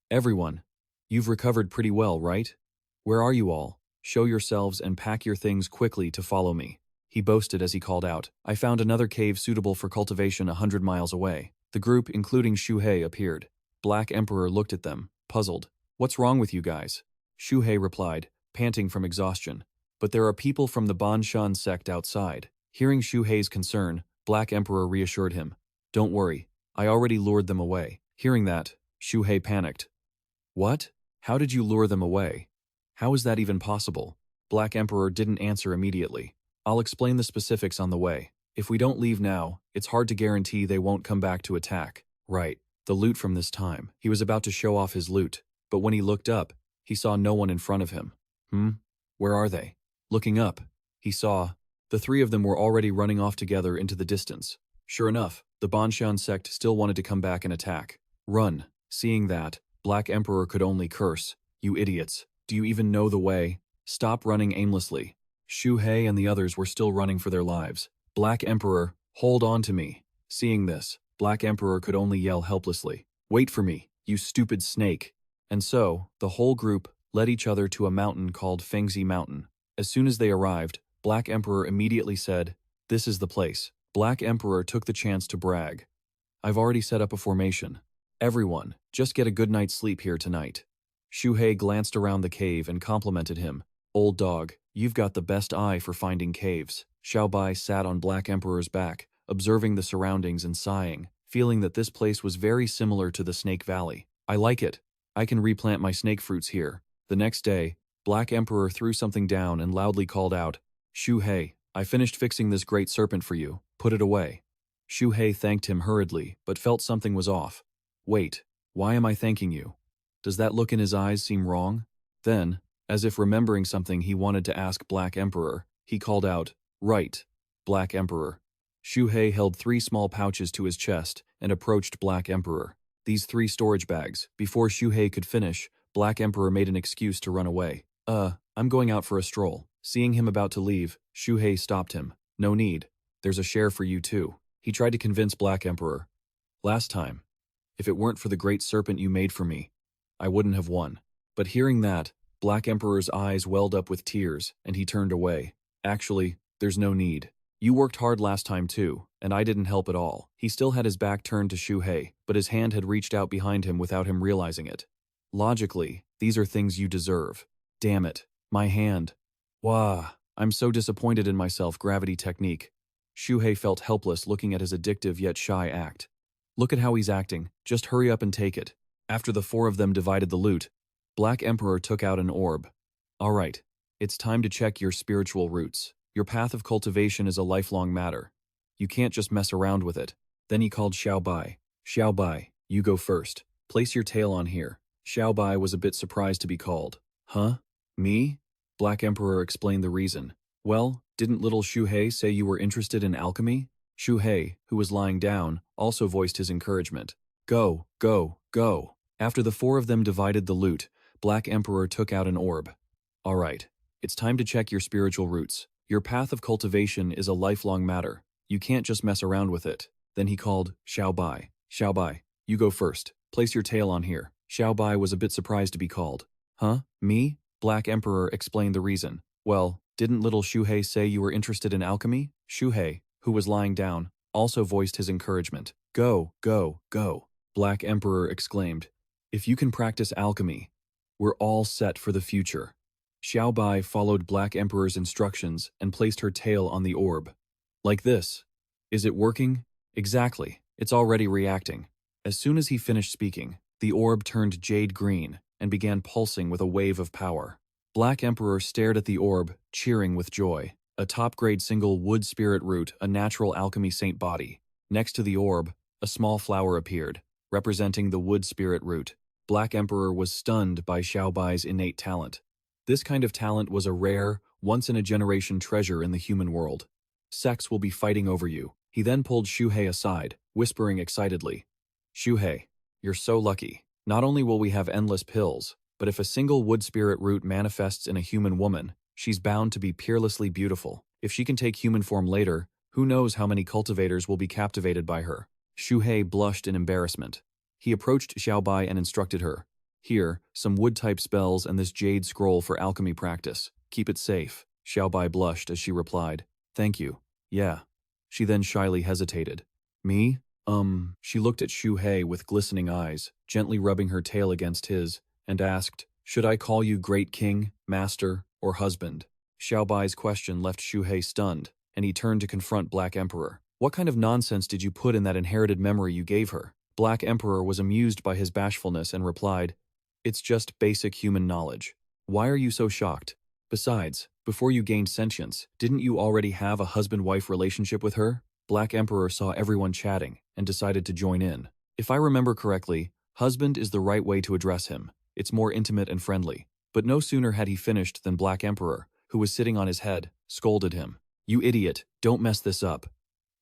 Everyone, you've recovered pretty well, right? Where are you all? Show yourselves and pack your things quickly to follow me. He boasted as he called out, I found another cave suitable for cultivation 100 miles away. The group, including Xu Hei, appeared. Black Emperor looked at them, puzzled. What's wrong with you guys? Xu Hei replied, panting from exhaustion. But there are people from the Banshan sect outside. Hearing Xu Hei's concern, Black Emperor reassured him. Don't worry, I already lured them away. Hearing that, Xu Hei panicked. What? How did you lure them away? How is that even possible? Black Emperor didn't answer immediately. I'll explain the specifics on the way. If we don't leave now, it's hard to guarantee they won't come back to attack. Right, the loot from this time. He was about to show off his loot, but when he looked up, he saw no one in front of him. Where are they? Looking up, he saw the three of them were already running off together into the distance. Sure enough, the Banshan sect still wanted to come back and attack. Run. Seeing that, Black Emperor could only curse. You idiots. Do you even know the way? Stop running aimlessly. Xu Hei and the others were still running for their lives. Black Emperor, hold on to me. Seeing this, Black Emperor could only yell helplessly. Wait for me, you stupid snake. And so, the whole group led each other to a mountain called Fengzi Mountain. As soon as they arrived, Black Emperor immediately said, This is the place. Black Emperor took the chance to brag. I've already set up a formation. Everyone, just get a good night's sleep here tonight. Xu Hei glanced around the cave and complimented him. Old dog, you've got the best eye for finding caves. Xiaobai sat on Black Emperor's back, observing the surroundings and sighing, feeling that this place was very similar to the Snake Valley. I like it. I can replant my snake fruits here. The next day, Black Emperor threw something down and loudly called out, Xu Hei, I finished fixing this great serpent for you. Put it away. Xu Hei thanked him hurriedly, but felt something was off. Wait, why am I thanking you? Does that look in his eyes seem wrong? Then, as if remembering something he wanted to ask Black Emperor, he called out, Right, Black Emperor. Xu Hei held 3 small pouches to his chest and approached Black Emperor. These 3 storage bags. Before Xu Hei could finish, Black Emperor made an excuse to run away. I'm going out for a stroll. Seeing him about to leave, Xu Hei stopped him. No need. There's a share for you too. He tried to convince Black Emperor. Last time, if it weren't for the great serpent you made for me, I wouldn't have won. But hearing that, Black Emperor's eyes welled up with tears, and he turned away. Actually, there's no need. You worked hard last time too, and I didn't help at all. He still had his back turned to Xu Hei, but his hand had reached out behind him without him realizing it. Logically, these are things you deserve. Damn it, my hand. Wah, I'm so disappointed in myself, gravity technique. Xu Hei felt helpless looking at his addictive yet shy act. Look at how he's acting, just hurry up and take it. After the 4 of them divided the loot, Black Emperor took out an orb. Alright, it's time to check your spiritual roots. Your path of cultivation is a lifelong matter. You can't just mess around with it. Then he called Xiaobai. Xiaobai, you go first. Place your tail on here. Xiaobai was a bit surprised to be called. Huh? Me? Black Emperor explained the reason. Well, didn't little Xu Hei say you were interested in alchemy? Xu Hei, who was lying down, also voiced his encouragement. Go, go, go. After the 4 of them divided the loot, Black Emperor took out an orb. Alright, it's time to check your spiritual roots. Your path of cultivation is a lifelong matter. You can't just mess around with it. Then he called Xiaobai. Xiaobai, You go first. Place your tail on here. Xiao Bai was a bit surprised to be called. Huh? Me? Black Emperor explained the reason. Well, didn't little Xu Hei say you were interested in alchemy? Xu Hei, who was lying down, also voiced his encouragement. Go, go, go. Black Emperor exclaimed. If you can practice alchemy, we're all set for the future. Xiao Bai followed Black Emperor's instructions and placed her tail on the orb. Like this. Is it working? Exactly. It's already reacting. As soon as he finished speaking, the orb turned jade green and began pulsing with a wave of power. Black Emperor stared at the orb, cheering with joy. A top-grade single wood spirit root, a natural alchemy saint body. Next to the orb, a small flower appeared, representing the wood spirit root. Black Emperor was stunned by Xiao Bai's innate talent. This kind of talent was a rare, once-in-a-generation treasure in the human world. Sects will be fighting over you. He then pulled Xu Hei aside, whispering excitedly. Xu Hei, you're so lucky. Not only will we have endless pills, but if a single wood spirit root manifests in a human woman, she's bound to be peerlessly beautiful. If she can take human form later, who knows how many cultivators will be captivated by her. Xu Hei blushed in embarrassment. He approached Xiao Bai and instructed her. Here, some wood-type spells and this jade scroll for alchemy practice. Keep it safe. Xiao Bai blushed as she replied. Thank you. Yeah. She then shyly hesitated. Me? She looked at Xu Hei with glistening eyes, gently rubbing her tail against his, and asked, should I call you Great King, Master, or Husband? Xiao Bai's question left Xu Hei stunned, and he turned to confront Black Emperor. What kind of nonsense did you put in that inherited memory you gave her? Black Emperor was amused by his bashfulness and replied, it's just basic human knowledge. Why are you so shocked? Besides, before you gained sentience, didn't you already have a husband-wife relationship with her? Black Emperor saw everyone chatting and decided to join in. If I remember correctly, husband is the right way to address him. It's more intimate and friendly. But no sooner had he finished than Black Emperor, who was sitting on his head, scolded him. You idiot, don't mess this up.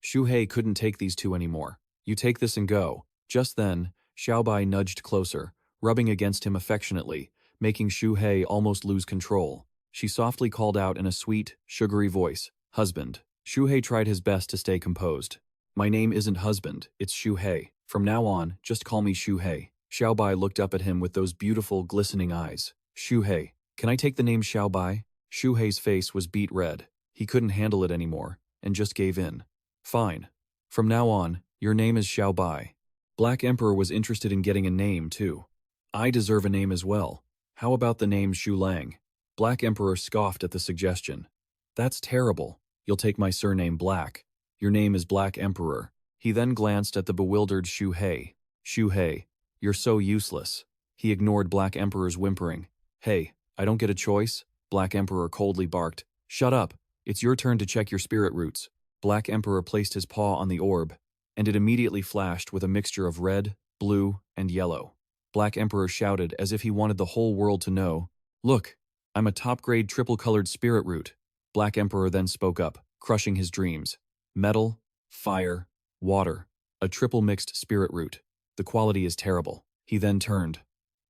Xu Hei couldn't take these two anymore. You take this and go. Just then, Xiao Bai nudged closer, rubbing against him affectionately, making Xu Hei almost lose control. She softly called out in a sweet, sugary voice, husband. Xu Hei tried his best to stay composed. My name isn't husband, it's Xu Hei. From now on, just call me Xu Hei. Xiao Bai looked up at him with those beautiful, glistening eyes. Xu Hei, can I take the name Xiao Bai? Xu Hei's face was beet red. He couldn't handle it anymore, and just gave in. Fine. From now on, your name is Xiao Bai. Black Emperor was interested in getting a name, too. I deserve a name as well. How about the name Xu Lang? Black Emperor scoffed at the suggestion. That's terrible. You'll take my surname Black. Your name is Black Emperor. He then glanced at the bewildered Xu Hei. Xu Hei, you're so useless. He ignored Black Emperor's whimpering. Hey, I don't get a choice? Black Emperor coldly barked. Shut up. It's your turn to check your spirit roots. Black Emperor placed his paw on the orb, and it immediately flashed with a mixture of red, blue, and yellow. Black Emperor shouted as if he wanted the whole world to know. Look, I'm a top-grade triple-colored spirit root. Black Emperor then spoke up, crushing his dreams. Metal, fire, water, a triple-mixed spirit root. The quality is terrible. He then turned,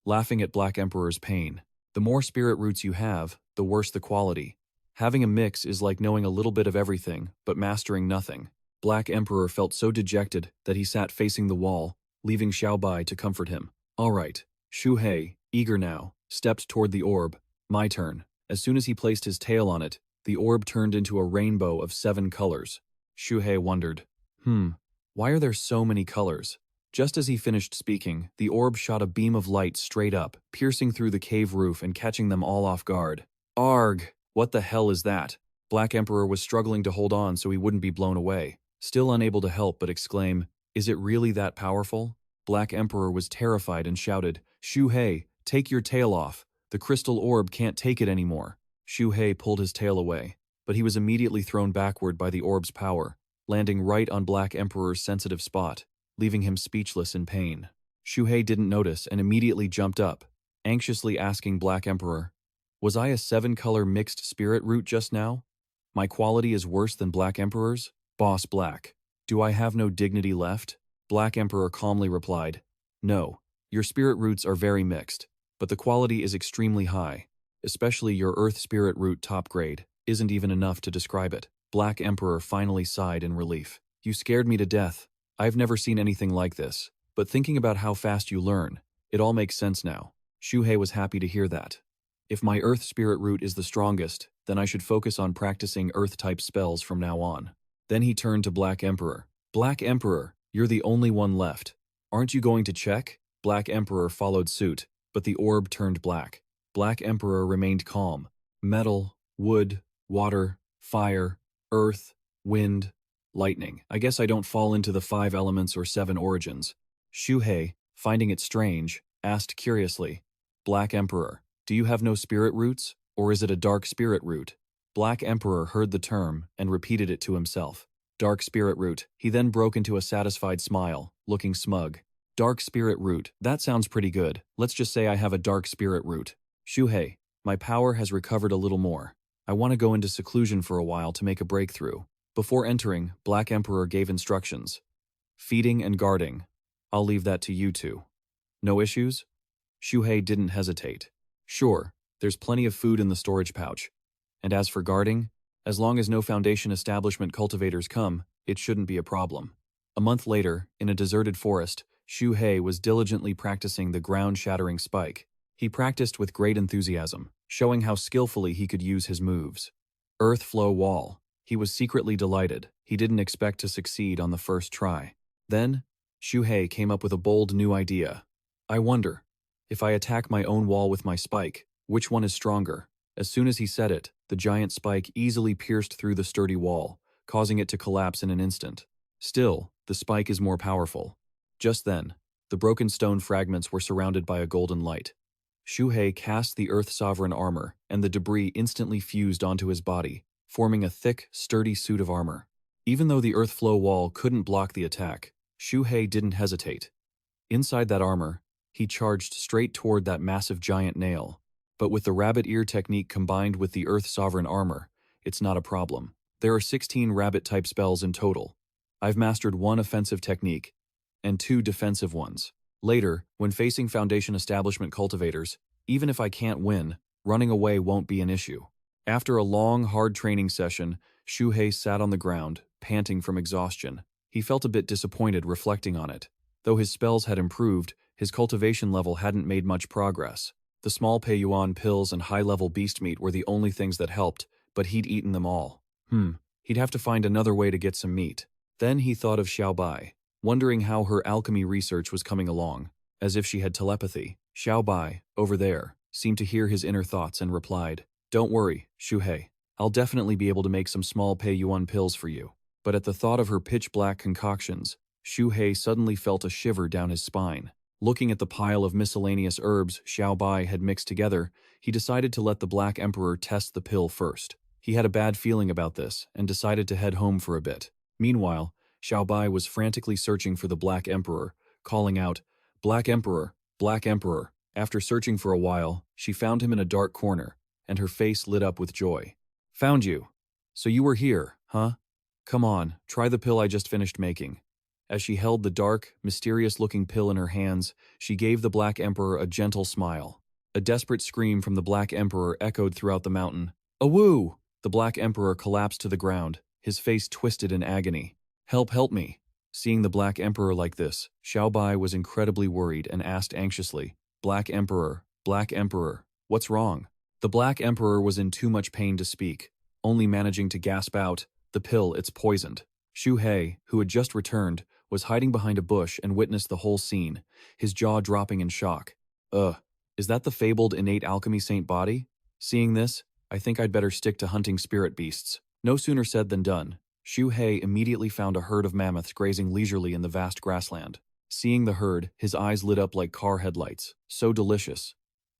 laughing at Black Emperor's pain. The more spirit roots you have, the worse the quality. Having a mix is like knowing a little bit of everything, but mastering nothing. Black Emperor felt so dejected that he sat facing the wall, leaving Xiao Bai to comfort him. All right. Xu Hei, eager now, stepped toward the orb. My turn. As soon as he placed his tail on it, the orb turned into a rainbow of 7 colors. Xu Hei wondered, why are there so many colors? Just as he finished speaking, the orb shot a beam of light straight up, piercing through the cave roof and catching them all off guard. Arg! What the hell is that? Black Emperor was struggling to hold on so he wouldn't be blown away, still unable to help but exclaim, is it really that powerful? Black Emperor was terrified and shouted, Xu Hei, take your tail off. The crystal orb can't take it anymore. Xu Hei pulled his tail away, but he was immediately thrown backward by the orb's power, landing right on Black Emperor's sensitive spot, leaving him speechless in pain. Xu Hei didn't notice and immediately jumped up, anxiously asking Black Emperor, was I a 7-color mixed spirit root just now? My quality is worse than Black Emperor's? Boss Black, do I have no dignity left? Black Emperor calmly replied, no, your spirit roots are very mixed, but the quality is extremely high, especially your earth spirit root top grade, isn't even enough to describe it. Black Emperor finally sighed in relief. You scared me to death. I've never seen anything like this. but thinking about how fast you learn, it all makes sense now. Xu Hei was happy to hear that. If my Earth Spirit root is the strongest, then I should focus on practicing Earth-type spells from now on. Then he turned to Black Emperor. Black Emperor, you're the only one left. Aren't you going to check? Black Emperor followed suit, but the orb turned black. Black Emperor remained calm. Metal, wood, water, fire, earth, wind, lightning. I guess I don't fall into the 5 elements or 7 origins. Xu Hei, finding it strange, asked curiously, Black Emperor, do you have no spirit roots, or is it a dark spirit root? Black Emperor heard the term and repeated it to himself. Dark spirit root. He then broke into a satisfied smile, looking smug. Dark spirit root. That sounds pretty good. Let's just say I have a dark spirit root. Xu Hei, my power has recovered a little more. I want to go into seclusion for a while to make a breakthrough. Before entering, Black Emperor gave instructions. Feeding and guarding. I'll leave that to you two. No issues? Xu Hei didn't hesitate. Sure, there's plenty of food in the storage pouch. And as for guarding, as long as no Foundation establishment cultivators come, it shouldn't be a problem. A month later, in a deserted forest, Xu Hei was diligently practicing the ground-shattering spike. He practiced with great enthusiasm, showing how skillfully he could use his moves. Earth Flow Wall. He was secretly delighted. He didn't expect to succeed on the first try. Then, Xu Hei came up with a bold new idea. I wonder, if I attack my own wall with my spike, which one is stronger? As soon as he said it, the giant spike easily pierced through the sturdy wall, causing it to collapse in an instant. Still, the spike is more powerful. Just then, the broken stone fragments were surrounded by a golden light. Xu Hei cast the Earth Sovereign armor, and the debris instantly fused onto his body, forming a thick, sturdy suit of armor. Even though the Earth Flow wall couldn't block the attack, Xu Hei didn't hesitate. Inside that armor, he charged straight toward that massive giant nail. But with the rabbit ear technique combined with the Earth Sovereign armor, it's not a problem. There are 16 rabbit-type spells in total. I've mastered 1 offensive technique, and 2 defensive ones. Later, when facing Foundation establishment cultivators, even if I can't win, running away won't be an issue. After a long, hard training session, Xu Hei sat on the ground, panting from exhaustion. He felt a bit disappointed reflecting on it. Though his spells had improved, his cultivation level hadn't made much progress. The small Peiyuan pills and high-level beast meat were the only things that helped, but he'd eaten them all. He'd have to find another way to get some meat. Then he thought of Xiaobai, wondering how her alchemy research was coming along. As if she had telepathy, Xiaobai, over there, seemed to hear his inner thoughts and replied, Don't worry, Xu Hei. I'll definitely be able to make some small Peiyuan pills for you. But at the thought of her pitch-black concoctions, Xu Hei suddenly felt a shiver down his spine. Looking at the pile of miscellaneous herbs Xiaobai had mixed together, he decided to let the Black Emperor test the pill first. He had a bad feeling about this and decided to head home for a bit. Meanwhile, Xiaobai was frantically searching for the Black Emperor, calling out, Black Emperor, Black Emperor. After searching for a while, she found him in a dark corner, and her face lit up with joy. Found you. So you were here, huh? Come on, try the pill I just finished making. As she held the dark, mysterious-looking pill in her hands, she gave the Black Emperor a gentle smile. A desperate scream from the Black Emperor echoed throughout the mountain. Awoo! The Black Emperor collapsed to the ground, his face twisted in agony. Help me. Seeing the Black Emperor like this, Xiaobai was incredibly worried and asked anxiously, Black Emperor, what's wrong? The Black Emperor was in too much pain to speak, only managing to gasp out, the pill, it's poisoned. Xu Hei, who had just returned, was hiding behind a bush and witnessed the whole scene, his jaw dropping in shock. Is that the fabled innate alchemy saint body? Seeing this, I think I'd better stick to hunting spirit beasts. No sooner said than done. Xu Hei immediately found a herd of mammoths grazing leisurely in the vast grassland. Seeing the herd, his eyes lit up like car headlights. So delicious.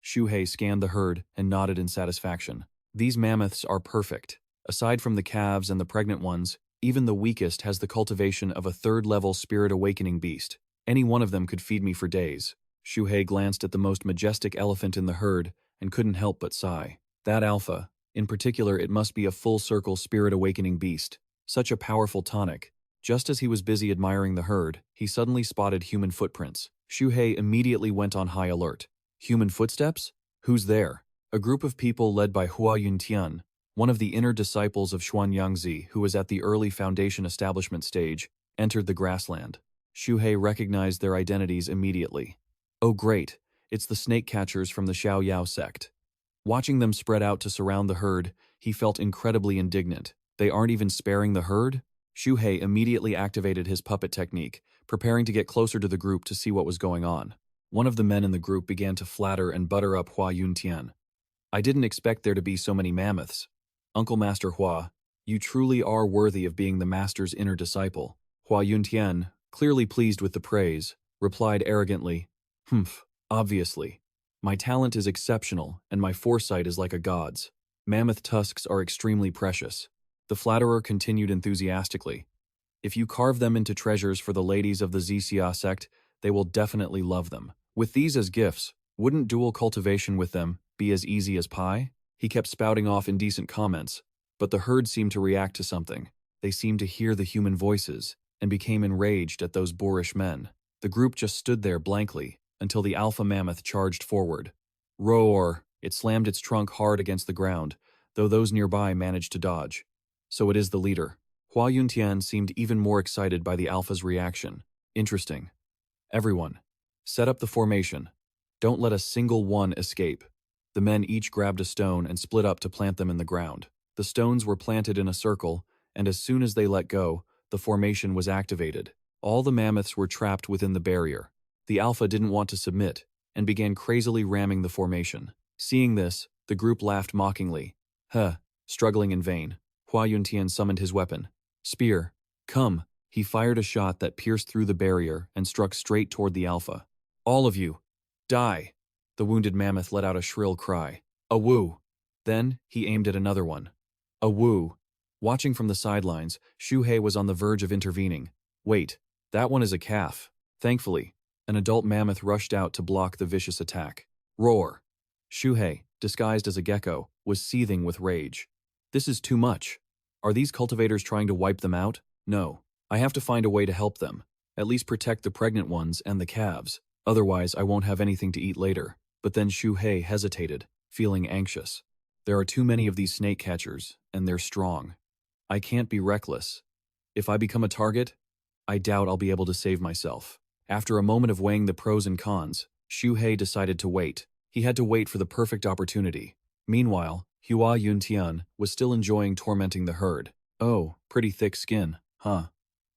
Xu Hei scanned the herd and nodded in satisfaction. These mammoths are perfect. Aside from the calves and the pregnant ones, even the weakest has the cultivation of a 3rd-level spirit awakening beast. Any one of them could feed me for days. Xu Hei glanced at the most majestic elephant in the herd and couldn't help but sigh. That alpha, in particular, it must be a full-circle spirit awakening beast. Such a powerful tonic. Just as he was busy admiring the herd, he suddenly spotted human footprints. Xu Hei immediately went on high alert. Human footsteps? Who's there? A group of people led by Hua Yuntian, one of the inner disciples of Xianxia, who was at the early Foundation establishment stage, entered the grassland. Xu Hei recognized their identities immediately. Oh great, it's the snake catchers from the Xiao sect. Watching them spread out to surround the herd, he felt incredibly indignant. They aren't even sparing the herd? Xu Hei immediately activated his puppet technique, preparing to get closer to the group to see what was going on. One of the men in the group began to flatter and butter up Hua Yuntian. I didn't expect there to be so many mammoths. Uncle Master Hua, you truly are worthy of being the master's inner disciple. Hua Yuntian, clearly pleased with the praise, replied arrogantly, Humph, obviously. My talent is exceptional, and my foresight is like a god's. Mammoth tusks are extremely precious. The flatterer continued enthusiastically. If you carve them into treasures for the ladies of the Xianxia sect, they will definitely love them. With these as gifts, wouldn't dual cultivation with them be as easy as pie? He kept spouting off indecent comments, but the herd seemed to react to something. They seemed to hear the human voices and became enraged at those boorish men. The group just stood there blankly until the alpha mammoth charged forward. Roar! It slammed its trunk hard against the ground, though those nearby managed to dodge. So it is the leader. Hua Yuntian seemed even more excited by the alpha's reaction. Interesting. Everyone, set up the formation. Don't let a single one escape. The men each grabbed a stone and split up to plant them in the ground. The stones were planted in a circle, and as soon as they let go, the formation was activated. All the mammoths were trapped within the barrier. The alpha didn't want to submit, and began crazily ramming the formation. Seeing this, the group laughed mockingly. Struggling in vain. Hua Yuntian summoned his weapon. Spear. Come. He fired a shot that pierced through the barrier and struck straight toward the alpha. All of you. Die. The wounded mammoth let out a shrill cry. A woo. Then, he aimed at another one. A woo. Watching from the sidelines, Xu Hei was on the verge of intervening. Wait, that one is a calf. Thankfully, an adult mammoth rushed out to block the vicious attack. Roar. Xu Hei, disguised as a gecko, was seething with rage. This is too much. Are these cultivators trying to wipe them out? No. I have to find a way to help them. At least protect the pregnant ones and the calves. Otherwise, I won't have anything to eat later. But then Xu Hei hesitated, feeling anxious. There are too many of these snake catchers, and they're strong. I can't be reckless. If I become a target, I doubt I'll be able to save myself. After a moment of weighing the pros and cons, Xu Hei decided to wait. He had to wait for the perfect opportunity. Meanwhile, Hua Yuntian was still enjoying tormenting the herd. Oh, pretty thick skin, huh?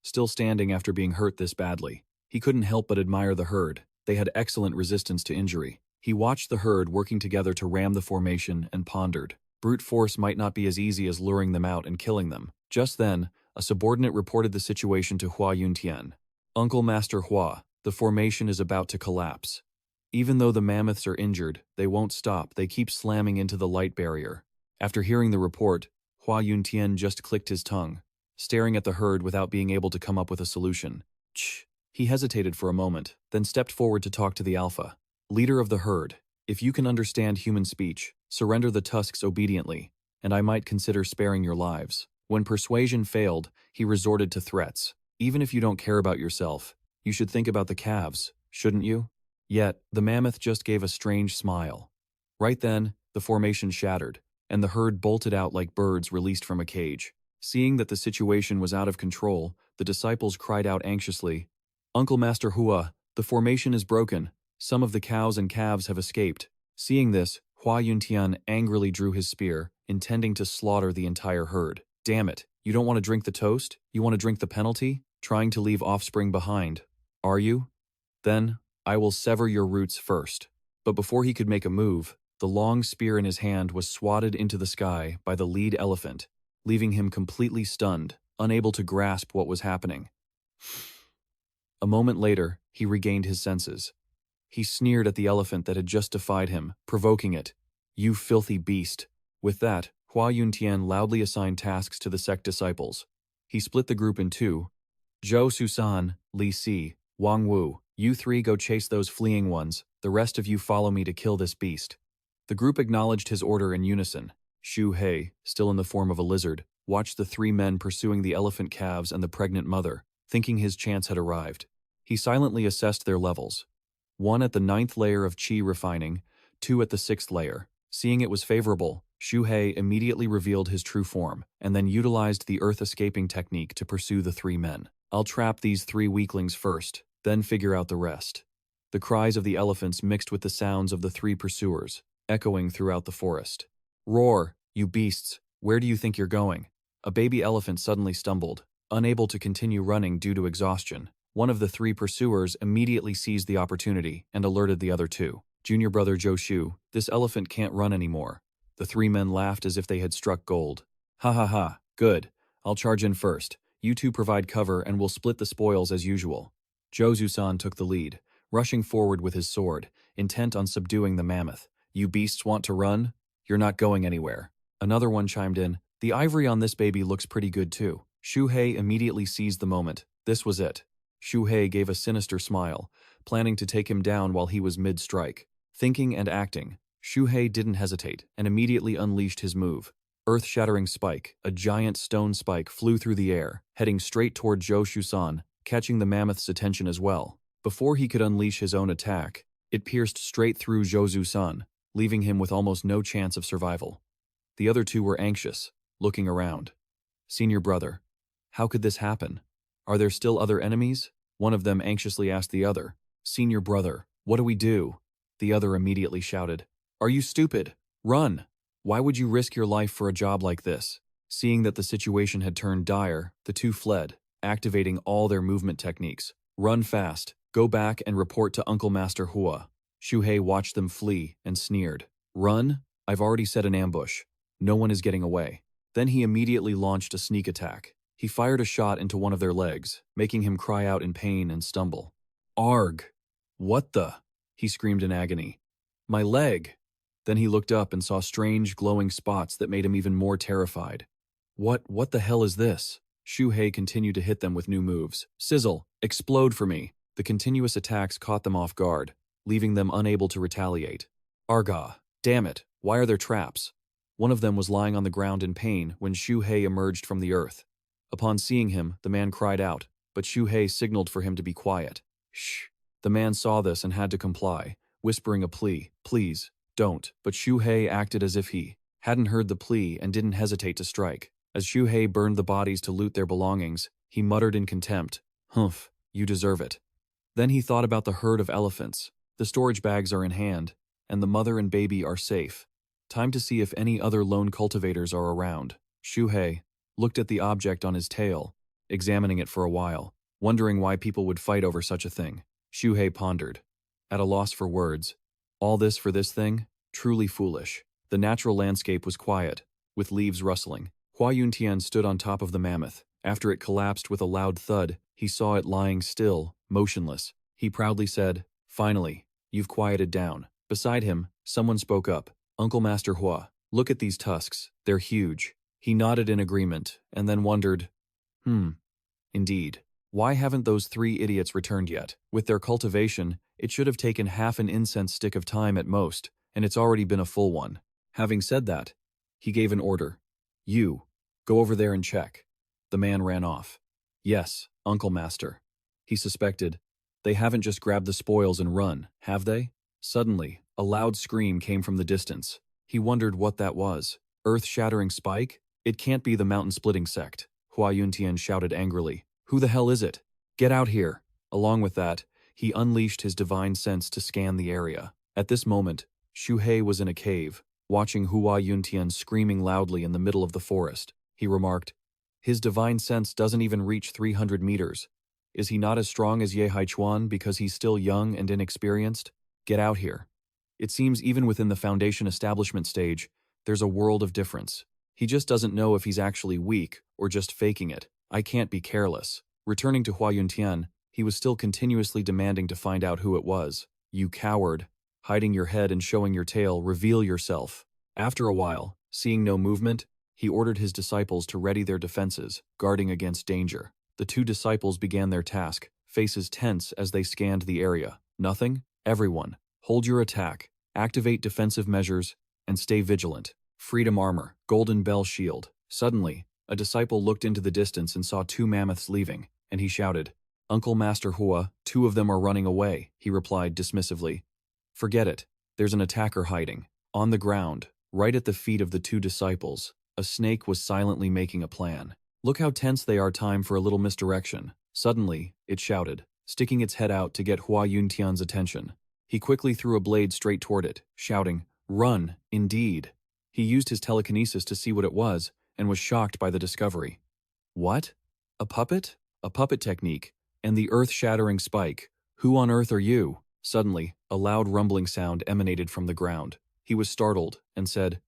Still standing after being hurt this badly. He couldn't help but admire the herd. They had excellent resistance to injury. He watched the herd working together to ram the formation and pondered. Brute force might not be as easy as luring them out and killing them. Just then, a subordinate reported the situation to Hua Yuntian. Uncle Master Hua, the formation is about to collapse. Even though the mammoths are injured, they won't stop. They keep slamming into the light barrier. After hearing the report, Hua Yuntian just clicked his tongue, staring at the herd without being able to come up with a solution. He hesitated for a moment, then stepped forward to talk to the alpha. Leader of the herd, if you can understand human speech, surrender the tusks obediently, and I might consider sparing your lives. When persuasion failed, he resorted to threats. Even if you don't care about yourself, you should think about the calves, shouldn't you? Yet, the mammoth just gave a strange smile. Right then, the formation shattered, and the herd bolted out like birds released from a cage. Seeing that the situation was out of control, the disciples cried out anxiously, Uncle Master Hua, the formation is broken. Some of the cows and calves have escaped. Seeing this, Hua Yuntian angrily drew his spear, intending to slaughter the entire herd. Damn it, you don't want to drink the toast? You want to drink the penalty? Trying to leave offspring behind. Are you? Then, I will sever your roots first. But before he could make a move, the long spear in his hand was swatted into the sky by the lead elephant, leaving him completely stunned, unable to grasp what was happening. A moment later, he regained his senses. He sneered at the elephant that had just defied him, provoking it. You filthy beast. With that, Hua Yuntian loudly assigned tasks to the sect disciples. He split the group in two. Zhou Susan, Li Si, Wang Wu, you three go chase those fleeing ones, the rest of you follow me to kill this beast. The group acknowledged his order in unison. Xu Hei, still in the form of a lizard, watched the three men pursuing the elephant calves and the pregnant mother, thinking his chance had arrived. He silently assessed their levels. 1 at the 9th layer of Qi refining, 2 at the 6th layer. Seeing it was favorable, Xu Hei immediately revealed his true form, and then utilized the earth-escaping technique to pursue the three men. I'll trap these 3 weaklings first, then figure out the rest." The cries of the elephants mixed with the sounds of the 3 pursuers, echoing throughout the forest. "Roar, you beasts, where do you think you're going?" A baby elephant suddenly stumbled, unable to continue running due to exhaustion. One of the 3 pursuers immediately seized the opportunity and alerted the other 2. "Junior brother Joshu, this elephant can't run anymore." The 3 men laughed as if they had struck gold. "Ha ha ha, good. I'll charge in first. You 2 provide cover and we'll split the spoils as usual." Jozu-san took the lead, rushing forward with his sword, intent on subduing the mammoth. "You beasts want to run? You're not going anywhere." Another one chimed in, "The ivory on this baby looks pretty good too." Xu Hei immediately seized the moment. This was it. Xu Hei gave a sinister smile, planning to take him down while he was mid-strike. Thinking and acting, Xu Hei didn't hesitate and immediately unleashed his move. Earth-shattering spike, a giant stone spike, flew through the air, heading straight toward Joshu-san, catching the mammoth's attention as well. Before he could unleash his own attack, it pierced straight through Jozu-san, leaving him with almost no chance of survival. The other 2 were anxious, looking around. "Senior brother, how could this happen? Are there still other enemies?" One of them anxiously asked the other. "Senior brother, what do we do?" The other immediately shouted, "Are you stupid? Run! Why would you risk your life for a job like this?" Seeing that the situation had turned dire, the 2 fled, activating all their movement techniques. "Run fast, go back and report to Uncle Master Hua." Xu Hei watched them flee and sneered. "Run? I've already set an ambush. No one is getting away." Then he immediately launched a sneak attack. He fired a shot into one of their legs, making him cry out in pain and stumble. "Arg! What the?" he screamed in agony. "My leg!" Then he looked up and saw strange glowing spots that made him even more terrified. What the hell is this?" Xu Hei continued to hit them with new moves. "Sizzle! Explode for me!" The continuous attacks caught them off guard, leaving them unable to retaliate. "Argah! Damn it! Why are there traps?" One of them was lying on the ground in pain when Xu Hei emerged from the earth. Upon seeing him, the man cried out, but Xu Hei signaled for him to be quiet. "Shh!" The man saw this and had to comply, whispering a plea, "Please, don't." But Xu Hei acted as if he hadn't heard the plea and didn't hesitate to strike. As Xu Hei burned the bodies to loot their belongings, he muttered in contempt, "Humph, you deserve it." Then he thought about the herd of elephants. The storage bags are in hand, and the mother and baby are safe. Time to see if any other lone cultivators are around. Xu Hei looked at the object on his tail, examining it for a while, wondering why people would fight over such a thing. Xu Hei pondered, at a loss for words. All this for this thing? Truly foolish. The natural landscape was quiet, with leaves rustling. Hua Yuntian stood on top of the mammoth. After it collapsed with a loud thud, he saw it lying still, motionless. He proudly said, "Finally, you've quieted down." Beside him, someone spoke up. "Uncle Master Hua, look at these tusks. They're huge." He nodded in agreement, and then wondered, Indeed. Why haven't those 3 idiots returned yet? With their cultivation, it should have taken half an incense stick of time at most, and it's already been a full one. Having said that, he gave an order. "You, go over there and check." The man ran off. "Yes, Uncle Master." He suspected. They haven't just grabbed the spoils and run, have they? Suddenly, a loud scream came from the distance. He wondered what that was. Earth-shattering spike? It can't be the mountain-splitting sect. Hua Yuntian shouted angrily. "Who the hell is it? Get out here!" Along with that, he unleashed his divine sense to scan the area. At this moment, Xu Hei was in a cave, watching Hua Yuntian screaming loudly in the middle of the forest. He remarked, "His divine sense doesn't even reach 300 meters. Is he not as strong as Ye Haichuan because he's still young and inexperienced? Get out here." It seems even within the Foundation establishment stage, there's a world of difference. He just doesn't know if he's actually weak or just faking it. I can't be careless. Returning to Hua Yuntian, he was still continuously demanding to find out who it was. "You coward. Hiding your head and showing your tail, reveal yourself." After a while, seeing no movement, he ordered his disciples to ready their defenses, guarding against danger. The 2 disciples began their task, faces tense as they scanned the area. "Nothing? Everyone, hold your attack, activate defensive measures, and stay vigilant." Freedom armor, golden bell shield. Suddenly, a disciple looked into the distance and saw 2 mammoths leaving, and he shouted, "Uncle Master Hua, 2 of them are running away," he replied dismissively. "Forget it. There's an attacker hiding." On the ground, right at the feet of the 2 disciples, a snake was silently making a plan. "Look how tense they are. Time for a little misdirection." Suddenly, it shouted, sticking its head out to get Hua Yuntian's attention. He quickly threw a blade straight toward it, shouting, "Run, indeed." He used his telekinesis to see what it was, and was shocked by the discovery. What? A puppet? A puppet technique, and the earth-shattering spike. Who on earth are you? Suddenly, a loud rumbling sound emanated from the ground. He was startled, and said,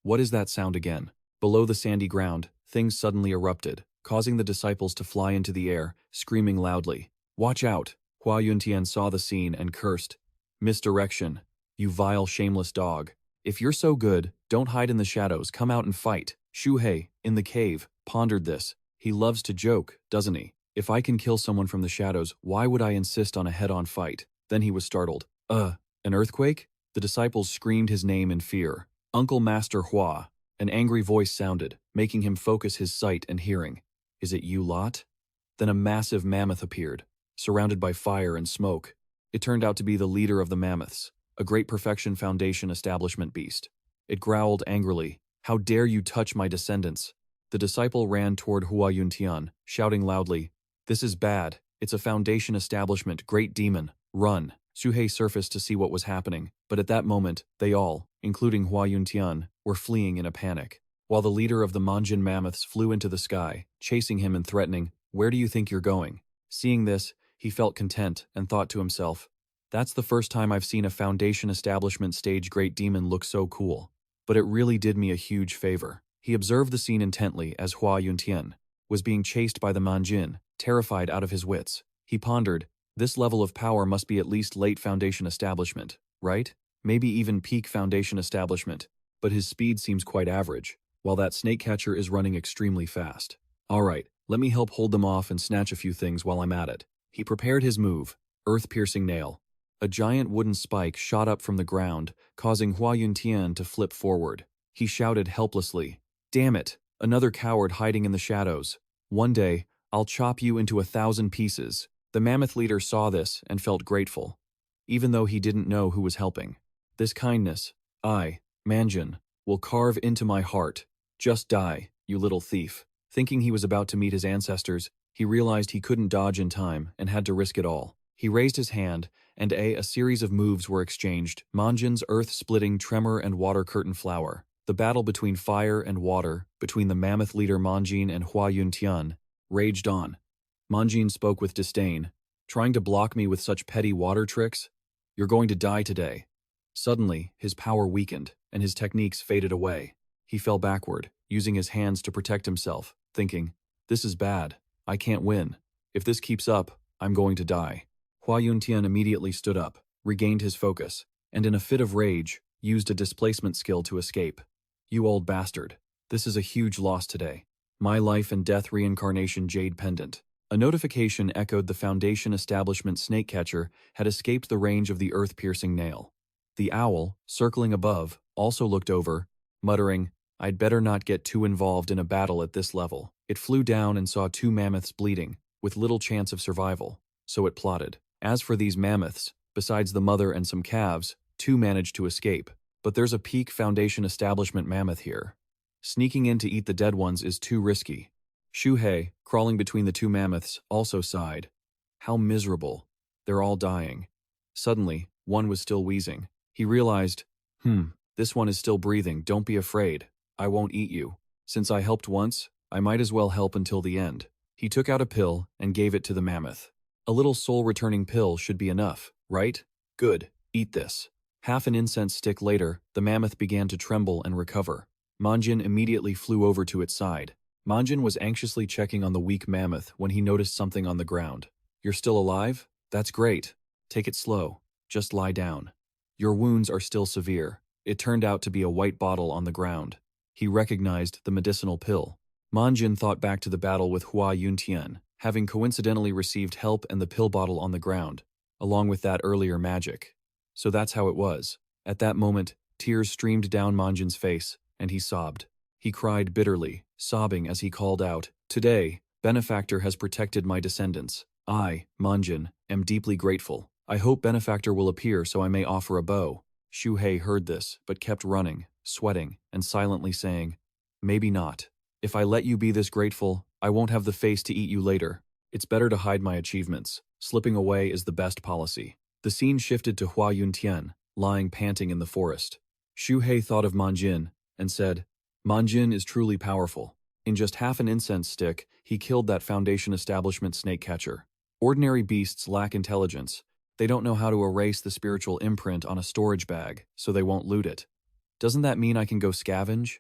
"What is that sound again?" Below the sandy ground, things suddenly erupted, causing the disciples to fly into the air, screaming loudly. "Watch out!" Hua Yuntian saw the scene and cursed. "Misdirection. You vile, shameless dog. If you're so good, don't hide in the shadows, come out and fight." Xu Hei, in the cave, pondered this. He loves to joke, doesn't he? If I can kill someone from the shadows, why would I insist on a head-on fight? Then he was startled. An earthquake? The disciples screamed his name in fear. "Uncle Master Hua." An angry voice sounded, making him focus his sight and hearing. "Is it you lot?" Then a massive mammoth appeared, surrounded by fire and smoke. It turned out to be the leader of the mammoths, a Great Perfection Foundation establishment beast. It growled angrily, "How dare you touch my descendants?" The disciple ran toward Hua Yuntian, shouting loudly, "This is bad. It's a Foundation establishment, great demon. Run." Xu Hei surfaced to see what was happening, but at that moment, they all, including Hua Yuntian, were fleeing in a panic, while the leader of the Manjin mammoths flew into the sky, chasing him and threatening, "Where do you think you're going?" Seeing this, he felt content and thought to himself, "That's the first time I've seen a Foundation establishment stage great demon look so cool. But it really did me a huge favor." He observed the scene intently as Hua Yuntian was being chased by the Manjin, terrified out of his wits. He pondered, this level of power must be at least late Foundation establishment, right? Maybe even peak Foundation establishment, but his speed seems quite average, while that snake catcher is running extremely fast. Alright, let me help hold them off and snatch a few things while I'm at it. He prepared his move, earth-piercing nail. A giant wooden spike shot up from the ground, causing Hua Yuntian to flip forward. He shouted helplessly, "Damn it, another coward hiding in the shadows. One day, I'll chop you into 1,000 pieces." The mammoth leader saw this and felt grateful, even though he didn't know who was helping. "This kindness, I, Manjin, will carve into my heart. Just die, you little thief." Thinking he was about to meet his ancestors, he realized he couldn't dodge in time and had to risk it all. He raised his hand, and a series of moves were exchanged. Manjin's earth-splitting tremor and water curtain flower. The battle between fire and water, between the mammoth leader Manjin and Hua Yuntian, raged on. Manjin spoke with disdain. "Trying to block me with such petty water tricks? You're going to die today." Suddenly, his power weakened, and his techniques faded away. He fell backward, using his hands to protect himself, thinking, "This is bad. I can't win. If this keeps up, I'm going to die." Hua Yuntian immediately stood up, regained his focus, and in a fit of rage, used a displacement skill to escape. "You old bastard. This is a huge loss today. My life and death reincarnation jade pendant." A notification echoed the Foundation establishment snake catcher had escaped the range of the earth-piercing nail. The owl, circling above, also looked over, muttering, "I'd better not get too involved in a battle at this level." It flew down and saw 2 mammoths bleeding, with little chance of survival, so it plotted. As for these mammoths, besides the mother and some calves, 2 managed to escape. But there's a peak Foundation establishment mammoth here. Sneaking in to eat the dead ones is too risky. Xu Hei, crawling between the 2 mammoths, also sighed. How miserable. They're all dying. Suddenly, one was still wheezing. He realized, this one is still breathing, don't be afraid. I won't eat you. Since I helped once, I might as well help until the end. He took out a pill and gave it to the mammoth. A little soul-returning pill should be enough, right? Good, eat this. Half an incense stick later, the mammoth began to tremble and recover. Manjin immediately flew over to its side. Manjin was anxiously checking on the weak mammoth when he noticed something on the ground. "You're still alive? That's great. Take it slow. Just lie down. Your wounds are still severe." It turned out to be a white bottle on the ground. He recognized the medicinal pill. Manjin thought back to the battle with Hua Yuntian, having coincidentally received help and the pill bottle on the ground, along with that earlier magic. So that's how it was. At that moment, tears streamed down Manjin's face, and he sobbed. He cried bitterly, sobbing as he called out, "Today, Benefactor has protected my descendants. I, Manjin, am deeply grateful. I hope Benefactor will appear so I may offer a bow." Xu Hei heard this, but kept running, sweating, and silently saying, "Maybe not. If I let you be this grateful, I won't have the face to eat you later." It's better to hide my achievements. Slipping away is the best policy. The scene shifted to Hua Yuntian, lying panting in the forest. Xu Hei thought of Manjin and said, Manjin is truly powerful. In just half an incense stick, he killed that Foundation establishment snake catcher. Ordinary beasts lack intelligence. They don't know how to erase the spiritual imprint on a storage bag, so they won't loot it. Doesn't that mean I can go scavenge?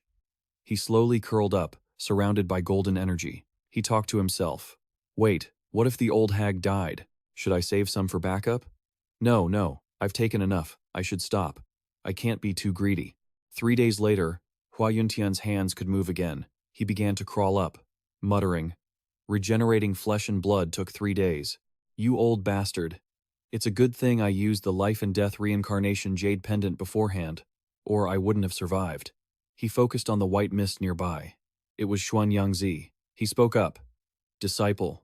He slowly curled up, surrounded by golden energy. He talked to himself. Wait, what if the old hag died? Should I save some for backup? No, I've taken enough. I should stop. I can't be too greedy. 3 days later, Hua Yuntian's hands could move again. He began to crawl up, muttering, regenerating flesh and blood took 3 days. You old bastard. It's a good thing I used the life and death reincarnation jade pendant beforehand, or I wouldn't have survived. He focused on the white mist nearby. It was Xianxia. He spoke up. Disciple.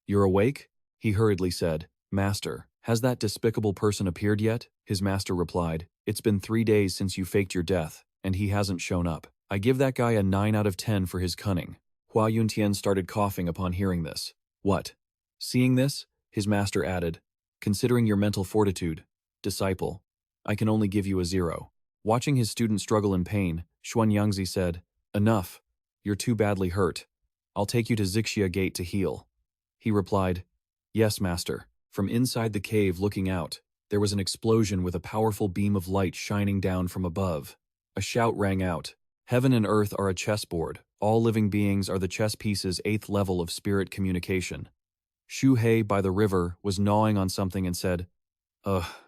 You're awake? He hurriedly said. Master, has that despicable person appeared yet? His master replied. It's been 3 days since you faked your death, and he hasn't shown up. I give that guy a 9 out of 10 for his cunning. Hua Yuntian started coughing upon hearing this. What? Seeing this, his master added, considering your mental fortitude, disciple, I can only give you a 0. Watching his student struggle in pain, Xianxia said, enough. You're too badly hurt. I'll take you to Xianxia Gate to heal. He replied, yes, master. From inside the cave looking out, there was an explosion with a powerful beam of light shining down from above. A shout rang out. Heaven and earth are a chessboard. All living beings are the chess piece's 8th level of spirit communication. Xu Hei by the river was gnawing on something and said,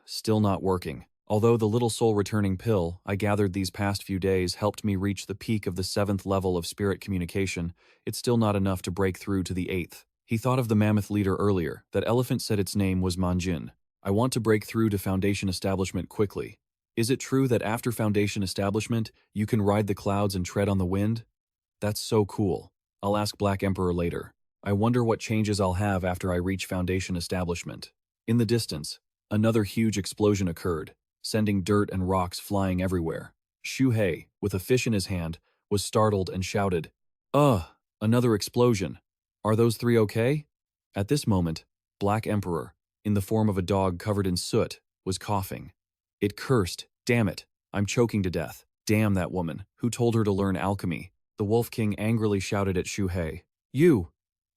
still not working. Although the little soul returning pill I gathered these past few days helped me reach the peak of the 7th level of spirit communication, it's still not enough to break through to the 8th. He thought of the mammoth leader earlier. That elephant said its name was Manjin. I want to break through to Foundation establishment quickly. Is it true that after Foundation establishment, you can ride the clouds and tread on the wind? That's so cool. I'll ask Black Emperor later. I wonder what changes I'll have after I reach Foundation establishment. In the distance, another huge explosion occurred, sending dirt and rocks flying everywhere. Xu Hei, with a fish in his hand, was startled and shouted, another explosion. Are those 3 okay? At this moment, Black Emperor, in the form of a dog covered in soot, was coughing. It cursed, damn it, I'm choking to death. Damn that woman, who told her to learn alchemy. The Wolf King angrily shouted at Xu Hei. You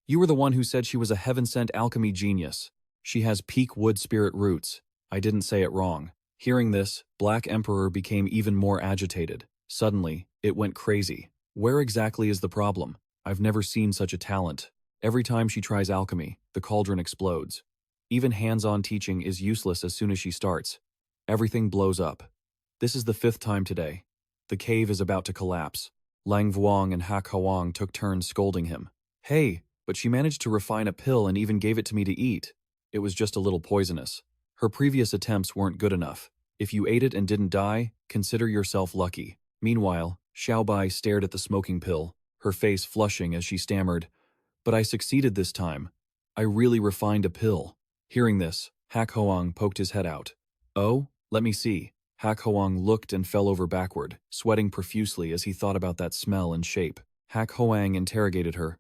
were the one who said she was a heaven-sent alchemy genius. She has peak wood spirit roots. I didn't say it wrong. Hearing this, Black Emperor became even more agitated. Suddenly, it went crazy. Where exactly is the problem? I've never seen such a talent. Every time she tries alchemy, the cauldron explodes. Even hands-on teaching is useless as soon as she starts. Everything blows up. This is the 5th time today. The cave is about to collapse. Lang Vuong and Hak Hawang took turns scolding him. Hey, but she managed to refine a pill and even gave it to me to eat. It was just a little poisonous. Her previous attempts weren't good enough. If you ate it and didn't die, consider yourself lucky. Meanwhile, Xiaobai stared at the smoking pill, her face flushing as she stammered, but I succeeded this time. I really refined a pill. Hearing this, Hak Hoang poked his head out. Oh, let me see. Hak Hoang looked and fell over backward, sweating profusely as he thought about that smell and shape. Hak Hoang interrogated her.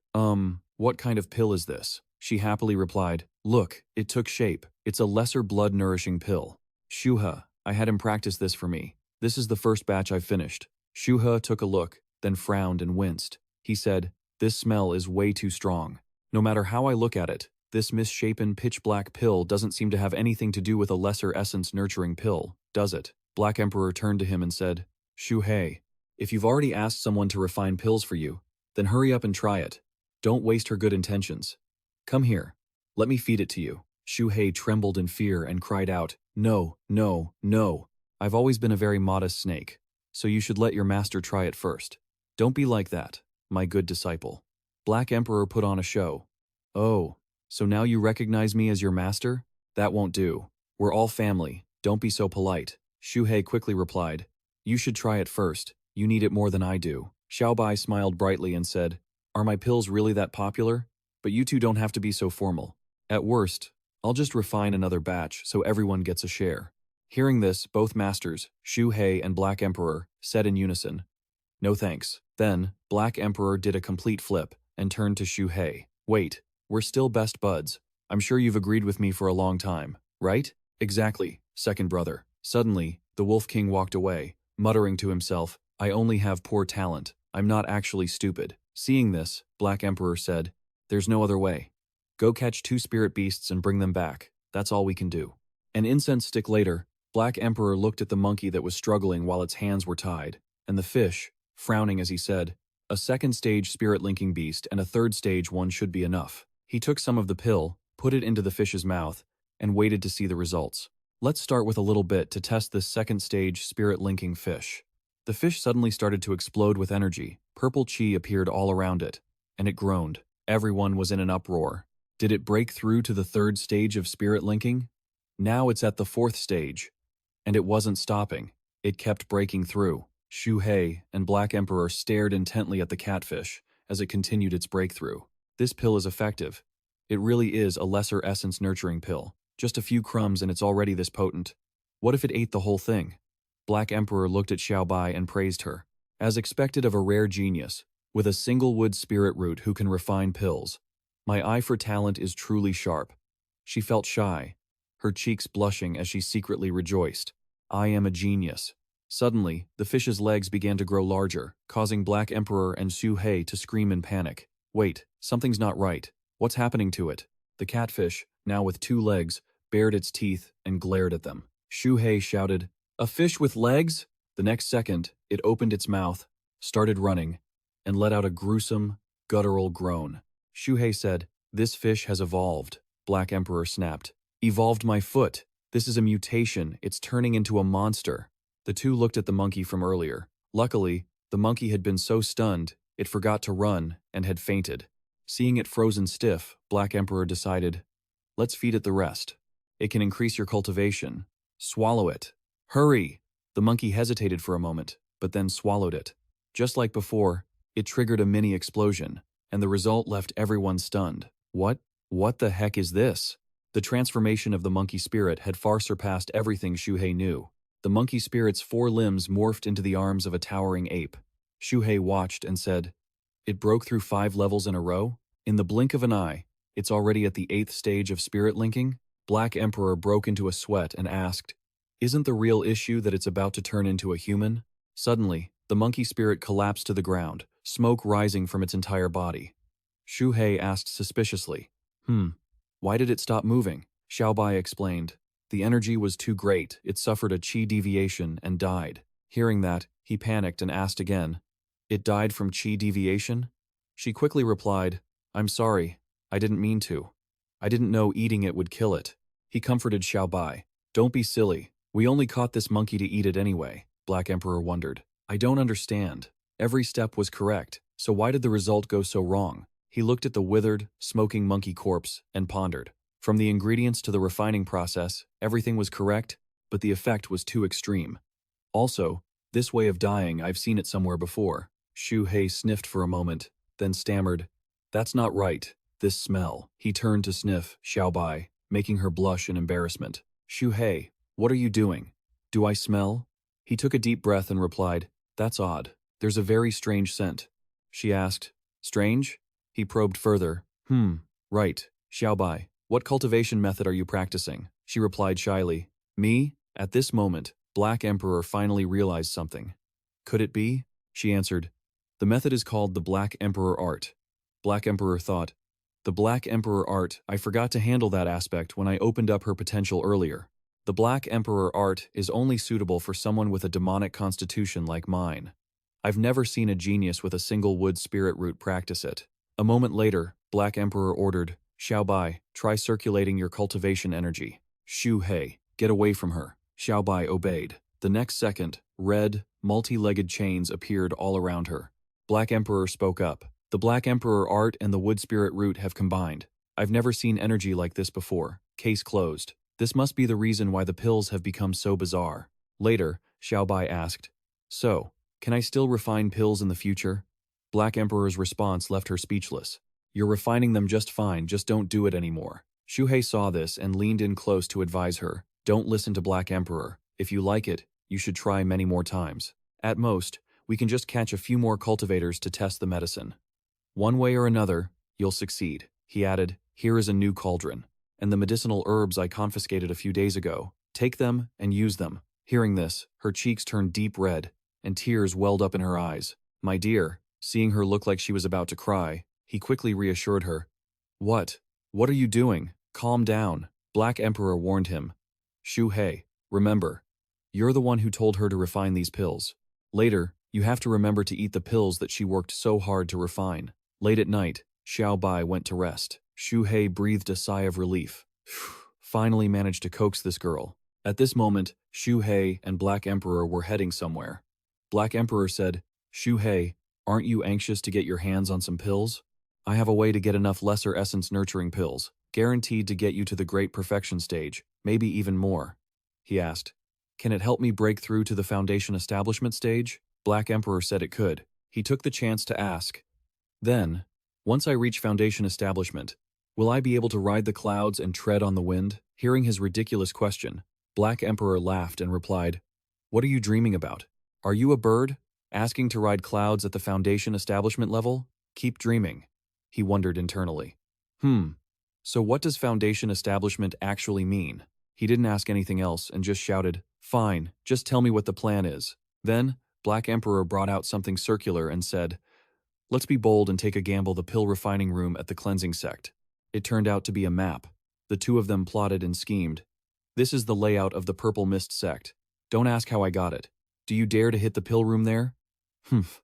What kind of pill is this? She happily replied, look, it took shape. It's a lesser blood-nourishing pill. Xu He, I had him practice this for me. This is the first batch I've finished. Xu He took a look, then frowned and winced. He said, this smell is way too strong. No matter how I look at it, this misshapen pitch-black pill doesn't seem to have anything to do with a lesser essence-nurturing pill, does it? Black Emperor turned to him and said, Xu Hei, if you've already asked someone to refine pills for you, then hurry up and try it. Don't waste her good intentions. Come here. Let me feed it to you. Xu Hei trembled in fear and cried out, no, no, no. I've always been a very modest snake, so you should let your master try it first. Don't be like that, my good disciple. Black Emperor put on a show. Oh, so now you recognize me as your master? That won't do. We're all family. Don't be so polite. Xu Hei quickly replied, you should try it first. You need it more than I do. Xiaobai smiled brightly and said, are my pills really that popular? But you two don't have to be so formal. At worst, I'll just refine another batch so everyone gets a share. Hearing this, both masters, Xu Hei and Black Emperor, said in unison, no thanks. Then, Black Emperor did a complete flip and turned to Xu Hei. Wait, We're still best buds. I'm sure you've agreed with me for a long time, right? Exactly, second brother. Suddenly, the Wolf King walked away, muttering to himself, I only have poor talent. I'm not actually stupid. Seeing this, Black Emperor said, there's no other way. Go catch 2 spirit beasts and bring them back. That's all we can do. An incense stick later, Black Emperor looked at the monkey that was struggling while its hands were tied, and the fish, frowning as he said, a second stage spirit linking beast and a third stage one should be enough. He took some of the pill, put it into the fish's mouth, and waited to see the results. Let's start with a little bit to test this second stage spirit linking fish. The fish suddenly started to explode with energy. Purple chi appeared all around it, and it groaned. Everyone was in an uproar. Did it break through to the third stage of spirit linking? Now it's at the fourth stage. And it wasn't stopping. It kept breaking through. Xu Hei and Black Emperor stared intently at the catfish as it continued its breakthrough. This pill is effective. It really is a lesser essence nurturing pill. Just a few crumbs and it's already this potent. What if it ate the whole thing? Black Emperor looked at Xiaobai and praised her. As expected of a rare genius, with a single wood spirit root who can refine pills. My eye for talent is truly sharp. She felt shy, her cheeks blushing as she secretly rejoiced. I am a genius. Suddenly, the fish's legs began to grow larger, causing Black Emperor and Xu Hei to scream in panic. Wait, something's not right. What's happening to it? The catfish, now with 2 legs, bared its teeth and glared at them. Xu Hei shouted, a fish with legs? The next second, it opened its mouth, started running, and let out a gruesome, guttural groan. Xu Hei said, this fish has evolved. Black Emperor snapped. Evolved my foot. This is a mutation. It's turning into a monster. The two looked at the monkey from earlier. Luckily, the monkey had been so stunned, it forgot to run and had fainted. Seeing it frozen stiff, Black Emperor decided, let's feed it the rest. It can increase your cultivation. Swallow it. Hurry! The monkey hesitated for a moment, but then swallowed it. Just like before, it triggered a mini explosion, and the result left everyone stunned. What the heck is this? The transformation of the monkey spirit had far surpassed everything Xu Hei knew. The monkey spirit's 4 limbs morphed into the arms of a towering ape. Xu Hei watched and said, it broke through 5 levels in a row? In the blink of an eye, it's already at the 8th stage of spirit linking? Black Emperor broke into a sweat and asked, isn't the real issue that it's about to turn into a human? Suddenly, the monkey spirit collapsed to the ground, smoke rising from its entire body. Xu Hei asked suspiciously, why did it stop moving? Xiaobai explained, the energy was too great, it suffered a qi deviation and died. Hearing that, he panicked and asked again, it died from qi deviation? She quickly replied, I'm sorry, I didn't mean to. I didn't know eating it would kill it. He comforted Xiaobai, don't be silly, we only caught this monkey to eat it anyway. Black Emperor wondered, I don't understand. Every step was correct, so why did the result go so wrong? He looked at the withered, smoking monkey corpse and pondered. From the ingredients to the refining process, everything was correct, but the effect was too extreme. Also, this way of dying, I've seen it somewhere before. Xu Hei sniffed for a moment, then stammered, that's not right, this smell. He turned to sniff Xiaobai, making her blush in embarrassment. Xu Hei, what are you doing? Do I smell? He took a deep breath and replied, that's odd. There's a very strange scent. She asked, strange? He probed further. Right. Xiaobai, what cultivation method are you practicing? She replied shyly. Me? At this moment, Black Emperor finally realized something. Could it be? She answered. The method is called the Black Emperor Art. Black Emperor thought. The Black Emperor Art, I forgot to handle that aspect when I opened up her potential earlier. The Black Emperor Art is only suitable for someone with a demonic constitution like mine. I've never seen a genius with a single wood spirit root practice it. A moment later, Black Emperor ordered, Xiaobai, try circulating your cultivation energy. Xu Hei, get away from her. Xiaobai obeyed. The next second, red, multi-legged chains appeared all around her. Black Emperor spoke up. The Black Emperor Art and the wood spirit root have combined. I've never seen energy like this before. Case closed. This must be the reason why the pills have become so bizarre. Later, Xiaobai asked, so, can I still refine pills in the future? Black Emperor's response left her speechless. You're refining them just fine, just don't do it anymore. Xu Hei saw this and leaned in close to advise her. Don't listen to Black Emperor. If you like it, you should try many more times. At most, we can just catch a few more cultivators to test the medicine. One way or another, you'll succeed. He added, "Here is a new cauldron, and the medicinal herbs I confiscated a few days ago. Take them and use them." Hearing this, her cheeks turned deep red, and tears welled up in her eyes. "My dear," seeing her look like she was about to cry, he quickly reassured her. "What? What are you doing? Calm down," Black Emperor warned him. "Xu Hei, remember, you're the one who told her to refine these pills. Later, you have to remember to eat the pills that she worked so hard to refine." Late at night, Xiao Bai went to rest. Xu Hei breathed a sigh of relief. Finally managed to coax this girl. At this moment, Xu Hei and Black Emperor were heading somewhere. Black Emperor said, "Xu Hei, aren't you anxious to get your hands on some pills? I have a way to get enough lesser essence nurturing pills, guaranteed to get you to the great perfection stage, maybe even more." He asked, "Can it help me break through to the foundation establishment stage?" Black Emperor said it could. He took the chance to ask, "Then, once I reach foundation establishment, will I be able to ride the clouds and tread on the wind?" Hearing his ridiculous question, Black Emperor laughed and replied, "What are you dreaming about? Are you a bird, asking to ride clouds at the foundation establishment level? Keep dreaming." He wondered internally. So what does foundation establishment actually mean? He didn't ask anything else and just shouted, "Fine, just tell me what the plan is." Then, Black Emperor brought out something circular and said, "Let's be bold and take a gamble the pill refining room at the cleansing sect." It turned out to be a map. The two of them plotted and schemed. "This is the layout of the Purple Mist sect. Don't ask how I got it. Do you dare to hit the pill room there? Humph.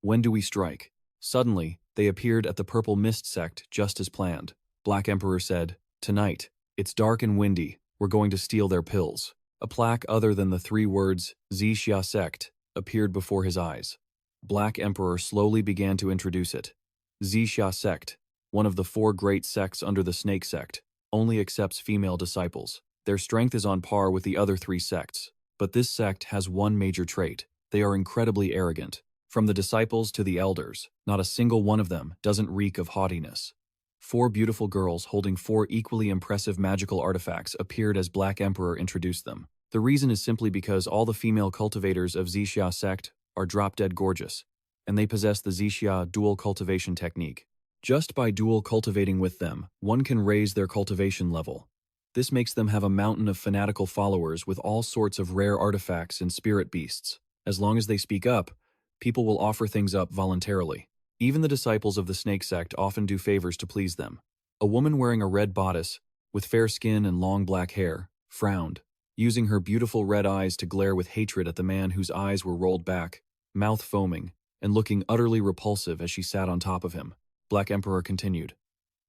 When do we strike?" Suddenly, they appeared at the Purple Mist sect just as planned. Black Emperor said, "Tonight, it's dark and windy. We're going to steal their pills." A plaque other than the 3 words, Xianxia sect, appeared before his eyes. Black Emperor slowly began to introduce it. Xianxia sect, one of the 4 great sects under the Snake Sect, only accepts female disciples. Their strength is on par with the other 3 sects, but this sect has one major trait: they are incredibly arrogant. From the disciples to the elders, not a single one of them doesn't reek of haughtiness. 4 beautiful girls holding 4 equally impressive magical artifacts appeared as Black Emperor introduced them. The reason is simply because all the female cultivators of Xianxia sect are drop-dead gorgeous, and they possess the Xianxia dual cultivation technique. Just by dual cultivating with them, one can raise their cultivation level. This makes them have a mountain of fanatical followers with all sorts of rare artifacts and spirit beasts. As long as they speak up, people will offer things up voluntarily. Even the disciples of the Snake Sect often do favors to please them. A woman wearing a red bodice, with fair skin and long black hair, frowned, using her beautiful red eyes to glare with hatred at the man whose eyes were rolled back, mouth foaming, and looking utterly repulsive as she sat on top of him. Black Emperor continued,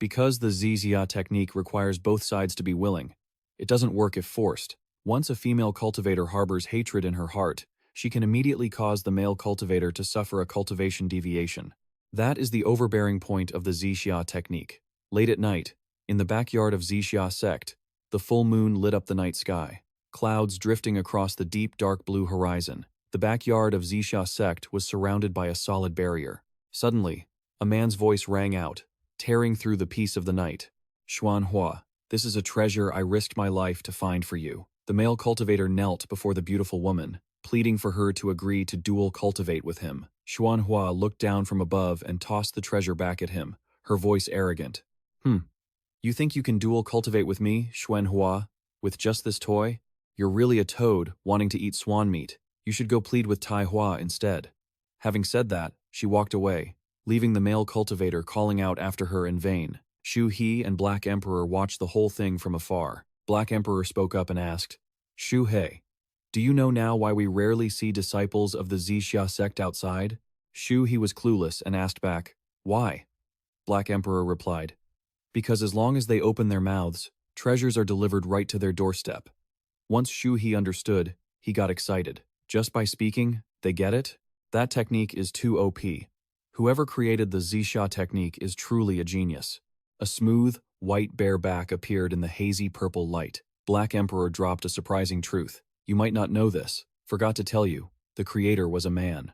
"Because the Xianxia technique requires both sides to be willing, it doesn't work if forced. Once a female cultivator harbors hatred in her heart, she can immediately cause the male cultivator to suffer a cultivation deviation. That is the overbearing point of the Xianxia technique." Late at night, in the backyard of Xianxia sect, the full moon lit up the night sky, clouds drifting across the deep dark blue horizon. The backyard of Xianxia sect was surrounded by a solid barrier. Suddenly, a man's voice rang out, tearing through the peace of the night. "Xuanhua, this is a treasure I risked my life to find for you." The male cultivator knelt before the beautiful woman, pleading for her to agree to dual cultivate with him. Xuanhua looked down from above and tossed the treasure back at him, her voice arrogant. You think you can dual cultivate with me, Xuanhua, with just this toy? You're really a toad wanting to eat swan meat. You should go plead with Tai Hua instead." Having said that, she walked away, leaving the male cultivator calling out after her in vain. Xu Hei and Black Emperor watched the whole thing from afar. Black Emperor spoke up and asked, "Xu Hei, do you know now why we rarely see disciples of the Xianxia sect outside?" Xu Hei was clueless and asked back, "Why?" Black Emperor replied, "Because as long as they open their mouths, treasures are delivered right to their doorstep." Once Xu Hei understood, he got excited. Just by speaking, they get it? That technique is too OP. Whoever created the Xianxia technique is truly a genius. A smooth, white bare back appeared in the hazy purple light. Black Emperor dropped a surprising truth. "You might not know this. Forgot to tell you. The creator was a man."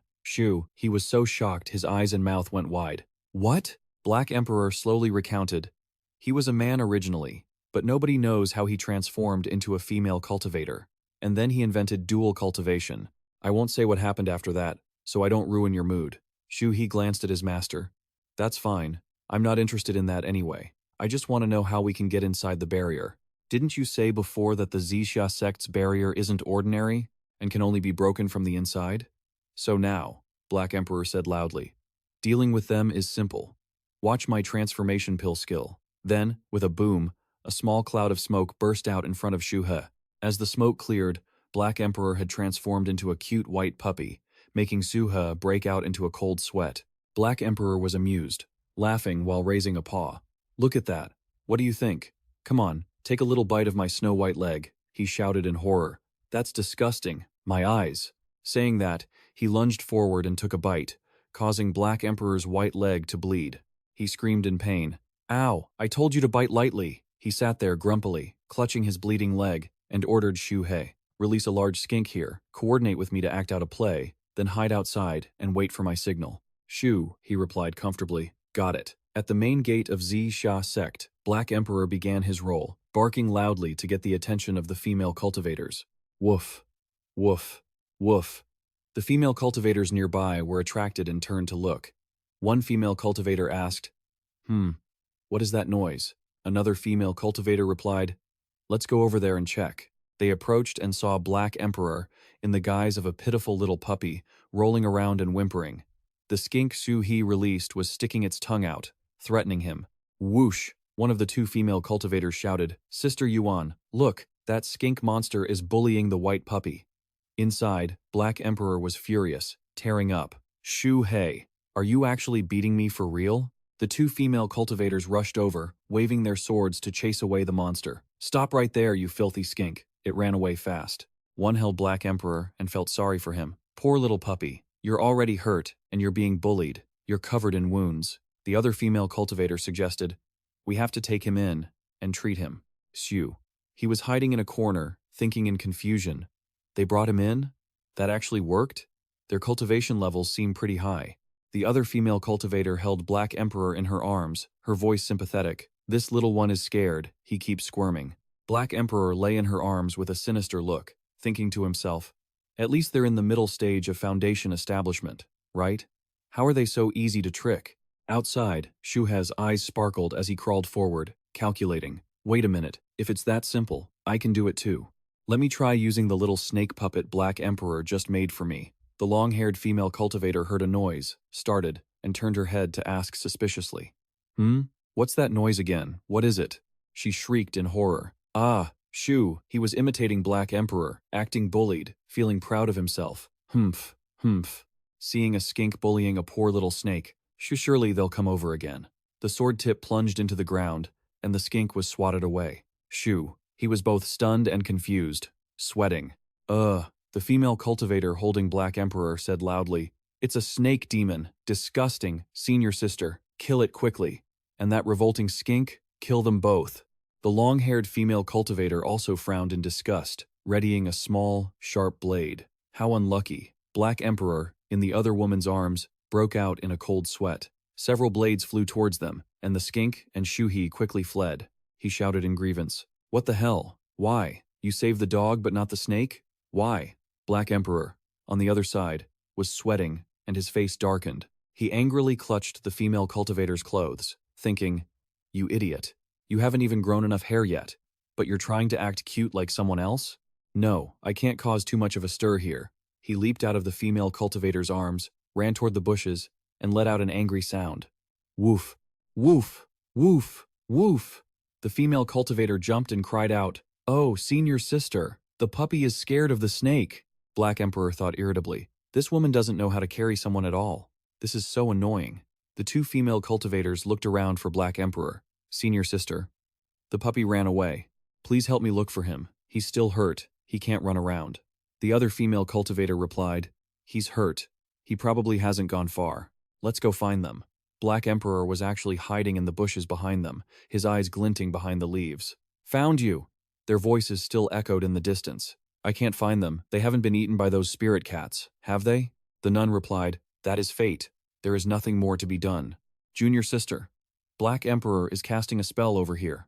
He was so shocked his eyes and mouth went wide. "What?" Black Emperor slowly recounted. He was a man originally, but nobody knows how he transformed into a female cultivator. And then he invented dual cultivation. I won't say what happened after that, so I don't ruin your mood. Xu Hei glanced at his master. "That's fine. I'm not interested in that anyway. I just want to know how we can get inside the barrier. Didn't you say before that the Xianxia sect's barrier isn't ordinary and can only be broken from the inside? So now, Black Emperor said loudly, dealing with them is simple. Watch my transformation pill skill. Then, with a boom, a small cloud of smoke burst out in front of Xu Hei. As the smoke cleared, Black Emperor had transformed into a cute white puppy, making Xu Hei break out into a cold sweat. Black Emperor was amused, laughing while raising a paw. Look at that. What do you think? Come on, take a little bite of my snow-white leg, he shouted in horror. That's disgusting. My eyes. Saying that, he lunged forward and took a bite, causing Black Emperor's white leg to bleed. He screamed in pain. Ow, I told you to bite lightly. He sat there grumpily, clutching his bleeding leg, and ordered Xu Hei, release a large skink here, coordinate with me to act out a play, then hide outside and wait for my signal. Shu, he replied comfortably. Got it. At the main gate of Xianxia sect, Black Emperor began his role, barking loudly to get the attention of the female cultivators. Woof. Woof. Woof. The female cultivators nearby were attracted and turned to look. One female cultivator asked, what is that noise? Another female cultivator replied, let's go over there and check. They approached and saw Black Emperor, in the guise of a pitiful little puppy, rolling around and whimpering. The skink Xu Hei released was sticking its tongue out, threatening him. Whoosh! One of the two female cultivators shouted, Sister Yuan, look, that skink monster is bullying the white puppy. Inside, Black Emperor was furious, tearing up. Xu Hei, are you actually beating me for real? The two female cultivators rushed over, waving their swords to chase away the monster. Stop right there, you filthy skink. It ran away fast. One held Black Emperor and felt sorry for him. Poor little puppy. You're already hurt, and you're being bullied. You're covered in wounds. The other female cultivator suggested, we have to take him in and treat him. Xu. He was hiding in a corner, thinking in confusion. They brought him in? That actually worked? Their cultivation levels seem pretty high. The other female cultivator held Black Emperor in her arms, her voice sympathetic. This little one is scared, he keeps squirming. Black Emperor lay in her arms with a sinister look, thinking to himself, at least they're in the middle stage of foundation establishment, right? How are they so easy to trick? Outside, Xu Hei's eyes sparkled as he crawled forward, calculating. Wait a minute, if it's that simple, I can do it too. Let me try using the little snake puppet Black Emperor just made for me. The long-haired female cultivator heard a noise, started, and turned her head to ask suspiciously. What's that noise again? What is it? She shrieked in horror. Ah, Xu, he was imitating Black Emperor, acting bullied, feeling proud of himself. Humph. Seeing a skink bullying a poor little snake, surely they'll come over again. The sword tip plunged into the ground, and the skink was swatted away. Xu, he was both stunned and confused, sweating. The female cultivator holding Black Emperor said loudly, it's a snake demon, disgusting, senior sister, kill it quickly. And that revolting skink, kill them both. The long-haired female cultivator also frowned in disgust, readying a small, sharp blade. How unlucky. Black Emperor, in the other woman's arms, broke out in a cold sweat. Several blades flew towards them, and the skink and Xu Hei quickly fled. He shouted in grievance. What the hell? Why? You saved the dog but not the snake? Why? Black Emperor, on the other side, was sweating, and his face darkened. He angrily clutched the female cultivator's clothes, thinking, you idiot. You haven't even grown enough hair yet, but you're trying to act cute like someone else? No, I can't cause too much of a stir here. He leaped out of the female cultivator's arms, ran toward the bushes, and let out an angry sound. Woof, woof, woof, woof. The female cultivator jumped and cried out, oh, senior sister, the puppy is scared of the snake. Black Emperor thought irritably, this woman doesn't know how to carry someone at all. This is so annoying. The two female cultivators looked around for Black Emperor. Senior sister. The puppy ran away. Please help me look for him. He's still hurt. He can't run around. The other female cultivator replied, he's hurt. He probably hasn't gone far. Let's go find them. Black Emperor was actually hiding in the bushes behind them, his eyes glinting behind the leaves. Found you! Their voices still echoed in the distance. I can't find them. They haven't been eaten by those spirit cats, have they? The nun replied, that is fate. There is nothing more to be done. Junior sister. Black Emperor is casting a spell over here.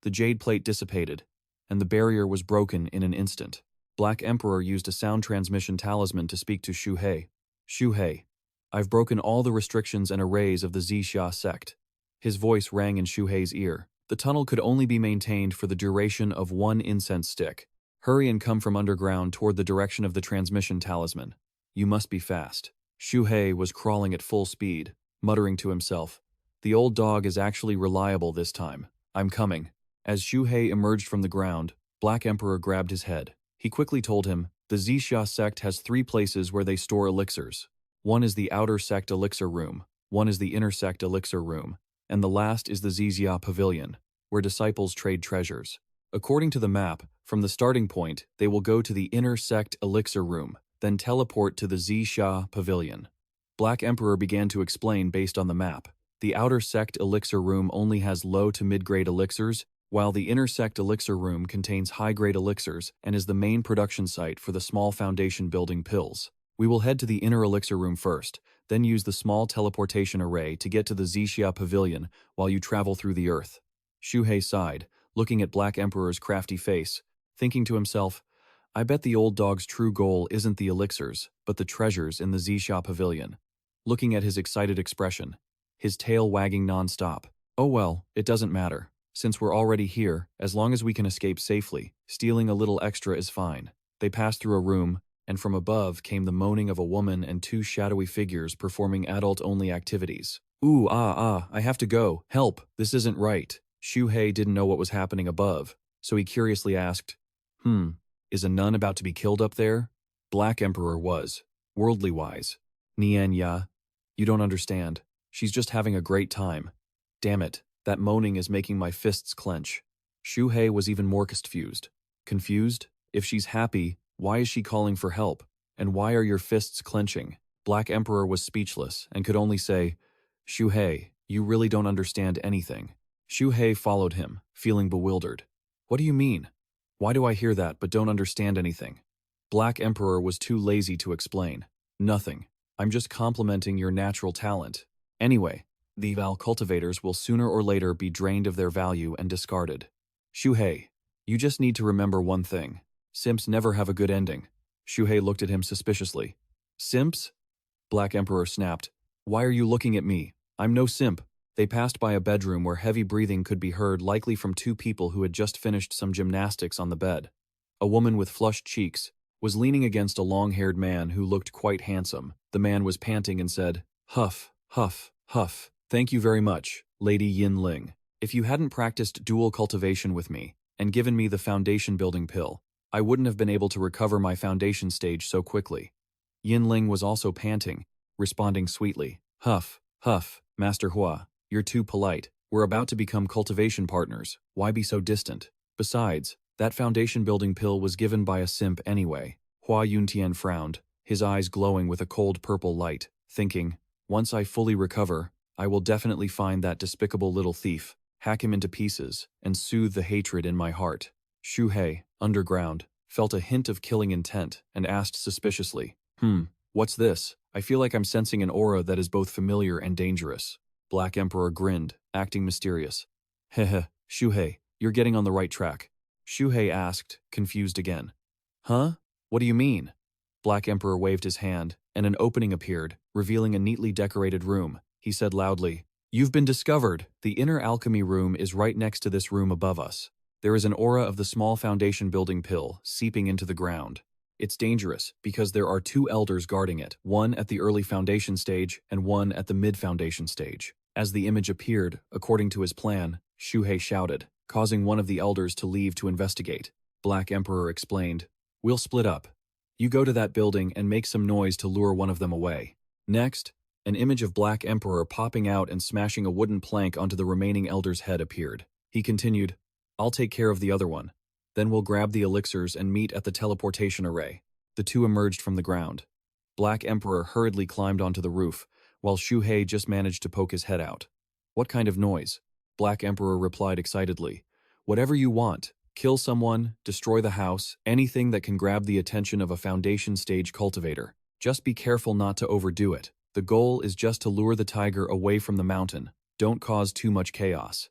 The jade plate dissipated, and the barrier was broken in an instant. Black Emperor used a sound transmission talisman to speak to Xu Hei. Xu Hei, I've broken all the restrictions and arrays of the Xianxia sect. His voice rang in Xu Hei's ear. The tunnel could only be maintained for the duration of one incense stick. Hurry and come from underground toward the direction of the transmission talisman. You must be fast. Xu Hei was crawling at full speed, muttering to himself. The old dog is actually reliable this time. I'm coming. As Xu Hei emerged from the ground, Black Emperor grabbed his head. He quickly told him, the Xianxia sect has 3 places where they store elixirs. One is the outer sect elixir room, one is the inner sect elixir room, and the last is the Xianxia pavilion, where disciples trade treasures. According to the map, from the starting point, they will go to the inner sect elixir room, then teleport to the Xianxia pavilion. Black Emperor began to explain based on the map. The outer sect elixir room only has low to mid-grade elixirs, while the inner sect elixir room contains high-grade elixirs and is the main production site for the small foundation building pills. We will head to the inner elixir room first, then use the small teleportation array to get to the Xianxia pavilion while you travel through the earth. Xu Hei sighed, looking at Black Emperor's crafty face, thinking to himself, I bet the old dog's true goal isn't the elixirs, but the treasures in the Xianxia pavilion. Looking at his excited expression, his tail wagging non-stop. Oh well, it doesn't matter. Since we're already here, as long as we can escape safely, stealing a little extra is fine. They passed through a room, and from above came the moaning of a woman and 2 shadowy figures performing adult-only activities. Ooh, I have to go. Help, this isn't right. Xu Hei didn't know what was happening above, so he curiously asked, is a nun about to be killed up there? Black Emperor was, worldly wise. Xianxia, you don't understand. She's just having a great time. Damn it, that moaning is making my fists clench. Xu Hei was even more confused. Confused? If she's happy, why is she calling for help? And why are your fists clenching? Black Emperor was speechless and could only say, Xu Hei, you really don't understand anything. Xu Hei followed him, feeling bewildered. What do you mean? Why do I hear that but don't understand anything? Black Emperor was too lazy to explain. Nothing. I'm just complimenting your natural talent. Anyway, the cultivators will sooner or later be drained of their value and discarded. Xu Hei, you just need to remember one thing. Simps never have a good ending. Xu Hei looked at him suspiciously. Simps? Black Emperor snapped. Why are you looking at me? I'm no simp. They passed by a bedroom where heavy breathing could be heard, likely from 2 people who had just finished some gymnastics on the bed. A woman with flushed cheeks was leaning against a long-haired man who looked quite handsome. The man was panting and said, Huff, huff, huff. Thank you very much, Lady Yin Ling. If you hadn't practiced dual cultivation with me and given me the foundation building pill, I wouldn't have been able to recover my foundation stage so quickly. Yin Ling was also panting, responding sweetly. Huff, huff, Master Hua, you're too polite. We're about to become cultivation partners. Why be so distant? Besides, that foundation building pill was given by a simp anyway. Hua Yuntian frowned, his eyes glowing with a cold purple light, thinking, once I fully recover, I will definitely find that despicable little thief, hack him into pieces, and soothe the hatred in my heart. Xu Hei, underground, felt a hint of killing intent and asked suspiciously, what's this? I feel like I'm sensing an aura that is both familiar and dangerous. Black Emperor grinned, acting mysterious. Heh, Xu Hei, you're getting on the right track. Xu Hei asked, confused again. Huh? What do you mean? Black Emperor waved his hand, and an opening appeared, revealing a neatly decorated room. He said loudly, You've been discovered. The inner alchemy room is right next to this room above us. There is an aura of the small foundation building pill seeping into the ground. It's dangerous because there are 2 elders guarding it, one at the early foundation stage and one at the mid-foundation stage. As the image appeared, according to his plan, Xu Hei shouted, causing one of the elders to leave to investigate. Black Emperor explained, We'll split up. You go to that building and make some noise to lure one of them away. Next, an image of Black Emperor popping out and smashing a wooden plank onto the remaining elder's head appeared. He continued, I'll take care of the other one. Then we'll grab the elixirs and meet at the teleportation array. The 2 emerged from the ground. Black Emperor hurriedly climbed onto the roof, while Xu Hei just managed to poke his head out. What kind of noise? Black Emperor replied excitedly. Whatever you want. Kill someone, destroy the house, anything that can grab the attention of a foundation stage cultivator. Just be careful not to overdo it. The goal is just to lure the tiger away from the mountain. Don't cause too much chaos.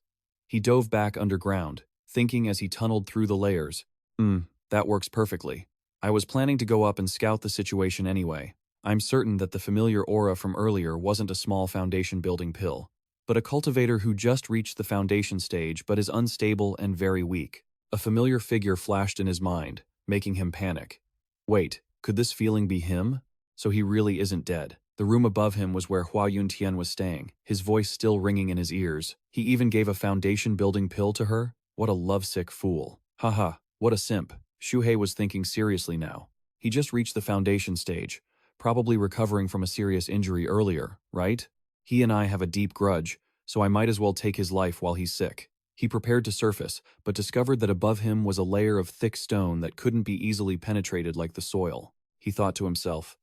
He dove back underground, thinking as he tunneled through the layers, that works perfectly. I was planning to go up and scout the situation anyway. I'm certain that the familiar aura from earlier wasn't a small foundation building pill. but a cultivator who just reached the foundation stage but is unstable and very weak. A familiar figure flashed in his mind, making him panic. Wait, could this feeling be him? So he really isn't dead. The room above him was where Hua Yuntian was staying, his voice still ringing in his ears. He even gave a foundation-building pill to her? What a lovesick fool. Haha, what a simp. Xu Hei was thinking seriously now. He just reached the foundation stage, probably recovering from a serious injury earlier, right? He and I have a deep grudge, so I might as well take his life while he's sick. He prepared to surface, but discovered that above him was a layer of thick stone that couldn't be easily penetrated like the soil. He thought to himself,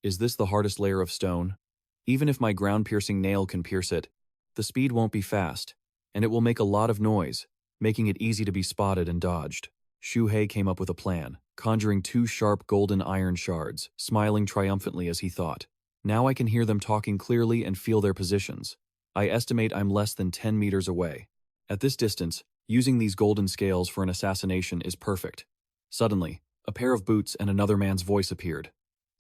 is this the hardest layer of stone? Even if my ground-piercing nail can pierce it, the speed won't be fast, and it will make a lot of noise, making it easy to be spotted and dodged. Xu Hei came up with a plan, conjuring 2 sharp golden iron shards, smiling triumphantly as he thought. Now I can hear them talking clearly and feel their positions. I estimate I'm less than 10 meters away. At this distance, using these golden scales for an assassination is perfect. Suddenly, a pair of boots and another man's voice appeared.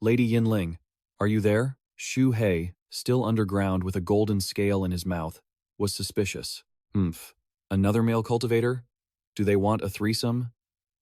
Lady Yinling, are you there? Xu Hei, still underground with a golden scale in his mouth, was suspicious. Another male cultivator? Do they want a threesome?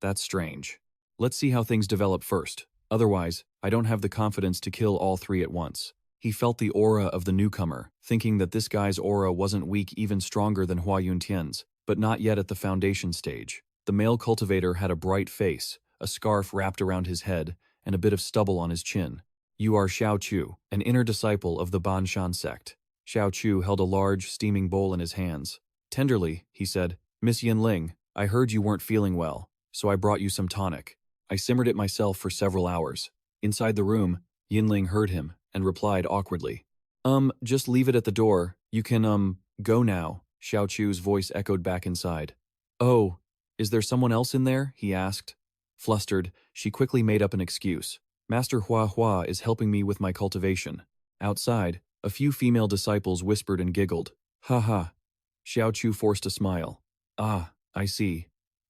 That's strange. Let's see how things develop first. Otherwise, I don't have the confidence to kill all 3 at once. He felt the aura of the newcomer, thinking that this guy's aura wasn't weak, even stronger than Hua Yuntian's, but not yet at the foundation stage. The male cultivator had a bright face, a scarf wrapped around his head, and a bit of stubble on his chin. You are Xiao Chu, an inner disciple of the Banshan sect. Xiao Chu held a large, steaming bowl in his hands. Tenderly, he said, Miss Yinling, I heard you weren't feeling well, so I brought you some tonic. I simmered it myself for several hours. Inside the room, Yinling heard him and replied awkwardly. Just leave it at the door. You can, go now. Xiao Chu's voice echoed back inside. Oh, is there someone else in there? He asked. Flustered, she quickly made up an excuse. Master Hua is helping me with my cultivation. Outside, a few female disciples whispered and giggled. Ha ha. Xiao Chu forced a smile. Ah, I see.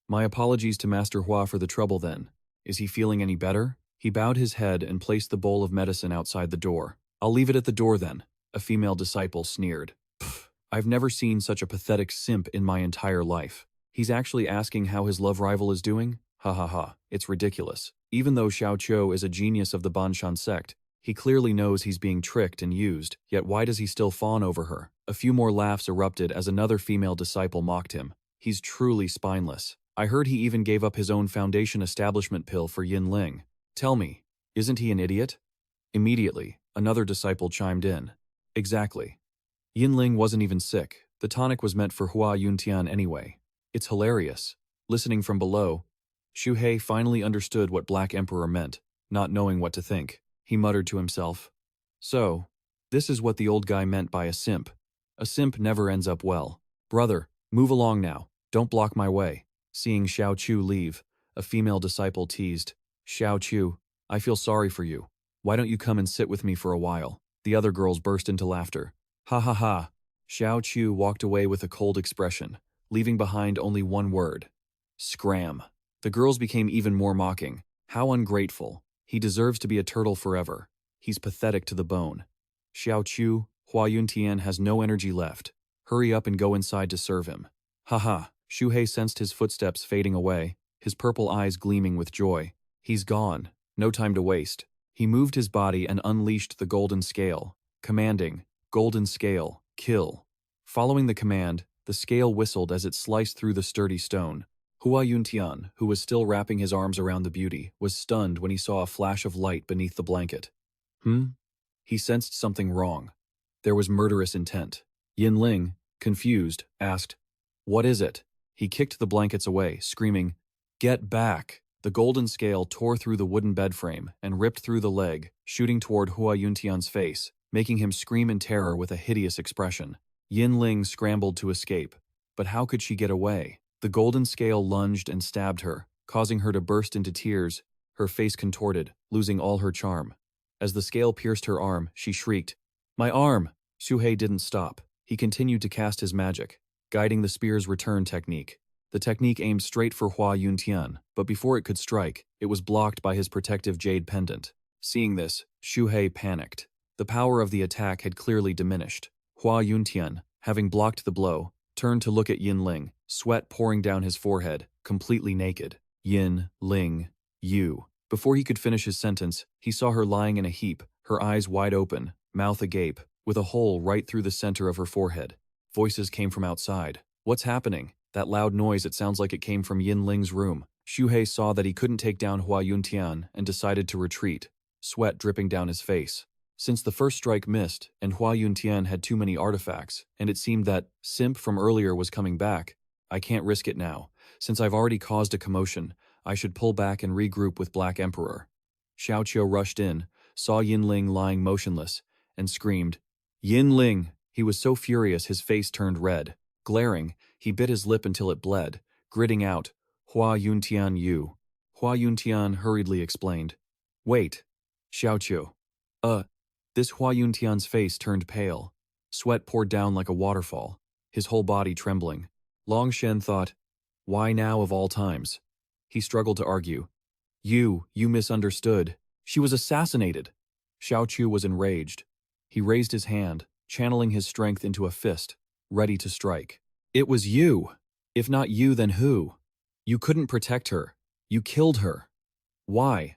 My apologies to Master Hua for the trouble then. Is he feeling any better? He bowed his head and placed the bowl of medicine outside the door. I'll leave it at the door then, a female disciple sneered. Pfft, I've never seen such a pathetic simp in my entire life. He's actually asking how his love rival is doing? Ha ha ha, it's ridiculous. Even though Xiao Chuo is a genius of the Banshan sect, he clearly knows he's being tricked and used, yet why does he still fawn over her? A few more laughs erupted as another female disciple mocked him. He's truly spineless. I heard he even gave up his own foundation establishment pill for Yinling. Tell me, isn't he an idiot? Immediately, another disciple chimed in. Exactly. Yinling wasn't even sick. The tonic was meant for Hua Yuntian anyway. It's hilarious. Listening from below, Xu Hei finally understood what Black Emperor meant, not knowing what to think. He muttered to himself. So, this is what the old guy meant by a simp. A simp never ends up well. Brother, move along now. Don't block my way. Seeing Xiao Chu leave, a female disciple teased. Xiao Chu, I feel sorry for you. Why don't you come and sit with me for a while? The other girls burst into laughter. Ha ha ha. Xiao Chu walked away with a cold expression, leaving behind only one word. Scram. The girls became even more mocking. How ungrateful. He deserves to be a turtle forever. He's pathetic to the bone. Xiao Chu, Hua Yuntian has no energy left. Hurry up and go inside to serve him. Haha. Xu Hei sensed his footsteps fading away, his purple eyes gleaming with joy. He's gone. No time to waste. He moved his body and unleashed the golden scale, commanding, Golden scale, kill. Following the command, the scale whistled as it sliced through the sturdy stone. Hua Yuntian, who was still wrapping his arms around the beauty, was stunned when he saw a flash of light beneath the blanket. He sensed something wrong. There was murderous intent. Yinling, confused, asked, What is it? He kicked the blankets away, screaming, Get back! The golden scale tore through the wooden bed frame and ripped through the leg, shooting toward Hua Yuntian's face, making him scream in terror with a hideous expression. Yinling scrambled to escape, but how could she get away? The golden scale lunged and stabbed her, causing her to burst into tears, her face contorted, losing all her charm. As the scale pierced her arm, she shrieked, My arm! Xu Hei didn't stop. He continued to cast his magic, guiding the spear's return technique. The technique aimed straight for Hua Yuntian, but before it could strike, it was blocked by his protective jade pendant. Seeing this, Xu Hei panicked. The power of the attack had clearly diminished. Hua Yuntian, having blocked the blow, turned to look at Yin Ling, sweat pouring down his forehead, completely naked. Yin, Ling, you. Before he could finish his sentence, he saw her lying in a heap, her eyes wide open, mouth agape, with a hole right through the center of her forehead. Voices came from outside. What's happening? That loud noise, it sounds like it came from Yin Ling's room. Xu Hei saw that he couldn't take down Hua Yuntian and decided to retreat, sweat dripping down his face. Since the first strike missed, and Hua Yuntian had too many artifacts, and it seemed that Simp from earlier was coming back, I can't risk it now. Since I've already caused a commotion, I should pull back and regroup with Black Emperor. Xiaoqiu rushed in, saw Yin Ling lying motionless, and screamed, Yin Ling! He was so furious his face turned red. Glaring, he bit his lip until it bled, gritting out, Hua Yuntian you. Hua Yuntian hurriedly explained. Wait. Xiaoqiu. This Hua Yuntian's face turned pale. Sweat poured down like a waterfall, his whole body trembling. Long Shen thought, why now of all times? He struggled to argue. You misunderstood. She was assassinated. Xiaoqiu was enraged. He raised his hand, channeling his strength into a fist, ready to strike. It was you. If not you, then who? You couldn't protect her. You killed her. Why?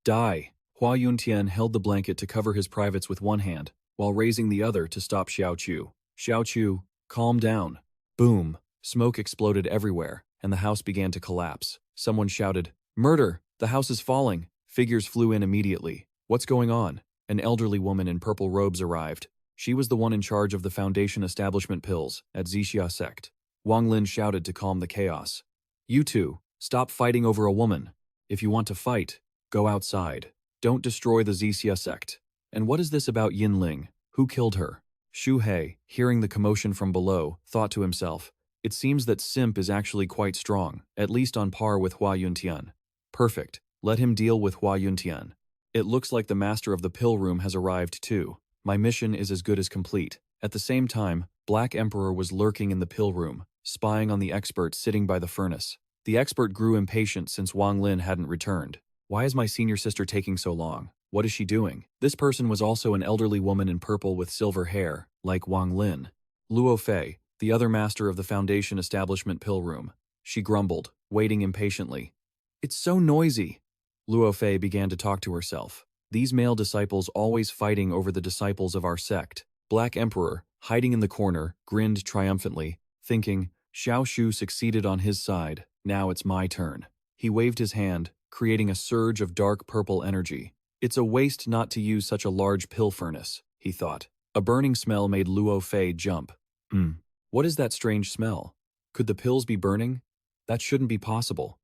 Die. Hua Yuntian held the blanket to cover his privates with one hand, while raising the other to stop Xiaoqiu. Xiaoqiu, calm down. Boom. Smoke exploded everywhere, and the house began to collapse. Someone shouted, Murder! The house is falling! Figures flew in immediately. What's going on? An elderly woman in purple robes arrived. She was the one in charge of the Foundation establishment pills at Xianxia sect. Wang Lin shouted to calm the chaos. You two, stop fighting over a woman. If you want to fight, go outside. Don't destroy the Xianxia sect. And what is this about Yin Ling? Who killed her? Xu Hei, hearing the commotion from below, thought to himself, it seems that Simp is actually quite strong, at least on par with Hua Yuntian. Perfect. Let him deal with Hua Yuntian. It looks like the master of the pill room has arrived too. My mission is as good as complete. At the same time, Black Emperor was lurking in the pill room, spying on the expert sitting by the furnace. The expert grew impatient since Wang Lin hadn't returned. Why is my senior sister taking so long? What is she doing? This person was also an elderly woman in purple with silver hair, like Wang Lin. Luo Fei, the other master of the Foundation establishment pill room. She grumbled, waiting impatiently. It's so noisy. Luo Fei began to talk to herself. These male disciples always fighting over the disciples of our sect. Black Emperor, hiding in the corner, grinned triumphantly, thinking, Xiao Shu succeeded on his side, now it's my turn. He waved his hand, creating a surge of dark purple energy. It's a waste not to use such a large pill furnace, he thought. A burning smell made Luo Fei jump. What is that strange smell? Could the pills be burning? That shouldn't be possible.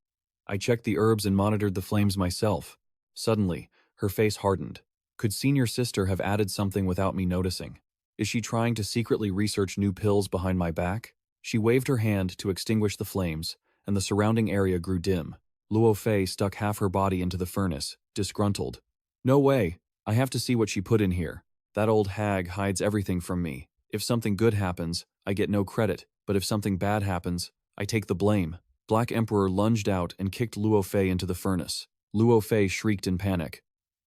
I checked the herbs and monitored the flames myself. Suddenly, her face hardened. Could senior sister have added something without me noticing? Is she trying to secretly research new pills behind my back? She waved her hand to extinguish the flames, and the surrounding area grew dim. Luo Fei stuck half her body into the furnace, disgruntled. No way, I have to see what she put in here. That old hag hides everything from me. If something good happens, I get no credit, but if something bad happens, I take the blame. Black Emperor lunged out and kicked Luo Fei into the furnace. Luo Fei shrieked in panic.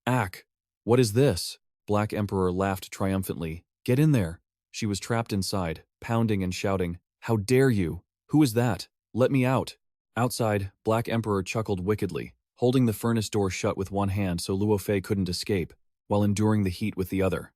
Ack! What is this? Black Emperor laughed triumphantly. Get in there. She was trapped inside, pounding and shouting, How dare you? Who is that? Let me out. Outside, Black Emperor chuckled wickedly, holding the furnace door shut with one hand so Luo Fei couldn't escape, while enduring the heat with the other.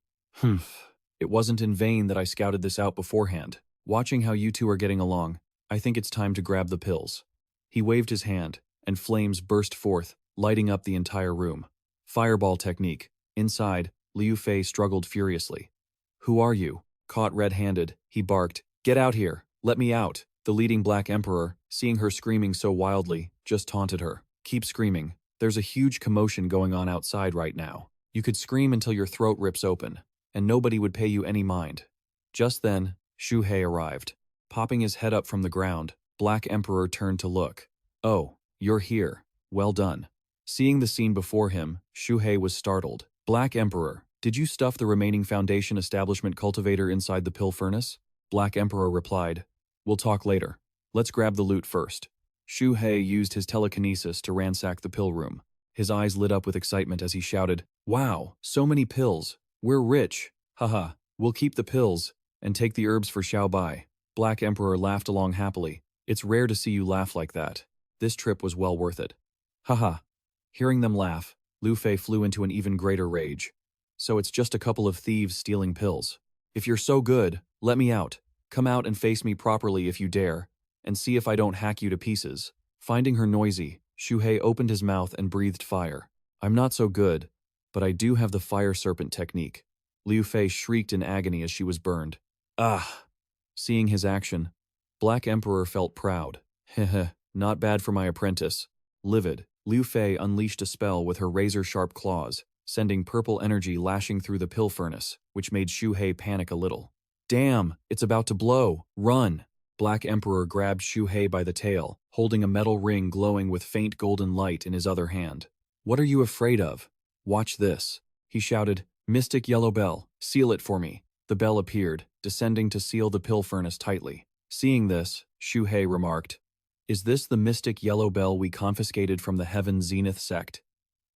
It wasn't in vain that I scouted this out beforehand. Watching how you two are getting along, I think it's time to grab the pills. He waved his hand, and flames burst forth, lighting up the entire room. Fireball technique. Inside, Liu Fei struggled furiously. Who are you? Caught red-handed, he barked, Get out here! Let me out! The leading Black Emperor, seeing her screaming so wildly, just taunted her. Keep screaming. There's a huge commotion going on outside right now. You could scream until your throat rips open, and nobody would pay you any mind. Just then, Xu Hei arrived. Popping his head up from the ground, Black Emperor turned to look. Oh, you're here. Well done. Seeing the scene before him, Xu Hei was startled. Black Emperor, did you stuff the remaining Foundation establishment cultivator inside the pill furnace? Black Emperor replied, We'll talk later. Let's grab the loot first. Xu Hei used his telekinesis to ransack the pill room. His eyes lit up with excitement as he shouted, Wow, so many pills. We're rich. Haha. We'll keep the pills, and take the herbs for Xiao Bai. Black Emperor laughed along happily. It's rare to see you laugh like that. This trip was well worth it. Haha. Hearing them laugh, Lu Fei flew into an even greater rage. So it's just a couple of thieves stealing pills. If you're so good, let me out. Come out and face me properly if you dare, and see if I don't hack you to pieces. Finding her noisy, Xu Hei opened his mouth and breathed fire. I'm not so good, but I do have the fire serpent technique. Liu Fei shrieked in agony as she was burned. Ah! Seeing his action, Black Emperor felt proud. Heh, not bad for my apprentice. Livid, Liu Fei unleashed a spell with her razor-sharp claws, sending purple energy lashing through the pill furnace, which made Xu Hei panic a little. Damn, it's about to blow. Run! Black Emperor grabbed Xu Hei by the tail, holding a metal ring glowing with faint golden light in his other hand. What are you afraid of? Watch this. He shouted, Mystic Yellow Bell, seal it for me. The bell appeared, descending to seal the pill furnace tightly. Seeing this, Xu Hei remarked, Is this the Mystic Yellow Bell we confiscated from the Heaven Zenith Sect?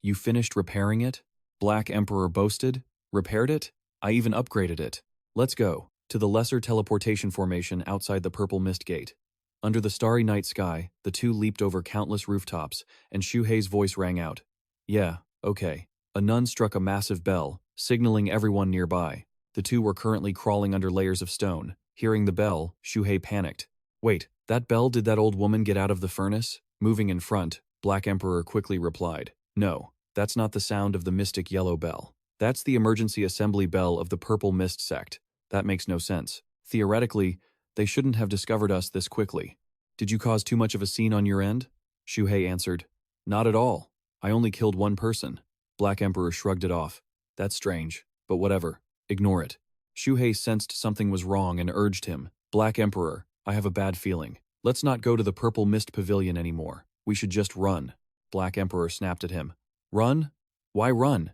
You finished repairing it? Black Emperor boasted. Repaired it? I even upgraded it. Let's go. To the lesser teleportation formation outside the Purple Mist Gate. Under the starry night sky, the two leaped over countless rooftops, and Xu Hei's voice rang out. Yeah, okay. A nun struck a massive bell, signaling everyone nearby. The two were currently crawling under layers of stone. Hearing the bell, Xu Hei panicked. Wait, that bell, did that old woman get out of the furnace? Moving in front, Black Emperor quickly replied. No, that's not the sound of the Mystic Yellow Bell. That's the emergency assembly bell of the Purple Mist Sect. That makes no sense. Theoretically, they shouldn't have discovered us this quickly. Did you cause too much of a scene on your end? Xu Hei answered. Not at all. I only killed one person. Black Emperor shrugged it off. That's strange, but whatever. Ignore it. Xu Hei sensed something was wrong and urged him. Black Emperor, I have a bad feeling. Let's not go to the Purple Mist Pavilion anymore. We should just run. Black Emperor snapped at him. Run? Why run?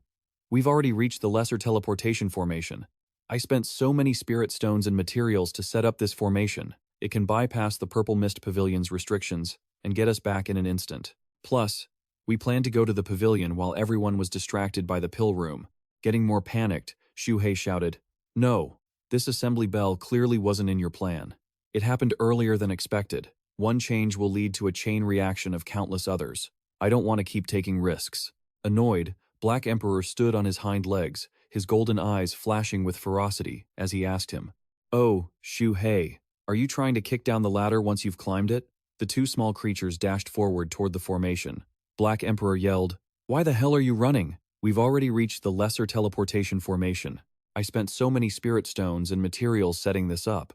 We've already reached the lesser teleportation formation. I spent so many spirit stones and materials to set up this formation. It can bypass the Purple Mist Pavilion's restrictions and get us back in an instant. Plus, we planned to go to the pavilion while everyone was distracted by the pill room. Getting more panicked, Xu Hei shouted, No, this assembly bell clearly wasn't in your plan. It happened earlier than expected. One change will lead to a chain reaction of countless others. I don't want to keep taking risks. Annoyed, Black Emperor stood on his hind legs, his golden eyes flashing with ferocity, as he asked him, Oh, Xu Hei, are you trying to kick down the ladder once you've climbed it? The two small creatures dashed forward toward the formation. Black Emperor yelled, Why the hell are you running? We've already reached the lesser teleportation formation. I spent so many spirit stones and materials setting this up.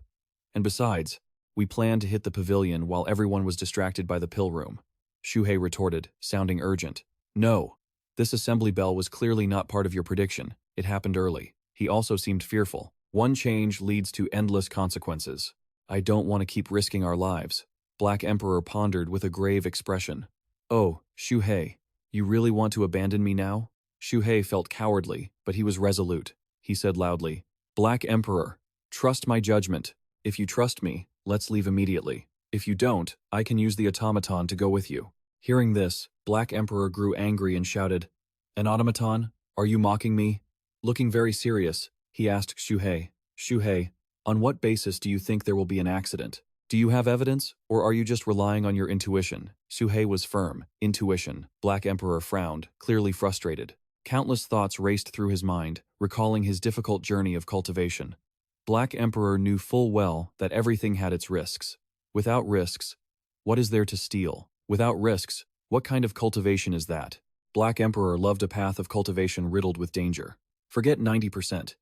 And besides, we planned to hit the pavilion while everyone was distracted by the pill room. Xu Hei retorted, sounding urgent. No, this assembly bell was clearly not part of your prediction. It happened early. He also seemed fearful. One change leads to endless consequences. I don't want to keep risking our lives. Black Emperor pondered with a grave expression. Oh, Xu Hei, you really want to abandon me now? Xu Hei felt cowardly, but he was resolute. He said loudly, Black Emperor, trust my judgment. If you trust me, let's leave immediately. If you don't, I can use the automaton to go with you. Hearing this, Black Emperor grew angry and shouted, An automaton? Are you mocking me? Looking very serious, he asked Xu Hei. Xu Hei, on what basis do you think there will be an accident? Do you have evidence, or are you just relying on your intuition? Xu Hei was firm. Intuition. Black Emperor frowned, clearly frustrated. Countless thoughts raced through his mind, recalling his difficult journey of cultivation. Black Emperor knew full well that everything had its risks. Without risks, what is there to steal? Without risks, what kind of cultivation is that? Black Emperor loved a path of cultivation riddled with danger. Forget 90%.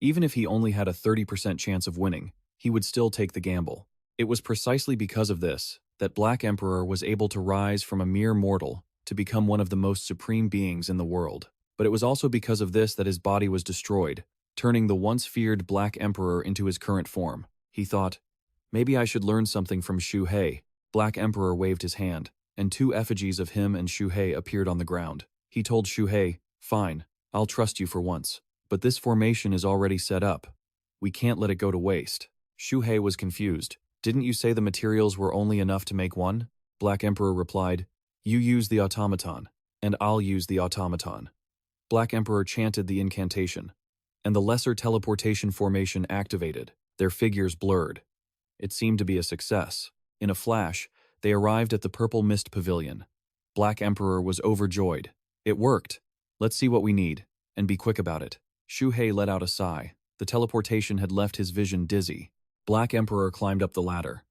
Even if he only had a 30% chance of winning, he would still take the gamble. It was precisely because of this that Black Emperor was able to rise from a mere mortal to become one of the most supreme beings in the world. But it was also because of this that his body was destroyed, turning the once feared Black Emperor into his current form. He thought, maybe I should learn something from Xu Hei. Black Emperor waved his hand, and two effigies of him and Xu Hei appeared on the ground. He told Xu Hei, Fine, I'll trust you for once. But this formation is already set up. We can't let it go to waste. Xu Hei was confused. Didn't you say the materials were only enough to make one? Black Emperor replied, You use the automaton, and I'll use the automaton. Black Emperor chanted the incantation. and the lesser teleportation formation activated, their figures blurred. It seemed to be a success. In a flash, they arrived at the Purple Mist Pavilion. Black Emperor was overjoyed. It worked. Let's see what we need, and be quick about it. Xu Hei let out a sigh. The teleportation had left his vision dizzy. Black Emperor climbed up the ladder.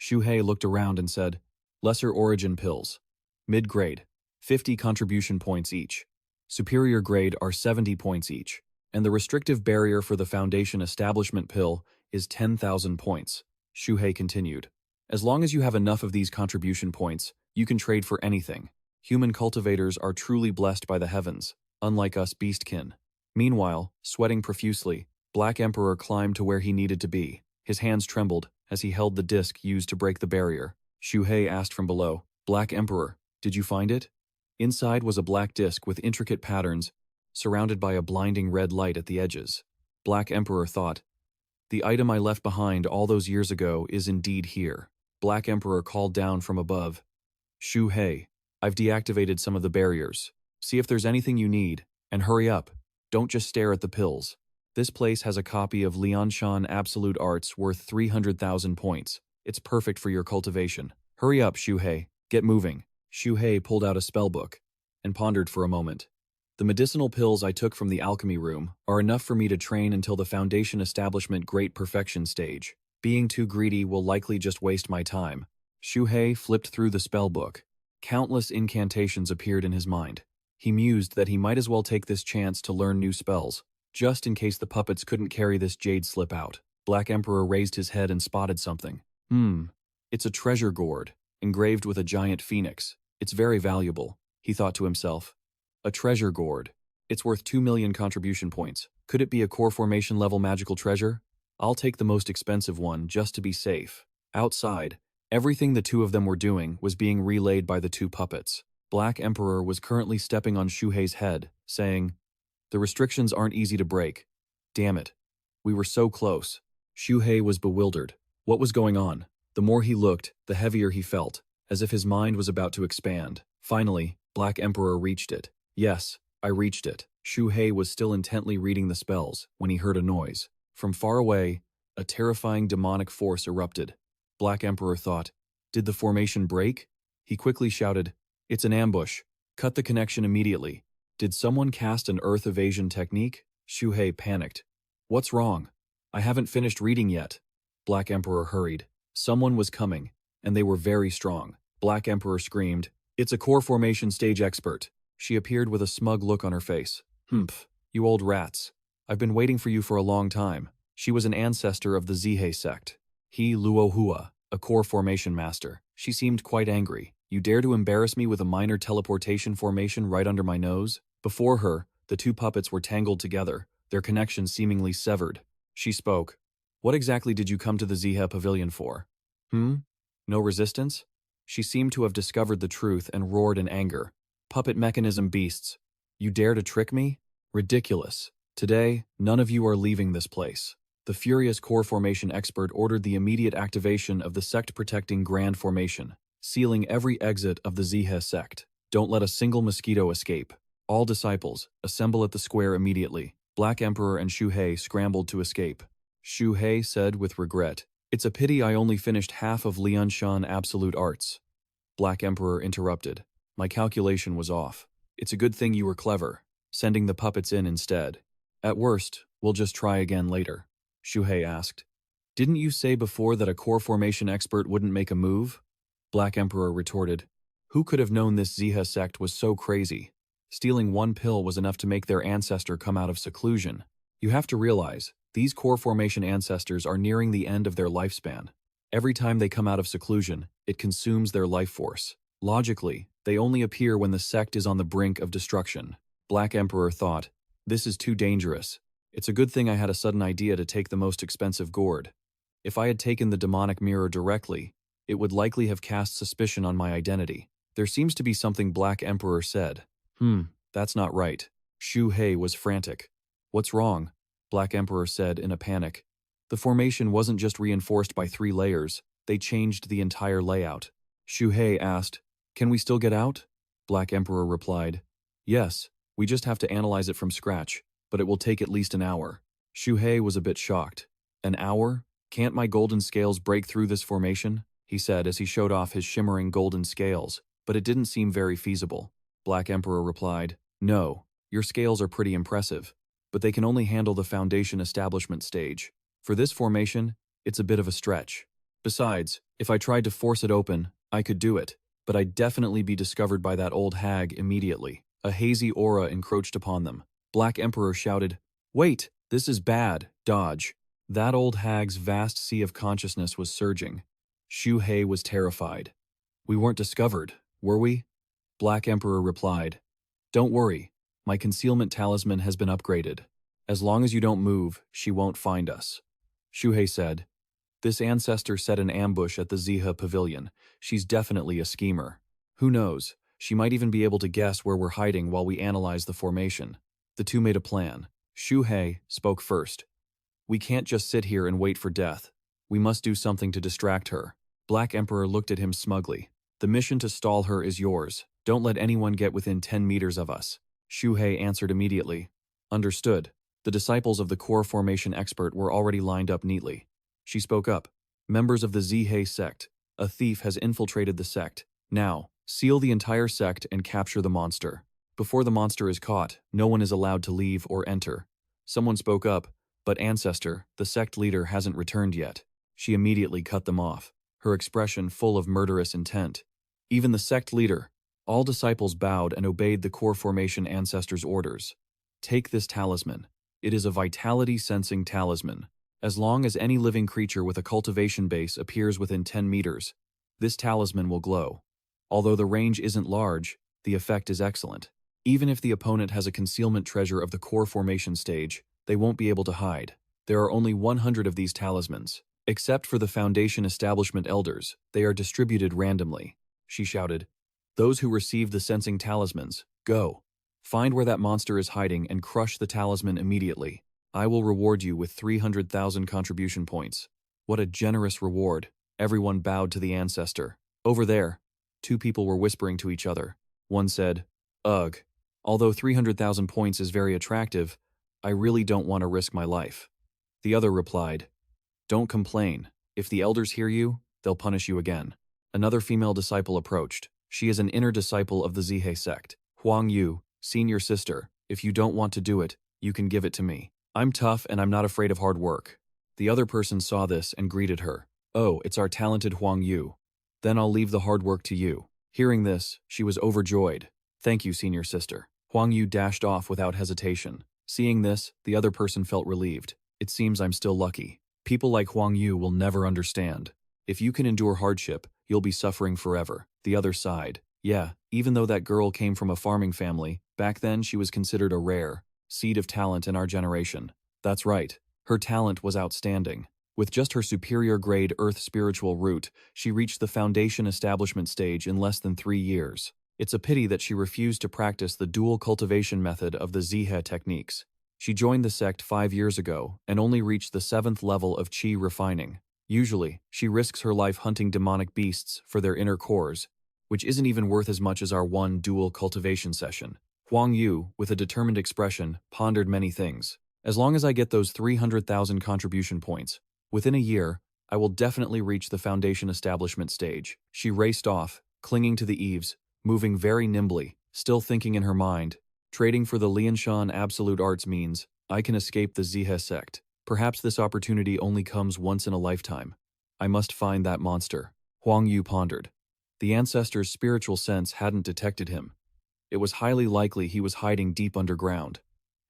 Xu Hei looked around and said, Lesser Origin Pills. Mid-grade, 50 contribution points each. Superior grade are 70 points each. And the restrictive barrier for the Foundation Establishment Pill is 10,000 points. Xu Hei continued. As long as you have enough of these contribution points, you can trade for anything. Human cultivators are truly blessed by the heavens, unlike us beastkin. Meanwhile, sweating profusely, Black Emperor climbed to where he needed to be. His hands trembled as he held the disc used to break the barrier. Xu Hei asked from below, Black Emperor, did you find it? Inside was a black disc with intricate patterns, surrounded by a blinding red light at the edges. Black Emperor thought, the item I left behind all those years ago is indeed here. Black Emperor called down from above, Xu Hei, I've deactivated some of the barriers. See if there's anything you need, and hurry up. Don't just stare at the pills. This place has a copy of Xianxia Absolute Arts worth 300,000 points. It's perfect for your cultivation. Hurry up, Xu Hei. Get moving. Xu Hei pulled out a spellbook and pondered for a moment. The medicinal pills I took from the alchemy room are enough for me to train until the Foundation Establishment Great Perfection stage. Being too greedy will likely just waste my time. Xu Hei flipped through the spellbook. Countless incantations appeared in his mind. He mused that he might as well take this chance to learn new spells, just in case the puppets couldn't carry this jade slip out. Black Emperor raised his head and spotted something. It's a treasure gourd, engraved with a giant phoenix. It's very valuable, he thought to himself. A treasure gourd. It's worth 2 million contribution points. Could it be a core formation level magical treasure? I'll take the most expensive one just to be safe. Outside, everything the two of them were doing was being relayed by the two puppets. Black Emperor was currently stepping on Xu Hei's head, saying, the restrictions aren't easy to break. Damn it. We were so close. Xu Hei was bewildered. What was going on? The more he looked, the heavier he felt, as if his mind was about to expand. Finally, Black Emperor reached it. Yes, I reached it. Xu Hei was still intently reading the spells when he heard a noise. From far away, a terrifying demonic force erupted. Black Emperor thought, did the formation break? He quickly shouted, it's an ambush. Cut the connection immediately. Did someone cast an earth evasion technique? Xu Hei panicked. What's wrong? I haven't finished reading yet. Black Emperor hurried. Someone was coming, and they were very strong. Black Emperor screamed, it's a core formation stage expert. She appeared with a smug look on her face. Humph, you old rats. I've been waiting for you for a long time. She was an ancestor of the Xu Hei sect. He Luohua, a core formation master. She seemed quite angry. You dare to embarrass me with a minor teleportation formation right under my nose? Before her, the two puppets were tangled together, their connection seemingly severed. She spoke. What exactly did you come to the Xu Hei pavilion for? No resistance? She seemed to have discovered the truth and roared in anger. Puppet mechanism beasts. You dare to trick me? Ridiculous. Today, none of you are leaving this place. The furious core formation expert ordered the immediate activation of the sect-protecting Grand Formation, sealing every exit of the Xu Hei sect. Don't let a single mosquito escape. All disciples, assemble at the square immediately. Black Emperor and Xu Hei scrambled to escape. Xu Hei said with regret, it's a pity I only finished half of Xianxia Absolute Arts. Black Emperor interrupted. My calculation was off. It's a good thing you were clever, sending the puppets in instead. At worst, we'll just try again later. Xu Hei asked. Didn't you say before that a core formation expert wouldn't make a move? Black Emperor retorted. Who could have known this Xu Hei sect was so crazy? Stealing one pill was enough to make their ancestor come out of seclusion. You have to realize, these core formation ancestors are nearing the end of their lifespan. Every time they come out of seclusion, it consumes their life force. Logically, they only appear when the sect is on the brink of destruction. Black Emperor thought, this is too dangerous. It's a good thing I had a sudden idea to take the most expensive gourd. If I had taken the demonic mirror directly, it would likely have cast suspicion on my identity. There seems to be something Black Emperor said. That's not right. Xu Hei was frantic. What's wrong? Black Emperor said in a panic. The formation wasn't just reinforced by 3 layers, they changed the entire layout. Xu Hei asked, can we still get out? Black Emperor replied, yes, we just have to analyze it from scratch, but it will take at least an hour. Xu Hei was a bit shocked. An hour? Can't my golden scales break through this formation? He said as he showed off his shimmering golden scales, but it didn't seem very feasible. Black Emperor replied, No, your scales are pretty impressive, but they can only handle the foundation establishment stage. For this formation, it's a bit of a stretch. Besides, if I tried to force it open, I could do it, but I'd definitely be discovered by that old hag immediately. A hazy aura encroached upon them. Black Emperor shouted, Wait, this is bad, dodge. That old hag's vast sea of consciousness was surging. Xu Hei was terrified. We weren't discovered, were we? Black Emperor replied, Don't worry, my concealment talisman has been upgraded. As long as you don't move, she won't find us. Xu Hei said, This ancestor set an ambush at the Ziha Pavilion. She's definitely a schemer. Who knows, she might even be able to guess where we're hiding while we analyze the formation. The two made a plan. Xu Hei spoke first. We can't just sit here and wait for death. We must do something to distract her. Black Emperor looked at him smugly. The mission to stall her is yours. Don't let anyone get within 10 meters of us. Xu Hei answered immediately. Understood. The disciples of the core formation expert were already lined up neatly. She spoke up. Members of the Xu Hei sect. A thief has infiltrated the sect. Now, seal the entire sect and capture the monster. Before the monster is caught, no one is allowed to leave or enter. Someone spoke up, but Ancestor, the sect leader, hasn't returned yet. She immediately cut them off, her expression full of murderous intent. Even the sect leader. All disciples bowed and obeyed the core formation ancestor's orders. Take this talisman. It is a vitality-sensing talisman. As long as any living creature with a cultivation base appears within 10 meters, this talisman will glow. Although the range isn't large, the effect is excellent. Even if the opponent has a concealment treasure of the core formation stage, they won't be able to hide. There are only 100 of these talismans. Except for the Foundation Establishment Elders, they are distributed randomly. She shouted, Those who receive the sensing talismans, go. Find where that monster is hiding and crush the talisman immediately. I will reward you with 300,000 contribution points. What a generous reward. Everyone bowed to the ancestor. Over there, two people were whispering to each other. One said, Ugh. Although 300,000 points is very attractive, I really don't want to risk my life. The other replied, Don't complain. If the elders hear you, they'll punish you again. Another female disciple approached. She is an inner disciple of the Xu Hei sect. Huang Yu, senior sister, if you don't want to do it, you can give it to me. I'm tough and I'm not afraid of hard work. The other person saw this and greeted her. Oh, it's our talented Huang Yu. Then I'll leave the hard work to you. Hearing this, she was overjoyed. Thank you, senior sister. Huang Yu dashed off without hesitation. Seeing this, the other person felt relieved. It seems I'm still lucky. People like Huang Yu will never understand. If you can endure hardship, you'll be suffering forever. The other sighed. Yeah, even though that girl came from a farming family, back then she was considered a rare seed of talent in our generation. That's right. Her talent was outstanding. With just her superior grade Earth spiritual root, she reached the Foundation Establishment stage in less than 3 years. It's a pity that she refused to practice the dual cultivation method of the Xu Hei techniques. She joined the sect 5 years ago and only reached the 7th level of Qi refining. Usually, she risks her life hunting demonic beasts for their inner cores, which isn't even worth as much as our one dual cultivation session. Huang Yu, with a determined expression, pondered many things. As long as I get those 300,000 contribution points, within a year, I will definitely reach the Foundation Establishment stage. She raced off, clinging to the eaves, moving very nimbly, still thinking in her mind, trading for the Lianshan Absolute Arts means I can escape the Xu Hei sect. Perhaps this opportunity only comes once in a lifetime. I must find that monster. Huang Yu pondered. The ancestor's spiritual sense hadn't detected him. It was highly likely he was hiding deep underground,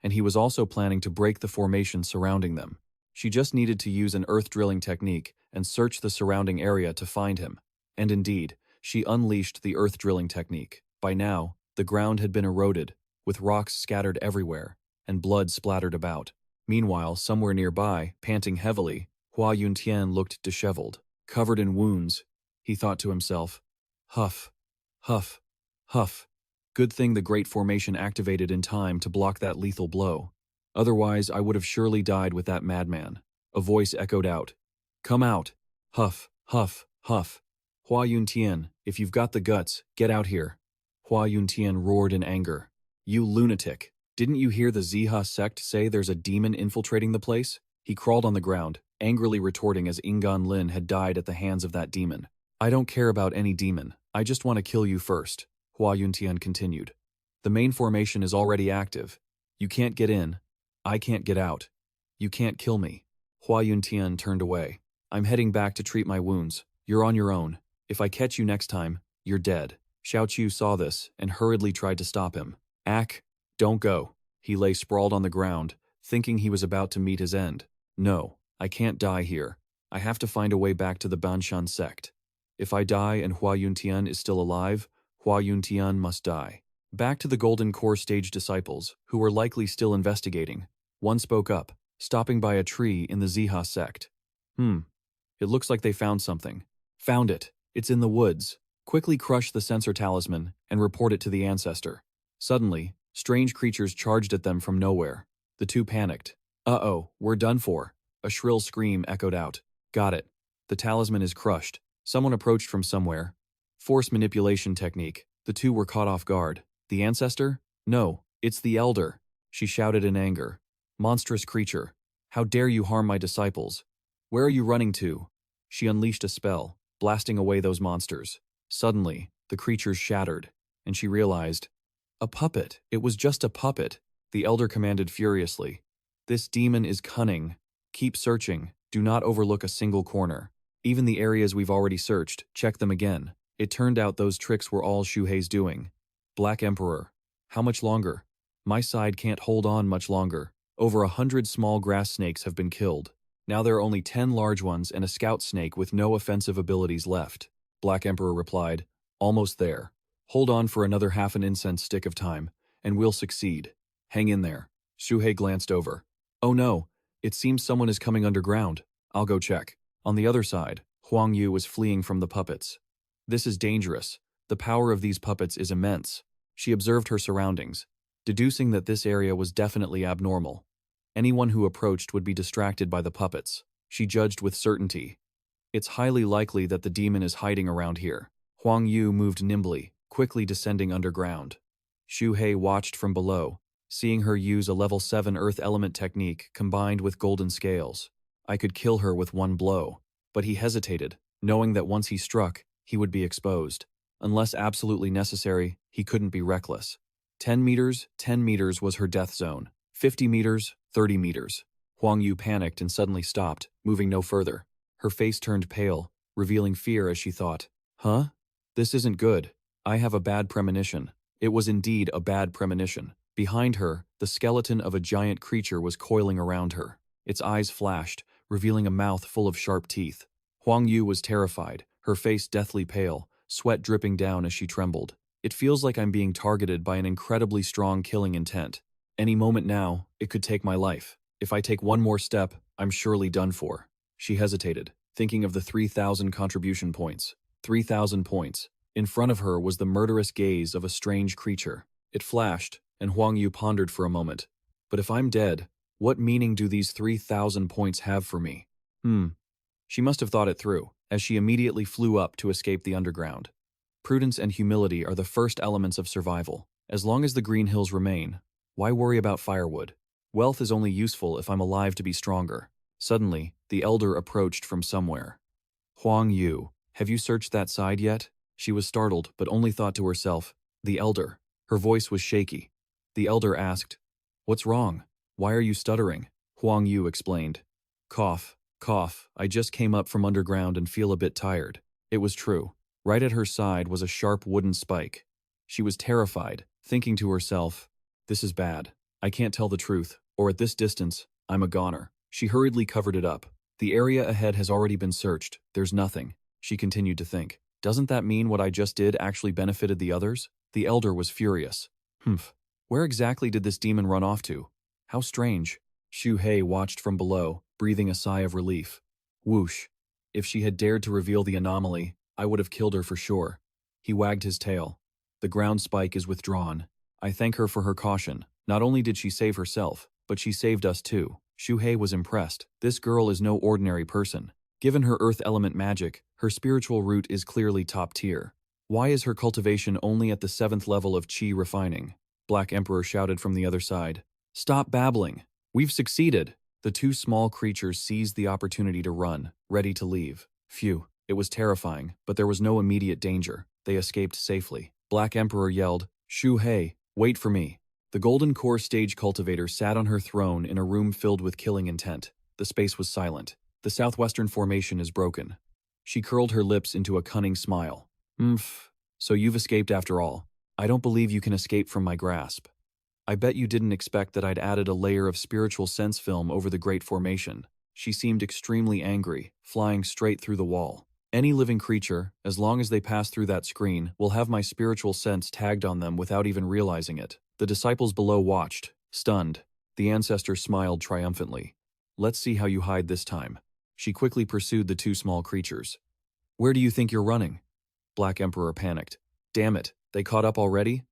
and he was also planning to break the formation surrounding them. She just needed to use an earth drilling technique and search the surrounding area to find him. And indeed, she unleashed the earth drilling technique. By now, the ground had been eroded, with rocks scattered everywhere, and blood splattered about. Meanwhile, somewhere nearby, panting heavily, Hua Yuntian looked disheveled, covered in wounds. He thought to himself, Huff, huff, huff. Good thing the Great Formation activated in time to block that lethal blow. Otherwise, I would have surely died with that madman. A voice echoed out, Come out. Huff, huff, huff. Hua Yuntian, if you've got the guts, get out here. Hua Yuntian roared in anger. You lunatic. Didn't you hear the Xu sect say there's a demon infiltrating the place? He crawled on the ground, angrily retorting as Ingan Lin had died at the hands of that demon. I don't care about any demon, I just want to kill you first, Hua Yuntian continued. The main formation is already active. You can't get in. I can't get out. You can't kill me. Hua Yuntian turned away. I'm heading back to treat my wounds. You're on your own. If I catch you next time, you're dead. Xiaoqiu saw this and hurriedly tried to stop him. Don't go. He lay sprawled on the ground, thinking he was about to meet his end. No, I can't die here. I have to find a way back to the Banshan sect. If I die and Hua Yuntian is still alive, Hua Yuntian must die. Back to the Golden Core stage disciples, who were likely still investigating. One spoke up, stopping by a tree in the Xu sect. It looks like they found something. Found it. It's in the woods. Quickly crush the sensor talisman and report it to the ancestor. Suddenly, strange creatures charged at them from nowhere. The two panicked. Uh-oh, we're done for. A shrill scream echoed out. Got it. The talisman is crushed. Someone approached from somewhere. Force manipulation technique. The two were caught off guard. The ancestor? No, it's the elder. She shouted in anger. Monstrous creature. How dare you harm my disciples? Where are you running to? She unleashed a spell, blasting away those monsters. Suddenly, the creatures shattered, and she realized, a puppet. It was just a puppet. The elder commanded furiously. This demon is cunning. Keep searching. Do not overlook a single corner. Even the areas we've already searched, check them again. It turned out those tricks were all Xu Hei's doing. Black Emperor. How much longer? My side can't hold on much longer. Over 100 small grass snakes have been killed. Now there are only 10 large ones and a scout snake with no offensive abilities left. Black Emperor replied, almost there. Hold on for another half an incense stick of time, and we'll succeed. Hang in there. Xu Hei glanced over. Oh no, it seems someone is coming underground. I'll go check. On the other side, Huang Yu was fleeing from the puppets. This is dangerous. The power of these puppets is immense. She observed her surroundings, deducing that this area was definitely abnormal. Anyone who approached would be distracted by the puppets. She judged with certainty. It's highly likely that the demon is hiding around here. Huang Yu moved nimbly, quickly descending underground. Xu Hei watched from below, seeing her use a level 7 earth element technique combined with golden scales. I could kill her with one blow, but he hesitated, knowing that once he struck, he would be exposed. Unless absolutely necessary, he couldn't be reckless. 10 meters was her death zone. 50 meters, 30 meters. Huang Yu panicked and suddenly stopped, moving no further. Her face turned pale, revealing fear as she thought, huh? This isn't good. I have a bad premonition. It was indeed a bad premonition. Behind her, the skeleton of a giant creature was coiling around her. Its eyes flashed, revealing a mouth full of sharp teeth. Huang Yu was terrified, her face deathly pale, sweat dripping down as she trembled. It feels like I'm being targeted by an incredibly strong killing intent. Any moment now, it could take my life. If I take one more step, I'm surely done for. She hesitated, thinking of the 3,000 contribution points. 3,000 points. In front of her was the murderous gaze of a strange creature. It flashed, and Huang Yu pondered for a moment. But if I'm dead, what meaning do these 3,000 points have for me? She must have thought it through, as she immediately flew up to escape the underground. Prudence and humility are the first elements of survival. As long as the green hills remain, why worry about firewood? Wealth is only useful if I'm alive to be stronger. Suddenly, the elder approached from somewhere. Huang Yu, have you searched that side yet? She was startled, but only thought to herself, the elder. Her voice was shaky. The elder asked, what's wrong? Why are you stuttering? Huang Yu explained. Cough, cough, I just came up from underground and feel a bit tired. It was true. Right at her side was a sharp wooden spike. She was terrified, thinking to herself, this is bad. I can't tell the truth, or at this distance, I'm a goner. She hurriedly covered it up. The area ahead has already been searched. There's nothing. She continued to think. Doesn't that mean what I just did actually benefited the others? The elder was furious. Where exactly did this demon run off to? How strange. Xu Hei watched from below, breathing a sigh of relief. Whoosh. If she had dared to reveal the anomaly, I would have killed her for sure. He wagged his tail. The ground spike is withdrawn. I thank her for her caution. Not only did she save herself, but she saved us too. Xu Hei was impressed. This girl is no ordinary person. Given her earth element magic, her spiritual root is clearly top tier. Why is her cultivation only at the 7th level of qi refining? Black Emperor shouted from the other side. Stop babbling. We've succeeded. The two small creatures seized the opportunity to run, ready to leave. Phew, it was terrifying, but there was no immediate danger. They escaped safely. Black Emperor yelled, Xu Hei, wait for me. The Golden Core stage cultivator sat on her throne in a room filled with killing intent. The space was silent. The southwestern formation is broken. She curled her lips into a cunning smile. So you've escaped after all. I don't believe you can escape from my grasp. I bet you didn't expect that I'd added a layer of spiritual sense film over the Great Formation. She seemed extremely angry, flying straight through the wall. Any living creature, as long as they pass through that screen, will have my spiritual sense tagged on them without even realizing it. The disciples below watched, stunned. The ancestor smiled triumphantly. Let's see how you hide this time. She quickly pursued the two small creatures. Where do you think you're running? Black Emperor panicked. Damn it, they caught up already?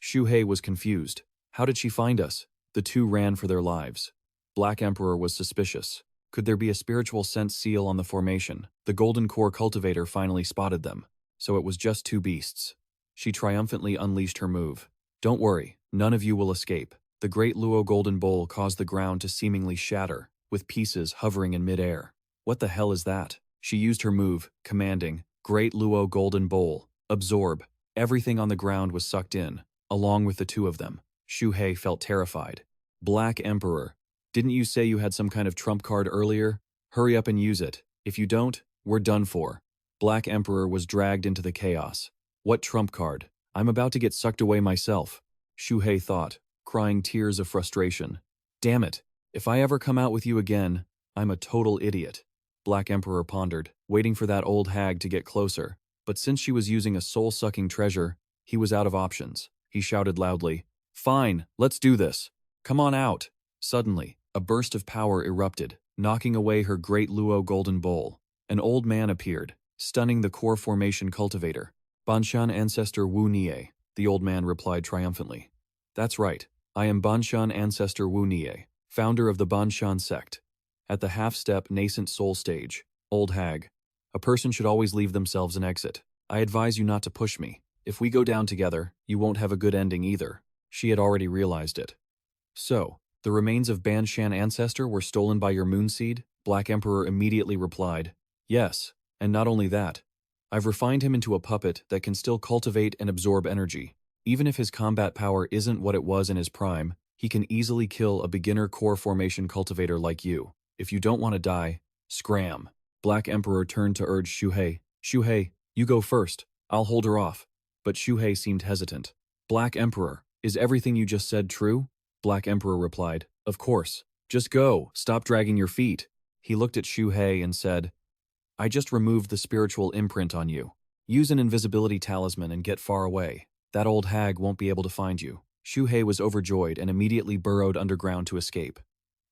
Xu Hei was confused. How did she find us? The two ran for their lives. Black Emperor was suspicious. Could there be a spiritual sense seal on the formation? The Golden Core cultivator finally spotted them. So it was just two beasts. She triumphantly unleashed her move. Don't worry, none of you will escape. The Great Luo Golden Bowl caused the ground to seemingly shatter, with pieces hovering in midair. What the hell is that? She used her move, commanding, Great Luo Golden Bowl, absorb. Everything on the ground was sucked in, along with the two of them. Xu Hei felt terrified. Black Emperor, didn't you say you had some kind of trump card earlier? Hurry up and use it. If you don't, we're done for. Black Emperor was dragged into the chaos. What trump card? I'm about to get sucked away myself. Xu Hei thought, crying tears of frustration. Damn it, if I ever come out with you again, I'm a total idiot. Black Emperor pondered, waiting for that old hag to get closer. But since she was using a soul-sucking treasure, he was out of options. He shouted loudly, Fine, let's do this. Come on out. Suddenly, a burst of power erupted, knocking away her Great Luo Golden Bowl. An old man appeared, stunning the core formation cultivator. Banshan Ancestor Wu Nie, the old man replied triumphantly. That's right, I am Banshan Ancestor Wu Nie, founder of the Banshan Sect. At the half-step nascent soul stage, old hag, a person should always leave themselves an exit. I advise you not to push me. If we go down together, you won't have a good ending either. She had already realized it. So, the remains of Banshan Ancestor were stolen by your moonseed? Black Emperor immediately replied, Yes, and not only that. I've refined him into a puppet that can still cultivate and absorb energy. Even if his combat power isn't what it was in his prime, he can easily kill a beginner core formation cultivator like you. If you don't want to die, scram. Black Emperor turned to urge Xu Hei. Xu Hei, you go first. I'll hold her off. But Xu Hei seemed hesitant. Black Emperor, is everything you just said true? Black Emperor replied, Of course. Just go. Stop dragging your feet. He looked at Xu Hei and said, I just removed the spiritual imprint on you. Use an invisibility talisman and get far away. That old hag won't be able to find you. Xu Hei was overjoyed and immediately burrowed underground to escape.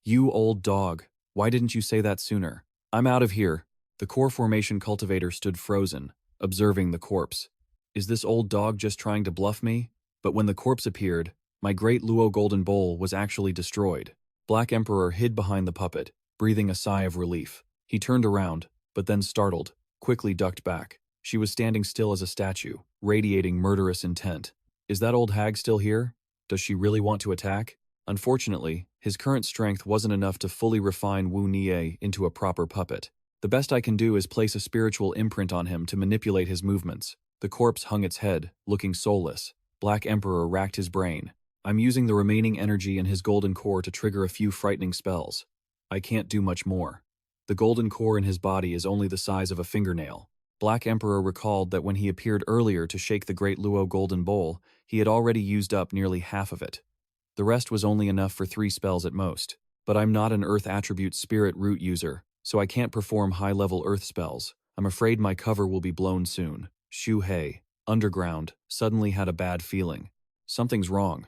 You old dog. Why didn't you say that sooner? I'm out of here. The core formation cultivator stood frozen, observing the corpse. Is this old dog just trying to bluff me? But when the corpse appeared, my Great Luo Golden Bowl was actually destroyed. Black Emperor hid behind the puppet, breathing a sigh of relief. He turned around, but then startled, quickly ducked back. She was standing still as a statue, radiating murderous intent. Is that old hag still here? Does she really want to attack? Unfortunately, his current strength wasn't enough to fully refine Wu Nie into a proper puppet. The best I can do is place a spiritual imprint on him to manipulate his movements. The corpse hung its head, looking soulless. Black Emperor racked his brain. I'm using the remaining energy in his golden core to trigger a few frightening spells. I can't do much more. The golden core in his body is only the size of a fingernail. Black Emperor recalled that when he appeared earlier to shake the Great Luo Golden Bowl, he had already used up nearly half of it. The rest was only enough for 3 spells at most. But I'm not an Earth Attribute Spirit Root user, so I can't perform high-level Earth spells. I'm afraid my cover will be blown soon. Xu Hei, underground, suddenly had a bad feeling. Something's wrong.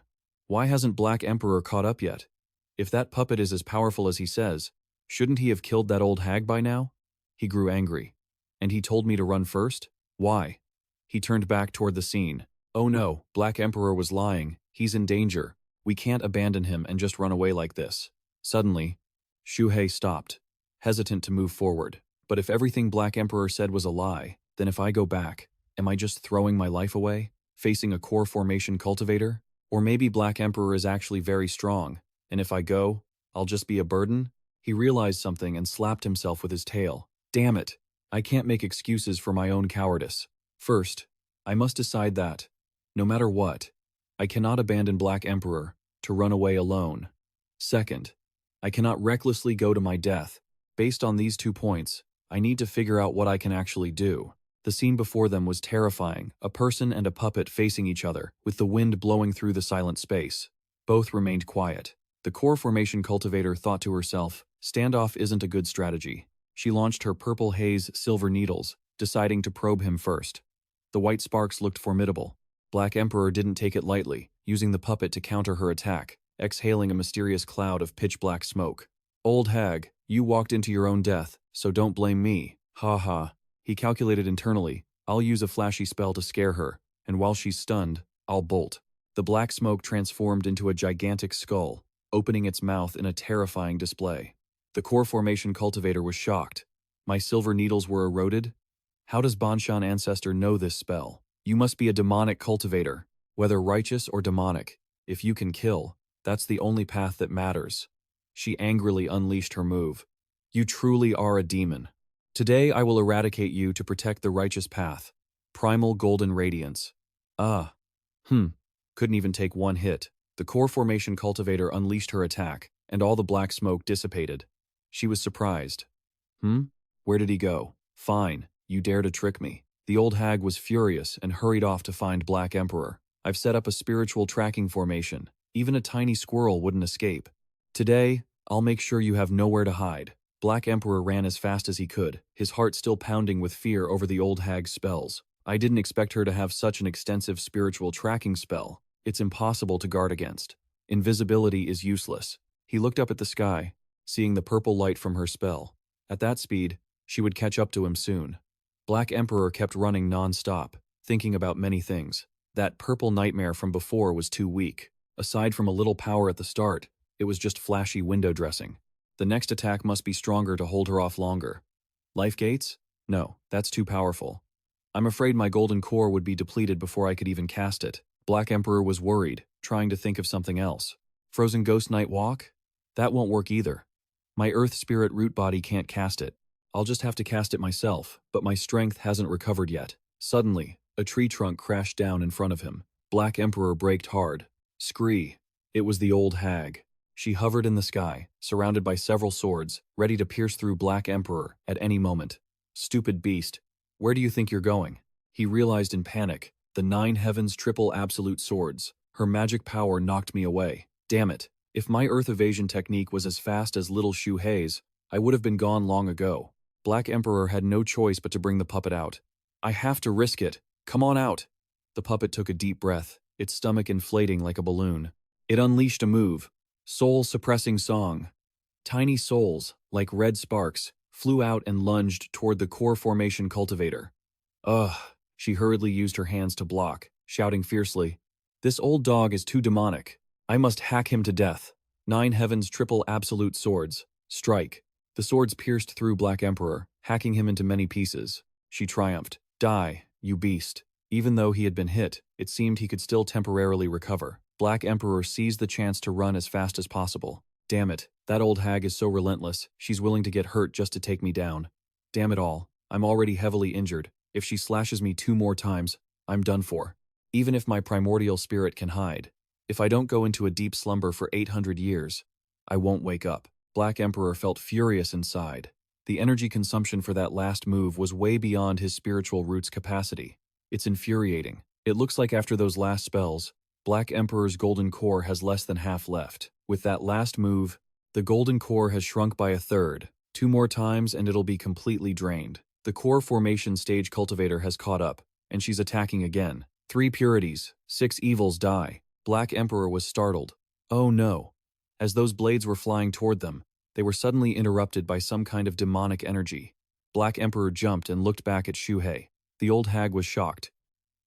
Why hasn't Black Emperor caught up yet? If that puppet is as powerful as he says, shouldn't he have killed that old hag by now? He grew angry. And he told me to run first? Why? He turned back toward the scene. Oh no, Black Emperor was lying. He's in danger. We can't abandon him and just run away like this. Suddenly, Xu Hei stopped, hesitant to move forward. But if everything Black Emperor said was a lie, then if I go back, am I just throwing my life away? Facing a core formation cultivator? Or maybe Black Emperor is actually very strong, and if I go, I'll just be a burden? He realized something and slapped himself with his tail. Damn it! I can't make excuses for my own cowardice. First, I must decide that, no matter what, I cannot abandon Black Emperor to run away alone. Second, I cannot recklessly go to my death. Based on these 2 points, I need to figure out what I can actually do. The scene before them was terrifying, a person and a puppet facing each other, with the wind blowing through the silent space. Both remained quiet. The core formation cultivator thought to herself, standoff isn't a good strategy. She launched her purple haze silver needles, deciding to probe him first. The white sparks looked formidable. Black Emperor didn't take it lightly, using the puppet to counter her attack, exhaling a mysterious cloud of pitch-black smoke. Old hag, you walked into your own death, so don't blame me. Ha ha. He calculated internally, I'll use a flashy spell to scare her, and while she's stunned, I'll bolt. The black smoke transformed into a gigantic skull, opening its mouth in a terrifying display. The core formation cultivator was shocked. My silver needles were eroded? How does Banshan Ancestor know this spell? You must be a demonic cultivator, whether righteous or demonic. If you can kill, that's the only path that matters. She angrily unleashed her move. You truly are a demon. Today I will eradicate you to protect the righteous path. Primal Golden Radiance. Couldn't even take one hit. The core formation cultivator unleashed her attack, and all the black smoke dissipated. She was surprised. Where did he go? Fine, you dare to trick me. The old hag was furious and hurried off to find Black Emperor. I've set up a spiritual tracking formation. Even a tiny squirrel wouldn't escape. Today, I'll make sure you have nowhere to hide. Black Emperor ran as fast as he could, his heart still pounding with fear over the old hag's spells. I didn't expect her to have such an extensive spiritual tracking spell. It's impossible to guard against. Invisibility is useless. He looked up at the sky, seeing the purple light from her spell. At that speed, she would catch up to him soon. Black Emperor kept running non-stop, thinking about many things. That purple nightmare from before was too weak. Aside from a little power at the start, it was just flashy window dressing. The next attack must be stronger to hold her off longer. Life gates? No, that's too powerful. I'm afraid my golden core would be depleted before I could even cast it. Black Emperor was worried, trying to think of something else. Frozen Ghost Night Walk? That won't work either. My Earth Spirit root body can't cast it. I'll just have to cast it myself, but my strength hasn't recovered yet. Suddenly, a tree trunk crashed down in front of him. Black Emperor braked hard. Scree. It was the old hag. She hovered in the sky, surrounded by several swords, ready to pierce through Black Emperor at any moment. Stupid beast. Where do you think you're going? He realized in panic. The 9 heavens triple absolute swords. Her magic power knocked me away. Damn it. If my earth evasion technique was as fast as little Xu Hei's, I would have been gone long ago. Black Emperor had no choice but to bring the puppet out. I have to risk it. Come on out. The puppet took a deep breath, its stomach inflating like a balloon. It unleashed a move. Soul-suppressing song. Tiny souls, like red sparks, flew out and lunged toward the core formation cultivator. Ugh. She hurriedly used her hands to block, shouting fiercely, "This old dog is too demonic. I must hack him to death." 9 heavens triple absolute swords. Strike. The swords pierced through Black Emperor, hacking him into many pieces. She triumphed. Die, you beast. Even though he had been hit, it seemed he could still temporarily recover. Black Emperor seized the chance to run as fast as possible. Damn it, that old hag is so relentless, she's willing to get hurt just to take me down. Damn it all, I'm already heavily injured. If she slashes me 2 more times, I'm done for. Even if my primordial spirit can hide. If I don't go into a deep slumber for 800 years, I won't wake up. Black Emperor felt furious inside. The energy consumption for that last move was way beyond his spiritual root's capacity. It's infuriating. It looks like after those last spells, Black Emperor's golden core has less than half left. With that last move, the golden core has shrunk by 1/3. 2 more times and it'll be completely drained. The core formation stage cultivator has caught up, and she's attacking again. 3 purities, 6 evils die. Black Emperor was startled. Oh no. As those blades were flying toward them, they were suddenly interrupted by some kind of demonic energy. Black Emperor jumped and looked back at Xu Hei. The old hag was shocked.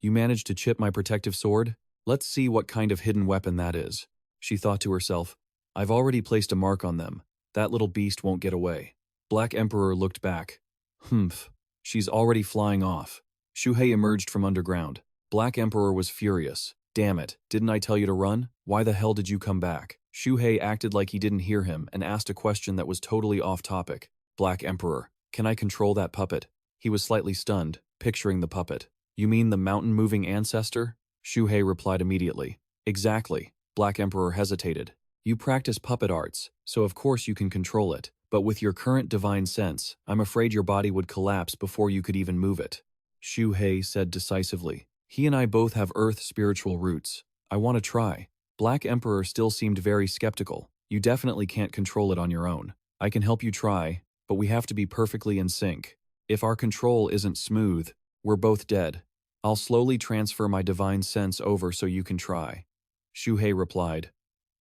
You managed to chip my protective sword? Let's see what kind of hidden weapon that is. She thought to herself, I've already placed a mark on them. That little beast won't get away. Black Emperor looked back. Humph. She's already flying off. Xu Hei emerged from underground. Black Emperor was furious. Damn it, didn't I tell you to run? Why the hell did you come back? Xu Hei acted like he didn't hear him and asked a question that was totally off topic. Black Emperor, can I control that puppet? He was slightly stunned, picturing the puppet. You mean the mountain-moving ancestor? Xu Hei replied immediately. Exactly. Black Emperor hesitated. You practice puppet arts, so of course you can control it, but with your current divine sense, I'm afraid your body would collapse before you could even move it. Xu Hei said decisively. He and I both have earth spiritual roots. I want to try. Black Emperor still seemed very skeptical. You definitely can't control it on your own. I can help you try, but we have to be perfectly in sync. If our control isn't smooth, we're both dead. I'll slowly transfer my divine sense over so you can try. Xu Hei replied.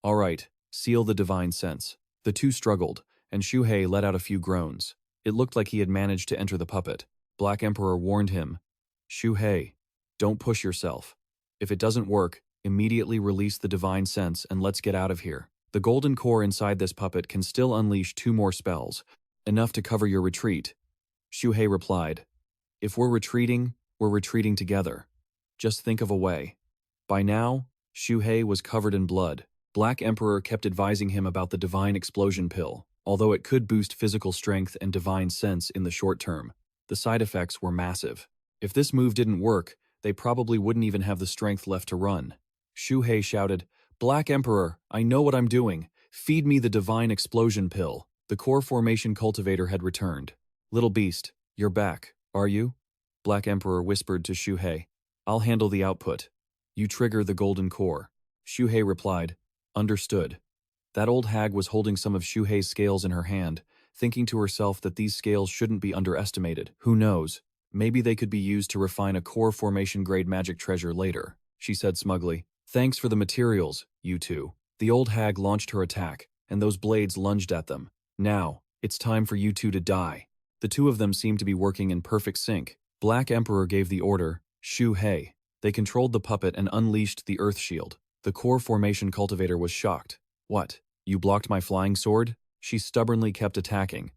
All right, seal the divine sense. The two struggled, and Xu Hei let out a few groans. It looked like he had managed to enter the puppet. Black Emperor warned him. Xu Hei, don't push yourself. If it doesn't work, immediately release the divine sense and let's get out of here. The golden core inside this puppet can still unleash 2 more spells, enough to cover your retreat. Xu Hei replied. If we're retreating together. Just think of a way. By now, Xu Hei was covered in blood. Black Emperor kept advising him about the divine explosion pill, although it could boost physical strength and divine sense in the short term. The side effects were massive. If this move didn't work, they probably wouldn't even have the strength left to run. Xu Hei shouted, Black Emperor, I know what I'm doing. Feed me the divine explosion pill. The core formation cultivator had returned. Little beast, you're back, are you? Black Emperor whispered to Xu Hei. I'll handle the output. You trigger the golden core. Xu Hei replied, Understood. That old hag was holding some of Xu Hei's scales in her hand, thinking to herself that these scales shouldn't be underestimated. Who knows? Maybe they could be used to refine a core formation-grade magic treasure later, she said smugly. Thanks for the materials, you two. The old hag launched her attack, and those blades lunged at them. Now, it's time for you two to die. The two of them seemed to be working in perfect sync. Black Emperor gave the order, Xu Hei. They controlled the puppet and unleashed the earth shield. The core formation cultivator was shocked. What? You blocked my flying sword? She stubbornly kept attacking.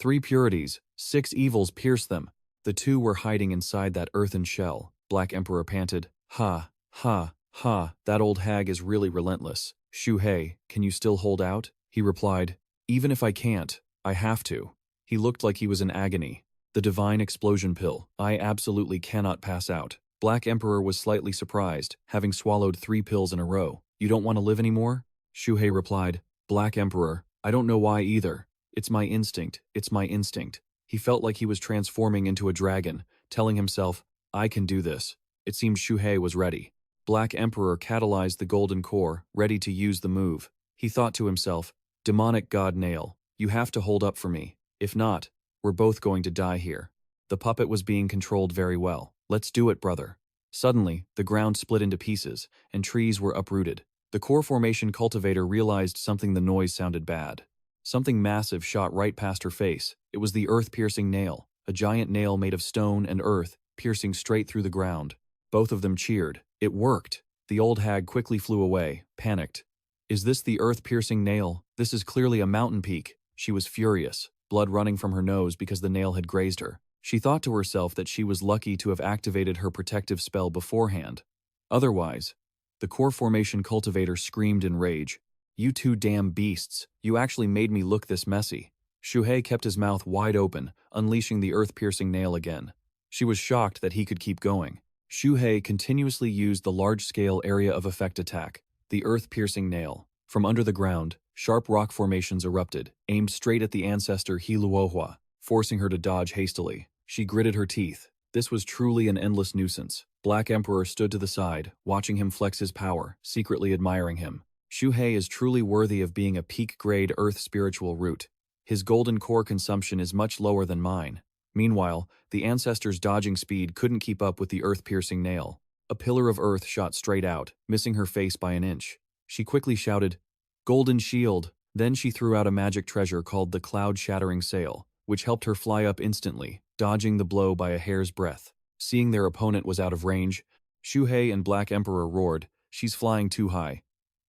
3 purities, 6 evils pierced them. The two were hiding inside that earthen shell. Black Emperor panted. Ha, ha, ha, that old hag is really relentless. Xu Hei, can you still hold out? He replied. Even if I can't, I have to. He looked like he was in agony. The divine explosion pill. I absolutely cannot pass out. Black Emperor was slightly surprised, having swallowed 3 pills in a row. You don't want to live anymore? Xu Hei replied. Black Emperor, I don't know why either. It's my instinct. It's my instinct. He felt like he was transforming into a dragon, telling himself, I can do this. It seemed Xu Hei was ready. Black Emperor catalyzed the golden core, ready to use the move. He thought to himself, Demonic God Nail, you have to hold up for me. If not, we're both going to die here. The puppet was being controlled very well. Let's do it, brother. Suddenly, the ground split into pieces, and trees were uprooted. The core formation cultivator realized something. The noise sounded bad. Something massive shot right past her face. It was the earth-piercing nail, a giant nail made of stone and earth, piercing straight through the ground. Both of them cheered. It worked. The old hag quickly flew away, panicked. Is this the earth-piercing nail? This is clearly a mountain peak. She was furious, blood running from her nose because the nail had grazed her. She thought to herself that she was lucky to have activated her protective spell beforehand. Otherwise, the core formation cultivator screamed in rage. You two damn beasts, you actually made me look this messy. Xu Hei kept his mouth wide open, unleashing the earth-piercing nail again. She was shocked that he could keep going. Xu Hei continuously used the large-scale area of effect attack, the earth-piercing nail. From under the ground, sharp rock formations erupted, aimed straight at the ancestor He Luohua, forcing her to dodge hastily. She gritted her teeth. This was truly an endless nuisance. Black Emperor stood to the side, watching him flex his power, secretly admiring him. Xu Hei is truly worthy of being a peak-grade earth spiritual root. His golden core consumption is much lower than mine. Meanwhile, the ancestor's dodging speed couldn't keep up with the earth-piercing nail. A pillar of earth shot straight out, missing her face by an inch. She quickly shouted, Golden shield! Then she threw out a magic treasure called the Cloud-Shattering Sail, which helped her fly up instantly, dodging the blow by a hair's breadth. Seeing their opponent was out of range, Xu Hei and Black Emperor roared, She's flying too high.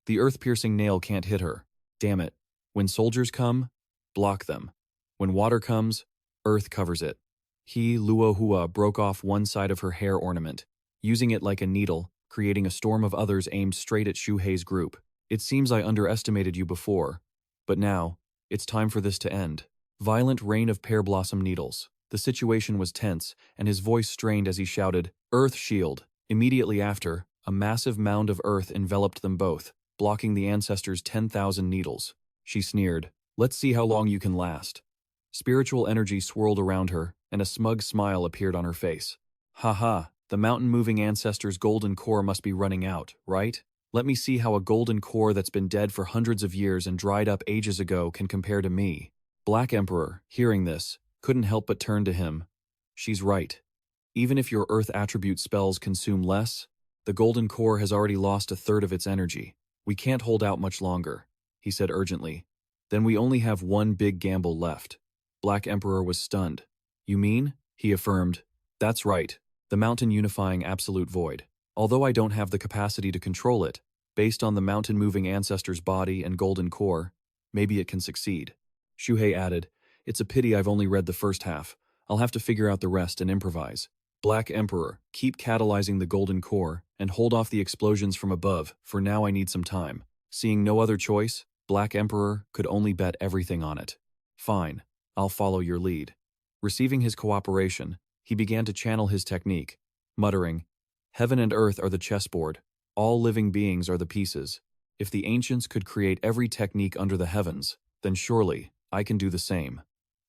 The earth-piercing nail can't hit her. Damn it. When soldiers come, block them. When water comes, earth covers it. He Luohua broke off one side of her hair ornament. Using it like a needle, creating a storm of others aimed straight at Xu Hei's group. It seems I underestimated you before, but now, it's time for this to end. Violent rain of pear blossom needles. The situation was tense, and his voice strained as he shouted, "Earth Shield!" Immediately after, a massive mound of earth enveloped them both, blocking the ancestors' 10,000 needles. She sneered, "Let's see how long you can last." Spiritual energy swirled around her, and a smug smile appeared on her face. "Ha ha, the mountain-moving ancestors' golden core must be running out, right? Let me see how a golden core that's been dead for hundreds of years and dried up ages ago can compare to me." Black Emperor, hearing this, couldn't help but turn to him. "She's right. Even if your earth attribute spells consume less, the golden core has already lost a third of its energy. We can't hold out much longer," he said urgently. "Then we only have one big gamble left." Black Emperor was stunned. "You mean?" he affirmed. "That's right. The mountain unifying absolute void. Although I don't have the capacity to control it, based on the mountain-moving ancestor's body and golden core, maybe it can succeed." Xu Hei added, "It's a pity I've only read the first half. I'll have to figure out the rest and improvise. Black Emperor, keep catalyzing the golden core and hold off the explosions from above, for now I need some time." Seeing no other choice, Black Emperor could only bet everything on it. "Fine, I'll follow your lead." Receiving his cooperation, he began to channel his technique, muttering, "Heaven and earth are the chessboard. All living beings are the pieces. If the ancients could create every technique under the heavens, then surely I can do the same.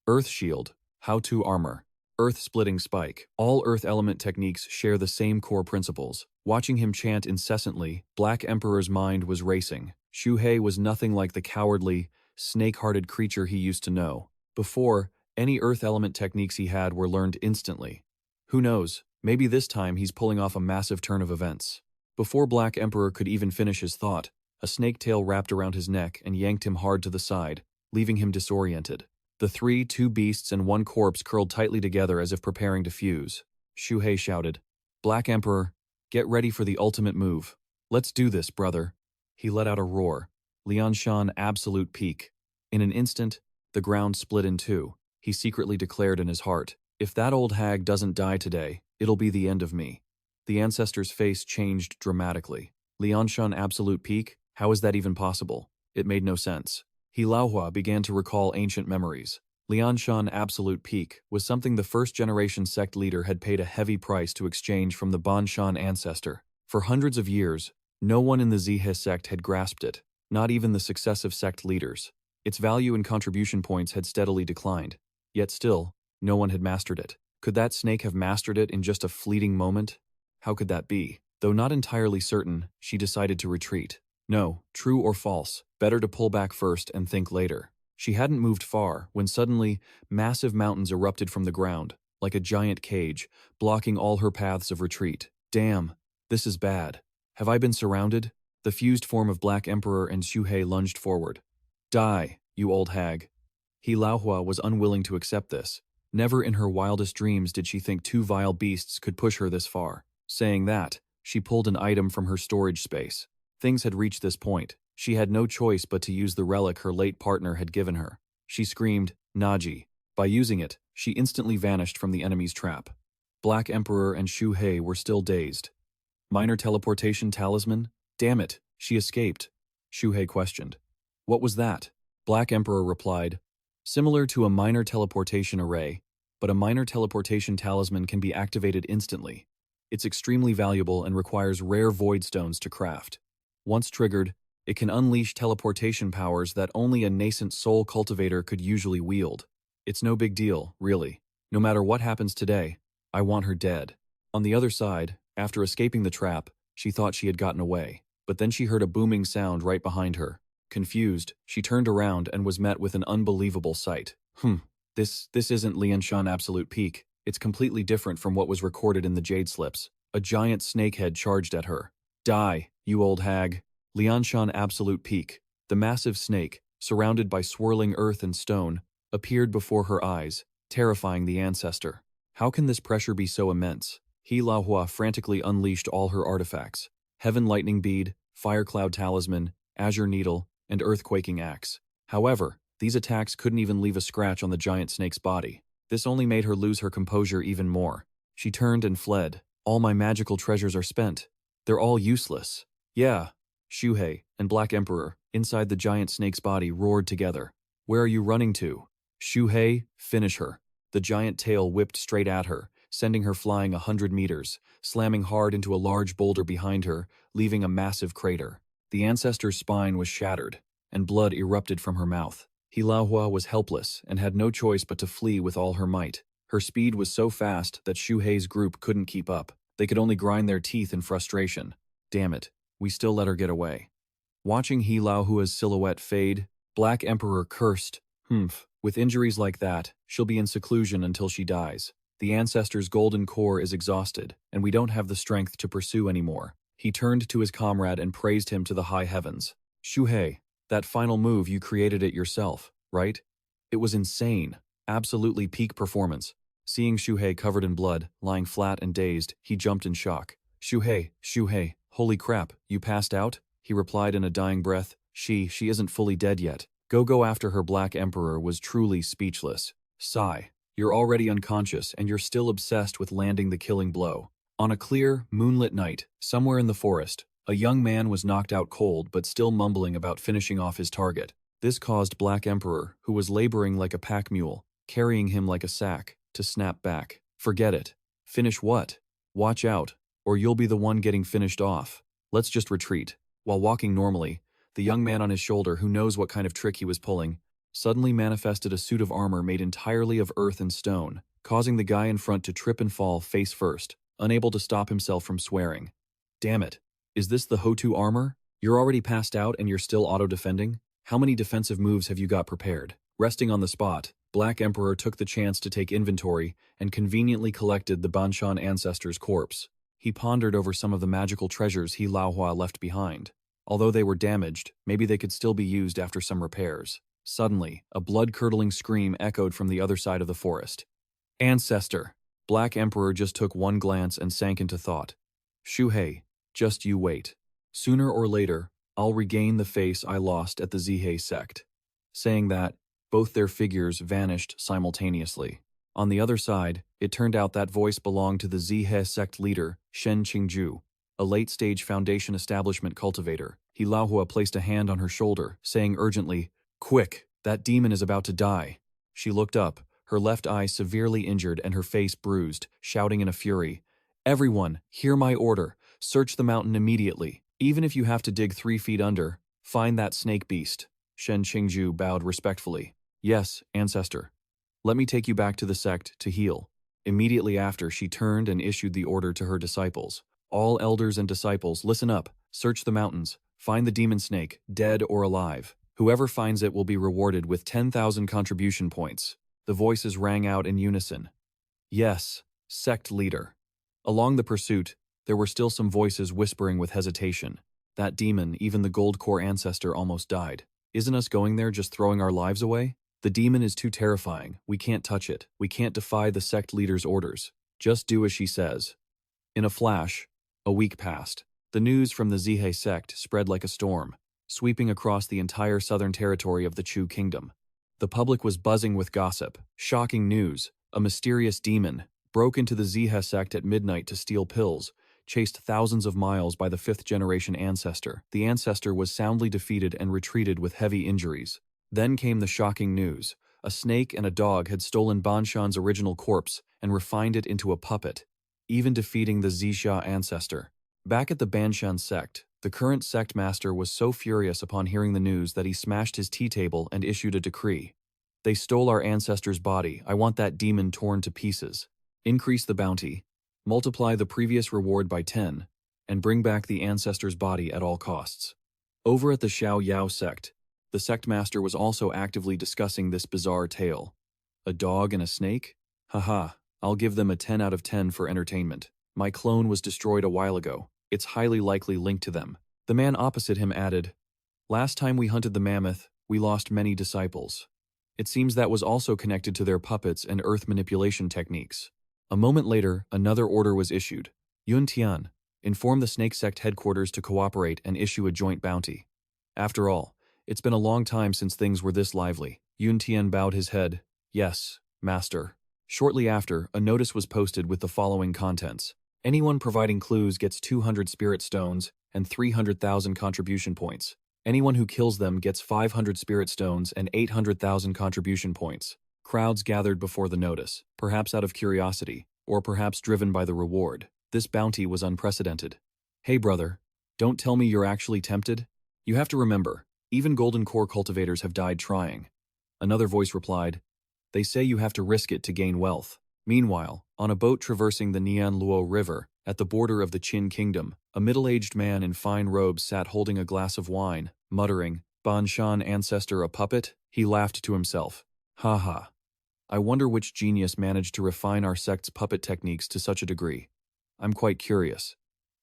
Earth Shield, How-To Armor, Earth-Splitting Spike. All earth element techniques share the same core principles." Watching him chant incessantly, Black Emperor's mind was racing. Xu Hei was nothing like the cowardly, snake-hearted creature he used to know. Before, any earth element techniques he had were learned instantly. Who knows, maybe this time he's pulling off a massive turn of events. Before Black Emperor could even finish his thought, a snake tail wrapped around his neck and yanked him hard to the side, leaving him disoriented. The two beasts and one corpse curled tightly together as if preparing to fuse. Xu Hei shouted, "Black Emperor, get ready for the ultimate move. Let's do this, brother." He let out a roar. Xianxia absolute peak. In an instant, the ground split in two. He secretly declared in his heart, "If that old hag doesn't die today, it'll be the end of me." The ancestor's face changed dramatically. Xianxia absolute peak? How is that even possible? It made no sense. Manhwa began to recall ancient memories. Xianxia absolute peak was something the first-generation sect leader had paid a heavy price to exchange from the Banshan ancestor. For hundreds of years, no one in the Xu Hei sect had grasped it, not even the successive sect leaders. Its value and contribution points had steadily declined. Yet still, no one had mastered it. Could that snake have mastered it in just a fleeting moment? How could that be? Though not entirely certain, she decided to retreat. No, true or false, better to pull back first and think later. She hadn't moved far when suddenly, massive mountains erupted from the ground, like a giant cage, blocking all her paths of retreat. Damn, this is bad. Have I been surrounded? The fused form of Black Emperor and Xu Hei lunged forward. "Die, you old hag." Manhwa was unwilling to accept this. Never in her wildest dreams did she think two vile beasts could push her this far. Saying that, she pulled an item from her storage space. Things had reached this point. She had no choice but to use the relic her late partner had given her. She screamed, "Naji." By using it, she instantly vanished from the enemy's trap. Black Emperor and Xu Hei were still dazed. "Minor teleportation talisman? Damn it, she escaped." Xu Hei questioned. "What was that?" Black Emperor replied, "Similar to a minor teleportation array, but a minor teleportation talisman can be activated instantly. It's extremely valuable and requires rare void stones to craft. Once triggered, it can unleash teleportation powers that only a nascent soul cultivator could usually wield. It's no big deal, really. No matter what happens today, I want her dead." On the other side, after escaping the trap, she thought she had gotten away. But then she heard a booming sound right behind her. Confused, she turned around and was met with an unbelievable sight. This isn't Xianxia absolute peak. It's completely different from what was recorded in the jade slips. A giant snakehead charged at her. "Die, you old hag." Xianxia absolute peak. The massive snake, surrounded by swirling earth and stone, appeared before her eyes, terrifying the ancestor. How can this pressure be so immense? Manhwa frantically unleashed all her artifacts. Heaven Lightning Bead, Fire Cloud Talisman, Azure Needle, and Earthquaking Axe. However, these attacks couldn't even leave a scratch on the giant snake's body. This only made her lose her composure even more. She turned and fled. "All my magical treasures are spent." They're all useless. Yeah. Xu Hei and Black Emperor, inside the giant snake's body, roared together. Where are you running to? Xu Hei, finish her. The giant tail whipped straight at her, sending her flying 100 meters, slamming hard into a large boulder behind her, leaving a massive crater. The ancestor's spine was shattered, and blood erupted from her mouth. Hilaohua was helpless and had no choice but to flee with all her might. Her speed was so fast that Xu Hei's group couldn't keep up. They could only grind their teeth in frustration. Damn it, we still let her get away. Watching Hilaohua's silhouette fade, Black Emperor cursed. With injuries like that, she'll be in seclusion until she dies. The ancestor's golden core is exhausted, and we don't have the strength to pursue anymore. He turned to his comrade and praised him to the high heavens. Xu Hei, that final move, you created it yourself, right? It was insane. Absolutely peak performance. Seeing Xu Hei covered in blood, lying flat and dazed, he jumped in shock. Xu Hei, holy crap, you passed out? He replied in a dying breath. She isn't fully dead yet. Go after her. Black Emperor was truly speechless. Sigh. You're already unconscious and you're still obsessed with landing the killing blow. On a clear, moonlit night, somewhere in the forest, a young man was knocked out cold but still mumbling about finishing off his target. This caused Black Emperor, who was laboring like a pack mule, carrying him like a sack, to snap back. Forget it. Finish what? Watch out, or you'll be the one getting finished off. Let's just retreat. While walking normally, the young man on his shoulder, who knows what kind of trick he was pulling, suddenly manifested a suit of armor made entirely of earth and stone, causing the guy in front to trip and fall face first, unable to stop himself from swearing. Damn it. Is this the Hotu armor? You're already passed out and you're still auto-defending? How many defensive moves have you got prepared? Resting on the spot, Black Emperor took the chance to take inventory and conveniently collected the Banshan ancestor's corpse. He pondered over some of the magical treasures Hilaohua left behind. Although they were damaged, maybe they could still be used after some repairs. Suddenly, a blood-curdling scream echoed from the other side of the forest. Ancestor! Black Emperor just took one glance and sank into thought. Xu Hei, just you wait. Sooner or later, I'll regain the face I lost at the Xu Hei sect. Saying that, both their figures vanished simultaneously. On the other side, it turned out that voice belonged to the Xu Hei sect leader, Shen Qingju, a late-stage Foundation establishment cultivator. Hilaohua placed a hand on her shoulder, saying urgently, Quick, that demon is about to die. She looked up, her left eye severely injured and her face bruised, shouting in a fury, Everyone, hear my order. Search the mountain immediately. Even if you have to dig 3 feet under, find that snake beast. Shen Qingju bowed respectfully. Yes, ancestor. Let me take you back to the sect to heal. Immediately after, she turned and issued the order to her disciples. All elders and disciples, listen up. Search the mountains. Find the demon snake, dead or alive. Whoever finds it will be rewarded with 10,000 contribution points. The voices rang out in unison. Yes, sect leader. Along the pursuit, there were still some voices whispering with hesitation. That demon, even the gold core ancestor, almost died. Isn't us going there just throwing our lives away? The demon is too terrifying. We can't touch it. We can't defy the sect leader's orders. Just do as she says. In a flash, a week passed. The news from the Xu Hei sect spread like a storm, sweeping across the entire southern territory of the Chu kingdom. The public was buzzing with gossip. Shocking news. A mysterious demon broke into the Xu Hei sect at midnight to steal pills, chased thousands of miles by the 5th-generation ancestor. The ancestor was soundly defeated and retreated with heavy injuries. Then came the shocking news. A snake and a dog had stolen Banshan's original corpse and refined it into a puppet, even defeating the Xixia ancestor. Back at the Banshan sect, the current sect master was so furious upon hearing the news that he smashed his tea table and issued a decree. They stole our ancestor's body. I want that demon torn to pieces. Increase the bounty, multiply the previous reward by 10, and bring back the ancestor's body at all costs. Over at the Xiao Yao sect, the sect master was also actively discussing this bizarre tale. A dog and a snake? Haha, I'll give them a 10 out of 10 for entertainment. My clone was destroyed a while ago. It's highly likely linked to them. The man opposite him added, Last time we hunted the mammoth, we lost many disciples. It seems that was also connected to their puppets and earth manipulation techniques. A moment later, another order was issued. Yun Tian, inform the Snake Sect headquarters to cooperate and issue a joint bounty. After all, it's been a long time since things were this lively. Yun Tian bowed his head. Yes, master. Shortly after, a notice was posted with the following contents. Anyone providing clues gets 200 spirit stones and 300,000 contribution points. Anyone who kills them gets 500 spirit stones and 800,000 contribution points. Crowds gathered before the notice, perhaps out of curiosity, or perhaps driven by the reward. This bounty was unprecedented. Hey brother, don't tell me you're actually tempted? You have to remember, even Golden Core cultivators have died trying. Another voice replied, they say you have to risk it to gain wealth. Meanwhile, on a boat traversing the Nianluo River, at the border of the Qin Kingdom, a middle-aged man in fine robes sat holding a glass of wine, muttering, Ban Shan ancestor a puppet? He laughed to himself. Ha ha. I wonder which genius managed to refine our sect's puppet techniques to such a degree. I'm quite curious.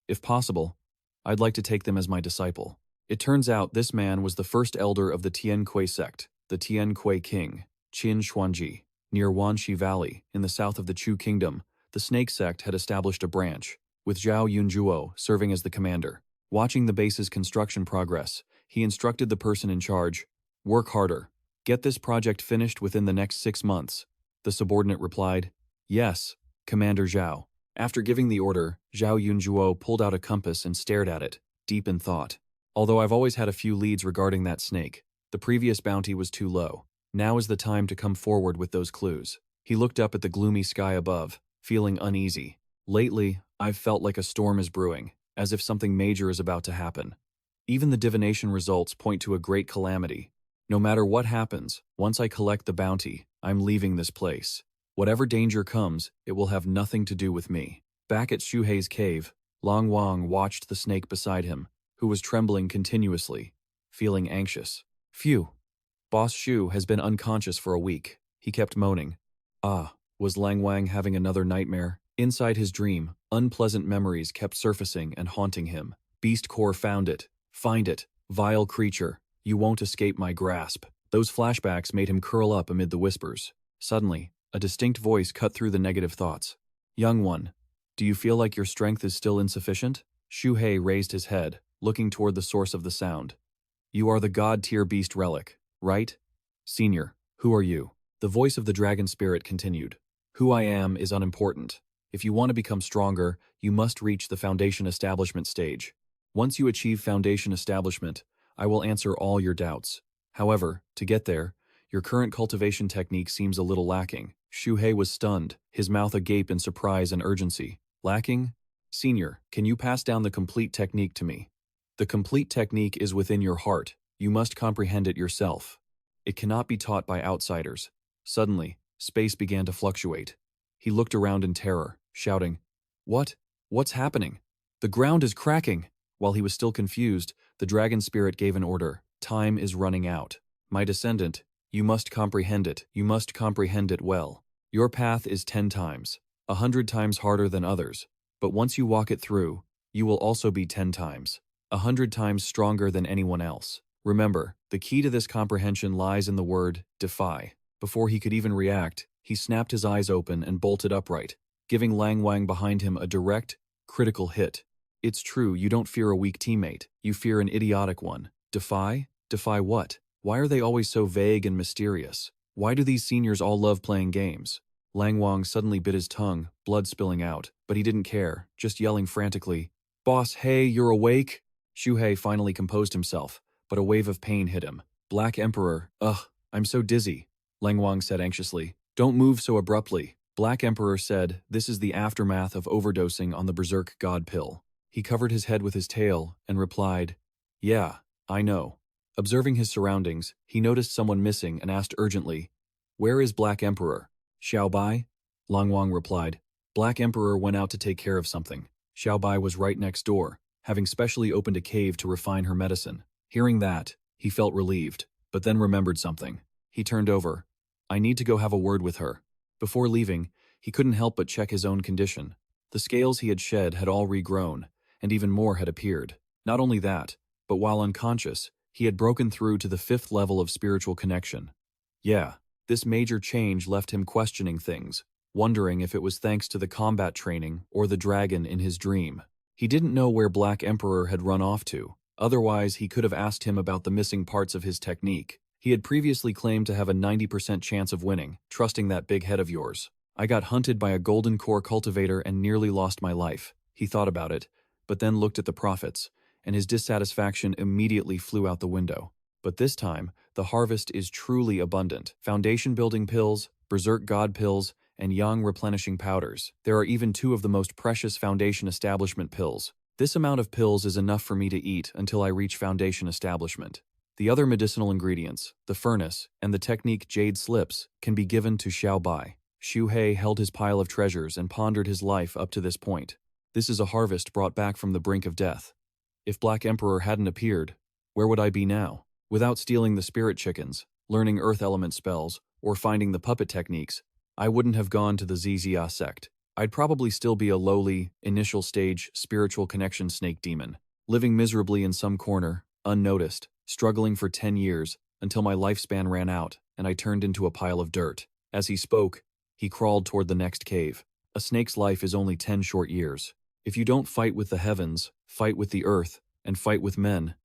If possible, I'd like to take them as my disciple. It turns out this man was the first elder of the Tiankui sect, the Tiankui king, Qin Xuanji. Near Wanxi Valley, in the south of the Chu Kingdom, the Snake Sect had established a branch, with Zhao Yunzhuo serving as the commander. Watching the base's construction progress, he instructed the person in charge, work harder. Get this project finished within the next 6 months. The subordinate replied, yes, Commander Zhao. After giving the order, Zhao Yunzhuo pulled out a compass and stared at it, deep in thought. Although I've always had a few leads regarding that snake, the previous bounty was too low. Now is the time to come forward with those clues. He looked up at the gloomy sky above, feeling uneasy. Lately, I've felt like a storm is brewing, as if something major is about to happen. Even the divination results point to a great calamity. No matter what happens, once I collect the bounty, I'm leaving this place. Whatever danger comes, it will have nothing to do with me. Back at Xu Hei's cave, Long Wang watched the snake beside him, who was trembling continuously, feeling anxious. Phew. Boss Xu has been unconscious for a week. He kept moaning. Ah, was Lang Wang having another nightmare? Inside his dream, unpleasant memories kept surfacing and haunting him. Beast Core found it. Find it. Vile creature. You won't escape my grasp. Those flashbacks made him curl up amid the whispers. Suddenly, a distinct voice cut through the negative thoughts. Young one, do you feel like your strength is still insufficient? Xu Hei raised his head, looking toward the source of the sound. You are the god-tier beast relic, right? Senior, who are you? The voice of the dragon spirit continued. Who I am is unimportant. If you want to become stronger, you must reach the foundation establishment stage. Once you achieve foundation establishment, I will answer all your doubts. However, to get there, your current cultivation technique seems a little lacking. Xu Hei was stunned, his mouth agape in surprise and urgency. Lacking? Senior, can you pass down the complete technique to me? The complete technique is within your heart. You must comprehend it yourself. It cannot be taught by outsiders. Suddenly, space began to fluctuate. He looked around in terror, shouting, What? What's happening? The ground is cracking. While he was still confused, the dragon spirit gave an order. Time is running out. My descendant, you must comprehend it. You must comprehend it well. Your path is 10 times, 100 times harder than others. But once you walk it through, you will also be 10 times, 100 times stronger than anyone else. Remember, the key to this comprehension lies in the word, defy. Before he could even react, he snapped his eyes open and bolted upright, giving Lang Wang behind him a direct, critical hit. It's true, you don't fear a weak teammate. You fear an idiotic one. Defy? Defy what? Why are they always so vague and mysterious? Why do these seniors all love playing games? Lang Wang suddenly bit his tongue, blood spilling out, but he didn't care, just yelling frantically, Boss Hei, you're awake? Xu Hei finally composed himself, but a wave of pain hit him. Black Emperor, ugh, I'm so dizzy, Lang Wang said anxiously. Don't move so abruptly. Black Emperor said, this is the aftermath of overdosing on the Berserk God pill. He covered his head with his tail and replied, Yeah, I know. Observing his surroundings, he noticed someone missing and asked urgently, Where is Black Emperor? Xiao Bai? Lang Wang replied, Black Emperor went out to take care of something. Xiao Bai was right next door, having specially opened a cave to refine her medicine. Hearing that, he felt relieved, but then remembered something. He turned over. I need to go have a word with her. Before leaving, he couldn't help but check his own condition. The scales he had shed had all regrown, and even more had appeared. Not only that, but while unconscious, he had broken through to the 5th level of spiritual connection. Yeah, this major change left him questioning things, wondering if it was thanks to the combat training or the dragon in his dream. He didn't know where Black Emperor had run off to, otherwise he could have asked him about the missing parts of his technique. He had previously claimed to have a 90% chance of winning, trusting that big head of yours. I got hunted by a golden core cultivator and nearly lost my life. He thought about it, but then looked at the profits, and his dissatisfaction immediately flew out the window. But this time, the harvest is truly abundant. Foundation building pills, berserk god pills, and yang replenishing powders. There are even 2 of the most precious foundation establishment pills. This amount of pills is enough for me to eat until I reach foundation establishment. The other medicinal ingredients, the furnace, and the technique jade slips, can be given to Xiao Bai. Xu Hei held his pile of treasures and pondered his life up to this point. This is a harvest brought back from the brink of death. If Black Emperor hadn't appeared, where would I be now? Without stealing the spirit chickens, learning earth element spells, or finding the puppet techniques, I wouldn't have gone to the Xianxia sect. I'd probably still be a lowly, initial stage, spiritual connection snake demon, living miserably in some corner, unnoticed, struggling for 10 years, until my lifespan ran out and I turned into a pile of dirt. As he spoke, he crawled toward the next cave. A snake's life is only 10 short years. If you don't fight with the heavens, fight with the earth, and fight with men,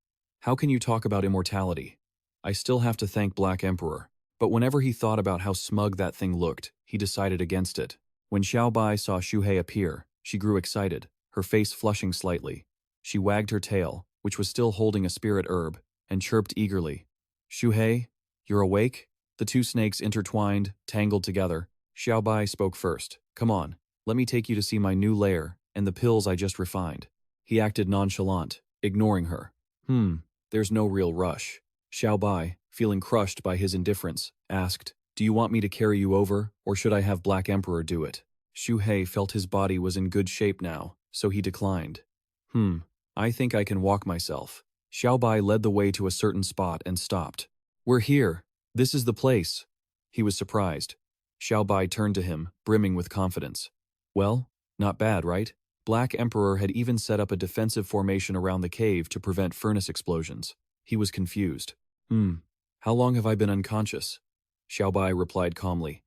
how can you talk about immortality? I still have to thank Black Emperor. But whenever he thought about how smug that thing looked, he decided against it. When Xiao Bai saw Xu Hei appear, she grew excited, her face flushing slightly. She wagged her tail, which was still holding a spirit herb, and chirped eagerly. Xu Hei, you're awake? The 2 snakes intertwined, tangled together. Xiao Bai spoke first. Come on, let me take you to see my new lair and the pills I just refined. He acted nonchalant, ignoring her. There's no real rush. Xiao Bai, feeling crushed by his indifference, asked, do you want me to carry you over, or should I have Black Emperor do it? Xu Hei felt his body was in good shape now, so he declined. I think I can walk myself. Xiao Bai led the way to a certain spot and stopped. We're here. This is the place. He was surprised. Xiao Bai turned to him, brimming with confidence. Well, not bad, right? Black Emperor had even set up a defensive formation around the cave to prevent furnace explosions. He was confused. How long have I been unconscious? Xiao Bai replied calmly.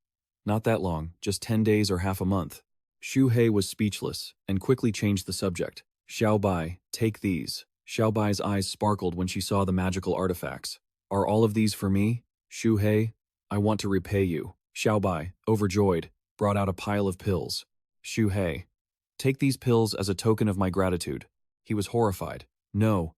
Not that long, just 10 days or half a month. Xu Hei was speechless and quickly changed the subject. Xiao Bai, take these. Xiao Bai's eyes sparkled when she saw the magical artifacts. Are all of these for me? Xu Hei, I want to repay you. Xiao Bai, overjoyed, brought out a pile of pills. Xu Hei, take these pills as a token of my gratitude. He was horrified. No,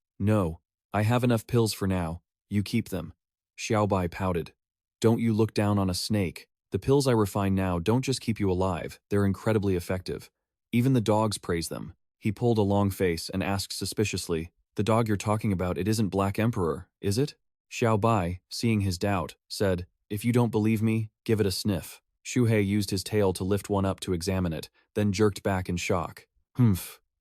I have enough pills for now. You keep them. Xiao Bai pouted. Don't you look down on a snake. The pills I refine now don't just keep you alive, they're incredibly effective. Even the dogs praise them. He pulled a long face and asked suspiciously, the dog you're talking about, it isn't Black Emperor, is it? Xiao Bai, seeing his doubt, said, if you don't believe me, give it a sniff. Xu Hei used his tail to lift one up to examine it, then jerked back in shock.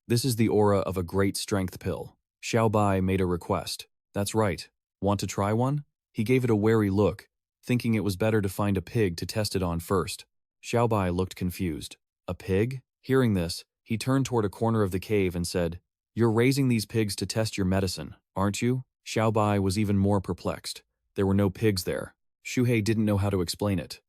This is the aura of a great strength pill. Xiao Bai made a request. That's right. Want to try one? He gave it a wary look, thinking it was better to find a pig to test it on first. Xiao Bai looked confused. A pig? Hearing this, he turned toward a corner of the cave and said, you're raising these pigs to test your medicine, aren't you? Xiao Bai was even more perplexed. There were no pigs there. Xu Hei didn't know how to explain it.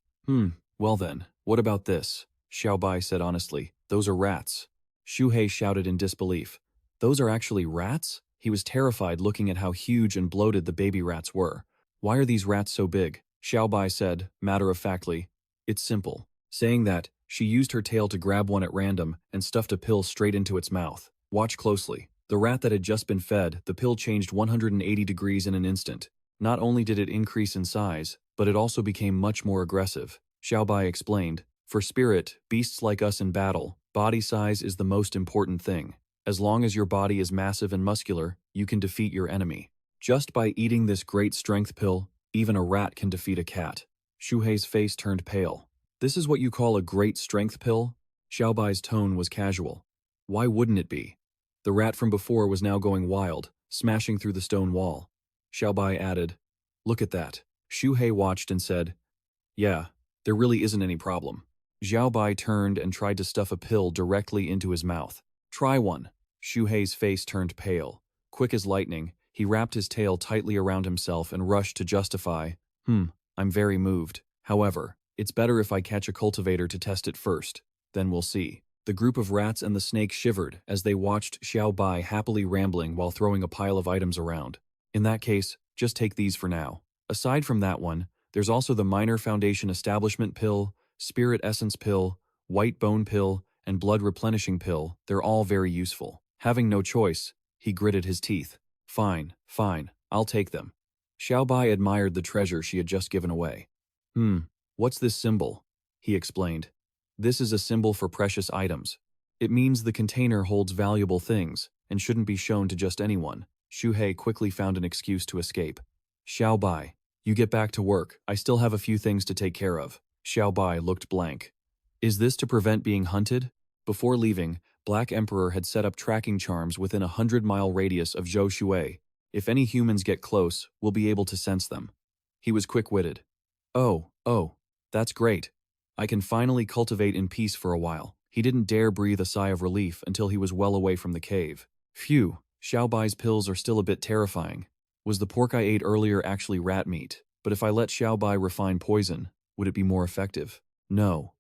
Well then, what about this? Xiao Bai said honestly, those are rats. Xu Hei shouted in disbelief. Those are actually rats? He was terrified looking at how huge and bloated the baby rats were. Why are these rats so big? Xiao Bai said, matter-of-factly, it's simple. Saying that, she used her tail to grab one at random and stuffed a pill straight into its mouth. Watch closely. The rat that had just been fed, the pill changed 180 degrees in an instant. Not only did it increase in size, but it also became much more aggressive. Xiao Bai explained, for spirit, beasts like us in battle, body size is the most important thing. As long as your body is massive and muscular, you can defeat your enemy. Just by eating this great strength pill, even a rat can defeat a cat. Xu Hei's face turned pale. This is what you call a great strength pill? Xiao Bai's tone was casual. Why wouldn't it be? The rat from before was now going wild, smashing through the stone wall. Xiao Bai added, look at that. Xu Hei watched and said, yeah, there really isn't any problem. Xiao Bai turned and tried to stuff a pill directly into his mouth. Try one. Xu Hei's face turned pale. Quick as lightning, he wrapped his tail tightly around himself and rushed to justify, I'm very moved. However, it's better if I catch a cultivator to test it first. Then we'll see. The group of rats and the snake shivered as they watched Xiao Bai happily rambling while throwing a pile of items around. In that case, just take these for now. Aside from that one, there's also the minor foundation establishment pill, Spirit Essence Pill, White Bone Pill, and Blood Replenishing Pill, they're all very useful. Having no choice, he gritted his teeth. Fine, fine, I'll take them. Xiaobai admired the treasure she had just given away. What's this symbol? He explained. This is a symbol for precious items. It means the container holds valuable things and shouldn't be shown to just anyone. Xu Hei quickly found an excuse to escape. Xiaobai, you get back to work. I still have a few things to take care of. Xiaobai looked blank. Is this to prevent being hunted? Before leaving, Black Emperor had set up tracking charms within a 100-mile radius of Zhou Shui. If any humans get close, we'll be able to sense them. He was quick-witted. Oh, that's great. I can finally cultivate in peace for a while. He didn't dare breathe a sigh of relief until he was well away from the cave. Phew, Xiaobai's pills are still a bit terrifying. Was the pork I ate earlier actually rat meat? But if I let Xiaobai refine poison, would it be more effective? No.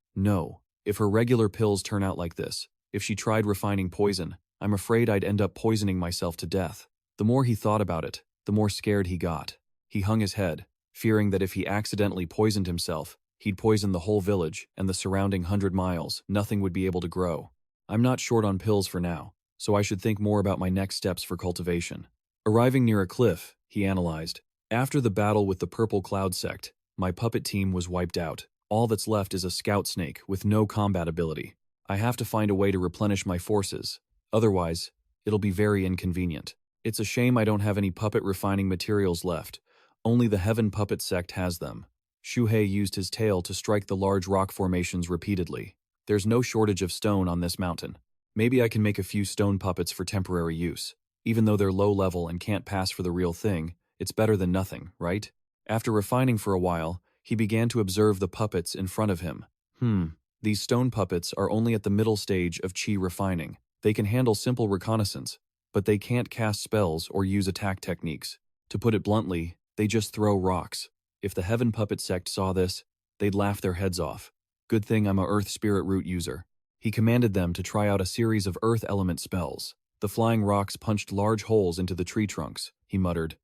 If her regular pills turn out like this, if she tried refining poison, I'm afraid I'd end up poisoning myself to death. The more he thought about it, the more scared he got. He hung his head, fearing that if he accidentally poisoned himself, he'd poison the whole village and the surrounding 100 miles, nothing would be able to grow. I'm not short on pills for now, so I should think more about my next steps for cultivation. Arriving near a cliff, he analyzed. After the battle with the Purple Cloud Sect, my puppet team was wiped out. All that's left is a scout snake with no combat ability. I have to find a way to replenish my forces. Otherwise, it'll be very inconvenient. It's a shame I don't have any puppet refining materials left. Only the Heaven Puppet Sect has them. Xu Hei used his tail to strike the large rock formations repeatedly. There's no shortage of stone on this mountain. Maybe I can make a few stone puppets for temporary use. Even though they're low level and can't pass for the real thing, it's better than nothing, right? After refining for a while, he began to observe the puppets in front of him. These stone puppets are only at the middle stage of chi refining. They can handle simple reconnaissance, but they can't cast spells or use attack techniques. To put it bluntly, they just throw rocks. If the Heaven Puppet Sect saw this, they'd laugh their heads off. Good thing I'm a Earth Spirit Root user. He commanded them to try out a series of Earth Element spells. The flying rocks punched large holes into the tree trunks, he muttered.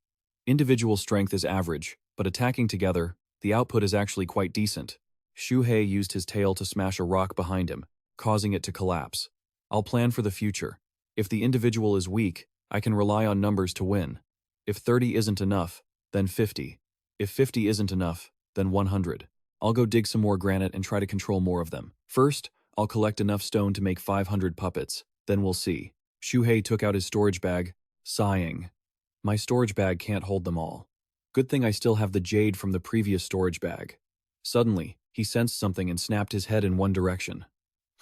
Individual strength is average, but attacking together, the output is actually quite decent. Xu Hei used his tail to smash a rock behind him, causing it to collapse. I'll plan for the future. If the individual is weak, I can rely on numbers to win. If 30 isn't enough, then 50. If 50 isn't enough, then 100. I'll go dig some more granite and try to control more of them. First, I'll collect enough stone to make 500 puppets, then we'll see. Xu Hei took out his storage bag, sighing. My storage bag can't hold them all. Good thing I still have the jade from the previous storage bag. Suddenly, he sensed something and snapped his head in one direction.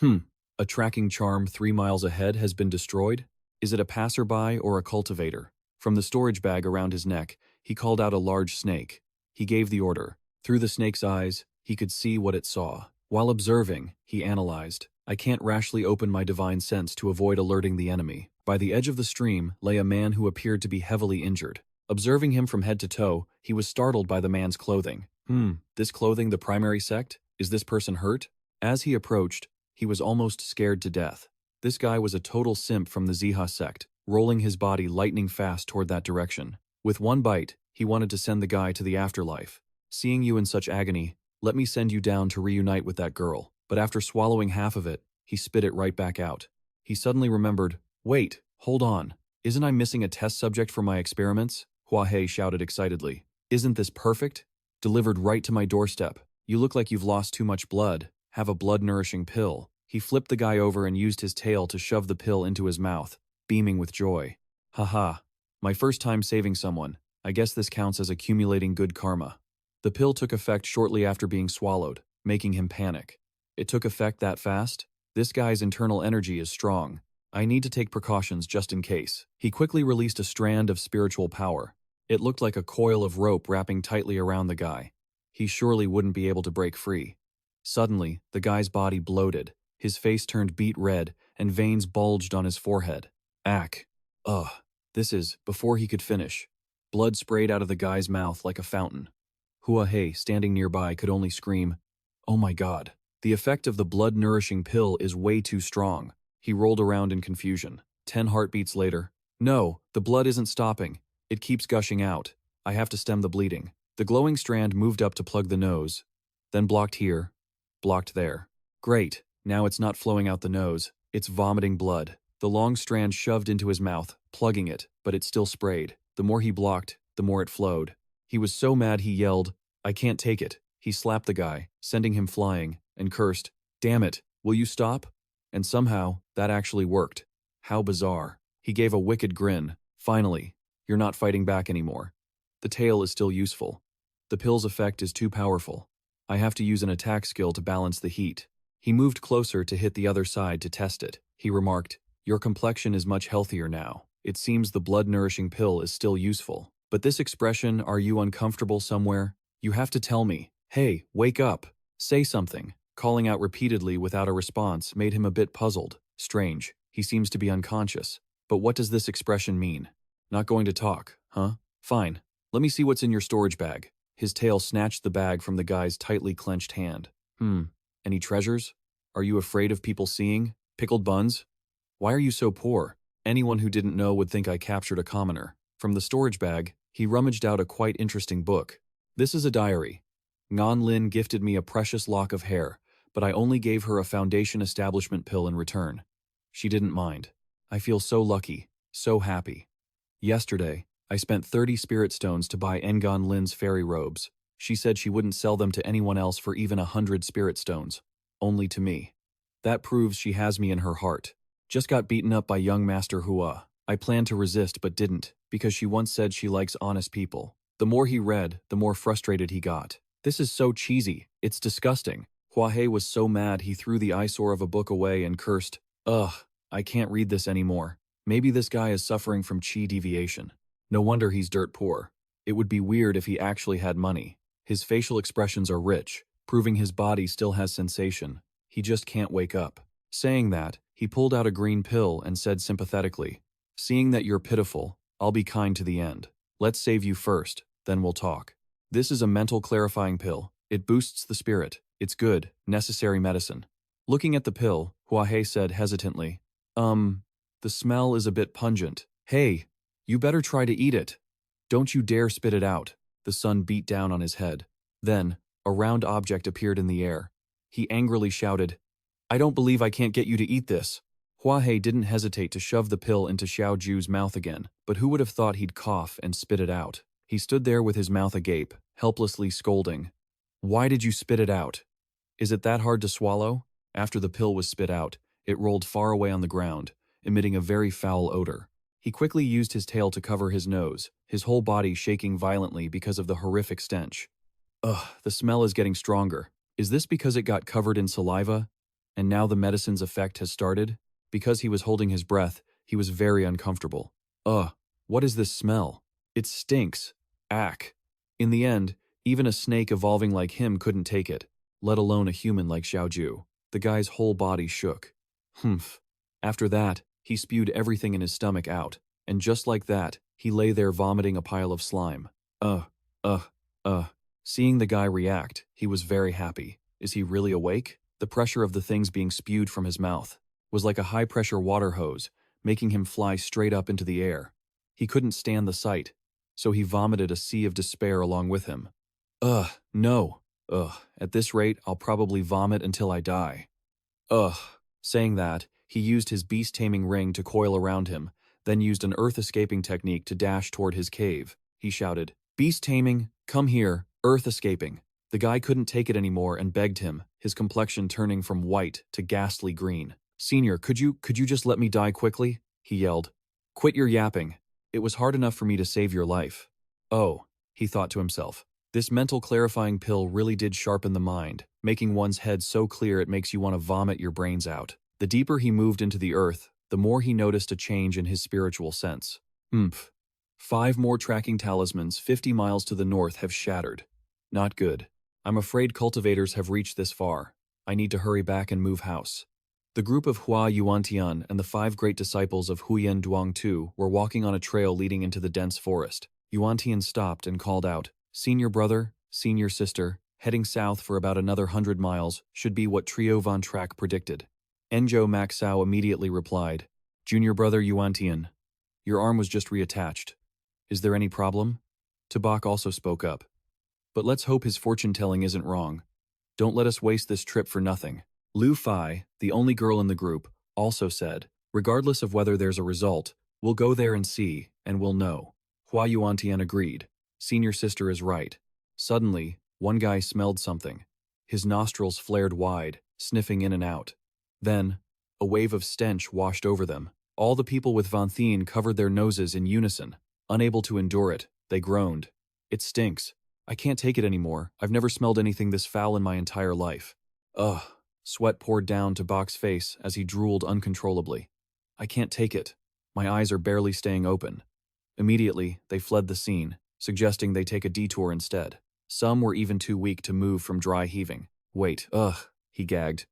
A tracking charm 3 miles ahead has been destroyed? Is it a passerby or a cultivator? From the storage bag around his neck, he called out a large snake. He gave the order. Through the snake's eyes, he could see what it saw. While observing, he analyzed. I can't rashly open my divine sense to avoid alerting the enemy. By the edge of the stream lay a man who appeared to be heavily injured. Observing him from head to toe, he was startled by the man's clothing. This clothing the primary sect? Is this person hurt? As he approached, he was almost scared to death. This guy was a total simp from the Ziha sect, rolling his body lightning fast toward that direction. With one bite, he wanted to send the guy to the afterlife. Seeing you in such agony, let me send you down to reunite with that girl. But after swallowing half of it, he spit it right back out. He suddenly remembered, wait, hold on. Isn't I missing a test subject for my experiments? Xu Hei shouted excitedly. Isn't this perfect? Delivered right to my doorstep. You look like you've lost too much blood. Have a blood-nourishing pill. He flipped the guy over and used his tail to shove the pill into his mouth, beaming with joy. Haha. My first time saving someone. I guess this counts as accumulating good karma. The pill took effect shortly after being swallowed, making him panic. It took effect that fast? This guy's internal energy is strong. I need to take precautions just in case. He quickly released a strand of spiritual power. It looked like a coil of rope wrapping tightly around the guy. He surely wouldn't be able to break free. Suddenly, the guy's body bloated. His face turned beet red, and veins bulged on his forehead. Ack. Ugh. Before he could finish. Blood sprayed out of the guy's mouth like a fountain. Xu Hei, standing nearby, could only scream, "Oh my god. The effect of the blood-nourishing pill is way too strong." He rolled around in confusion. 10 heartbeats later. No, the blood isn't stopping. It keeps gushing out. I have to stem the bleeding. The glowing strand moved up to plug the nose, then blocked here, Blocked there. Great, now it's not flowing out the nose, it's vomiting blood. The long strand shoved into his mouth, plugging it, but it still sprayed. The more he blocked, the more it flowed. He was so mad he yelled, "I can't take it." He slapped the guy, sending him flying, and cursed, "Damn it, will you stop?" And somehow, that actually worked. How bizarre. He gave a wicked grin. Finally, you're not fighting back anymore. The tail is still useful. The pill's effect is too powerful. I have to use an attack skill to balance the heat. He moved closer to hit the other side to test it. He remarked, "Your complexion is much healthier now. It seems the blood-nourishing pill is still useful. But this expression, 'Are you uncomfortable somewhere?' You have to tell me. Hey, wake up. Say something." Calling out repeatedly without a response made him a bit puzzled. Strange, he seems to be unconscious. But what does this expression mean? Not going to talk, huh? Fine. Let me see what's in your storage bag. His tail snatched the bag from the guy's tightly clenched hand. Any treasures? Are you afraid of people seeing? Pickled buns? Why are you so poor? Anyone who didn't know would think I captured a commoner. From the storage bag, he rummaged out a quite interesting book. This is a diary. Ngan Lin gifted me a precious lock of hair, but I only gave her a foundation establishment pill in return. She didn't mind. I feel so lucky, so happy. Yesterday, I spent 30 spirit stones to buy Ngan Lin's fairy robes. She said she wouldn't sell them to anyone else for even 100 spirit stones. Only to me. That proves she has me in her heart. Just got beaten up by young Master Hua. I planned to resist but didn't, because she once said she likes honest people. The more he read, the more frustrated he got. This is so cheesy. It's disgusting. Xu Hei was so mad he threw the eyesore of a book away and cursed, "Ugh, I can't read this anymore. Maybe this guy is suffering from chi deviation. No wonder he's dirt poor. It would be weird if he actually had money. His facial expressions are rich, proving his body still has sensation. He just can't wake up." Saying that, he pulled out a green pill and said sympathetically, "Seeing that you're pitiful, I'll be kind to the end. Let's save you first, then we'll talk." This is a mental clarifying pill. It boosts the spirit. It's good, necessary medicine. Looking at the pill, Xu Hei said hesitantly, the smell is a bit pungent. Hey, you better try to eat it. Don't you dare spit it out." The sun beat down on his head. Then, a round object appeared in the air. He angrily shouted, "I don't believe I can't get you to eat this." Xu Hei didn't hesitate to shove the pill into Xiao Ju's mouth again, but who would have thought he'd cough and spit it out? He stood there with his mouth agape, helplessly scolding. "Why did you spit it out? Is it that hard to swallow?" After the pill was spit out, it rolled far away on the ground, emitting a very foul odor. He quickly used his tail to cover his nose, his whole body shaking violently because of the horrific stench. Ugh, the smell is getting stronger. Is this because it got covered in saliva? And now the medicine's effect has started? Because he was holding his breath, he was very uncomfortable. Ugh, what is this smell? It stinks. Ack. In the end, even a snake evolving like him couldn't take it, let alone a human like Xiao Ju. The guy's whole body shook. Humph. After that, he spewed everything in his stomach out, and just like that, he lay there vomiting a pile of slime. Seeing the guy react, he was very happy. Is he really awake? The pressure of the things being spewed from his mouth was like a high-pressure water hose, making him fly straight up into the air. He couldn't stand the sight, so he vomited a sea of despair along with him. No. At this rate, I'll probably vomit until I die. Saying that, he used his beast-taming ring to coil around him, then used an earth-escaping technique to dash toward his cave. He shouted, "Beast-taming, come here, earth-escaping." The guy couldn't take it anymore and begged him, his complexion turning from white to ghastly green. "Senior, could you just let me die quickly?" he yelled. "Quit your yapping. It was hard enough for me to save your life." Oh, he thought to himself. This mental clarifying pill really did sharpen the mind, making one's head so clear it makes you want to vomit your brains out. The deeper he moved into the earth, the more he noticed a change in his spiritual sense. 5 more tracking talismans 50 miles to the north have shattered. Not good. I'm afraid cultivators have reached this far. I need to hurry back and move house. The group of Hua Yuantian and the 5 great disciples of Huyen Duangtu were walking on a trail leading into the dense forest. Yuantian stopped and called out, "Senior brother, senior sister, heading south for about another 100 miles should be what Trio Von Track predicted." Enjo Maxao immediately replied, "Junior brother Yuantian, your arm was just reattached. Is there any problem?" Tabak also spoke up. "But let's hope his fortune-telling isn't wrong. Don't let us waste this trip for nothing. Lu Fei, the only girl in the group, also said, regardless of whether there's a result, we'll go there and see, and we'll know. Hua Yuantian agreed. Senior sister is right. Suddenly, one guy smelled something. His nostrils flared wide, sniffing in and out. Then, a wave of stench washed over them. All the people with Vanthine covered their noses in unison. Unable to endure it, they groaned. It stinks. I can't take it anymore. I've never smelled anything this foul in my entire life. Ugh. Sweat poured down to Bok's face as he drooled uncontrollably. I can't take it. My eyes are barely staying open. Immediately, they fled the scene, suggesting they take a detour instead. Some were even too weak to move from dry heaving. Wait, ugh, he gagged.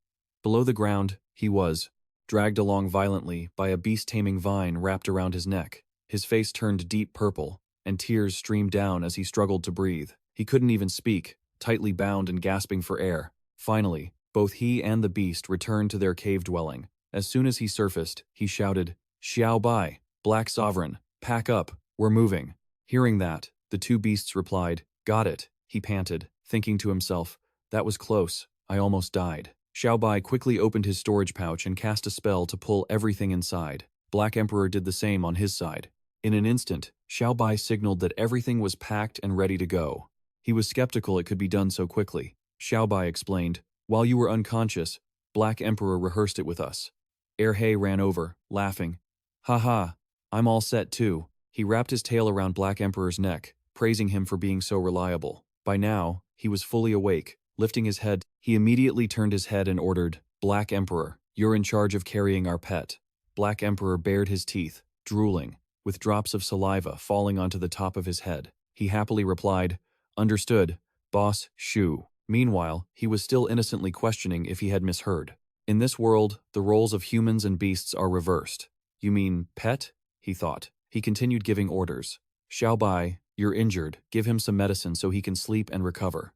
Below the ground, he was, dragged along violently by a beast-taming vine wrapped around his neck. His face turned deep purple, and tears streamed down as he struggled to breathe. He couldn't even speak, tightly bound and gasping for air. Finally, both he and the beast returned to their cave dwelling. As soon as he surfaced, he shouted, Xiao Bai, Black Sovereign, pack up, we're moving. Hearing that, the two beasts replied, got it, he panted, thinking to himself, that was close, I almost died. Xiao Bai quickly opened his storage pouch and cast a spell to pull everything inside. Black Emperor did the same on his side. In an instant, Xiao Bai signaled that everything was packed and ready to go. He was skeptical it could be done so quickly. Xiao Bai explained, while you were unconscious, Black Emperor rehearsed it with us. Xu Hei ran over, laughing. Ha, I'm all set too. He wrapped his tail around Black Emperor's neck, praising him for being so reliable. By now, he was fully awake. Lifting his head, he immediately turned his head and ordered, Black Emperor, you're in charge of carrying our pet. Black Emperor bared his teeth, drooling, with drops of saliva falling onto the top of his head. He happily replied, understood, boss, Shu. Meanwhile, he was still innocently questioning if he had misheard. In this world, the roles of humans and beasts are reversed. You mean pet? He thought. He continued giving orders. Xiao Bai, you're injured. Give him some medicine so he can sleep and recover.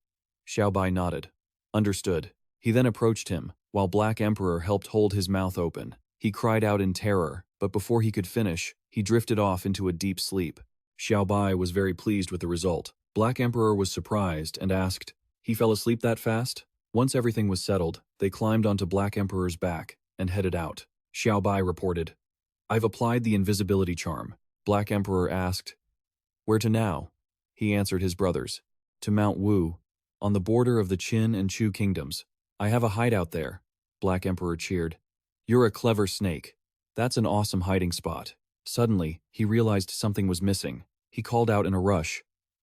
Xiao Bai nodded. Understood. He then approached him, while Black Emperor helped hold his mouth open. He cried out in terror, but before he could finish, he drifted off into a deep sleep. Xiao Bai was very pleased with the result. Black Emperor was surprised and asked, he fell asleep that fast? Once everything was settled, they climbed onto Black Emperor's back and headed out. Xiao Bai reported, I've applied the invisibility charm. Black Emperor asked, where to now? He answered his brothers, to Mount Wu, on the border of the Qin and Chu kingdoms. I have a hideout there. Black Emperor cheered. You're a clever snake. That's an awesome hiding spot. Suddenly, he realized something was missing. He called out in a rush,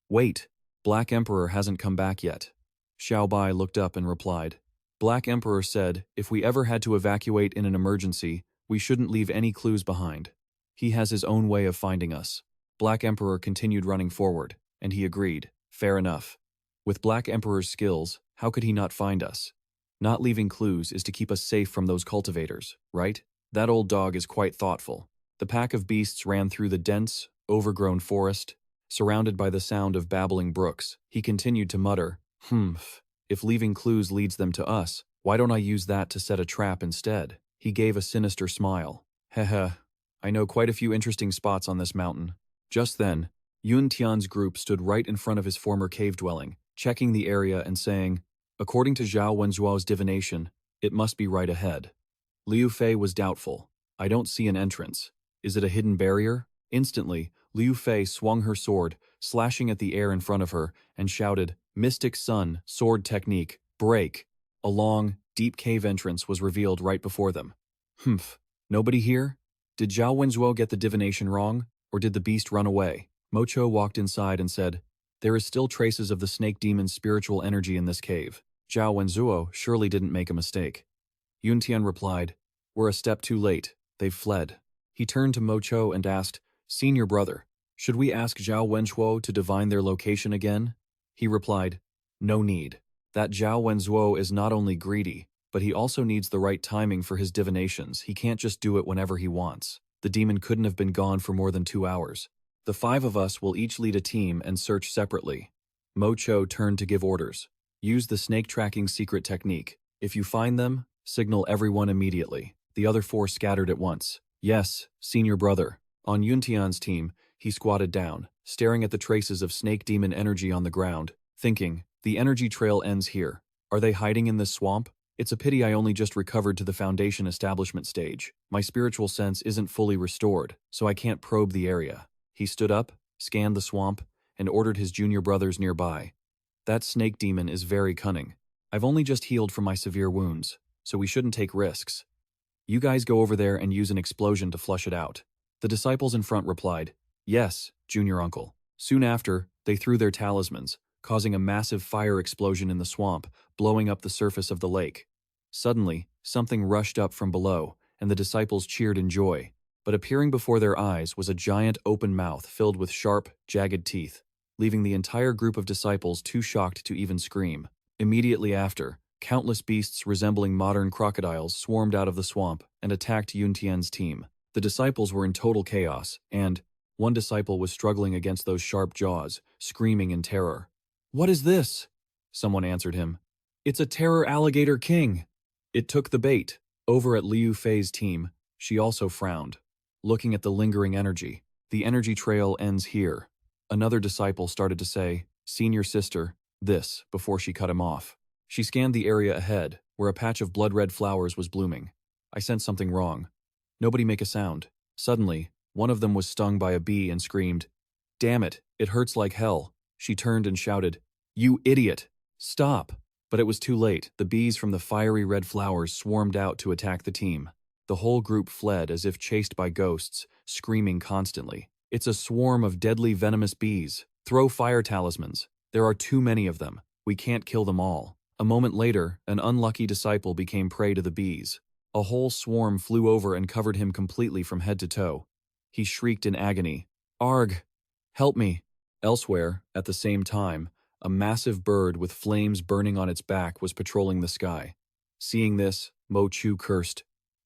wait, Black Emperor hasn't come back yet. Xiao Bai looked up and replied, Black Emperor said if we ever had to evacuate in an emergency, we shouldn't leave any clues behind. He has his own way of finding us. Black Emperor continued running forward, and he agreed, fair enough. With Black Emperor's skills, how could he not find us? Not leaving clues is to keep us safe from those cultivators, right? That old dog is quite thoughtful. The pack of beasts ran through the dense, overgrown forest, surrounded by the sound of babbling brooks. He continued to mutter, if leaving clues leads them to us, why don't I use that to set a trap instead? He gave a sinister smile. Heh, I know quite a few interesting spots on this mountain. Just then, Yun Tian's group stood right in front of his former cave dwelling, checking the area and saying, according to Zhao Wenzhuo's divination, it must be right ahead. Liu Fei was doubtful. I don't see an entrance. Is it a hidden barrier? Instantly, Liu Fei swung her sword, slashing at the air in front of her, and shouted, Mystic Sun, sword technique, break. A long, deep cave entrance was revealed right before them. Nobody here? Did Zhao Wenzhuo get the divination wrong, or did the beast run away? Mocho walked inside and said, there is still traces of the snake demon's spiritual energy in this cave. Zhao Wenzhuo surely didn't make a mistake. Yuntian replied, we're a step too late. They've fled. He turned to Mocho and asked, Senior brother, should we ask Zhao Wenzhuo to divine their location again? He replied, no need. That Zhao Wenzhuo is not only greedy, but he also needs the right timing for his divinations. He can't just do it whenever he wants. The demon couldn't have been gone for more than 2 hours. The 5 of us will each lead a team and search separately. Mocho turned to give orders. Use the snake tracking secret technique. If you find them, signal everyone immediately. The other 4 scattered at once. Yes, senior brother. On Yuntian's team, he squatted down, staring at the traces of snake demon energy on the ground, thinking, the energy trail ends here. Are they hiding in this swamp? It's a pity I only just recovered to the Foundation establishment stage. My spiritual sense isn't fully restored, so I can't probe the area. He stood up, scanned the swamp, and ordered his junior brothers nearby. That snake demon is very cunning. I've only just healed from my severe wounds, so we shouldn't take risks. You guys go over there and use an explosion to flush it out. The disciples in front replied, Yes, junior uncle. Soon after, they threw their talismans, causing a massive fire explosion in the swamp, blowing up the surface of the lake. Suddenly, something rushed up from below, and the disciples cheered in joy. But appearing before their eyes was a giant open mouth filled with sharp, jagged teeth, leaving the entire group of disciples too shocked to even scream. Immediately after, countless beasts resembling modern crocodiles swarmed out of the swamp and attacked Yuntian's team. The disciples were in total chaos, and one disciple was struggling against those sharp jaws, screaming in terror. "What is this?" Someone answered him. "It's a terror alligator king." It took the bait. Over at Liu Fei's team, she also frowned, looking at the lingering energy. The energy trail ends here. Another disciple started to say, "Senior sister, this," before she cut him off. She scanned the area ahead, where a patch of blood-red flowers was blooming. I sensed something wrong. Nobody make a sound. Suddenly, one of them was stung by a bee and screamed, "Damn it, it hurts like hell." She turned and shouted, "You idiot! Stop!" But it was too late. The bees from the fiery red flowers swarmed out to attack the team. The whole group fled as if chased by ghosts, screaming constantly. "It's a swarm of deadly venomous bees. Throw fire talismans. There are too many of them. We can't kill them all." A moment later, an unlucky disciple became prey to the bees. A whole swarm flew over and covered him completely from head to toe. He shrieked in agony, "Arg! Help me!" Elsewhere, at the same time, a massive bird with flames burning on its back was patrolling the sky. Seeing this, Mo Chu cursed,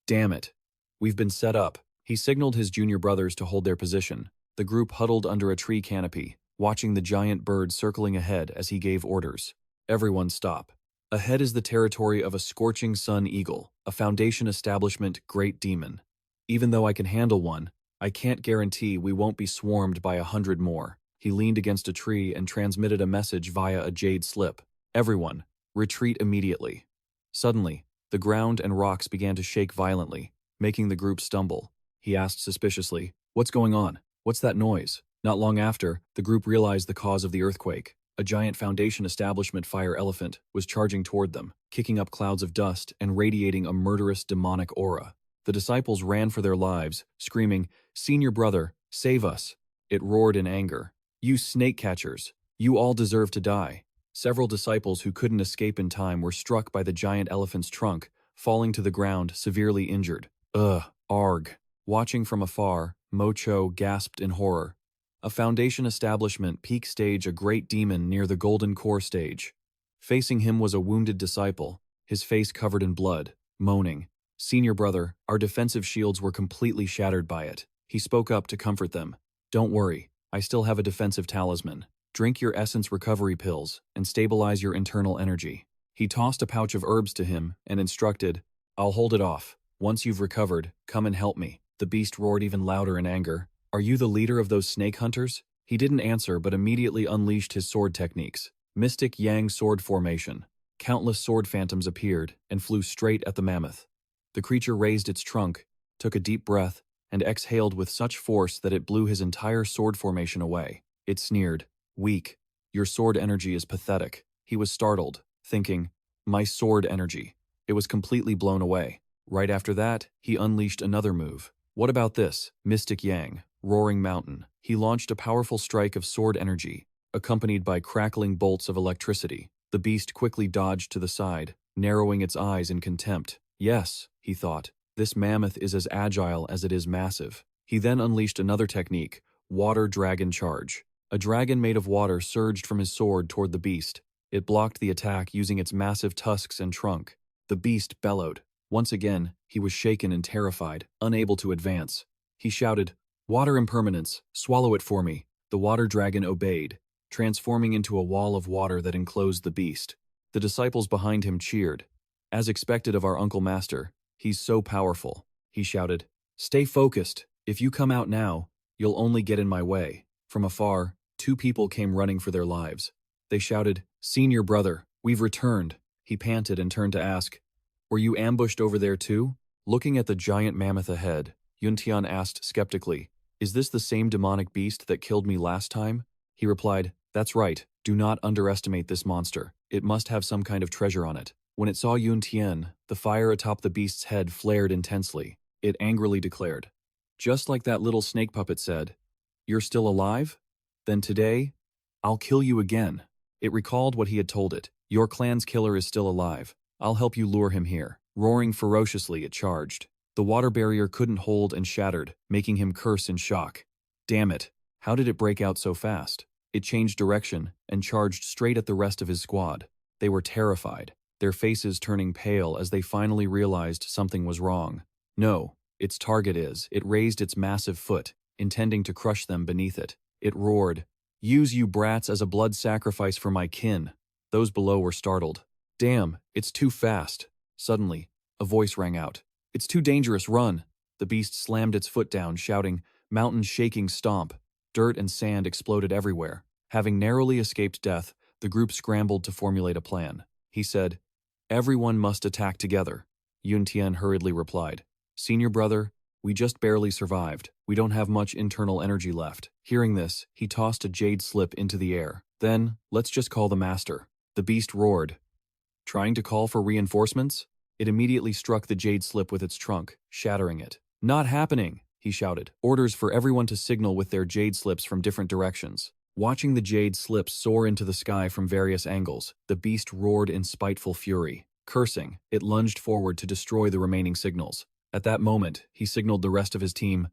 "Damn it! We've been set up." He signaled his junior brothers to hold their position. The group huddled under a tree canopy, watching the giant bird circling ahead as he gave orders. "Everyone stop. Ahead is the territory of a scorching sun eagle, a Foundation establishment great demon. Even though I can handle one, I can't guarantee we won't be swarmed by 100 more." He leaned against a tree and transmitted a message via a jade slip. "Everyone, retreat immediately." Suddenly, the ground and rocks began to shake violently, making the group stumble. He asked suspiciously, "What's going on? What's that noise?" Not long after, the group realized the cause of the earthquake. A giant Foundation establishment fire elephant was charging toward them, kicking up clouds of dust and radiating a murderous demonic aura. The disciples ran for their lives, screaming, "Senior brother, save us!" It roared in anger. "You snake catchers! You all deserve to die!" Several disciples who couldn't escape in time were struck by the giant elephant's trunk, falling to the ground severely injured. "Ugh, arg." Watching from afar, Mo Cho gasped in horror. A Foundation establishment peak stage a great demon near the golden core stage. Facing him was a wounded disciple, his face covered in blood, moaning, "Senior brother, our defensive shields were completely shattered by it." He spoke up to comfort them. "Don't worry, I still have a defensive talisman. Drink your essence recovery pills and stabilize your internal energy." He tossed a pouch of herbs to him and instructed, "I'll hold it off. Once you've recovered, come and help me." The beast roared even louder in anger. "Are you the leader of those snake hunters?" He didn't answer but immediately unleashed his sword techniques. Mystic Yang sword formation. Countless sword phantoms appeared and flew straight at the mammoth. The creature raised its trunk, took a deep breath, and exhaled with such force that it blew his entire sword formation away. It sneered, "Weak. Your sword energy is pathetic." He was startled, thinking, "My sword energy." It was completely blown away. Right after that, he unleashed another move. "What about this, Mystic Yang, Roaring Mountain?" He launched a powerful strike of sword energy, accompanied by crackling bolts of electricity. The beast quickly dodged to the side, narrowing its eyes in contempt. "Yes," he thought, "this mammoth is as agile as it is massive." He then unleashed another technique, Water Dragon Charge. A dragon made of water surged from his sword toward the beast. It blocked the attack using its massive tusks and trunk. The beast bellowed. Once again, he was shaken and terrified, unable to advance. He shouted, "Water impermanence, swallow it for me." The water dragon obeyed, transforming into a wall of water that enclosed the beast. The disciples behind him cheered. "As expected of our Uncle Master, he's so powerful." He shouted, "Stay focused. If you come out now, you'll only get in my way." From afar, two people came running for their lives. They shouted, "Senior brother, we've returned." He panted and turned to ask, "Were you ambushed over there too?" Looking at the giant mammoth ahead, Yuntian asked skeptically, "Is this the same demonic beast that killed me last time?" He replied, "That's right. Do not underestimate this monster. It must have some kind of treasure on it." When it saw Yuntian, the fire atop the beast's head flared intensely. It angrily declared, "Just like that little snake puppet said, you're still alive? Then today, I'll kill you again." It recalled what he had told it. "Your clan's killer is still alive. I'll help you lure him here." Roaring ferociously, it charged. The water barrier couldn't hold and shattered, making him curse in shock. Damn it, how did it break out so fast? It changed direction and charged straight at the rest of his squad. They were terrified, their faces turning pale as they finally realized something was wrong. No, its target is. It raised its massive foot, intending to crush them beneath it. It roared, "Use you brats as a blood sacrifice for my kin." Those below were startled. "Damn, it's too fast." Suddenly, a voice rang out. "It's too dangerous, run." The beast slammed its foot down, shouting, "Mountains shaking, stomp." Dirt and sand exploded everywhere. Having narrowly escaped death, the group scrambled to formulate a plan. He said, "Everyone must attack together." Yuntian hurriedly replied, "Senior brother, we just barely survived. We don't have much internal energy left." Hearing this, he tossed a jade slip into the air. "Then, let's just call the master." The beast roared, "Trying to call for reinforcements?" It immediately struck the jade slip with its trunk, shattering it. "Not happening!" he shouted. Orders for everyone to signal with their jade slips from different directions. Watching the jade slips soar into the sky from various angles, the beast roared in spiteful fury. Cursing, it lunged forward to destroy the remaining signals. At that moment, he signaled the rest of his team,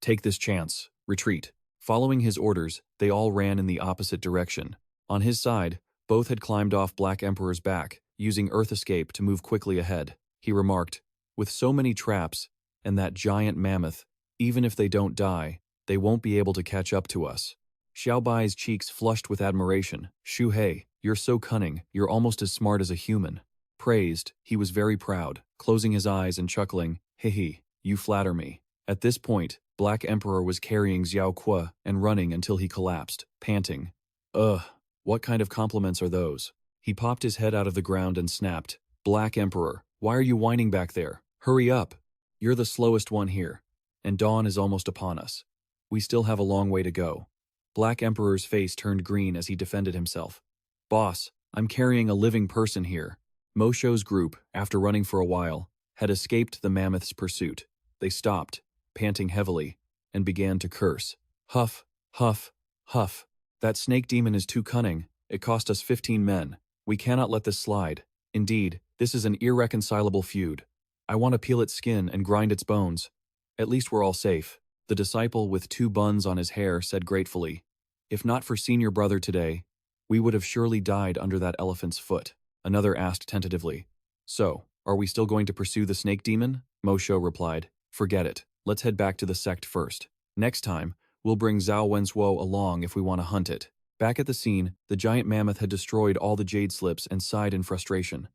"Take this chance. Retreat." Following his orders, they all ran in the opposite direction. On his side, both had climbed off Black Emperor's back, using Earth Escape to move quickly ahead. He remarked, "With so many traps, and that giant mammoth, even if they don't die, they won't be able to catch up to us." Xiaobai's cheeks flushed with admiration. "Xu Hei, you're so cunning, you're almost as smart as a human." Praised, he was very proud, closing his eyes and chuckling, "Hehe, you flatter me." At this point, Black Emperor was carrying Xiao Kuo and running until he collapsed, panting. "Ugh, what kind of compliments are those?" He popped his head out of the ground and snapped, "Black Emperor, why are you whining back there? Hurry up. You're the slowest one here. And dawn is almost upon us. We still have a long way to go." Black Emperor's face turned green as he defended himself. "Boss, I'm carrying a living person here." Mosho's group, after running for a while, had escaped the mammoth's pursuit. They stopped, panting heavily, and began to curse. "Huff, huff, huff. That snake demon is too cunning. It cost us 15 men. We cannot let this slide. Indeed, this is an irreconcilable feud. I want to peel its skin and grind its bones. At least we're all safe." The disciple with 2 buns on his hair said gratefully, "If not for senior brother today, we would have surely died under that elephant's foot." Another asked tentatively, "So, are we still going to pursue the snake demon?" Mosho replied, "Forget it. Let's head back to the sect first. Next time, we'll bring Zhao Wenzuo along if we want to hunt it." Back at the scene, the giant mammoth had destroyed all the jade slips and sighed in frustration.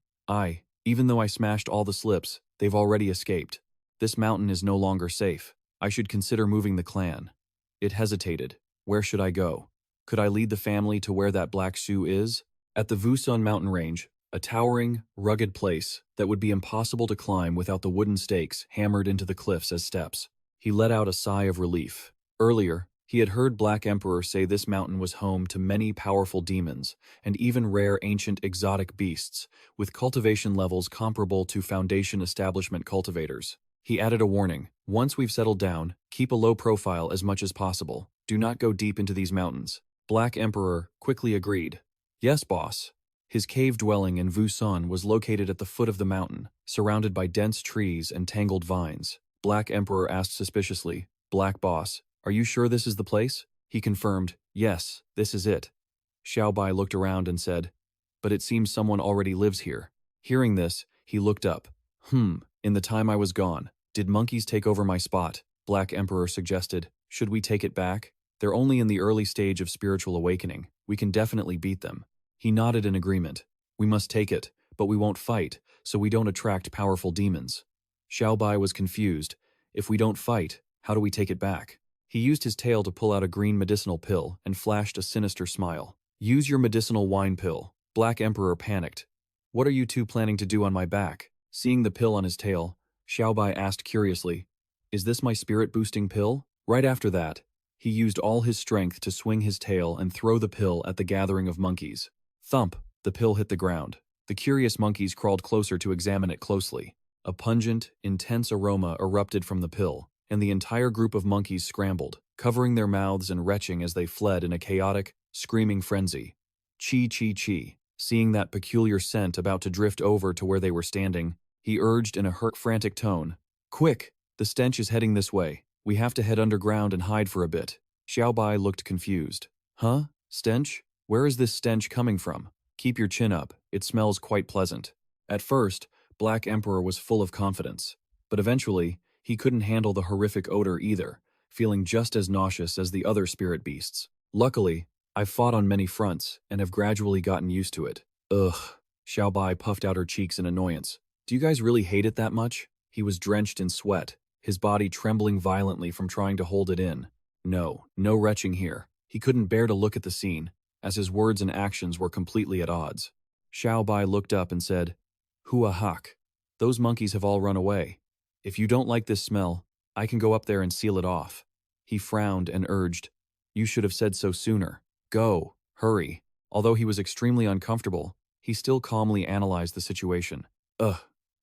Even though I smashed all the slips, they've already escaped. This mountain is no longer safe. I should consider moving the clan." It hesitated. Where should I go? Could I lead the family to where that black Xu is? At the Wusun mountain range, a towering, rugged place that would be impossible to climb without the wooden stakes hammered into the cliffs as steps. He let out a sigh of relief. Earlier, he had heard Black Emperor say this mountain was home to many powerful demons, and even rare ancient exotic beasts, with cultivation levels comparable to Foundation establishment cultivators. He added a warning, "Once we've settled down, keep a low profile as much as possible. Do not go deep into these mountains." Black Emperor quickly agreed. "Yes, boss." His cave dwelling in Wusun was located at the foot of the mountain, surrounded by dense trees and tangled vines. Black Emperor asked suspiciously, "Black boss, are you sure this is the place?" He confirmed, "Yes, this is it." Xiaobai looked around and said, "But it seems someone already lives here." Hearing this, he looked up. In the time I was gone, did monkeys take over my spot?" Black Emperor suggested. "Should we take it back? They're only in the early stage of spiritual awakening. We can definitely beat them." He nodded in agreement. "We must take it, but we won't fight, so we don't attract powerful demons." Xiaobai was confused. "If we don't fight, how do we take it back?" He used his tail to pull out a green medicinal pill and flashed a sinister smile. "Use your medicinal wine pill." Black Emperor panicked. What are you two planning to do on my back? Seeing the pill on his tail, Xiaobai asked curiously, Is this my spirit-boosting pill? Right after that, he used all his strength to swing his tail and throw the pill at the gathering of monkeys. Thump, the pill hit the ground. The curious monkeys crawled closer to examine it closely. A pungent, intense aroma erupted from the pill, and the entire group of monkeys scrambled, covering their mouths and retching as they fled in a chaotic, screaming frenzy. Chi chi chi. Seeing that peculiar scent about to drift over to where they were standing, he urged in a frantic tone, Quick! The stench is heading this way. We have to head underground and hide for a bit. Xiaobai looked confused. Huh? Stench? Where is this stench coming from? Keep your chin up. It smells quite pleasant. At first, Black Emperor was full of confidence, but eventually, he couldn't handle the horrific odor either, feeling just as nauseous as the other spirit beasts. Luckily, I've fought on many fronts and have gradually gotten used to it. Ugh. Xiaobai puffed out her cheeks in annoyance. Do you guys really hate it that much? He was drenched in sweat, his body trembling violently from trying to hold it in. No retching here. He couldn't bear to look at the scene, as his words and actions were completely at odds. Xiaobai looked up and said, Hua hak. Those monkeys have all run away. If you don't like this smell, I can go up there and seal it off. He frowned and urged, You should have said so sooner. Go, hurry. Although he was extremely uncomfortable, he still calmly analyzed the situation.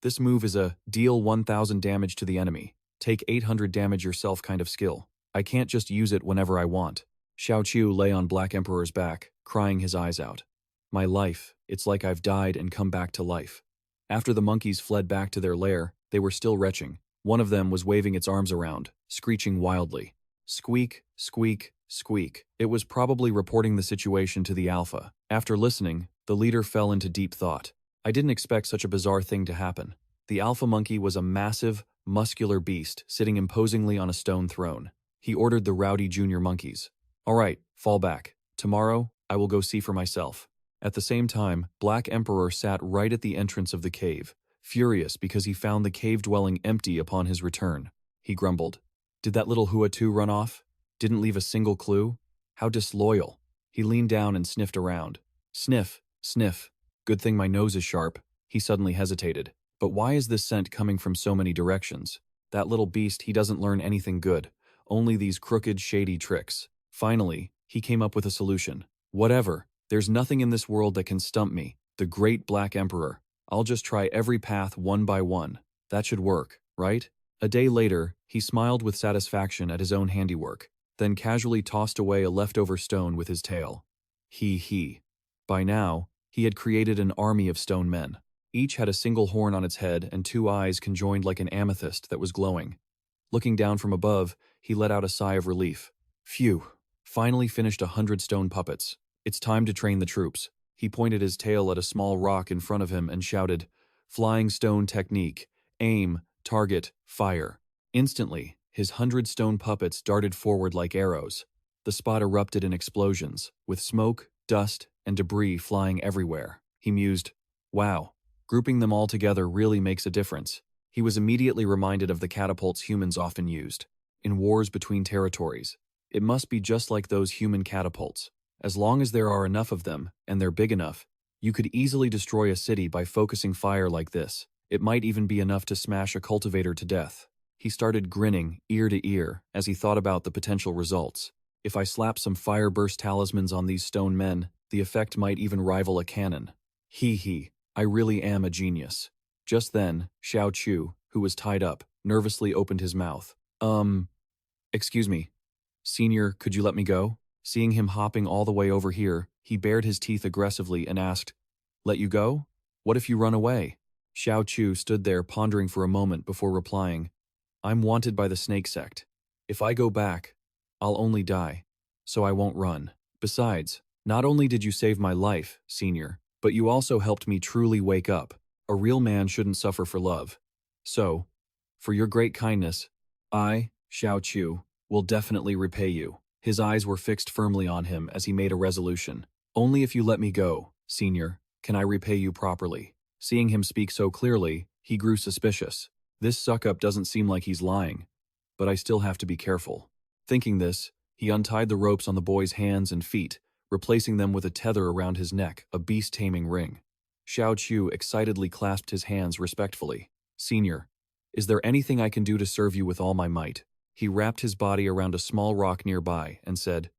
This move is a deal 1,000 damage to the enemy, take 800 damage yourself kind of skill. I can't just use it whenever I want. Xiao Qiu lay on Black Emperor's back, crying his eyes out. My life, it's like I've died and come back to life. After the monkeys fled back to their lair, they were still retching. One of them was waving its arms around, screeching wildly. Squeak, squeak, squeak. It was probably reporting the situation to the Alpha. After listening, the leader fell into deep thought. I didn't expect such a bizarre thing to happen. The Alpha monkey was a massive, muscular beast sitting imposingly on a stone throne. He ordered the rowdy junior monkeys. All right, fall back. Tomorrow, I will go see for myself. At the same time, Black Emperor sat right at the entrance of the cave, furious because he found the cave dwelling empty upon his return. He grumbled. Did that little Hua-Tu run off? Didn't leave a single clue? How disloyal. He leaned down and sniffed around. Sniff, sniff. Good thing my nose is sharp. He suddenly hesitated. But why is this scent coming from so many directions? That little beast, he doesn't learn anything good. Only these crooked, shady tricks. Finally, he came up with a solution. Whatever. There's nothing in this world that can stump me. The great Black Emperor. I'll just try every path one by one. That should work, right? A day later, he smiled with satisfaction at his own handiwork, then casually tossed away a leftover stone with his tail. He. By now, he had created an army of stone men. Each had a single horn on its head and 2 eyes conjoined like an amethyst that was glowing. Looking down from above, he let out a sigh of relief. Phew. Finally finished 100 stone puppets. It's time to train the troops. He pointed his tail at a small rock in front of him and shouted, Flying stone technique. Aim, target, fire. Instantly, his 100 stone puppets darted forward like arrows. The spot erupted in explosions, with smoke, dust, and debris flying everywhere. He mused, Wow, grouping them all together really makes a difference. He was immediately reminded of the catapults humans often used, in wars between territories. It must be just like those human catapults. As long as there are enough of them, and they're big enough, you could easily destroy a city by focusing fire like this. It might even be enough to smash a cultivator to death. He started grinning ear to ear as he thought about the potential results. If I slap some fire burst talismans on these stone men, the effect might even rival a cannon. I really am a genius. Just then, Xiao Qiu, who was tied up, nervously opened his mouth. Excuse me. Senior, could you let me go? Seeing him hopping all the way over here, he bared his teeth aggressively and asked, Let you go? What if you run away? Xiao Qiu stood there pondering for a moment before replying, I'm wanted by the Snake Sect. If I go back, I'll only die, so I won't run. Besides, not only did you save my life, Senior, but you also helped me truly wake up. A real man shouldn't suffer for love. So, for your great kindness, I, Xiao Qiu, will definitely repay you. His eyes were fixed firmly on him as he made a resolution. Only if you let me go, Senior, can I repay you properly. Seeing him speak so clearly, he grew suspicious. This suck-up doesn't seem like he's lying, but I still have to be careful. Thinking this, he untied the ropes on the boy's hands and feet, replacing them with a tether around his neck, a beast-taming ring. Xiao Chu excitedly clasped his hands respectfully. Senior, is there anything I can do to serve you with all my might? He wrapped his body around a small rock nearby and said,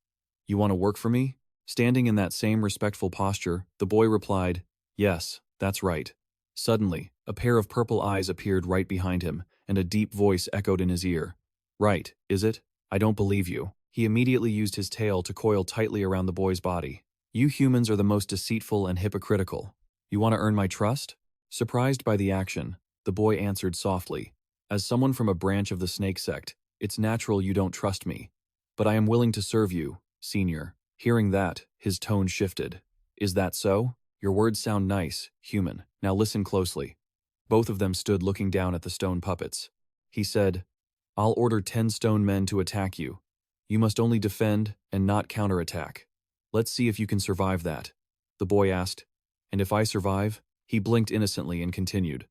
You want to work for me? Standing in that same respectful posture, the boy replied, Yes, that's right. Suddenly, a pair of purple eyes appeared right behind him, and a deep voice echoed in his ear. Right, is it? I don't believe you. He immediately used his tail to coil tightly around the boy's body. You humans are the most deceitful and hypocritical. You want to earn my trust? Surprised by the action, the boy answered softly, As someone from a branch of the Snake Sect, it's natural you don't trust me. But I am willing to serve you, Senior. Hearing that, his tone shifted. Is that so? Your words sound nice, human. Now listen closely. Both of them stood looking down at the stone puppets. He said, I'll order 10 stone men to attack you. You must only defend and not counterattack. Let's see if you can survive that. The boy asked, And if I survive? He blinked innocently and continued,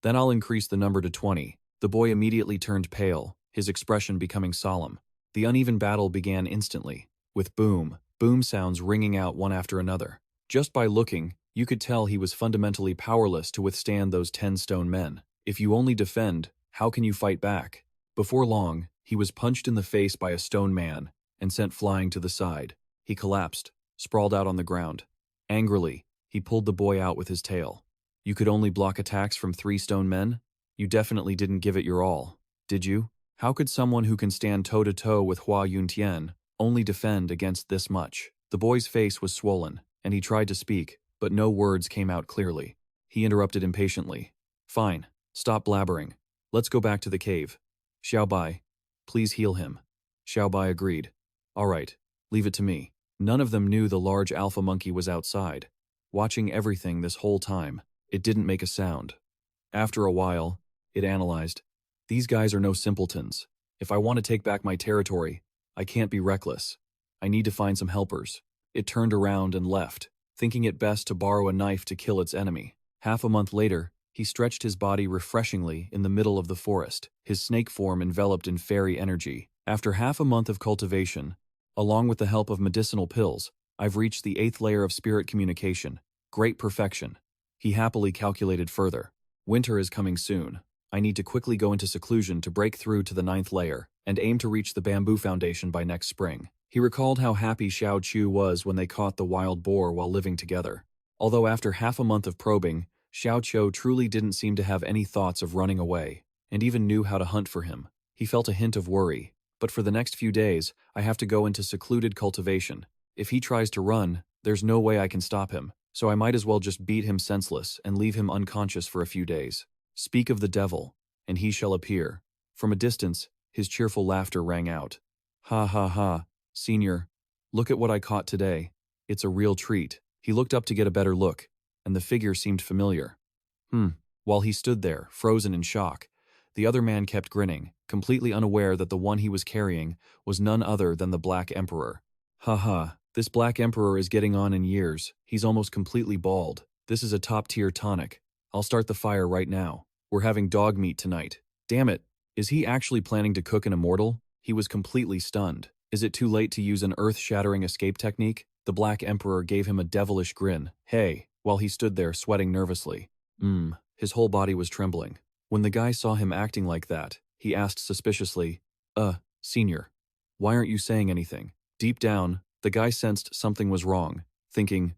Then I'll increase the number to 20. The boy immediately turned pale, his expression becoming solemn. The uneven battle began instantly, with boom, boom sounds ringing out one after another. Just by looking, you could tell he was fundamentally powerless to withstand those 10 stone men. If you only defend, how can you fight back? Before long, he was punched in the face by a stone man and sent flying to the side. He collapsed, sprawled out on the ground. Angrily, he pulled the boy out with his tail. You could only block attacks from 3 stone men? You definitely didn't give it your all, did you? How could someone who can stand toe-to-toe with Hua Yuntian only defend against this much? The boy's face was swollen, and he tried to speak, but no words came out clearly. He interrupted impatiently. Fine, stop blabbering. Let's go back to the cave. Xiaobai, please heal him. Xiaobai agreed. All right, leave it to me. None of them knew the large alpha monkey was outside. Watching everything this whole time, it didn't make a sound. After a while, it analyzed. These guys are no simpletons. If I want to take back my territory, I can't be reckless. I need to find some helpers. It turned around and left, thinking it best to borrow a knife to kill its enemy. Half a month later, he stretched his body refreshingly in the middle of the forest, his snake form enveloped in fairy energy. After half a month of cultivation, along with the help of medicinal pills, I've reached the 8th layer of spirit communication. Great perfection. He happily calculated further. Winter is coming soon. I need to quickly go into seclusion to break through to the 9th layer and aim to reach the bamboo foundation by next spring. He recalled how happy Xiao Chu was when they caught the wild boar while living together. Although after half a month of probing, Xiao Chu truly didn't seem to have any thoughts of running away, and even knew how to hunt for him. He felt a hint of worry. But for the next few days, I have to go into secluded cultivation. If he tries to run, there's no way I can stop him, so I might as well just beat him senseless and leave him unconscious for a few days. Speak of the devil, and he shall appear. From a distance, his cheerful laughter rang out. Ha ha ha, Senior, look at what I caught today. It's a real treat. He looked up to get a better look, and the figure seemed familiar. While he stood there, frozen in shock, the other man kept grinning, completely unaware that the one he was carrying was none other than the Black Emperor. Ha ha, this Black Emperor is getting on in years. He's almost completely bald. This is a top-tier tonic. I'll start the fire right now. We're having dog meat tonight. Damn it, is he actually planning to cook an immortal? He was completely stunned. Is it too late to use an earth-shattering escape technique? The Black Emperor gave him a devilish grin. Hey, while he stood there sweating nervously. His whole body was trembling. When the guy saw him acting like that, he asked suspiciously, Senior, why aren't you saying anything? Deep down, the guy sensed something was wrong, thinking,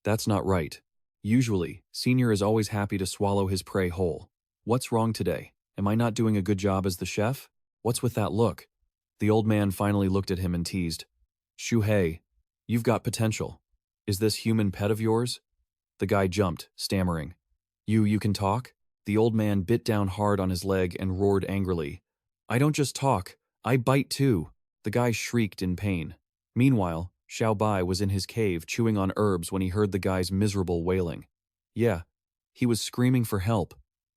that's not right. Usually, Senior is always happy to swallow his prey whole. What's wrong today? Am I not doing a good job as the chef? What's with that look? The old man finally looked at him and teased. Xu Hei, you've got potential. Is this human pet of yours? The guy jumped, stammering. You can talk? The old man bit down hard on his leg and roared angrily. I don't just talk, I bite too. The guy shrieked in pain. Meanwhile, Xiao Bai was in his cave chewing on herbs when he heard the guy's miserable wailing. Yeah, he was screaming for help.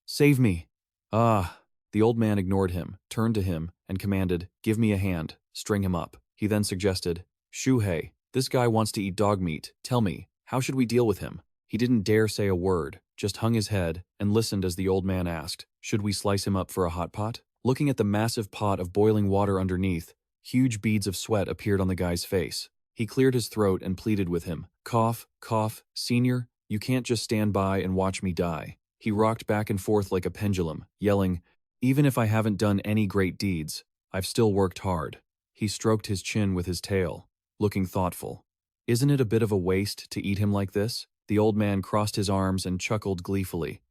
Save me! The old man ignored him, turned to him, and commanded, give me a hand, string him up. He then suggested, Xu Hei, this guy wants to eat dog meat. Tell me, how should we deal with him? He didn't dare say a word, just hung his head and listened as the old man asked, should we slice him up for a hot pot? Looking at the massive pot of boiling water underneath, huge beads of sweat appeared on the guy's face. He cleared his throat and pleaded with him, cough, cough, Senior, You can't just stand by and watch me die. He rocked back and forth like a pendulum, yelling, "Even if I haven't done any great deeds, I've still worked hard." He stroked his chin with his tail, looking thoughtful. "Isn't it a bit of a waste to eat him like this?" The old man crossed his arms and chuckled gleefully.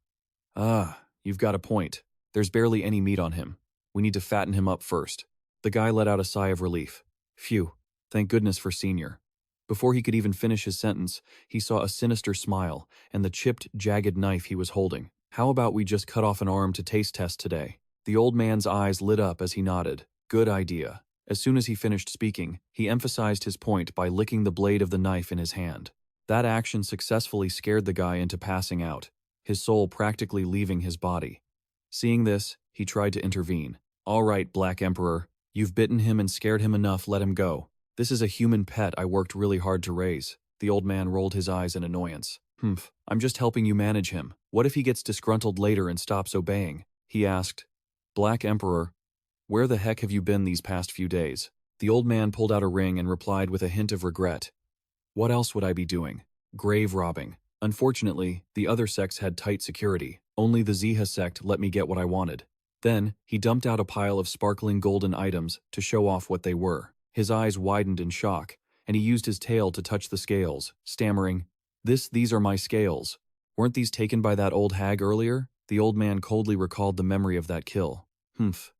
"Ah, you've got a point. There's barely any meat on him. We need to fatten him up first." The guy let out a sigh of relief. Phew, thank goodness for Senior. Before he could even finish his sentence, he saw a sinister smile and the chipped, jagged knife he was holding. "How about we just cut off an arm to taste test today?" The old man's eyes lit up as he nodded. "Good idea." As soon as he finished speaking, he emphasized his point by licking the blade of the knife in his hand. That action successfully scared the guy into passing out, his soul practically leaving his body. Seeing this, he tried to intervene. "All right, Black Emperor, you've bitten him and scared him enough, let him go. This is a human pet I worked really hard to raise." The old man rolled his eyes in annoyance. "Humph, I'm just helping you manage him. What if he gets disgruntled later and stops obeying?" he asked. "Black Emperor, where the heck have you been these past few days?" The old man pulled out a ring and replied with a hint of regret. "What else would I be doing? Grave robbing. Unfortunately, the other sects had tight security. Only the Xu Hei sect let me get what I wanted." Then, he dumped out a pile of sparkling golden items to show off what they were. His eyes widened in shock, and he used his tail to touch the scales, stammering, These are my scales. Weren't these taken by that old hag earlier?" The old man coldly recalled the memory of that kill. "Humph.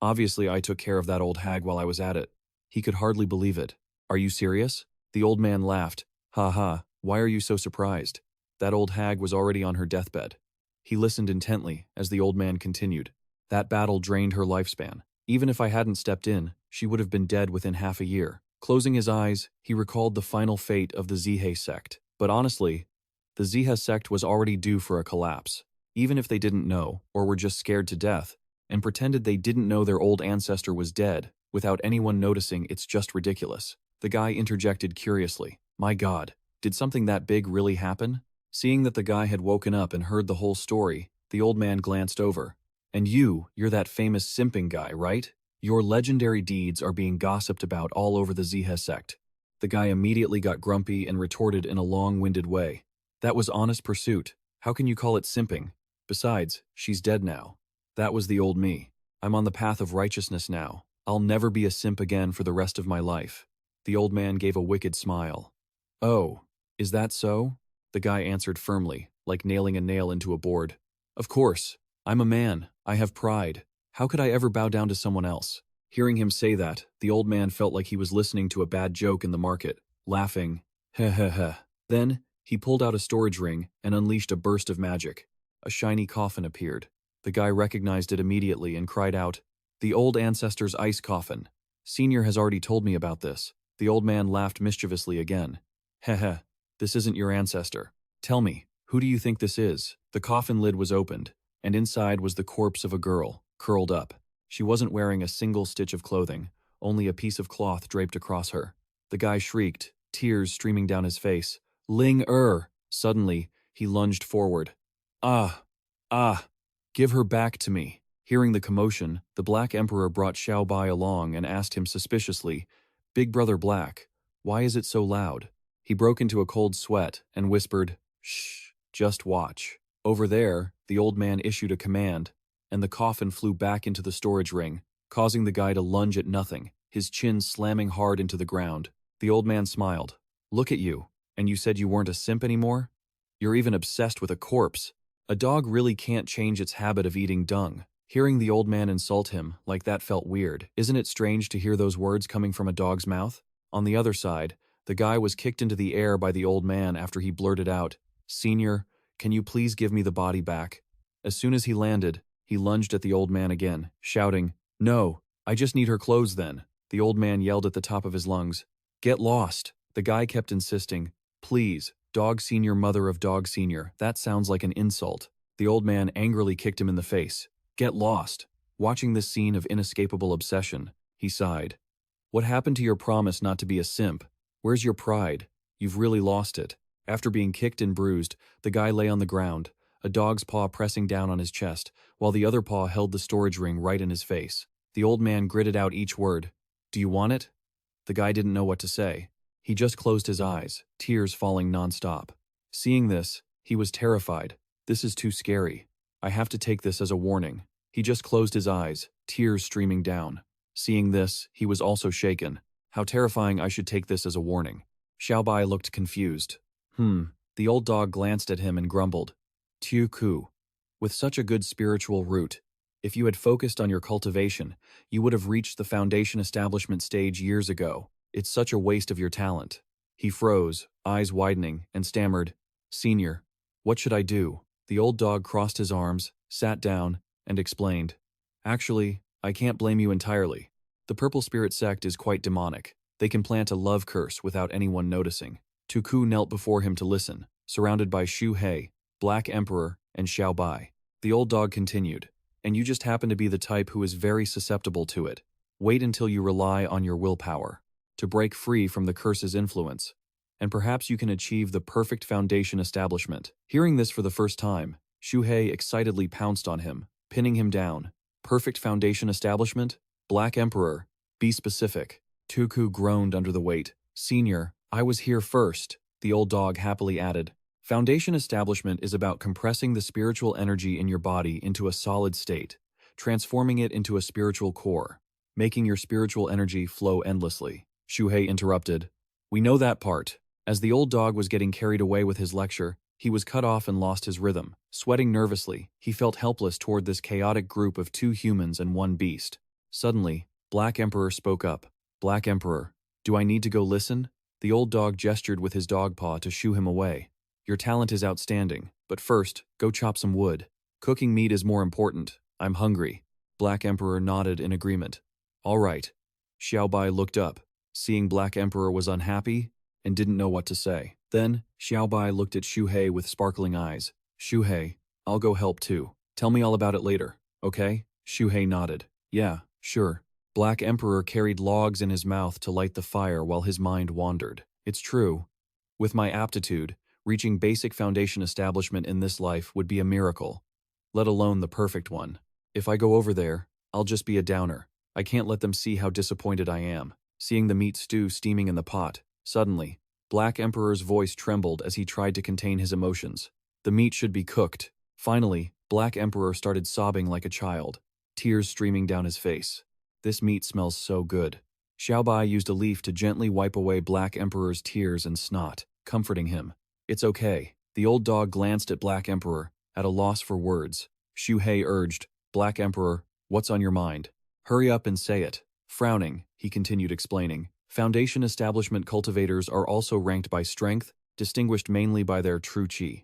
Obviously I took care of that old hag while I was at it." He could hardly believe it. "Are you serious?" The old man laughed. "Ha ha, why are you so surprised? That old hag was already on her deathbed." He listened intently as the old man continued. "That battle drained her lifespan. Even if I hadn't stepped in, she would have been dead within half a year." Closing his eyes, he recalled the final fate of the Xu Hei sect. But honestly, the Xu Hei sect was already due for a collapse. Even if they didn't know, or were just scared to death, and pretended they didn't know their old ancestor was dead, without anyone noticing, it's just ridiculous. The guy interjected curiously, "My God, did something that big really happen?" Seeing that the guy had woken up and heard the whole story, the old man glanced over. "And you're that famous simping guy, right? Your legendary deeds are being gossiped about all over the Xu Hei sect." The guy immediately got grumpy and retorted in a long-winded way. "That was honest pursuit. How can you call it simping? Besides, she's dead now. That was the old me. I'm on the path of righteousness now. I'll never be a simp again for the rest of my life." The old man gave a wicked smile. "Oh, is that so?" The guy answered firmly, like nailing a nail into a board. "Of course. I'm a man. I have pride. How could I ever bow down to someone else?" Hearing him say that, the old man felt like he was listening to a bad joke in the market, laughing. Heh heh heh. Then, he pulled out a storage ring and unleashed a burst of magic. A shiny coffin appeared. The guy recognized it immediately and cried out, "The old ancestor's ice coffin. Senior has already told me about this." The old man laughed mischievously again. "Heh heh, this isn't your ancestor. Tell me, who do you think this is?" The coffin lid was opened, and inside was the corpse of a girl, curled up. She wasn't wearing a single stitch of clothing, only a piece of cloth draped across her. The guy shrieked, tears streaming down his face. "Ling-er!" Suddenly, he lunged forward. "Ah! Ah! Give her back to me!" Hearing the commotion, the Black Emperor brought Xiao Bai along and asked him suspiciously, "Big Brother Black, why is it so loud?" He broke into a cold sweat and whispered, "Shh, just watch." Over there, the old man issued a command, and the coffin flew back into the storage ring, causing the guy to lunge at nothing, his chin slamming hard into the ground. The old man smiled. "Look at you, and you said you weren't a simp anymore? You're even obsessed with a corpse. A dog really can't change its habit of eating dung." Hearing the old man insult him like that felt weird. Isn't it strange to hear those words coming from a dog's mouth? On the other side, the guy was kicked into the air by the old man after he blurted out, "Senior, can you please give me the body back?" As soon as he landed, he lunged at the old man again, shouting, "No, I just need her clothes then." The old man yelled at the top of his lungs, "Get lost." The guy kept insisting, "Please, Dog Senior, mother of Dog Senior, that sounds like an insult." The old man angrily kicked him in the face. "Get lost." Watching this scene of inescapable obsession, he sighed. "What happened to your promise not to be a simp? Where's your pride? You've really lost it." After being kicked and bruised, the guy lay on the ground, a dog's paw pressing down on his chest, while the other paw held the storage ring right in his face. The old man gritted out each word. "Do you want it?" The guy didn't know what to say. He just closed his eyes, tears falling nonstop. Seeing this, He was terrified. This is too scary. I have to take this as a warning. He just closed his eyes, tears streaming down. Seeing this, he was also shaken. How terrifying. I should take this as a warning. Xiaobai looked confused. The old dog glanced at him and grumbled. Tu ku. With such a good spiritual root, if you had focused on your cultivation, you would have reached the foundation establishment stage years ago. It's such a waste of your talent. He froze, eyes widening, and stammered, Senior, what should I do? The old dog crossed his arms, sat down, and explained. Actually, I can't blame you entirely. The Purple Spirit Sect is quite demonic. They can plant a love curse without anyone noticing. Tuku knelt before him to listen, surrounded by Xu Hei, Black Emperor, and Xiaobai. The old dog continued, and you just happen to be the type who is very susceptible to it. Wait until you rely on your willpower to break free from the curse's influence, and perhaps you can achieve the perfect foundation establishment. Hearing this for the first time, Xu Hei excitedly pounced on him, pinning him down. Perfect foundation establishment? Black Emperor, be specific. Tuku groaned under the weight. Senior, I was here first, the old dog happily added. Foundation establishment is about compressing the spiritual energy in your body into a solid state, transforming it into a spiritual core, making your spiritual energy flow endlessly. Xu Hei interrupted. We know that part. As the old dog was getting carried away with his lecture, he was cut off and lost his rhythm. Sweating nervously, he felt helpless toward this chaotic group of 2 humans and 1 beast. Suddenly, Black Emperor spoke up. Black Emperor, do I need to go listen? The old dog gestured with his dog paw to shoo him away. Your talent is outstanding, but first, go chop some wood. Cooking meat is more important. I'm hungry. Black Emperor nodded in agreement. All right. Xiaobai looked up, seeing Black Emperor was unhappy and didn't know what to say. Then, Xiaobai looked at Xu Hei with sparkling eyes. Xu Hei, I'll go help too. Tell me all about it later, okay? Xu Hei nodded. Yeah, sure. Black Emperor carried logs in his mouth to light the fire while his mind wandered. It's true. With my aptitude, reaching basic foundation establishment in this life would be a miracle, let alone the perfect one. If I go over there, I'll just be a downer. I can't let them see how disappointed I am. Seeing the meat stew steaming in the pot, suddenly, Black Emperor's voice trembled as he tried to contain his emotions. The meat should be cooked. Finally, Black Emperor started sobbing like a child, tears streaming down his face. This meat smells so good. Xiaobai used a leaf to gently wipe away Black Emperor's tears and snot, comforting him. It's okay. The old dog glanced at Black Emperor, at a loss for words. Xu Hei urged, Black Emperor, what's on your mind? Hurry up and say it. Frowning, he continued explaining. Foundation establishment cultivators are also ranked by strength, distinguished mainly by their true qi.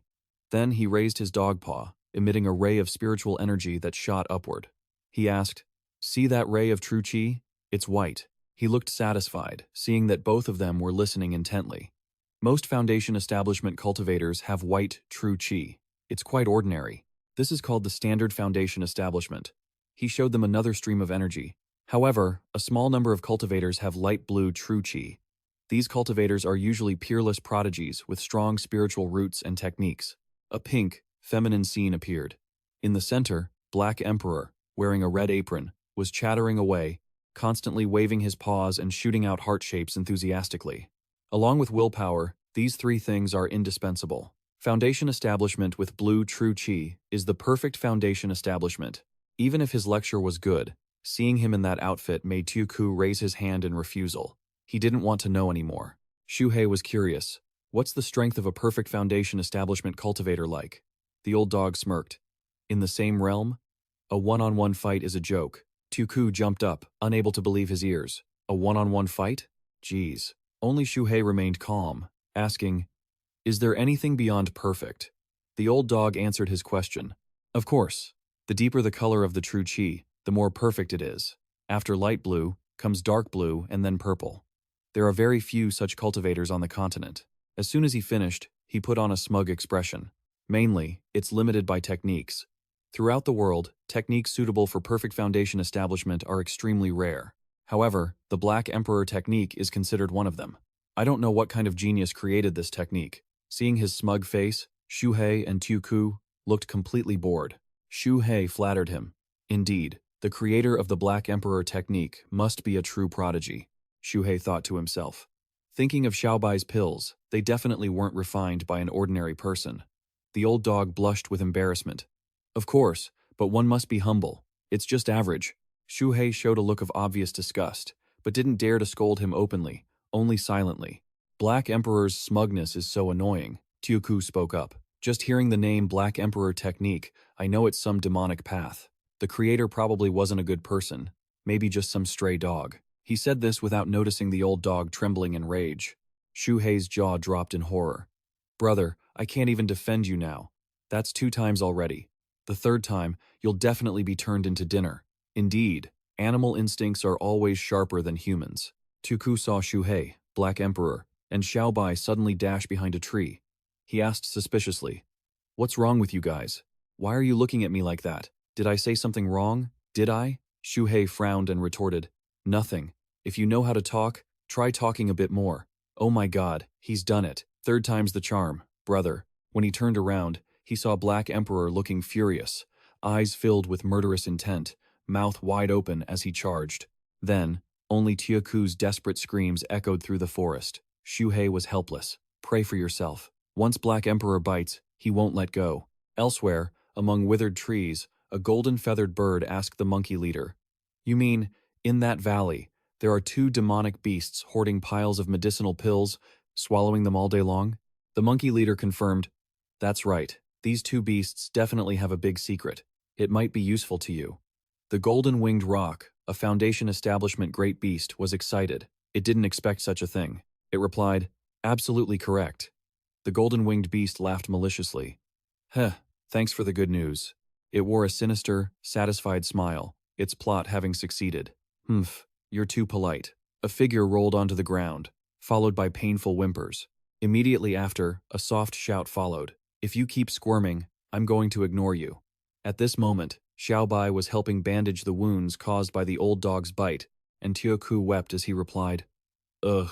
Then he raised his dog paw, emitting a ray of spiritual energy that shot upward. He asked, See that ray of true qi? It's white. He looked satisfied, seeing that both of them were listening intently. Most foundation establishment cultivators have white, true qi. It's quite ordinary. This is called the standard foundation establishment. He showed them another stream of energy. However, a small number of cultivators have light blue true qi. These cultivators are usually peerless prodigies with strong spiritual roots and techniques. A pink, feminine scene appeared. In the center, Black Emperor, wearing a red apron, was chattering away, constantly waving his paws and shooting out heart shapes enthusiastically. Along with willpower, these 3 things are indispensable. Foundation establishment with blue true qi is the perfect foundation establishment. Even if his lecture was good, seeing him in that outfit made Tuku raise his hand in refusal. He didn't want to know anymore. Xu Hei was curious. What's the strength of a perfect foundation establishment cultivator like? The old dog smirked. In the same realm? A one-on-one fight is a joke. Tuku jumped up, unable to believe his ears. A one-on-one fight? Geez. Only Xu Hei remained calm, asking, Is there anything beyond perfect? The old dog answered his question. Of course. The deeper the color of the true qi, the more perfect it is. After light blue, comes dark blue and then purple. There are very few such cultivators on the continent. As soon as he finished, he put on a smug expression. Mainly, it's limited by techniques. Throughout the world, techniques suitable for perfect foundation establishment are extremely rare. However, the Black Emperor technique is considered one of them. I don't know what kind of genius created this technique. Seeing his smug face, Xu Hei and Tuku looked completely bored. Xu Hei flattered him. Indeed, the creator of the Black Emperor technique must be a true prodigy, Xu Hei thought to himself. Thinking of Xiaobai's pills, they definitely weren't refined by an ordinary person. The old dog blushed with embarrassment. Of course, but one must be humble. It's just average. Xu Hei showed a look of obvious disgust, but didn't dare to scold him openly, only silently. Black Emperor's smugness is so annoying, Tiuku spoke up. Just hearing the name Black Emperor technique, I know it's some demonic path. The creator probably wasn't a good person, maybe just some stray dog. He said this without noticing the old dog trembling in rage. Xu Hei's jaw dropped in horror. Brother, I can't even defend you now. That's 2 times already. The 3rd time, you'll definitely be turned into dinner. Indeed, animal instincts are always sharper than humans. Tuku saw Xu Hei, Black Emperor, and Xiaobai suddenly dash behind a tree. He asked suspiciously, "What's wrong with you guys? Why are you looking at me like that? Did I say something wrong? Did I?" Xu Hei frowned and retorted, "Nothing. If you know how to talk, try talking a bit more." Oh my god, he's done it. 3rd time's the charm, brother. When he turned around, he saw Black Emperor looking furious, eyes filled with murderous intent, mouth wide open as he charged. Then, only Tiaku's desperate screams echoed through the forest. Xu Hei was helpless. Pray for yourself. Once Black Emperor bites, he won't let go. Elsewhere, among withered trees, a golden-feathered bird asked the monkey leader, "You mean, in that valley, there are 2 demonic beasts hoarding piles of medicinal pills, swallowing them all day long?" The monkey leader confirmed, "That's right. These 2 beasts definitely have a big secret. It might be useful to you." The golden-winged roc, a Foundation establishment great beast, was excited. It didn't expect such a thing. It replied, "Absolutely correct." The golden-winged beast laughed maliciously. "Heh, thanks for the good news." It wore a sinister, satisfied smile, its plot having succeeded. "Humph, you're too polite." A figure rolled onto the ground, followed by painful whimpers. Immediately after, a soft shout followed. "If you keep squirming, I'm going to ignore you." At this moment, Xiaobai was helping bandage the wounds caused by the old dog's bite, and Tioku wept as he replied, "Ugh,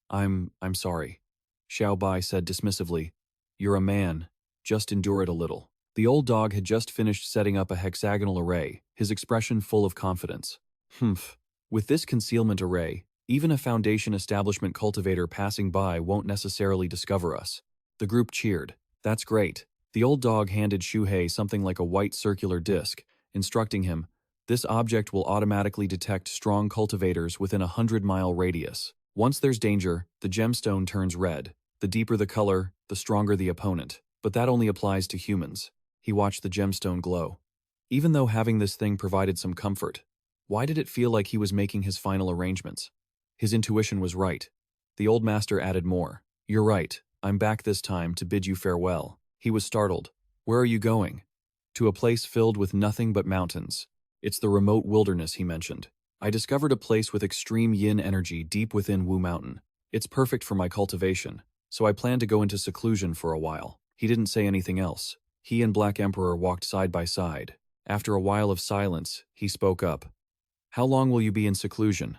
I'm sorry." Xiaobai said dismissively, "You're a man. Just endure it a little." The old dog had just finished setting up a hexagonal array, his expression full of confidence. "Humph. With this concealment array, even a Foundation establishment cultivator passing by won't necessarily discover us." The group cheered. "That's great." The old dog handed Xu Hei something like a white circular disc, instructing him, "This object will automatically detect strong cultivators within a 100-mile radius. Once there's danger, the gemstone turns red. The deeper the color, the stronger the opponent. But that only applies to humans." He watched the gemstone glow. Even though having this thing provided some comfort, why did it feel like he was making his final arrangements? His intuition was right. The old master added more. "You're right. I'm back this time to bid you farewell." He was startled. "Where are you going?" "To a place filled with nothing but mountains. It's the remote wilderness," he mentioned. "I discovered a place with extreme yin energy deep within Wu Mountain. It's perfect for my cultivation, so I plan to go into seclusion for a while." He didn't say anything else. He and Black Emperor walked side by side. After a while of silence, he spoke up. "How long will you be in seclusion?"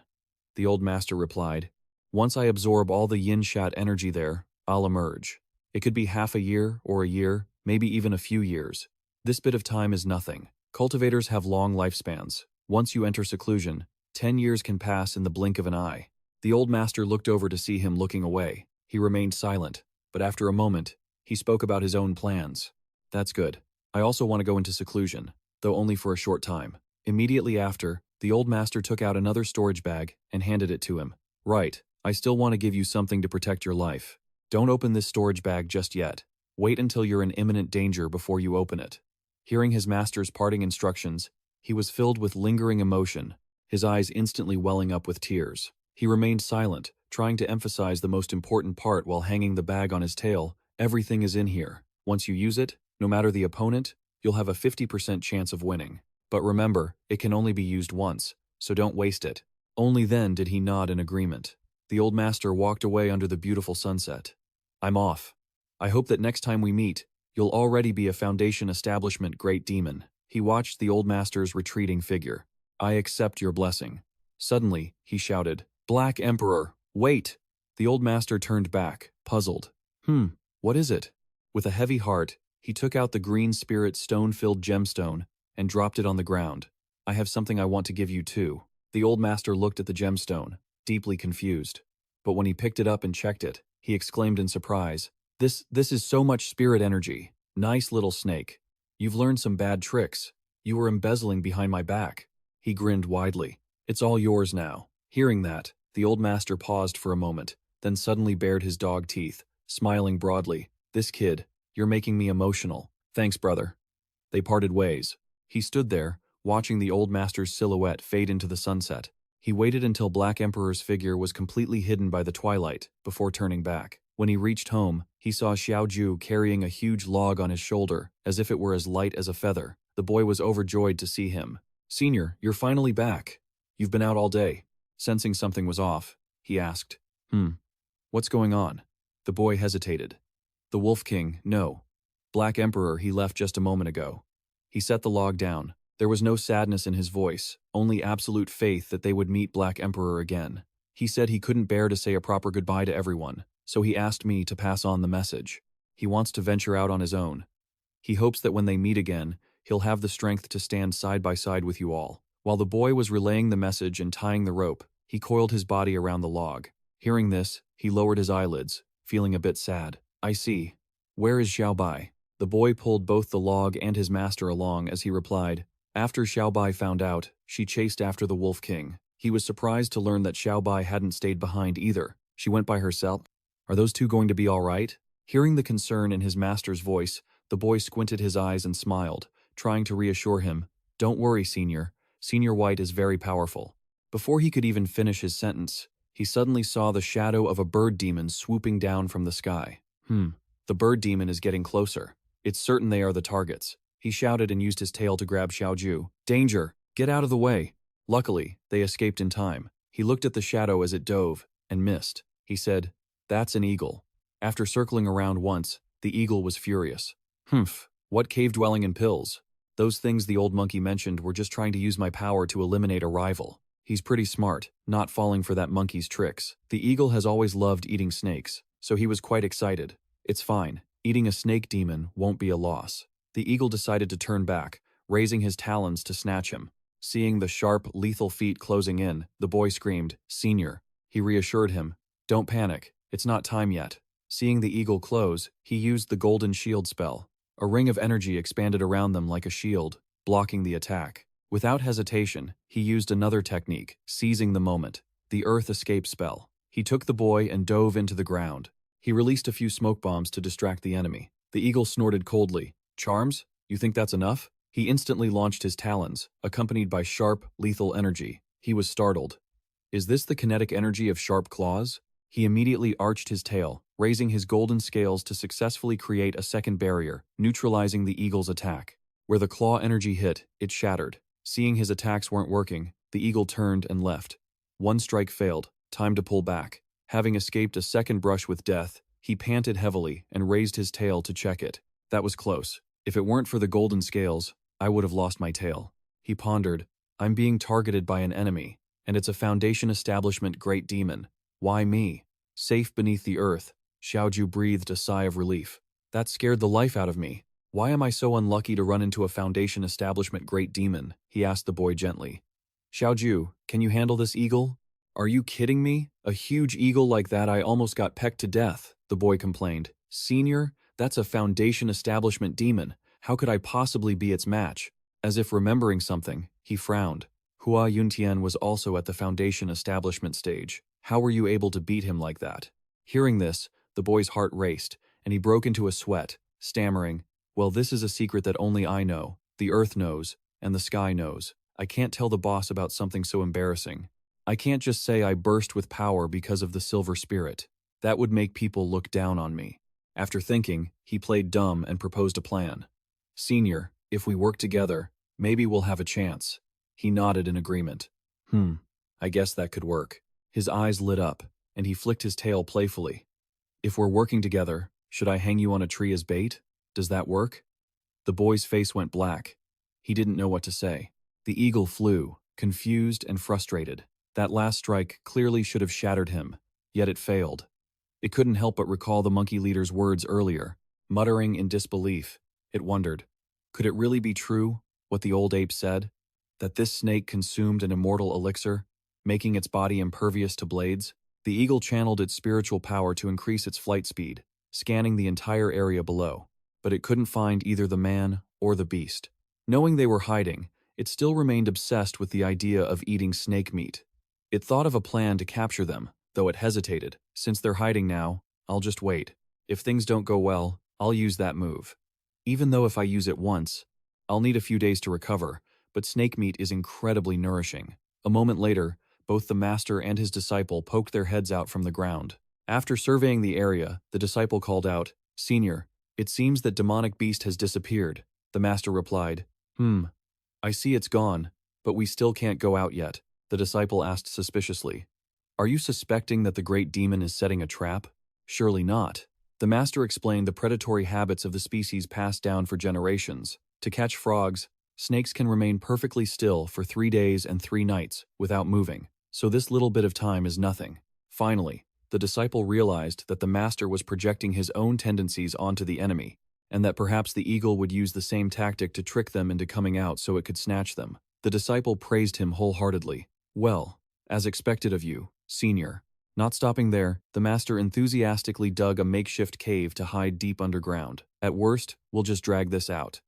The old master replied, "Once I absorb all the yin shat energy there, I'll emerge. It could be half a year or a year, maybe even a few years. This bit of time is nothing. Cultivators have long lifespans. Once you enter seclusion, 10 years can pass in the blink of an eye." The old master looked over to see him looking away. He remained silent, but after a moment, he spoke about his own plans. "That's good. I also want to go into seclusion, though only for a short time." Immediately after, the old master took out another storage bag and handed it to him. "Right, I still want to give you something to protect your life. Don't open this storage bag just yet. Wait until you're in imminent danger before you open it." Hearing his master's parting instructions, he was filled with lingering emotion, his eyes instantly welling up with tears. He remained silent, trying to emphasize the most important part while hanging the bag on his tail. "Everything is in here. Once you use it, no matter the opponent, you'll have a 50% chance of winning. But remember, it can only be used once, so don't waste it." Only then did he nod in agreement. The old master walked away under the beautiful sunset. "I'm off. I hope that next time we meet, you'll already be a Foundation establishment great demon." He watched the old master's retreating figure. "I accept your blessing." Suddenly, he shouted, "Black Emperor, wait!" The old master turned back, puzzled. What is it?" With a heavy heart, he took out the green spirit stone-filled gemstone and dropped it on the ground. "I have something I want to give you too." The old master looked at the gemstone, deeply confused. But when he picked it up and checked it, he exclaimed in surprise, This is so much spirit energy. Nice little snake. You've learned some bad tricks. You were embezzling behind my back. He grinned widely. It's all yours now. Hearing that, the old master paused for a moment, then suddenly bared his dog teeth, smiling broadly. This kid, you're making me emotional. Thanks, brother. They parted ways. He stood there, watching the old master's silhouette fade into the sunset. He waited until Black Emperor's figure was completely hidden by the twilight, before turning back. When he reached home, he saw Xiaoju carrying a huge log on his shoulder, as if it were as light as a feather. The boy was overjoyed to see him. "Senior, you're finally back. You've been out all day." Sensing something was off, he asked, What's going on?" The boy hesitated. "The Wolf King, no. Black Emperor, he left just a moment ago." He set the log down. There was no sadness in his voice, only absolute faith that they would meet Black Emperor again. He said he couldn't bear to say a proper goodbye to everyone, so he asked me to pass on the message. He wants to venture out on his own. He hopes that when they meet again, he'll have the strength to stand side by side with you all. While the boy was relaying the message and tying the rope, he coiled his body around the log. Hearing this, he lowered his eyelids, feeling a bit sad. "I see. Where is Xiaobai?" The boy pulled both the log and his master along as he replied. After Xiaobai found out, she chased after the Wolf King. He was surprised to learn that Xiaobai hadn't stayed behind either. She went by herself. Are those two going to be all right? Hearing the concern in his master's voice, the boy squinted his eyes and smiled, trying to reassure him. "Don't worry, Senior. Senior White is very powerful." Before he could even finish his sentence, he suddenly saw the shadow of a bird demon swooping down from the sky. The bird demon is getting closer. It's certain they are the targets. He shouted and used his tail to grab Xiaoju. "Danger! Get out of the way!" Luckily, they escaped in time. He looked at the shadow as it dove, and missed. He said, "That's an eagle." After circling around once, the eagle was furious. What cave-dwelling and pills? Those things the old monkey mentioned were just trying to use my power to eliminate a rival. He's pretty smart, not falling for that monkey's tricks. The eagle has always loved eating snakes, so he was quite excited. It's fine. Eating a snake demon won't be a loss. The eagle decided to turn back, raising his talons to snatch him. Seeing the sharp, lethal feet closing in, the boy screamed, "Senior." He reassured him, "Don't panic. It's not time yet." Seeing the eagle close, he used the golden shield spell. A ring of energy expanded around them like a shield, blocking the attack. Without hesitation, he used another technique, seizing the moment, the Earth Escape spell. He took the boy and dove into the ground. He released a few smoke bombs to distract the enemy. The eagle snorted coldly. "Charms? You think that's enough?" He instantly launched his talons, accompanied by sharp, lethal energy. He was startled. Is this the kinetic energy of sharp claws? He immediately arched his tail, raising his golden scales to successfully create a second barrier, neutralizing the eagle's attack. Where the claw energy hit, it shattered. Seeing his attacks weren't working, the eagle turned and left. One strike failed. Time to pull back. Having escaped a second brush with death, he panted heavily and raised his tail to check it. That was close. If it weren't for the golden scales, I would have lost my tail. He pondered. I'm being targeted by an enemy, and it's a Foundation establishment great demon. Why me? Safe beneath the earth, Xiaoju breathed a sigh of relief. That scared the life out of me. Why am I so unlucky to run into a Foundation establishment great demon? He asked the boy gently. Xiaoju, can you handle this eagle? Are you kidding me? A huge eagle like that, I almost got pecked to death, the boy complained. Senior, that's a Foundation establishment demon. How could I possibly be its match? As if remembering something, he frowned. Hua Yuntian was also at the Foundation establishment stage. How were you able to beat him like that? Hearing this, the boy's heart raced, and he broke into a sweat, stammering, Well, this is a secret that only I know, the earth knows, and the sky knows. I can't tell the boss about something so embarrassing. I can't just say I burst with power because of the silver spirit. That would make people look down on me. After thinking, he played dumb and proposed a plan. Senior, if we work together, maybe we'll have a chance. He nodded in agreement. I guess that could work. His eyes lit up, and he flicked his tail playfully. If we're working together, should I hang you on a tree as bait? Does that work? The boy's face went black. He didn't know what to say. The eagle flew, confused and frustrated. That last strike clearly should have shattered him, yet it failed. It couldn't help but recall the monkey leader's words earlier. Muttering in disbelief, it wondered, could it really be true, what the old ape said? That this snake consumed an immortal elixir, making its body impervious to blades? The eagle channeled its spiritual power to increase its flight speed, scanning the entire area below. but it couldn't find either the man or the beast. Knowing they were hiding, it still remained obsessed with the idea of eating snake meat. It thought of a plan to capture them, though it hesitated. Since they're hiding now, I'll just wait. If things don't go well, I'll use that move. Even though if I use it once, I'll need a few days to recover, but snake meat is incredibly nourishing. A moment later, both the master and his disciple poked their heads out from the ground. After surveying the area, the disciple called out, "Senior, it seems that demonic beast has disappeared." The master replied, I see it's gone, but we still can't go out yet." The disciple asked suspiciously, "Are you suspecting that the great demon is setting a trap?" "Surely not." The master explained the predatory habits of the species passed down for generations. To catch frogs, snakes can remain perfectly still for 3 days and 3 nights without moving, so this little bit of time is nothing. Finally, the disciple realized that the master was projecting his own tendencies onto the enemy, and that perhaps the eagle would use the same tactic to trick them into coming out so it could snatch them. The disciple praised him wholeheartedly. "Well, as expected of you, senior." Not stopping there, the master enthusiastically dug a makeshift cave to hide deep underground. "At worst, we'll just drag this out.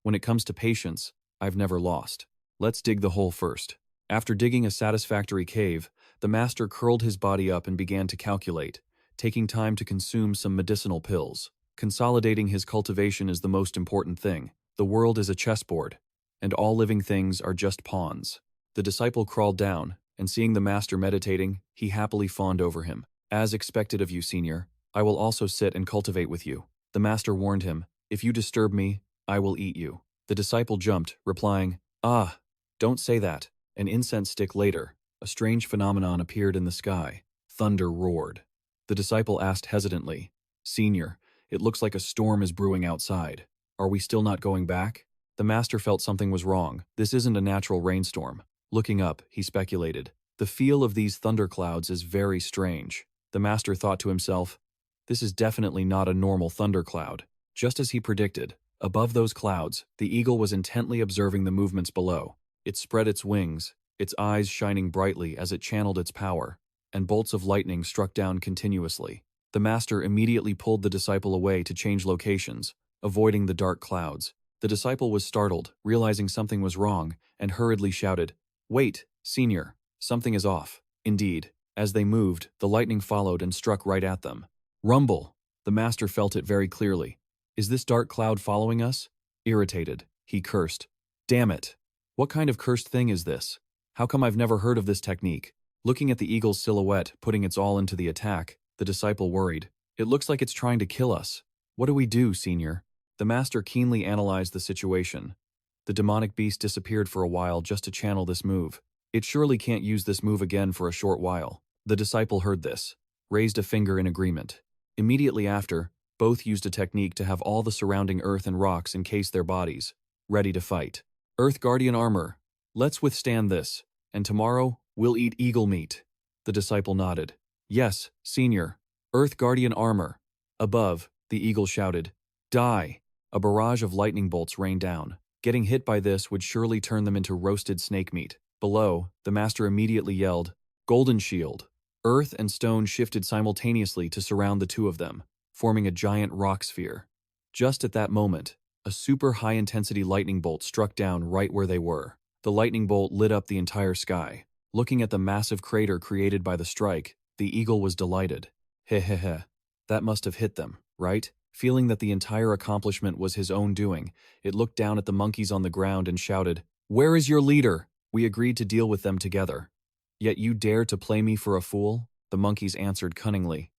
When it comes to patience, I've never lost. Let's dig the hole first." After digging a satisfactory cave, the master curled his body up and began to calculate, taking time to consume some medicinal pills. Consolidating his cultivation is the most important thing. The world is a chessboard, and all living things are just pawns. The disciple crawled down, and seeing the master meditating, he happily fawned over him. "As expected of you, senior, I will also sit and cultivate with you." The master warned him, "If you disturb me, I will eat you." The disciple jumped, replying, "Ah, don't say that." An incense stick later, a strange phenomenon appeared in the sky. Thunder roared. The disciple asked hesitantly, "Senior, it looks like a storm is brewing outside. Are we still not going back?" The master felt something was wrong. This isn't a natural rainstorm. Looking up, he speculated, "The feel of these thunderclouds is very strange." The master thought to himself, "This is definitely not a normal thundercloud." Just as he predicted, above those clouds, the eagle was intently observing the movements below. It spread its wings, its eyes shining brightly as it channeled its power, and bolts of lightning struck down continuously. The master immediately pulled the disciple away to change locations, avoiding the dark clouds. The disciple was startled, realizing something was wrong, and hurriedly shouted, "Wait, senior, something is off." Indeed, as they moved, the lightning followed and struck right at them. Rumble! The master felt it very clearly. "Is this dark cloud following us?" Irritated, he cursed, "Damn it! What kind of cursed thing is this? How come I've never heard of this technique?" Looking at the eagle's silhouette, putting its all into the attack, the disciple worried. "It looks like it's trying to kill us. What do we do, senior?" The master keenly analyzed the situation. The demonic beast disappeared for a while just to channel this move. It surely can't use this move again for a short while. The disciple heard this, raised a finger in agreement. Immediately after, both used a technique to have all the surrounding earth and rocks encase their bodies, ready to fight. "Earth Guardian armor. Let's withstand this, and tomorrow we'll eat eagle meat." The disciple nodded. "Yes, senior. Earth Guardian armor." Above, the eagle shouted, "Die!" A barrage of lightning bolts rained down. Getting hit by this would surely turn them into roasted snake meat. Below, the master immediately yelled, "Golden shield!" Earth and stone shifted simultaneously to surround the two of them, forming a giant rock sphere. Just at that moment, a super high-intensity lightning bolt struck down right where they were. The lightning bolt lit up the entire sky. Looking at the massive crater created by the strike, the eagle was delighted. Heh. That must have hit them, right? Feeling that the entire accomplishment was his own doing, it looked down at the monkeys on the ground and shouted, "Where is your leader? We agreed to deal with them together. Yet you dare to play me for a fool?" The monkeys answered cunningly,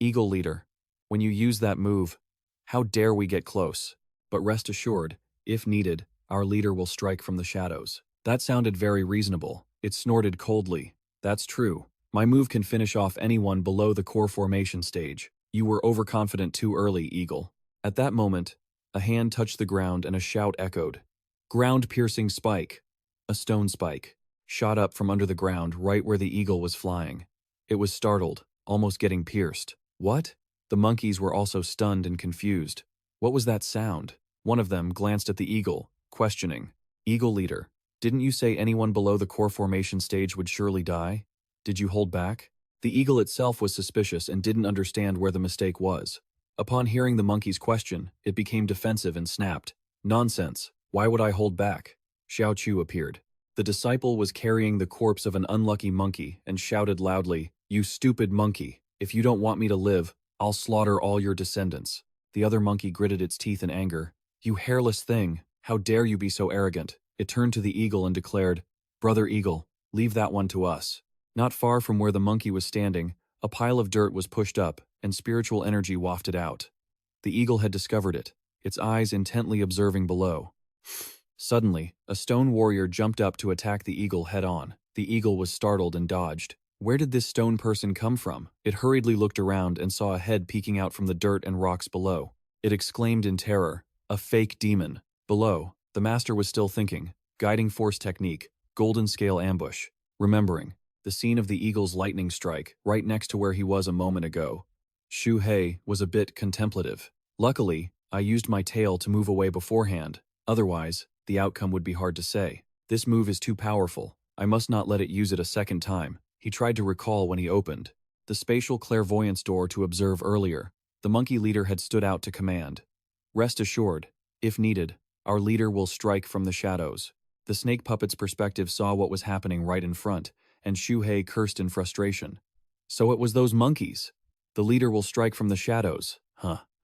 "Eagle leader, when you use that move, how dare we get close? But rest assured, if needed, our leader will strike from the shadows." That sounded very reasonable. It snorted coldly. "That's true. My move can finish off anyone below the core formation stage. You were overconfident too early, Eagle." At that moment, a hand touched the ground and a shout echoed. Ground-piercing spike. A stone spike shot up from under the ground right where the eagle was flying. It was startled, almost getting pierced. "What?" The monkeys were also stunned and confused. What was that sound? One of them glanced at the eagle, questioning. "Eagle leader, didn't you say anyone below the core formation stage would surely die? Did you hold back?" The eagle itself was suspicious and didn't understand where the mistake was. Upon hearing the monkey's question, it became defensive and snapped. Nonsense. Why would I hold back? Xiaoqiu appeared. The disciple was carrying the corpse of an unlucky monkey and shouted loudly, "You stupid monkey! If you don't want me to live, I'll slaughter all your descendants." The other monkey gritted its teeth in anger. "You hairless thing! How dare you be so arrogant?" It turned to the eagle and declared, "Brother Eagle, leave that one to us." Not far from where the monkey was standing, a pile of dirt was pushed up, and spiritual energy wafted out. The eagle had discovered it, its eyes intently observing below. Suddenly, a stone warrior jumped up to attack the eagle head-on. The eagle was startled and dodged. Where did this stone person come from? It hurriedly looked around and saw a head peeking out from the dirt and rocks below. It exclaimed in terror, "A fake demon." Below, the master was still thinking, guiding force technique, golden scale ambush, remembering the scene of the eagle's lightning strike right next to where he was a moment ago. Xu Hei was a bit contemplative. Luckily, I used my tail to move away beforehand. Otherwise, the outcome would be hard to say. This move is too powerful. I must not let it use it a second time. He tried to recall when he opened the spatial clairvoyance door to observe earlier. The monkey leader had stood out to command. "Rest assured, if needed, our leader will strike from the shadows." The snake puppet's perspective saw what was happening right in front, and Xu Hei cursed in frustration. So it was those monkeys. The leader will strike from the shadows.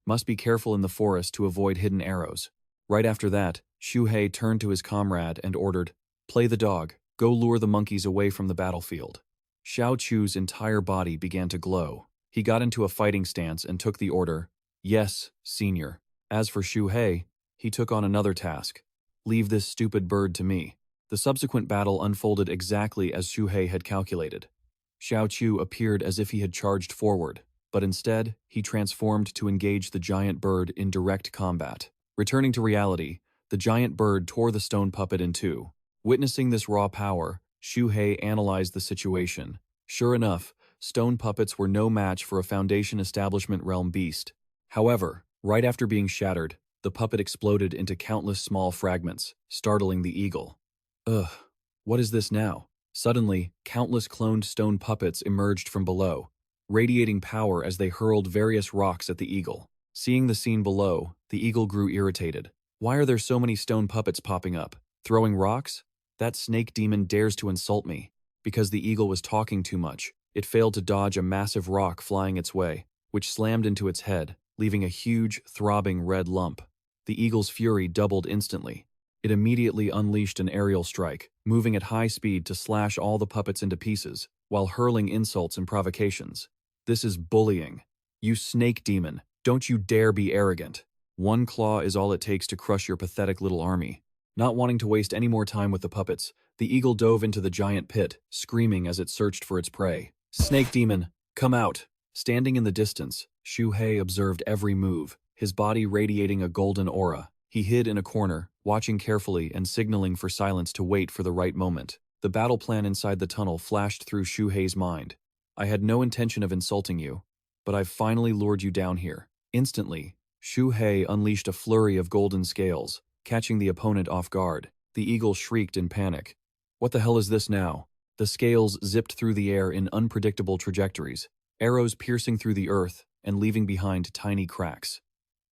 Must be careful in the forest to avoid hidden arrows. Right after that, Xu Hei turned to his comrade and ordered, "Play the dog. Go lure the monkeys away from the battlefield." Xiao Chu's entire body began to glow. He got into a fighting stance and took the order, "Yes, senior." As for Xu Hei, he took on another task. "Leave this stupid bird to me." The subsequent battle unfolded exactly as Xu Hei had calculated. Xiao Chu appeared as if he had charged forward, but instead, he transformed to engage the giant bird in direct combat. Returning to reality, the giant bird tore the stone puppet in two. Witnessing this raw power, Xu Hei analyzed the situation. Sure enough, stone puppets were no match for a Foundation Establishment realm beast. However, right after being shattered, the puppet exploded into countless small fragments, startling the eagle. Ugh, what is this now? Suddenly, countless cloned stone puppets emerged from below, radiating power as they hurled various rocks at the eagle. Seeing the scene below, the eagle grew irritated. Why are there so many stone puppets popping up? Throwing rocks? That snake demon dares to insult me. Because the eagle was talking too much, it failed to dodge a massive rock flying its way, which slammed into its head, leaving a huge, throbbing red lump. The eagle's fury doubled instantly. It immediately unleashed an aerial strike, moving at high speed to slash all the puppets into pieces, while hurling insults and provocations. "This is bullying. You snake demon, don't you dare be arrogant. One claw is all it takes to crush your pathetic little army." Not wanting to waste any more time with the puppets, the eagle dove into the giant pit, screaming as it searched for its prey. "Snake demon, come out!" Standing in the distance, Xu Hei observed every move, his body radiating a golden aura. He hid in a corner, watching carefully and signaling for silence to wait for the right moment. The battle plan inside the tunnel flashed through Xu Hei's mind. "I had no intention of insulting you, but I've finally lured you down here." Instantly, Xu Hei unleashed a flurry of golden scales, catching the opponent off guard. The eagle shrieked in panic. "What the hell is this now?" The scales zipped through the air in unpredictable trajectories, arrows piercing through the earth and leaving behind tiny cracks.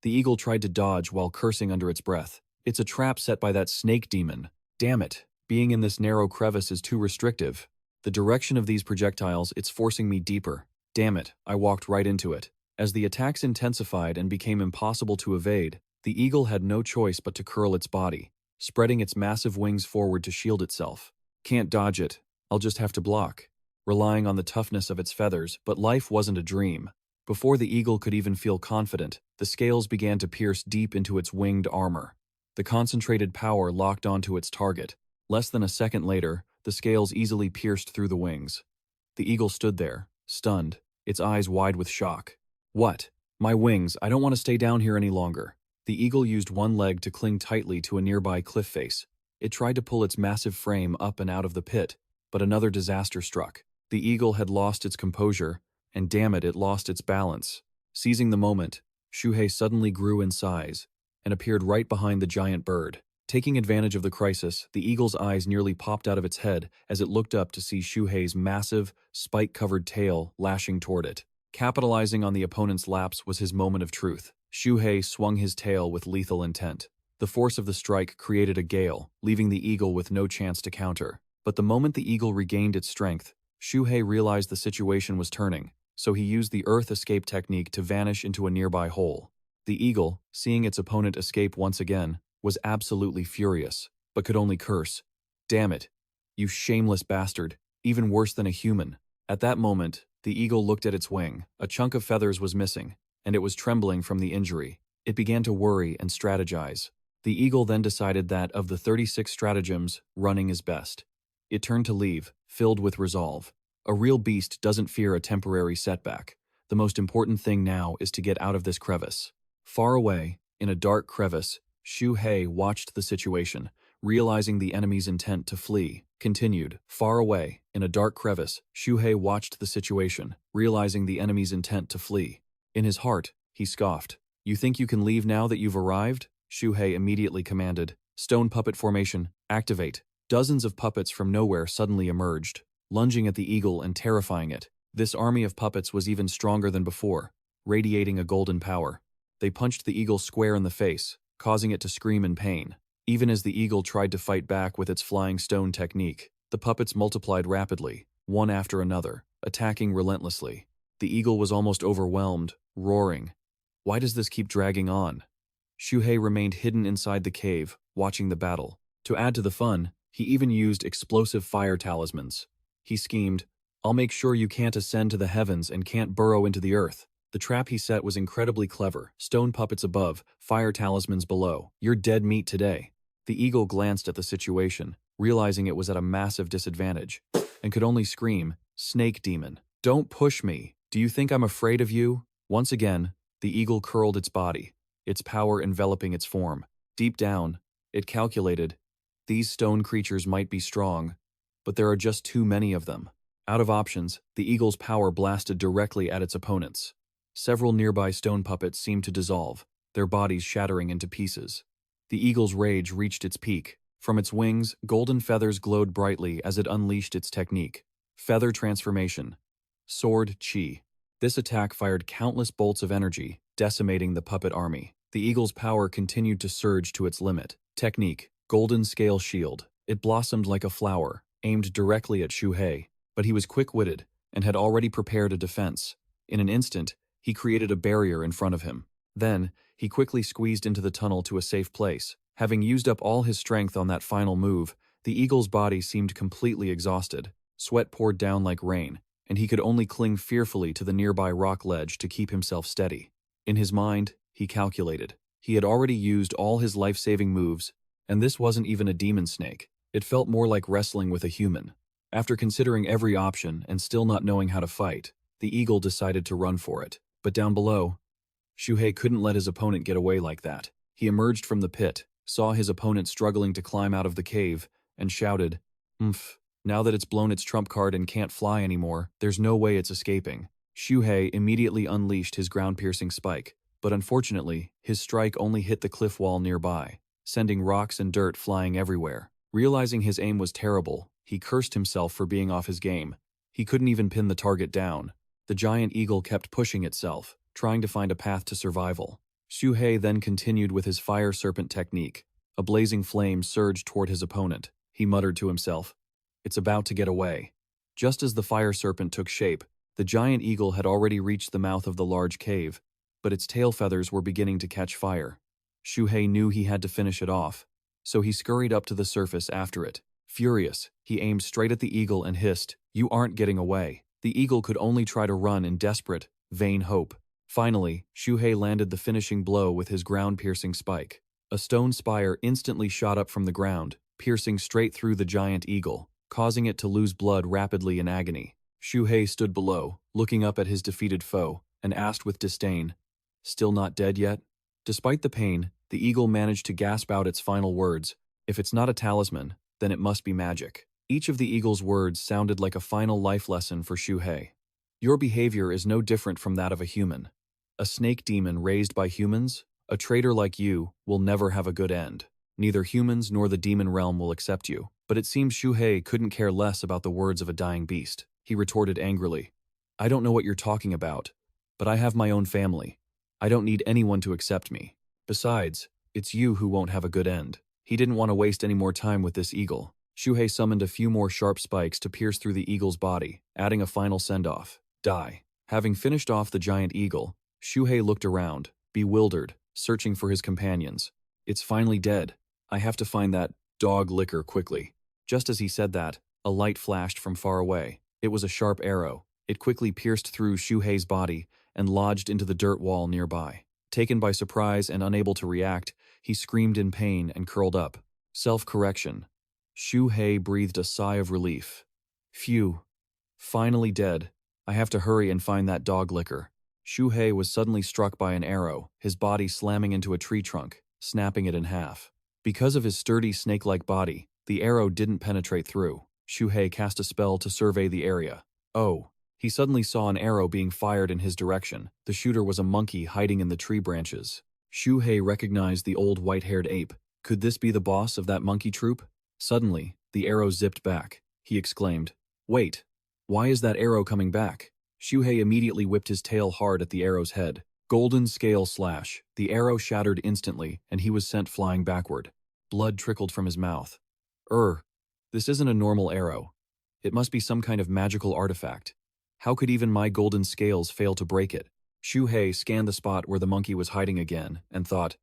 The eagle tried to dodge while cursing under its breath. "It's a trap set by that snake demon. Damn it, being in this narrow crevice is too restrictive. The direction of these projectiles, it's forcing me deeper. Damn it, I walked right into it." As the attacks intensified and became impossible to evade, the eagle had no choice but to curl its body, spreading its massive wings forward to shield itself. "Can't dodge it, I'll just have to block," relying on the toughness of its feathers, but life wasn't a dream. Before the eagle could even feel confident, the scales began to pierce deep into its winged armor. The concentrated power locked onto its target. Less than a second later, the scales easily pierced through the wings. The eagle stood there, stunned, its eyes wide with shock. "What? My wings, I don't want to stay down here any longer." The eagle used one leg to cling tightly to a nearby cliff face. It tried to pull its massive frame up and out of the pit, but another disaster struck. The eagle had lost its composure, and damn it, it lost its balance. Seizing the moment, Xu Hei suddenly grew in size and appeared right behind the giant bird. Taking advantage of the crisis, the eagle's eyes nearly popped out of its head as it looked up to see Xu Hei's massive, spike-covered tail lashing toward it. Capitalizing on the opponent's lapse was his moment of truth. Xu Hei swung his tail with lethal intent. The force of the strike created a gale, leaving the eagle with no chance to counter. But the moment the eagle regained its strength, Xu Hei realized the situation was turning, so he used the earth escape technique to vanish into a nearby hole. The eagle, seeing its opponent escape once again, was absolutely furious, but could only curse. "Damn it, you shameless bastard, even worse than a human." At that moment, the eagle looked at its wing. A chunk of feathers was missing, and it was trembling from the injury. It began to worry and strategize. The eagle then decided that, of the 36 stratagems, running is best. It turned to leave, filled with resolve. A real beast doesn't fear a temporary setback. The most important thing now is to get out of this crevice. Far away, in a dark crevice, Xu Hei watched the situation, realizing the enemy's intent to flee. Continued. Far away, in a dark crevice, Xu Hei watched the situation, realizing the enemy's intent to flee. In his heart, he scoffed. "You think you can leave now that you've arrived?" Xu Hei immediately commanded. "Stone puppet formation, activate." Dozens of puppets from nowhere suddenly emerged, lunging at the eagle and terrifying it. This army of puppets was even stronger than before, radiating a golden power. They punched the eagle square in the face, causing it to scream in pain. Even as the eagle tried to fight back with its flying stone technique, the puppets multiplied rapidly, one after another, attacking relentlessly. The eagle was almost overwhelmed, roaring. "Why does this keep dragging on?" Xu Hei remained hidden inside the cave, watching the battle. To add to the fun, he even used explosive fire talismans. He schemed, "I'll make sure you can't ascend to the heavens and can't burrow into the earth." The trap he set was incredibly clever. Stone puppets above, fire talismans below. "You're dead meat today." The eagle glanced at the situation, realizing it was at a massive disadvantage, and could only scream, "Snake demon, don't push me. Do you think I'm afraid of you?" Once again, the eagle curled its body, its power enveloping its form. Deep down, it calculated, these stone creatures might be strong, but there are just too many of them. Out of options, the eagle's power blasted directly at its opponents. Several nearby stone puppets seemed to dissolve, their bodies shattering into pieces. The eagle's rage reached its peak. From its wings, golden feathers glowed brightly as it unleashed its technique. Feather transformation. Sword Chi. This attack fired countless bolts of energy, decimating the puppet army. The eagle's power continued to surge to its limit. Technique. Golden scale shield. It blossomed like a flower, aimed directly at Xu Hei, but he was quick-witted and had already prepared a defense. In an instant, he created a barrier in front of him. Then, he quickly squeezed into the tunnel to a safe place. Having used up all his strength on that final move, the eagle's body seemed completely exhausted. Sweat poured down like rain, and he could only cling fearfully to the nearby rock ledge to keep himself steady. In his mind, he calculated. He had already used all his life-saving moves, and this wasn't even a demon snake. It felt more like wrestling with a human. After considering every option and still not knowing how to fight, the eagle decided to run for it. But down below, Xu Hei couldn't let his opponent get away like that. He emerged from the pit, saw his opponent struggling to climb out of the cave, and shouted, "Umph, now that it's blown its trump card and can't fly anymore, there's no way it's escaping." Xu Hei immediately unleashed his ground-piercing spike, but unfortunately, his strike only hit the cliff wall nearby, sending rocks and dirt flying everywhere. Realizing his aim was terrible, he cursed himself for being off his game. He couldn't even pin the target down. The giant eagle kept pushing itself, trying to find a path to survival. Xu Hei then continued with his fire serpent technique. A blazing flame surged toward his opponent. He muttered to himself, "It's about to get away." Just as the fire serpent took shape, the giant eagle had already reached the mouth of the large cave, but its tail feathers were beginning to catch fire. Xu Hei knew he had to finish it off, so he scurried up to the surface after it. Furious, he aimed straight at the eagle and hissed, "You aren't getting away." The eagle could only try to run in desperate, vain hope. Finally, Xu Hei landed the finishing blow with his ground-piercing spike. A stone spire instantly shot up from the ground, piercing straight through the giant eagle, causing it to lose blood rapidly in agony. Xu Hei stood below, looking up at his defeated foe, and asked with disdain, "Still not dead yet?" Despite the pain, the eagle managed to gasp out its final words, "If it's not a talisman, then it must be magic." Each of the eagle's words sounded like a final life lesson for Xu Hei. Your behavior is no different from that of a human. A snake demon raised by humans, a traitor like you, will never have a good end. Neither humans nor the demon realm will accept you. But it seems Xu Hei couldn't care less about the words of a dying beast. He retorted angrily, "I don't know what you're talking about, But I have my own family. I don't need anyone to accept me. Besides, it's you who won't have a good end. He didn't want to waste any more time with this eagle. Xu Hei summoned a few more sharp spikes to pierce through the eagle's body, adding a final send-off. Die. Having finished off the giant eagle, Xu Hei looked around, bewildered, searching for his companions. It's finally dead. I have to find that dog liquor quickly. Just as he said that, a light flashed from far away. It was a sharp arrow. It quickly pierced through Xu Hei's body and lodged into the dirt wall nearby. Taken by surprise and unable to react, he screamed in pain and curled up. Self-correction. Xu Hei breathed a sigh of relief. Phew. Finally dead. I have to hurry and find that dog liquor. Xu Hei was suddenly struck by an arrow, his body slamming into a tree trunk, snapping it in half. Because of his sturdy snake-like body, the arrow didn't penetrate through. Xu Hei cast a spell to survey the area. Oh. He suddenly saw an arrow being fired in his direction. The shooter was a monkey hiding in the tree branches. Xu Hei recognized the old white-haired ape. Could this be the boss of that monkey troop? Suddenly, the arrow zipped back. He exclaimed, "Wait! Why is that arrow coming back?" Xu Hei immediately whipped his tail hard at the arrow's head. Golden scale slash. The arrow shattered instantly, and he was sent flying backward. Blood trickled from his mouth. This isn't a normal arrow. It must be some kind of magical artifact. How could even my golden scales fail to break it? Xu Hei scanned the spot where the monkey was hiding again, and thought,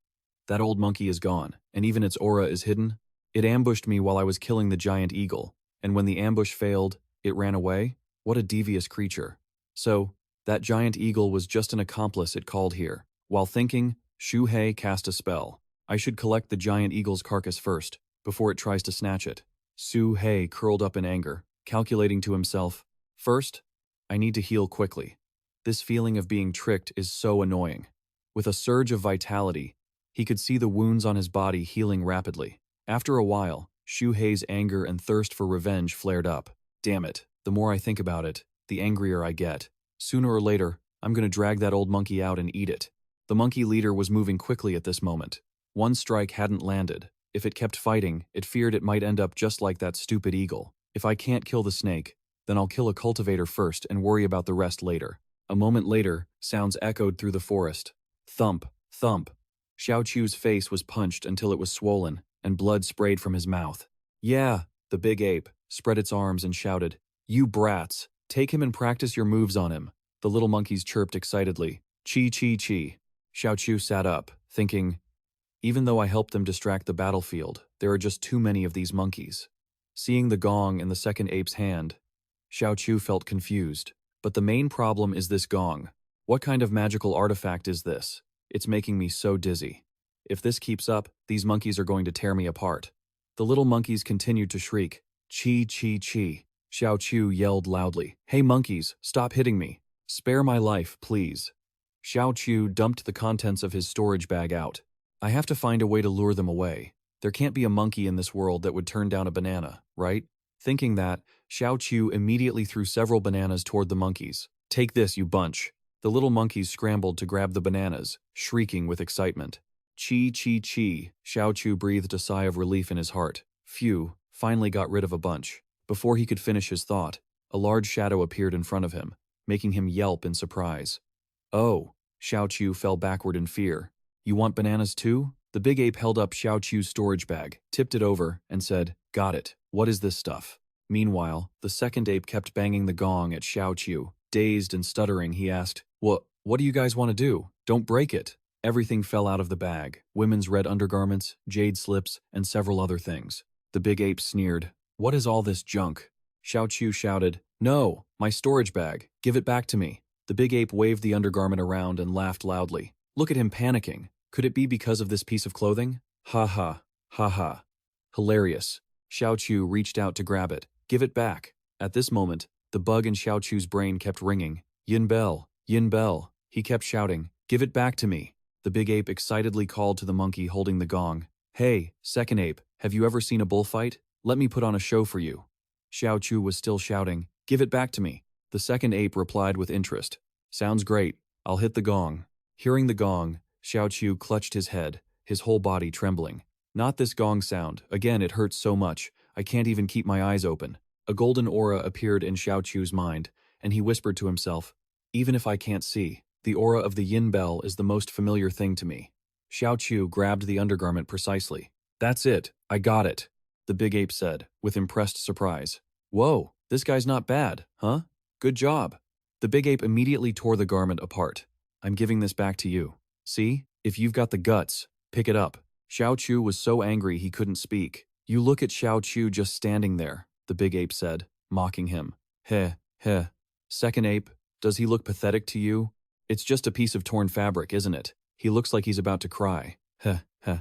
that old monkey is gone, and even its aura is hidden. It ambushed me while I was killing the giant eagle, and when the ambush failed, it ran away? What a devious creature. So, that giant eagle was just an accomplice it called here. While thinking, Xu Hei cast a spell. I should collect the giant eagle's carcass first, before it tries to snatch it. Xu Hei curled up in anger, calculating to himself, first, I need to heal quickly. This feeling of being tricked is so annoying. With a surge of vitality, he could see the wounds on his body healing rapidly. After a while, Xu Hei's anger and thirst for revenge flared up. Damn it, the more I think about it, the angrier I get. Sooner or later, I'm gonna drag that old monkey out and eat it. The monkey leader was moving quickly at this moment. One strike hadn't landed. If it kept fighting, it feared it might end up just like that stupid eagle. If I can't kill the snake, then I'll kill a cultivator first and worry about the rest later. A moment later, sounds echoed through the forest. Thump, thump. Xiao Chu's face was punched until it was swollen, and blood sprayed from his mouth. Yeah, the big ape spread its arms and shouted, "You brats, take him and practice your moves on him." The little monkeys chirped excitedly. Chi chi chi. Xiao Chu sat up, thinking, even though I helped them distract the battlefield, there are just too many of these monkeys. Seeing the gong in the second ape's hand, Xiao Chu felt confused. But the main problem is this gong. What kind of magical artifact is this? It's making me so dizzy. If this keeps up, these monkeys are going to tear me apart. The little monkeys continued to shriek, "Chi, chi, chi." Xiao Chu yelled loudly, "Hey monkeys, stop hitting me. Spare my life, please." Xiao Chu dumped the contents of his storage bag out. I have to find a way to lure them away. There can't be a monkey in this world that would turn down a banana, right? Thinking that, Xiao Chu immediately threw several bananas toward the monkeys. Take this, you bunch. The little monkeys scrambled to grab the bananas, shrieking with excitement. Chi, chi, chi. Xiao Chu breathed a sigh of relief in his heart. Phew, finally got rid of a bunch. Before he could finish his thought, a large shadow appeared in front of him, making him yelp in surprise. Oh, Xiao Chu fell backward in fear. You want bananas too? The big ape held up Xiao Chu's storage bag, tipped it over, and said, Got it. What is this stuff? Meanwhile, the second ape kept banging the gong at Xiao Chu. Dazed and stuttering, he asked, What do you guys want to do? Don't break it. Everything fell out of the bag. Women's red undergarments, jade slips, and several other things. The big ape sneered. What is all this junk? Xiao Chu shouted, No, my storage bag. Give it back to me. The big ape waved the undergarment around and laughed loudly. Look at him panicking. Could it be because of this piece of clothing? Ha ha, ha ha. Hilarious. Xiao Chu reached out to grab it. Give it back. At this moment, the bug in Xiao Chu's brain kept ringing. Yin bell, yin bell. He kept shouting, Give it back to me. The big ape excitedly called to the monkey holding the gong. Hey, second ape, have you ever seen a bullfight? Let me put on a show for you. Xiao Chu was still shouting, Give it back to me. The second ape replied with interest. Sounds great. I'll hit the gong. Hearing the gong, Xiao Chu clutched his head, his whole body trembling. Not this gong sound. Again, it hurts so much. I can't even keep my eyes open. A golden aura appeared in Xiao Chu's mind, and he whispered to himself, Even if I can't see, The aura of the yin bell is the most familiar thing to me. Xiao Chu grabbed the undergarment precisely. That's it, I got it, the big ape said, with impressed surprise. Whoa, this guy's not bad, huh? Good job. The big ape immediately tore the garment apart. I'm giving this back to you. See, if you've got the guts, pick it up. Xiao Chu was so angry he couldn't speak. You look at Xiao Chu just standing there, the big ape said, mocking him. Heh, heh. Second ape, does he look pathetic to you? It's just a piece of torn fabric, isn't it? He looks like he's about to cry. Heh, heh.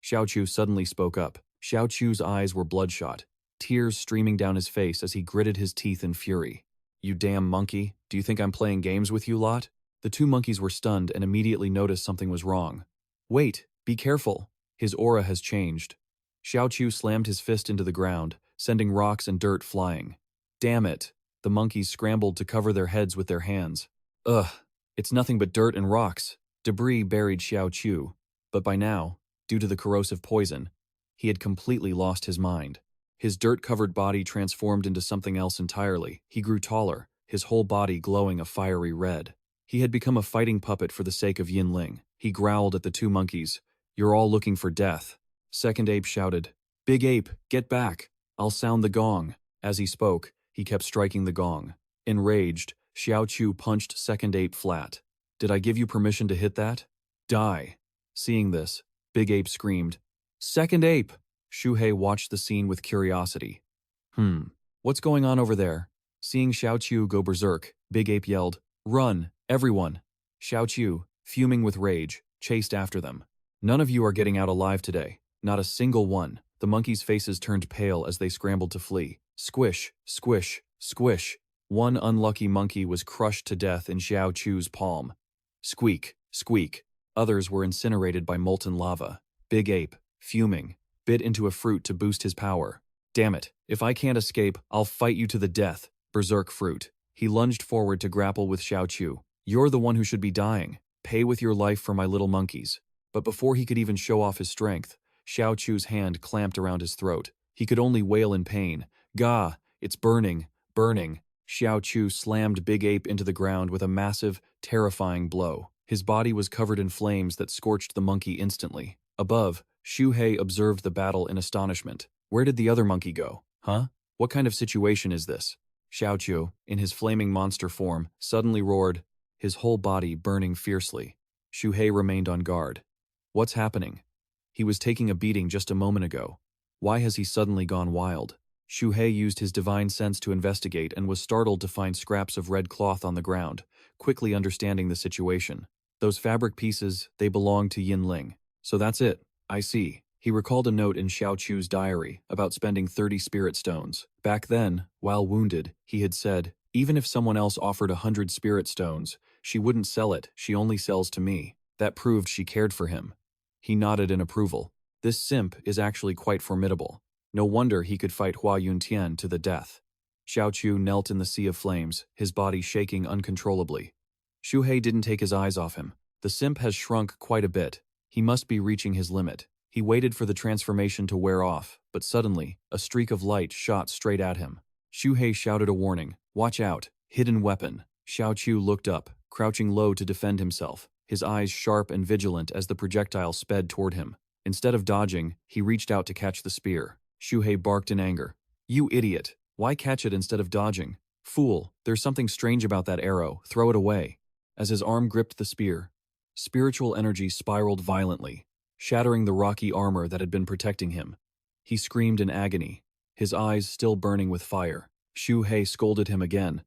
Xiao Chu suddenly spoke up. Xiao Chu's eyes were bloodshot, tears streaming down his face as he gritted his teeth in fury. You damn monkey, do you think I'm playing games with you lot? The two monkeys were stunned and immediately noticed something was wrong. Wait, be careful. His aura has changed. Xiao Chu slammed his fist into the ground, sending rocks and dirt flying. Damn it. The monkeys scrambled to cover their heads with their hands. Ugh, it's nothing but dirt and rocks. Debris buried Xiao Chu, but by now, due to the corrosive poison, he had completely lost his mind. His dirt-covered body transformed into something else entirely. He grew taller, his whole body glowing a fiery red. He had become a fighting puppet for the sake of Yinling. He growled at the two monkeys. You're all looking for death. Second ape shouted, Big ape, get back. I'll sound the gong. As he spoke, he kept striking the gong. Enraged, Xiao Chu punched second ape flat. Did I give you permission to hit that? Die. Seeing this, Big Ape screamed, Second ape! Xu Hei watched the scene with curiosity. What's going on over there? Seeing Xiao Chu go berserk, Big Ape yelled, Run, everyone! Xiao Chu, fuming with rage, chased after them. None of you are getting out alive today. Not a single one. The monkeys' faces turned pale as they scrambled to flee. Squish, squish, squish. One unlucky monkey was crushed to death in Xiao Chu's palm. Squeak, squeak. Others were incinerated by molten lava. Big Ape, fuming, bit into a fruit to boost his power. Damn it, if I can't escape, I'll fight you to the death. Berserk fruit. He lunged forward to grapple with Xiao Chu. You're the one who should be dying. Pay with your life for my little monkeys. But before he could even show off his strength, Xiao Chu's hand clamped around his throat. He could only wail in pain. Gah, it's burning, burning. Xiao Chu slammed Big Ape into the ground with a massive, terrifying blow. His body was covered in flames that scorched the monkey instantly. Above, Xu Hei observed the battle in astonishment. Where did the other monkey go? Huh? What kind of situation is this? Xiao Chu, in his flaming monster form, suddenly roared, his whole body burning fiercely. Xu Hei remained on guard. What's happening? He was taking a beating just a moment ago. Why has he suddenly gone wild? Xu Hei used his divine sense to investigate and was startled to find scraps of red cloth on the ground, quickly understanding the situation. Those fabric pieces, they belonged to Yinling. So that's it. I see. He recalled a note in Xiao Chu's diary about spending 30 spirit stones. Back then, while wounded, he had said, even if someone else offered 100 spirit stones, she wouldn't sell it, she only sells to me. That proved she cared for him. He nodded in approval. This simp is actually quite formidable. No wonder he could fight Hua Yuntian to the death. Xiao Chu knelt in the sea of flames, his body shaking uncontrollably. Xu Hei didn't take his eyes off him. The simp has shrunk quite a bit. He must be reaching his limit. He waited for the transformation to wear off, but suddenly, a streak of light shot straight at him. Xu Hei shouted a warning, Watch out, hidden weapon. Xiao Chu looked up, crouching low to defend himself, his eyes sharp and vigilant as the projectile sped toward him. Instead of dodging, he reached out to catch the spear. Xu Hei barked in anger. You idiot! Why catch it instead of dodging? Fool, there's something strange about that arrow, throw it away. As his arm gripped the spear, spiritual energy spiraled violently, shattering the rocky armor that had been protecting him. He screamed in agony, his eyes still burning with fire. Xu Hei scolded him again.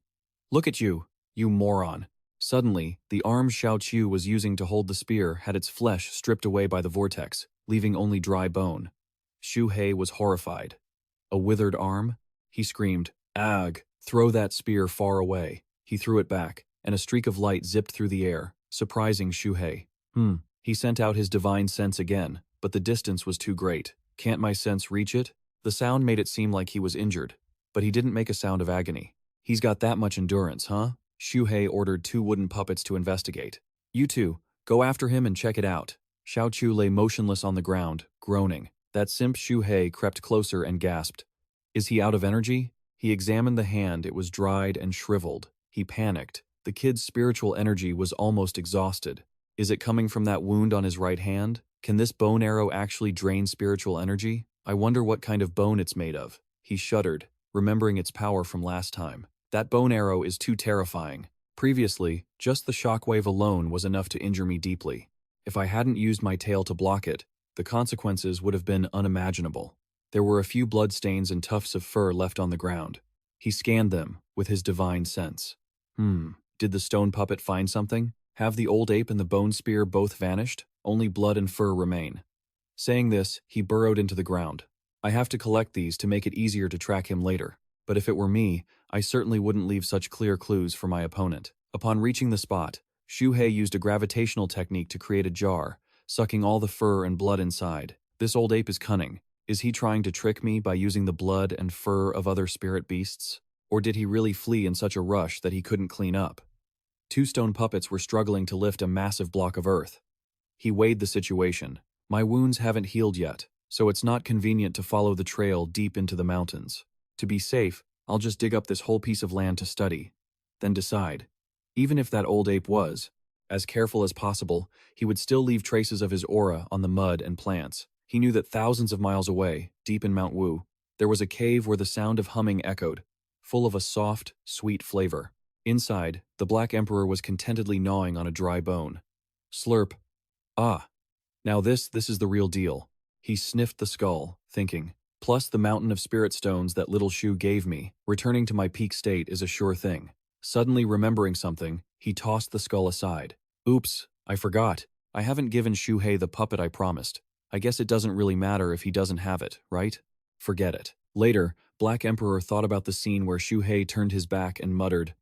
Look at you, you moron. Suddenly, the arm Xiao Chu was using to hold the spear had its flesh stripped away by the vortex, leaving only dry bone. Xu Hei was horrified. A withered arm? He screamed, Ag, throw that spear far away. He threw it back, and a streak of light zipped through the air, surprising Xu Hei. He sent out his divine sense again, but the distance was too great. Can't my sense reach it? The sound made it seem like he was injured, but he didn't make a sound of agony. He's got that much endurance, huh? Xu Hei ordered 2 wooden puppets to investigate. You two, go after him and check it out. Xiao Chu lay motionless on the ground, groaning. That simp Xu Hei crept closer and gasped. Is he out of energy? He examined the hand, it was dried and shriveled. He panicked. The kid's spiritual energy was almost exhausted. Is it coming from that wound on his right hand? Can this bone arrow actually drain spiritual energy? I wonder what kind of bone it's made of. He shuddered, remembering its power from last time. That bone arrow is too terrifying. Previously, just the shockwave alone was enough to injure me deeply. If I hadn't used my tail to block it, the consequences would have been unimaginable. There were a few bloodstains and tufts of fur left on the ground. He scanned them with his divine sense. Did the stone puppet find something? Have the old ape and the bone spear both vanished? Only blood and fur remain. Saying this, he burrowed into the ground. I have to collect these to make it easier to track him later. But if it were me, I certainly wouldn't leave such clear clues for my opponent. Upon reaching the spot, Xu Hei used a gravitational technique to create a jar, sucking all the fur and blood inside. This old ape is cunning. Is he trying to trick me by using the blood and fur of other spirit beasts? Or did he really flee in such a rush that he couldn't clean up? Two stone puppets were struggling to lift a massive block of earth. He weighed the situation. My wounds haven't healed yet, so it's not convenient to follow the trail deep into the mountains. To be safe, I'll just dig up this whole piece of land to study, then decide. Even if that old ape was as careful as possible, he would still leave traces of his aura on the mud and plants. He knew that thousands of miles away, deep in Mount Wu, there was a cave where the sound of humming echoed, full of a soft, sweet flavor. Inside, the Black Emperor was contentedly gnawing on a dry bone. Slurp. Ah. Now this is the real deal. He sniffed the skull, thinking, plus the mountain of spirit stones that little Xu gave me, returning to my peak state is a sure thing. Suddenly remembering something, he tossed the skull aside. Oops, I forgot. I haven't given Xu Hei the puppet I promised. I guess it doesn't really matter if he doesn't have it, right? Forget it. Later, Black Emperor thought about the scene where Xu Hei turned his back and muttered,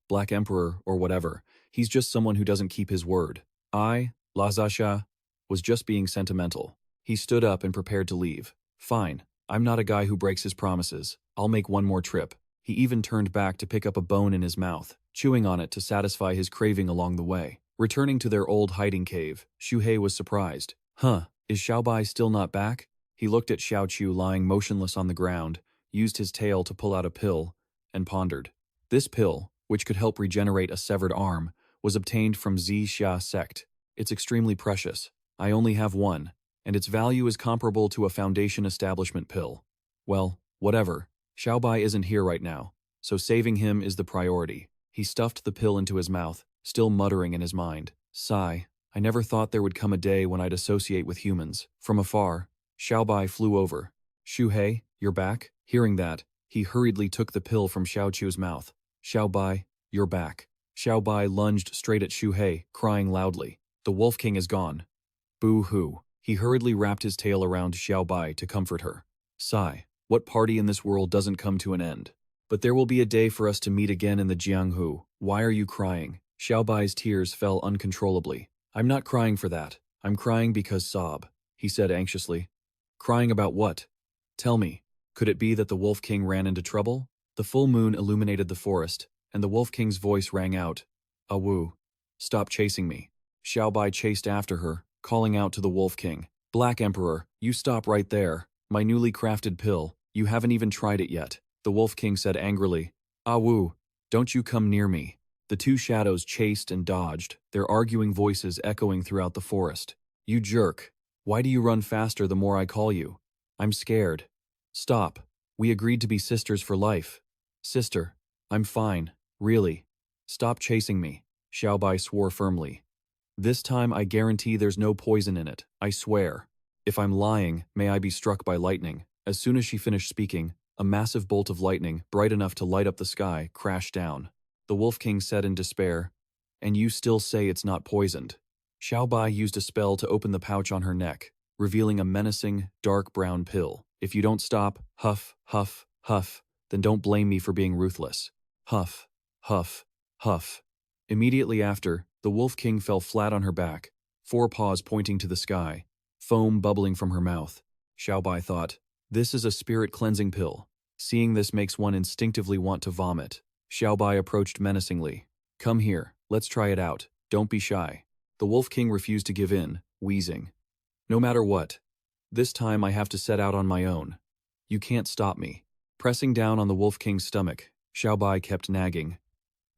Black Emperor or whatever. He's just someone who doesn't keep his word. I, Lazasha, was just being sentimental. He stood up and prepared to leave. Fine, I'm not a guy who breaks his promises. I'll make one more trip. He even turned back to pick up a bone in his mouth, chewing on it to satisfy his craving along the way. Returning to their old hiding cave, Xu Hei was surprised. Is Xiaobai still not back? He looked at Xiaoqiu lying motionless on the ground, used his tail to pull out a pill, and pondered. This pill, which could help regenerate a severed arm, was obtained from Xia Sect. It's extremely precious. I only have one, and its value is comparable to a Foundation establishment pill. Well, whatever. Xiaobai isn't here right now, so saving him is the priority. He stuffed the pill into his mouth, still muttering in his mind. Sigh. I never thought there would come a day when I'd associate with humans. From afar, Xiaobai flew over. Xu Hei, you're back? Hearing that, he hurriedly took the pill from Xiaoqiu's mouth. Xiaobai, you're back. Xiaobai lunged straight at Xu Hei, crying loudly. The Wolf King is gone. Boo-hoo. He hurriedly wrapped his tail around Xiaobai to comfort her. Sigh. What party in this world doesn't come to an end? But there will be a day for us to meet again in the Jianghu. Why are you crying? Xiaobai's tears fell uncontrollably. I'm not crying for that. I'm crying because sob, he said anxiously. Crying about what? Tell me, could it be that the Wolf King ran into trouble? The full moon illuminated the forest, and the Wolf King's voice rang out. Awu. Stop chasing me. Xiaobai chased after her, calling out to the Wolf King. Black Emperor, you stop right there. My newly crafted pill, you haven't even tried it yet. The Wolf King said angrily. Awu, don't you come near me. The two shadows chased and dodged, their arguing voices echoing throughout the forest. You jerk. Why do you run faster the more I call you? I'm scared. Stop. We agreed to be sisters for life. Sister. I'm fine. Really. Stop chasing me. Xiaobai swore firmly. This time I guarantee there's no poison in it. I swear. If I'm lying, may I be struck by lightning. As soon as she finished speaking, a massive bolt of lightning, bright enough to light up the sky, crashed down. The Wolf King said in despair, and you still say it's not poisoned. Xiaobai used a spell to open the pouch on her neck, revealing a menacing, dark brown pill. If you don't stop, huff, huff, huff, then don't blame me for being ruthless. Huff, huff, huff. Immediately after, the Wolf King fell flat on her back, four paws pointing to the sky, foam bubbling from her mouth. Xiaobai thought, this is a spirit cleansing pill. Seeing this makes one instinctively want to vomit. Xiaobai approached menacingly. Come here, let's try it out. Don't be shy. The Wolf King refused to give in, wheezing. No matter what. This time I have to set out on my own. You can't stop me. Pressing down on the Wolf King's stomach, Xiaobai kept nagging.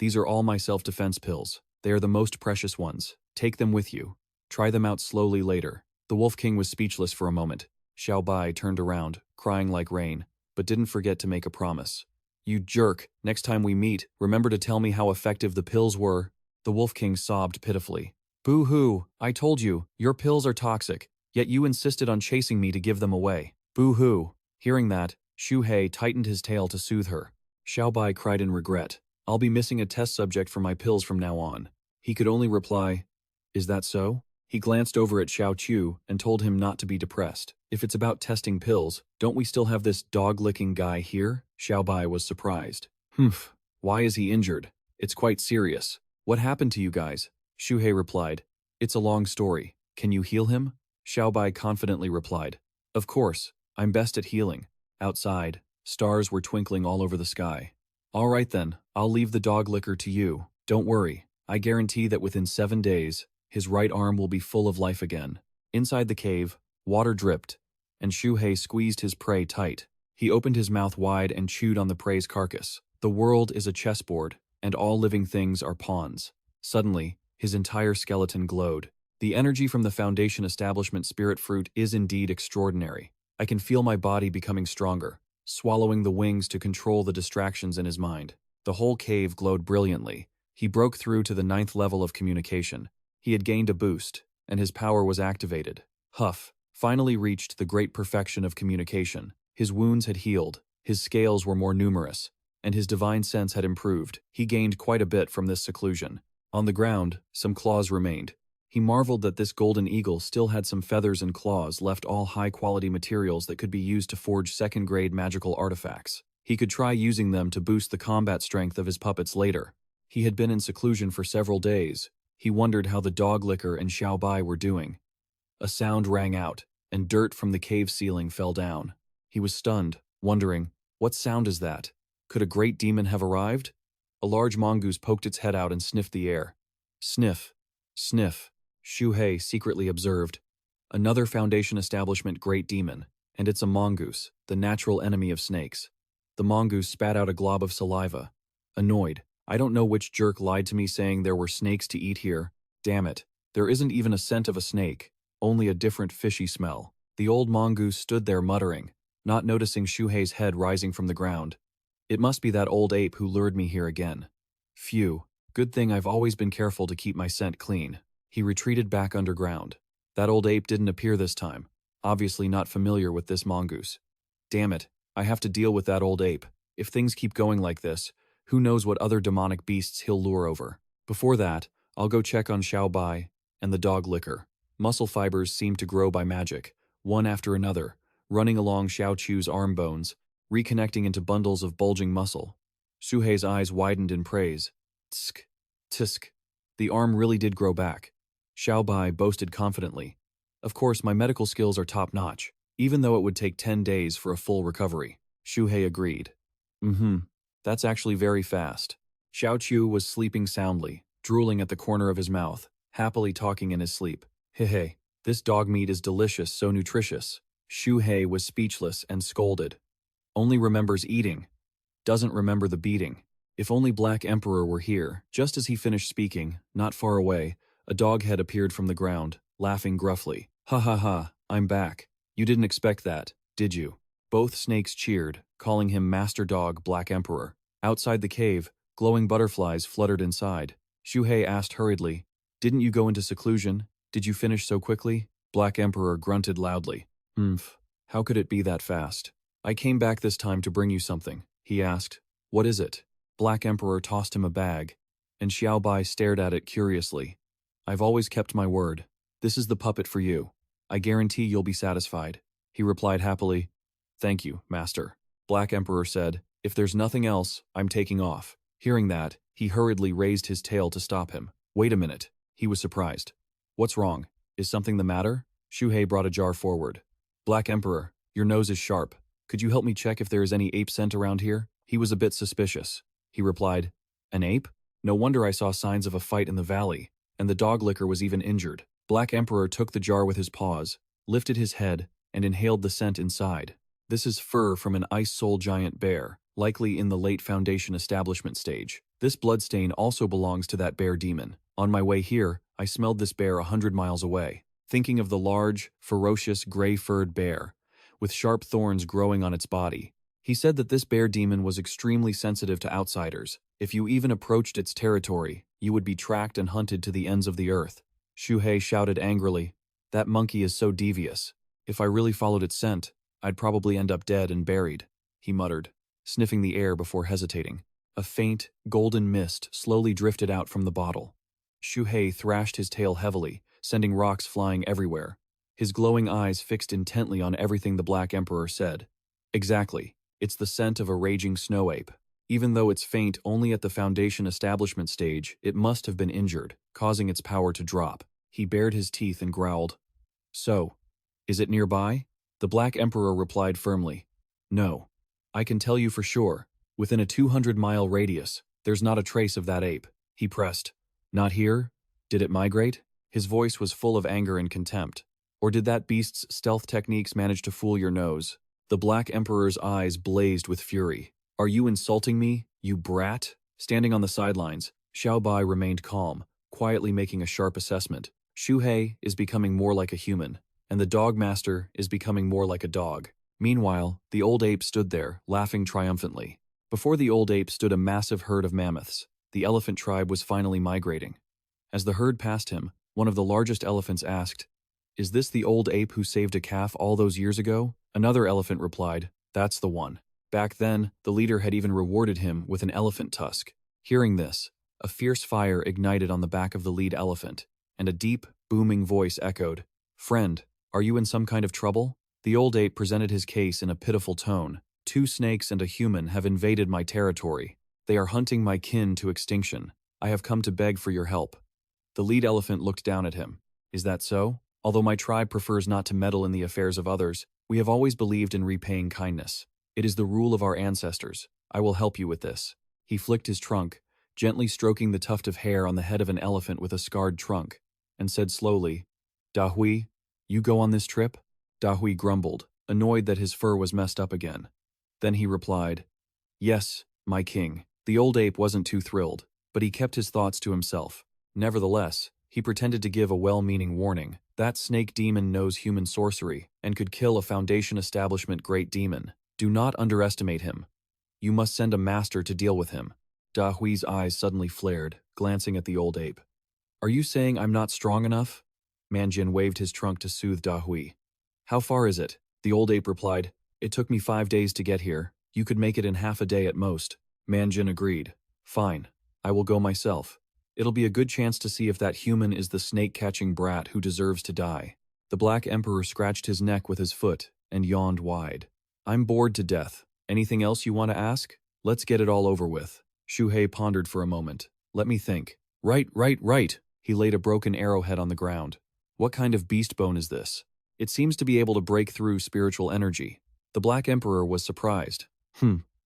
These are all my self-defense pills. They are the most precious ones. Take them with you. Try them out slowly later. The Wolf King was speechless for a moment. Xiao Bai turned around, crying like rain, but didn't forget to make a promise. You jerk, next time we meet, remember to tell me how effective the pills were. The Wolf King sobbed pitifully. Boo-hoo, I told you, your pills are toxic, yet you insisted on chasing me to give them away. Boo-hoo. Hearing that, Xu Hei tightened his tail to soothe her. Xiao Bai cried in regret. I'll be missing a test subject for my pills from now on. He could only reply, is that so? He glanced over at Xiao Chu and told him not to be depressed. If it's about testing pills, don't we still have this dog-licking guy here? Xiao Bai was surprised. Humph, why is he injured? It's quite serious. What happened to you guys? Xu Hei replied. It's a long story. Can you heal him? Xiao Bai confidently replied. Of course, I'm best at healing. Outside, stars were twinkling all over the sky. All right then, I'll leave the dog liquor to you. Don't worry, I guarantee that within 7 days, his right arm will be full of life again. Inside the cave, water dripped, and Xu Hei squeezed his prey tight. He opened his mouth wide and chewed on the prey's carcass. The world is a chessboard, and all living things are pawns. Suddenly, his entire skeleton glowed. The energy from the Foundation Establishment Spirit Fruit is indeed extraordinary. I can feel my body becoming stronger, swallowing the wings to control the distractions in his mind. The whole cave glowed brilliantly. He broke through to the 9th level of communication. He had gained a boost, and his power was activated. Huff finally reached the great perfection of communication. His wounds had healed, his scales were more numerous, and his divine sense had improved. He gained quite a bit from this seclusion. On the ground, some claws remained. He marveled that this golden eagle still had some feathers and claws left, all high-quality materials that could be used to forge second-grade magical artifacts. He could try using them to boost the combat strength of his puppets later. He had been in seclusion for several days. He wondered how the dog liquor and Xiao Bai were doing. A sound rang out, and dirt from the cave ceiling fell down. He was stunned, wondering, what sound is that? Could a great demon have arrived? A large mongoose poked its head out and sniffed the air. Sniff, sniff, Xu Hei secretly observed. Another Foundation Establishment great demon, and it's a mongoose, the natural enemy of snakes. The mongoose spat out a glob of saliva. Annoyed, I don't know which jerk lied to me saying there were snakes to eat here. Damn it, there isn't even a scent of a snake, only a different fishy smell. The old mongoose stood there muttering, not noticing Xu Hei's head rising from the ground. It must be that old ape who lured me here again. Phew, good thing I've always been careful to keep my scent clean. He retreated back underground. That old ape didn't appear this time, obviously not familiar with this mongoose. Damn it, I have to deal with that old ape. If things keep going like this, who knows what other demonic beasts he'll lure over. Before that, I'll go check on Xiao Bai and the dog liquor. Muscle fibers seemed to grow by magic, one after another, running along Xiao Chu's arm bones, reconnecting into bundles of bulging muscle. Xu Hei's eyes widened in praise. Tsk, tisk. The arm really did grow back. Xiao Bai boasted confidently. Of course, my medical skills are top-notch, even though it would take 10 days for a full recovery. Xu Hei agreed. That's actually very fast. Xiao Chu was sleeping soundly, drooling at the corner of his mouth, happily talking in his sleep. Hehe, this dog meat is delicious, so nutritious. Xu Hei was speechless and scolded. Only remembers eating. Doesn't remember the beating. If only Black Emperor were here. Just as he finished speaking, not far away, a dog head appeared from the ground, laughing gruffly. Ha ha ha, I'm back. You didn't expect that, did you? Both snakes cheered, calling him Master Dog Black Emperor. Outside the cave, glowing butterflies fluttered inside. Xu Hei asked hurriedly, didn't you go into seclusion? Did you finish so quickly? Black Emperor grunted loudly. How could it be that fast? I came back this time to bring you something, he asked. What is it? Black Emperor tossed him a bag, and Xiao Bai stared at it curiously. I've always kept my word. This is the puppet for you. I guarantee you'll be satisfied. He replied happily. Thank you, Master. Black Emperor said, if there's nothing else, I'm taking off. Hearing that, he hurriedly raised his tail to stop him. Wait a minute. He was surprised. What's wrong? Is something the matter? Xu Hei brought a jar forward. Black Emperor, your nose is sharp. Could you help me check if there is any ape scent around here? He was a bit suspicious. He replied, an ape? No wonder I saw signs of a fight in the valley, and the dog liquor was even injured. Black Emperor took the jar with his paws, lifted his head, and inhaled the scent inside. This is fur from an ice soul giant bear, likely in the late Foundation establishment stage. This bloodstain also belongs to that bear demon. On my way here, I smelled this bear 100 miles away, thinking of the large, ferocious, gray-furred bear, with sharp thorns growing on its body. He said that this bear demon was extremely sensitive to outsiders. If you even approached its territory, you would be tracked and hunted to the ends of the earth. Xu Hei shouted angrily, "That monkey is so devious. If I really followed its scent, I'd probably end up dead and buried," he muttered, sniffing the air before hesitating. A faint, golden mist slowly drifted out from the bottle. Xu Hei thrashed his tail heavily, sending rocks flying everywhere. His glowing eyes fixed intently on everything the Black Emperor said. Exactly. It's the scent of a raging snow ape. Even though it's faint only at the Foundation establishment stage, it must have been injured, causing its power to drop. He bared his teeth and growled. "So, is it nearby?" The Black Emperor replied firmly. "No. I can tell you for sure. Within a 200-mile radius, there's not a trace of that ape." He pressed. "Not here? Did it migrate?" His voice was full of anger and contempt. "Or did that beast's stealth techniques manage to fool your nose?" The Black Emperor's eyes blazed with fury. "Are you insulting me, you brat?" Standing on the sidelines, Xiao Bai remained calm, quietly making a sharp assessment. Xu Hei is becoming more like a human, and the dog master is becoming more like a dog. Meanwhile, the old ape stood there, laughing triumphantly. Before the old ape stood a massive herd of mammoths. The elephant tribe was finally migrating. As the herd passed him, one of the largest elephants asked, "Is this the old ape who saved a calf all those years ago?" Another elephant replied, "That's the one." Back then, the leader had even rewarded him with an elephant tusk. Hearing this, a fierce fire ignited on the back of the lead elephant, and a deep, booming voice echoed, "Friend, are you in some kind of trouble?" The old ape presented his case in a pitiful tone. "2 snakes and a human have invaded my territory. They are hunting my kin to extinction. I have come to beg for your help." The lead elephant looked down at him. "Is that so? Although my tribe prefers not to meddle in the affairs of others, we have always believed in repaying kindness. It is the rule of our ancestors. I will help you with this." He flicked his trunk, gently stroking the tuft of hair on the head of an elephant with a scarred trunk, and said slowly, "Dahui, you go on this trip?" Dahui grumbled, annoyed that his fur was messed up again. Then he replied, "Yes, my king." The old ape wasn't too thrilled, but he kept his thoughts to himself. Nevertheless, he pretended to give a well-meaning warning. "That snake demon knows human sorcery and could kill a Foundation establishment great demon. Do not underestimate him. You must send a master to deal with him." Dahui's eyes suddenly flared, glancing at the old ape. "Are you saying I'm not strong enough?" Manjin waved his trunk to soothe Dahui. "How far is it?" The old ape replied, "It took me 5 days to get here. You could make it in half a day at most." Manjin agreed. "Fine. I will go myself. It'll be a good chance to see if that human is the snake-catching brat who deserves to die." The Black Emperor scratched his neck with his foot and yawned wide. "I'm bored to death. Anything else you want to ask? Let's get it all over with." Xu Hei pondered for a moment. "Let me think. Right. He laid a broken arrowhead on the ground. "What kind of beast bone is this? It seems to be able to break through spiritual energy." The Black Emperor was surprised.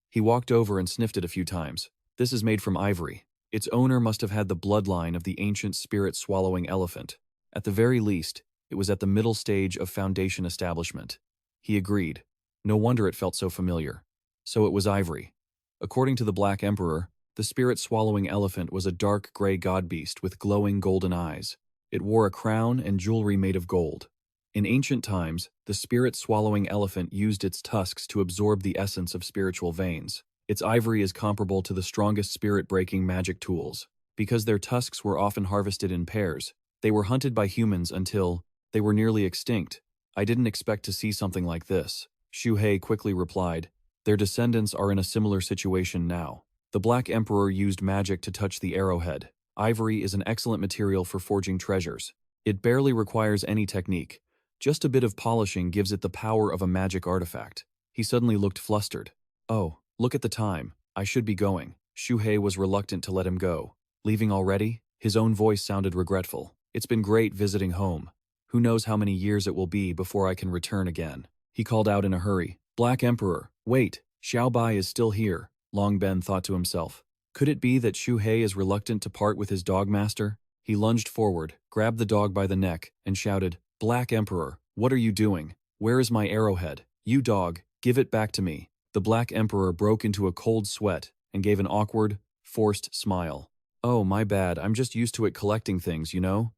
He walked over and sniffed it a few times. "This is made from ivory. Its owner must have had the bloodline of the ancient spirit-swallowing elephant. At the very least, it was at the middle stage of Foundation establishment." He agreed. No wonder it felt so familiar. So it was ivory. According to the Black Emperor, the spirit-swallowing elephant was a dark gray god beast with glowing golden eyes. It wore a crown and jewelry made of gold. In ancient times, the spirit-swallowing elephant used its tusks to absorb the essence of spiritual veins. Its ivory is comparable to the strongest spirit-breaking magic tools. Because their tusks were often harvested in pairs, they were hunted by humans until they were nearly extinct. "I didn't expect to see something like this." Xu Hei quickly replied, "Their descendants are in a similar situation now." The Black Emperor used magic to touch the arrowhead. Ivory is an excellent material for forging treasures. It barely requires any technique. Just a bit of polishing gives it the power of a magic artifact. He suddenly looked flustered. "Oh, look at the time. I should be going." Xu Hei was reluctant to let him go. "Leaving already?" His own voice sounded regretful. "It's been great visiting home. Who knows how many years it will be before I can return again." He called out in a hurry, "Black Emperor, wait, Xiao Bai is still here." Long Ben thought to himself. Could it be that Xu Hei is reluctant to part with his dog master? He lunged forward, grabbed the dog by the neck, and shouted, "Black Emperor, what are you doing? Where is my arrowhead? You dog, give it back to me." The Black Emperor broke into a cold sweat and gave an awkward, forced smile. Oh, my bad, I'm just used to it collecting things, you know?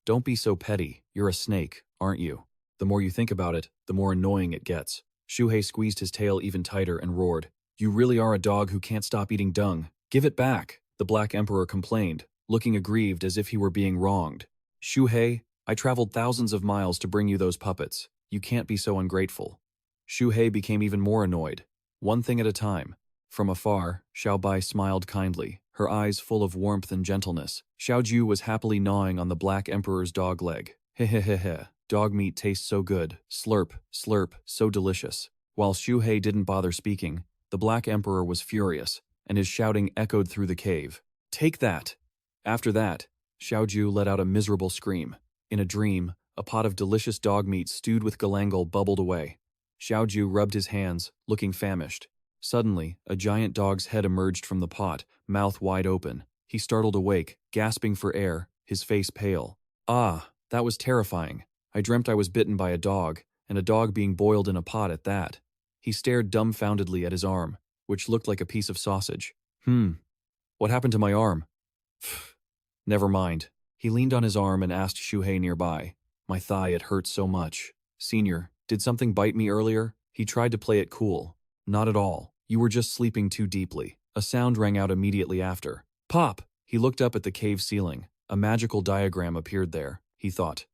Don't be so petty, you're a snake, aren't you? The more you think about it, the more annoying it gets. Xu Hei squeezed his tail even tighter and roared. You really are a dog who can't stop eating dung. Give it back, the Black Emperor complained, looking aggrieved as if he were being wronged. Xu Hei, I traveled thousands of miles to bring you those puppets. You can't be so ungrateful. Xu Hei became even more annoyed. One thing at a time. From afar, Xiao Bai smiled kindly, her eyes full of warmth and gentleness. Xiao Ju was happily gnawing on the Black Emperor's dog leg. Hehehehe, dog meat tastes so good. Slurp, slurp, so delicious. While Xu Hei didn't bother speaking, the Black Emperor was furious, and his shouting echoed through the cave. Take that! After that, Xiao Ju let out a miserable scream. In a dream, a pot of delicious dog meat stewed with galangal bubbled away. Xiao Ju rubbed his hands, looking famished. Suddenly, a giant dog's head emerged from the pot, mouth wide open. He startled awake, gasping for air, his face pale. Ah, that was terrifying. I dreamt I was bitten by a dog, and a dog being boiled in a pot at that. He stared dumbfoundedly at his arm, which looked like a piece of sausage. What happened to my arm? Never mind. He leaned on his arm and asked Xu Hei nearby. My thigh, it hurts so much. Senior, did something bite me earlier? He tried to play it cool. Not at all. You were just sleeping too deeply. A sound rang out immediately after. Pop! He looked up at the cave ceiling. A magical diagram appeared there, he thought.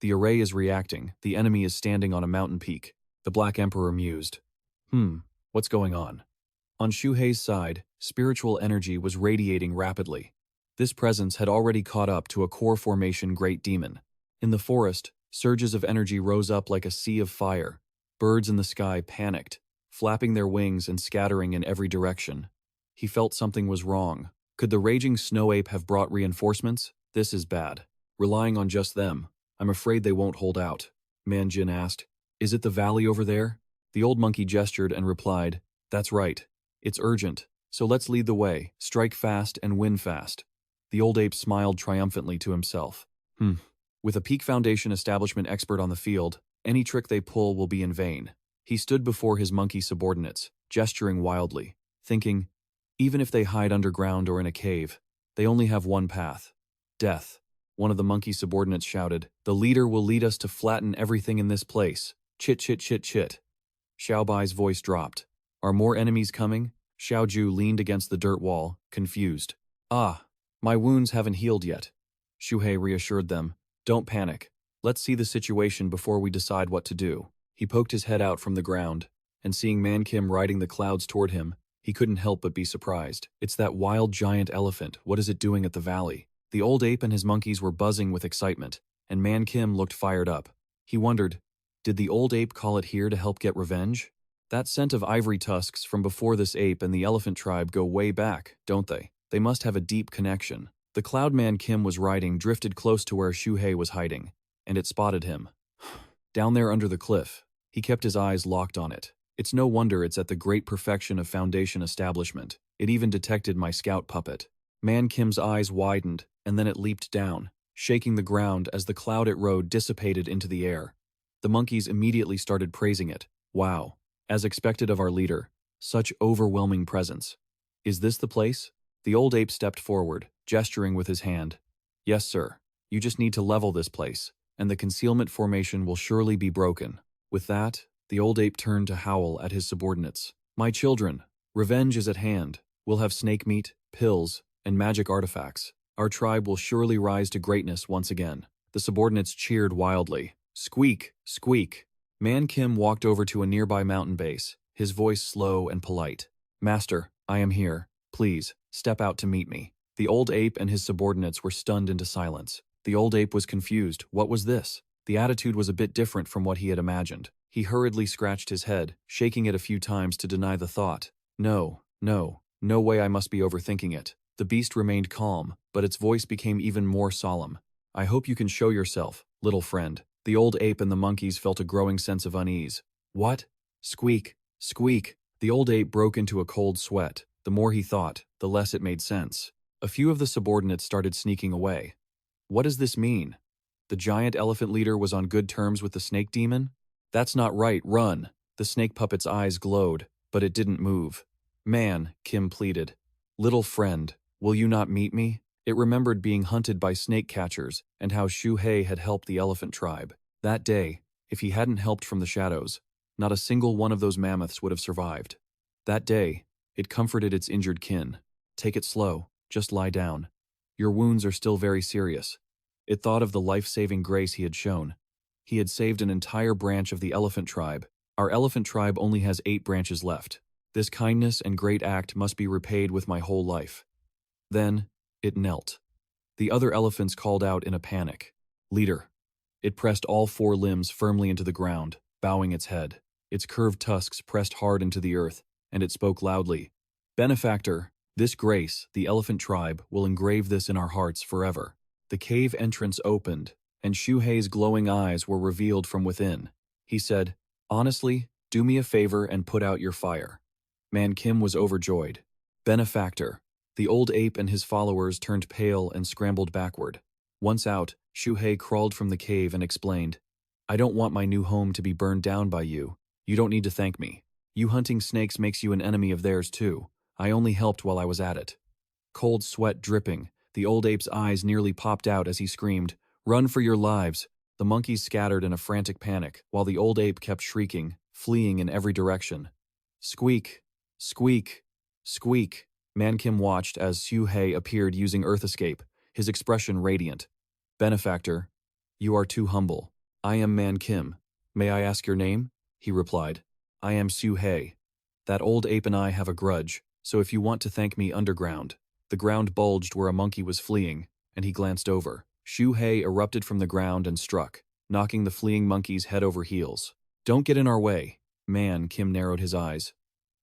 The array is reacting. The enemy is standing on a mountain peak. The Black Emperor mused. What's going on? On Xu Hei's side, spiritual energy was radiating rapidly. This presence had already caught up to a core formation great demon. In the forest, surges of energy rose up like a sea of fire. Birds in the sky panicked, flapping their wings and scattering in every direction. He felt something was wrong. Could the raging snow ape have brought reinforcements? This is bad. Relying on just them, I'm afraid they won't hold out. Man Jin asked, Is it the valley over there? The old monkey gestured and replied, That's right. It's urgent, so let's lead the way, strike fast and win fast. The old ape smiled triumphantly to himself. With a peak foundation establishment expert on the field, any trick they pull will be in vain. He stood before his monkey subordinates, gesturing wildly, thinking, even if they hide underground or in a cave, they only have one path. Death. One of the monkey subordinates shouted, The leader will lead us to flatten everything in this place. Chit chit chit chit. Xiao Bai's voice dropped. Are more enemies coming? Xiao Ju leaned against the dirt wall, confused. Ah, my wounds haven't healed yet. Xu Hei reassured them. Don't panic. Let's see the situation before we decide what to do. He poked his head out from the ground, and seeing Man Kim riding the clouds toward him, he couldn't help but be surprised. It's that wild giant elephant. What is it doing at the valley? The old ape and his monkeys were buzzing with excitement, and Man Kim looked fired up. He wondered, did the old ape call it here to help get revenge? That scent of ivory tusks from before this ape and the elephant tribe go way back, don't they? They must have a deep connection. The cloud Man Kim was riding drifted close to where Xu Hei was hiding, and it spotted him. Down there under the cliff, he kept his eyes locked on it. It's no wonder it's at the great perfection of foundation establishment. It even detected my scout puppet. Man Kim's eyes widened, and then it leaped down, shaking the ground as the cloud it rode dissipated into the air. The monkeys immediately started praising it. Wow. As expected of our leader, such overwhelming presence. Is this the place? The old ape stepped forward, gesturing with his hand. Yes, sir. You just need to level this place, and the concealment formation will surely be broken. With that, the old ape turned to howl at his subordinates. My children, revenge is at hand. We'll have snake meat, pills, and magic artifacts. Our tribe will surely rise to greatness once again. The subordinates cheered wildly. Squeak, squeak. Man Kim walked over to a nearby mountain base, his voice slow and polite. Master, I am here. Please, step out to meet me. The old ape and his subordinates were stunned into silence. The old ape was confused. What was this? The attitude was a bit different from what he had imagined. He hurriedly scratched his head, shaking it a few times to deny the thought. No way, I must be overthinking it. The beast remained calm, but its voice became even more solemn. I hope you can show yourself, little friend. The old ape and the monkeys felt a growing sense of unease. What? Squeak, squeak. The old ape broke into a cold sweat. The more he thought, the less it made sense. A few of the subordinates started sneaking away. What does this mean? The giant elephant leader was on good terms with the snake demon? That's not right, run. The snake puppet's eyes glowed, but it didn't move. Man, Kim pleaded. Little friend, will you not meet me? It remembered being hunted by snake catchers and how Xu Hei had helped the elephant tribe. That day, if he hadn't helped from the shadows, not a single one of those mammoths would have survived. That day, it comforted its injured kin. Take it slow, just lie down. Your wounds are still very serious. It thought of the life-saving grace he had shown. He had saved an entire branch of the elephant tribe. Our elephant tribe only has 8 branches left. This kindness and great act must be repaid with my whole life. Then, it knelt. The other elephants called out in a panic. Leader. It pressed all 4 limbs firmly into the ground, bowing its head. Its curved tusks pressed hard into the earth, and it spoke loudly. Benefactor, this grace, the elephant tribe, will engrave this in our hearts forever. The cave entrance opened, and Xu Hei's glowing eyes were revealed from within. He said, honestly, do me a favor and put out your fire. Man Kim was overjoyed. Benefactor. The old ape and his followers turned pale and scrambled backward. Once out, Xu Hei crawled from the cave and explained, I don't want my new home to be burned down by you. You don't need to thank me. You hunting snakes makes you an enemy of theirs too. I only helped while I was at it. Cold sweat dripping, the old ape's eyes nearly popped out as he screamed, Run for your lives! The monkeys scattered in a frantic panic, while the old ape kept shrieking, fleeing in every direction. Squeak! Squeak! Squeak! Man Kim watched as Xu Hei appeared using Earth Escape, his expression radiant. Benefactor, you are too humble. I am Man Kim. May I ask your name? He replied. I am Xu Hei. That old ape and I have a grudge, so if you want to thank me underground. The ground bulged where a monkey was fleeing, and he glanced over. Xu Hei erupted from the ground and struck, knocking the fleeing monkey's head over heels. Don't get in our way. Man Kim narrowed his eyes.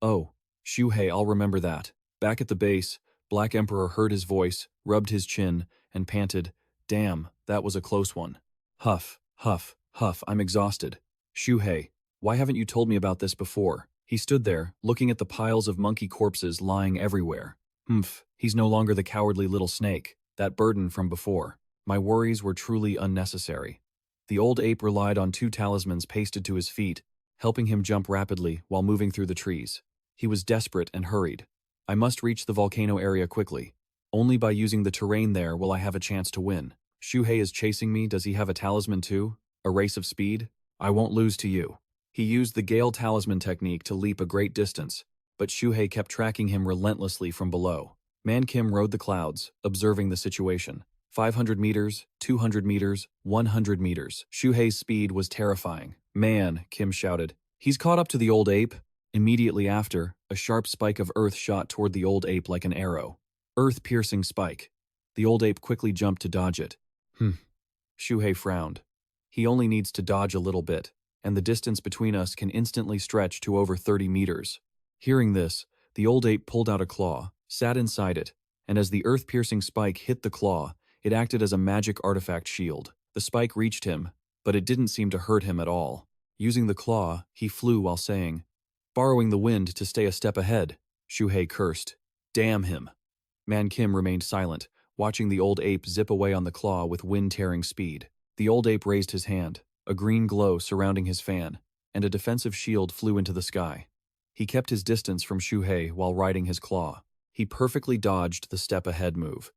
Oh, Xu Hei, I'll remember that. Back at the base, Black Emperor heard his voice, rubbed his chin, and panted, Damn, that was a close one. Huff, huff, huff, I'm exhausted. Xu Hei, why haven't you told me about this before? He stood there, looking at the piles of monkey corpses lying everywhere. Humph, he's no longer the cowardly little snake, that burden from before. My worries were truly unnecessary. The old ape relied on 2 talismans pasted to his feet, helping him jump rapidly while moving through the trees. He was desperate and hurried. I must reach the volcano area quickly. Only by using the terrain there will I have a chance to win. Xu Hei is chasing me. Does he have a talisman too? A race of speed? I won't lose to you. He used the Gale talisman technique to leap a great distance, but Xu Hei kept tracking him relentlessly from below. Man Kim rode the clouds, observing the situation. 500 meters, 200 meters, 100 meters. Xu Hei's speed was terrifying. Man, Kim shouted. He's caught up to the old ape. Immediately after, a sharp spike of earth shot toward the old ape like an arrow. Earth-piercing spike. The old ape quickly jumped to dodge it. Xu Hei frowned. He only needs to dodge a little bit, and the distance between us can instantly stretch to over 30 meters. Hearing this, the old ape pulled out a claw, sat inside it, and as the earth-piercing spike hit the claw, it acted as a magic artifact shield. The spike reached him, but it didn't seem to hurt him at all. Using the claw, he flew while saying, Borrowing the wind to stay a step ahead. Xu Hei cursed. Damn him. Man Kim remained silent, watching the old ape zip away on the claw with wind-tearing speed. The old ape raised his hand, a green glow surrounding his fan, and a defensive shield flew into the sky. He kept his distance from Xu Hei while riding his claw. He perfectly dodged the step-ahead move.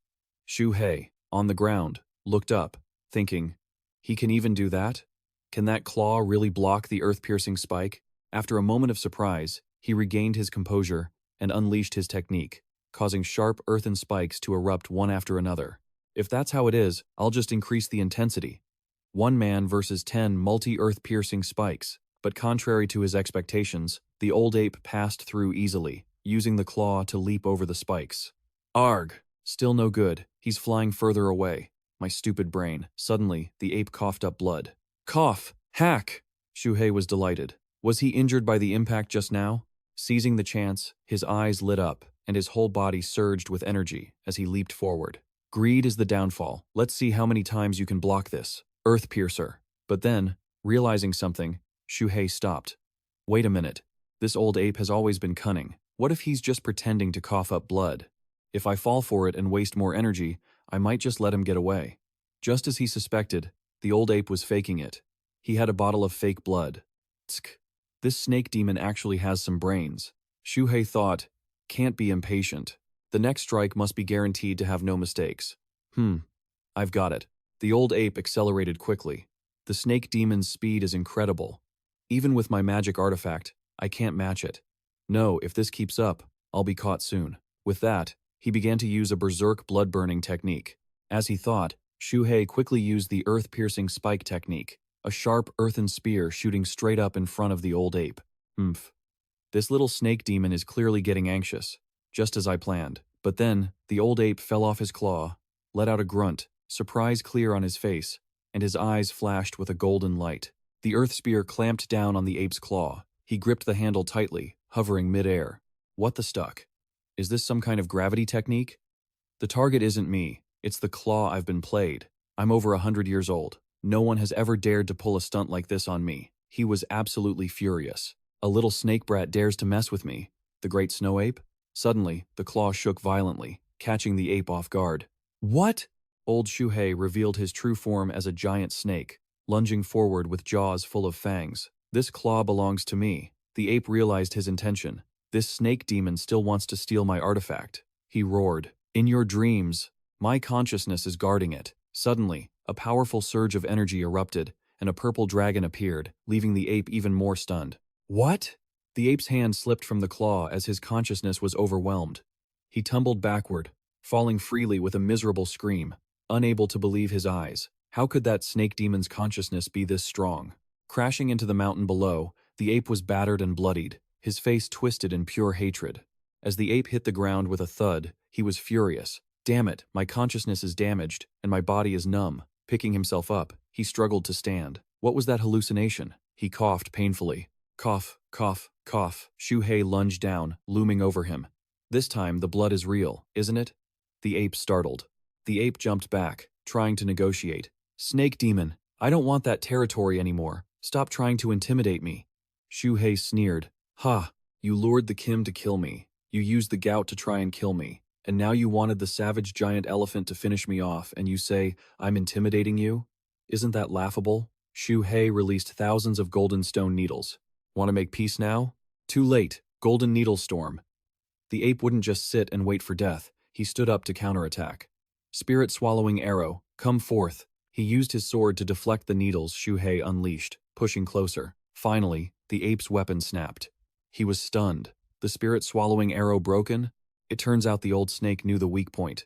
Xu Hei, on the ground, looked up, thinking, he can even do that? Can that claw really block the earth-piercing spike? After a moment of surprise, he regained his composure and unleashed his technique, causing sharp earthen spikes to erupt one after another. If that's how it is, I'll just increase the intensity. 1 man versus 10 multi-earth-piercing spikes. But contrary to his expectations, the old ape passed through easily, using the claw to leap over the spikes. Arg! Still no good. He's flying further away. My stupid brain. Suddenly, the ape coughed up blood. Cough! Hack! Xu Hei was delighted. Was he injured by the impact just now? Seizing the chance, his eyes lit up, and his whole body surged with energy as he leaped forward. Greed is the downfall. Let's see how many times you can block this. Earth Piercer. But then, realizing something, Xu Hei stopped. Wait a minute. This old ape has always been cunning. What if he's just pretending to cough up blood? If I fall for it and waste more energy, I might just let him get away. Just as he suspected, the old ape was faking it. He had a bottle of fake blood. Tsk. This snake demon actually has some brains. Xu Hei thought, can't be impatient. The next strike must be guaranteed to have no mistakes. I've got it. The old ape accelerated quickly. The snake demon's speed is incredible. Even with my magic artifact, I can't match it. No, if this keeps up, I'll be caught soon. With that, he began to use a berserk blood-burning technique. As he thought, Xu Hei quickly used the earth-piercing spike technique, a sharp earthen spear shooting straight up in front of the old ape. This little snake demon is clearly getting anxious, just as I planned. But then, the old ape fell off his claw, let out a grunt, surprise clear on his face, and his eyes flashed with a golden light. The earth spear clamped down on the ape's claw. He gripped the handle tightly, hovering mid-air. What the stuck? Is this some kind of gravity technique? The target isn't me, it's the claw I've been played. I'm over 100 years old. No one has ever dared to pull a stunt like this on me. He was absolutely furious. A little snake brat dares to mess with me. The great snow ape? Suddenly, the claw shook violently, catching the ape off guard. What? Old Xu Hei revealed his true form as a giant snake, lunging forward with jaws full of fangs. This claw belongs to me. The ape realized his intention. This snake demon still wants to steal my artifact. He roared. In your dreams, my consciousness is guarding it. Suddenly, a powerful surge of energy erupted, and a purple dragon appeared, leaving the ape even more stunned. What? The ape's hand slipped from the claw as his consciousness was overwhelmed. He tumbled backward, falling freely with a miserable scream, unable to believe his eyes. How could that snake demon's consciousness be this strong? Crashing into the mountain below, the ape was battered and bloodied, his face twisted in pure hatred. As the ape hit the ground with a thud, he was furious. Damn it, my consciousness is damaged, and my body is numb. Picking himself up, he struggled to stand. What was that hallucination? He coughed painfully. Cough, cough, cough. Xu Hei lunged down, looming over him. This time the blood is real, isn't it? The ape startled. The ape jumped back, trying to negotiate. Snake demon, I don't want that territory anymore. Stop trying to intimidate me. Xu Hei sneered. Ha, you lured the Kim to kill me. You used the gout to try and kill me. And now you wanted the savage giant elephant to finish me off, and you say, I'm intimidating you? Isn't that laughable? Xu Hei released thousands of golden stone needles. Want to make peace now? Too late. Golden needle storm. The ape wouldn't just sit and wait for death. He stood up to counterattack. Spirit-swallowing arrow, come forth. He used his sword to deflect the needles Xu Hei unleashed, pushing closer. Finally, the ape's weapon snapped. He was stunned. The spirit-swallowing arrow broken? It turns out the old snake knew the weak point.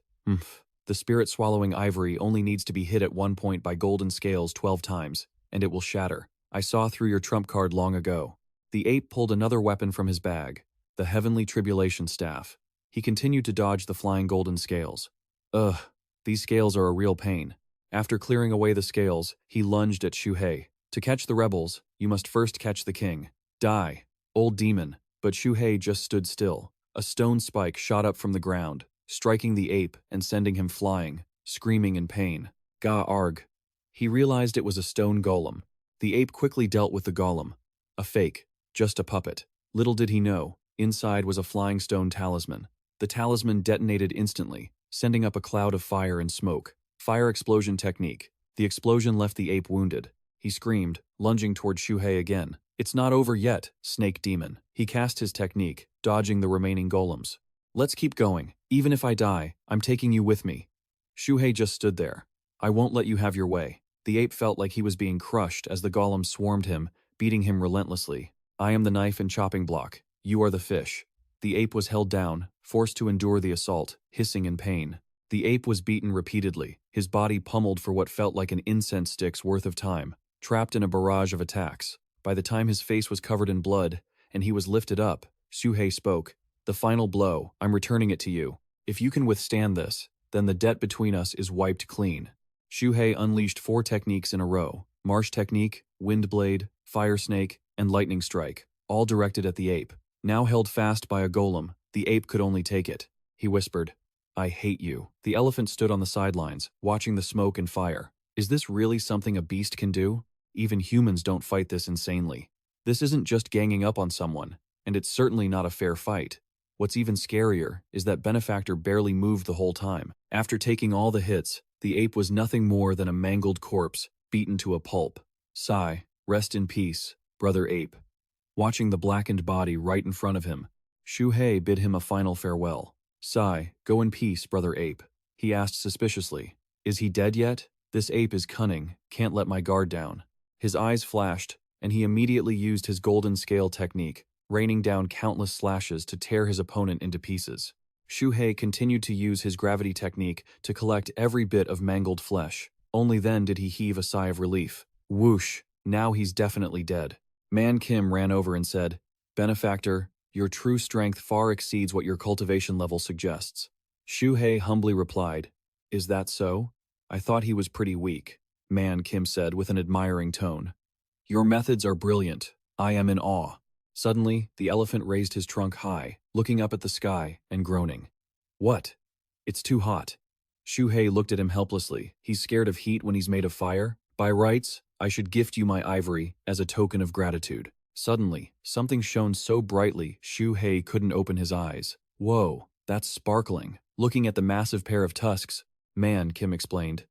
The spirit-swallowing ivory only needs to be hit at one point by golden scales 12 times, and it will shatter. I saw through your trump card long ago. The ape pulled another weapon from his bag, the heavenly tribulation staff. He continued to dodge the flying golden scales. Ugh, these scales are a real pain. After clearing away the scales, he lunged at Xu Hei. To catch the rebels, you must first catch the king. Die, old demon. But Xu Hei just stood still. A stone spike shot up from the ground, striking the ape and sending him flying, screaming in pain. Ga-arg. He realized it was a stone golem. The ape quickly dealt with the golem. A fake, just a puppet. Little did he know, inside was a flying stone talisman. The talisman detonated instantly, sending up a cloud of fire and smoke. Fire explosion technique. The explosion left the ape wounded. He screamed, lunging toward Xu Hei again. It's not over yet, snake demon. He cast his technique, dodging the remaining golems. Let's keep going. Even if I die, I'm taking you with me. Xu Hei just stood there. I won't let you have your way. The ape felt like he was being crushed as the golems swarmed him, beating him relentlessly. I am the knife and chopping block. You are the fish. The ape was held down, forced to endure the assault, hissing in pain. The ape was beaten repeatedly, his body pummeled for what felt like an incense stick's worth of time, trapped in a barrage of attacks. By the time his face was covered in blood, and he was lifted up, Xu Hei spoke. The final blow, I'm returning it to you. If you can withstand this, then the debt between us is wiped clean. Xu Hei unleashed 4 techniques in a row. Marsh technique, wind blade, fire snake, and lightning strike, all directed at the ape. Now held fast by a golem, the ape could only take it. He whispered, I hate you. The elephant stood on the sidelines, watching the smoke and fire. Is this really something a beast can do? Even humans don't fight this insanely. This isn't just ganging up on someone, and it's certainly not a fair fight. What's even scarier is that Benefactor barely moved the whole time. After taking all the hits, the ape was nothing more than a mangled corpse, beaten to a pulp. Sigh, rest in peace, brother ape. Watching the blackened body right in front of him, Xu Hei bid him a final farewell. Sigh, go in peace, brother ape. He asked suspiciously. Is he dead yet? This ape is cunning, can't let my guard down. His eyes flashed, and he immediately used his golden scale technique, raining down countless slashes to tear his opponent into pieces. Xu Hei continued to use his gravity technique to collect every bit of mangled flesh. Only then did he heave a sigh of relief. Whoosh, now he's definitely dead. Man Kim ran over and said, Benefactor, your true strength far exceeds what your cultivation level suggests. Xu Hei humbly replied, Is that so? I thought he was pretty weak. Man Kim said with an admiring tone. Your methods are brilliant. I am in awe. Suddenly, the elephant raised his trunk high, looking up at the sky and groaning. What? It's too hot. Xu Hei looked at him helplessly. He's scared of heat when he's made of fire? By rights, I should gift you my ivory as a token of gratitude. Suddenly, something shone so brightly Xu Hei couldn't open his eyes. Whoa, that's sparkling. Looking at the massive pair of tusks, Man Kim explained.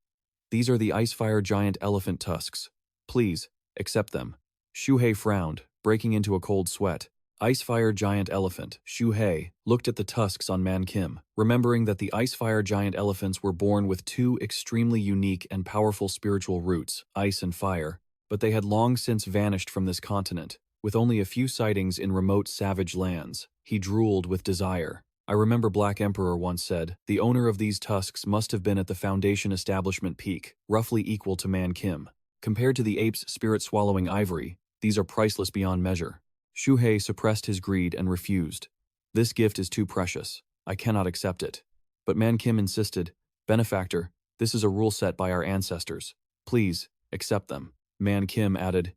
These are the Icefire Giant Elephant tusks. Please, accept them. Xu Hei frowned, breaking into a cold sweat. Icefire Giant Elephant, Xu Hei, looked at the tusks on Man Kim, remembering that the Icefire Giant Elephants were born with two extremely unique and powerful spiritual roots, ice and fire, but they had long since vanished from this continent, with only a few sightings in remote savage lands. He drooled with desire. I remember Black Emperor once said, the owner of these tusks must have been at the Foundation establishment peak, roughly equal to Man Kim. Compared to the ape's spirit-swallowing ivory, these are priceless beyond measure. Xu Hei suppressed his greed and refused. This gift is too precious. I cannot accept it. But Man Kim insisted, Benefactor, this is a rule set by our ancestors. Please, accept them. Man Kim added,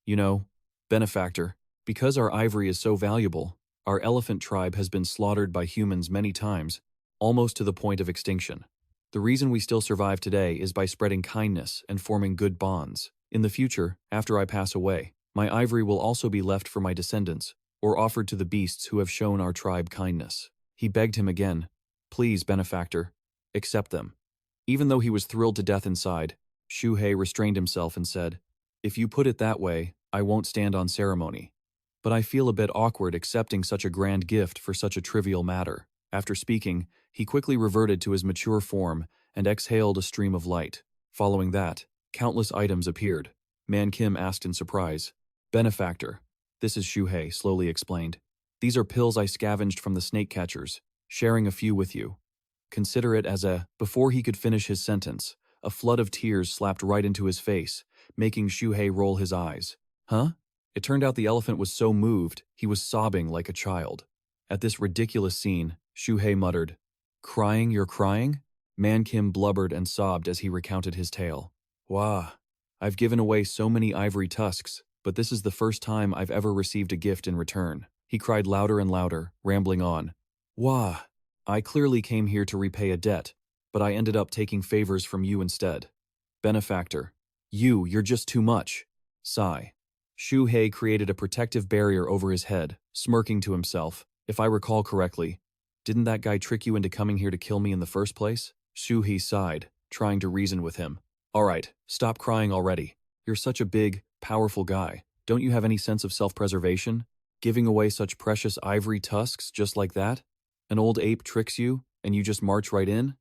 You know, Benefactor, because our ivory is so valuable, our elephant tribe has been slaughtered by humans many times, almost to the point of extinction. The reason we still survive today is by spreading kindness and forming good bonds. In the future, after I pass away, my ivory will also be left for my descendants, or offered to the beasts who have shown our tribe kindness. He begged him again, Please, Benefactor, accept them. Even though he was thrilled to death inside, Xu Hei restrained himself and said, If you put it that way, I won't stand on ceremony. But I feel a bit awkward accepting such a grand gift for such a trivial matter. After speaking, he quickly reverted to his mature form and exhaled a stream of light. Following that, countless items appeared. Man Kim asked in surprise, Benefactor, this is Xu Hei, slowly explained. These are pills I scavenged from the snake catchers, sharing a few with you. Consider it as a... Before he could finish his sentence, a flood of tears slapped right into his face, making Xu Hei roll his eyes. Huh? It turned out the elephant was so moved, he was sobbing like a child. At this ridiculous scene, Xu Hei muttered, Crying, you're crying? Man Kim blubbered and sobbed as he recounted his tale. Wah, I've given away so many ivory tusks, but this is the first time I've ever received a gift in return. He cried louder and louder, rambling on. Wah, I clearly came here to repay a debt, but I ended up taking favors from you instead. Benefactor, you're just too much. Sigh. Xu Hei created a protective barrier over his head, smirking to himself. If I recall correctly, didn't that guy trick you into coming here to kill me in the first place? Xu Hei sighed, trying to reason with him. All right, stop crying already. You're such a big, powerful guy. Don't you have any sense of self-preservation? Giving away such precious ivory tusks just like that? An old ape tricks you, and you just march right in?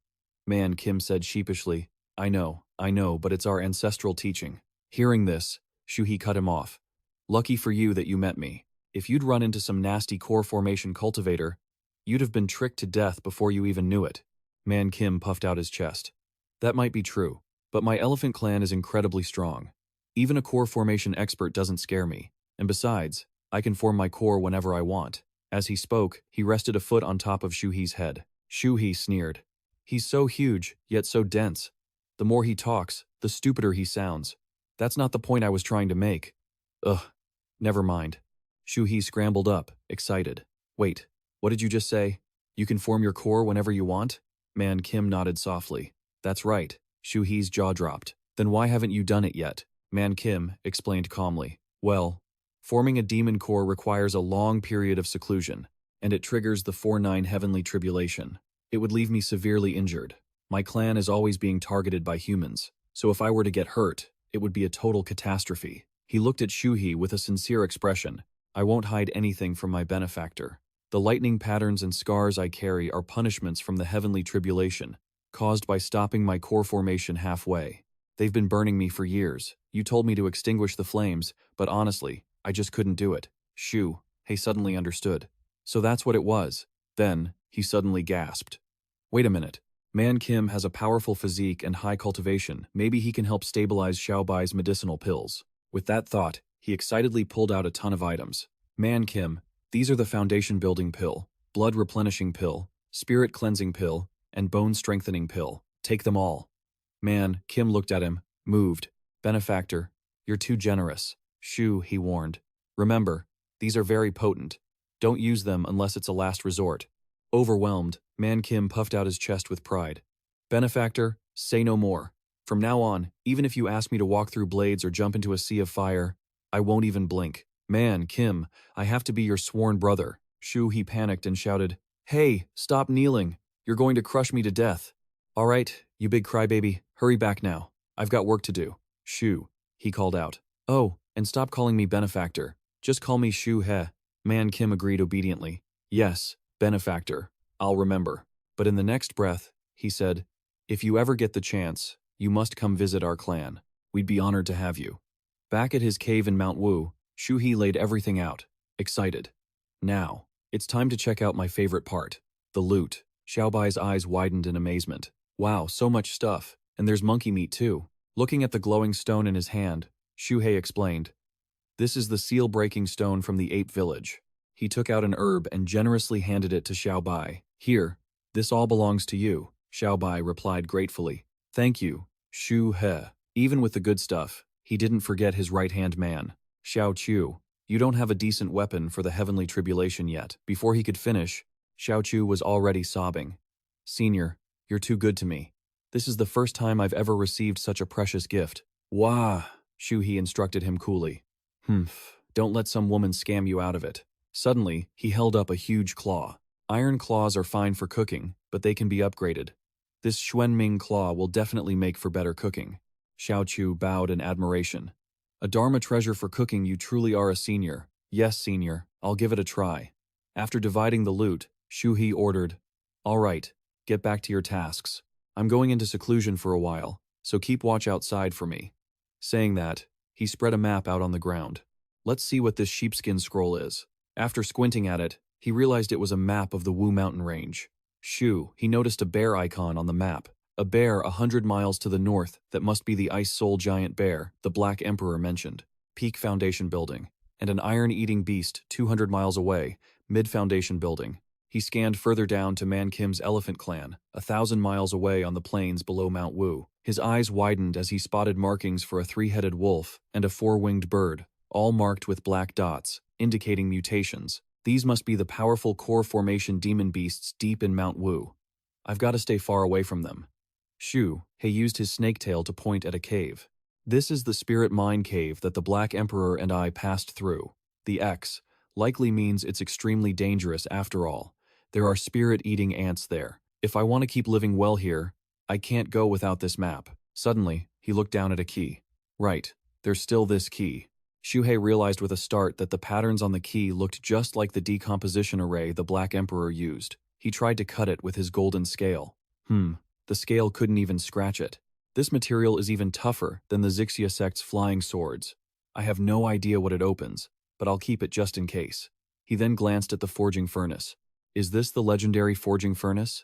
Man Kim said sheepishly, I know, but it's our ancestral teaching. Hearing this, Xu Hei cut him off. Lucky for you that you met me. If you'd run into some nasty core formation cultivator, you'd have been tricked to death before you even knew it. Man Kim puffed out his chest. That might be true, but my elephant clan is incredibly strong. Even a core formation expert doesn't scare me, and besides, I can form my core whenever I want. As he spoke, he rested a foot on top of Xu Hei's head. Xu Hei sneered. He's so huge, yet so dense. The more he talks, the stupider he sounds. That's not the point I was trying to make. Ugh, never mind. Xu Hei scrambled up, excited. Wait, what did you just say? You can form your core whenever you want? Man Kim nodded softly. That's right. Xu Hei's jaw dropped. Then why haven't you done it yet? Man Kim explained calmly. Well, forming a demon core requires a long period of seclusion, and it triggers the 4-9 heavenly tribulation. It would leave me severely injured. My clan is always being targeted by humans, so if I were to get hurt, it would be a total catastrophe. He looked at Xu Hei with a sincere expression. I won't hide anything from my benefactor. The lightning patterns and scars I carry are punishments from the heavenly tribulation, caused by stopping my core formation halfway. They've been burning me for years. You told me to extinguish the flames, but honestly, I just couldn't do it. Xu Hei suddenly understood. So that's what it was. Then, he suddenly gasped. Wait a minute. Man Kim has a powerful physique and high cultivation. Maybe he can help stabilize Xiaobai's medicinal pills. With that thought, he excitedly pulled out a ton of items. Man Kim, these are the foundation building pill, blood replenishing pill, spirit cleansing pill, and bone strengthening pill. Take them all. Man Kim looked at him, moved. Benefactor, you're too generous. Xu, he warned. Remember, these are very potent. Don't use them unless it's a last resort. Overwhelmed, Man Kim puffed out his chest with pride. Benefactor, say no more. From now on, even if you ask me to walk through blades or jump into a sea of fire, I won't even blink. Man Kim, I have to be your sworn brother. Xu He panicked and shouted, Hey, stop kneeling. You're going to crush me to death. All right, you big crybaby, hurry back now. I've got work to do. Xu, he called out. Oh, and stop calling me benefactor. Just call me Xu He. Man Kim agreed obediently. Yes, benefactor, I'll remember. But in the next breath, he said, if you ever get the chance, you must come visit our clan. We'd be honored to have you. Back at his cave in Mount Wu, Xu He laid everything out, excited. Now, it's time to check out my favorite part, the loot. Xiaobai's eyes widened in amazement. Wow, so much stuff, and there's monkey meat too. Looking at the glowing stone in his hand, Xu Hei explained, this is the seal-breaking stone from the ape village. He took out an herb and generously handed it to Xiaobai. Here, this all belongs to you, Xiaobai replied gratefully. Thank you, Xu He. Even with the good stuff, he didn't forget his right-hand man. Xiao Chu, you don't have a decent weapon for the heavenly tribulation yet. Before he could finish, Xiao Chu was already sobbing. Senior, you're too good to me. This is the first time I've ever received such a precious gift. Wah, Xu He instructed him coolly. Don't let some woman scam you out of it. Suddenly, he held up a huge claw. Iron claws are fine for cooking, but they can be upgraded. This Xuanming claw will definitely make for better cooking. Xiao Chu bowed in admiration. A Dharma treasure for cooking, you truly are a senior. Yes, senior, I'll give it a try. After dividing the loot, Xu He ordered, all right, get back to your tasks. I'm going into seclusion for a while, so keep watch outside for me. Saying that, he spread a map out on the ground. Let's see what this sheepskin scroll is. After squinting at it, he realized it was a map of the Wu mountain range. He noticed a bear icon on the map. A bear 100 miles to the north that must be the ice soul giant bear the Black Emperor mentioned. Peak Foundation Building. And an iron-eating beast 200 miles away, Mid-Foundation Building. He scanned further down to Man Kim's elephant clan, 1,000 miles away on the plains below Mount Wu. His eyes widened as he spotted markings for a 3-headed wolf and a 4-winged bird, all marked with black dots, indicating mutations. These must be the powerful core formation demon beasts deep in Mount Wu. I've got to stay far away from them. Xu Hei used his snake tail to point at a cave. This is the spirit mine cave that the Black Emperor and I passed through. The X likely means it's extremely dangerous after all. There are spirit-eating ants there. If I want to keep living well here, I can't go without this map. Suddenly, he looked down at a key. Right, there's still this key. Xu Hei realized with a start that the patterns on the key looked just like the decomposition array the Black Emperor used. He tried to cut it with his golden scale. The scale couldn't even scratch it. This material is even tougher than the Xianxia sect's flying swords. I have no idea what it opens, but I'll keep it just in case. He then glanced at the forging furnace. Is this the legendary forging furnace?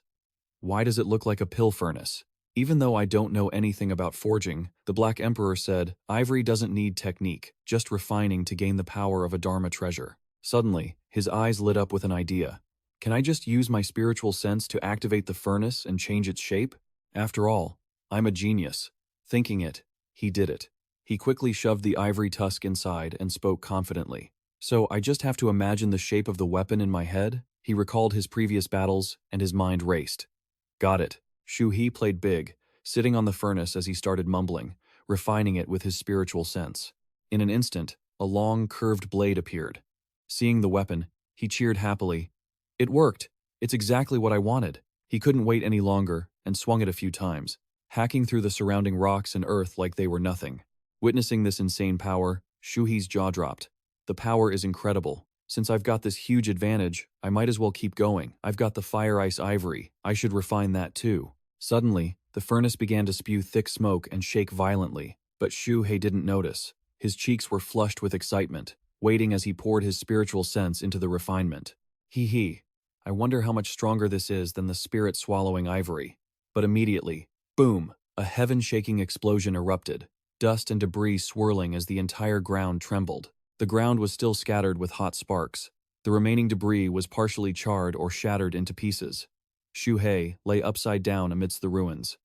Why does it look like a pill furnace? Even though I don't know anything about forging, the Black Emperor said, ivory doesn't need technique, just refining to gain the power of a Dharma treasure. Suddenly, his eyes lit up with an idea. Can I just use my spiritual sense to activate the furnace and change its shape? After all, I'm a genius. Thinking it, he did it. He quickly shoved the ivory tusk inside and spoke confidently. So I just have to imagine the shape of the weapon in my head? He recalled his previous battles, and his mind raced. Got it. Xu Hei played big, sitting on the furnace as he started mumbling, refining it with his spiritual sense. In an instant, a long, curved blade appeared. Seeing the weapon, he cheered happily. It worked. It's exactly what I wanted. He couldn't wait any longer and swung it a few times, hacking through the surrounding rocks and earth like they were nothing. Witnessing this insane power, Xu Hei's jaw dropped. The power is incredible. Since I've got this huge advantage, I might as well keep going. I've got the fire ice ivory. I should refine that too. Suddenly, the furnace began to spew thick smoke and shake violently, but Xu Hei didn't notice. His cheeks were flushed with excitement, waiting as he poured his spiritual sense into the refinement. Hee. I wonder how much stronger this is than the spirit swallowing ivory. But immediately, boom, a heaven-shaking explosion erupted, dust and debris swirling as the entire ground trembled. The ground was still scattered with hot sparks. The remaining debris was partially charred or shattered into pieces. Xu Hei lay upside down amidst the ruins.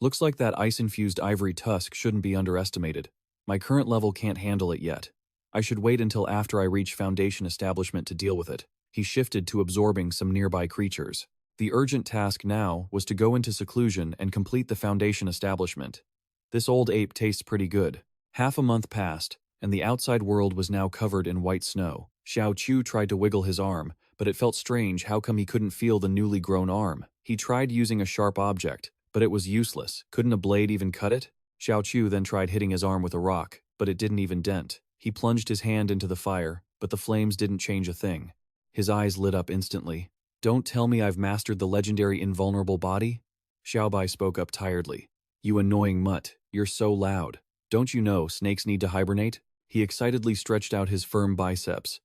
Looks like that ice-infused ivory tusk shouldn't be underestimated. My current level can't handle it yet. I should wait until after I reach Foundation Establishment to deal with it. He shifted to absorbing some nearby creatures. The urgent task now was to go into seclusion and complete the Foundation Establishment. This old ape tastes pretty good. Half a month passed, and the outside world was now covered in white snow. Xiaoqiu tried to wiggle his arm, but it felt strange how come he couldn't feel the newly grown arm. He tried using a sharp object, but it was useless. Couldn't a blade even cut it? Xiaoqiu then tried hitting his arm with a rock, but it didn't even dent. He plunged his hand into the fire, but the flames didn't change a thing. His eyes lit up instantly. Don't tell me I've mastered the legendary invulnerable body? Xiaobai spoke up tiredly. You annoying mutt, you're so loud. Don't you know snakes need to hibernate? He excitedly stretched out his firm biceps.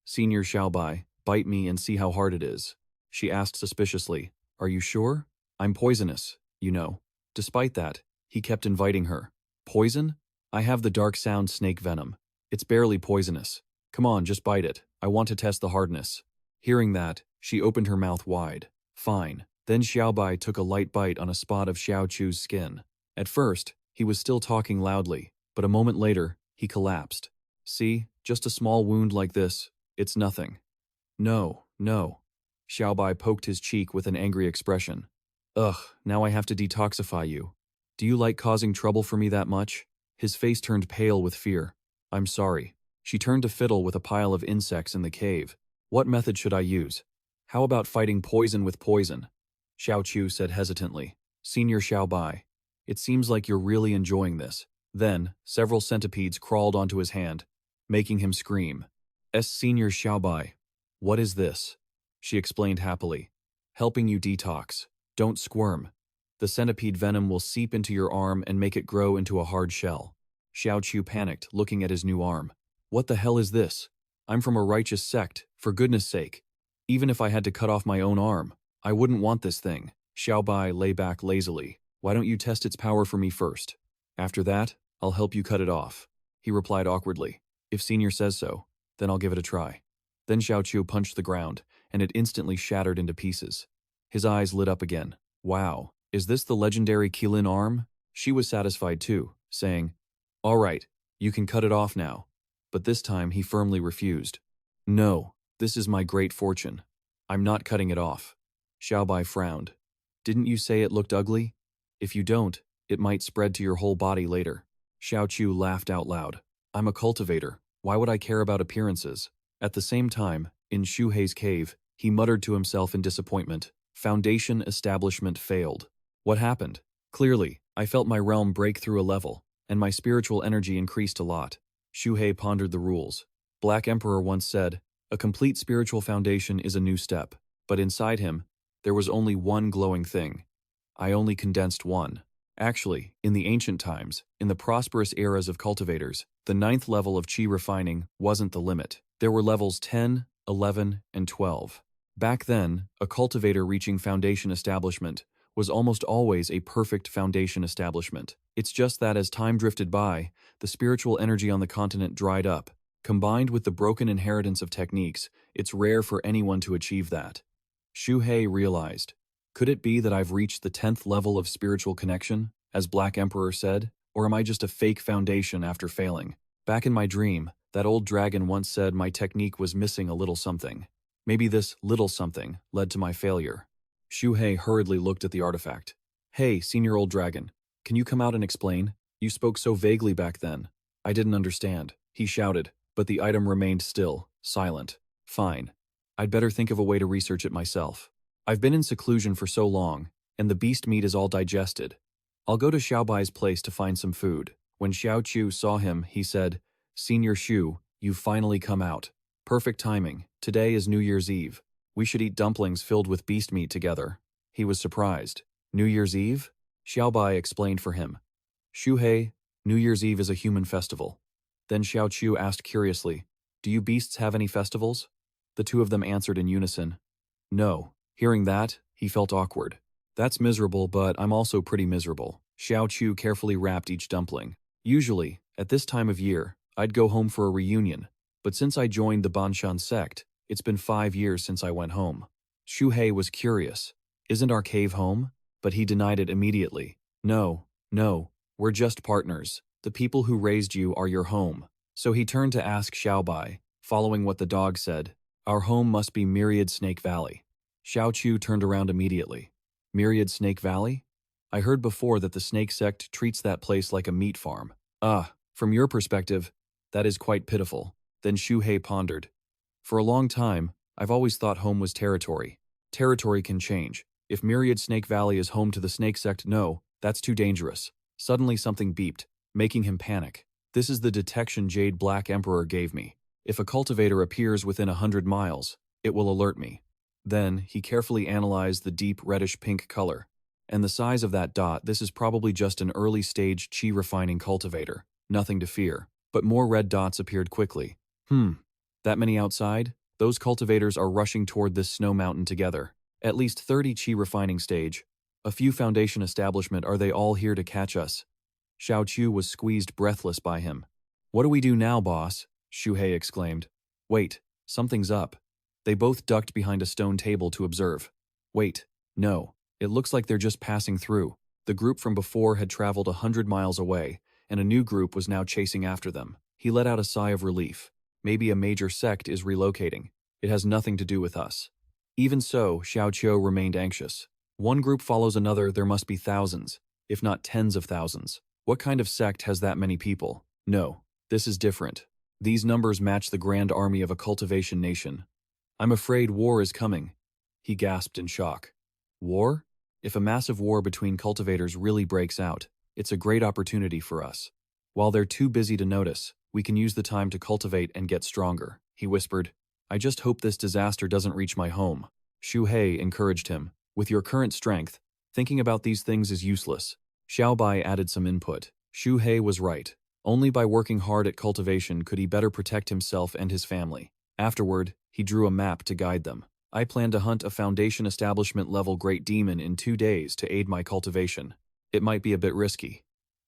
Senior Xiaobai, bite me and see how hard it is. She asked suspiciously. Are you sure? I'm poisonous, you know. Despite that, he kept inviting her. Poison? I have the dark sound snake venom. It's barely poisonous. Come on, just bite it. I want to test the hardness. Hearing that, she opened her mouth wide. Fine. Then Xiaobai took a light bite on a spot of Xiaoqiu's skin. At first, he was still talking loudly, but a moment later, he collapsed. See, just a small wound like this. It's nothing. No. Xiaobai poked his cheek with an angry expression. Ugh, now I have to detoxify you. Do you like causing trouble for me that much? His face turned pale with fear. I'm sorry. She turned to fiddle with a pile of insects in the cave. What method should I use? How about fighting poison with poison? Xiaoqiu said hesitantly. Senior Xiaobai, it seems like you're really enjoying this. Then, several centipedes crawled onto his hand, making him scream. Senior Xiaobai, what is this? She explained happily. Helping you detox. Don't squirm. The centipede venom will seep into your arm and make it grow into a hard shell. Xiaoqiu panicked, looking at his new arm. What the hell is this? I'm from a righteous sect, for goodness sake. Even if I had to cut off my own arm, I wouldn't want this thing. Xiaobai lay back lazily. Why don't you test its power for me first? After that, I'll help you cut it off. He replied awkwardly. If Senior says so, then I'll give it a try. Then Xiaoqiu punched the ground, and it instantly shattered into pieces. His eyes lit up again. Wow, is this the legendary Qilin arm? She was satisfied too, saying, all right, you can cut it off now. But this time he firmly refused. No, this is my great fortune. I'm not cutting it off. Xiaobai frowned. Didn't you say it looked ugly? If you don't, it might spread to your whole body later. Xiaoqiu laughed out loud. I'm a cultivator. Why would I care about appearances? At the same time, in Xu Hei's cave, he muttered to himself in disappointment. Foundation establishment failed. What happened? Clearly, I felt my realm break through a level, and my spiritual energy increased a lot. Xu Hei pondered the rules. Black Emperor once said, a complete spiritual foundation is a new step, but inside him, there was only one glowing thing. I only condensed one. Actually, in the ancient times, in the prosperous eras of cultivators, the 9th level of Qi refining wasn't the limit. There were levels 10, 11, and 12. Back then, a cultivator reaching foundation establishment was almost always a perfect foundation establishment. It's just that as time drifted by, the spiritual energy on the continent dried up. Combined with the broken inheritance of techniques, it's rare for anyone to achieve that. Xu Hei realized, could it be that I've reached the 10th level of spiritual connection, as Black Emperor said, or am I just a fake foundation after failing? Back in my dream, that old dragon once said my technique was missing a little something. Maybe this little something led to my failure. Xu Hei hurriedly looked at the artifact. Hey, senior old dragon, can you come out and explain? You spoke so vaguely back then. I didn't understand. He shouted, but the item remained still, silent. Fine. I'd better think of a way to research it myself. I've been in seclusion for so long, and the beast meat is all digested. I'll go to Xiaobai's place to find some food. When Xiaoqiu saw him, he said, Senior Xu, you've finally come out. Perfect timing. Today is New Year's Eve. We should eat dumplings filled with beast meat together. He was surprised. New Year's Eve? Xiaobai explained for him. Xu Hei, New Year's Eve is a human festival. Then Xiao Chu asked curiously, do you beasts have any festivals? The two of them answered in unison. No. Hearing that, he felt awkward. That's miserable, but I'm also pretty miserable. Xiao Chu carefully wrapped each dumpling. Usually, at this time of year, I'd go home for a reunion, but since I joined the Banshan sect, it's been 5 years since I went home. Xu Hei was curious. Isn't our cave home? But he denied it immediately. No, we're just partners. The people who raised you are your home. So he turned to ask Xiaobai, following what the dog said, our home must be Myriad Snake Valley. Xiao Chu turned around immediately. Myriad Snake Valley? I heard before that the Snake Sect treats that place like a meat farm. From your perspective, that is quite pitiful. Then Xu Hei pondered. For a long time, I've always thought home was territory. Territory can change. If Myriad Snake Valley is home to the Snake Sect, no, that's too dangerous. Suddenly something beeped, making him panic. This is the detection Jade Black Emperor gave me. If a cultivator appears within 100 miles, it will alert me. Then, he carefully analyzed the deep reddish-pink color. And the size of that dot, this is probably just an early-stage chi refining cultivator. Nothing to fear. But more red dots appeared quickly. That many outside? Those cultivators are rushing toward this snow mountain together. At least 30 chi refining stage. A few foundation establishment, are they all here to catch us? Xiao Chu was squeezed breathless by him. What do we do now, boss? Xu Hei exclaimed. Wait, something's up. They both ducked behind a stone table to observe. Wait, no, it looks like they're just passing through. The group from before had traveled 100 miles away, and a new group was now chasing after them. He let out a sigh of relief. Maybe a major sect is relocating. It has nothing to do with us. Even so, Xiao Qiu remained anxious. One group follows another, there must be thousands, if not tens of thousands. What kind of sect has that many people? No, this is different. These numbers match the grand army of a cultivation nation. I'm afraid war is coming. He gasped in shock. War? If a massive war between cultivators really breaks out, it's a great opportunity for us. While they're too busy to notice, we can use the time to cultivate and get stronger, he whispered. I just hope this disaster doesn't reach my home. Xu Hei encouraged him. With your current strength, thinking about these things is useless. Xiaobai added some input. Xu Hei was right. Only by working hard at cultivation could he better protect himself and his family. Afterward, he drew a map to guide them. I plan to hunt a Foundation Establishment level Great Demon in 2 days to aid my cultivation. It might be a bit risky.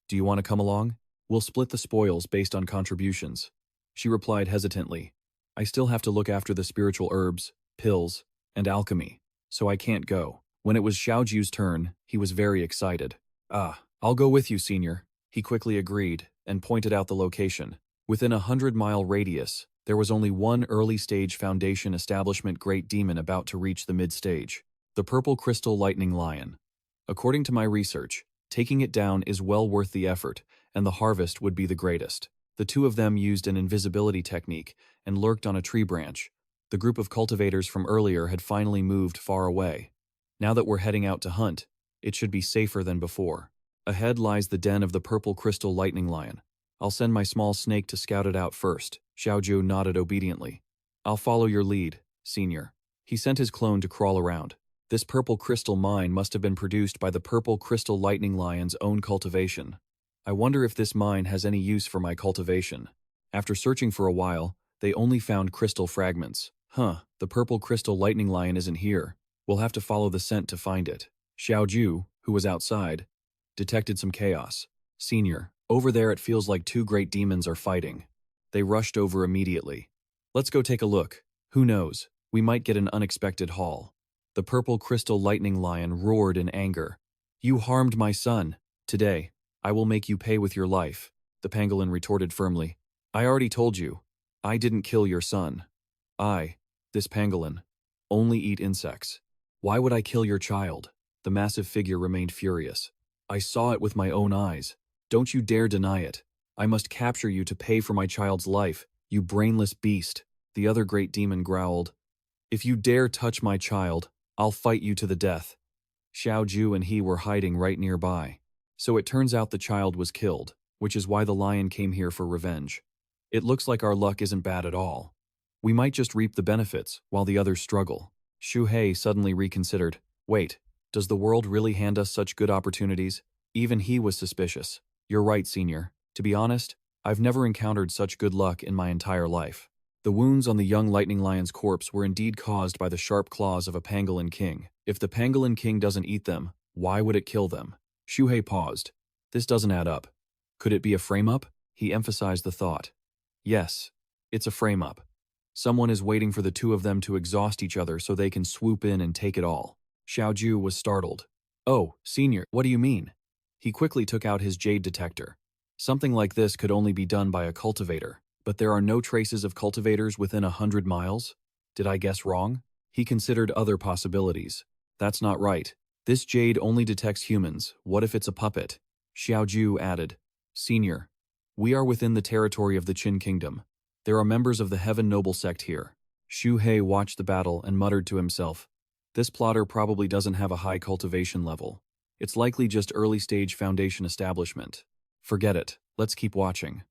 Do you want to come along? We'll split the spoils based on contributions. She replied hesitantly. I still have to look after the spiritual herbs, pills, and alchemy, so I can't go. When it was Xiaoju's turn, he was very excited. I'll go with you, senior. He quickly agreed and pointed out the location. Within a 100-mile radius, there was only one early-stage Foundation Establishment Great Demon about to reach the mid-stage, the Purple Crystal Lightning Lion. According to my research, taking it down is well worth the effort, and the harvest would be the greatest. The two of them used an invisibility technique and lurked on a tree branch. The group of cultivators from earlier had finally moved far away. Now that we're heading out to hunt, it should be safer than before. Ahead lies the den of the Purple Crystal Lightning Lion. I'll send my small snake to scout it out first. Xiaoju nodded obediently. I'll follow your lead, senior. He sent his clone to crawl around. This purple crystal mine must have been produced by the Purple Crystal Lightning Lion's own cultivation. I wonder if this mine has any use for my cultivation. After searching for a while, they only found crystal fragments. The Purple Crystal Lightning Lion isn't here. We'll have to follow the scent to find it. Xiaoju, who was outside, detected some chaos. Senior, over there it feels like 2 great demons are fighting. They rushed over immediately. Let's go take a look. Who knows, we might get an unexpected haul. The Purple Crystal Lightning Lion roared in anger. You harmed my son. Today, I will make you pay with your life, the pangolin retorted firmly. I already told you. I didn't kill your son. I, this pangolin, only eat insects. Why would I kill your child? The massive figure remained furious. I saw it with my own eyes. Don't you dare deny it. I must capture you to pay for my child's life, you brainless beast. The other great demon growled. If you dare touch my child, I'll fight you to the death. Xiao Ju and he were hiding right nearby. So it turns out the child was killed, which is why the lion came here for revenge. It looks like our luck isn't bad at all. We might just reap the benefits, while the others struggle. Xu Hei suddenly reconsidered. Wait, does the world really hand us such good opportunities? Even he was suspicious. You're right, Senior. To be honest, I've never encountered such good luck in my entire life. The wounds on the young lightning lion's corpse were indeed caused by the sharp claws of a pangolin king. If the pangolin king doesn't eat them, why would it kill them? Xu Hei paused. This doesn't add up. Could it be a frame-up? He emphasized the thought. Yes, it's a frame-up. Someone is waiting for the two of them to exhaust each other so they can swoop in and take it all. Xiaoju was startled. Oh, Senior, what do you mean? He quickly took out his jade detector. Something like this could only be done by a cultivator, but there are no traces of cultivators within 100 miles? Did I guess wrong? He considered other possibilities. That's not right. This jade only detects humans. What if it's a puppet? Xiaoju added. Senior, we are within the territory of the Qin Kingdom. There are members of the Heaven Noble Sect here. Xu Hei watched the battle and muttered to himself. This plotter probably doesn't have a high cultivation level. It's likely just early-stage foundation establishment. Forget it. Let's keep watching.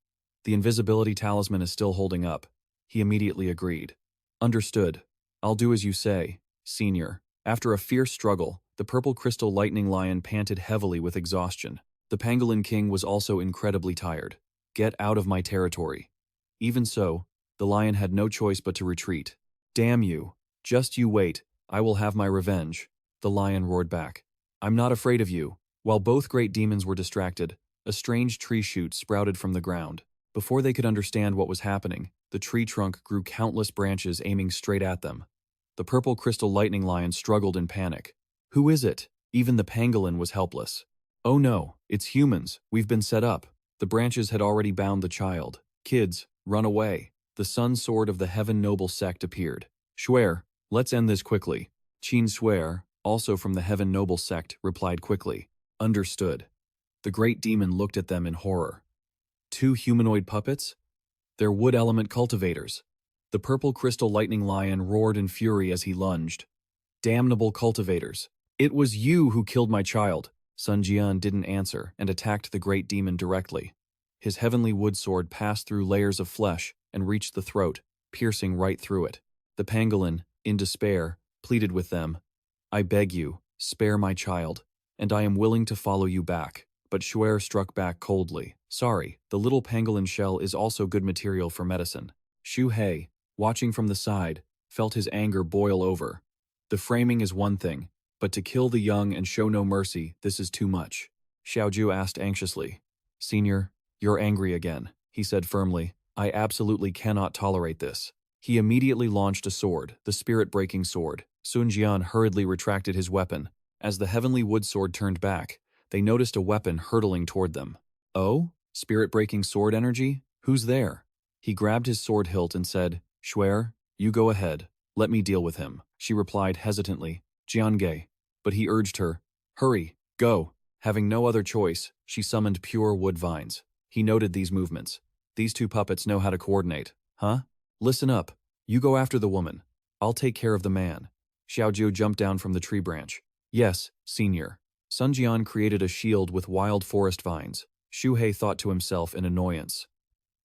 The invisibility talisman is still holding up. He immediately agreed. Understood. I'll do as you say, Senior. After a fierce struggle, the purple crystal lightning lion panted heavily with exhaustion. The pangolin king was also incredibly tired. Get out of my territory. Even so, the lion had no choice but to retreat. Damn you. Just you wait. I will have my revenge. The lion roared back. I'm not afraid of you. While both great demons were distracted, a strange tree shoot sprouted from the ground. Before they could understand what was happening, the tree trunk grew countless branches aiming straight at them. The purple crystal lightning lion struggled in panic. Who is it? Even the pangolin was helpless. Oh no, it's humans. We've been set up. The branches had already bound the child. Kids, run away. The sun sword of the Heaven Noble Sect appeared. Swear, let's end this quickly. Qin Swear, also from the Heaven Noble Sect, replied quickly. Understood. The great demon looked at them in horror. Two humanoid puppets? They're wood element cultivators. The purple crystal lightning lion roared in fury as he lunged. Damnable cultivators. It was you who killed my child. Sun Jian didn't answer and attacked the great demon directly. His heavenly wood sword passed through layers of flesh and reached the throat, piercing right through it. The pangolin, in despair, pleaded with them. I beg you, spare my child, and I am willing to follow you back. But Shuer struck back coldly. Sorry, the little pangolin shell is also good material for medicine. Xu Hei, watching from the side, felt his anger boil over. The framing is one thing, but to kill the young and show no mercy, this is too much. Xiaoju asked anxiously. Senior, you're angry again, he said firmly. I absolutely cannot tolerate this. He immediately launched a sword, the spirit-breaking sword. Sun Jian hurriedly retracted his weapon. As the heavenly wood sword turned back, they noticed a weapon hurtling toward them. Oh? Spirit-breaking sword energy? Who's there? He grabbed his sword hilt and said, Shuer, you go ahead. Let me deal with him. She replied hesitantly, Jiange. But he urged her, hurry, go. Having no other choice, she summoned pure wood vines. He noted these movements. These two puppets know how to coordinate. Huh? Listen up. You go after the woman. I'll take care of the man. Xiaoju jumped down from the tree branch. Yes, Senior. Sun Jian created a shield with wild forest vines. Xu Hei thought to himself in annoyance.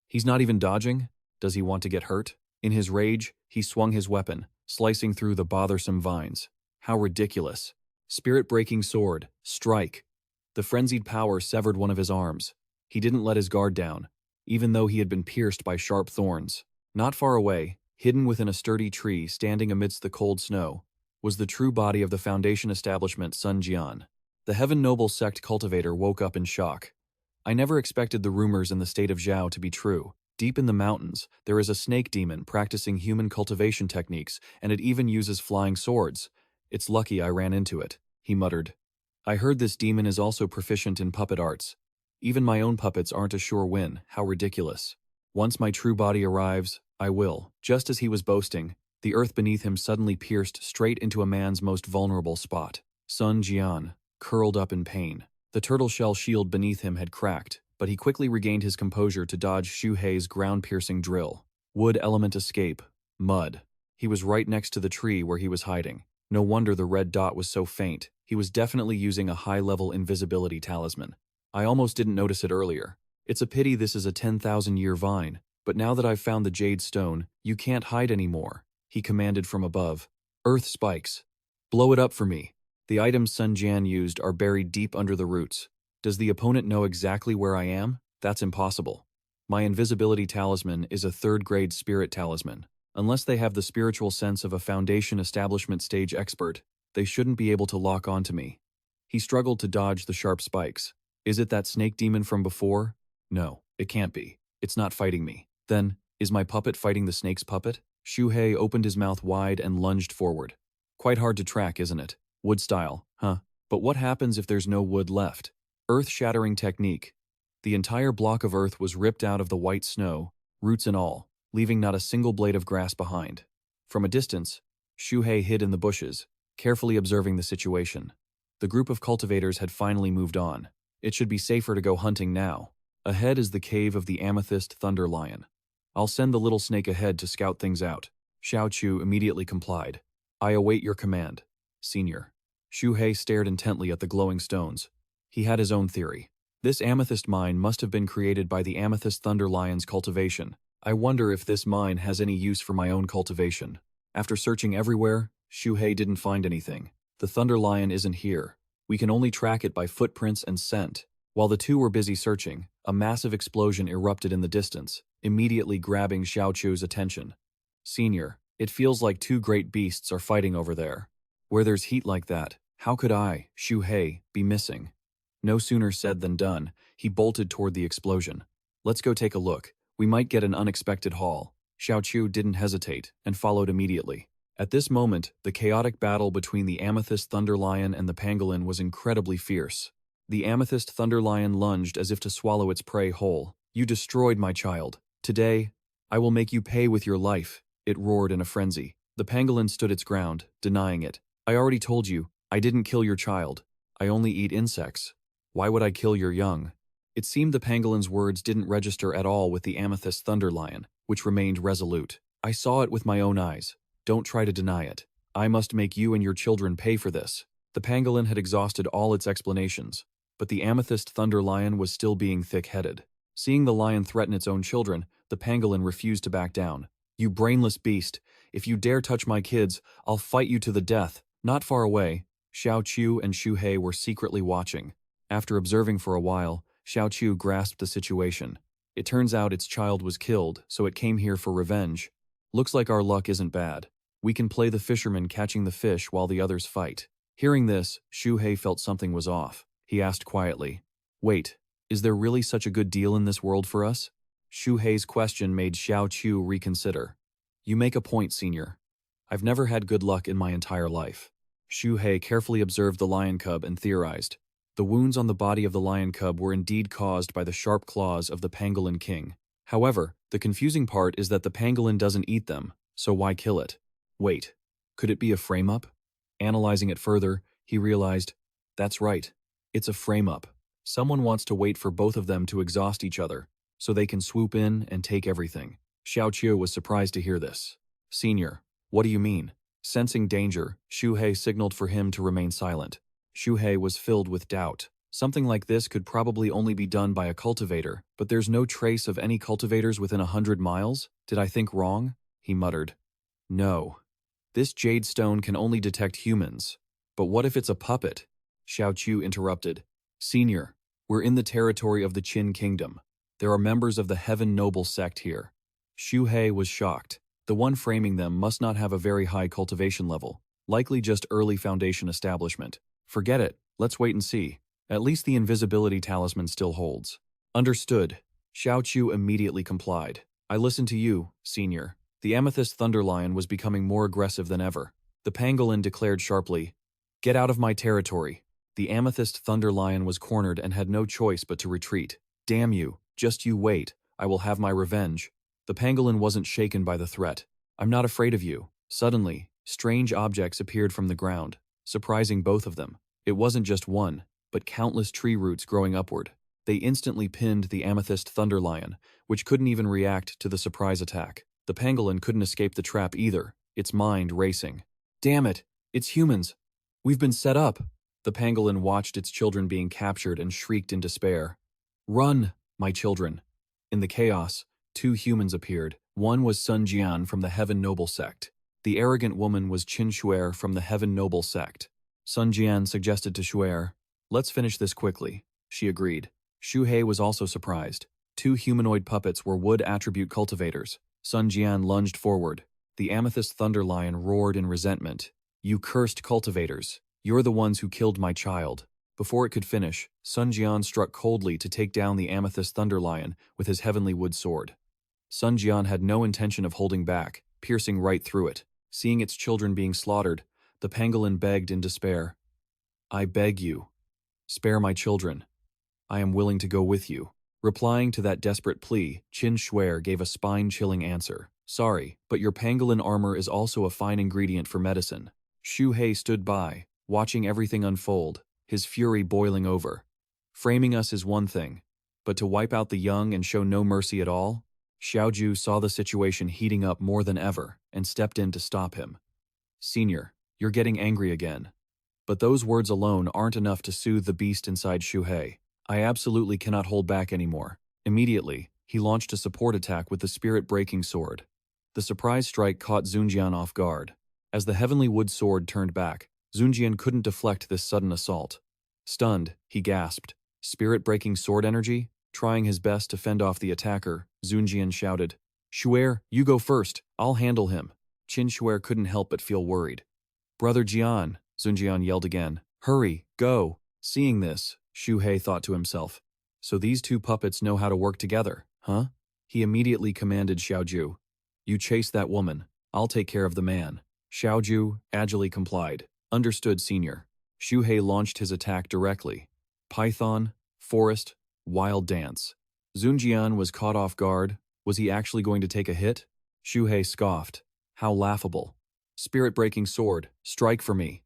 He's not even dodging? Does he want to get hurt? In his rage, he swung his weapon, slicing through the bothersome vines. How ridiculous. Spirit-breaking sword, strike. The frenzied power severed one of his arms. He didn't let his guard down, even though he had been pierced by sharp thorns. Not far away, hidden within a sturdy tree standing amidst the cold snow, was the true body of the Foundation establishment Sun Jian. The Heaven Noble Sect cultivator woke up in shock. I never expected the rumors in the state of Zhao to be true. Deep in the mountains, there is a snake demon practicing human cultivation techniques, and it even uses flying swords. It's lucky I ran into it, he muttered. I heard this demon is also proficient in puppet arts. Even my own puppets aren't a sure win. How ridiculous. Once my true body arrives, I will. Just as he was boasting, the earth beneath him suddenly pierced straight into a man's most vulnerable spot. Sun Jian, curled up in pain. The turtle shell shield beneath him had cracked, but he quickly regained his composure to dodge Xu Hei's ground-piercing drill. Wood element escape. Mud. He was right next to the tree where he was hiding. No wonder the red dot was so faint. He was definitely using a high-level invisibility talisman. I almost didn't notice it earlier. It's a pity this is a 10,000-year vine, But now that I've found the jade stone, you can't hide anymore, he commanded from above. Earth spikes. Blow it up for me. The items Sun Jian used are buried deep under the roots. Does the opponent know exactly where I am? That's impossible. My invisibility talisman is a third-grade spirit talisman. Unless they have the spiritual sense of a Foundation establishment stage expert, they shouldn't be able to lock onto me. He struggled to dodge the sharp spikes. Is it that snake demon from before? No, it can't be. It's not fighting me. Then, is my puppet fighting the snake's puppet? Xu Hei opened his mouth wide and lunged forward. Quite hard to track, isn't it? Wood style, huh? But what happens if there's no wood left? Earth-shattering technique. The entire block of earth was ripped out of the white snow, roots and all, leaving not a single blade of grass behind. From a distance, Xu Hei hid in the bushes, carefully observing the situation. The group of cultivators had finally moved on. It should be safer to go hunting now. Ahead is the cave of the Amethyst Thunder Lion. I'll send the little snake ahead to scout things out. Xiao Chu immediately complied. I await your command, Senior. Xu Hei stared intently at the glowing stones. He had his own theory. This amethyst mine must have been created by the Amethyst Thunder Lion's cultivation. I wonder if this mine has any use for my own cultivation. After searching everywhere, Xu Hei didn't find anything. The Thunder Lion isn't here. We can only track it by footprints and scent. While the two were busy searching, a massive explosion erupted in the distance, immediately grabbing Xiao Chu's attention. Senior, it feels like two great beasts are fighting over there. Where there's heat like that, how could I, Xu Hei, be missing? No sooner said than done, he bolted toward the explosion. Let's go take a look. We might get an unexpected haul. Xiao Chu didn't hesitate and followed immediately. At this moment, the chaotic battle between the Amethyst Thunder Lion and the pangolin was incredibly fierce. The Amethyst Thunder Lion lunged as if to swallow its prey whole. You destroyed my child. Today, I will make you pay with your life, it roared in a frenzy. The pangolin stood its ground, denying it. I already told you, I didn't kill your child. I only eat insects. Why would I kill your young? It seemed the pangolin's words didn't register at all with the Amethyst Thunder Lion, which remained resolute. I saw it with my own eyes. Don't try to deny it. I must make you and your children pay for this. The pangolin had exhausted all its explanations, but the Amethyst Thunder Lion was still being thick-headed. Seeing the lion threaten its own children, the pangolin refused to back down. You brainless beast, if you dare touch my kids, I'll fight you to the death. Not far away, Xiao Chu and Xu Hei were secretly watching. After observing for a while, Xiao Chu grasped the situation. It turns out its child was killed, so it came here for revenge. Looks like our luck isn't bad. We can play the fisherman catching the fish while the others fight. Hearing this, Xu Hei felt something was off. He asked quietly, Wait, is there really such a good deal in this world for us? Xu Hei's question made Xiao Chu reconsider. You make a point, Senior. I've never had good luck in my entire life. Xu Hei carefully observed the lion cub and theorized. The wounds on the body of the lion cub were indeed caused by the sharp claws of the pangolin king. However, the confusing part is that the pangolin doesn't eat them, so why kill it? Wait, could it be a frame-up? Analyzing it further, he realized, that's right, it's a frame-up. Someone wants to wait for both of them to exhaust each other, so they can swoop in and take everything. Xiao Chu was surprised to hear this. Senior, what do you mean? Sensing danger, Xu Hei signaled for him to remain silent. Xu Hei was filled with doubt. Something like this could probably only be done by a cultivator, but there's no trace of any cultivators within 100 miles? Did I think wrong? He muttered. No. This jade stone can only detect humans. But what if it's a puppet? Xiao Chu interrupted. Senior, we're in the territory of the Qin Kingdom. There are members of the Heaven Noble sect here. Xu Hei was shocked. The one framing them must not have a very high cultivation level, likely just early Foundation establishment. Forget it, let's wait and see. At least the invisibility talisman still holds. Understood. Xiao Chu immediately complied. I listen to you, Senior. The Amethyst Thunder Lion was becoming more aggressive than ever. The pangolin declared sharply, Get out of my territory. The Amethyst Thunder Lion was cornered and had no choice but to retreat. Damn you, just you wait, I will have my revenge. The pangolin wasn't shaken by the threat. I'm not afraid of you. Suddenly, strange objects appeared from the ground, surprising both of them. It wasn't just one, but countless tree roots growing upward. They instantly pinned the Amethyst Thunder Lion, which couldn't even react to the surprise attack. The pangolin couldn't escape the trap either, its mind racing. Damn it, it's humans. We've been set up. The pangolin watched its children being captured and shrieked in despair. Run, my children. In the chaos, two humans appeared. One was Sun Jian from the Heaven Noble Sect. The arrogant woman was Qin Shuer from the Heaven Noble Sect. Sun Jian suggested to Shuer, "Let's finish this quickly." She agreed. Xu Hei was also surprised. Two humanoid puppets were wood attribute cultivators. Sun Jian lunged forward. The amethyst thunder lion roared in resentment. "You cursed cultivators. You're the ones who killed my child." Before it could finish, Sun Jian struck coldly to take down the amethyst thunder lion with his heavenly wood sword. Sun Jian had no intention of holding back, piercing right through it. Seeing its children being slaughtered, the pangolin begged in despair, "I beg you, spare my children. I am willing to go with you." Replying to that desperate plea, Qin Shuer gave a spine-chilling answer. "Sorry, but your pangolin armor is also a fine ingredient for medicine." Xu Hei stood by, watching everything unfold, his fury boiling over. Framing us is one thing, but to wipe out the young and show no mercy at all? Xiaoju saw the situation heating up more than ever and stepped in to stop him. "Senior, you're getting angry again." But those words alone aren't enough to soothe the beast inside Xu Hei. "I absolutely cannot hold back anymore." Immediately, he launched a support attack with the spirit-breaking sword. The surprise strike caught Zunjian off guard. As the heavenly wood sword turned back, Zunjian couldn't deflect this sudden assault. Stunned, he gasped, "Spirit-breaking sword energy?" Trying his best to fend off the attacker, Zunjian shouted, "Shuer, you go first, I'll handle him." Qin Shuer couldn't help but feel worried. "Brother Jian," Zunjian yelled again, "hurry, go." Seeing this, Xu Hei thought to himself, "So these two puppets know how to work together, huh?" He immediately commanded Xiaoju, "You chase that woman, I'll take care of the man." Xiaoju agilely complied. "Understood, senior." Xu Hei launched his attack directly. Python, forest, wild dance. Zunjian was caught off guard. Was he actually going to take a hit? Xu Hei scoffed. "How laughable. Spirit-breaking sword, strike for me."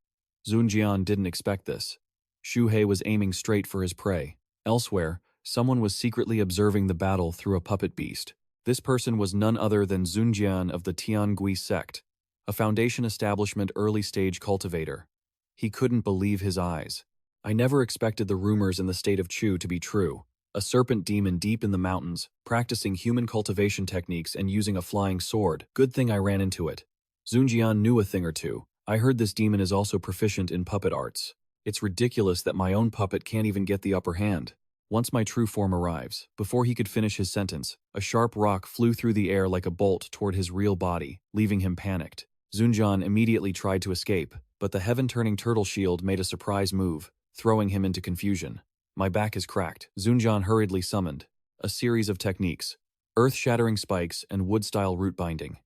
Zunjian didn't expect this. Xu Hei was aiming straight for his prey. Elsewhere, someone was secretly observing the battle through a puppet beast. This person was none other than Zunjian of the Tiangui sect, a Foundation establishment early-stage cultivator. He couldn't believe his eyes. "I never expected the rumors in the state of Chu to be true. A serpent demon deep in the mountains, practicing human cultivation techniques and using a flying sword. Good thing I ran into it." Zunjian knew a thing or two. "I heard this demon is also proficient in puppet arts. It's ridiculous that my own puppet can't even get the upper hand." Once my true form arrives, before he could finish his sentence, a sharp rock flew through the air like a bolt toward his real body, leaving him panicked. Zunjian immediately tried to escape, but the heaven-turning turtle shield made a surprise move, throwing him into confusion. "My back is cracked," Zunjian hurriedly summoned. A series of techniques, earth-shattering spikes and wood-style root binding.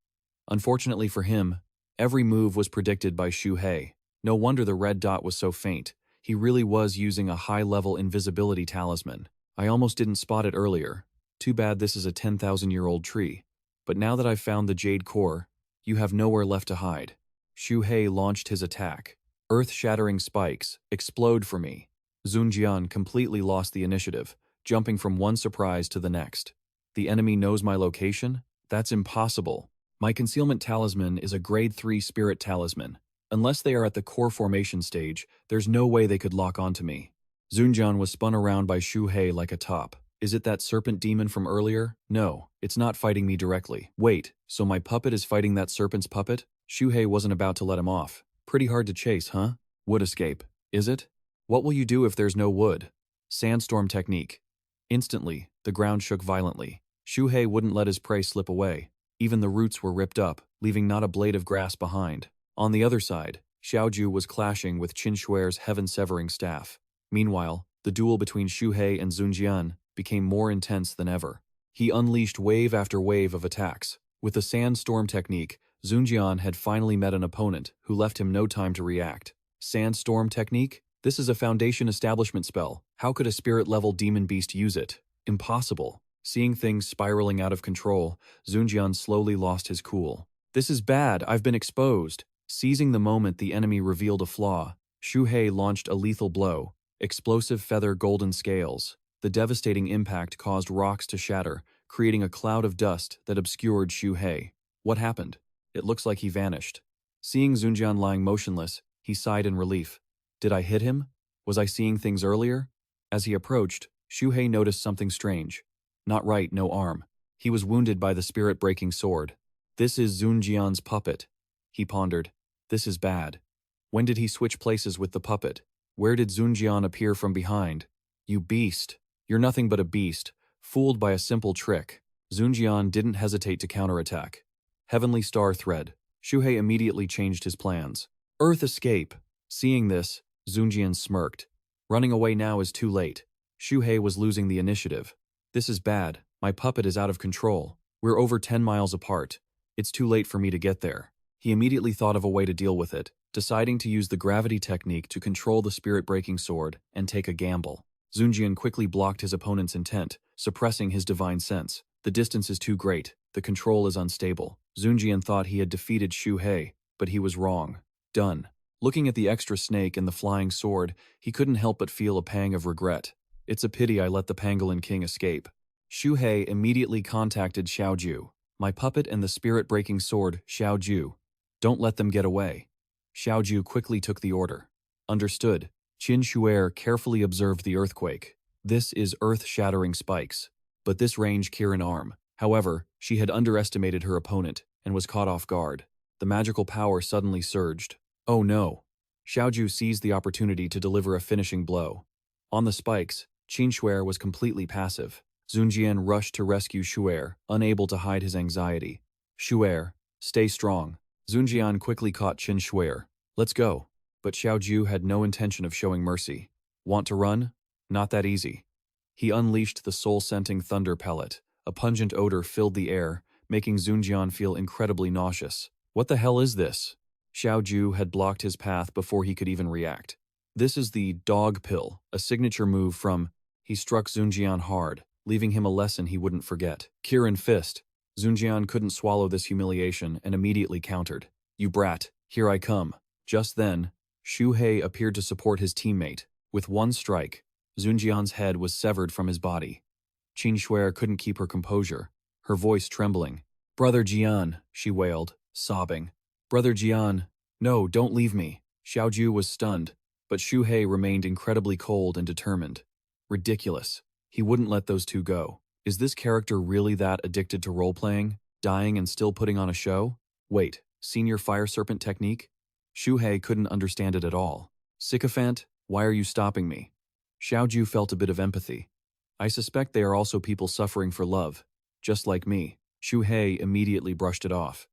Unfortunately for him, every move was predicted by Xu Hei. No wonder the red dot was so faint. He really was using a high-level invisibility talisman. "I almost didn't spot it earlier. Too bad this is a 10,000-year-old tree. But now that I've found the jade core, you have nowhere left to hide." Xu Hei launched his attack. Earth-shattering spikes, explode for me. Zunjian completely lost the initiative, jumping from one surprise to the next. "The enemy knows my location? That's impossible. My concealment talisman is a grade 3 spirit talisman. Unless they are at the core formation stage, there's no way they could lock onto me." Zunjian was spun around by Xu Hei like a top. "Is it that serpent demon from earlier? No, it's not fighting me directly. Wait, so my puppet is fighting that serpent's puppet?" Xu Hei wasn't about to let him off. "Pretty hard to chase, huh? Wood escape, is it? What will you do if there's no wood?" Sandstorm technique. Instantly, the ground shook violently. Xu Hei wouldn't let his prey slip away. Even the roots were ripped up, leaving not a blade of grass behind. On the other side, Xiaoju was clashing with Qin Shuer's heaven-severing staff. Meanwhile, the duel between Xu Hei and Zunjian became more intense than ever. He unleashed wave after wave of attacks. With the sandstorm technique, Zunjian had finally met an opponent who left him no time to react. Sandstorm technique? This is a Foundation establishment spell. How could a spirit-level demon beast use it? Impossible. Seeing things spiraling out of control, Zunjian slowly lost his cool. "This is bad, I've been exposed." Seizing the moment the enemy revealed a flaw, Xu Hei launched a lethal blow, explosive feather golden scales. The devastating impact caused rocks to shatter, creating a cloud of dust that obscured Xu Hei. What happened? It looks like he vanished. Seeing Zunjian lying motionless, he sighed in relief. "Did I hit him? Was I seeing things earlier?" As he approached, Xu Hei noticed something strange. "Not right, no arm." He was wounded by the spirit-breaking sword. This is Zunjian's puppet. He pondered. This is bad. When did he switch places with the puppet? Where did Zunjian appear from behind? You beast. You're nothing but a beast, fooled by a simple trick. Zunjian didn't hesitate to counterattack. Heavenly Star Thread. Xu Hei immediately changed his plans. Earth escape. Seeing this, Zunjian smirked. Running away now is too late. Xu Hei was losing the initiative. This is bad. My puppet is out of control. We're over 10 miles apart. It's too late for me to get there. He immediately thought of a way to deal with it, deciding to use the gravity technique to control the spirit-breaking sword and take a gamble. Zunjian quickly blocked his opponent's intent, suppressing his divine sense. The distance is too great. The control is unstable. Zunjian thought he had defeated Xu Hei, but he was wrong. Done. Looking at the extra snake and the flying sword, he couldn't help but feel a pang of regret. It's a pity I let the Pangolin King escape. Xu Hei immediately contacted Xiaoju. My puppet and the spirit-breaking sword, Xiaoju. Don't let them get away. Xiaoju quickly took the order. Understood. Qin Shu'er carefully observed the earthquake. This is earth-shattering spikes. But this range Kirin arm. However, she had underestimated her opponent and was caught off guard. The magical power suddenly surged. Oh no. Xiaoju seized the opportunity to deliver a finishing blow. On the spikes, Qin Shu'er was completely passive. Zunjian rushed to rescue Shu'er, unable to hide his anxiety. Shu'er, stay strong. Zunjian quickly caught Qin Shu'er. Let's go. But Xiaoju had no intention of showing mercy. Want to run? Not that easy. He unleashed the soul-scenting thunder pellet. A pungent odor filled the air, making Zunjian feel incredibly nauseous. What the hell is this? Xiaoju had blocked his path before he could even react. This is the dog pill, a signature move from... He struck Zunjian hard, leaving him a lesson he wouldn't forget. Kirin fist. Zunjian couldn't swallow this humiliation and immediately countered. You brat, here I come. Just then, Xu Hei appeared to support his teammate. With one strike, Zunjian's head was severed from his body. Qin Shu'er couldn't keep her composure, her voice trembling. Brother Jian, she wailed, sobbing. Brother Jian, no, don't leave me. Xiaoju was stunned, but Xu Hei remained incredibly cold and determined. Ridiculous. He wouldn't let those two go. Is this character really that addicted to role-playing, dying and still putting on a show? Wait, senior fire serpent technique? Xu Hei couldn't understand it at all. Sycophant, why are you stopping me? Xiaoju felt a bit of empathy. I suspect they are also people suffering for love, just like me. Xu Hei immediately brushed it off.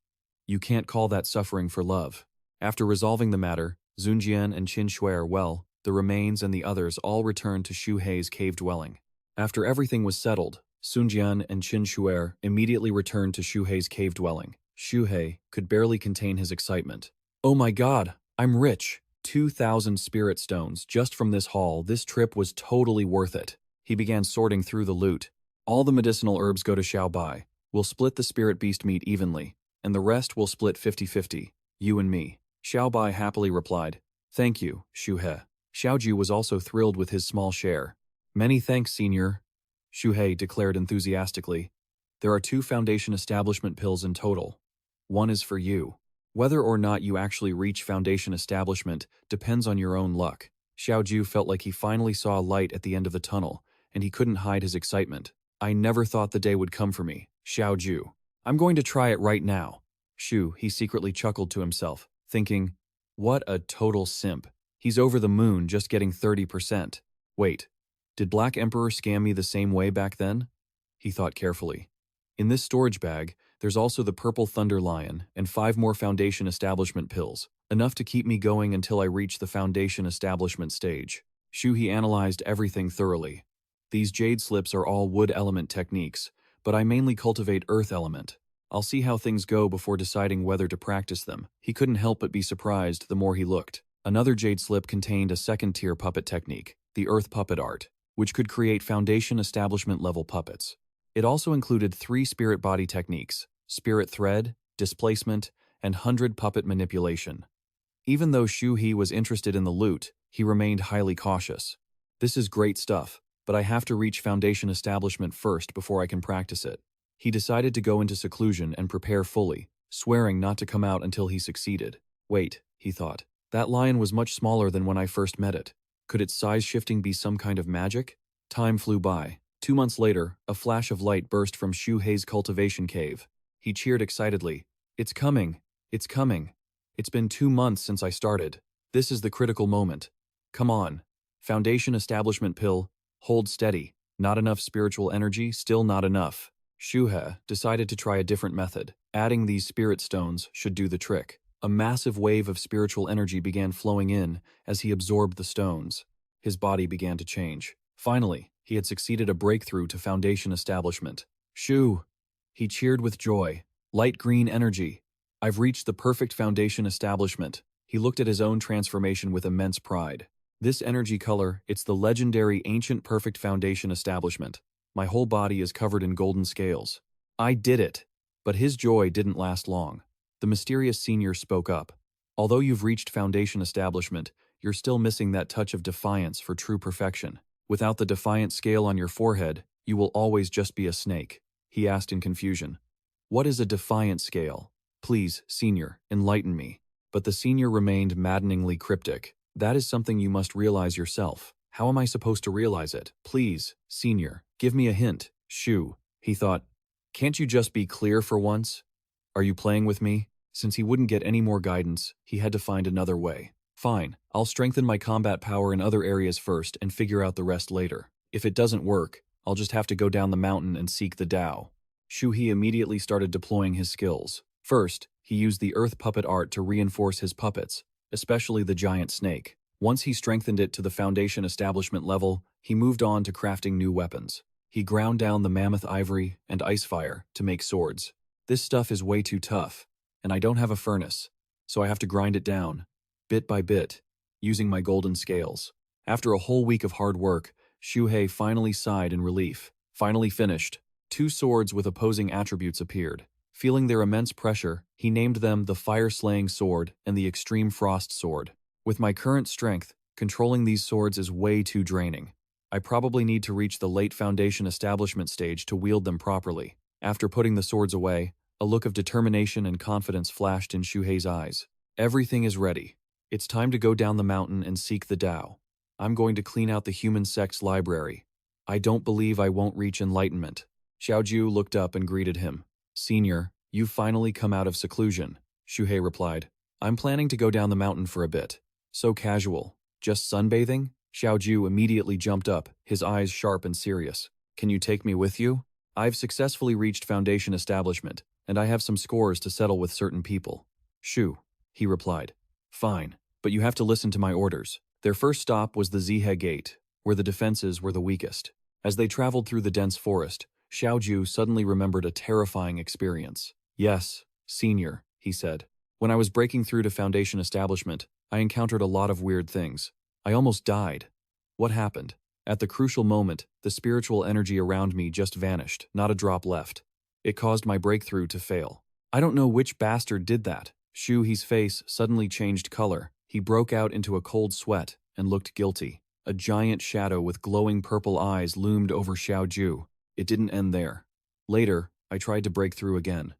You can't call that suffering for love. After resolving the matter, Zunjian and Qin Shu'er, the remains and the others all returned to Xu Hei's cave dwelling. After everything was settled, Zunjian and Qin Shu'er immediately returned to Xu Hei's cave dwelling. Xu Hei could barely contain his excitement. Oh my god, I'm rich! 2,000 spirit stones just from this haul. This trip was totally worth it. He began sorting through the loot. All the medicinal herbs go to Xiao Bai. We'll split the spirit beast meat evenly, and the rest will split 50-50, you and me. Xiao Bai happily replied, Thank you, Xu He. Xiaoju was also thrilled with his small share. Many thanks, senior, Xu Hei declared enthusiastically. There are 2 foundation establishment pills in total. One is for you. Whether or not you actually reach foundation establishment depends on your own luck. Xiaoju felt like he finally saw a light at the end of the tunnel, and he couldn't hide his excitement. I never thought the day would come for me, Xiaoju. I'm going to try it right now. He secretly chuckled to himself, thinking, what a total simp. He's over the moon just getting 30%. Wait, did Black Emperor scam me the same way back then? He thought carefully. In this storage bag, there's also the purple thunder lion and 5 more foundation establishment pills, enough to keep me going until I reach the foundation establishment stage. He analyzed everything thoroughly. These jade slips are all wood element techniques, but I mainly cultivate earth element. I'll see how things go before deciding whether to practice them. He couldn't help but be surprised the more he looked. Another jade slip contained a second-tier puppet technique, the earth puppet art, which could create foundation establishment level puppets. It also included 3 spirit body techniques, spirit thread, displacement, and 100 puppet manipulation. Even though Xu Hei was interested in the loot, he remained highly cautious. This is great stuff, but I have to reach foundation establishment first before I can practice it. He decided to go into seclusion and prepare fully, swearing not to come out until he succeeded. Wait, he thought. That lion was much smaller than when I first met it. Could its size shifting be some kind of magic? Time flew by. 2 months later, a flash of light burst from Xu Hei's cultivation cave. He cheered excitedly. It's coming! It's coming! It's been 2 months since I started. This is the critical moment. Come on. Foundation establishment pill. Hold steady. Not enough spiritual energy, still not enough. Xu Hei decided to try a different method. Adding these spirit stones should do the trick. A massive wave of spiritual energy began flowing in as he absorbed the stones. His body began to change. Finally, he had succeeded a breakthrough to foundation establishment. Shoo! He cheered with joy. Light green energy. I've reached the perfect foundation establishment. He looked at his own transformation with immense pride. This energy color, it's the legendary ancient perfect foundation establishment. My whole body is covered in golden scales. I did it! But his joy didn't last long. The mysterious senior spoke up. Although you've reached foundation establishment, you're still missing that touch of defiance for true perfection. Without the defiant scale on your forehead, you will always just be a snake. He asked in confusion. What is a defiant scale? Please, senior, enlighten me. But the senior remained maddeningly cryptic. That is something you must realize yourself. How am I supposed to realize it? Please, senior, give me a hint. Shoo, he thought. Can't you just be clear for once? Are you playing with me? Since he wouldn't get any more guidance, he had to find another way. Fine, I'll strengthen my combat power in other areas first and figure out the rest later. If it doesn't work, I'll just have to go down the mountain and seek the Tao. Xu Hei immediately started deploying his skills. First, he used the earth puppet art to reinforce his puppets, especially the giant snake. Once he strengthened it to the foundation establishment level, he moved on to crafting new weapons. He ground down the mammoth ivory and ice fire to make swords. This stuff is way too tough, and I don't have a furnace, so I have to grind it down, bit by bit, using my golden scales. After a whole week of hard work, Xu Hei finally sighed in relief. Finally finished. 2 swords with opposing attributes appeared. Feeling their immense pressure, he named them the Fire-Slaying Sword and the Extreme Frost Sword. With my current strength, controlling these swords is way too draining. I probably need to reach the late foundation establishment stage to wield them properly. After putting the swords away, a look of determination and confidence flashed in Xu Hei's eyes. Everything is ready. It's time to go down the mountain and seek the Tao. I'm going to clean out the human sect's library. I don't believe I won't reach enlightenment. Xiaoju looked up and greeted him. Senior, you've finally come out of seclusion, Xu Hei replied. I'm planning to go down the mountain for a bit. So casual. Just sunbathing? Xiaoju immediately jumped up, his eyes sharp and serious. Can you take me with you? I've successfully reached foundation establishment, and I have some scores to settle with certain people. Shu, he replied. Fine, but you have to listen to my orders. Their first stop was the Xu Hei Gate, where the defenses were the weakest. As they traveled through the dense forest, Xiaoju suddenly remembered a terrifying experience. Yes, senior, he said. When I was breaking through to foundation establishment, I encountered a lot of weird things. I almost died. What happened? At the crucial moment, the spiritual energy around me just vanished, not a drop left. It caused my breakthrough to fail. I don't know which bastard did that. Xu Hei's face suddenly changed color. He broke out into a cold sweat and looked guilty. A giant shadow with glowing purple eyes loomed over Xiaoju. It didn't end there. Later, I tried to break through again.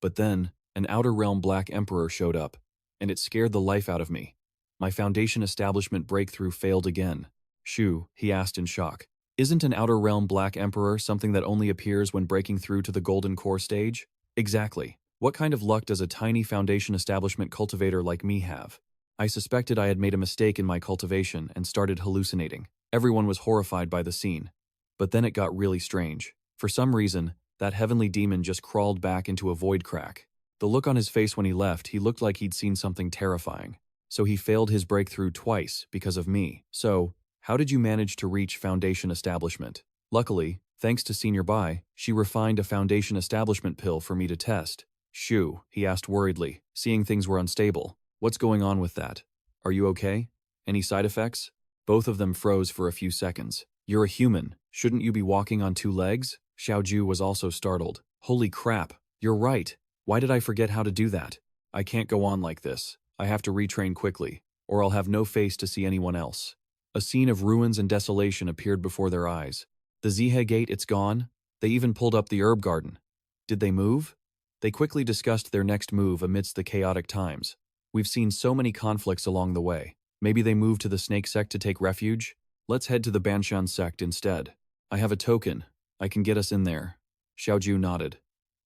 But then, an Outer Realm Black Emperor showed up, and it scared the life out of me. My foundation establishment breakthrough failed again. Shu, he asked in shock. Isn't an Outer Realm Black Emperor something that only appears when breaking through to the Golden Core stage? Exactly. What kind of luck does a tiny foundation establishment cultivator like me have? I suspected I had made a mistake in my cultivation and started hallucinating. Everyone was horrified by the scene. But then it got really strange. For some reason, that heavenly demon just crawled back into a void crack. The look on his face when he left, he looked like he'd seen something terrifying. So he failed his breakthrough twice because of me. So, how did you manage to reach foundation establishment? Luckily, thanks to Senior Bai, she refined a foundation establishment pill for me to test. Shu, he asked worriedly, seeing things were unstable. What's going on with that? Are you okay? Any side effects? Both of them froze for a few seconds. You're a human. Shouldn't you be walking on 2 legs? Xiaoju was also startled. Holy crap, you're right. Why did I forget how to do that? I can't go on like this. I have to retrain quickly, or I'll have no face to see anyone else. A scene of ruins and desolation appeared before their eyes. The Xu Hei Gate, it's gone. They even pulled up the herb garden. Did they move? They quickly discussed their next move amidst the chaotic times. We've seen so many conflicts along the way. Maybe they moved to the Snake Sect to take refuge? Let's head to the Banshan Sect instead. I have a token. I can get us in there. Xiaoju nodded.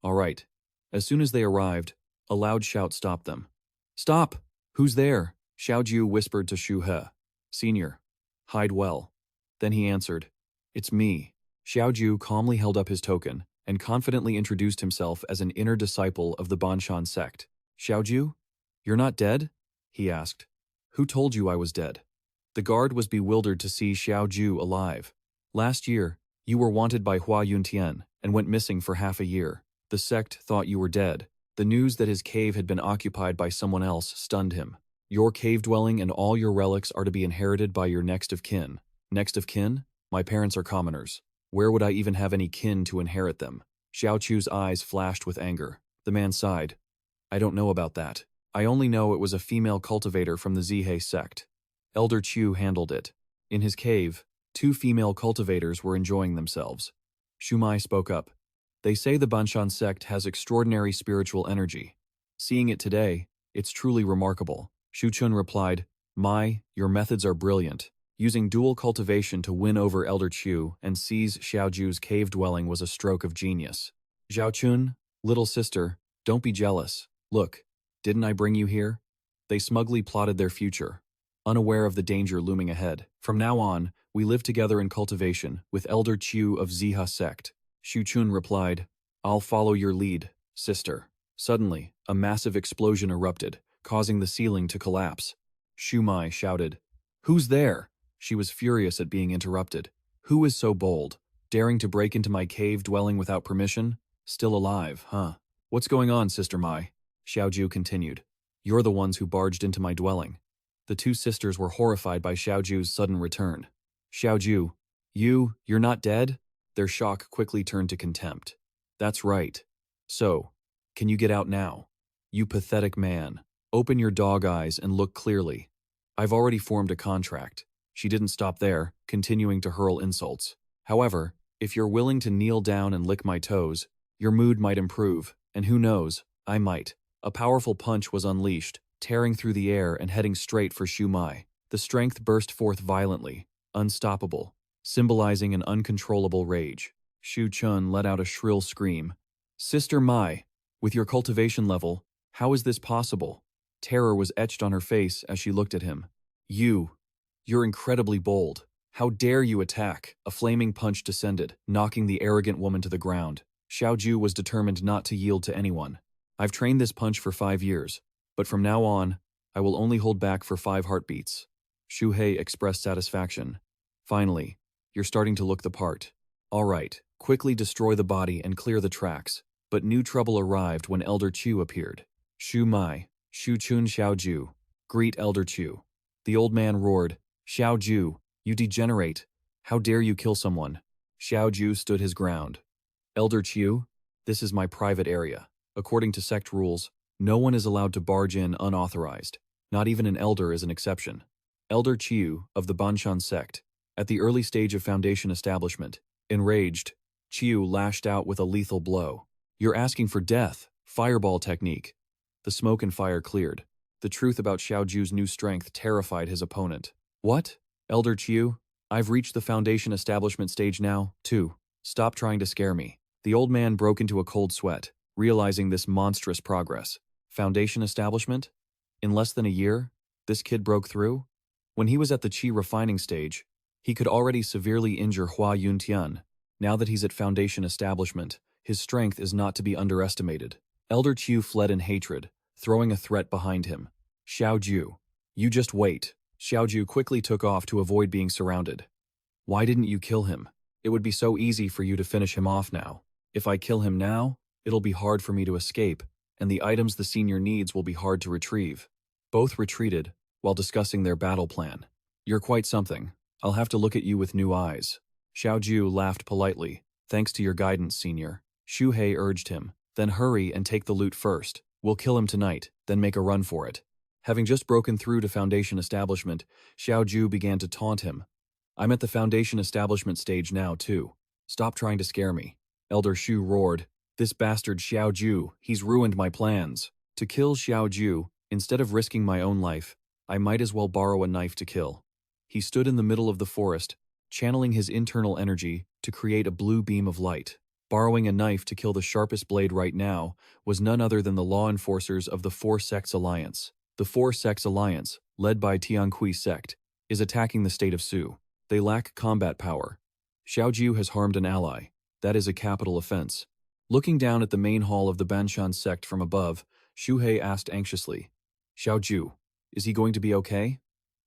All right. As soon as they arrived, a loud shout stopped them. Stop! Who's there? Xiaoju whispered to Xu Hei. Senior. Hide well. Then he answered. It's me. Xiaoju calmly held up his token and confidently introduced himself as an inner disciple of the Banshan sect. Xiaoju? You're not dead? He asked. Who told you I was dead? The guard was bewildered to see Xiaoju alive. Last year, you were wanted by Hua Yuntian and went missing for half a year. The sect thought you were dead. The news that his cave had been occupied by someone else stunned him. Your cave dwelling and all your relics are to be inherited by your next of kin. Next of kin? My parents are commoners. Where would I even have any kin to inherit them? Xiaochu's eyes flashed with anger. The man sighed. I don't know about that. I only know it was a female cultivator from the Xu Hei sect. Elder Chu handled it. In his cave, 2 female cultivators were enjoying themselves. Shumai spoke up. They say the Banshan sect has extraordinary spiritual energy. Seeing it today, it's truly remarkable. Shu Chun replied, your methods are brilliant. Using dual cultivation to win over Elder Chu and seize Xiaoju's cave dwelling was a stroke of genius. Zhao Chun, little sister, don't be jealous. Look, didn't I bring you here? They smugly plotted their future, unaware of the danger looming ahead. From now on, we live together in cultivation with Elder Chu of Xu Hei sect. Shu Chun replied, I'll follow your lead, sister. Suddenly, a massive explosion erupted, causing the ceiling to collapse. Shumai shouted, Who's there? She was furious at being interrupted. Who is so bold, daring to break into my cave dwelling without permission? Still alive, huh? What's going on, Sister Mai? Xiaoju continued. You're the ones who barged into my dwelling. The 2 sisters were horrified by Xiaoju's sudden return. Xiaoju, you're not dead? Their shock quickly turned to contempt. That's right. So, can you get out now? You pathetic man. Open your dog eyes and look clearly. I've already formed a contract. She didn't stop there, continuing to hurl insults. However, if you're willing to kneel down and lick my toes, your mood might improve, and who knows, I might. A powerful punch was unleashed, tearing through the air and heading straight for Shu Mai. The strength burst forth violently, unstoppable, symbolizing an uncontrollable rage. Shu Chun let out a shrill scream. Sister Mai, with your cultivation level, how is this possible? Terror was etched on her face as she looked at him. You're incredibly bold. How dare you attack? A flaming punch descended, knocking the arrogant woman to the ground. Xiaoju was determined not to yield to anyone. I've trained this punch for 5 years, but from now on, I will only hold back for 5 heartbeats. Xu Hei expressed satisfaction. Finally, you're starting to look the part. All right, quickly destroy the body and clear the tracks. But new trouble arrived when Elder Chu appeared. Shu Mai, Shu Chun Xiaoju, greet Elder Chu. The old man roared, Xiaoju, you degenerate. How dare you kill someone? Xiaoju stood his ground. Elder Chu, this is my private area. According to sect rules, no one is allowed to barge in unauthorized. Not even an elder is an exception. Elder Chu, of the Banshan sect, at the early stage of Foundation establishment, enraged, Chu lashed out with a lethal blow. You're asking for death. Fireball technique. The smoke and fire cleared. The truth about Xiaoju's new strength terrified his opponent. What? Elder Chu? I've reached the Foundation establishment stage now, too. Stop trying to scare me. The old man broke into a cold sweat, realizing this monstrous progress. Foundation establishment? In less than a year, this kid broke through? When he was at the Qi refining stage, he could already severely injure Hua Yuntian. Now that he's at Foundation establishment, his strength is not to be underestimated. Elder Chu fled in hatred, throwing a threat behind him. Xiaoju, you just wait. Xiaoju quickly took off to avoid being surrounded. Why didn't you kill him? It would be so easy for you to finish him off now. If I kill him now, it'll be hard for me to escape, and the items the senior needs will be hard to retrieve. Both retreated, while discussing their battle plan. You're quite something. I'll have to look at you with new eyes. Xiaoju laughed politely. Thanks to your guidance, senior. Xu Hei urged him. Then hurry and take the loot first. We'll kill him tonight, then make a run for it. Having just broken through to Foundation establishment, Xiaoju began to taunt him. I'm at the Foundation establishment stage now, too. Stop trying to scare me. Elder Xu roared. This bastard Xiaoju, he's ruined my plans. To kill Xiaoju, instead of risking my own life, I might as well borrow a knife to kill. He stood in the middle of the forest, channeling his internal energy to create a blue beam of light. Borrowing a knife to kill the sharpest blade right now was none other than the law enforcers of the Four Sects Alliance. The Four Sects Alliance, led by Tianqi Sect, is attacking the state of Su. They lack combat power. Xiaoju has harmed an ally. That is a capital offense. Looking down at the main hall of the Banshan sect from above, Xu Hei asked anxiously, Xiaoju, is he going to be okay?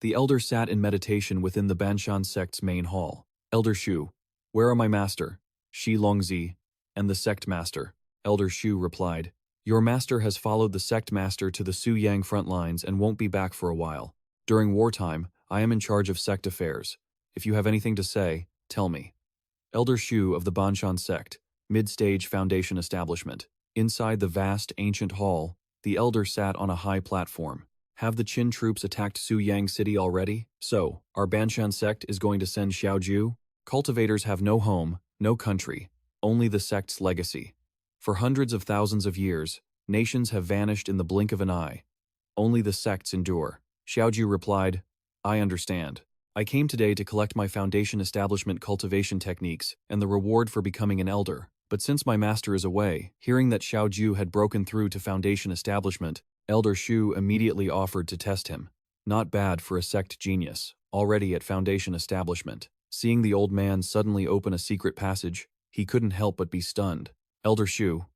The elder sat in meditation within the Banshan sect's main hall. Elder Xu, where are my master, Shi Longzi, and the sect master? Elder Xu replied, your master has followed the sect master to the Su Yang front lines and won't be back for a while. During wartime, I am in charge of sect affairs. If you have anything to say, tell me. Elder Xu of the Banshan sect, mid-stage foundation establishment. Inside the vast, ancient hall, the elder sat on a high platform. Have the Qin troops attacked Su Yang City already? So, our Banshan sect is going to send Xiaoju? Cultivators have no home, no country, only the sect's legacy. For hundreds of thousands of years, nations have vanished in the blink of an eye. Only the sects endure. Xiaoju replied, I understand. I came today to collect my foundation establishment cultivation techniques and the reward for becoming an elder. But since my master is away, hearing that Xiaoju had broken through to foundation establishment, Elder Xu immediately offered to test him. Not bad for a sect genius, already at foundation establishment. Seeing the old man suddenly open a secret passage, he couldn't help but be stunned. Elder Xu,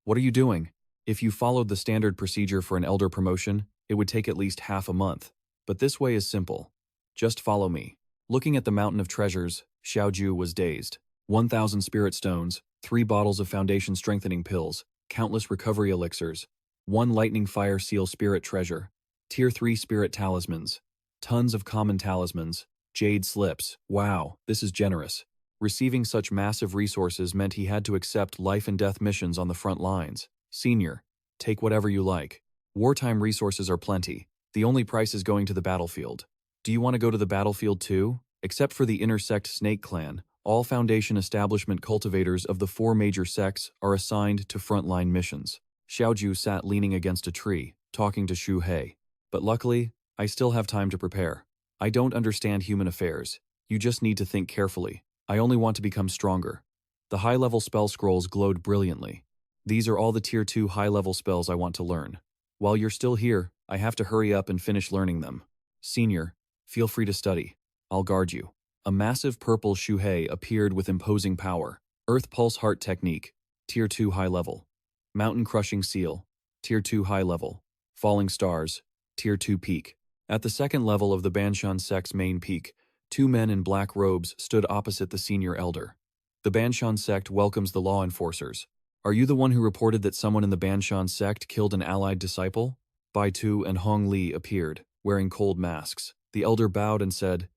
what are you doing? If you followed the standard procedure for an elder promotion, it would take at least half a month. But this way is simple. Just follow me. Looking at the mountain of treasures, Xiaoju was dazed. 1,000 spirit stones, 3 bottles of foundation strengthening pills, countless recovery elixirs, 1 lightning fire seal spirit treasure, tier 3 spirit talismans, tons of common talismans, jade slips. Wow, this is generous. Receiving such massive resources meant he had to accept life and death missions on the front lines. Senior, take whatever you like. Wartime resources are plenty. The only price is going to the battlefield. Do you want to go to the battlefield too? Except for the intersect Snake clan, all foundation establishment cultivators of the 4 major sects are assigned to frontline missions. Xiaoju sat leaning against a tree, talking to Xu Hei. But luckily, I still have time to prepare. I don't understand human affairs. You just need to think carefully. I only want to become stronger. The high-level spell scrolls glowed brilliantly. These are all the tier 2 high-level spells I want to learn. While you're still here, I have to hurry up and finish learning them. Senior, feel free to study. I'll guard you. A massive purple Xu Hei appeared with imposing power. Earth Pulse Heart Technique, tier 2 high level. Mountain Crushing Seal, tier 2 high level. Falling Stars, tier 2 peak. At the second level of the Banshan sect's main peak, 2 men in black robes stood opposite the senior elder. The Banshan sect welcomes the law enforcers. Are you the one who reported that someone in the Banshan sect killed an allied disciple? Bai Tu and Hong Li appeared, wearing cold masks. The elder bowed and said,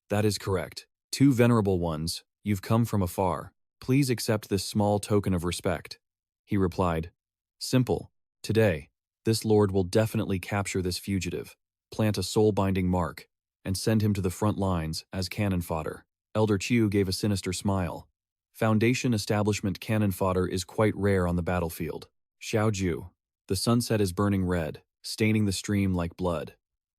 that is correct. 2 venerable ones, you've come from afar. Please accept this small token of respect. He replied, simple. Today, this lord will definitely capture this fugitive, plant a soul-binding mark, and send him to the front lines as cannon fodder. Elder Chiu gave a sinister smile. Foundation establishment cannon fodder is quite rare on the battlefield. Xiaoju, the sunset is burning red, staining the stream like blood.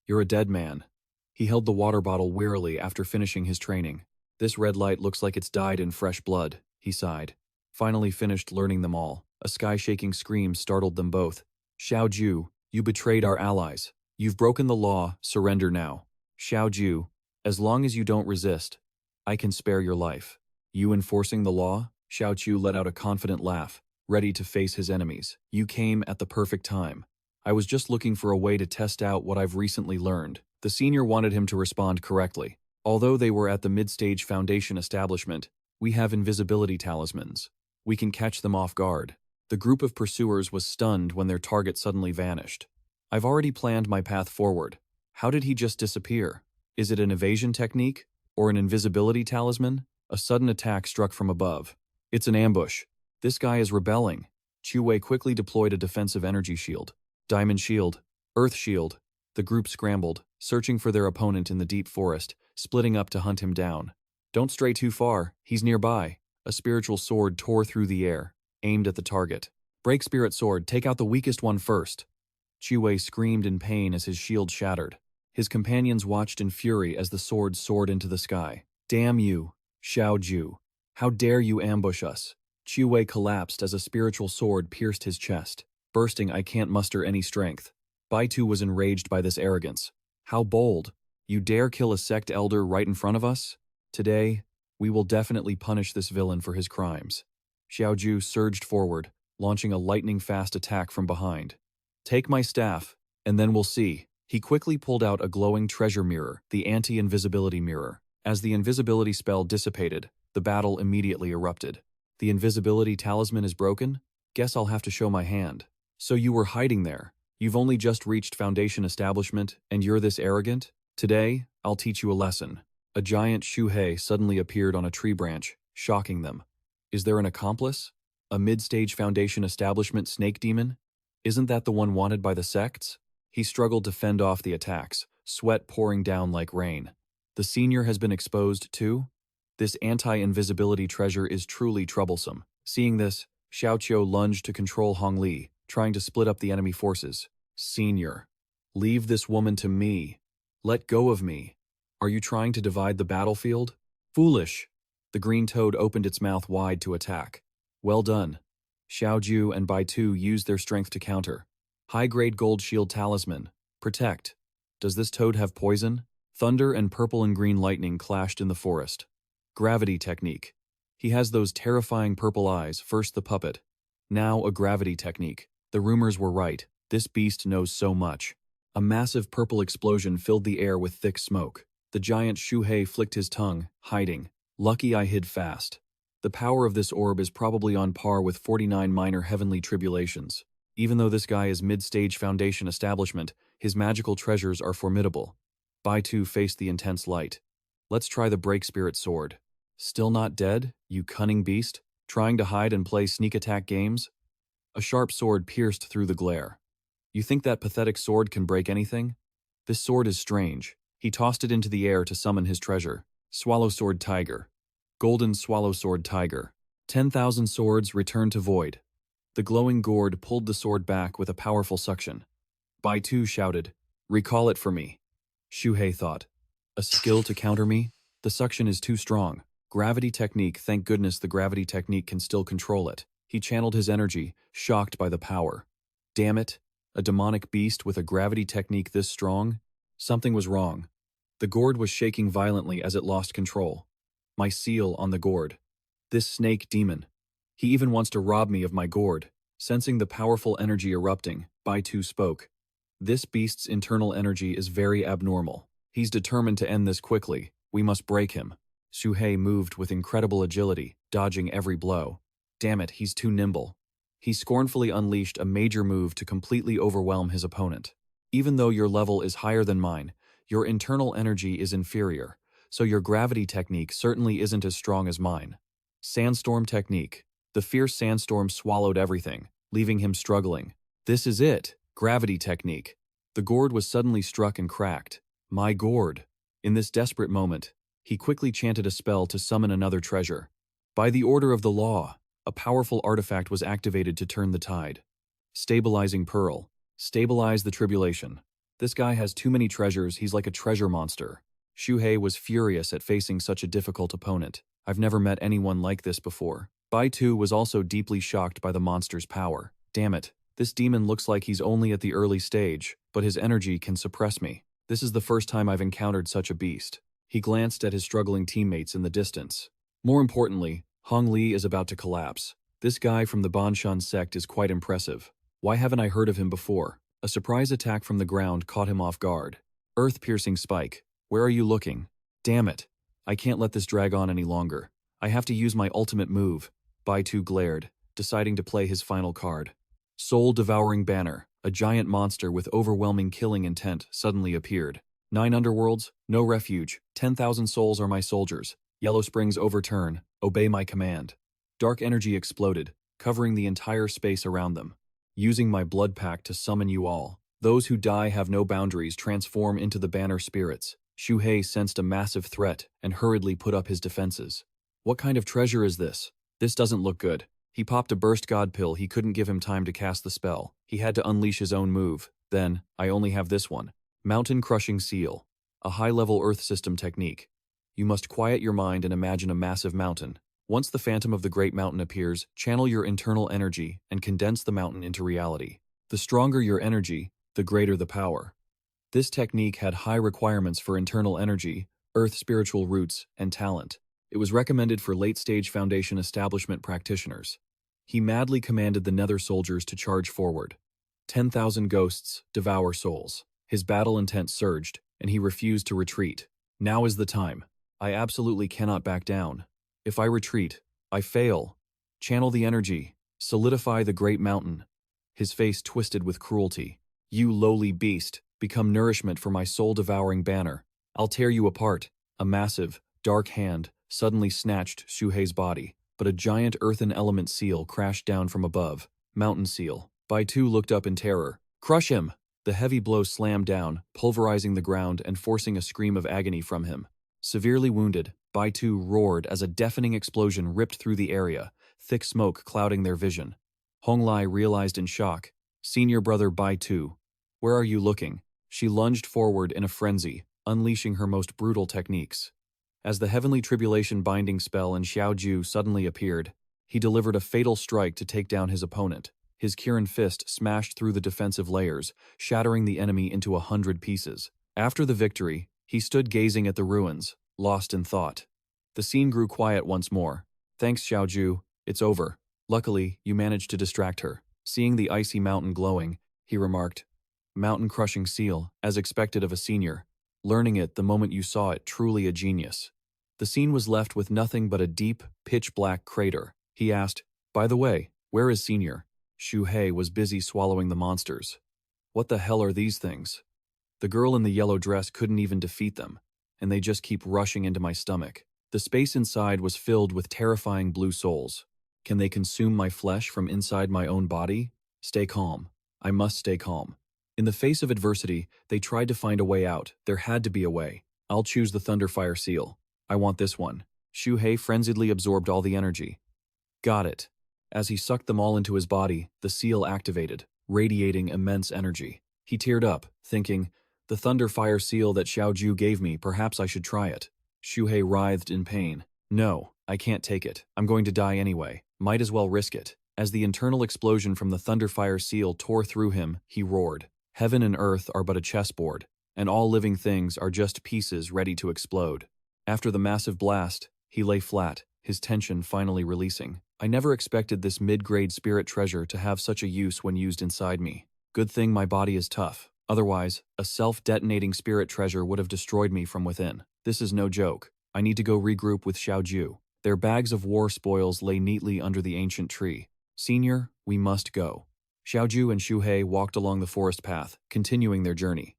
You're a dead man. He held the water bottle wearily after finishing his training. This red light looks like it's dyed in fresh blood, he sighed. Finally finished learning them all. A sky-shaking scream startled them both. Xiaoju, you betrayed our allies. You've broken the law, surrender now. Xiaoju, as long as you don't resist, I can spare your life. You enforcing the law? Xiaoju let out a confident laugh, ready to face his enemies. You came at the perfect time. I was just looking for a way to test out what I've recently learned. The senior wanted him to respond correctly. Although they were at the mid-stage foundation establishment, we have invisibility talismans. We can catch them off guard. The group of pursuers was stunned when their target suddenly vanished. I've already planned my path forward. How did he just disappear? Is it an evasion technique? Or an invisibility talisman? A sudden attack struck from above. It's an ambush. This guy is rebelling. Xu Wei quickly deployed a defensive energy shield. Diamond shield. Earth shield. The group scrambled, searching for their opponent in the deep forest, splitting up to hunt him down. Don't stray too far, he's nearby. A spiritual sword tore through the air, aimed at the target. Break spirit sword, take out the weakest one first. Xu Wei screamed in pain as his shield shattered. His companions watched in fury as the sword soared into the sky. Damn you, Xiaoju. How dare you ambush us? Xu Hei collapsed as a spiritual sword pierced his chest. Bursting, I can't muster any strength. Baitu was enraged by this arrogance. How bold! You dare kill a sect elder right in front of us? Today, we will definitely punish this villain for his crimes. Xiaoju surged forward, launching a lightning-fast attack from behind. Take my staff, and then we'll see. He quickly pulled out a glowing treasure mirror, the anti-invisibility mirror. As the invisibility spell dissipated, the battle immediately erupted. The invisibility talisman is broken? Guess I'll have to show my hand. So you were hiding there. You've only just reached Foundation establishment, and you're this arrogant? Today, I'll teach you a lesson. A giant Xu Hei suddenly appeared on a tree branch, shocking them. Is there an accomplice? A mid-stage Foundation establishment snake demon? Isn't that the one wanted by the sects? He struggled to fend off the attacks, sweat pouring down like rain. The senior has been exposed too? This anti-invisibility treasure is truly troublesome. Seeing this, Xiaoqiu lunged to control Hong Li, trying to split up the enemy forces. Senior, leave this woman to me. Let go of me. Are you trying to divide the battlefield? Foolish. The green toad opened its mouth wide to attack. Well done. Xiaoju and Baitu used their strength to counter. High-grade gold shield talisman. Protect. Does this toad have poison? Thunder and purple and green lightning clashed in the forest. Gravity technique. He has those terrifying purple eyes, first the puppet. Now a gravity technique. The rumors were right. This beast knows so much. A massive purple explosion filled the air with thick smoke. The giant Xu Hei flicked his tongue, hiding. Lucky I hid fast. The power of this orb is probably on par with 49 minor heavenly tribulations. Even though this guy is mid-stage Foundation establishment, his magical treasures are formidable. Baitu faced the intense light. Let's try the Break Spirit Sword. Still not dead, you cunning beast? Trying to hide and play sneak attack games? A sharp sword pierced through the glare. You think that pathetic sword can break anything? This sword is strange. He tossed it into the air to summon his treasure. Swallow Sword Tiger. Golden Swallow Sword Tiger. 10,000 swords returned to void. The glowing gourd pulled the sword back with a powerful suction. Baitu shouted, "Recall it for me." Xu Hei thought, "A skill to counter me? The suction is too strong. Gravity technique, thank goodness the gravity technique can still control it." He channeled his energy, shocked by the power. Damn it, a demonic beast with a gravity technique this strong? Something was wrong. The gourd was shaking violently as it lost control. My seal on the gourd. This snake demon. He even wants to rob me of my gourd. Sensing the powerful energy erupting, Baitu spoke. This beast's internal energy is very abnormal. He's determined to end this quickly. We must break him. Xu Hei moved with incredible agility, dodging every blow. Damn it, he's too nimble. He scornfully unleashed a major move to completely overwhelm his opponent. Even though your level is higher than mine, your internal energy is inferior, so your gravity technique certainly isn't as strong as mine. Sandstorm technique. The fierce sandstorm swallowed everything, leaving him struggling. This is it, gravity technique. The gourd was suddenly struck and cracked. My gourd. In this desperate moment, he quickly chanted a spell to summon another treasure. By the order of the law, a powerful artifact was activated to turn the tide. Stabilizing Pearl. Stabilize the tribulation. This guy has too many treasures, he's like a treasure monster. Xu Hei was furious at facing such a difficult opponent. I've never met anyone like this before. Baitu was also deeply shocked by the monster's power. Damn it, this demon looks like he's only at the early stage, but his energy can suppress me. This is the first time I've encountered such a beast. He glanced at his struggling teammates in the distance. More importantly, Hong Li is about to collapse. This guy from the Banshan sect is quite impressive. Why haven't I heard of him before? A surprise attack from the ground caught him off guard. Earth-piercing spike. Where are you looking? Damn it. I can't let this drag on any longer. I have to use my ultimate move. Baitu glared, deciding to play his final card. Soul-devouring banner. A giant monster with overwhelming killing intent suddenly appeared. 9 underworlds, no refuge. 10,000 souls are my soldiers. Yellow Springs overturn. Obey my command. Dark energy exploded, covering the entire space around them. Using my blood pact to summon you all. Those who die have no boundaries transform into the banner spirits. Xu Hei sensed a massive threat and hurriedly put up his defenses. What kind of treasure is this? This doesn't look good. He popped a burst god pill. He couldn't give him time to cast the spell. He had to unleash his own move. Then, I only have this one. Mountain Crushing Seal. A high-level Earth system technique. You must quiet your mind and imagine a massive mountain. Once the phantom of the great mountain appears, channel your internal energy and condense the mountain into reality. The stronger your energy, the greater the power. This technique had high requirements for internal energy, earth spiritual roots, and talent. It was recommended for late-stage Foundation establishment practitioners. He madly commanded the Nether soldiers to charge forward. 10,000 ghosts devour souls. His battle intent surged, and he refused to retreat. Now is the time. I absolutely cannot back down. If I retreat, I fail. Channel the energy. Solidify the great mountain. His face twisted with cruelty. You lowly beast, become nourishment for my soul-devouring banner. I'll tear you apart. A massive, dark hand suddenly snatched Xu Hei's body, but a giant earthen element seal crashed down from above. Mountain seal. Baitu looked up in terror. Crush him! The heavy blow slammed down, pulverizing the ground and forcing a scream of agony from him. Severely wounded, Baitu roared as a deafening explosion ripped through the area, thick smoke clouding their vision. Honglai realized in shock. Senior brother Baitu, where are you looking? She lunged forward in a frenzy, unleashing her most brutal techniques. As the heavenly tribulation binding spell in Xiaoju suddenly appeared, he delivered a fatal strike to take down his opponent. His Kirin fist smashed through the defensive layers, shattering the enemy into 100 pieces. After the victory, he stood gazing at the ruins, lost in thought. The scene grew quiet once more. Thanks, Xiaoju, it's over. Luckily, you managed to distract her. Seeing the icy mountain glowing, he remarked, mountain-crushing seal, as expected of a senior. Learning it the moment you saw it, truly a genius. The scene was left with nothing but a deep, pitch-black crater. He asked, by the way, where is senior? Xu Hei was busy swallowing the monsters. What the hell are these things? The girl in the yellow dress couldn't even defeat them, and they just keep rushing into my stomach. The space inside was filled with terrifying blue souls. Can they consume my flesh from inside my own body? Stay calm. I must stay calm. In the face of adversity, they tried to find a way out. There had to be a way. I'll choose the Thunderfire Seal. I want this one. Xu Hei frenziedly absorbed all the energy. Got it. As he sucked them all into his body, the seal activated, radiating immense energy. He teared up, thinking, the Thunderfire Seal that Xiaoju gave me, perhaps I should try it. Xu Hei writhed in pain. No, I can't take it. I'm going to die anyway. Might as well risk it. As the internal explosion from the Thunderfire Seal tore through him, he roared. Heaven and earth are but a chessboard, and all living things are just pieces ready to explode. After the massive blast, he lay flat, his tension finally releasing. I never expected this mid-grade spirit treasure to have such a use when used inside me. Good thing my body is tough. Otherwise, a self-detonating spirit treasure would have destroyed me from within. This is no joke. I need to go regroup with Xiaoju. Their bags of war spoils lay neatly under the ancient tree. Senior, we must go. Xiaoju and Xu Hei walked along the forest path, continuing their journey.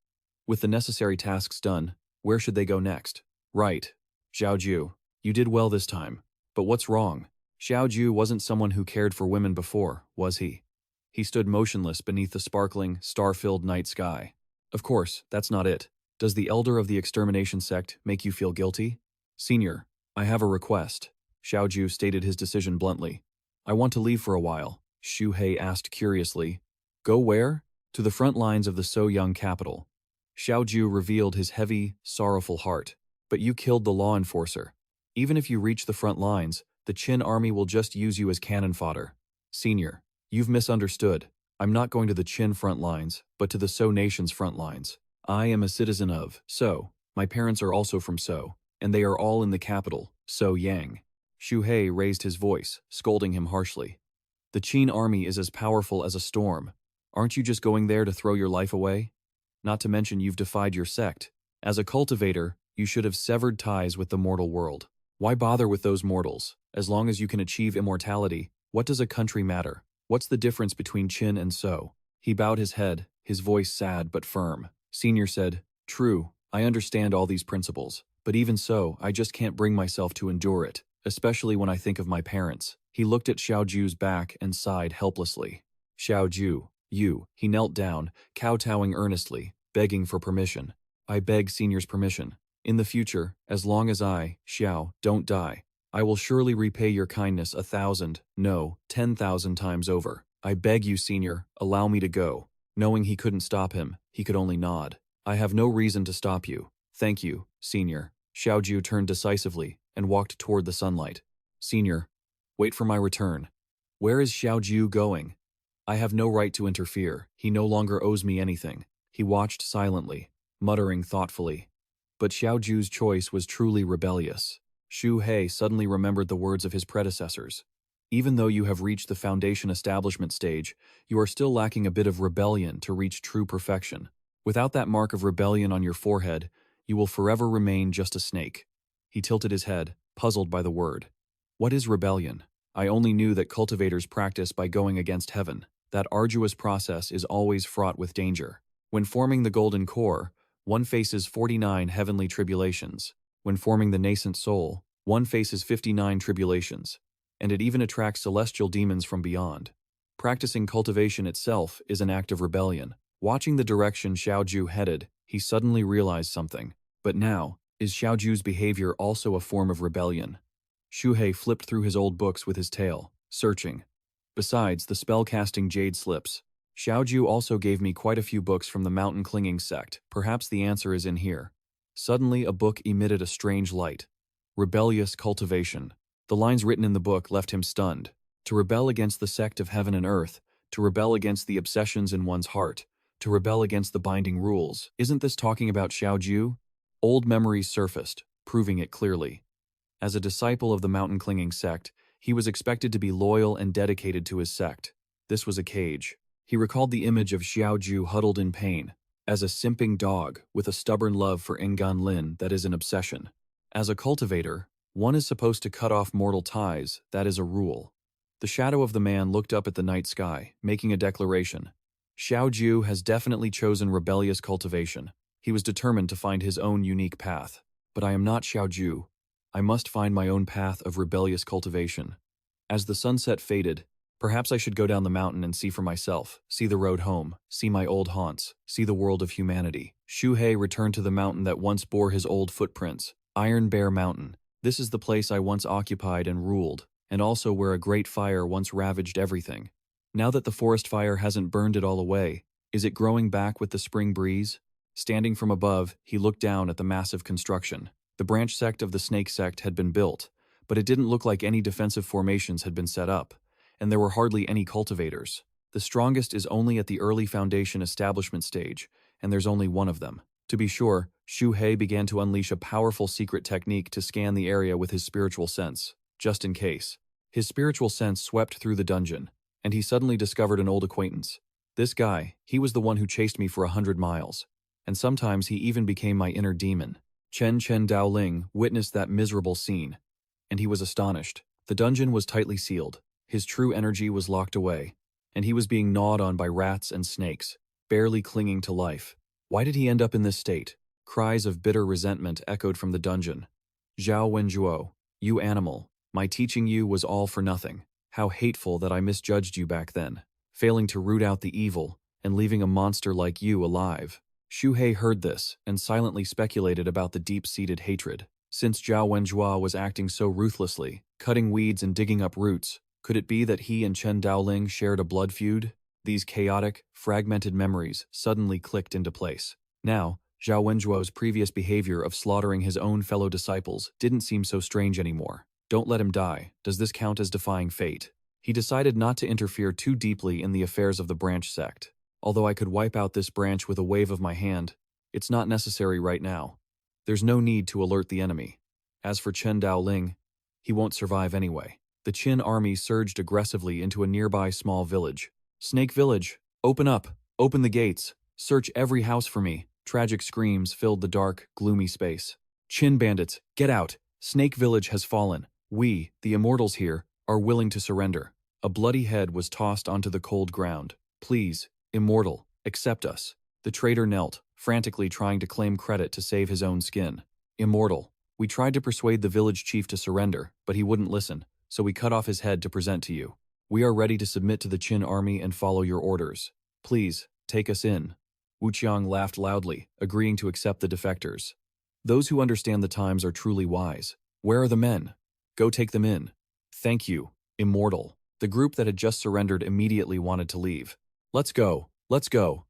With the necessary tasks done, where should they go next? Right. Xiaoju, you did well this time. But what's wrong? Xiaoju wasn't someone who cared for women before, was he? He stood motionless beneath the sparkling, star-filled night sky. Of course, that's not it. Does the elder of the extermination sect make you feel guilty? Senior, I have a request. Xiaoju stated his decision bluntly. I want to leave for a while. Xu Hei asked curiously. Go where? To the front lines of the So-Young capital. Xiaoju revealed his heavy, sorrowful heart. But you killed the law enforcer. Even if you reach the front lines, the Qin army will just use you as cannon fodder. Senior, you've misunderstood. I'm not going to the Qin front lines, but to the So nation's front lines. I am a citizen of So. My parents are also from So, and they are all in the capital, So-Yang. Xu Hei raised his voice, scolding him harshly. The Qin army is as powerful as a storm. Aren't you just going there to throw your life away? Not to mention you've defied your sect. As a cultivator, you should have severed ties with the mortal world. Why bother with those mortals? As long as you can achieve immortality, what does a country matter? What's the difference between Qin and So? He bowed his head, his voice sad but firm. Senior said, True, I understand all these principles, but even so, I just can't bring myself to endure it, especially when I think of my parents. He looked at Xiaoju's back and sighed helplessly. Xiaoju, you. He knelt down, kowtowing earnestly, begging for permission. I beg Senior's permission. In the future, as long as I, Xiao, don't die, I will surely repay your kindness 1,000, no, 10,000 times over. I beg you, Senior, allow me to go. Knowing he couldn't stop him, he could only nod. I have no reason to stop you. Thank you, Senior. Xiaoju turned decisively and walked toward the sunlight. Senior, wait for my return. Where is Xiaoju going? I have no right to interfere. He no longer owes me anything. He watched silently, muttering thoughtfully. But Xiaoju's choice was truly rebellious. Xu Hei suddenly remembered the words of his predecessors. Even though you have reached the foundation establishment stage, you are still lacking a bit of rebellion to reach true perfection. Without that mark of rebellion on your forehead, you will forever remain just a snake. He tilted his head, puzzled by the word. What is rebellion? I only knew that cultivators practice by going against heaven. That arduous process is always fraught with danger. When forming the golden core, one faces 49 heavenly tribulations. When forming the nascent soul, one faces 59 tribulations. And it even attracts celestial demons from beyond. Practicing cultivation itself is an act of rebellion. Watching the direction Xiaoju headed, he suddenly realized something. But now, is Xiaoju's behavior also a form of rebellion? Xu Hei flipped through his old books with his tail, searching. Besides the spell-casting jade slips, Xiaoju also gave me quite a few books from the mountain-clinging sect. Perhaps the answer is in here. Suddenly a book emitted a strange light. Rebellious Cultivation. The lines written in the book left him stunned. To rebel against the sect of heaven and earth, to rebel against the obsessions in one's heart, to rebel against the binding rules. Isn't this talking about Xiaoju? Old memories surfaced, proving it clearly. As a disciple of the mountain-clinging sect, he was expected to be loyal and dedicated to his sect. This was a cage. He recalled the image of Xiaoju huddled in pain, as a simping dog with a stubborn love for Engan Lin that is an obsession. As a cultivator, one is supposed to cut off mortal ties, that is a rule. The shadow of the man looked up at the night sky, making a declaration. Xiaoju has definitely chosen rebellious cultivation. He was determined to find his own unique path. But I am not Xiaoju. I must find my own path of rebellious cultivation. As the sunset faded, perhaps I should go down the mountain and see for myself, see the road home, see my old haunts, see the world of humanity. Xu Hei returned to the mountain that once bore his old footprints, Iron Bear Mountain. This is the place I once occupied and ruled, and also where a great fire once ravaged everything. Now that the forest fire hasn't burned it all away, is it growing back with the spring breeze? Standing from above, he looked down at the massive construction. The branch sect of the Snake Sect had been built, but it didn't look like any defensive formations had been set up, and there were hardly any cultivators. The strongest is only at the early foundation establishment stage, and there's only one of them. To be sure, Xu Hei began to unleash a powerful secret technique to scan the area with his spiritual sense, just in case. His spiritual sense swept through the dungeon, and he suddenly discovered an old acquaintance. This guy, he was the one who chased me for 100 miles, and sometimes he even became my inner demon. Chen Daoling witnessed that miserable scene, and he was astonished. The dungeon was tightly sealed, his true energy was locked away, and he was being gnawed on by rats and snakes, barely clinging to life. Why did he end up in this state? Cries of bitter resentment echoed from the dungeon. Zhao Wenjuo, you animal, my teaching you was all for nothing. How hateful that I misjudged you back then, failing to root out the evil and leaving a monster like you alive. Xu Hei heard this and silently speculated about the deep-seated hatred. Since Zhao Wenjuo was acting so ruthlessly, cutting weeds and digging up roots, could it be that he and Chen Daoling shared a blood feud? These chaotic, fragmented memories suddenly clicked into place. Now, Zhao Wenjuo's previous behavior of slaughtering his own fellow disciples didn't seem so strange anymore. Don't let him die. Does this count as defying fate? He decided not to interfere too deeply in the affairs of the branch sect. Although I could wipe out this branch with a wave of my hand, it's not necessary right now. There's no need to alert the enemy. As for Chen Daoling, he won't survive anyway. The Qin army surged aggressively into a nearby small village. Snake Village, open up, open the gates, search every house for me. Tragic screams filled the dark, gloomy space. Qin bandits, get out. Snake Village has fallen. We, the immortals here, are willing to surrender. A bloody head was tossed onto the cold ground. Please, immortal, accept us. The traitor knelt, frantically trying to claim credit to save his own skin. Immortal, we tried to persuade the village chief to surrender, but he wouldn't listen, so we cut off his head to present to you. We are ready to submit to the Qin army and follow your orders. Please, take us in. Wu Qiang laughed loudly, agreeing to accept the defectors. Those who understand the times are truly wise. Where are the men? Go take them in. Thank you, immortal. The group that had just surrendered immediately wanted to leave. Let's go, let's go.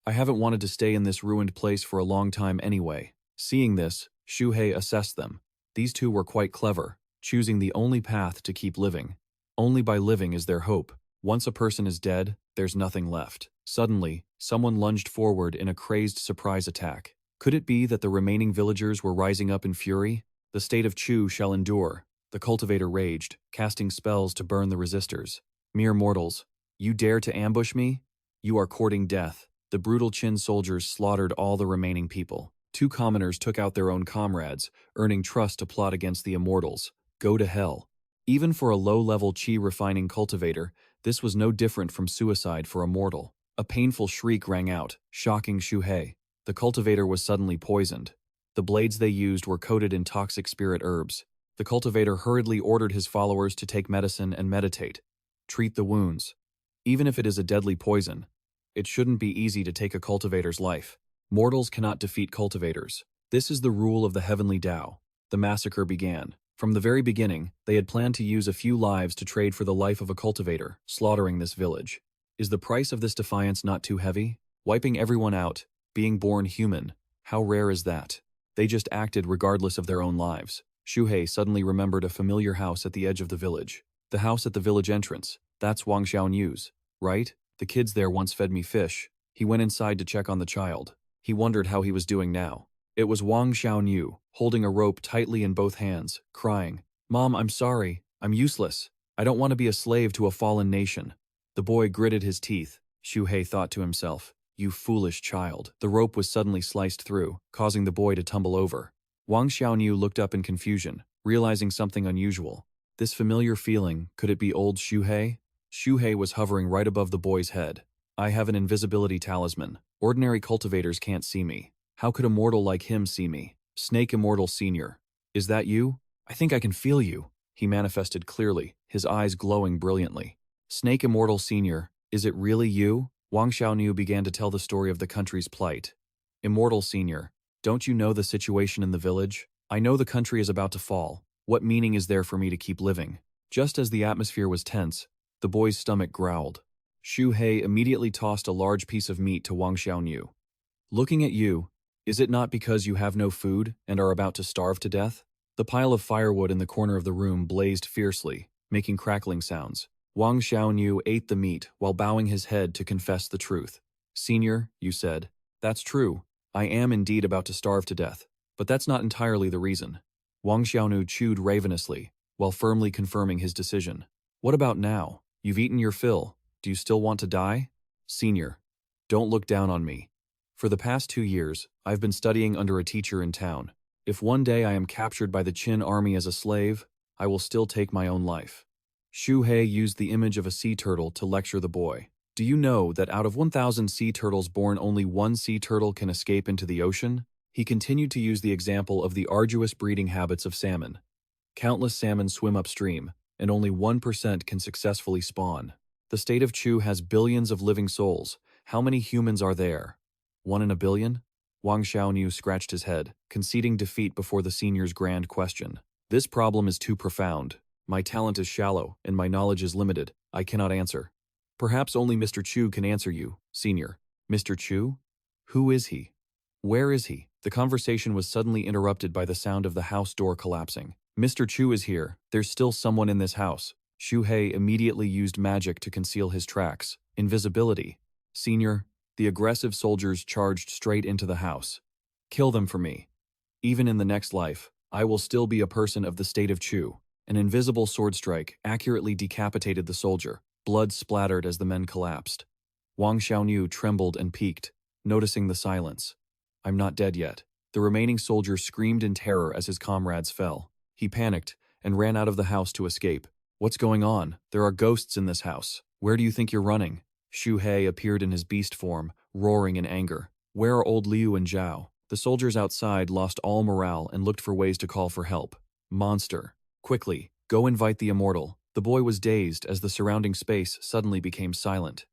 I haven't wanted to stay in this ruined place for a long time anyway. Seeing this, Xu Hei assessed them. These two were quite clever, choosing the only path to keep living. Only by living is there hope. Once a person is dead, there's nothing left. Suddenly, someone lunged forward in a crazed surprise attack. Could it be that the remaining villagers were rising up in fury? The state of Chu shall endure. The cultivator raged, casting spells to burn the resistors. Mere mortals, you dare to ambush me? You are courting death. The brutal Qin soldiers slaughtered all the remaining people. Two commoners took out their own comrades, earning trust to plot against the immortals. Go to hell. Even for a low-level chi-refining cultivator, this was no different from suicide for a mortal. A painful shriek rang out, shocking Xu Hei. The cultivator was suddenly poisoned. The blades they used were coated in toxic spirit herbs. The cultivator hurriedly ordered his followers to take medicine and meditate. Treat the wounds. Even if it is a deadly poison, it shouldn't be easy to take a cultivator's life. Mortals cannot defeat cultivators. This is the rule of the heavenly Tao. The massacre began. From the very beginning, they had planned to use a few lives to trade for the life of a cultivator, slaughtering this village. Is the price of this defiance not too heavy? Wiping everyone out, being born human, how rare is that? They just acted regardless of their own lives. Xu Hei suddenly remembered a familiar house at the edge of the village. The house at the village entrance. That's Wang Xiaonyu's, right? The kids there once fed me fish. He went inside to check on the child. He wondered how he was doing now. It was Wang Xiaonyu, holding a rope tightly in both hands, crying, "Mom, I'm sorry. I'm useless. I don't want to be a slave to a fallen nation." The boy gritted his teeth. Xu Hei thought to himself, "You foolish child." The rope was suddenly sliced through, causing the boy to tumble over. Wang Xiaonyu looked up in confusion, realizing something unusual. This familiar feeling, could it be old Xu Hei? Xu Hei was hovering right above the boy's head. "I have an invisibility talisman. Ordinary cultivators can't see me. How could a mortal like him see me? Snake Immortal Senior. Is that you? I think I can feel you." He manifested clearly, his eyes glowing brilliantly. "Snake Immortal Senior, is it really you?" Wang Xiaonyu began to tell the story of the country's plight. "Immortal Senior, don't you know the situation in the village? I know the country is about to fall. What meaning is there for me to keep living?" Just as the atmosphere was tense, the boy's stomach growled. Xu Hei immediately tossed a large piece of meat to Wang Xiaonyu. "Looking at you, is it not because you have no food and are about to starve to death?" The pile of firewood in the corner of the room blazed fiercely, making crackling sounds. Wang Xiaonyu ate the meat while bowing his head to confess the truth. "Senior, you said. That's true. I am indeed about to starve to death, but that's not entirely the reason." Wang Xiaonyu chewed ravenously, while firmly confirming his decision. "What about now? You've eaten your fill. Do you still want to die?" "Senior, don't look down on me. For the past 2 years, I've been studying under a teacher in town. If one day I am captured by the Qin army as a slave, I will still take my own life." Xu Hei used the image of a sea turtle to lecture the boy. "Do you know that out of 1,000 sea turtles born, only one sea turtle can escape into the ocean?" He continued to use the example of the arduous breeding habits of salmon. Countless salmon swim upstream, and only 1% can successfully spawn. The state of Chu has billions of living souls. How many humans are there? 1 in a billion? Wang Xiaonyu scratched his head, conceding defeat before the senior's grand question. "This problem is too profound. My talent is shallow, and my knowledge is limited. I cannot answer. Perhaps only Mr. Chu can answer you, Senior." "Mr. Chu? Who is he? Where is he?" The conversation was suddenly interrupted by the sound of the house door collapsing. "Mr. Chu is here. There's still someone in this house." Xu Hei immediately used magic to conceal his tracks. Invisibility. "Senior, the aggressive soldiers charged straight into the house. Kill them for me. Even in the next life, I will still be a person of the state of Chu." An invisible sword strike accurately decapitated the soldier. Blood splattered as the men collapsed. Wang Xiaonyu trembled and peeked, noticing the silence. "I'm not dead yet." The remaining soldier screamed in terror as his comrades fell. He panicked and ran out of the house to escape. "What's going on? There are ghosts in this house. Where do you think you're running?" Xu Hei appeared in his beast form, roaring in anger. "Where are old Liu and Zhao?" The soldiers outside lost all morale and looked for ways to call for help. "Monster. Quickly, go invite the immortal." The boy was dazed as the surrounding space suddenly became silent.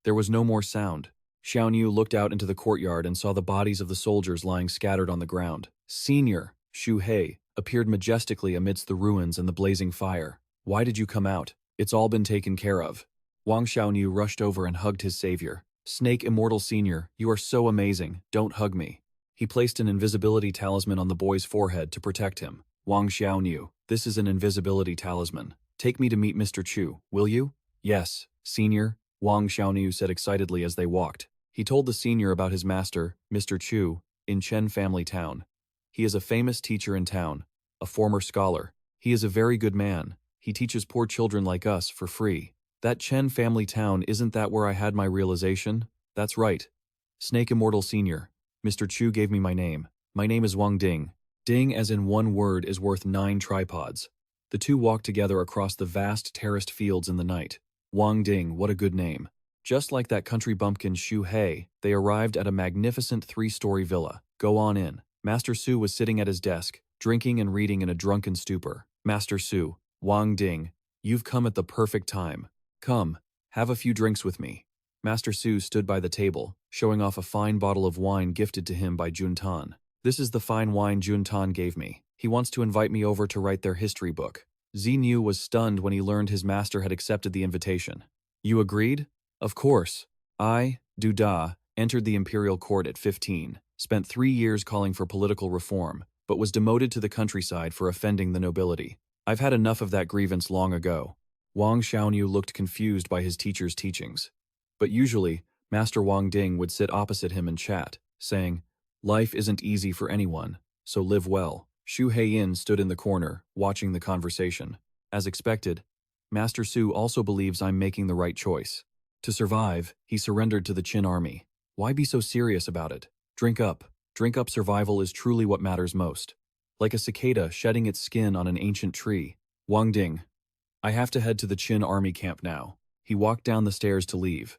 There was no more sound. Xiaonyu looked out into the courtyard and saw the bodies of the soldiers lying scattered on the ground. "Senior," Xu Hei appeared majestically amidst the ruins and the blazing fire. "Why did you come out? It's all been taken care of." Wang Xiaonyu rushed over and hugged his savior. "Snake Immortal Senior, you are so amazing. Don't hug me." He placed an invisibility talisman on the boy's forehead to protect him. Wang Xiaoniu, this is an invisibility talisman. Take me to meet Mr. Chu, will you? Yes, senior, Wang Xiaoniu said excitedly as they walked. He told the senior about his master, Mr. Chu, in Chen Family Town. He is a famous teacher in town, a former scholar. He is a very good man. He teaches poor children like us for free. That Chen Family Town, isn't that where I had my realization? That's right. Snake Immortal Senior. Mr. Chu gave me my name. My name is Wang Ding. Ding as in one word is worth 9 tripods. The two walked together across the vast terraced fields in the night. Wang Ding, what a good name. Just like that country bumpkin Xu Hei, they arrived at a magnificent 3-story villa. Go on in. Master Su was sitting at his desk, drinking and reading in a drunken stupor. Master Su, Wang Ding, you've come at the perfect time. Come, have a few drinks with me. Master Su stood by the table, showing off a fine bottle of wine gifted to him by Juntan. This is the fine wine Juntan gave me. He wants to invite me over to write their history book. Xinyu was stunned when he learned his master had accepted the invitation. You agreed? Of course. I, Du Da, entered the imperial court at 15, spent 3 years calling for political reform, but was demoted to the countryside for offending the nobility. I've had enough of that grievance long ago. Wang Xiaoniu looked confused by his teacher's teachings. But usually, Master Wang Ding would sit opposite him and chat, saying, life isn't easy for anyone, so live well. Xu Hei stood in the corner, watching the conversation. As expected, Master Su also believes I'm making the right choice. To survive, he surrendered to the Qin army. Why be so serious about it? Drink up. Drink up. Survival is truly what matters most. Like a cicada shedding its skin on an ancient tree. Wang Ding. I have to head to the Qin army camp now. He walked down the stairs to leave.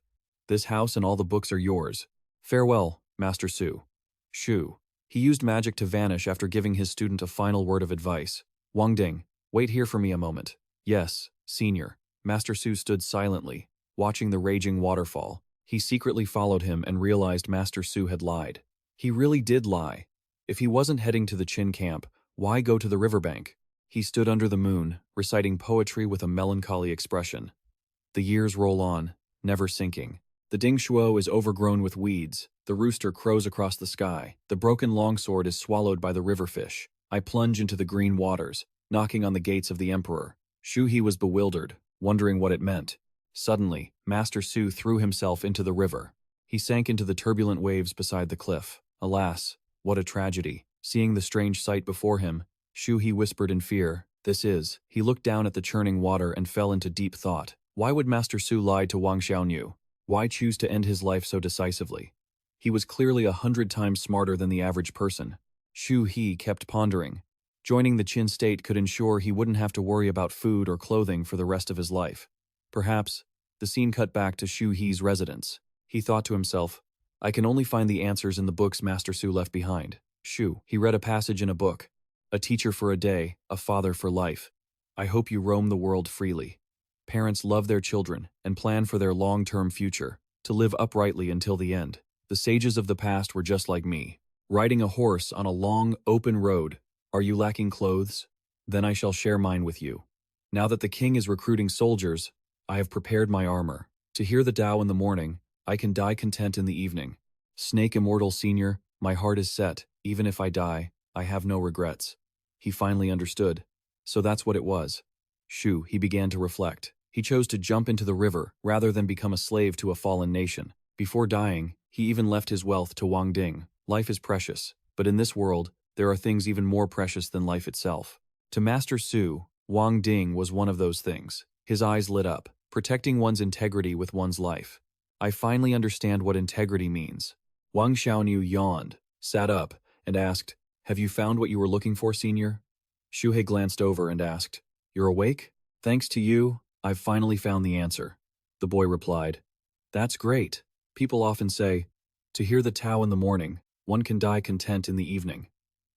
This house and all the books are yours. Farewell, Master Su. Shu. He used magic to vanish after giving his student a final word of advice. Wang Ding, wait here for me a moment. Yes, senior. Master Su stood silently, watching the raging waterfall. He secretly followed him and realized Master Su had lied. He really did lie. If he wasn't heading to the Qin camp, why go to the riverbank? He stood under the moon, reciting poetry with a melancholy expression. The years roll on, never sinking. The Dingshuo is overgrown with weeds. The rooster crows across the sky. The broken longsword is swallowed by the river fish. I plunge into the green waters, knocking on the gates of the emperor. Xu Hei was bewildered, wondering what it meant. Suddenly, Master Su threw himself into the river. He sank into the turbulent waves beside the cliff. Alas, what a tragedy. Seeing the strange sight before him, Xu Hei whispered in fear, this is. He looked down at the churning water and fell into deep thought. Why would Master Su lie to Wang Xiaoniu? Why choose to end his life so decisively? He was clearly 100 times smarter than the average person. Xu Hei kept pondering. Joining the Qin state could ensure he wouldn't have to worry about food or clothing for the rest of his life. Perhaps, the scene cut back to Xu Hei's residence. He thought to himself, I can only find the answers in the books Master Su left behind. He read a passage in a book. A teacher for a day, a father for life. I hope you roam the world freely. Parents love their children and plan for their long-term future, to live uprightly until the end. The sages of the past were just like me, riding a horse on a long, open road. Are you lacking clothes? Then I shall share mine with you. Now that the king is recruiting soldiers, I have prepared my armor. To hear the Tao in the morning, I can die content in the evening. Snake Immortal Senior, my heart is set. Even if I die, I have no regrets. He finally understood. So that's what it was. He began to reflect. He chose to jump into the river rather than become a slave to a fallen nation. Before dying, he even left his wealth to Wang Ding. Life is precious, but in this world, there are things even more precious than life itself. To Master Su, Wang Ding was one of those things. His eyes lit up, protecting one's integrity with one's life. I finally understand what integrity means. Wang Xiaoniu yawned, sat up, and asked, have you found what you were looking for, senior? Xu Hei glanced over and asked, you're awake? Thanks to you, I've finally found the answer. The boy replied, that's great. People often say, to hear the Tao in the morning, one can die content in the evening.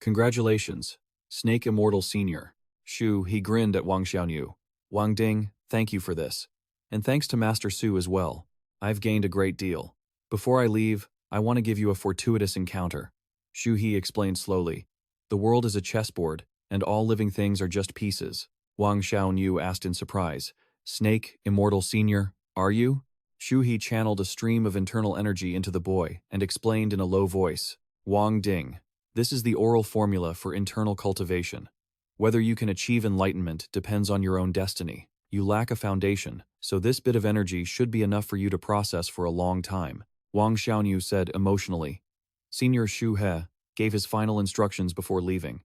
Congratulations, Snake Immortal Senior. He grinned at Wang Xiaoniu. Wang Ding, thank you for this. And thanks to Master Su as well. I've gained a great deal. Before I leave, I want to give you a fortuitous encounter. Xu Hei explained slowly. The world is a chessboard, and all living things are just pieces. Wang Xiaoniu asked in surprise. Snake, Immortal Senior, are you? Xu Hei channeled a stream of internal energy into the boy and explained in a low voice. Wang Ding. This is the oral formula for internal cultivation. Whether you can achieve enlightenment depends on your own destiny. You lack a foundation, so this bit of energy should be enough for you to process for a long time, Wang Xiaoyu said emotionally. Senior Xu Hei gave his final instructions before leaving.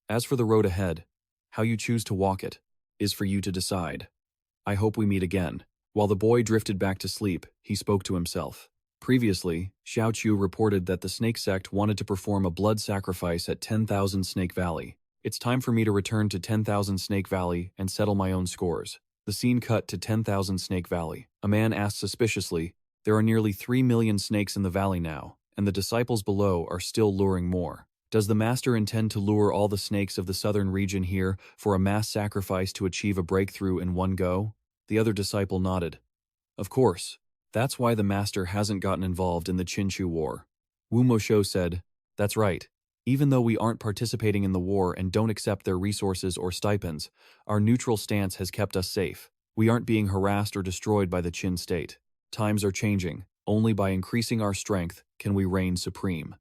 As for the road ahead, how you choose to walk it is for you to decide. I hope we meet again. While the boy drifted back to sleep, he spoke to himself. Previously, Xiaoqiu reported that the Snake Sect wanted to perform a blood sacrifice at 10,000 Snake Valley. It's time for me to return to 10,000 Snake Valley and settle my own scores. The scene cut to 10,000 Snake Valley. A man asked suspiciously, there are nearly 3 million snakes in the valley now, and the disciples below are still luring more. Does the master intend to lure all the snakes of the southern region here for a mass sacrifice to achieve a breakthrough in one go? The other disciple nodded. Of course. That's why the master hasn't gotten involved in the Qinchu War. Wu Mosho said, that's right. Even though we aren't participating in the war and don't accept their resources or stipends, our neutral stance has kept us safe. We aren't being harassed or destroyed by the Qin state. Times are changing. Only by increasing our strength can we reign supreme.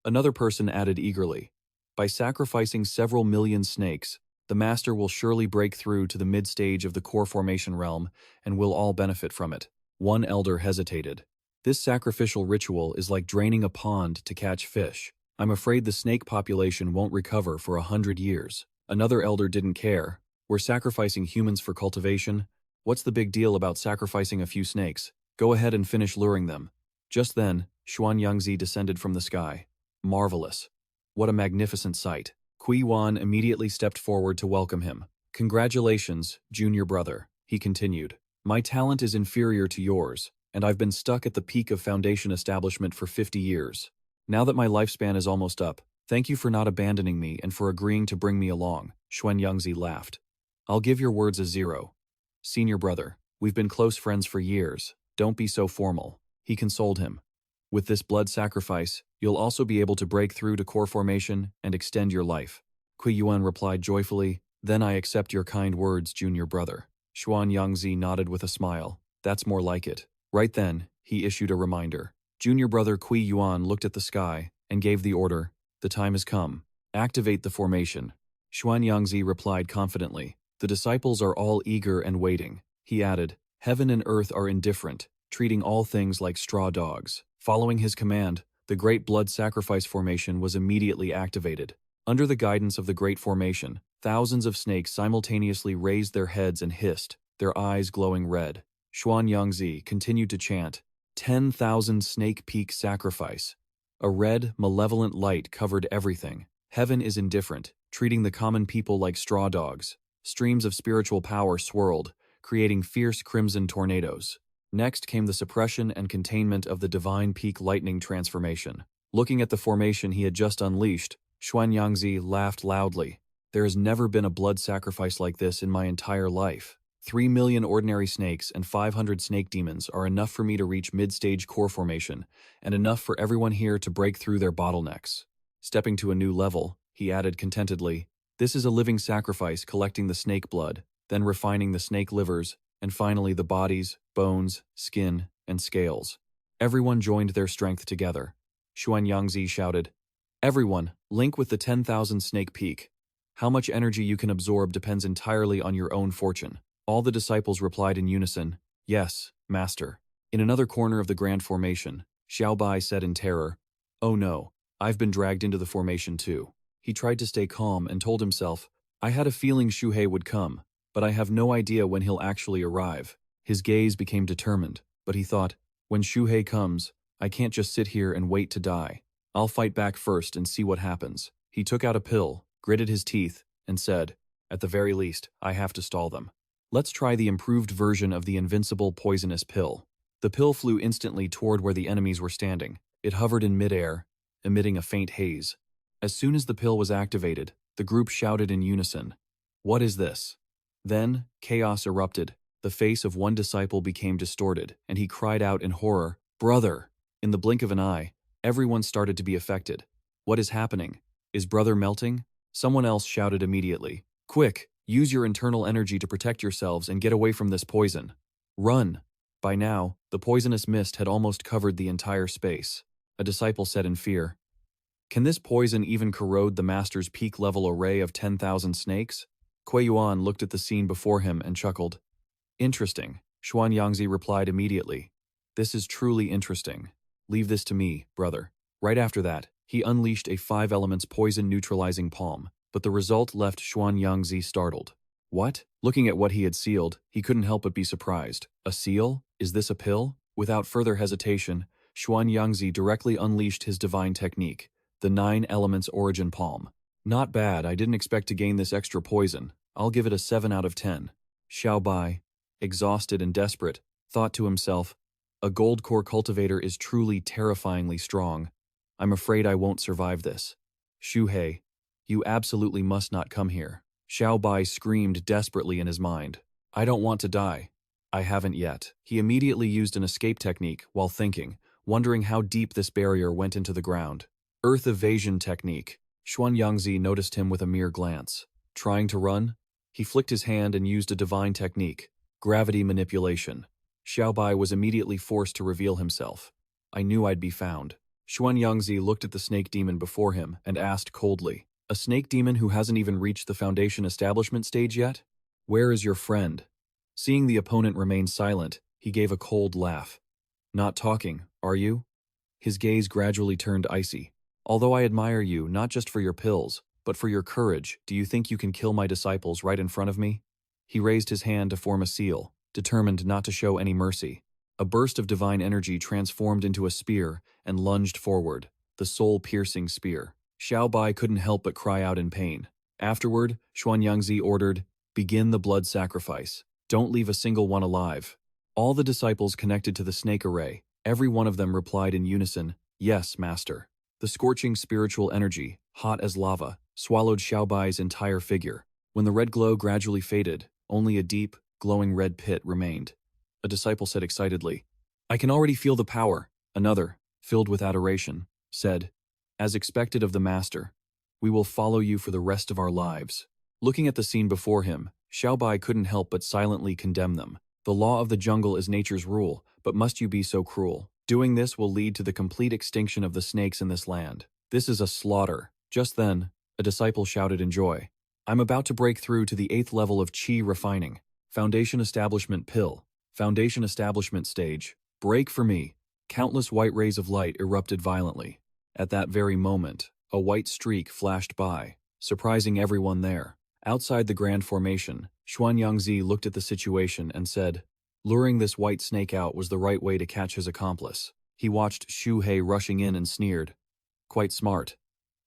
Another person added eagerly, by sacrificing several million snakes, the master will surely break through to the mid-stage of the core formation realm and we'll all benefit from it. One elder hesitated. This sacrificial ritual is like draining a pond to catch fish. I'm afraid the snake population won't recover for 100 years. Another elder didn't care. We're sacrificing humans for cultivation. What's the big deal about sacrificing a few snakes? Go ahead and finish luring them. Just then, Xianxia descended from the sky. Marvelous. What a magnificent sight. Kui Yuan immediately stepped forward to welcome him. Congratulations, junior brother, he continued. My talent is inferior to yours, and I've been stuck at the peak of foundation establishment for 50 years. Now that my lifespan is almost up, thank you for not abandoning me and for agreeing to bring me along, Xianxia laughed. I'll give your words a 0. Senior brother, we've been close friends for years. Don't be so formal, he consoled him. With this blood sacrifice, you'll also be able to break through to core formation and extend your life. Kui Yuan replied joyfully, then I accept your kind words, junior brother. Xianxia nodded with a smile. That's more like it. Right then, he issued a reminder. Junior brother Kui Yuan looked at the sky and gave the order, the time has come. Activate the formation. Xianxia replied confidently. The disciples are all eager and waiting. He added, heaven and earth are indifferent, treating all things like straw dogs. Following his command, the Great Blood Sacrifice Formation was immediately activated. Under the guidance of the Great Formation, thousands of snakes simultaneously raised their heads and hissed, their eyes glowing red. Xianxia continued to chant, 10,000 Snake Peak Sacrifice. A red, malevolent light covered everything. Heaven is indifferent, treating the common people like straw dogs. Streams of spiritual power swirled, creating fierce crimson tornadoes. Next came the suppression and containment of the Divine Peak Lightning transformation. Looking at the formation he had just unleashed, Xianxia laughed loudly. There has never been a blood sacrifice like this in my entire life. 3 million ordinary snakes and 500 snake demons are enough for me to reach mid-stage core formation, and enough for everyone here to break through their bottlenecks. Stepping to a new level, he added contentedly, this is a living sacrifice collecting the snake blood, then refining the snake livers, and finally the bodies, bones, skin, and scales. Everyone joined their strength together. Xianxia shouted, everyone, link with the 10,000 Snake Peak. How much energy you can absorb depends entirely on your own fortune. All the disciples replied in unison, yes, master. In another corner of the grand formation, Xiaobai said in terror, oh no, I've been dragged into the formation too. He tried to stay calm and told himself, I had a feeling Xu Hei would come, but I have no idea when he'll actually arrive. His gaze became determined, but he thought, when Xu Hei comes, I can't just sit here and wait to die. I'll fight back first and see what happens. He took out a pill, gritted his teeth, and said, at the very least, I have to stall them. Let's try the improved version of the invincible poisonous pill. The pill flew instantly toward where the enemies were standing. It hovered in midair, emitting a faint haze. As soon as the pill was activated, the group shouted in unison, what is this? Then, chaos erupted. The face of one disciple became distorted, and he cried out in horror, brother! In the blink of an eye, everyone started to be affected. What is happening? Is brother melting? Someone else shouted immediately, quick! Use your internal energy to protect yourselves and get away from this poison. Run! By now, the poisonous mist had almost covered the entire space. A disciple said in fear, Can this poison even corrode the master's peak-level array of 10,000 snakes? Kuei Yuan looked at the scene before him and chuckled. Interesting, Xianxia replied immediately. This is truly interesting. Leave this to me, brother. Right after that, he unleashed a 5 elements poison-neutralizing palm, but the result left Xianxia startled. What? Looking at what he had sealed, he couldn't help but be surprised. A seal? Is this a pill? Without further hesitation, Xianxia directly unleashed his divine technique, the 9 elements origin palm. Not bad, I didn't expect to gain this extra poison. I'll give it a 7 out of 10. Xiao Bai, exhausted and desperate, thought to himself, a gold core cultivator is truly terrifyingly strong. I'm afraid I won't survive this. Xu Hei, you absolutely must not come here. Xiao Bai screamed desperately in his mind. I don't want to die. I haven't yet. He immediately used an escape technique while thinking, wondering how deep this barrier went into the ground. Earth evasion technique. Xianxia noticed him with a mere glance. Trying to run? He flicked his hand and used a divine technique, gravity manipulation. Xiao Bai was immediately forced to reveal himself. I knew I'd be found. Xianxia looked at the snake demon before him and asked coldly, a snake demon who hasn't even reached the Foundation establishment stage yet? Where is your friend? Seeing the opponent remain silent, he gave a cold laugh. Not talking, are you? His gaze gradually turned icy. Although I admire you not just for your pills, but for your courage, do you think you can kill my disciples right in front of me? He raised his hand to form a seal, determined not to show any mercy. A burst of divine energy transformed into a spear and lunged forward, the soul-piercing spear. Xiao Bai couldn't help but cry out in pain. Afterward, Xianxia ordered, begin the blood sacrifice. Don't leave a single one alive. All the disciples connected to the snake array, every one of them replied in unison, yes, master. The scorching spiritual energy, hot as lava, swallowed Xiao Bai's entire figure. When the red glow gradually faded, only a deep, glowing red pit remained. A disciple said excitedly, I can already feel the power. Another, filled with adoration, said, as expected of the master, we will follow you for the rest of our lives. Looking at the scene before him, Xiao Bai couldn't help but silently condemn them. The law of the jungle is nature's rule, but must you be so cruel? Doing this will lead to the complete extinction of the snakes in this land. This is a slaughter. Just then, a disciple shouted in joy, I'm about to break through to the 8th level of Qi refining. Foundation establishment pill. Foundation establishment stage. Break for me. Countless white rays of light erupted violently. At that very moment, a white streak flashed by, surprising everyone there. Outside the grand formation, Xianxia looked at the situation and said, luring this white snake out was the right way to catch his accomplice. He watched Xu Hei rushing in and sneered. Quite smart.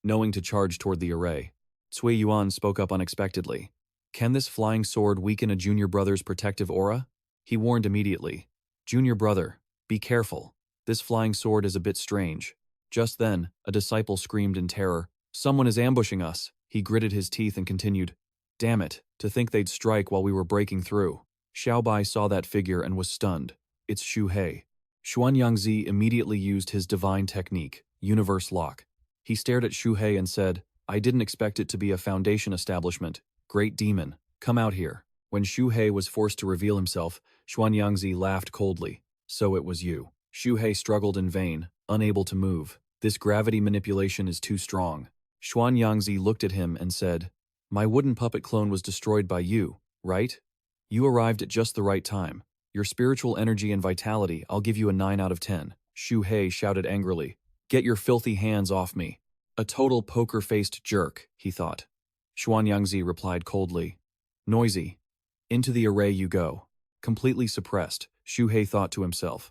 Knowing to charge toward the array. Cui Yuan spoke up unexpectedly. Can this flying sword weaken a junior brother's protective aura? He warned immediately. Junior brother, be careful. This flying sword is a bit strange. Just then, a disciple screamed in terror. Someone is ambushing us. He gritted his teeth and continued. Damn it, to think they'd strike while we were breaking through. Xiao Bai saw that figure and was stunned. It's Xu Hei. Xianxia immediately used his divine technique, Universe Lock. He stared at Xu Hei and said, I didn't expect it to be a Foundation establishment. Great demon, come out here. When Xu Hei was forced to reveal himself, Xianxia laughed coldly. So it was you. Xu Hei struggled in vain, unable to move. This gravity manipulation is too strong. Xianxia looked at him and said, my wooden puppet clone was destroyed by you, right? You arrived at just the right time. Your spiritual energy and vitality, I'll give you a 9 out of 10. Xu Hei shouted angrily. Get your filthy hands off me. A total poker-faced jerk, he thought. Xianxia replied coldly. Noisy. Into the array you go. Completely suppressed, Xu Hei thought to himself.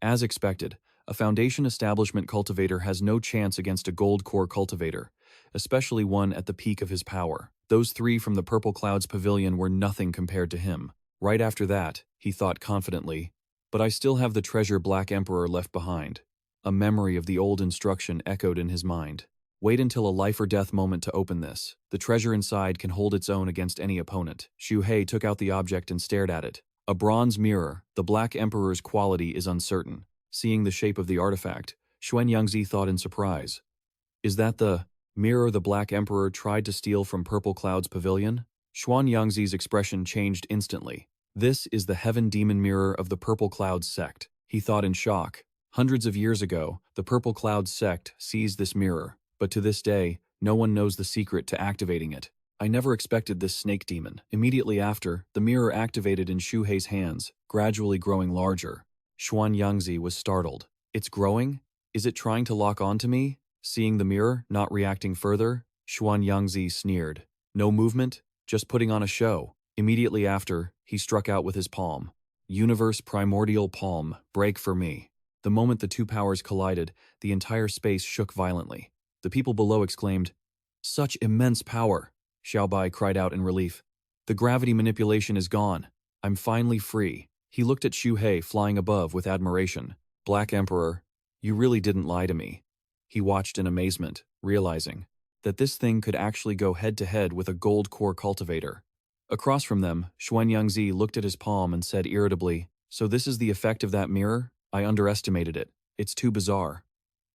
As expected, a Foundation establishment cultivator has no chance against a gold core cultivator, especially one at the peak of his power. Those 3 from the Purple Clouds Pavilion were nothing compared to him. Right after that, he thought confidently, but I still have the treasure Black Emperor left behind. A memory of the old instruction echoed in his mind. Wait until a life-or-death moment to open this. The treasure inside can hold its own against any opponent. Xu Hei took out the object and stared at it. A bronze mirror, the Black Emperor's quality is uncertain. Seeing the shape of the artifact, Xianxia thought in surprise. Is that the mirror the Black Emperor tried to steal from Purple Cloud's Pavilion? Xianxia's expression changed instantly. This is the Heaven Demon Mirror of the Purple Clouds sect. He thought in shock. Hundreds of years ago, the Purple Clouds sect seized this mirror. but to this day, no one knows the secret to activating it. I never expected this snake demon. Immediately after, the mirror activated in Xu Hei's hands, gradually growing larger. Xianxia was startled. It's growing? Is it trying to lock onto me? Seeing the mirror, not reacting further, Xianxia sneered. No movement, just putting on a show. Immediately after, he struck out with his palm. Universe primordial palm, break for me. The moment the two powers collided, the entire space shook violently. The people below exclaimed, "Such immense power!" Xiaobai cried out in relief. "The gravity manipulation is gone. I'm finally free." He looked at Xu Hei flying above with admiration. "Black Emperor, you really didn't lie to me." He watched in amazement, realizing that this thing could actually go head-to-head with a gold core cultivator. Across from them, Xianxia looked at his palm and said irritably, "So this is the effect of that mirror? I underestimated it. It's too bizarre.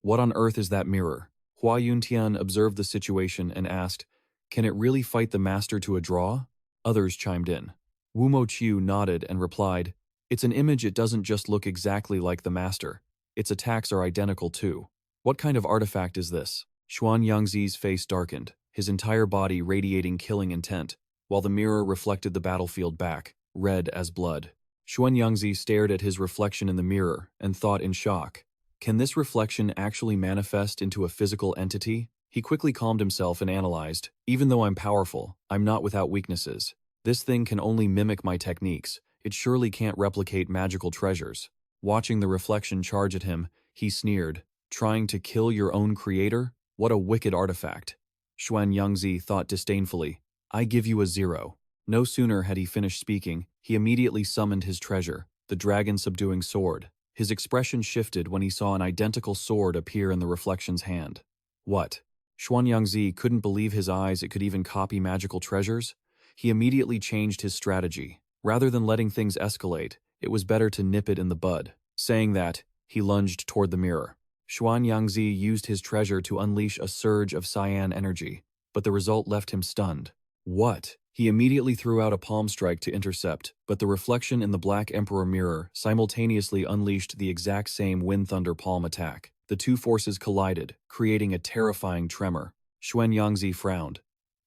What on earth is that mirror?" Hua Yuntian observed the situation and asked, "Can it really fight the master to a draw?" Others chimed in. Wu Moqiu nodded and replied, "It's an image. It doesn't just look exactly like the master. Its attacks are identical too." "What kind of artifact is this?" Xianxi's face darkened, his entire body radiating killing intent, while the mirror reflected the battlefield back, red as blood. Xianxi stared at his reflection in the mirror and thought in shock. Can this reflection actually manifest into a physical entity? He quickly calmed himself and analyzed, "Even though I'm powerful, I'm not without weaknesses. This thing can only mimic my techniques. It surely can't replicate magical treasures." Watching the reflection charge at him, he sneered, "Trying to kill your own creator? What a wicked artifact." Xianxi thought disdainfully, "I give you a 0. No sooner had he finished speaking, he immediately summoned his treasure, the dragon-subduing sword. His expression shifted when he saw an identical sword appear in the reflection's hand. What? Xianxi couldn't believe his eyes. It could even copy magical treasures? He immediately changed his strategy. Rather than letting things escalate, it was better to nip it in the bud. Saying that, he lunged toward the mirror. Xianxi used his treasure to unleash a surge of cyan energy, but the result left him stunned. What? He immediately threw out a palm strike to intercept, but the reflection in the Black Emperor mirror simultaneously unleashed the exact same Wind Thunder palm attack. The two forces collided, creating a terrifying tremor. Xianxi frowned.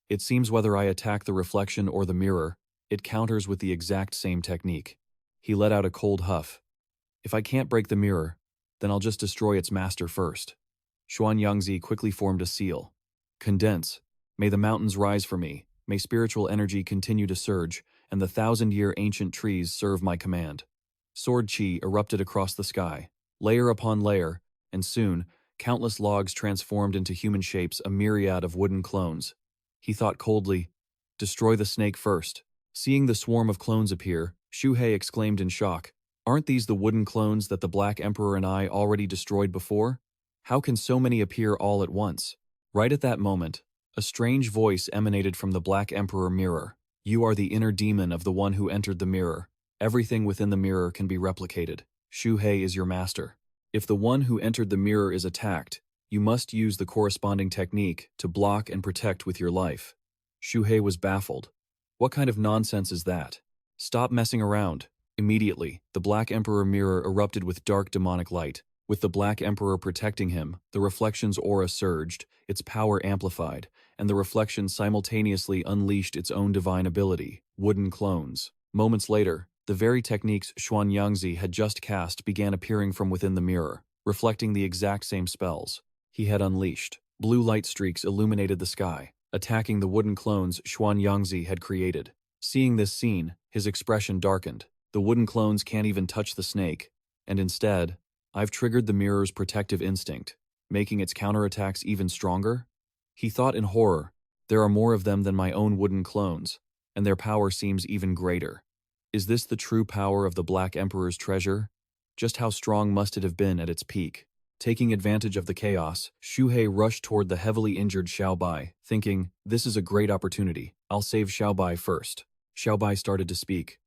It seems whether I attack the reflection or the mirror, it counters with the exact same technique. He let out a cold huff. If I can't break the mirror, then I'll just destroy its master first. Xianxi quickly formed a seal. Condense. May the mountains rise for me. May spiritual energy continue to surge, and the 1,000-year ancient trees serve my command. Sword chi erupted across the sky, layer upon layer, and soon, countless logs transformed into human shapes, a myriad of wooden clones. He thought coldly, destroy the snake first. Seeing the swarm of clones appear, Xu Hei exclaimed in shock, aren't these the wooden clones that the Black Emperor and I already destroyed before? How can so many appear all at once? Right at that moment, a strange voice emanated from the Black Emperor mirror. You are the inner demon of the one who entered the mirror. Everything within the mirror can be replicated. Xu Hei is your master. If the one who entered the mirror is attacked, you must use the corresponding technique to block and protect with your life. Xu Hei was baffled. What kind of nonsense is that? Stop messing around. Immediately, the Black Emperor mirror erupted with dark demonic light. With the Black Emperor protecting him, the reflection's aura surged, its power amplified, and the reflection simultaneously unleashed its own divine ability, wooden clones. Moments later, the very techniques Xianxi had just cast began appearing from within the mirror, reflecting the exact same spells he had unleashed. Blue light streaks illuminated the sky, attacking the wooden clones Xianxi had created. Seeing this scene, his expression darkened. The wooden clones can't even touch the snake, and instead, I've triggered the mirror's protective instinct, making its counterattacks even stronger. He thought in horror, there are more of them than my own wooden clones, and their power seems even greater. Is this the true power of the Black Emperor's treasure? Just how strong must it have been at its peak? Taking advantage of the chaos, Xu Hei rushed toward the heavily injured Xiaobai, thinking, this is a great opportunity. I'll save Xiaobai first. Xiaobai started to speak.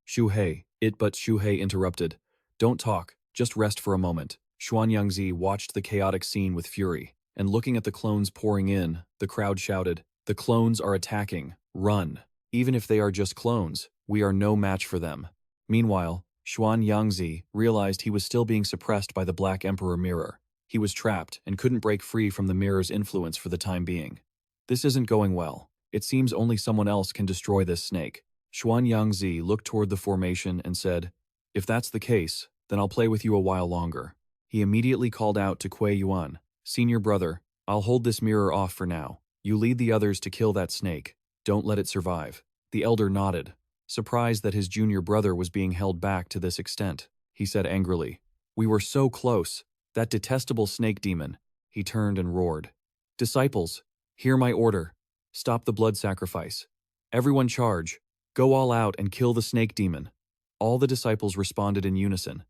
But Xu Hei interrupted. Don't talk, just rest for a moment. Xianxi watched the chaotic scene with fury, and looking at the clones pouring in, the crowd shouted, the clones are attacking, run. Even if they are just clones, we are no match for them. Meanwhile, Xianxi realized he was still being suppressed by the Black Emperor mirror. He was trapped and couldn't break free from the mirror's influence for the time being. This isn't going well. It seems only someone else can destroy this snake. Xianxia looked toward the formation and said, "If that's the case, then I'll play with you a while longer." He immediately called out to Kuei Yuan, "Senior brother, I'll hold this mirror off for now. You lead the others to kill that snake. Don't let it survive." The elder nodded, surprised that his junior brother was being held back to this extent. He said angrily, "We were so close. That detestable snake demon." He turned and roared, "Disciples, hear my order. Stop the blood sacrifice. Everyone charge. Go all out and kill the snake demon." All the disciples responded in unison.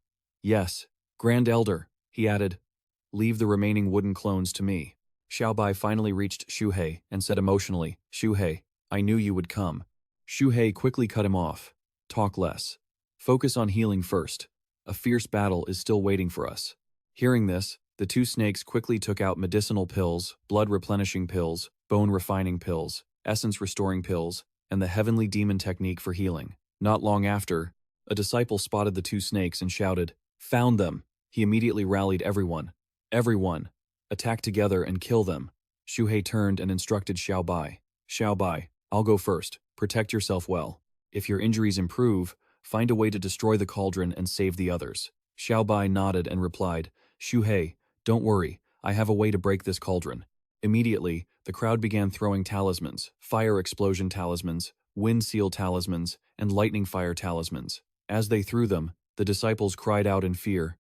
"Yes, Grand Elder," he added. "Leave the remaining wooden clones to me." Xiaobai finally reached Xu Hei and said emotionally, "Xu Hei, I knew you would come." Xu Hei quickly cut him off. "Talk less. Focus on healing first. A fierce battle is still waiting for us." Hearing this, the two snakes quickly took out medicinal pills, blood-replenishing pills, bone-refining pills, essence-restoring pills, and the heavenly demon technique for healing. Not long after, a disciple spotted the two snakes and shouted, "Found them!" He immediately rallied everyone. "Everyone! Attack together and kill them." Xu Hei turned and instructed Xiaobai. "Xiaobai, I'll go first. Protect yourself well. If your injuries improve, find a way to destroy the cauldron and save the others." Xiaobai nodded and replied, "Xu Hei, don't worry, I have a way to break this cauldron." Immediately, the crowd began throwing talismans, fire explosion talismans, wind seal talismans, and lightning fire talismans. As they threw them, the disciples cried out in fear,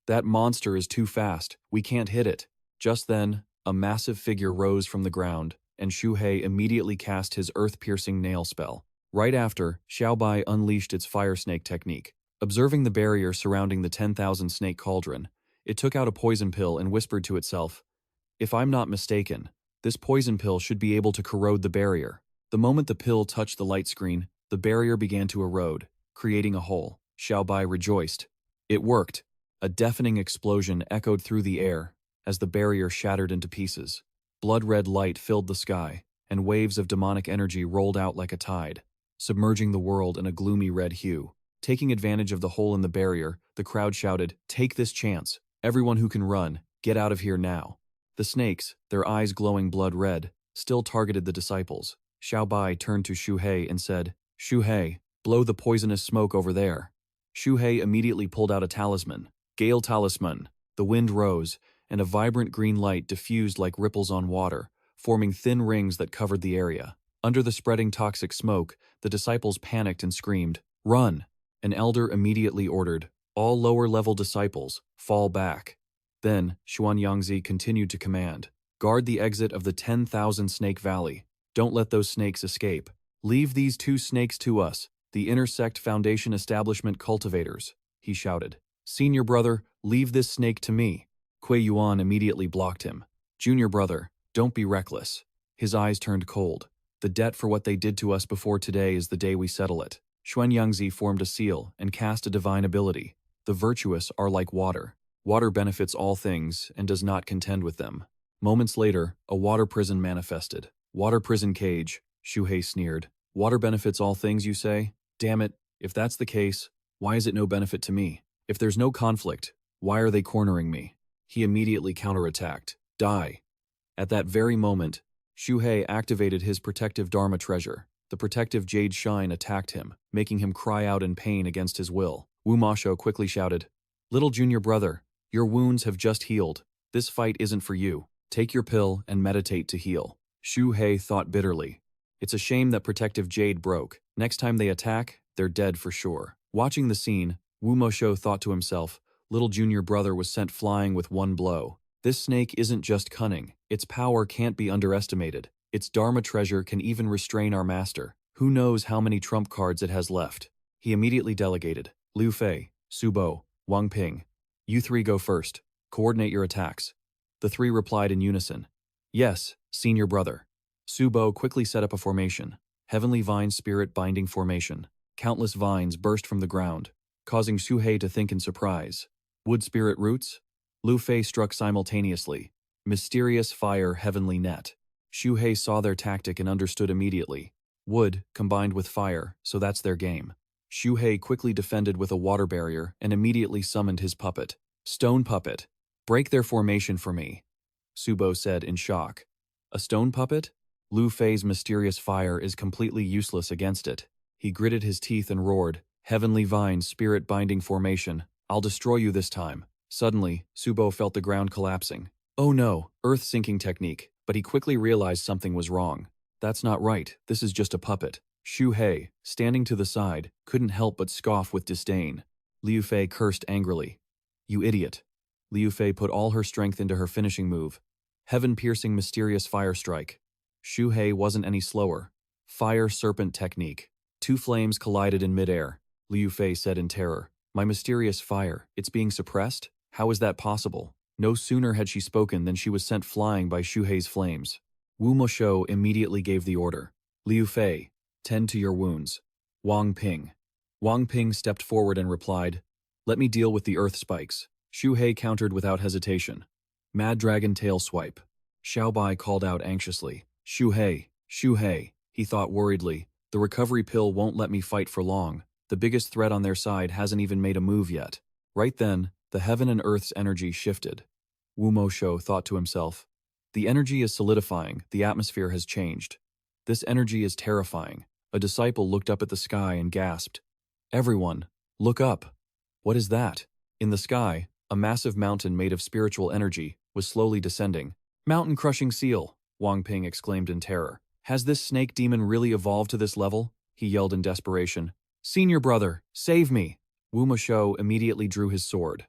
"That monster is too fast, we can't hit it." Just then, a massive figure rose from the ground, and Xu Hei immediately cast his earth-piercing nail spell. Right after, Xiaobai unleashed its fire snake technique. Observing the barrier surrounding the 10,000 snake cauldron, it took out a poison pill and whispered to itself, "If I'm not mistaken, this poison pill should be able to corrode the barrier." The moment the pill touched the light screen, the barrier began to erode, creating a hole. Xiaobai rejoiced. It worked. A deafening explosion echoed through the air as the barrier shattered into pieces. Blood-red light filled the sky, and waves of demonic energy rolled out like a tide, submerging the world in a gloomy red hue. Taking advantage of the hole in the barrier, the crowd shouted, "Take this chance. Everyone who can run, get out of here now." The snakes, their eyes glowing blood red, still targeted the disciples. Xiaobai turned to Xu Hei and said, "Xu Hei, blow the poisonous smoke over there." Xu Hei immediately pulled out a talisman. Gale Talisman. The wind rose, and a vibrant green light diffused like ripples on water, forming thin rings that covered the area. Under the spreading toxic smoke, the disciples panicked and screamed, "Run!" An elder immediately ordered, "All lower-level disciples, fall back." Then, Xianxia continued to command, "Guard the exit of the 10,000 Snake Valley. Don't let those snakes escape. Leave these two snakes to us, the Intersect Foundation Establishment cultivators," he shouted. "Senior brother, leave this snake to me." Kuei Yuan immediately blocked him. "Junior brother, don't be reckless." His eyes turned cold. "The debt for what they did to us before today is the day we settle it." Xianxia formed a seal and cast a divine ability. The virtuous are like water. Water benefits all things and does not contend with them. Moments later, a water prison manifested. "Water prison cage," Xu Hei sneered. "Water benefits all things, you say? Damn it, if that's the case, why is it no benefit to me? If there's no conflict, why are they cornering me?" He immediately counterattacked. "Die." At that very moment, Xu Hei activated his protective Dharma treasure. The protective jade shine attacked him, making him cry out in pain against his will. Wu Masho quickly shouted, "Little junior brother, your wounds have just healed. This fight isn't for you. Take your pill and meditate to heal." Xu Hei thought bitterly. It's a shame that protective jade broke. Next time they attack, they're dead for sure. Watching the scene, Wu Masho thought to himself, little junior brother was sent flying with one blow. This snake isn't just cunning. Its power can't be underestimated. Its Dharma treasure can even restrain our master. Who knows how many trump cards it has left? He immediately delegated, "Liu Fei, Su Bo, Wang Ping. You three go first. Coordinate your attacks." The three replied in unison, "Yes, senior brother." Su Bo quickly set up a formation, Heavenly Vine Spirit Binding Formation. Countless vines burst from the ground, causing Xu Hei to think in surprise. Wood Spirit Roots? Liu Fei struck simultaneously. Mysterious Fire Heavenly Net. Xu Hei saw their tactic and understood immediately. Wood combined with fire, so that's their game. Xu Hei quickly defended with a water barrier and immediately summoned his puppet. Stone Puppet. Break their formation for me, Subo said in shock. A stone puppet? Lu Fei's mysterious fire is completely useless against it. He gritted his teeth and roared, Heavenly Vine spirit-binding formation, I'll destroy you this time. Suddenly, Subo felt the ground collapsing. Oh no, earth-sinking technique, but he quickly realized something was wrong. That's not right, this is just a puppet. Xu Hei, standing to the side, couldn't help but scoff with disdain. Liu Fei cursed angrily. You idiot. Liu Fei put all her strength into her finishing move. Heaven-piercing mysterious fire strike. Xu Hei wasn't any slower. Fire serpent technique. Two flames collided in midair. Liu Fei said in terror, My mysterious fire, it's being suppressed? How is that possible? No sooner had she spoken than she was sent flying by Xu Hei's flames. Wu Mosho immediately gave the order. Liu Fei, tend to your wounds. Wang Ping. Wang Ping stepped forward and replied, Let me deal with the earth spikes. Xu Hei countered without hesitation. Mad Dragon Tail Swipe. Xiao Bai called out anxiously. Xu Hei, he thought worriedly. The recovery pill won't let me fight for long. The biggest threat on their side hasn't even made a move yet. Right then, the heaven and earth's energy shifted. Wu Mosho thought to himself, The energy is solidifying, the atmosphere has changed. This energy is terrifying. A disciple looked up at the sky and gasped. Everyone, look up. What is that? In the sky, a massive mountain made of spiritual energy was slowly descending. Mountain-crushing seal, Wang Ping exclaimed in terror. Has this snake demon really evolved to this level? He yelled in desperation. Senior brother, save me! Wu Mosho immediately drew his sword.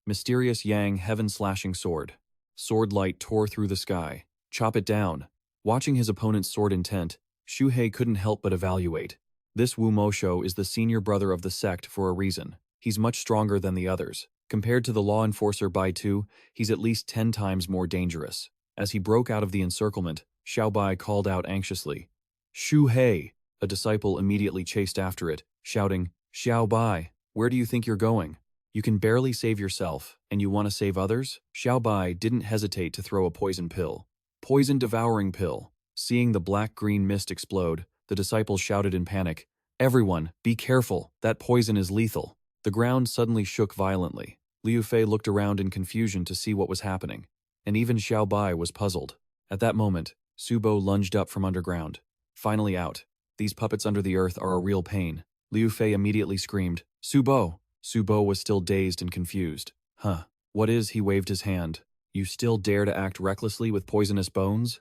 Mysterious Yang heaven-slashing sword. Sword light tore through the sky. Chop it down. Watching his opponent's sword intent, Xu Hei couldn't help but evaluate. This Wu Mosho is the senior brother of the sect for a reason. He's much stronger than the others. Compared to the law enforcer Bai Tu, he's at least 10 times more dangerous. As he broke out of the encirclement, Xiao Bai called out anxiously. Xu Hei! A disciple immediately chased after it, shouting, Xiao Bai, where do you think you're going? You can barely save yourself, and you want to save others? Xiao Bai didn't hesitate to throw a poison pill. Poison devouring pill. Seeing the black-green mist explode, the disciples shouted in panic, Everyone, be careful, that poison is lethal. The ground suddenly shook violently. Liu Fei looked around in confusion to see what was happening, and even Xiao Bai was puzzled. At that moment, Subo lunged up from underground. Finally out. These puppets under the earth are a real pain. Liu Fei immediately screamed, Subo! Subo was still dazed and confused. Huh. What is? He waved his hand. You still dare to act recklessly with poisonous bones?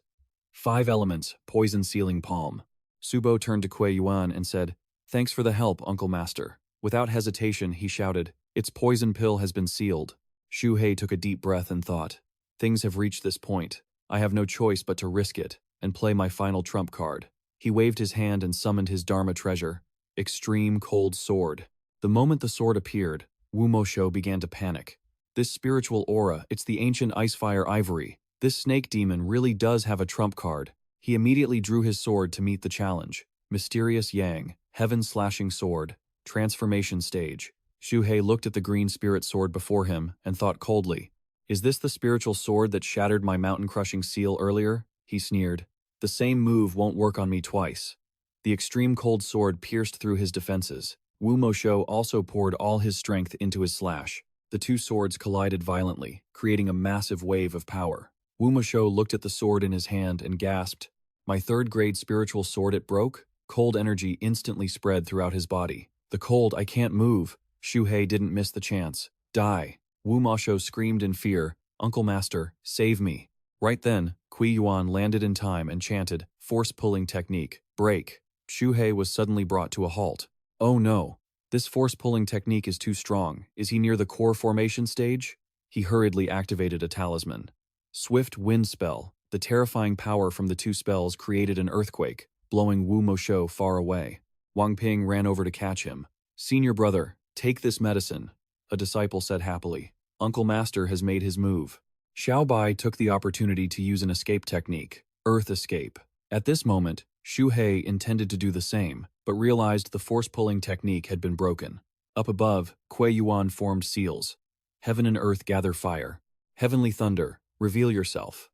5 elements, poison sealing palm. Subo turned to Kuei Yuan and said, Thanks for the help, Uncle Master. Without hesitation, he shouted, Its poison pill has been sealed. Xu Hei took a deep breath and thought, Things have reached this point. I have no choice but to risk it and play my final trump card. He waved his hand and summoned his Dharma treasure, Extreme Cold Sword. The moment the sword appeared, Wu Mosho began to panic. This spiritual aura, it's the ancient Icefire Ivory. This snake demon really does have a trump card. He immediately drew his sword to meet the challenge. Mysterious Yang, heaven-slashing sword, transformation stage. Xu Hei looked at the green spirit sword before him and thought coldly, Is this the spiritual sword that shattered my mountain-crushing seal earlier? He sneered. The same move won't work on me twice. The extreme cold sword pierced through his defenses. Wu Mosho also poured all his strength into his slash. The two swords collided violently, creating a massive wave of power. Wu Mosho looked at the sword in his hand and gasped, My third-grade spiritual sword, it broke? Cold energy instantly spread throughout his body. The cold, I can't move. Xu Hei didn't miss the chance. Die. Wu Mosho screamed in fear, Uncle Master, save me. Right then, Kui Yuan landed in time and chanted, Force-pulling technique, break. Xu Hei was suddenly brought to a halt. Oh no. This force-pulling technique is too strong. Is he near the core formation stage? He hurriedly activated a talisman. Swift Wind Spell. The terrifying power from the two spells created an earthquake, blowing Wu Mosho far away. Wang Ping ran over to catch him. Senior brother, take this medicine, a disciple said happily. Uncle Master has made his move. Xiao Bai took the opportunity to use an escape technique, Earth Escape. At this moment, Xu Hei intended to do the same, but realized the force-pulling technique had been broken. Up above, Kuei Yuan formed seals. Heaven and earth gather fire. Heavenly thunder, reveal yourself.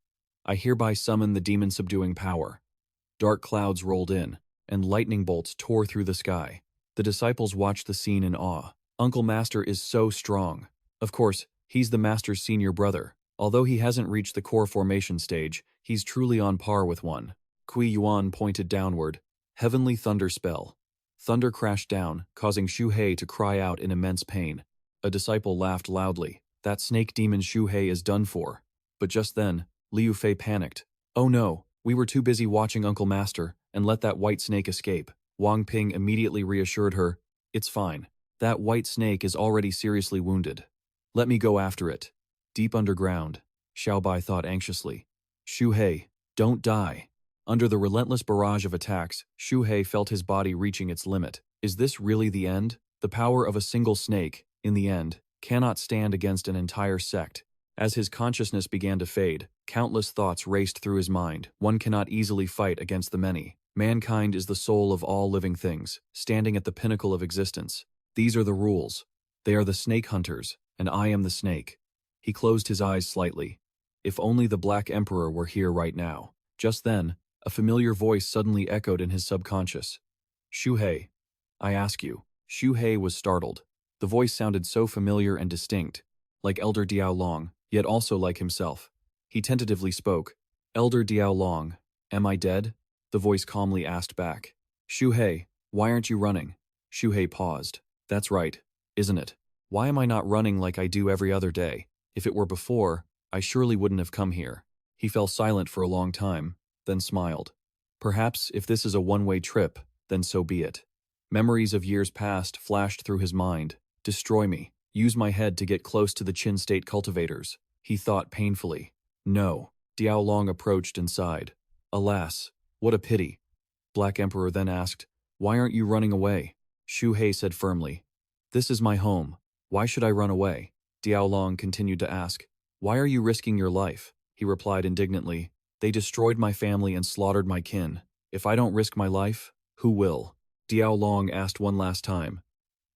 I hereby summon the demon-subduing power. Dark clouds rolled in, and lightning bolts tore through the sky. The disciples watched the scene in awe. Uncle Master is so strong. Of course, He's the master's senior brother. Although he hasn't reached the core formation stage, he's truly on par with one. Kui Yuan pointed downward. Heavenly thunder spell. Thunder crashed down, causing Xu Hei to cry out in immense pain. A disciple laughed loudly. That snake demon Xu Hei is done for. But just then, Liu Fei panicked. Oh no, we were too busy watching Uncle Master and let that white snake escape. Wang Ping immediately reassured her. It's fine. That white snake is already seriously wounded. Let me go after it. Deep underground, Xiaobai thought anxiously. Xu Hei, don't die. Under the relentless barrage of attacks, Xu Hei felt his body reaching its limit. Is this really the end? The power of a single snake, in the end, cannot stand against an entire sect. As his consciousness began to fade, countless thoughts raced through his mind. One cannot easily fight against the many. Mankind is the soul of all living things, standing at the pinnacle of existence. These are the rules. They are the snake hunters, and I am the snake. He closed his eyes slightly. If only the Black Emperor were here right now. Just then, a familiar voice suddenly echoed in his subconscious. Xu Hei, I ask you. Xu Hei was startled. The voice sounded so familiar and distinct, like Elder Diao Long, yet also like himself. He tentatively spoke. Elder Diao Long, am I dead? The voice calmly asked back. Xu Hei, why aren't you running? Xu Hei paused. That's right, isn't it? Why am I not running like I do every other day? If it were before, I surely wouldn't have come here. He fell silent for a long time, then smiled. Perhaps if this is a one-way trip, then so be it. Memories of years past flashed through his mind. Destroy me. Use my head to get close to the Qin State cultivators. He thought painfully. No. Diao Long approached and sighed. Alas, what a pity. Black Emperor then asked, why aren't you running away? Xu Hei said firmly. This is my home. Why should I run away? Diao Long continued to ask. Why are you risking your life? He replied indignantly. They destroyed my family and slaughtered my kin. If I don't risk my life, who will? Diao Long asked one last time.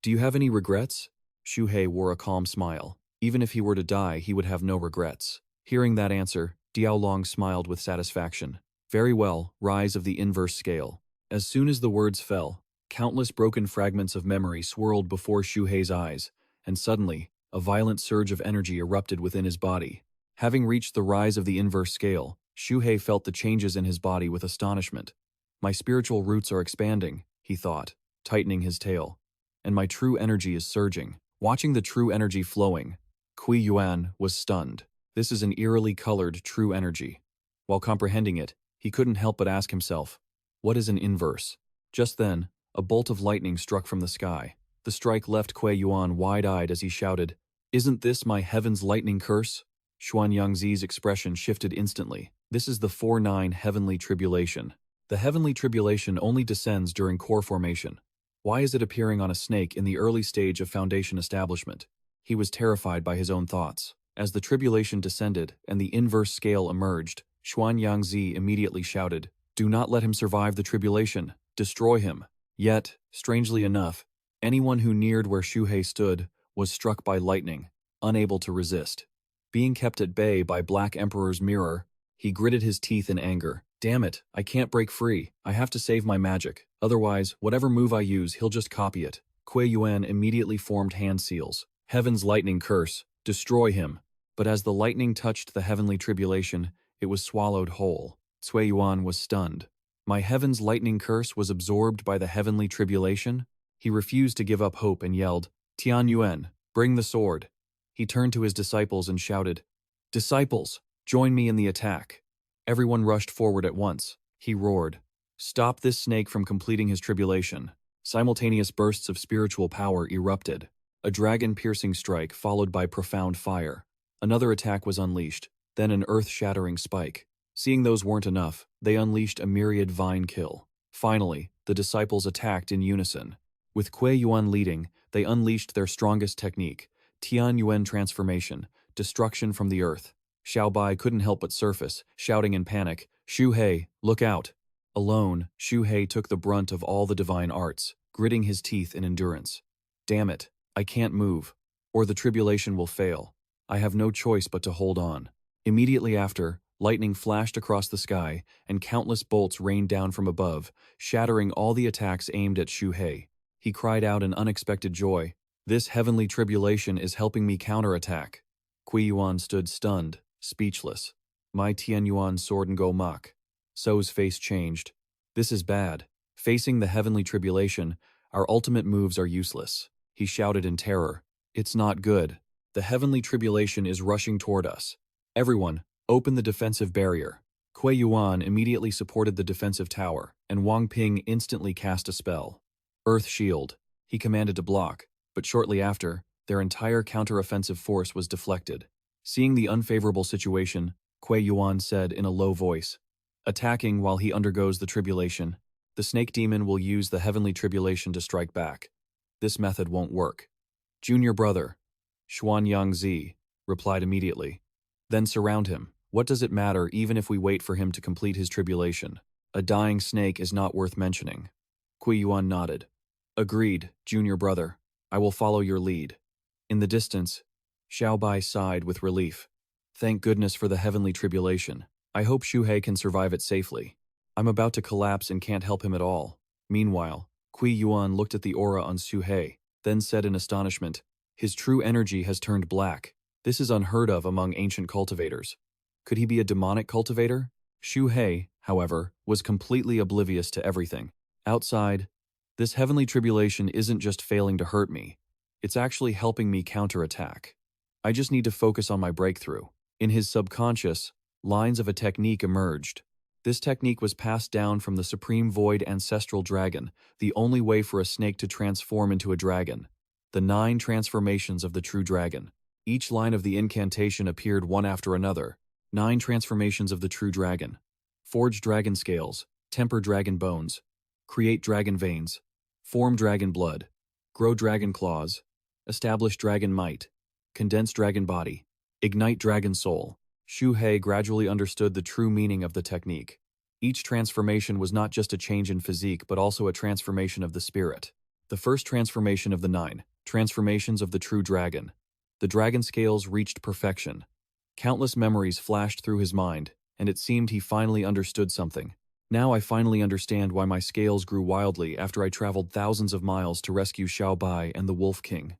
Do you have any regrets? Xu Hei wore a calm smile. Even if he were to die, he would have no regrets. Hearing that answer, Diao Long smiled with satisfaction. Very well, rise of the inverse scale. As soon as the words fell, countless broken fragments of memory swirled before Xu Hei's eyes, and suddenly, a violent surge of energy erupted within his body. Having reached the rise of the inverse scale, Xu Hei felt the changes in his body with astonishment. My spiritual roots are expanding, he thought, tightening his tail. And my true energy is surging. Watching the true energy flowing, Kui Yuan was stunned. This is an eerily colored true energy. While comprehending it, he couldn't help but ask himself, what is an inverse? Just then, a bolt of lightning struck from the sky. The strike left Kui Yuan wide-eyed as he shouted, Isn't this my heaven's lightning curse? Xuan Yangzi's expression shifted instantly. This is the 4-9 heavenly tribulation. The heavenly tribulation only descends during core formation. Why is it appearing on a snake in the early stage of foundation establishment? He was terrified by his own thoughts. As the tribulation descended and the inverse scale emerged, Xuan Yangzi immediately shouted, Do not let him survive the tribulation. Destroy him. Yet, strangely enough, anyone who neared where Xu Hei stood was struck by lightning, unable to resist. Being kept at bay by Black Emperor's mirror, he gritted his teeth in anger. Damn it, I can't break free. I have to save my magic. Otherwise, whatever move I use, he'll just copy it. Kui Yuan immediately formed hand seals. Heaven's lightning curse. Destroy him. But as the lightning touched the heavenly tribulation, it was swallowed whole. Cui Yuan was stunned. My heaven's lightning curse was absorbed by the heavenly tribulation? He refused to give up hope and yelled, Tian Yuan, bring the sword. He turned to his disciples and shouted, Disciples, join me in the attack. Everyone rushed forward at once. He roared, Stop this snake from completing his tribulation. Simultaneous bursts of spiritual power erupted. A dragon-piercing strike followed by profound fire. Another attack was unleashed, then an earth-shattering spike. Seeing those weren't enough, they unleashed a myriad vine kill. Finally, the disciples attacked in unison. With Kui Yuan leading, they unleashed their strongest technique, Tian Yuan transformation, destruction from the earth. Xiaobai couldn't help but surface, shouting in panic, Xu Hei, look out! Alone, Xu Hei took the brunt of all the divine arts, gritting his teeth in endurance. Damn it, I can't move, or the tribulation will fail. I have no choice but to hold on. Immediately after, lightning flashed across the sky, and countless bolts rained down from above, shattering all the attacks aimed at Xu Hei. He cried out in unexpected joy, This heavenly tribulation is helping me counterattack. Kui Yuan stood stunned, speechless. My Tian Yuan sword and go mach. So's face changed. This is bad. Facing the heavenly tribulation, our ultimate moves are useless. He shouted in terror. It's not good. The heavenly tribulation is rushing toward us. Everyone, open the defensive barrier. Kui Yuan immediately supported the defensive tower, and Wang Ping instantly cast a spell. Earth Shield. He commanded to block, but shortly after, their entire counter-offensive force was deflected. Seeing the unfavorable situation, Kui Yuan said in a low voice, attacking while he undergoes the tribulation, the snake demon will use the heavenly tribulation to strike back. This method won't work. Junior brother, Xuanyang Zi, replied immediately. Then surround him. What does it matter even if we wait for him to complete his tribulation? A dying snake is not worth mentioning. Kui Yuan nodded. Agreed, junior brother. I will follow your lead. In the distance, Xiaobai sighed with relief. Thank goodness for the heavenly tribulation. I hope Xu Hei can survive it safely. I'm about to collapse and can't help him at all. Meanwhile, Kui Yuan looked at the aura on Xu Hei, then said in astonishment, his true energy has turned black. This is unheard of among ancient cultivators. Could he be a demonic cultivator? Xu Hei, however, was completely oblivious to everything. Outside, this heavenly tribulation isn't just failing to hurt me. It's actually helping me counterattack. I just need to focus on my breakthrough. In his subconscious, lines of a technique emerged. This technique was passed down from the Supreme Void Ancestral Dragon, the only way for a snake to transform into a dragon. The 9 transformations of the true dragon. Each line of the incantation appeared one after another. 9 transformations of the true dragon. Forge dragon scales, temper dragon bones, create dragon veins, form dragon blood, grow dragon claws, establish dragon might, condense dragon body, ignite dragon soul. Xu Hei gradually understood the true meaning of the technique. Each transformation was not just a change in physique but also a transformation of the spirit. The first transformation of the 9 transformations of the true dragon. The dragon scales reached perfection. Countless memories flashed through his mind, and it seemed he finally understood something. Now I finally understand why my scales grew wildly after I traveled thousands of miles to rescue Xiaobai and the Wolf King.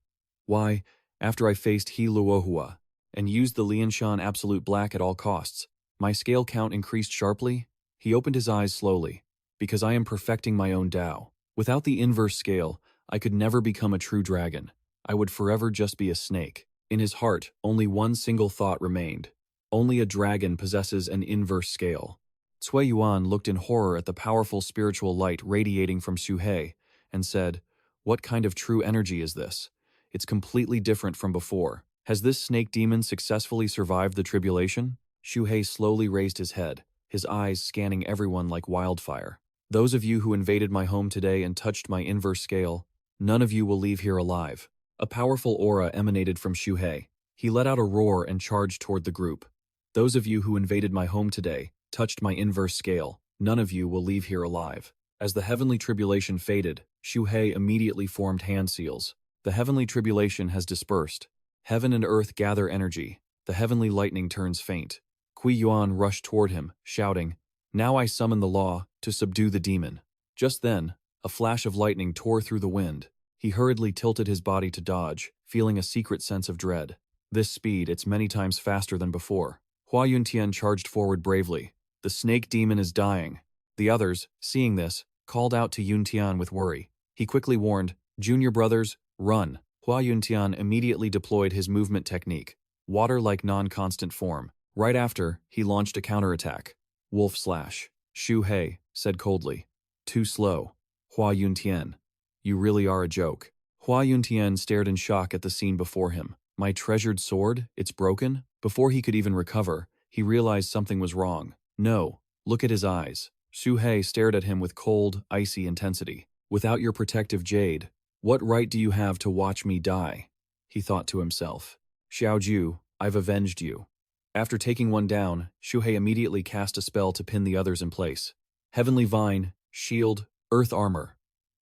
Why, after I faced He Luohua and used the Lianshan Absolute Black at all costs, my scale count increased sharply. He opened his eyes slowly. Because I am perfecting my own Tao. Without the inverse scale, I could never become a true dragon. I would forever just be a snake. In his heart, only one single thought remained. Only a dragon possesses an inverse scale. Cui Yuan looked in horror at the powerful spiritual light radiating from Xu Hei and said, what kind of true energy is this? It's completely different from before. Has this snake demon successfully survived the tribulation? Xu Hei slowly raised his head, his eyes scanning everyone like wildfire. Those of you who invaded my home today and touched my inverse scale, none of you will leave here alive. A powerful aura emanated from Xu Hei. He let out a roar and charged toward the group. Those of you who invaded my home today, touched my inverse scale, none of you will leave here alive. As the heavenly tribulation faded, Xu Hei immediately formed hand seals. The heavenly tribulation has dispersed. Heaven and earth gather energy. The heavenly lightning turns faint. Kui Yuan rushed toward him, shouting, now I summon the law to subdue the demon. Just then, a flash of lightning tore through the wind. He hurriedly tilted his body to dodge, feeling a secret sense of dread. This speed, it's many times faster than before. Hua Yuntian charged forward bravely. The snake demon is dying. The others, seeing this, called out to Yuntian with worry. He quickly warned, junior brothers, run. Hua Yuntian immediately deployed his movement technique, water-like non-constant form. Right after, he launched a counterattack. Wolf slash. Xu Hei said coldly. Too slow. Hua Yuntian. You really are a joke. Hua Yuntian stared in shock at the scene before him. My treasured sword? It's broken? Before he could even recover, he realized something was wrong. No, look at his eyes. Xu Hei stared at him with cold, icy intensity. Without your protective jade, what right do you have to watch me die? He thought to himself. Xiaoju, I've avenged you. After taking one down, Xu Hei immediately cast a spell to pin the others in place. Heavenly Vine, Shield, Earth Armor.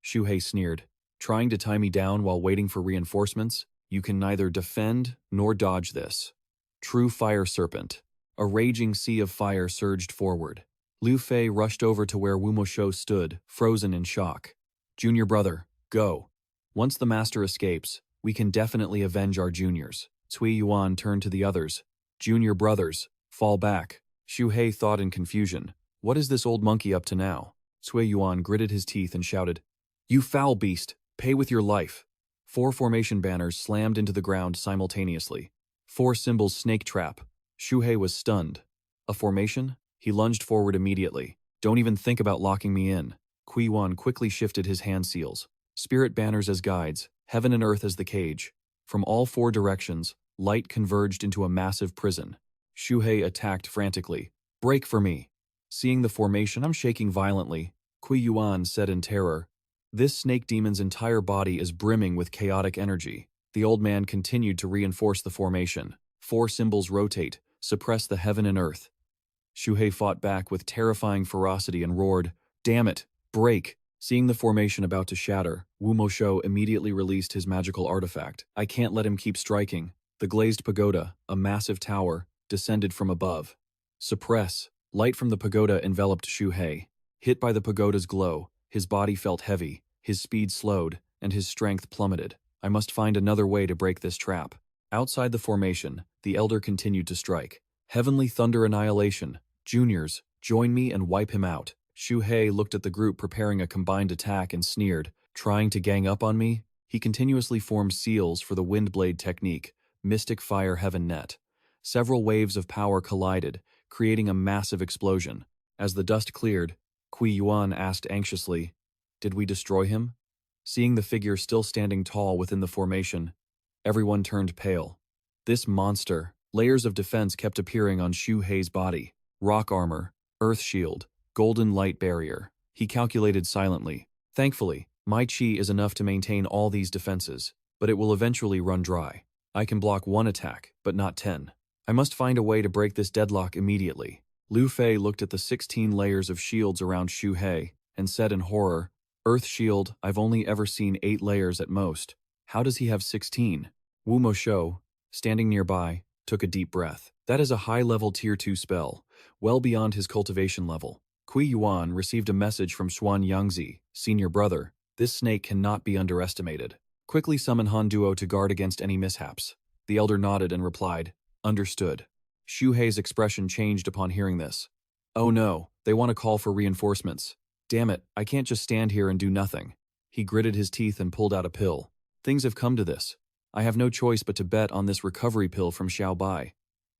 Xu Hei sneered. Trying to tie me down while waiting for reinforcements? You can neither defend nor dodge this. True Fire Serpent. A raging sea of fire surged forward. Liu Fei rushed over to where Wu Mosho stood, frozen in shock. Junior brother, go. Once the master escapes, we can definitely avenge our juniors. Cui Yuan turned to the others. Junior brothers, fall back. Xu Hei thought in confusion. What is this old monkey up to now? Cui Yuan gritted his teeth and shouted, You foul beast, pay with your life. 4 formation banners slammed into the ground simultaneously. 4 symbols snake trap. Xu Hei was stunned. A formation? He lunged forward immediately. Don't even think about locking me in. Kui Yuan quickly shifted his hand seals. Spirit banners as guides, heaven and earth as the cage. From all 4 directions, light converged into a massive prison. Xu Hei attacked frantically. Break for me. Seeing the formation, I'm shaking violently. Kui Yuan said in terror. This snake demon's entire body is brimming with chaotic energy. The old man continued to reinforce the formation. 4 symbols rotate, suppress the heaven and earth. Xu Hei fought back with terrifying ferocity and roared, Damn it, break! Seeing the formation about to shatter, Wu Mosho immediately released his magical artifact. I can't let him keep striking. The glazed pagoda, a massive tower, descended from above. Suppress! Light from the pagoda enveloped Xu Hei. Hit by the pagoda's glow, his body felt heavy, his speed slowed, and his strength plummeted. I must find another way to break this trap. Outside the formation, the elder continued to strike. Heavenly thunder annihilation. Juniors, join me and wipe him out. Xu Hei looked at the group preparing a combined attack and sneered, trying to gang up on me? He continuously formed seals for the Windblade technique, Mystic Fire Heaven Net. Several waves of power collided, creating a massive explosion. As the dust cleared, Kui Yuan asked anxiously, Did we destroy him? Seeing the figure still standing tall within the formation, everyone turned pale. This monster, layers of defense kept appearing on Xu Hei's body. Rock armor, earth shield, golden light barrier. He calculated silently. Thankfully, my chi is enough to maintain all these defenses, but it will eventually run dry. I can block 1 attack, but not 10. I must find a way to break this deadlock immediately. Lu Fei looked at the 16 layers of shields around Xu Hei and said in horror, Earth shield, I've only ever seen 8 layers at most. How does he have 16? Wu Mosho, standing nearby, took a deep breath. That is a high-level Tier 2 spell, well beyond his cultivation level. Kui Yuan received a message from Xianxia, senior brother. This snake cannot be underestimated. Quickly summon Han Duo to guard against any mishaps. The elder nodded and replied, Understood. Xu Hei's expression changed upon hearing this. Oh no, they want to call for reinforcements. Damn it, I can't just stand here and do nothing. He gritted his teeth and pulled out a pill. Things have come to this. I have no choice but to bet on this recovery pill from Xiao Bai.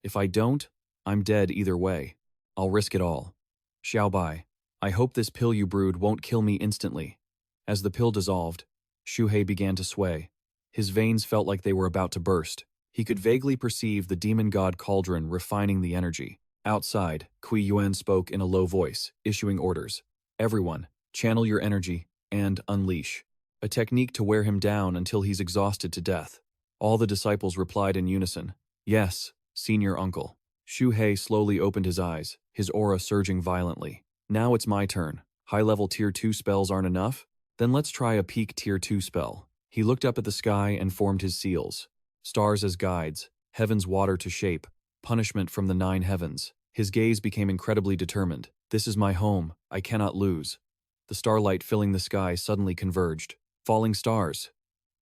If I don't, I'm dead either way. I'll risk it all. Xiao Bai, I hope this pill you brewed won't kill me instantly. As the pill dissolved, Xu Hei began to sway. His veins felt like they were about to burst. He could vaguely perceive the demon god cauldron refining the energy. Outside, Kui Yuan spoke in a low voice, issuing orders. Everyone, channel your energy, and unleash. A technique to wear him down until he's exhausted to death. All the disciples replied in unison. Yes, senior uncle. Xu Hei slowly opened his eyes, his aura surging violently. Now it's my turn. High-level Tier 2 spells aren't enough? Then let's try a peak Tier 2 spell. He looked up at the sky and formed his seals. Stars as guides, heaven's water to shape, punishment from the 9 heavens. His gaze became incredibly determined. This is my home, I cannot lose. The starlight filling the sky suddenly converged. Falling stars.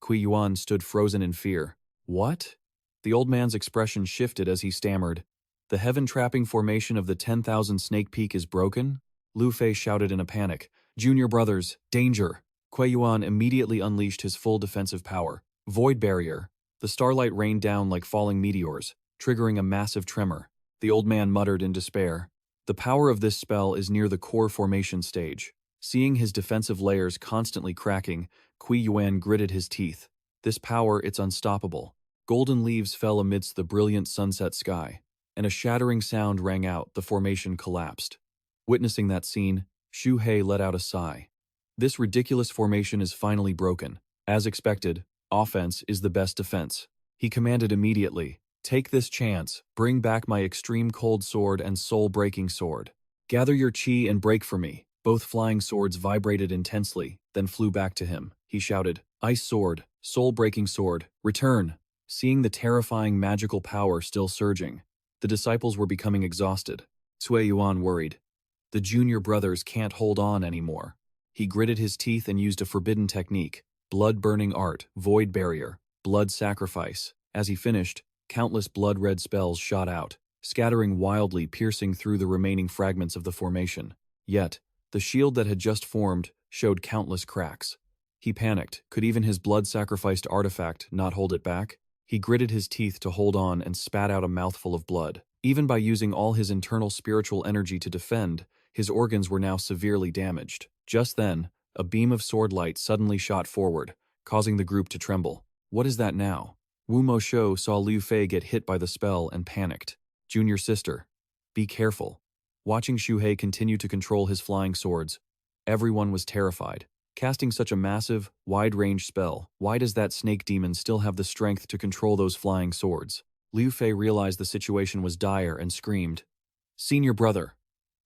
Kui Yuan stood frozen in fear. What? The old man's expression shifted as he stammered. The heaven-trapping formation of the 10,000 Snake Peak is broken? Lu Fei shouted in a panic. Junior brothers, danger! Kui Yuan immediately unleashed his full defensive power. Void barrier. The starlight rained down like falling meteors, triggering a massive tremor. The old man muttered in despair. The power of this spell is near the core formation stage. Seeing his defensive layers constantly cracking, Kui Yuan gritted his teeth. This power, it's unstoppable. Golden leaves fell amidst the brilliant sunset sky, and a shattering sound rang out. The formation collapsed. Witnessing that scene, Xu Hei let out a sigh. This ridiculous formation is finally broken. As expected, offense is the best defense. He commanded immediately, take this chance, bring back my extreme cold sword and soul-breaking sword. Gather your chi and break for me. Both flying swords vibrated intensely, then flew back to him. He shouted, Ice sword, soul-breaking sword, return! Seeing the terrifying magical power still surging, the disciples were becoming exhausted. Cui Yuan worried. The junior brothers can't hold on anymore. He gritted his teeth and used a forbidden technique, blood-burning art, void barrier, blood sacrifice. As he finished, Countless blood-red spells shot out, scattering wildly, piercing through the remaining fragments of the formation. Yet, the shield that had just formed showed countless cracks. He panicked. Could even his blood-sacrificed artifact not hold it back? He gritted his teeth to hold on and spat out a mouthful of blood. Even by using all his internal spiritual energy to defend, his organs were now severely damaged. Just then, a beam of sword light suddenly shot forward, causing the group to tremble. What is that now? Wu Mosho saw Liu Fei get hit by the spell and panicked. Junior sister, be careful. Watching Xu Hei continue to control his flying swords, everyone was terrified. Casting such a massive, wide-range spell, why does that snake demon still have the strength to control those flying swords? Liu Fei realized the situation was dire and screamed, "Senior brother!"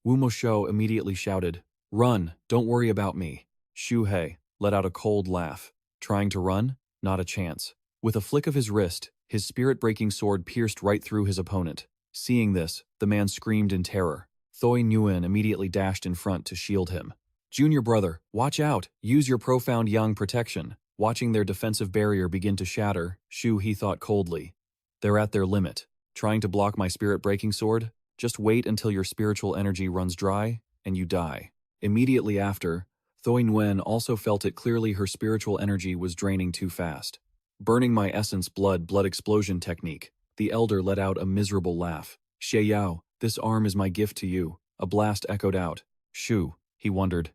Wu Mosho immediately shouted, "Run, don't worry about me." Xu Hei let out a cold laugh. Trying to run? Not a chance. With a flick of his wrist, his spirit-breaking sword pierced right through his opponent. Seeing this, the man screamed in terror. Thoi Nguyen immediately dashed in front to shield him. "Junior brother, watch out! Use your profound yang protection." Watching their defensive barrier begin to shatter, Xu He thought coldly, "They're at their limit. Trying to block my spirit-breaking sword? Just wait until your spiritual energy runs dry, and you die." Immediately after, Thoi Nguyen also felt it clearly her spiritual energy was draining too fast. Burning my essence blood explosion technique. The elder let out a miserable laugh. "Xie Yao, this arm is my gift to you." A blast echoed out. "Shu," he wondered.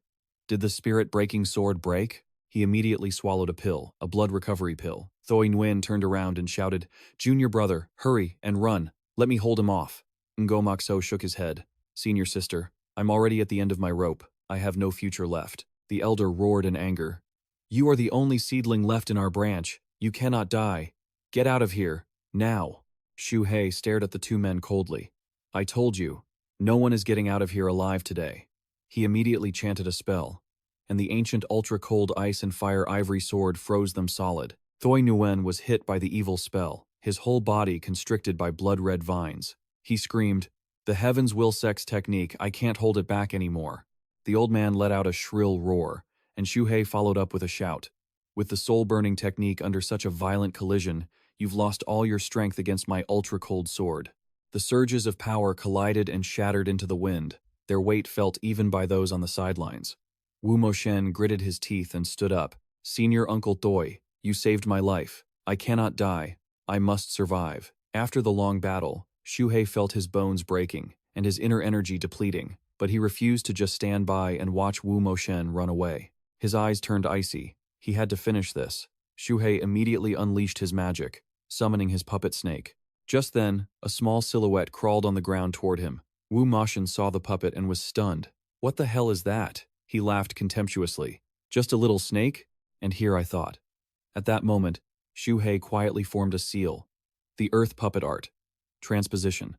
Did the spirit-breaking sword break? He immediately swallowed a pill, a blood recovery pill. Thoi Nguyen turned around and shouted, "Junior brother, hurry and run. Let me hold him off." Ngomakso shook his head. "Senior sister, I'm already at the end of my rope. I have no future left." The elder roared in anger. "You are the only seedling left in our branch. You cannot die. Get out of here, now." Xu Hei stared at the two men coldly. "I told you, no one is getting out of here alive today." He immediately chanted a spell, and the ancient ultra-cold ice and fire ivory sword froze them solid. Thoi Nguyen was hit by the evil spell, his whole body constricted by blood-red vines. He screamed, "The heavens will sex technique, I can't hold it back anymore." The old man let out a shrill roar, and Xu Hei followed up with a shout. "With the soul-burning technique under such a violent collision, you've lost all your strength against my ultra-cold sword." The surges of power collided and shattered into the wind, their weight felt even by those on the sidelines. Wu Moshen gritted his teeth and stood up. "Senior Uncle Thoi, you saved my life. I cannot die. I must survive." After the long battle, Xu Hei felt his bones breaking and his inner energy depleting, but he refused to just stand by and watch Wu Moshen run away. His eyes turned icy. He had to finish this. Xu Hei immediately unleashed his magic, summoning his puppet snake. Just then, a small silhouette crawled on the ground toward him. Wu Moshen saw the puppet and was stunned. "What the hell is that?" He laughed contemptuously. "Just a little snake? And here I thought." At that moment, Xu Hei quietly formed a seal. The earth puppet art. Transposition.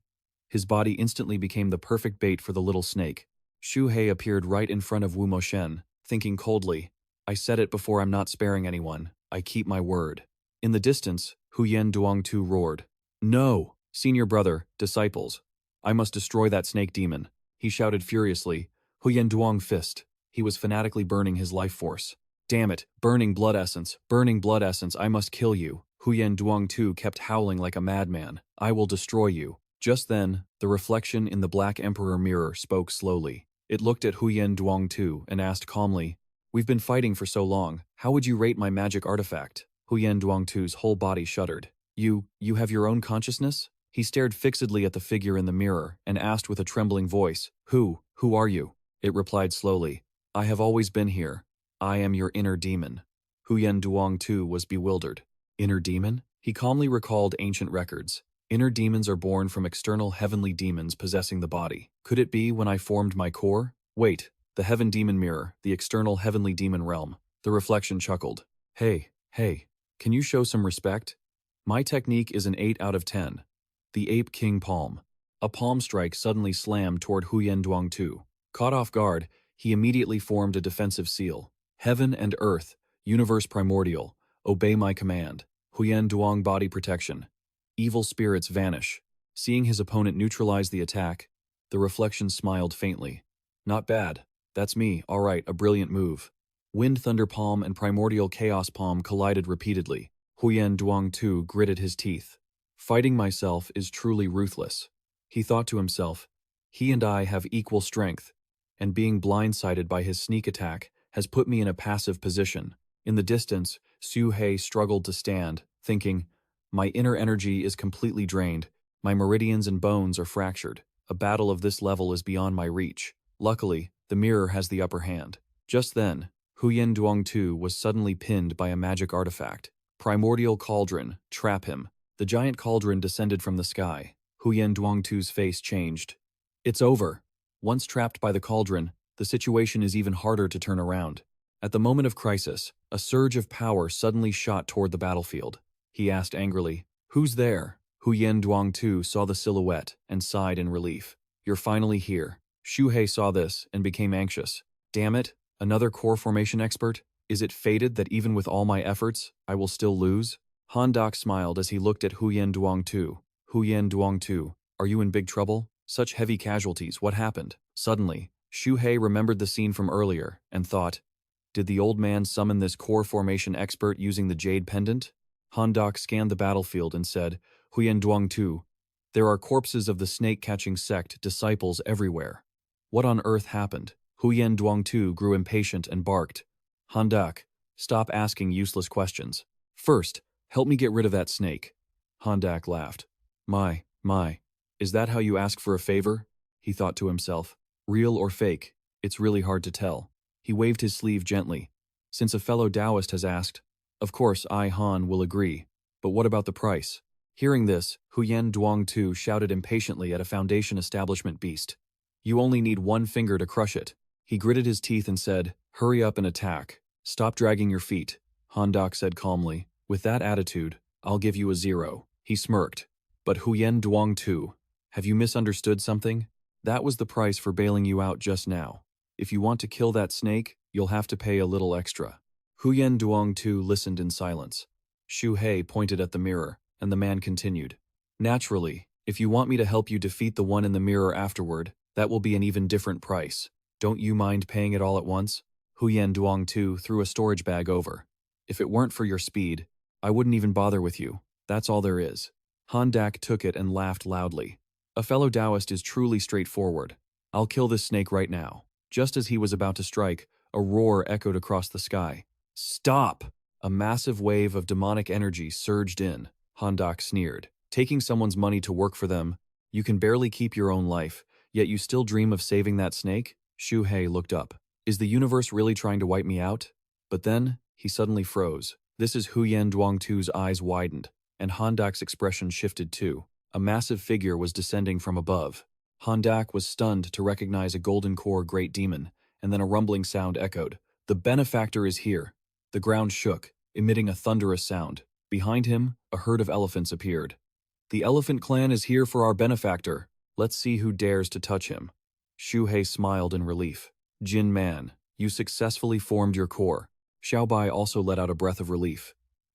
His body instantly became the perfect bait for the little snake. Xu Hei appeared right in front of Wu Moshen, thinking coldly, "I said it before, I'm not sparing anyone. I keep my word." In the distance, Huyen Duangtu roared, "No, senior brother, disciples. I must destroy that snake demon." He shouted furiously, Huyen Duang fist. He was fanatically burning his life force. "Damn it, burning blood essence, I must kill you." Huyen Duangtu kept howling like a madman, "I will destroy you." Just then, the reflection in the Black Emperor mirror spoke slowly. It looked at Huyen Duangtu and asked calmly, "We've been fighting for so long, how would you rate my magic artifact?" Huyen Duangtu's whole body shuddered. You have your own consciousness?" He stared fixedly at the figure in the mirror and asked with a trembling voice, Who are you?" It replied slowly, "I have always been here. I am your inner demon." Huyen Duangtu was bewildered. Inner demon? He calmly recalled ancient records. Inner demons are born from external heavenly demons possessing the body. Could it be when I formed my core? Wait, the heaven demon mirror, the external heavenly demon realm. The reflection chuckled. Hey, can you show some respect? My technique is an 8 out of 10. The Ape King Palm. A palm strike suddenly slammed toward Huyen Duangtu. Caught off guard, he immediately formed a defensive seal. Heaven and earth, universe primordial, obey my command. Huyen Duang body protection. Evil spirits vanish. Seeing his opponent neutralize the attack, the reflection smiled faintly. Not bad. That's me, alright, a brilliant move. Wind Thunder Palm and Primordial Chaos Palm collided repeatedly. Huyen Duangtu gritted his teeth. Fighting myself is truly ruthless. He thought to himself, he and I have equal strength, and being blindsided by his sneak attack has put me in a passive position. In the distance, Xu Hei struggled to stand, thinking, my inner energy is completely drained, my meridians and bones are fractured. A battle of this level is beyond my reach. Luckily, the mirror has the upper hand. Just then, Huyen Duangtu was suddenly pinned by a magic artifact. Primordial cauldron, trap him. The giant cauldron descended from the sky. Huyen Duangtu's face changed. It's over. Once trapped by the cauldron, the situation is even harder to turn around. At the moment of crisis, a surge of power suddenly shot toward the battlefield. He asked angrily, who's there? Huyen Duangtu saw the silhouette and sighed in relief. You're finally here. Xu Hei saw this and became anxious. Damn it, another core formation expert? Is it fated that even with all my efforts, I will still lose? Han Dok smiled as he looked at Huyen Duangtu. Huyen Duangtu, are you in big trouble? Such heavy casualties, what happened? Suddenly, Xu Hei remembered the scene from earlier and thought, did the old man summon this core formation expert using the jade pendant? Han Dok scanned the battlefield and said, Huyen Duangtu, there are corpses of the snake-catching sect disciples everywhere. What on earth happened? Huyen Duangtu grew impatient and barked. Han Dok, stop asking useless questions. First, help me get rid of that snake. Han Dok laughed. My, is that how you ask for a favor? He thought to himself. Real or fake, it's really hard to tell. He waved his sleeve gently. Since a fellow Taoist has asked, of course I, Han, will agree. But what about the price? Hearing this, Huyen Duangtu shouted impatiently at a Foundation establishment beast. You only need one finger to crush it. He gritted his teeth and said, hurry up and attack. Stop dragging your feet. Han Dok said calmly, with that attitude, I'll give you a 0. He smirked. But Huyen Duangtu, have you misunderstood something? That was the price for bailing you out just now. If you want to kill that snake, you'll have to pay a little extra. Huyen Duangtu listened in silence. Xu Hei pointed at the mirror, and the man continued. Naturally, if you want me to help you defeat the one in the mirror afterward, that will be an even different price. Don't you mind paying it all at once? Huyen Duangtu threw a storage bag over. If it weren't for your speed, I wouldn't even bother with you. That's all there is. Han Dok took it and laughed loudly. A fellow Taoist is truly straightforward. I'll kill this snake right now. Just as he was about to strike, a roar echoed across the sky. Stop! A massive wave of demonic energy surged in. Han Dok sneered. Taking someone's money to work for them, you can barely keep your own life, yet you still dream of saving that snake? Xu Hei looked up. Is the universe really trying to wipe me out? But then, he suddenly froze. This is Huyen Duangtu's eyes widened, and Han Dok's expression shifted too. A massive figure was descending from above. Han Dok was stunned to recognize a golden core great demon, and then a rumbling sound echoed. The benefactor is here. The ground shook, emitting a thunderous sound. Behind him, a herd of elephants appeared. The elephant clan is here for our benefactor. Let's see who dares to touch him. Xu Hei smiled in relief. Jin Man, you successfully formed your core. Xiao Bai also let out a breath of relief.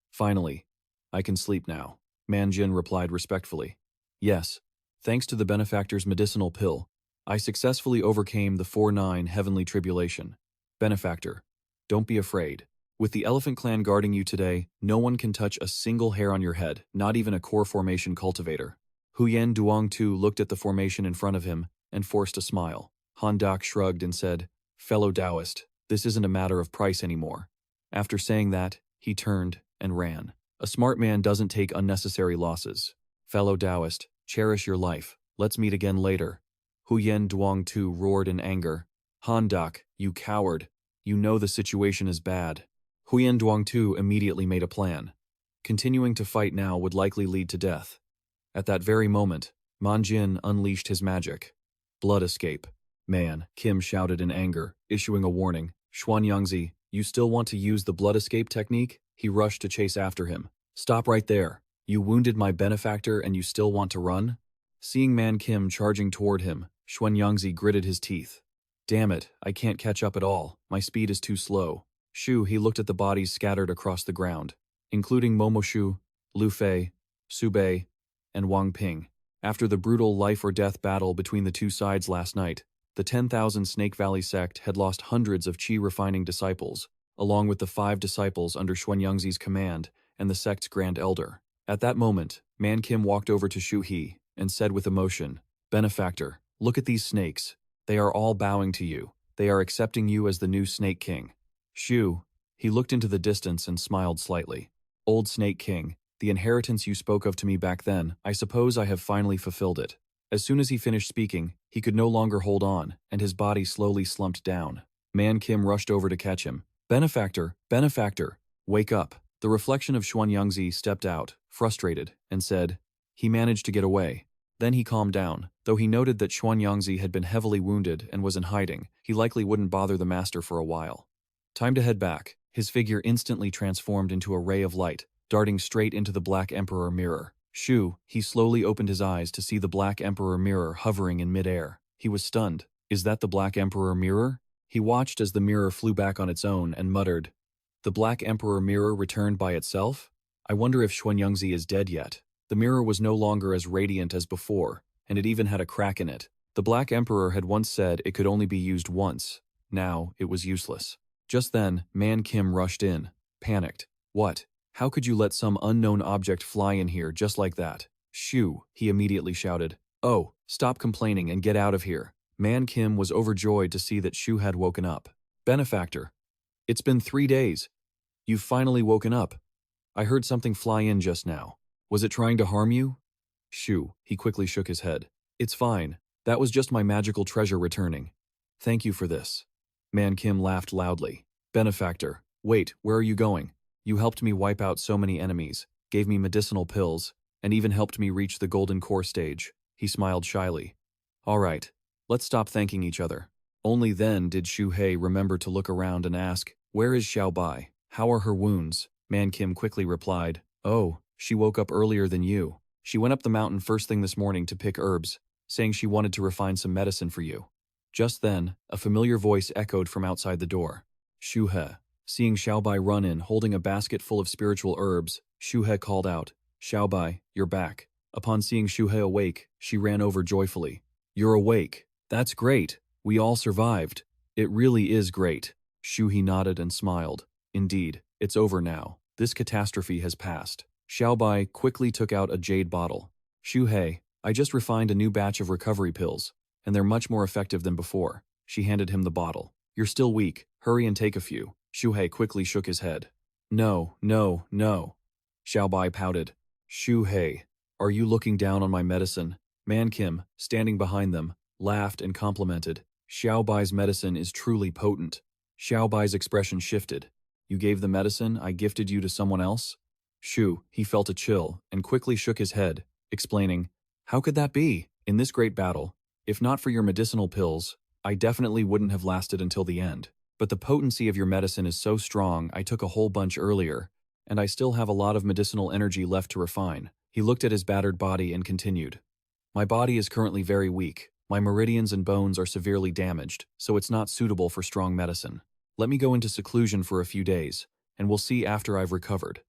Finally, I can sleep now. Man Jin replied respectfully. Yes, thanks to the benefactor's medicinal pill, I successfully overcame the 4-9 heavenly tribulation. Benefactor, don't be afraid. With the elephant clan guarding you today, no one can touch a single hair on your head, not even a core formation cultivator. Huyen Duangtu looked at the formation in front of him and forced a smile. Han Dok shrugged and said, Fellow Taoist, this isn't a matter of price anymore. After saying that, he turned and ran. A smart man doesn't take unnecessary losses. Fellow Taoist, cherish your life. Let's meet again later. Huyen Duangtu roared in anger. Han Dok, you coward. You know the situation is bad. Huyen Duangtu immediately made a plan. Continuing to fight now would likely lead to death. At that very moment, Man Jin unleashed his magic. Blood escape. Man, Kim shouted in anger, issuing a warning. Xianxia, you still want to use the blood escape technique? He rushed to chase after him. Stop right there. You wounded my benefactor and you still want to run? Seeing Man Kim charging toward him, Xianxia gritted his teeth. Damn it, I can't catch up at all. My speed is too slow. He looked at the bodies scattered across the ground, including Momoshu, Lu Fei, Su Bei, and Wang Ping. After the brutal life-or-death battle between the two sides last night, the 10,000 Snake Valley sect had lost hundreds of chi-refining disciples, along with the 5 disciples under Xianxia's command and the sect's Grand Elder. At that moment, Man Kim walked over to Xu Hei and said with emotion, "Benefactor, look at these snakes. They are all bowing to you. They are accepting you as the new Snake King." Xu, he looked into the distance and smiled slightly. "Old Snake King, the inheritance you spoke of to me back then, I suppose I have finally fulfilled it." As soon as he finished speaking, he could no longer hold on, and his body slowly slumped down. Man Kim rushed over to catch him. "Benefactor, benefactor, wake up." The reflection of Xianxia stepped out, frustrated, and said, "He managed to get away." Then he calmed down. Though he noted that Xianxia had been heavily wounded and was in hiding, he likely wouldn't bother the master for a while. Time to head back. His figure instantly transformed into a ray of light, darting straight into the Black Emperor mirror. Xu, he slowly opened his eyes to see the Black Emperor mirror hovering in midair. He was stunned. "Is that the Black Emperor mirror?" He watched as the mirror flew back on its own and muttered, "The Black Emperor mirror returned by itself? I wonder if Xuanyangzi is dead yet." The mirror was no longer as radiant as before, and it even had a crack in it. The Black Emperor had once said it could only be used once. Now, it was useless. Just then, Man Kim rushed in, panicked. "What? How could you let some unknown object fly in here just like that?" "Shoo," he immediately shouted. "Oh, stop complaining and get out of here." Man Kim was overjoyed to see that Shu had woken up. "Benefactor, it's been 3 days. You've finally woken up. I heard something fly in just now. Was it trying to harm you?" Shu, he quickly shook his head. "It's fine. That was just my magical treasure returning. Thank you for this." Man Kim laughed loudly. "Benefactor, wait, where are you going? You helped me wipe out so many enemies, gave me medicinal pills, and even helped me reach the golden core stage." He smiled shyly. "All right, let's stop thanking each other." Only then did Xu Hei remember to look around and ask, "Where is Xiao Bai? How are her wounds?" Man Kim quickly replied, "Oh, she woke up earlier than you. She went up the mountain first thing this morning to pick herbs, saying she wanted to refine some medicine for you." Just then, a familiar voice echoed from outside the door. "Xu He." Seeing Xiao Bai run in holding a basket full of spiritual herbs, Xu He called out, "Xiao Bai, you're back." Upon seeing Xu He awake, she ran over joyfully. "You're awake. That's great. We all survived." "It really is great." Xu He nodded and smiled. "Indeed, it's over now. This catastrophe has passed." Xiao Bai quickly took out a jade bottle. "Xu Hei, I just refined a new batch of recovery pills, and they're much more effective than before." She handed him the bottle. "You're still weak. Hurry and take a few." Xu Hei quickly shook his head. "No, no, no." Xiao Bai pouted. "Xu Hei, are you looking down on my medicine?" Man Kim, standing behind them, laughed and complimented. "Xiao Bai's medicine is truly potent." Xiao Bai's expression shifted. "You gave the medicine I gifted you to someone else?" Xu, he felt a chill and quickly shook his head, explaining, "How could that be? In this great battle, if not for your medicinal pills, I definitely wouldn't have lasted until the end. But the potency of your medicine is so strong I took a whole bunch earlier, and I still have a lot of medicinal energy left to refine." He looked at his battered body and continued, "My body is currently very weak. My meridians and bones are severely damaged, so it's not suitable for strong medicine. Let me go into seclusion for a few days, and we'll see after I've recovered."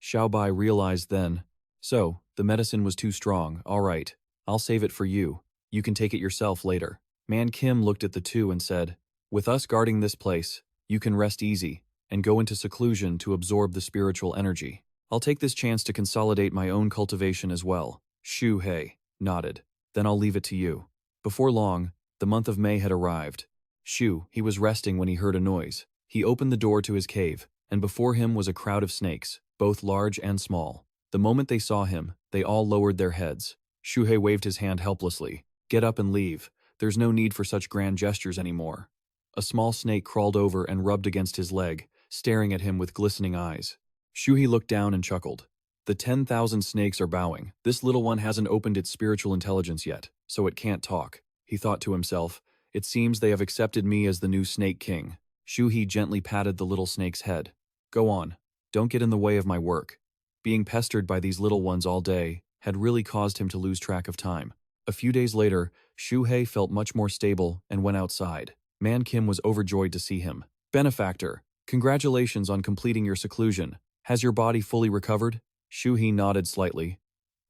Xiao Bai realized then, "So, the medicine was too strong. All right, I'll save it for you. You can take it yourself later." Man Kim looked at the two and said, "With us guarding this place, you can rest easy and go into seclusion to absorb the spiritual energy. I'll take this chance to consolidate my own cultivation as well." Xu Hei nodded. "Then I'll leave it to you." Before long, the month of May had arrived. Xu, he was resting when he heard a noise. He opened the door to his cave, and before him was a crowd of snakes, both large and small. The moment they saw him, they all lowered their heads. Xu Hei waved his hand helplessly. "Get up and leave. There's no need for such grand gestures anymore." A small snake crawled over and rubbed against his leg, staring at him with glistening eyes. Xu He looked down and chuckled. "The 10,000 snakes are bowing. This little one hasn't opened its spiritual intelligence yet, so it can't talk." He thought to himself, "It seems they have accepted me as the new Snake King." Xu He gently patted the little snake's head. "Go on. Don't get in the way of my work." Being pestered by these little ones all day had really caused him to lose track of time. A few days later, Xu Hei felt much more stable and went outside. Man Kim was overjoyed to see him. "Benefactor, congratulations on completing your seclusion. Has your body fully recovered?" Xu He nodded slightly.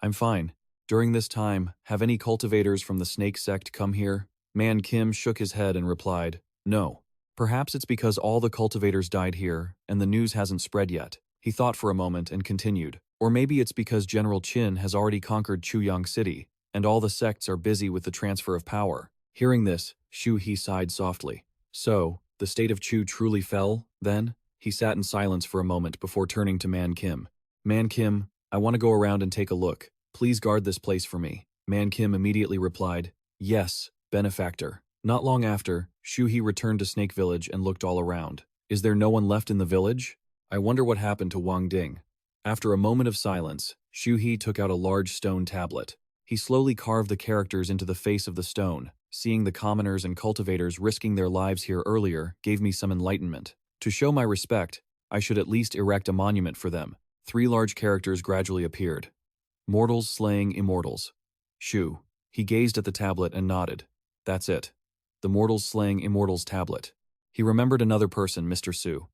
"I'm fine. During this time, have any cultivators from the Snake Sect come here?" Man Kim shook his head and replied, "No. Perhaps it's because all the cultivators died here and the news hasn't spread yet." He thought for a moment and continued, Or maybe it's because General Qin has already conquered Chuyang City, and all the sects are busy with the transfer of power. Hearing this, Xu Hei sighed softly. So, the state of Chu truly fell, then? He sat in silence for a moment before turning to Man Kim. Man Kim, I want to go around and take a look. Please guard this place for me. Man Kim immediately replied, Yes, benefactor. Not long after, Xu Hei returned to Snake Village and looked all around. Is there no one left in the village? I wonder what happened to Wang Ding. After a moment of silence, Xu Hei took out a large stone tablet. He slowly carved the characters into the face of the stone. Seeing the commoners and cultivators risking their lives here earlier gave me some enlightenment. To show my respect, I should at least erect a monument for them. 3 large characters gradually appeared. Mortals slaying immortals. Shu. He gazed at the tablet and nodded. That's it. The Mortals slaying immortals tablet. He remembered another person, Mr. Su.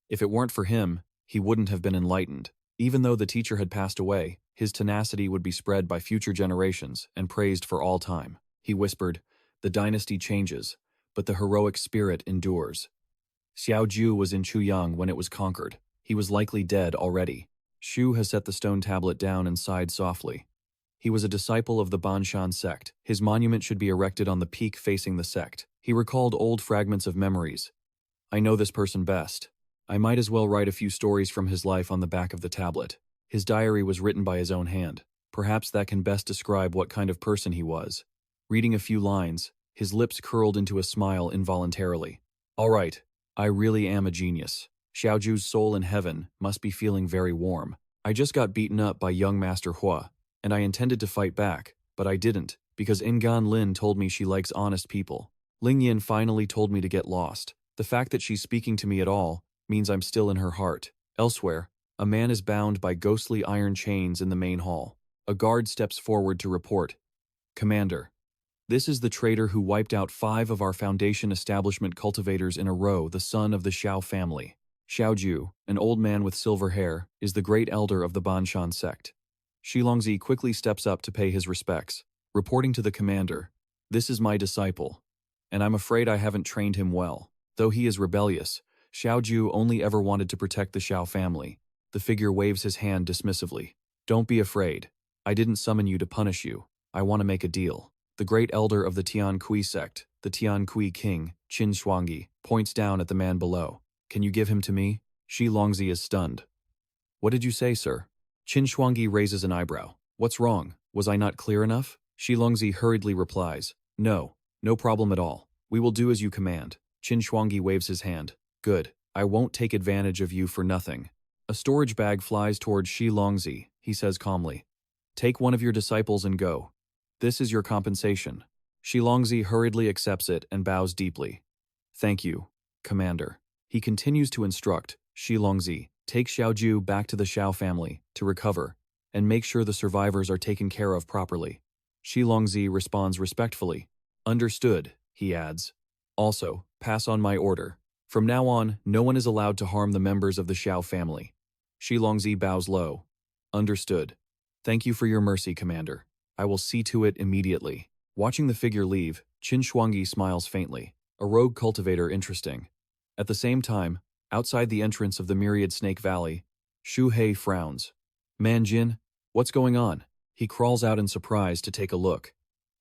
If it weren't for him, he wouldn't have been enlightened. Even though the teacher had passed away, his tenacity would be spread by future generations and praised for all time. He whispered, The dynasty changes, but the heroic spirit endures. Xiao Ju was in Chuyang when it was conquered. He was likely dead already. Shu has set the stone tablet down and sighed softly. He was a disciple of the Banshan sect. His monument should be erected on the peak facing the sect. He recalled old fragments of memories. I know this person best. I might as well write a few stories from his life on the back of the tablet. His diary was written by his own hand. Perhaps that can best describe what kind of person he was. Reading a few lines, his lips curled into a smile involuntarily. All right, I really am a genius. Xiaoju's soul in heaven must be feeling very warm. I just got beaten up by young Master Hua, and I intended to fight back, but I didn't, because Ingan Lin told me she likes honest people. Ling Yin finally told me to get lost. The fact that she's speaking to me at all means I'm still in her heart. Elsewhere, a man is bound by ghostly iron chains in the main hall. A guard steps forward to report. Commander, this is the traitor who wiped out 5 of our Foundation establishment cultivators in a row, the son of the Xiao family. Xiaoju, an old man with silver hair, is the great elder of the Banshan sect. Shilongzi quickly steps up to pay his respects, reporting to the commander, This is my disciple, and I'm afraid I haven't trained him well. Though he is rebellious, Xiaoju only ever wanted to protect the Xiao family. The figure waves his hand dismissively. Don't be afraid. I didn't summon you to punish you. I want to make a deal. The great elder of the Tian Kui sect, the Tian Kui king, Qin Shuangyi, points down at the man below. Can you give him to me? Shi Longzi is stunned. What did you say, sir? Qin Shuangyi raises an eyebrow. What's wrong? Was I not clear enough? Shi Longzi hurriedly replies. No problem at all. We will do as you command. Qin Shuangyi waves his hand. Good. I won't take advantage of you for nothing. A storage bag flies towards Shi Longzi. He says calmly. Take one of your disciples and go. This is your compensation. Shi Longzi hurriedly accepts it and bows deeply. Thank you, Commander. He continues to instruct, Shi Longzi, take Xiaoju back to the Xiao family to recover, and make sure the survivors are taken care of properly. Shi Longzi responds respectfully. Understood, he adds. Also, pass on my order. From now on, no one is allowed to harm the members of the Xiao family. Shi Longzi bows low. Understood. Thank you for your mercy, Commander. I will see to it immediately. Watching the figure leave, Qin Shuangyi smiles faintly. A rogue cultivator interesting. At the same time, outside the entrance of the myriad Snake Valley, Xu Hei frowns. Man Jin, what's going on? He crawls out in surprise to take a look.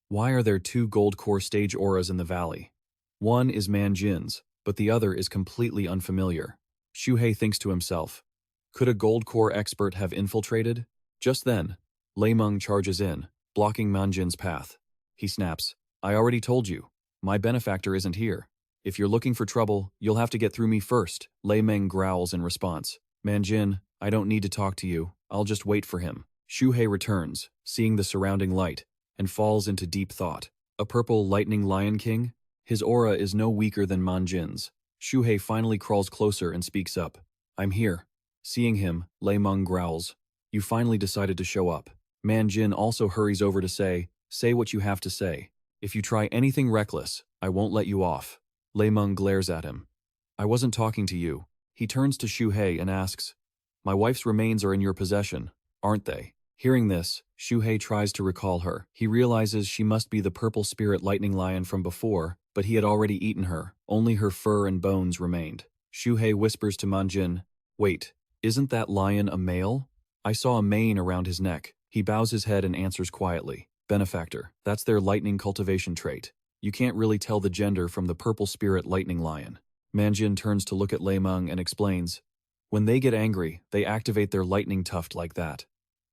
Why are there 2 gold core stage auras in the valley? One is Man Jin's, but the other is completely unfamiliar. Xu Hei thinks to himself, could a gold core expert have infiltrated? Just then, Lei Meng charges in, blocking Manjin's path. He snaps, I already told you, my benefactor isn't here. If you're looking for trouble, you'll have to get through me first. Lei Meng growls in response. Manjin, I don't need to talk to you. I'll just wait for him. Xu Hei returns, seeing the surrounding light, and falls into deep thought. A purple lightning lion king? His aura is no weaker than Manjin's. Xu Hei finally crawls closer and speaks up. I'm here. Seeing him, Lei Meng growls. You finally decided to show up. Manjin also hurries over to say what you have to say. If you try anything reckless, I won't let you off. Lei Meng glares at him. I wasn't talking to you. He turns to Xu Hei and asks, my wife's remains are in your possession, aren't they? Hearing this, Xu Hei tries to recall her. He realizes she must be the purple spirit lightning lion from before, but he had already eaten her. Only her fur and bones remained. Xu Hei whispers to Manjin, wait, isn't that lion a male? I saw a mane around his neck. He bows his head and answers quietly. Benefactor, that's their lightning cultivation trait. You can't really tell the gender from the purple spirit lightning lion. Manjin turns to look at Lei Meng and explains. When they get angry, they activate their lightning tuft like that.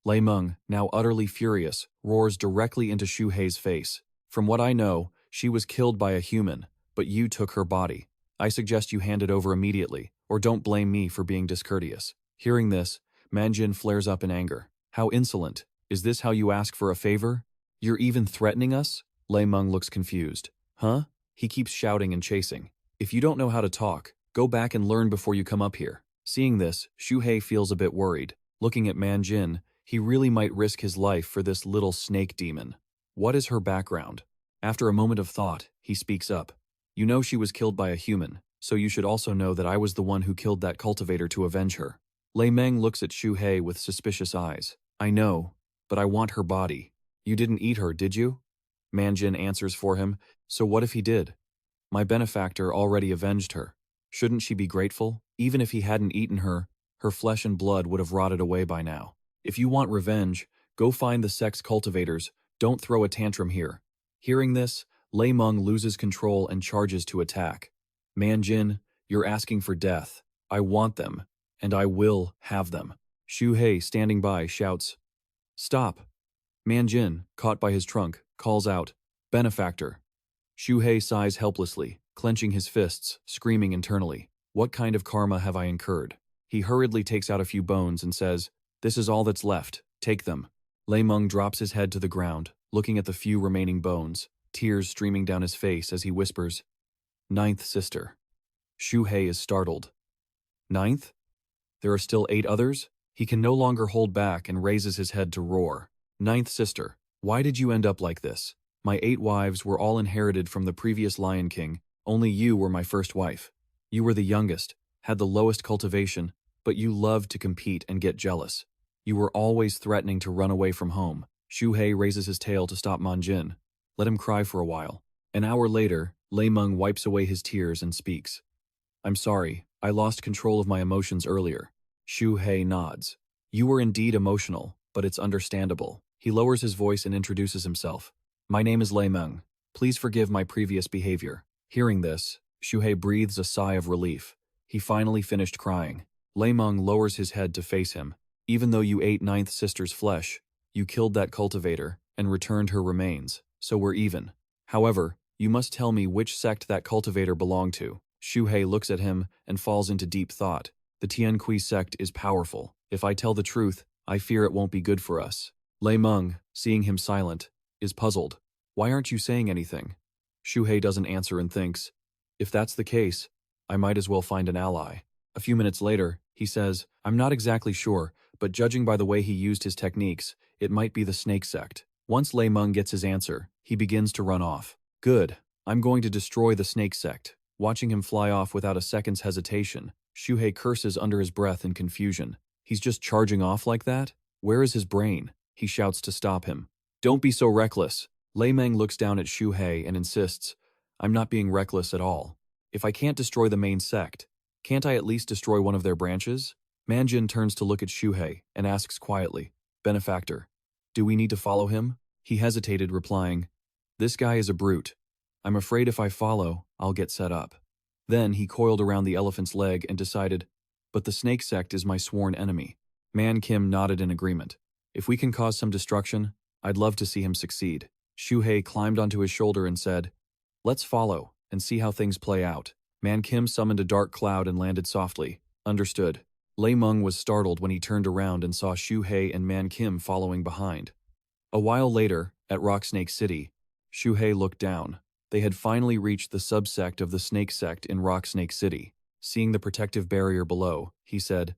Lei Meng, now utterly furious, roars directly into Xu Hei's face. From what I know, she was killed by a human, but you took her body. I suggest you hand it over immediately, or don't blame me for being discourteous. Hearing this, Manjin flares up in anger. How insolent. Is this how you ask for a favor? You're even threatening us? Lei Meng looks confused. Huh? He keeps shouting and chasing. If you don't know how to talk, go back and learn before you come up here. Seeing this, Xu Hei feels a bit worried. Looking at Manjin, he really might risk his life for this little snake demon. What is her background? After a moment of thought, he speaks up. You know she was killed by a human, so you should also know that I was the one who killed that cultivator to avenge her. Lei Meng looks at Xu Hei with suspicious eyes. I know, but I want her body. You didn't eat her, did you? Manjin answers for him. So what if he did? My benefactor already avenged her. Shouldn't she be grateful? Even if he hadn't eaten her, her flesh and blood would have rotted away by now. If you want revenge, go find the sect's cultivators. Don't throw a tantrum here. Hearing this, Lei Meng loses control and charges to attack. Manjin, you're asking for death. I want them, and I will have them. Xu Hei, standing by, shouts. Stop. Manjin, caught by his trunk, calls out, Benefactor. Xu Hei sighs helplessly, clenching his fists, screaming internally. What kind of karma have I incurred? He hurriedly takes out a few bones and says, This is all that's left. Take them. Lei Meng drops his head to the ground, looking at the few remaining bones, tears streaming down his face as he whispers, Ninth sister. Xu Hei is startled. Ninth? There are still 8 others? He can no longer hold back and raises his head to roar. Ninth sister, why did you end up like this? My 8 wives were all inherited from the previous Lion King. Only you were my first wife. You were the youngest, had the lowest cultivation, but you loved to compete and get jealous. You were always threatening to run away from home. Xu Hei raises his tail to stop Manjin. Let him cry for a while. An hour later, Lei Meng wipes away his tears and speaks. I'm sorry, I lost control of my emotions earlier. Xu Hei nods. You were indeed emotional, but it's understandable. He lowers his voice and introduces himself. My name is Lei Meng. Please forgive my previous behavior. Hearing this, Xu Hei breathes a sigh of relief. He finally finished crying. Lei Meng lowers his head to face him. Even though you ate Ninth Sister's flesh, you killed that cultivator and returned her remains, so we're even. However, you must tell me which sect that cultivator belonged to. Xu Hei looks at him and falls into deep thought. The Tianqi sect is powerful. If I tell the truth, I fear it won't be good for us. Lei Meng, seeing him silent, is puzzled. Why aren't you saying anything? Xu Hei doesn't answer and thinks, if that's the case, I might as well find an ally. A few minutes later, he says, I'm not exactly sure, but judging by the way he used his techniques, it might be the Snake Sect. Once Lei Meng gets his answer, he begins to run off. Good. I'm going to destroy the Snake Sect. Watching him fly off without a second's hesitation, Xu Hei curses under his breath in confusion. He's just charging off like that? Where is his brain? He shouts to stop him. Don't be so reckless. Lei Meng looks down at Xu Hei and insists, I'm not being reckless at all. If I can't destroy the main sect, can't I at least destroy one of their branches? Manjin turns to look at Xu Hei and asks quietly, Benefactor, do we need to follow him? He hesitated, replying, This guy is a brute. I'm afraid if I follow, I'll get set up. Then he coiled around the elephant's leg and decided, But the Snake Sect is my sworn enemy. Man Kim nodded in agreement. If we can cause some destruction, I'd love to see him succeed. Xu Hei climbed onto his shoulder and said, Let's follow and see how things play out. Man Kim summoned a dark cloud and landed softly. Understood. Lei Meng was startled when he turned around and saw Xu Hei and Man Kim following behind. A while later, at Rock Snake City, Xu Hei looked down. They had finally reached the subsect of the Snake Sect in Rock Snake City. Seeing the protective barrier below, he said,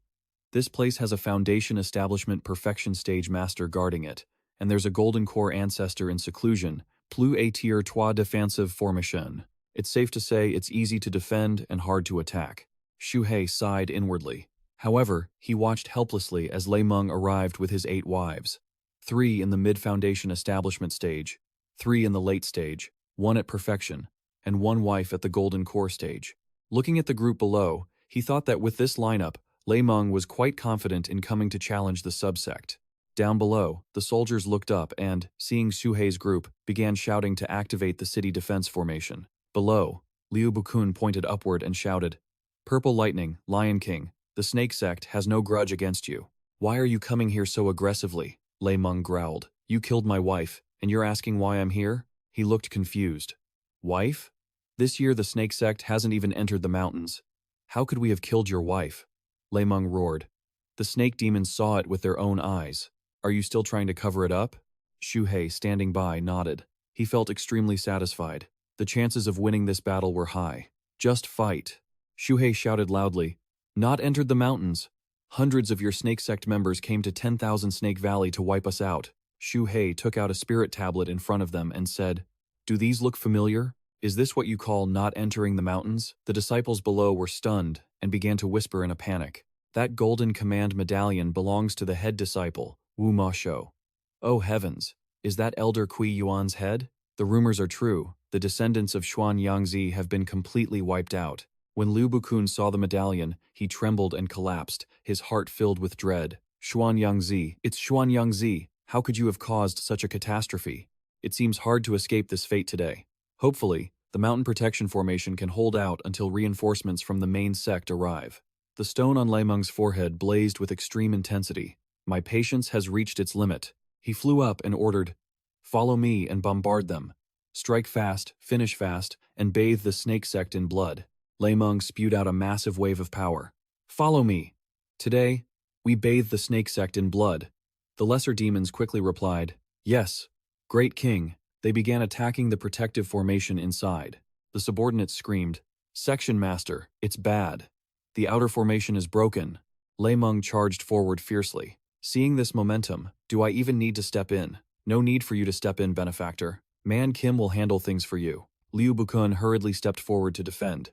This place has a Foundation Establishment Perfection Stage Master guarding it, and there's a Golden Core Ancestor in seclusion, plus a tier 3 defensive formation. It's safe to say it's easy to defend and hard to attack. Xu Hei sighed inwardly. However, he watched helplessly as Lei Meng arrived with his 8 wives. 3 in the mid-foundation establishment stage, 3 in the late stage, 1 at perfection, and 1 wife at the golden core stage. Looking at the group below, he thought that with this lineup, Lei Meng was quite confident in coming to challenge the subsect. Down below, the soldiers looked up and, seeing Xu Hei's group, began shouting to activate the city defense formation. Below, Liu Bukun pointed upward and shouted, "Purple Lightning, Lion King, the Snake Sect has no grudge against you. Why are you coming here so aggressively?" Lei Meng growled. "You killed my wife, and you're asking why I'm here?" He looked confused. "Wife? This year the Snake Sect hasn't even entered the mountains. How could we have killed your wife?" Lei Meng roared. "The snake demons saw it with their own eyes. Are you still trying to cover it up?" Xu Hei, standing by, nodded. He felt extremely satisfied. The chances of winning this battle were high. "Just fight." Xu Hei shouted loudly. "Not entered the mountains. Hundreds of your Snake Sect members came to 10,000 Snake Valley to wipe us out." Xu Hei took out a spirit tablet in front of them and said, "Do these look familiar? Is this what you call not entering the mountains?" The disciples below were stunned and began to whisper in a panic. "That golden command medallion belongs to the head disciple, Wu Ma Shou. Oh heavens, is that Elder Kui Yuan's head? The rumors are true. The descendants of Xianxia have been completely wiped out." When Liu Bukun saw the medallion, he trembled and collapsed, his heart filled with dread. "Xianxia, it's Xianxia. How could you have caused such a catastrophe? It seems hard to escape this fate today. Hopefully, the mountain protection formation can hold out until reinforcements from the main sect arrive." The stone on Lei Meng's forehead blazed with extreme intensity. "My patience has reached its limit." He flew up and ordered, "Follow me and bombard them. Strike fast, finish fast, and bathe the Snake Sect in blood." Lei Meng spewed out a massive wave of power. "Follow me. Today, we bathe the Snake Sect in blood." The lesser demons quickly replied, "Yes, great king." They began attacking the protective formation inside. The subordinates screamed, "Section master, it's bad. The outer formation is broken." Lei Meng charged forward fiercely. "Seeing this momentum, do I even need to step in?" "No need for you to step in, benefactor. Man Kim will handle things for you." Liu Bukun hurriedly stepped forward to defend.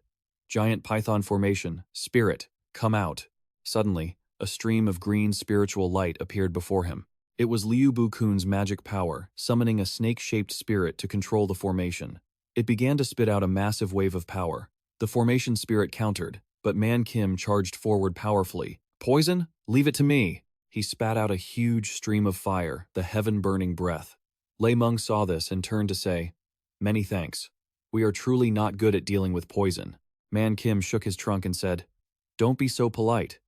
"Giant python formation, spirit, come out." Suddenly, a stream of green spiritual light appeared before him. It was Liu Bukun's magic power, summoning a snake-shaped spirit to control the formation. It began to spit out a massive wave of power. The formation spirit countered, but Man Kim charged forward powerfully. "Poison? Leave it to me." He spat out a huge stream of fire, the heaven-burning breath. Lei Meng saw this and turned to say, "Many thanks. We are truly not good at dealing with poison." Man Kim shook his trunk and said, "Don't be so polite."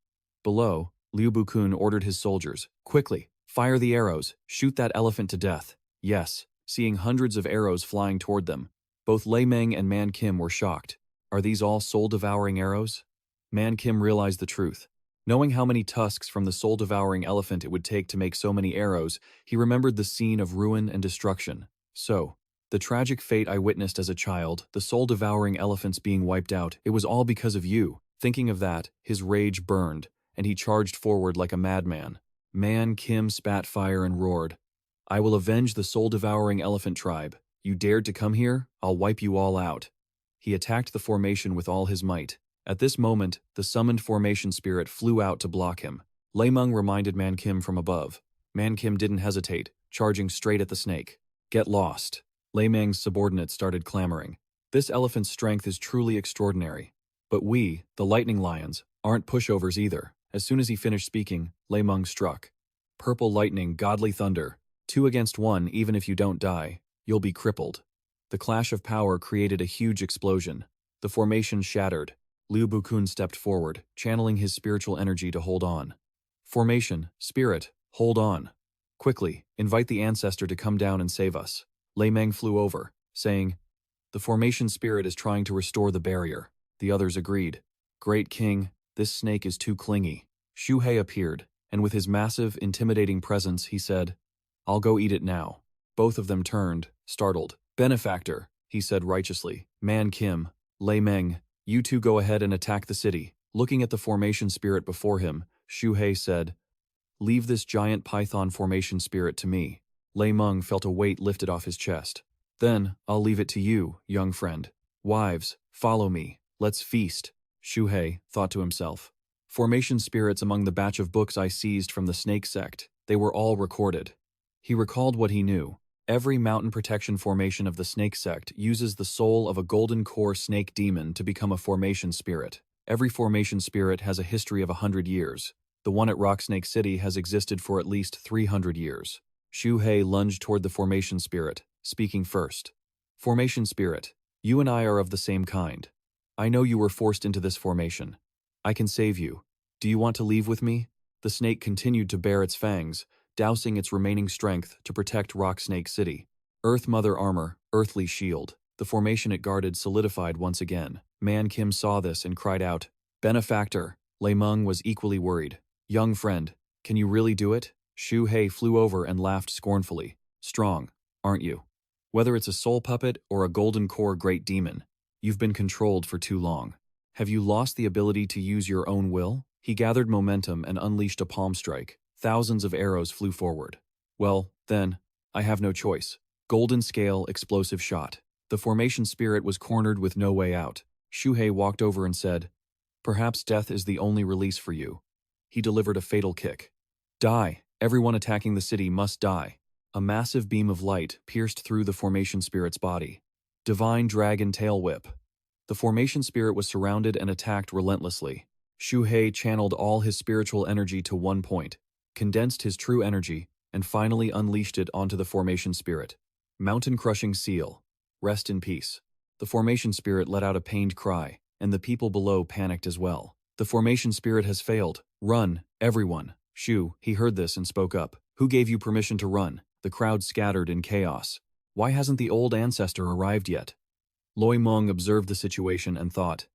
Below, Liu Bukun ordered his soldiers, "Quickly, fire the arrows, shoot that elephant to death." "Yes," seeing hundreds of arrows flying toward them. Both Lei Meng and Man Kim were shocked. Are these all soul-devouring arrows? Man Kim realized the truth. Knowing how many tusks from the soul-devouring elephant it would take to make so many arrows, he remembered the scene of ruin and destruction. So, the tragic fate I witnessed as a child, the soul-devouring elephants being wiped out, it was all because of you. Thinking of that, his rage burned, and he charged forward like a madman. Man Kim spat fire and roared, "I will avenge the soul-devouring elephant tribe. You dared to come here? I'll wipe you all out." He attacked the formation with all his might. At this moment, the summoned formation spirit flew out to block him. Lei Meng reminded Man Kim from above. Man Kim didn't hesitate, charging straight at the snake. "Get lost." Lei Meng's subordinates started clamoring. "This elephant's strength is truly extraordinary. But we, the lightning lions, aren't pushovers either." As soon as he finished speaking, Lei Meng struck. "Purple lightning, godly thunder. 2 against 1, even if you don't die, you'll be crippled." The clash of power created a huge explosion. The formation shattered. Liu Bukun stepped forward, channeling his spiritual energy to hold on. "Formation, spirit, hold on. Quickly, invite the ancestor to come down and save us." Lei Meng flew over, saying, "The formation spirit is trying to restore the barrier." The others agreed. "Great king, this snake is too clingy." Xu Hei appeared, and with his massive, intimidating presence, he said, "I'll go eat it now." Both of them turned, startled. "Benefactor," he said righteously. "Man Kim, Lei Meng, you two go ahead and attack the city." Looking at the formation spirit before him, Xu Hei said, "Leave this giant python formation spirit to me." Lei Meng felt a weight lifted off his chest. "Then, I'll leave it to you, young friend. Wives, follow me. Let's feast." Xu Hei thought to himself. Formation spirits among the batch of books I seized from the Snake Sect, they were all recorded. He recalled what he knew. Every mountain protection formation of the Snake Sect uses the soul of a golden core snake demon to become a formation spirit. Every formation spirit has a history of 100 years. The one at Rocksnake City has existed for at least 300 years. Xu Hei lunged toward the formation spirit, speaking first. Formation spirit, you and I are of the same kind. I know you were forced into this formation. I can save you. Do you want to leave with me? The snake continued to bare its fangs, dousing its remaining strength to protect Rocksnake City. Earth Mother armor, earthly shield. The formation it guarded solidified once again. Man Kim saw this and cried out, "Benefactor!" Lei Meng was equally worried. "Young friend, can you really do it?" Xu Hei flew over and laughed scornfully. "Strong, aren't you? Whether it's a soul puppet or a golden core great demon, you've been controlled for too long. Have you lost the ability to use your own will?" He gathered momentum and unleashed a palm strike. Thousands of arrows flew forward. "Well, then, I have no choice." Golden scale, explosive shot. The formation spirit was cornered with no way out. Xu Hei walked over and said, "Perhaps death is the only release for you." He delivered a fatal kick. "Die! Everyone attacking the city must die." A massive beam of light pierced through the formation spirit's body. Divine Dragon Tail Whip. The formation spirit was surrounded and attacked relentlessly. Xu Hei channeled all his spiritual energy to one point, condensed his true energy, and finally unleashed it onto the formation spirit. Mountain-crushing seal. Rest in peace. The formation spirit let out a pained cry, and the people below panicked as well. The formation spirit has failed. Run, everyone. Xu, he heard this and spoke up. Who gave you permission to run? The crowd scattered in chaos. Why hasn't the old ancestor arrived yet? Loi Meng observed the situation and thought,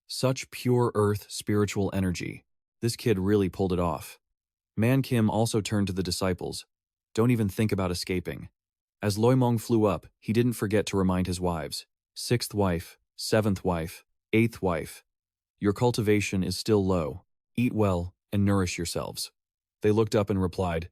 such pure earth spiritual energy. This kid really pulled it off. Man Kim also turned to the disciples. Don't even think about escaping. As Loi Meng flew up, he didn't forget to remind his wives. 6th wife, 7th wife, 8th wife. Your cultivation is still low. Eat well and nourish yourselves. They looked up and replied,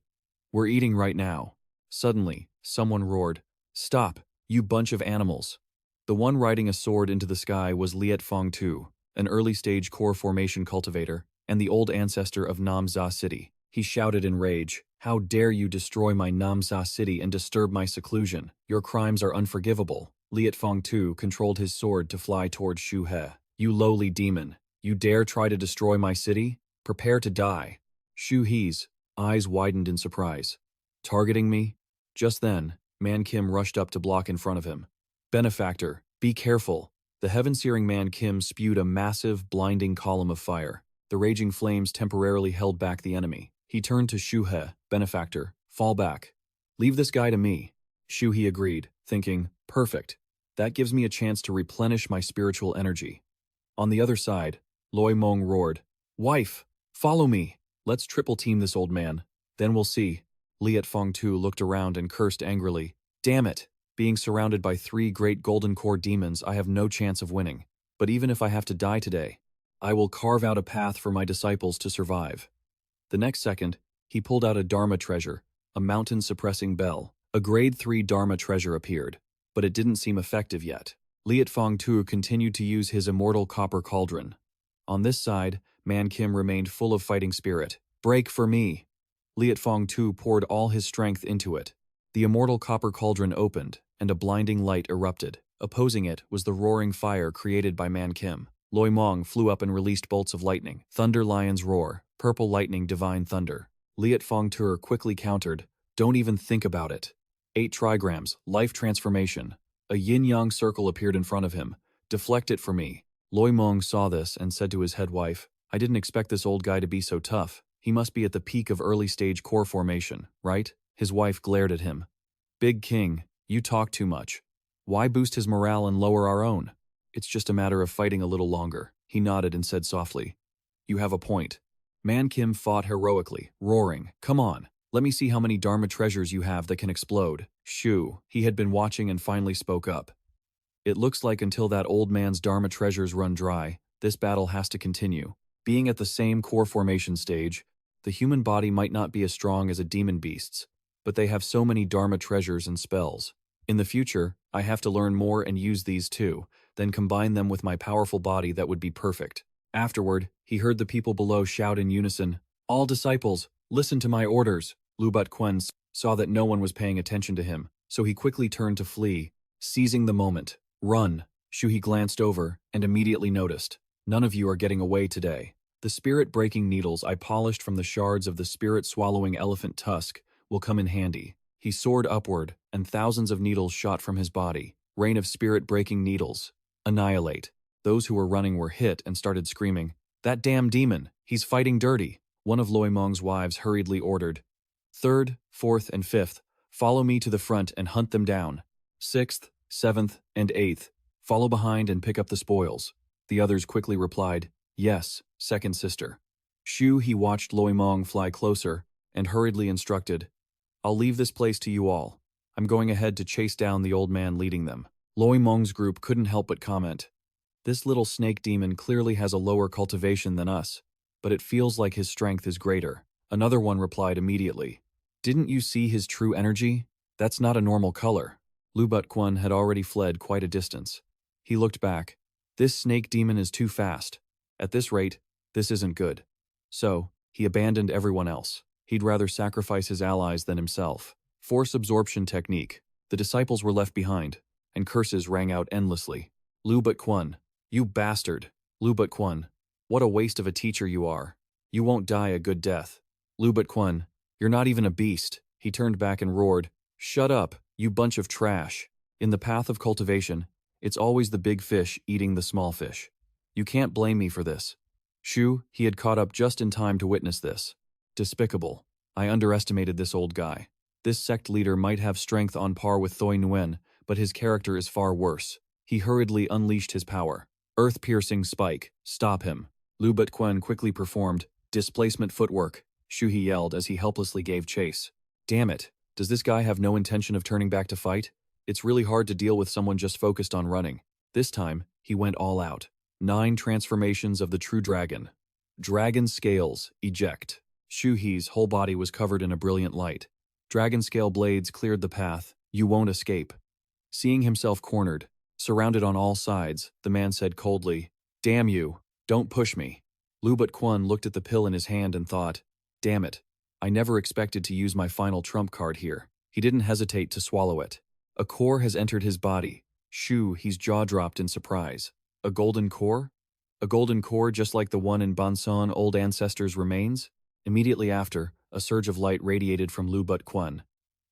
"We're eating right now." Suddenly, someone roared, "Stop, you bunch of animals." The one riding a sword into the sky was Liet Fong Tu, an early-stage core formation cultivator, and the old ancestor of Namza City. He shouted in rage, "How dare you destroy my Namza City and disturb my seclusion? Your crimes are unforgivable." Liet Fong Tu controlled his sword to fly towards Xu He. "You lowly demon, you dare try to destroy my city? Prepare to die." Xu He's eyes widened in surprise. Targeting me? Just then, Man Kim rushed up to block in front of him. "Benefactor, be careful." The heaven-searing Man Kim spewed a massive, blinding column of fire. The raging flames temporarily held back the enemy. He turned to Xu He, "Benefactor, fall back. Leave this guy to me." Xu He agreed, thinking, "Perfect. That gives me a chance to replenish my spiritual energy." On the other side, Loi Meng roared, "Wife, follow me. Let's triple-team this old man. Then we'll see." Liet Fong Tu looked around and cursed angrily. "Damn it. Being surrounded by 3 great golden core demons, I have no chance of winning. But even if I have to die today, I will carve out a path for my disciples to survive." The next second, he pulled out a Dharma treasure, a mountain-suppressing bell. A grade 3 Dharma treasure appeared, but it didn't seem effective yet. Liet Fong Tu continued to use his immortal copper cauldron. On this side, Man Kim remained full of fighting spirit. "Break for me!" Liet Fong Tu poured all his strength into it. The immortal copper cauldron opened, and a blinding light erupted. Opposing it was the roaring fire created by Man Kim. Loi Meng flew up and released bolts of lightning. Thunder Lion's roar, purple lightning, divine thunder. Liet Fong Tu quickly countered, "Don't even think about it." 8 trigrams, life transformation. A yin-yang circle appeared in front of him. "Deflect it for me." Loi Meng saw this and said to his head wife, "I didn't expect this old guy to be so tough. He must be at the peak of early-stage core formation, right?" His wife glared at him. "Big King, you talk too much. Why boost his morale and lower our own? It's just a matter of fighting a little longer." He nodded and said softly, "You have a point." Man Kim fought heroically, roaring, "Come on, let me see how many Dharma treasures you have that can explode." Xu, he had been watching and finally spoke up. "It looks like until that old man's Dharma treasures run dry, this battle has to continue. Being at the same core formation stage, the human body might not be as strong as a demon beast's, but they have so many Dharma treasures and spells. In the future, I have to learn more and use these too, then combine them with my powerful body that would be perfect." Afterward, he heard the people below shout in unison, "All disciples, listen to my orders." Lu But Quen saw that no one was paying attention to him, so he quickly turned to flee, seizing the moment. "Run." Xu He glanced over and immediately noticed. None of you are getting away today. The spirit-breaking needles I polished from the shards of the spirit-swallowing elephant tusk will come in handy. He soared upward, and thousands of needles shot from his body. Rain of spirit-breaking needles. Annihilate. Those who were running were hit and started screaming, "That damn demon! He's fighting dirty!" One of Loi Meng's wives hurriedly ordered, "Third, fourth, and fifth, follow me to the front and hunt them down. Sixth, seventh, and eighth, follow behind and pick up the spoils." The others quickly replied, "Yes, second sister." Xu Hei watched Loi Meng fly closer and hurriedly instructed, "I'll leave this place to you all. I'm going ahead to chase down the old man leading them." Loi Meng's group couldn't help but comment, "This little snake demon clearly has a lower cultivation than us, but it feels like his strength is greater." Another one replied immediately, "Didn't you see his true energy? That's not a normal color." Lu Butquan had already fled quite a distance. He looked back. "This snake demon is too fast. At this rate, this isn't good." So, he abandoned everyone else. He'd rather sacrifice his allies than himself. Force absorption technique. The disciples were left behind, and curses rang out endlessly. "Lu Butquan, you bastard! Lu Butquan, what a waste of a teacher you are. You won't die a good death. Lu Butquan, you're not even a beast." He turned back and roared, "Shut up, you bunch of trash. In the path of cultivation, it's always the big fish eating the small fish. You can't blame me for this." Xu, he had caught up just in time to witness this. Despicable. I underestimated this old guy. This sect leader might have strength on par with Thoi Nguyen, but his character is far worse. He hurriedly unleashed his power. Earth-piercing spike. Stop him. Lu Butquan quickly performed displacement footwork. Xu Hei yelled as he helplessly gave chase. Damn it. Does this guy have no intention of turning back to fight? It's really hard to deal with someone just focused on running. This time, he went all out. 9 transformations of the true dragon. Dragon scales, eject. Xu Hei's whole body was covered in a brilliant light. Dragon scale blades cleared the path. You won't escape. Seeing himself cornered, surrounded on all sides, the man said coldly, "Damn you, don't push me." Lu Butquan looked at the pill in his hand and thought, "Damn it, I never expected to use my final trump card here." He didn't hesitate to swallow it. A core has entered his body. Xu Hei's jaw dropped in surprise. A golden core? A golden core just like the one in Bansan old ancestors' remains? Immediately after, a surge of light radiated from Lu Butquan.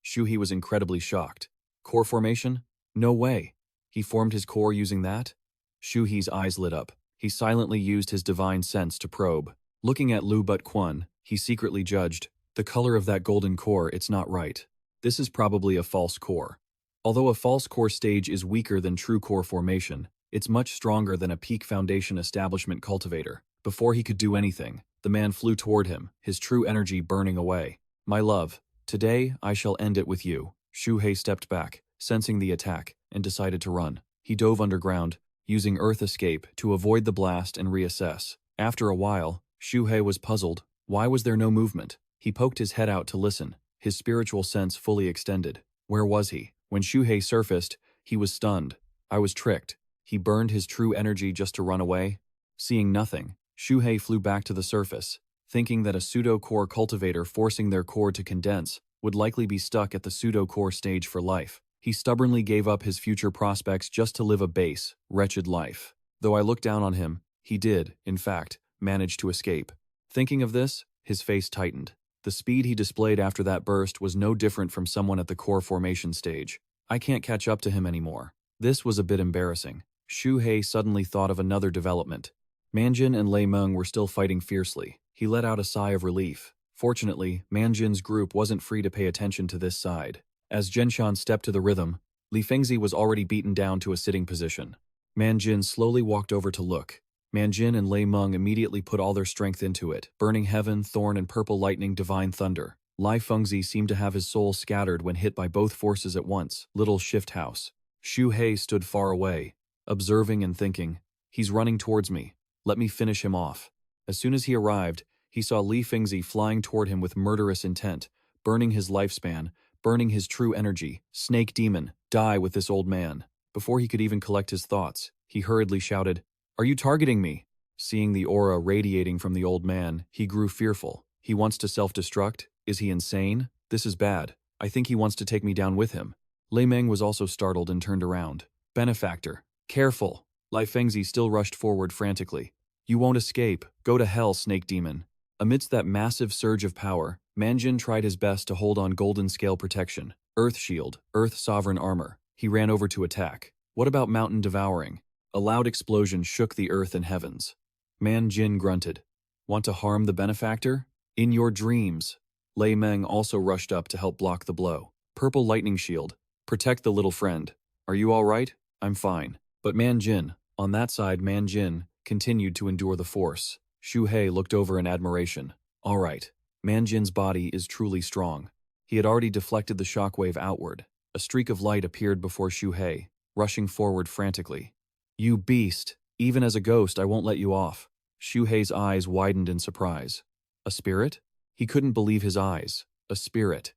Xu Hei was incredibly shocked. Core formation? No way. He formed his core using that? Xu Hei's eyes lit up. He silently used his divine sense to probe. Looking at Lu Butquan, he secretly judged, "The color of that golden core, it's not right. This is probably a false core." Although a false core stage is weaker than true core formation, it's much stronger than a peak foundation establishment cultivator. Before he could do anything, the man flew toward him, his true energy burning away. "My love, today I shall end it with you." Xu Hei stepped back, sensing the attack, and decided to run. He dove underground, using Earth Escape to avoid the blast and reassess. After a while, Xu Hei was puzzled. Why was there no movement? He poked his head out to listen, his spiritual sense fully extended. Where was he? When Xu Hei surfaced, he was stunned. I was tricked. He burned his true energy just to run away? Seeing nothing, Xu Hei flew back to the surface, thinking that a pseudo-core cultivator forcing their core to condense would likely be stuck at the pseudo-core stage for life. He stubbornly gave up his future prospects just to live a base, wretched life. Though I looked down on him, he did, in fact, manage to escape. Thinking of this, his face tightened. The speed he displayed after that burst was no different from someone at the core formation stage. I can't catch up to him anymore. This was a bit embarrassing. Xu Hei suddenly thought of another development. Manjin and Lei Meng were still fighting fiercely. He let out a sigh of relief. Fortunately, Manjin's group wasn't free to pay attention to this side. As Zhenshan stepped to the rhythm, Li Fengzi was already beaten down to a sitting position. Manjin slowly walked over to look. Manjin and Lei Meng immediately put all their strength into it. Burning Heaven, Thorn, and Purple Lightning, Divine Thunder. Li Fengzi seemed to have his soul scattered when hit by both forces at once. Little Shift House. Xu Hei stood far away, observing and thinking, "He's running towards me. Let me finish him off." As soon as he arrived, he saw Li Fengzi flying toward him with murderous intent, burning his lifespan, burning his true energy. Snake Demon, die with this old man. Before he could even collect his thoughts, he hurriedly shouted, "Are you targeting me?" Seeing the aura radiating from the old man, he grew fearful. He wants to self-destruct? Is he insane? This is bad. I think he wants to take me down with him. Lei Meng was also startled and turned around. "Benefactor, careful!" Li Fengzi still rushed forward frantically. You won't escape. Go to hell, Snake Demon. Amidst that massive surge of power, Manjin tried his best to hold on Golden Scale Protection, Earth Shield, Earth Sovereign Armor. He ran over to attack. What about Mountain Devouring? A loud explosion shook the earth and heavens. Manjin grunted. Want to harm the benefactor? In your dreams. Lei Meng also rushed up to help block the blow. Purple Lightning Shield. Protect the little friend. Are you all right? I'm fine. But Manjin, on that side, Manjin continued to endure the force. Xu Hei looked over in admiration. All right. Manjin's body is truly strong. He had already deflected the shockwave outward. A streak of light appeared before Xu Hei, rushing forward frantically. You beast! Even as a ghost, I won't let you off. Xu Hei's eyes widened in surprise. A spirit? He couldn't believe his eyes. A spirit.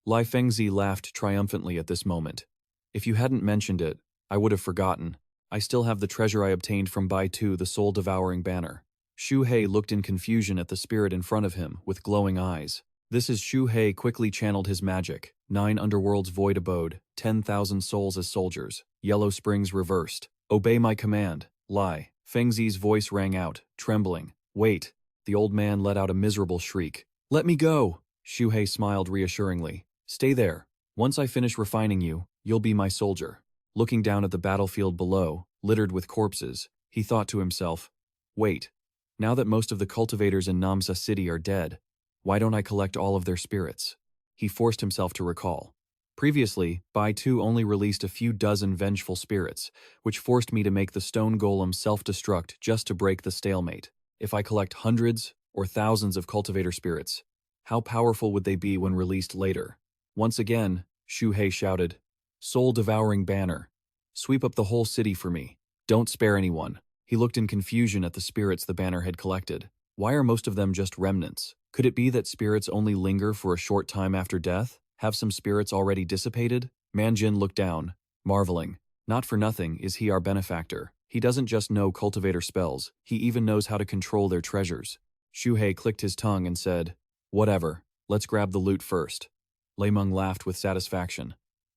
Lai Fengzi laughed triumphantly at this moment. If you hadn't mentioned it, I would have forgotten. I still have the treasure I obtained from Bai Tu, the soul-devouring banner. Xu Hei looked in confusion at the spirit in front of him, with glowing eyes. This is Xu Hei quickly channeled his magic. 9 underworlds void abode, 10,000 souls as soldiers. Yellow Springs reversed. Obey my command. Lai. Fengzi's voice rang out, trembling. Wait. The old man let out a miserable shriek. Let me go. Xu Hei smiled reassuringly. Stay there. Once I finish refining you, you'll be my soldier. Looking down at the battlefield below, littered with corpses, he thought to himself, wait, now that most of the cultivators in Namsa City are dead, why don't I collect all of their spirits? He forced himself to recall. Previously, Bai Tu only released a few dozen vengeful spirits, which forced me to make the stone golem self-destruct just to break the stalemate. If I collect hundreds or thousands of cultivator spirits, how powerful would they be when released later? Once again, Xu Hei shouted, Soul-devouring banner. Sweep up the whole city for me. Don't spare anyone. He looked in confusion at the spirits the banner had collected. Why are most of them just remnants? Could it be that spirits only linger for a short time after death? Have some spirits already dissipated? Manjin looked down, marveling. Not for nothing is he our benefactor. He doesn't just know cultivator spells, he even knows how to control their treasures. Xu Hei clicked his tongue and said, Whatever, let's grab the loot first. Lei Meng laughed with satisfaction.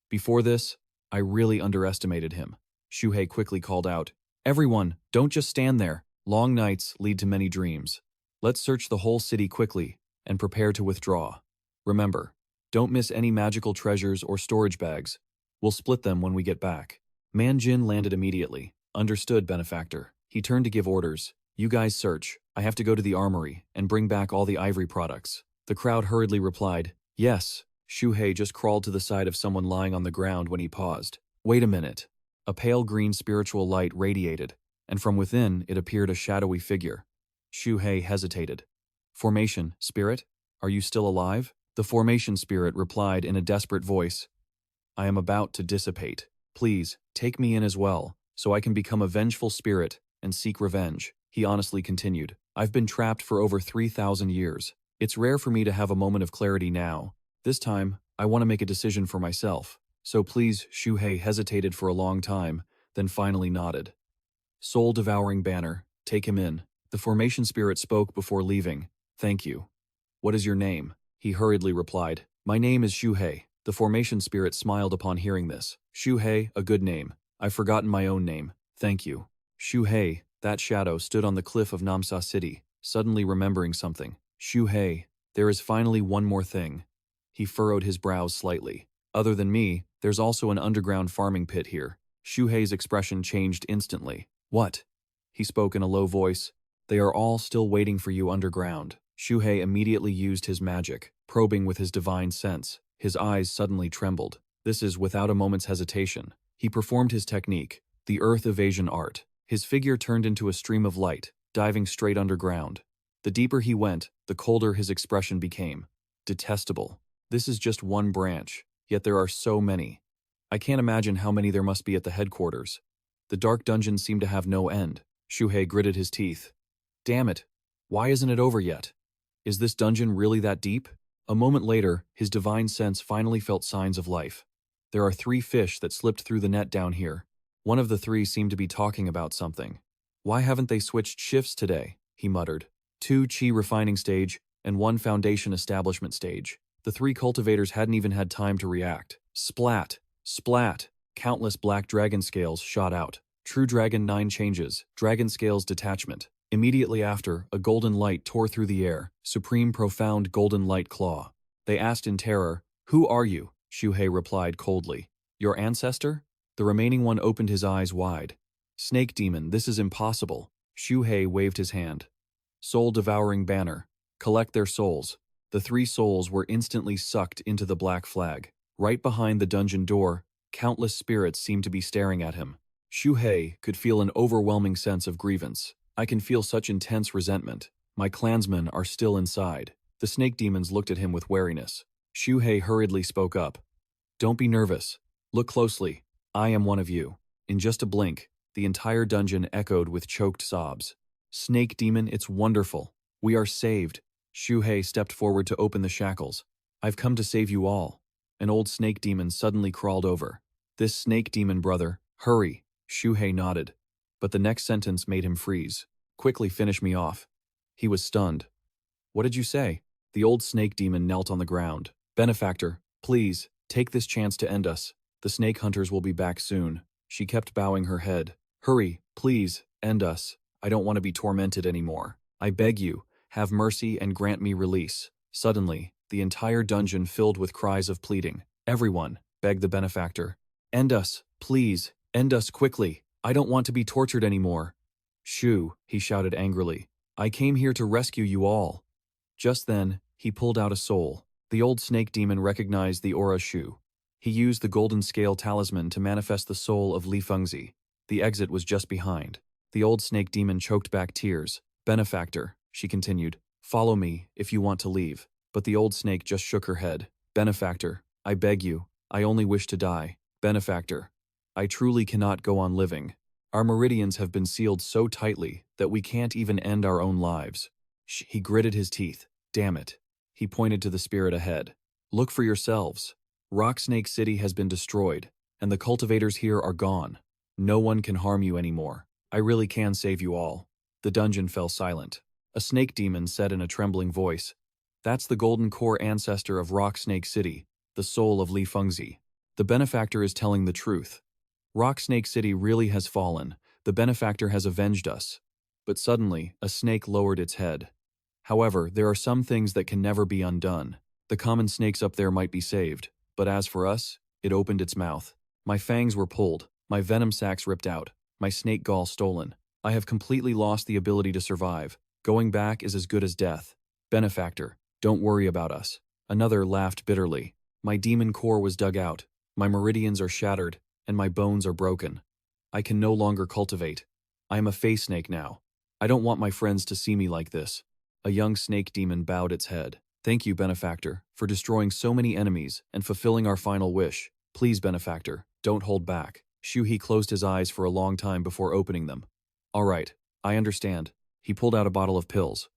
Before this, I really underestimated him. Xu Hei quickly called out, Everyone, don't just stand there. Long nights lead to many dreams. Let's search the whole city quickly and prepare to withdraw. Remember, don't miss any magical treasures or storage bags. We'll split them when we get back. Manjin landed immediately. Understood, benefactor. He turned to give orders. You guys search. I have to go to the armory and bring back all the ivory products. The crowd hurriedly replied, Yes. Xu Hei just crawled to the side of someone lying on the ground when he paused. Wait a minute. A pale green spiritual light radiated, and from within it appeared a shadowy figure. Xu Hei hesitated. Formation, spirit? Are you still alive? The formation spirit replied in a desperate voice. I am about to dissipate. Please, take me in as well, so I can become a vengeful spirit and seek revenge. He honestly continued. I've been trapped for over 3,000 years. It's rare for me to have a moment of clarity now. This time, I want to make a decision for myself. So please, Xu Hei hesitated for a long time, then finally nodded. Soul-devouring banner, take him in. The formation spirit spoke before leaving. Thank you. What is your name? He hurriedly replied. My name is Xu Hei. The formation spirit smiled upon hearing this. Xu Hei, a good name. I've forgotten my own name. Thank you. Xu Hei, that shadow, stood on the cliff of Namsa City, suddenly remembering something. Xu Hei, there is finally one more thing. He furrowed his brows slightly. Other than me, there's also an underground farming pit here. Xu Hei's expression changed instantly. What? He spoke in a low voice. They are all still waiting for you underground. Xu Hei immediately used his magic, probing with his divine sense. His eyes suddenly trembled. This is without a moment's hesitation. He performed his technique, the earth evasion art. His figure turned into a stream of light, diving straight underground. The deeper he went, the colder his expression became. Detestable. This is just one branch, yet there are so many. I can't imagine how many there must be at the headquarters. The dark dungeons seem to have no end. Xu Hei gritted his teeth. Damn it, why isn't it over yet? Is this dungeon really that deep? A moment later, his divine sense finally felt signs of life. There are 3 fish that slipped through the net down here. One of the 3 seemed to be talking about something. Why haven't they switched shifts today? He muttered. 2 chi refining stage and 1 foundation establishment stage. The 3 cultivators hadn't even had time to react. Splat! Splat! Countless black dragon scales shot out. True Dragon 9 changes. Dragon scales detachment. Immediately after, a golden light tore through the air, supreme profound golden light claw. They asked in terror, "Who are you?" Xu Hei replied coldly. "Your ancestor?" The remaining one opened his eyes wide. "Snake demon, this is impossible." Xu Hei waved his hand. "Soul-devouring banner. Collect their souls." The 3 souls were instantly sucked into the black flag. Right behind the dungeon door, countless spirits seemed to be staring at him. Xu Hei could feel an overwhelming sense of grievance. "I can feel such intense resentment. My clansmen are still inside." The snake demons looked at him with wariness. Xu Hei hurriedly spoke up. "Don't be nervous. Look closely. I am one of you." In just a blink, the entire dungeon echoed with choked sobs. "Snake demon, it's wonderful. We are saved." Xu Hei stepped forward to open the shackles. "I've come to save you all." An old snake demon suddenly crawled over. "This snake demon brother, hurry." Xu Hei nodded, but the next sentence made him freeze. "Quickly finish me off." He was stunned. "What did you say?" The old snake demon knelt on the ground. "Benefactor, please, take this chance to end us. The snake hunters will be back soon." She kept bowing her head. "Hurry, please, end us. I don't want to be tormented anymore. I beg you, have mercy and grant me release." Suddenly, the entire dungeon filled with cries of pleading. "Everyone," begged the benefactor. "End us, please, end us quickly. I don't want to be tortured anymore." "Shoo," he shouted angrily. "I came here to rescue you all." Just then, he pulled out a soul. The old snake demon recognized the aura Shu. He used the golden scale talisman to manifest the soul of Li Fengzi. The exit was just behind. The old snake demon choked back tears. "Benefactor," she continued, "follow me if you want to leave." But the old snake just shook her head. "Benefactor, I beg you, I only wish to die. Benefactor, I truly cannot go on living. Our meridians have been sealed so tightly that we can't even end our own lives." He gritted his teeth. "Damn it." He pointed to the spirit ahead. "Look for yourselves. Rock Snake City has been destroyed, and the cultivators here are gone. No one can harm you anymore. I really can save you all." The dungeon fell silent. A snake demon said in a trembling voice, "That's the golden core ancestor of Rock Snake City, the soul of Li Fengzi. The benefactor is telling the truth. Rock Snake City really has fallen. The benefactor has avenged us." But suddenly, a snake lowered its head. "However, there are some things that can never be undone. The common snakes up there might be saved, but as for us," it opened its mouth. "My fangs were pulled, my venom sacs ripped out, my snake gall stolen. I have completely lost the ability to survive. Going back is as good as death. Benefactor, don't worry about us." Another laughed bitterly. "My demon core was dug out, my meridians are shattered, and my bones are broken. I can no longer cultivate. I am a face snake now. I don't want my friends to see me like this." A young snake demon bowed its head. "Thank you, Benefactor, for destroying so many enemies and fulfilling our final wish. Please, Benefactor, don't hold back." Xu Hei closed his eyes for a long time before opening them. "All right, I understand." He pulled out a bottle of pills.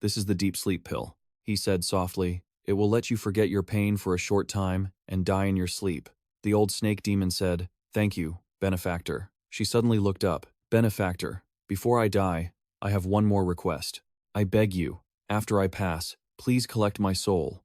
"This is the deep sleep pill," he said softly. "It will let you forget your pain for a short time and die in your sleep." The old snake demon said, "Thank you, Benefactor." She suddenly looked up. "Benefactor, before I die, I have one more request. I beg you, after I pass, please collect my soul."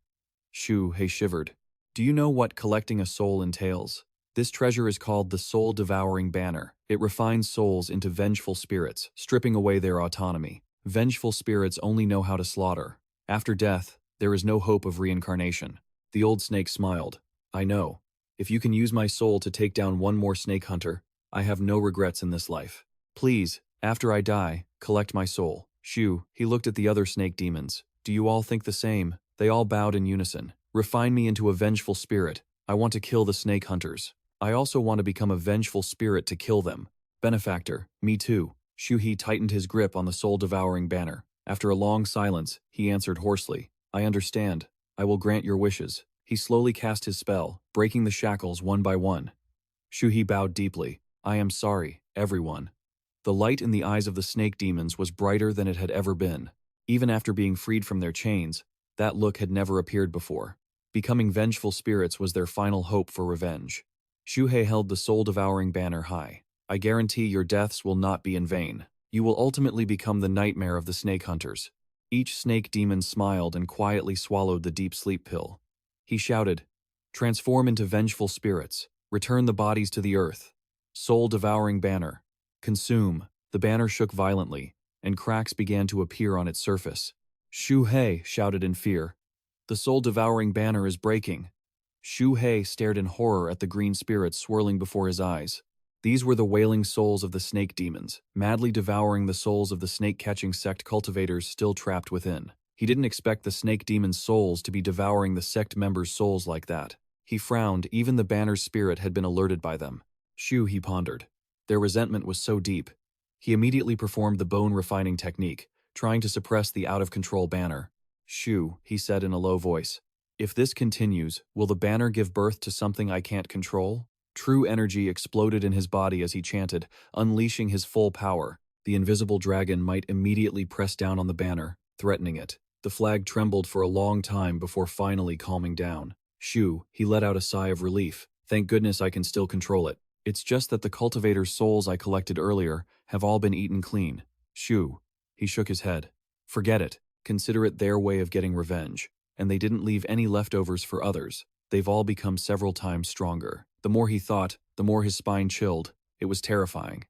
Xu Hei shivered. "Do you know what collecting a soul entails? This treasure is called the Soul-Devouring Banner. It refines souls into vengeful spirits, stripping away their autonomy. Vengeful spirits only know how to slaughter. After death, there is no hope of reincarnation." The old snake smiled. "I know. If you can use my soul to take down one more snake hunter, I have no regrets in this life. Please, after I die, collect my soul." Xu, he looked at the other snake demons. "Do you all think the same?" They all bowed in unison. "Refine me into a vengeful spirit. I want to kill the snake hunters. I also want to become a vengeful spirit to kill them." "Benefactor, me too." Xu Hei tightened his grip on the soul-devouring banner. After a long silence, he answered hoarsely, "I understand. I will grant your wishes." He slowly cast his spell, breaking the shackles one by one. Xu Hei bowed deeply. "I am sorry, everyone." The light in the eyes of the snake demons was brighter than it had ever been. Even after being freed from their chains, that look had never appeared before. Becoming vengeful spirits was their final hope for revenge. Xu Hei held the soul-devouring banner high. "I guarantee your deaths will not be in vain. You will ultimately become the nightmare of the snake hunters." Each snake demon smiled and quietly swallowed the deep sleep pill. He shouted, "Transform into vengeful spirits. Return the bodies to the earth. Soul-devouring banner. Consume." The banner shook violently, and cracks began to appear on its surface. Xu Hei shouted in fear. The soul-devouring banner is breaking. Xu Hei stared in horror at the green spirits swirling before his eyes. These were the wailing souls of the snake demons, madly devouring the souls of the snake-catching sect cultivators still trapped within. He didn't expect the snake demon's souls to be devouring the sect members' souls like that. He frowned, even the banner's spirit had been alerted by them. Xu, he pondered. Their resentment was so deep. He immediately performed the bone-refining technique, trying to suppress the out-of-control banner. Xu, he said in a low voice. If this continues, will the banner give birth to something I can't control? True energy exploded in his body as he chanted, unleashing his full power. The invisible dragon might immediately press down on the banner, threatening it. The flag trembled for a long time before finally calming down. Xu, he let out a sigh of relief. Thank goodness I can still control it. It's just that the cultivators' souls I collected earlier have all been eaten clean. Xu, he shook his head. Forget it. Consider it their way of getting revenge. And they didn't leave any leftovers for others. They've all become several times stronger. The more he thought, the more his spine chilled. It was terrifying.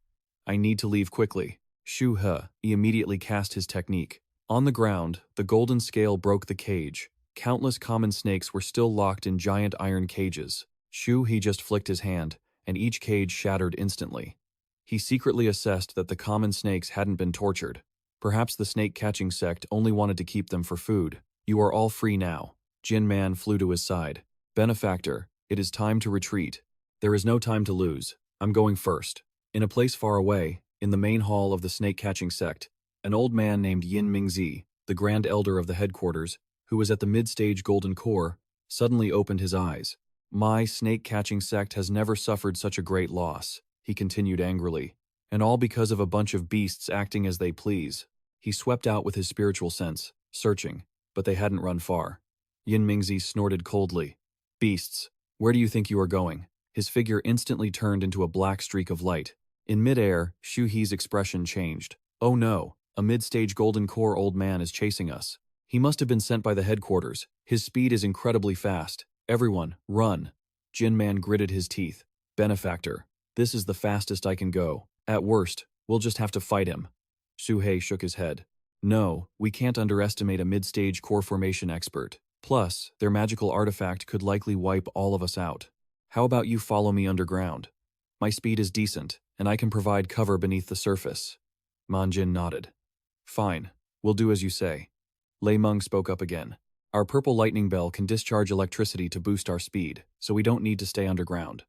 I need to leave quickly. Xu He, he immediately cast his technique. On the ground, the golden scale broke the cage. Countless common snakes were still locked in giant iron cages. Xu He just flicked his hand, and each cage shattered instantly. He secretly assessed that the common snakes hadn't been tortured. Perhaps the snake-catching sect only wanted to keep them for food. You are all free now. Jin Man flew to his side. Benefactor, it is time to retreat. There is no time to lose. I'm going first. In a place far away, in the main hall of the snake-catching sect, an old man named Yin Mingzi, the Grand Elder of the headquarters, who was at the mid-stage golden core, suddenly opened his eyes. My snake-catching sect has never suffered such a great loss, he continued angrily, and all because of a bunch of beasts acting as they please. He swept out with his spiritual sense, searching, but they hadn't run far. Yin Mingzi snorted coldly. Beasts, where do you think you are going? His figure instantly turned into a black streak of light. In midair, Xu He's expression changed. Oh no, a mid-stage golden core old man is chasing us. He must have been sent by the headquarters. His speed is incredibly fast. Everyone, run. Jin Man gritted his teeth. Benefactor, this is the fastest I can go. At worst, we'll just have to fight him. Xu Hei shook his head. No, we can't underestimate a mid-stage core formation expert. Plus, their magical artifact could likely wipe all of us out. How about you follow me underground? My speed is decent, and I can provide cover beneath the surface. Manjin nodded. Fine, we'll do as you say. Lei Meng spoke up again. Our purple lightning bell can discharge electricity to boost our speed, so we don't need to stay underground.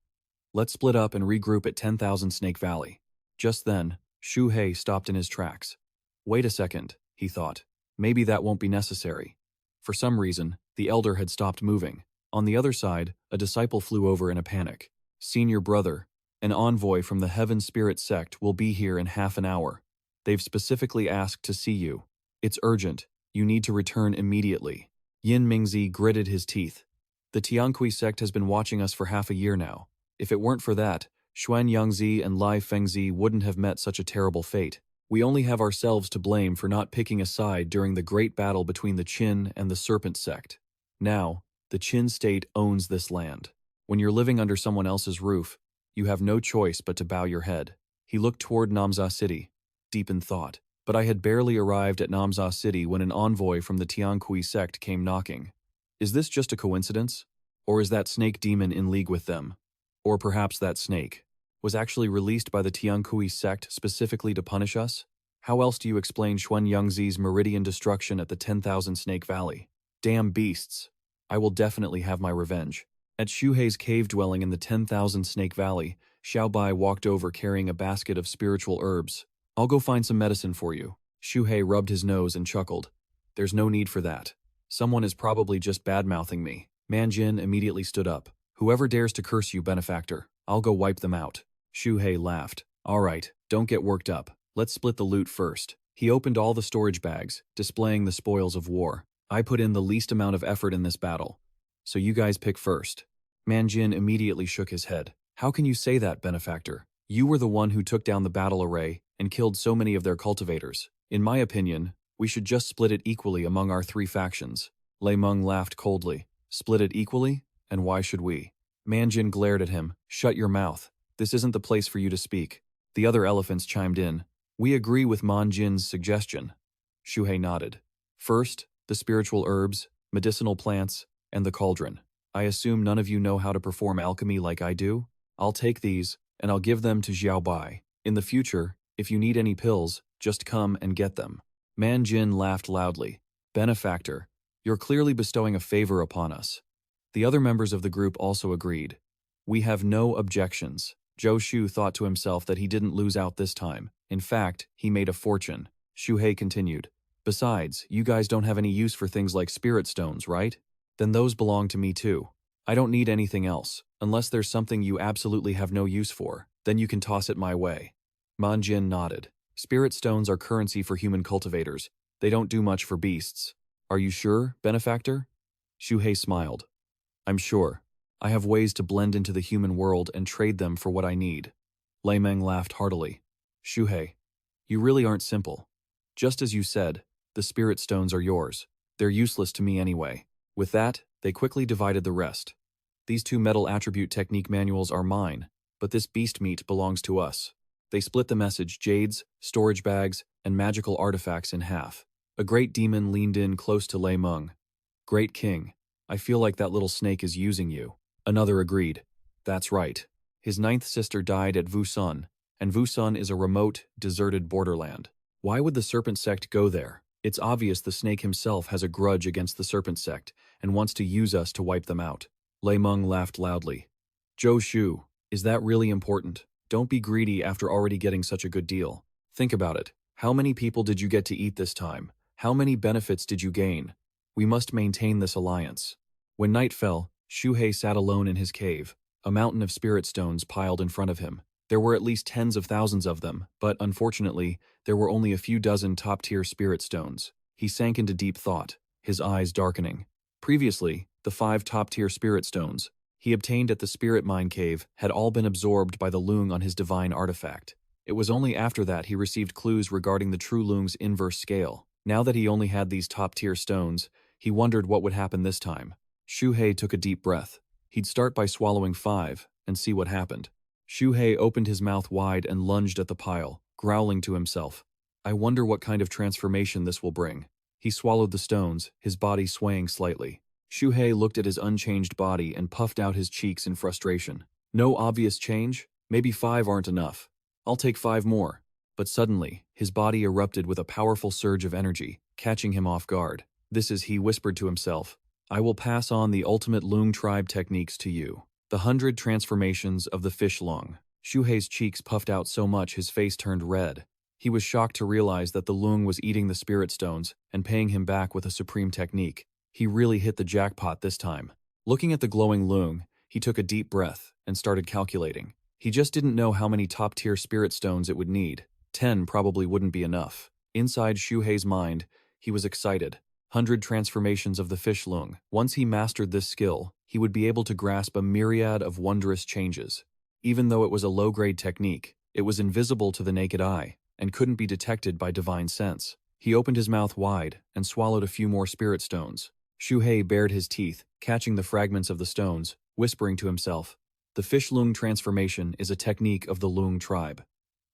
Let's split up and regroup at 10,000 Snake Valley. Just then, Xu Hei stopped in his tracks. Wait a second, he thought. Maybe that won't be necessary. For some reason, the elder had stopped moving. On the other side, a disciple flew over in a panic. Senior brother, an envoy from the Heaven Spirit sect will be here in half an hour. They've specifically asked to see you. It's urgent. You need to return immediately. Yin Mingzi gritted his teeth. The Tianqi sect has been watching us for half a year now. If it weren't for that, Xuan Yangzi and Lai Fengzi wouldn't have met such a terrible fate. We only have ourselves to blame for not picking a side during the great battle between the Qin and the Serpent sect. Now, the Qin state owns this land. When you're living under someone else's roof, you have no choice but to bow your head. He looked toward Namza City, deep in thought. But I had barely arrived at Namza City when an envoy from the Tianqi sect came knocking. Is this just a coincidence? Or is that snake demon in league with them? Or perhaps that snake was actually released by the Tianqi sect specifically to punish us? How else do you explain Xuan Yangzi's meridian destruction at the 10,000 Snake Valley? Damn beasts. I will definitely have my revenge. At Xu Hei's cave dwelling in the 10,000 Snake Valley, Xiao Bai walked over carrying a basket of spiritual herbs. I'll go find some medicine for you. Xu Hei rubbed his nose and chuckled. There's no need for that. Someone is probably just bad-mouthing me. Manjin immediately stood up. Whoever dares to curse you, benefactor, I'll go wipe them out. Xu Hei laughed. All right, don't get worked up. Let's split the loot first. He opened all the storage bags, displaying the spoils of war. I put in the least amount of effort in this battle. So you guys pick first. Manjin immediately shook his head. How can you say that, benefactor? You were the one who took down the battle array and killed so many of their cultivators. In my opinion, we should just split it equally among our three factions. Lei Meng laughed coldly. Split it equally? And why should we? Manjin glared at him. Shut your mouth. This isn't the place for you to speak. The other elephants chimed in. We agree with Man Jin's suggestion. Xu Hei nodded. First, the spiritual herbs, medicinal plants, and the cauldron. I assume none of you know how to perform alchemy like I do? I'll take these, and I'll give them to Xiao Bai. In the future, if you need any pills, just come and get them. Man Jin laughed loudly. Benefactor, you're clearly bestowing a favor upon us. The other members of the group also agreed. We have no objections. Zhou Shu thought to himself that he didn't lose out this time. In fact, he made a fortune. Xu Hei continued. Besides, you guys don't have any use for things like spirit stones, right? Then those belong to me too. I don't need anything else. Unless there's something you absolutely have no use for, then you can toss it my way. Man Jin nodded. Spirit stones are currency for human cultivators. They don't do much for beasts. Are you sure, benefactor? Xu Hei smiled. I'm sure. I have ways to blend into the human world and trade them for what I need. Lei Meng laughed heartily. Xu Hei, you really aren't simple. Just as you said, the spirit stones are yours. They're useless to me anyway. With that, they quickly divided the rest. These 2 metal attribute technique manuals are mine, but this beast meat belongs to us. They split the message jades, storage bags, and magical artifacts in half. A great demon leaned in close to Lei Meng. Great king, I feel like that little snake is using you. Another agreed. That's right. His 9th sister died at Wusun, and Wusun is a remote, deserted borderland. Why would the Serpent Sect go there? It's obvious the snake himself has a grudge against the Serpent Sect and wants to use us to wipe them out. Lei Meng laughed loudly. Zhou Shu, is that really important? Don't be greedy after already getting such a good deal. Think about it. How many people did you get to eat this time? How many benefits did you gain? We must maintain this alliance. When night fell, Xu Hei sat alone in his cave, a mountain of spirit stones piled in front of him. There were at least tens of thousands of them, but unfortunately, there were only a few dozen top-tier spirit stones. He sank into deep thought, his eyes darkening. Previously, the 5 top-tier spirit stones he obtained at the spirit mine cave had all been absorbed by the Lung on his divine artifact. It was only after that he received clues regarding the true Lung's inverse scale. Now that he only had these top-tier stones, he wondered what would happen this time. Xu Hei took a deep breath. He'd start by swallowing 5 and see what happened. Xu Hei opened his mouth wide and lunged at the pile, growling to himself. I wonder what kind of transformation this will bring. He swallowed the stones, his body swaying slightly. Xu Hei looked at his unchanged body and puffed out his cheeks in frustration. No obvious change? Maybe 5 aren't enough. I'll take 5 more. But suddenly, his body erupted with a powerful surge of energy, catching him off guard. This is, he whispered to himself. I will pass on the ultimate Lung tribe techniques to you. The 100 transformations of the fish Lung. Xu Hei's cheeks puffed out so much his face turned red. He was shocked to realize that the Lung was eating the spirit stones and paying him back with a supreme technique. He really hit the jackpot this time. Looking at the glowing Lung, he took a deep breath and started calculating. He just didn't know how many top-tier spirit stones it would need. 10 probably wouldn't be enough. Inside Xu Hei's mind, he was excited. 100 transformations of the fish Lung. Once he mastered this skill, he would be able to grasp a myriad of wondrous changes. Even though it was a low-grade technique, it was invisible to the naked eye and couldn't be detected by divine sense. He opened his mouth wide and swallowed a few more spirit stones. Xu Hei bared his teeth, catching the fragments of the stones, whispering to himself, the fish Lung transformation is a technique of the Lung tribe.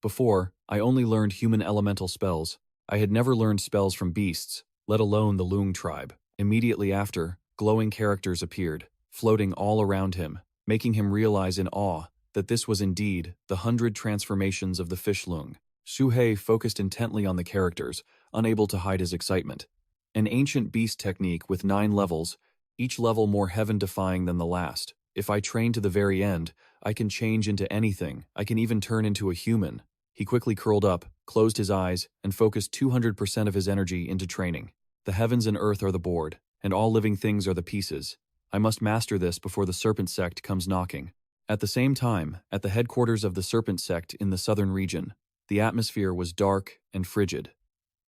Before, I only learned human elemental spells. I had never learned spells from beasts, let alone the Lung tribe. Immediately after, glowing characters appeared, floating all around him, making him realize in awe that this was indeed the 100 transformations of the fish Lung. Xu Hei focused intently on the characters, unable to hide his excitement. An ancient beast technique with 9 levels, each level more heaven-defying than the last. If I train to the very end, I can change into anything. I can even turn into a human. He quickly curled up, closed his eyes, and focused 200% of his energy into training. The heavens and earth are the board, and all living things are the pieces. I must master this before the Serpent Sect comes knocking. At the same time, at the headquarters of the Serpent Sect in the southern region, the atmosphere was dark and frigid.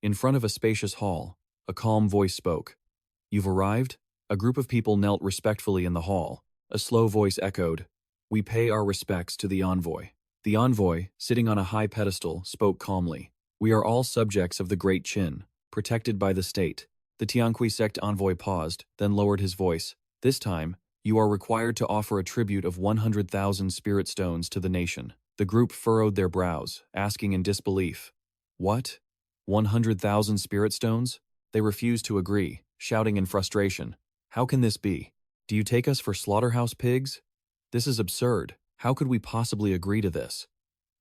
In front of a spacious hall, a calm voice spoke. You've arrived? A group of people knelt respectfully in the hall. A slow voice echoed, We pay our respects to the envoy. The envoy, sitting on a high pedestal, spoke calmly. We are all subjects of the Great Qin, protected by the state. The Tianqi sect envoy paused, then lowered his voice. This time, you are required to offer a tribute of 100,000 spirit stones to the nation. The group furrowed their brows, asking in disbelief. What? 100,000 spirit stones? They refused to agree, shouting in frustration. How can this be? Do you take us for slaughterhouse pigs? This is absurd. How could we possibly agree to this?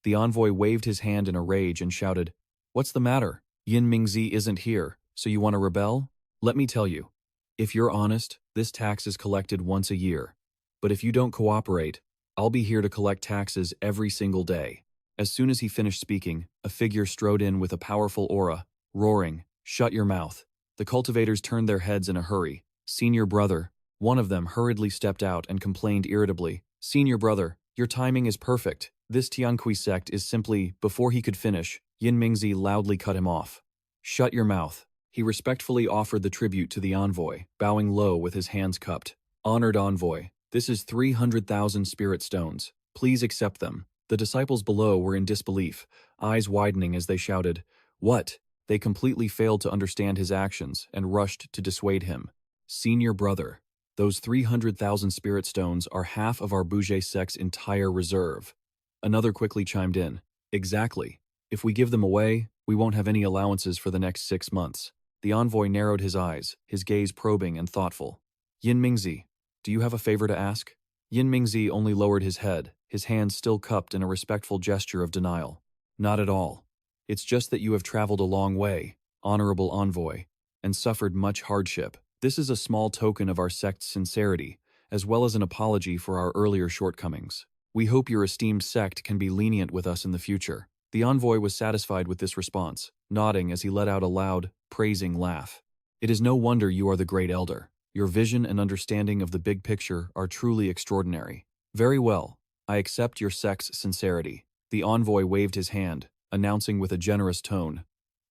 The envoy waved his hand in a rage and shouted, What's the matter? Yin Mingzi isn't here, so you want to rebel? Let me tell you. If you're honest, this tax is collected once a year. But if you don't cooperate, I'll be here to collect taxes every single day. As soon as he finished speaking, a figure strode in with a powerful aura, roaring, Shut your mouth. The cultivators turned their heads in a hurry. Senior brother, one of them hurriedly stepped out and complained irritably, Senior brother, your timing is perfect. This Xianxia sect is simply, before he could finish, Yin Mingzi loudly cut him off. Shut your mouth. He respectfully offered the tribute to the envoy, bowing low with his hands cupped. Honored envoy, this is 300,000 spirit stones. Please accept them. The disciples below were in disbelief, eyes widening as they shouted, What? They completely failed to understand his actions and rushed to dissuade him. Senior brother, those 300,000 spirit stones are half of our Bouger sect's entire reserve. Another quickly chimed in, Exactly. If we give them away, we won't have any allowances for the next 6 months. The envoy narrowed his eyes, his gaze probing and thoughtful. Yin Mingzi, do you have a favor to ask? Yin Mingzi only lowered his head, his hands still cupped in a respectful gesture of denial. Not at all. It's just that you have traveled a long way, honorable envoy, and suffered much hardship. This is a small token of our sect's sincerity, as well as an apology for our earlier shortcomings. We hope your esteemed sect can be lenient with us in the future. The envoy was satisfied with this response, nodding as he let out a loud, praising laugh. It is no wonder you are the great elder. Your vision and understanding of the big picture are truly extraordinary. Very well, I accept your sect's sincerity. The envoy waved his hand, announcing with a generous tone,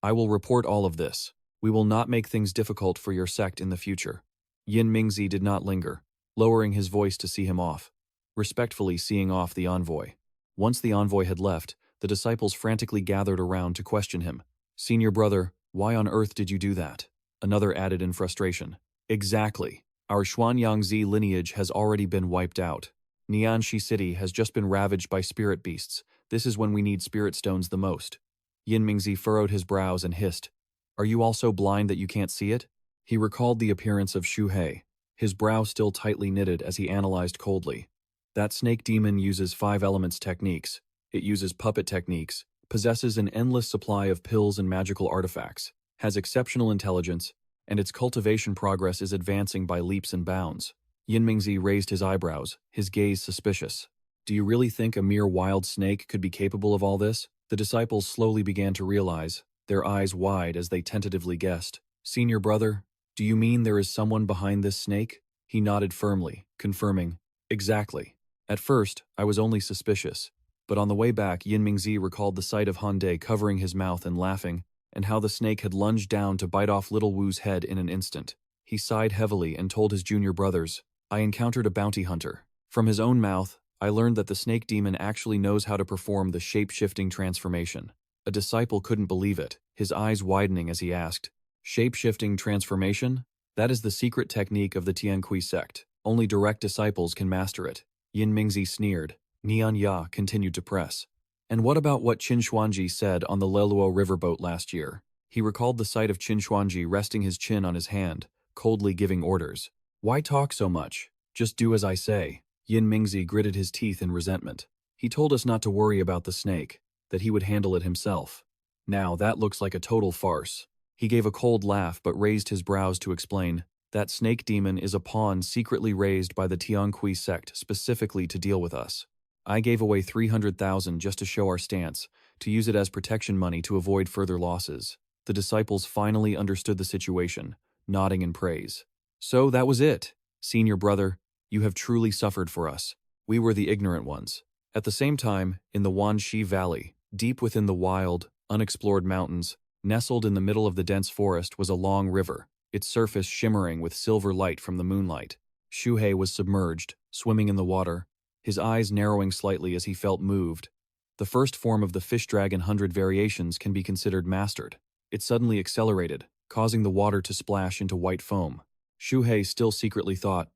I will report all of this. We will not make things difficult for your sect in the future. Yin Mingzi did not linger, lowering his voice to see him off, respectfully seeing off the envoy. Once the envoy had left, the disciples frantically gathered around to question him. Senior brother, why on earth did you do that? Another added in frustration. Exactly. Our Xuanyangzi lineage has already been wiped out. Nianxi City has just been ravaged by spirit beasts. This is when we need spirit stones the most. Yin Mingzi furrowed his brows and hissed. Are you all so blind that you can't see it? He recalled the appearance of Xu Hei, his brow still tightly knitted as he analyzed coldly. That snake demon uses 5 elements techniques. It uses puppet techniques, possesses an endless supply of pills and magical artifacts, has exceptional intelligence, and its cultivation progress is advancing by leaps and bounds. Yin Mingzi raised his eyebrows, his gaze suspicious. Do you really think a mere wild snake could be capable of all this? The disciples slowly began to realize, their eyes wide as they tentatively guessed. Senior brother, do you mean there is someone behind this snake? He nodded firmly, confirming, Exactly. At first, I was only suspicious. But on the way back, Yin Mingzi recalled the sight of Han De covering his mouth and laughing, and how the snake had lunged down to bite off little Wu's head in an instant. He sighed heavily and told his junior brothers, I encountered a bounty hunter. From his own mouth, I learned that the snake demon actually knows how to perform the shape-shifting transformation. A disciple couldn't believe it, his eyes widening as he asked, Shape-shifting transformation? That is the secret technique of the Xianxia sect. Only direct disciples can master it. Yin Mingzi sneered. Xianxia continued to press. And what about what Qin Xuanji said on the Leluo riverboat last year? He recalled the sight of Qin Xuanji resting his chin on his hand, coldly giving orders. Why talk so much? Just do as I say. Yin Mingzi gritted his teeth in resentment. He told us not to worry about the snake, that he would handle it himself. Now that looks like a total farce. He gave a cold laugh but raised his brows to explain, that snake demon is a pawn secretly raised by the Xianxia sect specifically to deal with us. I gave away 300,000 just to show our stance, to use it as protection money to avoid further losses. The disciples finally understood the situation, nodding in praise. So that was it. Senior brother, you have truly suffered for us. We were the ignorant ones. At the same time, in the Wanxi Valley, deep within the wild, unexplored mountains, nestled in the middle of the dense forest was a long river, its surface shimmering with silver light from the moonlight. Xu Hei was submerged, swimming in the water, his eyes narrowing slightly as he felt moved. The first form of the fish dragon 100 variations can be considered mastered. It suddenly accelerated, causing the water to splash into white foam. Xu Hei still secretly thought,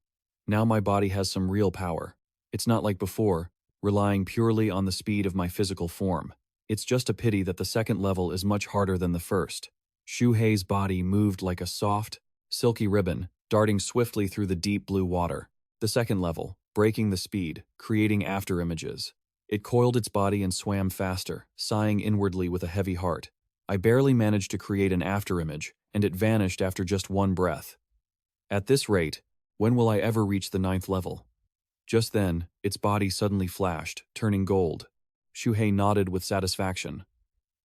now my body has some real power. It's not like before, relying purely on the speed of my physical form. It's just a pity that the second level is much harder than the first. Xu Hei's body moved like a soft, silky ribbon, darting swiftly through the deep blue water. The second level, breaking the speed, creating afterimages. It coiled its body and swam faster, sighing inwardly with a heavy heart. I barely managed to create an afterimage, and it vanished after just one breath. At this rate, when will I ever reach the 9th level? Just then, its body suddenly flashed, turning gold. Xu Hei nodded with satisfaction.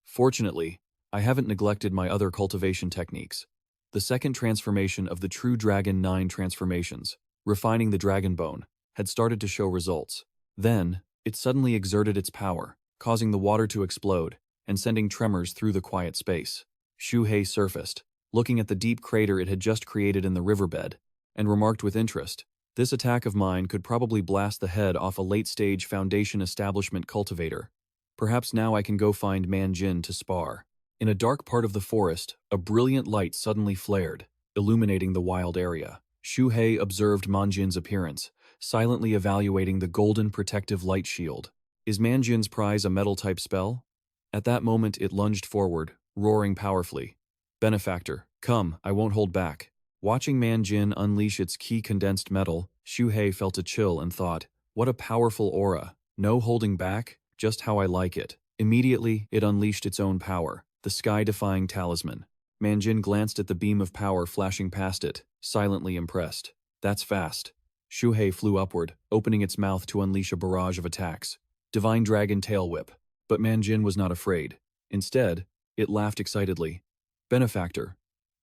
Fortunately, I haven't neglected my other cultivation techniques. The second transformation of the True Dragon 9 transformations, refining the dragon bone, had started to show results. Then, it suddenly exerted its power, causing the water to explode and sending tremors through the quiet space. Xu Hei surfaced, looking at the deep crater it had just created in the riverbed, and remarked with interest, "This attack of mine could probably blast the head off a late-stage Foundation establishment cultivator. Perhaps now I can go find Manjin to spar." In a dark part of the forest, a brilliant light suddenly flared, illuminating the wild area. Xu Hei observed Manjin's appearance, silently evaluating the golden protective light shield. Is Manjin's prize a metal-type spell? At that moment it lunged forward, roaring powerfully. "Benefactor, come, I won't hold back." Watching Manjin unleash its key condensed metal, Xu Hei felt a chill and thought, what a powerful aura. No holding back, just how I like it. Immediately, it unleashed its own power, the sky-defying talisman. Manjin glanced at the beam of power flashing past it, silently impressed. That's fast. Xu Hei flew upward, opening its mouth to unleash a barrage of attacks. Divine Dragon Tail Whip. But Manjin was not afraid. Instead, it laughed excitedly. "Benefactor,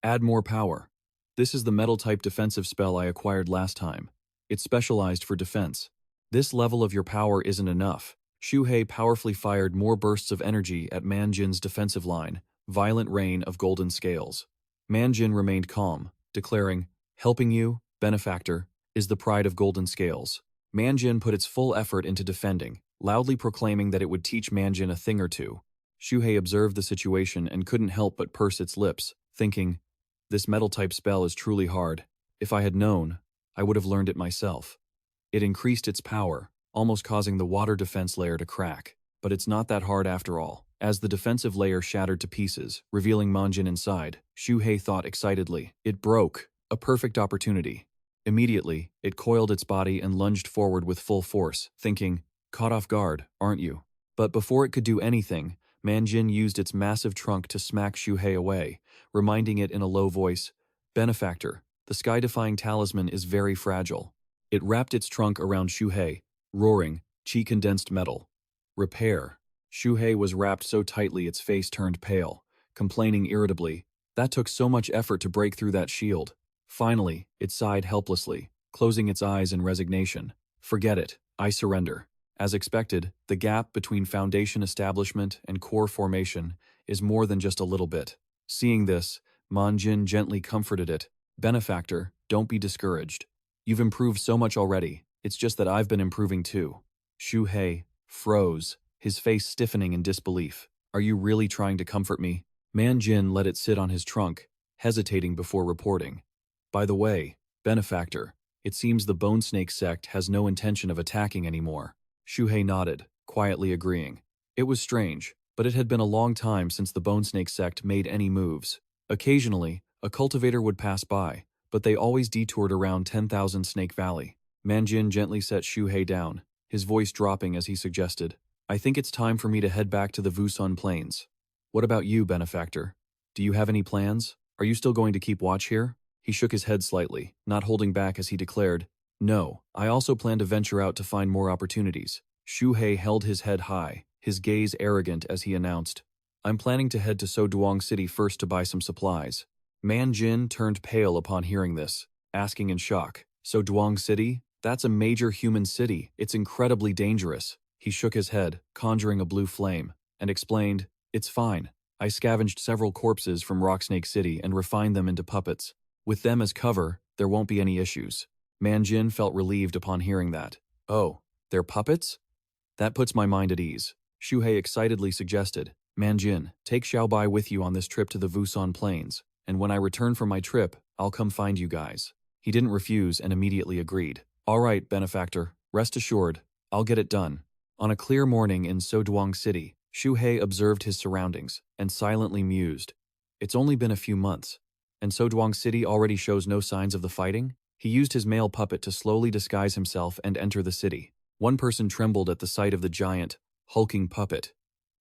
add more power. This is the metal-type defensive spell I acquired last time. It's specialized for defense. This level of your power isn't enough." Xu Hei powerfully fired more bursts of energy at Manjin's defensive line, violent rain of golden scales. Manjin remained calm, declaring, "Helping you, benefactor, is the pride of golden scales." Manjin put its full effort into defending, loudly proclaiming that it would teach Manjin a thing or two. Xu Hei observed the situation and couldn't help but purse its lips, thinking, this metal-type spell is truly hard. If I had known, I would have learned it myself. It increased its power, almost causing the water defense layer to crack. But it's not that hard after all. As the defensive layer shattered to pieces, revealing Manjin inside, Xu Hei thought excitedly. It broke. A perfect opportunity. Immediately, it coiled its body and lunged forward with full force, thinking, caught off guard, aren't you? But before it could do anything, Manjin used its massive trunk to smack Xu Hei away, reminding it in a low voice, "Benefactor, the sky-defying talisman is very fragile." It wrapped its trunk around Xu Hei, roaring, "Chi condensed metal. Repair." Xu Hei was wrapped so tightly its face turned pale, complaining irritably, "That took so much effort to break through that shield." Finally, it sighed helplessly, closing its eyes in resignation. "Forget it, I surrender." As expected, the gap between Foundation establishment and core formation is more than just a little bit. Seeing this, Manjin gently comforted it. "Benefactor, don't be discouraged. You've improved so much already, it's just that I've been improving too." Xu Hei froze, his face stiffening in disbelief. "Are you really trying to comfort me?" Manjin let it sit on his trunk, hesitating before reporting. "By the way, benefactor, it seems the Bone Snake Sect has no intention of attacking anymore." Xu Hei nodded, quietly agreeing. It was strange, but it had been a long time since the Bone Snake Sect made any moves. Occasionally, a cultivator would pass by, but they always detoured around 10,000 Snake Valley. Manjin gently set Xu Hei down, his voice dropping as he suggested, "I think it's time for me to head back to the Vusun Plains. What about you, benefactor? Do you have any plans? Are you still going to keep watch here?" He shook his head slightly, not holding back as he declared, "No, I also plan to venture out to find more opportunities." Xu Hei held his head high, his gaze arrogant as he announced, "I'm planning to head to Soduang City first to buy some supplies." Manjin turned pale upon hearing this, asking in shock, "Soduang City? That's a major human city. It's incredibly dangerous." He shook his head, conjuring a blue flame, and explained, "It's fine. I scavenged several corpses from Rocksnake City and refined them into puppets. With them as cover, there won't be any issues." Manjin felt relieved upon hearing that. "Oh, they're puppets? That puts my mind at ease." Xu Hei excitedly suggested, "Manjin, take Xiaobai with you on this trip to the Vusun Plains, and when I return from my trip, I'll come find you guys." He didn't refuse and immediately agreed. "All right, benefactor, rest assured, I'll get it done." On a clear morning in Soduang City, Xu Hei observed his surroundings and silently mused. It's only been a few months, and so Duang City already shows no signs of the fighting? He used his male puppet to slowly disguise himself and enter the city. One person trembled at the sight of the giant, hulking puppet,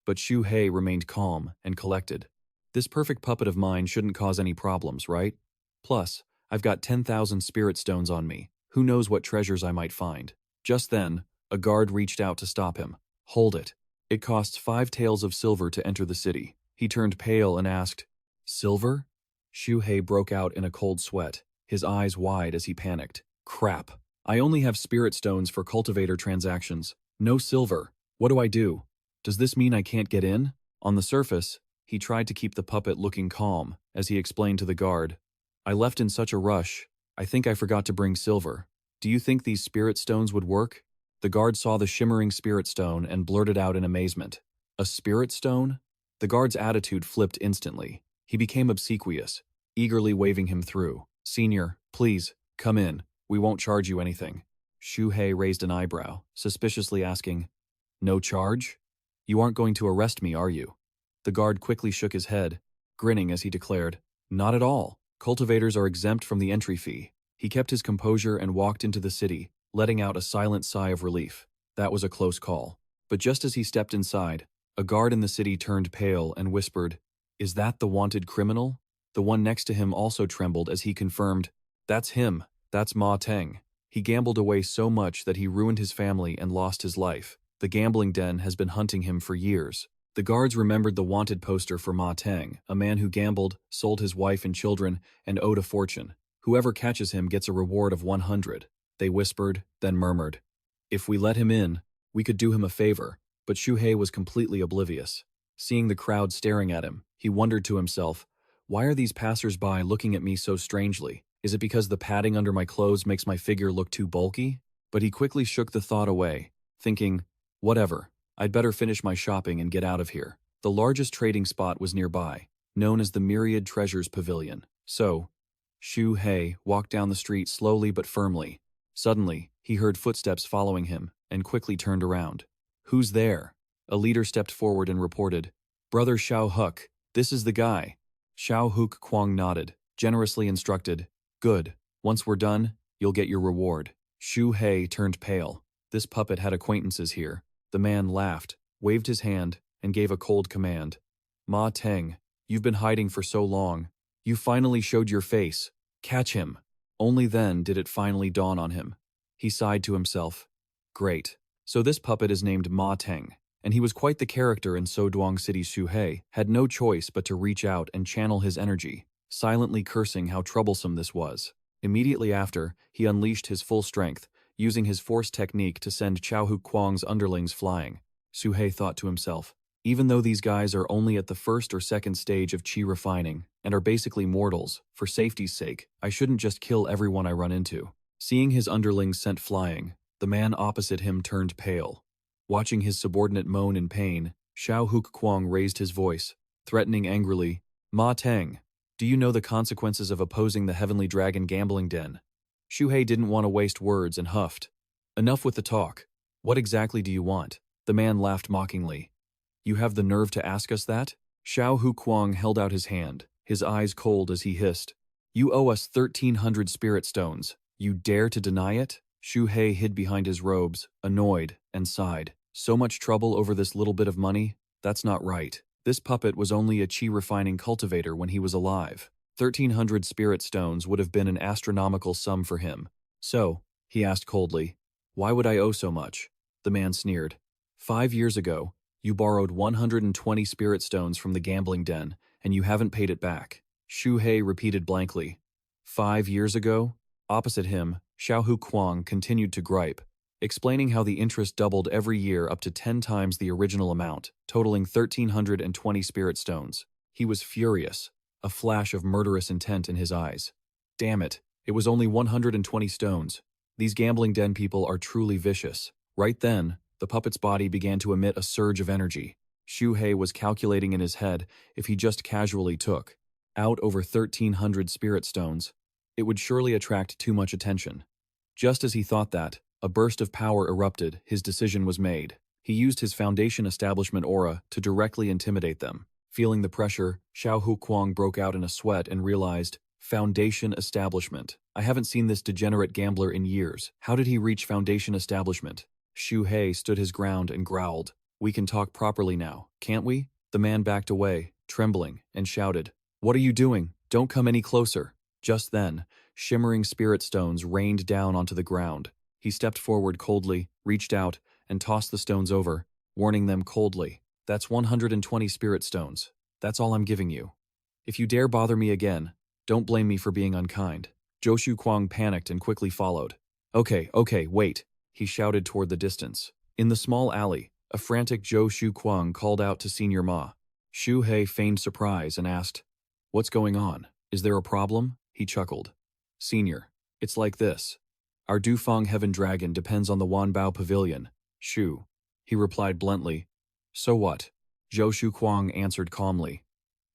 but Xu Hei remained calm and collected. This perfect puppet of mine shouldn't cause any problems, right? Plus, I've got 10,000 spirit stones on me. Who knows what treasures I might find? Just then, a guard reached out to stop him. Hold it. It costs 5 taels of silver to enter the city. He turned pale and asked, Silver? Xu Hei broke out in a cold sweat, his eyes wide as he panicked. Crap. I only have spirit stones for cultivator transactions. No silver. What do I do? Does this mean I can't get in? On the surface, he tried to keep the puppet looking calm as he explained to the guard, I left in such a rush, I think I forgot to bring silver. Do you think these spirit stones would work? The guard saw the shimmering spirit stone and blurted out in amazement. A spirit stone? The guard's attitude flipped instantly. He became obsequious, eagerly waving him through. Senior, please, come in. We won't charge you anything. Xu Hei raised an eyebrow, suspiciously asking, No charge? You aren't going to arrest me, are you? The guard quickly shook his head, grinning as he declared, Not at all. Cultivators are exempt from the entry fee. He kept his composure and walked into the city, letting out a silent sigh of relief. That was a close call. But just as he stepped inside, a guard in the city turned pale and whispered, Is that the wanted criminal? The one next to him also trembled as he confirmed, That's him. That's Ma Teng. He gambled away so much that he ruined his family and lost his life. The gambling den has been hunting him for years. The guards remembered the wanted poster for Ma Teng, a man who gambled, sold his wife and children, and owed a fortune. Whoever catches him gets a reward of 100. They whispered, then murmured. If we let him in, we could do him a favor, but Xu Hei was completely oblivious. Seeing the crowd staring at him, he wondered to himself, why are these passers-by looking at me so strangely? Is it because the padding under my clothes makes my figure look too bulky? But he quickly shook the thought away, thinking, whatever, I'd better finish my shopping and get out of here. The largest trading spot was nearby, known as the Myriad Treasures Pavilion. So, Xu Hei walked down the street slowly but firmly. Suddenly, he heard footsteps following him and quickly turned around. Who's there? A leader stepped forward and reported, Brother Xiao Huk, this is the guy. Xiao Huk Kwang nodded, generously instructed, Good, once we're done, you'll get your reward. Xu Hei turned pale. This puppet had acquaintances here. The man laughed, waved his hand, and gave a cold command. Ma Teng, you've been hiding for so long. You finally showed your face. Catch him. Only then did it finally dawn on him. He sighed to himself. Great. So this puppet is named Ma Teng, and he was quite the character in Duang City's Xu Hei, had no choice but to reach out and channel his energy, silently cursing how troublesome this was. Immediately after, he unleashed his full strength, using his force technique to send Chao Hu Kwang's underlings flying. Xu Hei thought to himself, even though these guys are only at the first or second stage of chi refining and are basically mortals, for safety's sake, I shouldn't just kill everyone I run into. Seeing his underlings sent flying, the man opposite him turned pale. Watching his subordinate moan in pain, Xiao Huk Kwang raised his voice, threatening angrily, Ma Teng, do you know the consequences of opposing the Heavenly Dragon gambling den? Xu Hei didn't want to waste words and huffed. Enough with the talk. What exactly do you want? The man laughed mockingly. You have the nerve to ask us that? Xiao Hu Kwang held out his hand, his eyes cold as he hissed. You owe us 1,300 spirit stones. You dare to deny it? Xu Hei hid behind his robes, annoyed, and sighed. So much trouble over this little bit of money? That's not right. This puppet was only a chi-refining cultivator when he was alive. 1,300 spirit stones would have been an astronomical sum for him. So, he asked coldly, why would I owe so much? The man sneered. 5 years ago, you borrowed 120 spirit stones from the gambling den, and you haven't paid it back. Xu Hei repeated blankly. 5 years ago? Opposite him, Xiao Hu Kwang continued to gripe, explaining how the interest doubled every year up to 10 times the original amount, totaling 1,320 spirit stones. He was furious, a flash of murderous intent in his eyes. Damn it, it was only 120 stones. These gambling den people are truly vicious. Right then, the puppet's body began to emit a surge of energy. Xu Hei was calculating in his head if he just casually took out over 1,300 spirit stones, it would surely attract too much attention. Just as he thought that, a burst of power erupted, his decision was made. He used his foundation establishment aura to directly intimidate them. Feeling the pressure, Xiao Hukuang broke out in a sweat and realized, foundation establishment. I haven't seen this degenerate gambler in years. How did he reach foundation establishment? Xu Hei stood his ground and growled. We can talk properly now, can't we? The man backed away, trembling, and shouted, What are you doing? Don't come any closer. Just then, shimmering spirit stones rained down onto the ground. He stepped forward coldly, reached out, and tossed the stones over, warning them coldly. That's 120 spirit stones. That's all I'm giving you. If you dare bother me again, don't blame me for being unkind. Zhou Shuquang panicked and quickly followed. Okay, wait, he shouted toward the distance. In the small alley, a frantic Zhou Shuquang called out to Senior Ma. Xu Hei feigned surprise and asked, What's going on? Is there a problem? He chuckled. Senior, it's like this. Our Dufeng Heaven Dragon depends on the Wanbao Pavilion. Shu. He replied bluntly. So what? Zhou Shuquang answered calmly.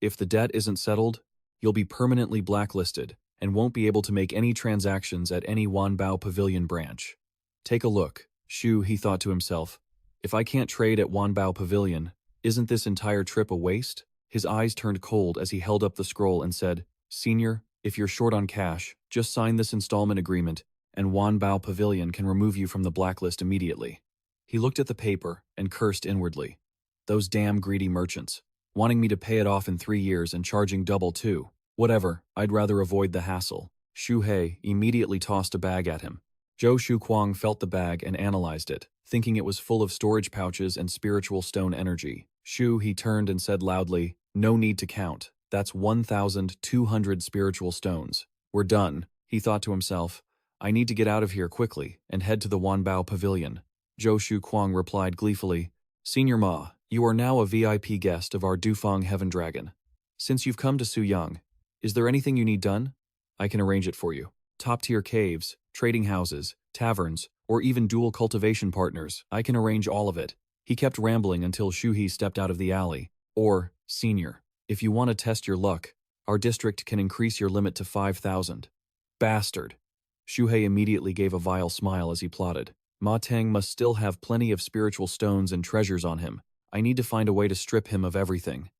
If the debt isn't settled, you'll be permanently blacklisted and won't be able to make any transactions at any Wanbao Pavilion branch. Take a look. Shu, he thought to himself. If I can't trade at Wanbao Pavilion, isn't this entire trip a waste? His eyes turned cold as he held up the scroll and said, Senior, if you're short on cash, just sign this installment agreement and Wanbao Pavilion can remove you from the blacklist immediately. He looked at the paper and cursed inwardly. Those damn greedy merchants, wanting me to pay it off in 3 years and charging double too. Whatever, I'd rather avoid the hassle. Xu Hei immediately tossed a bag at him. Zhou Shuquang felt the bag and analyzed it, thinking it was full of storage pouches and spiritual stone energy. Xu, he turned and said loudly, No need to count. That's 1,200 spiritual stones. We're done, he thought to himself. I need to get out of here quickly and head to the Wanbao Pavilion. Zhou Shuquang replied gleefully, Senior Ma, you are now a VIP guest of our Dufeng Heaven Dragon. Since you've come to Suyang, is there anything you need done? I can arrange it for you. Top-tier caves, trading houses, taverns, or even dual cultivation partners, I can arrange all of it. He kept rambling until Xu Hei stepped out of the alley. Or, Senior, if you want to test your luck, our district can increase your limit to 5,000. Bastard. Xu Hei immediately gave a vile smile as he plotted. Ma Teng must still have plenty of spiritual stones and treasures on him. I need to find a way to strip him of everything.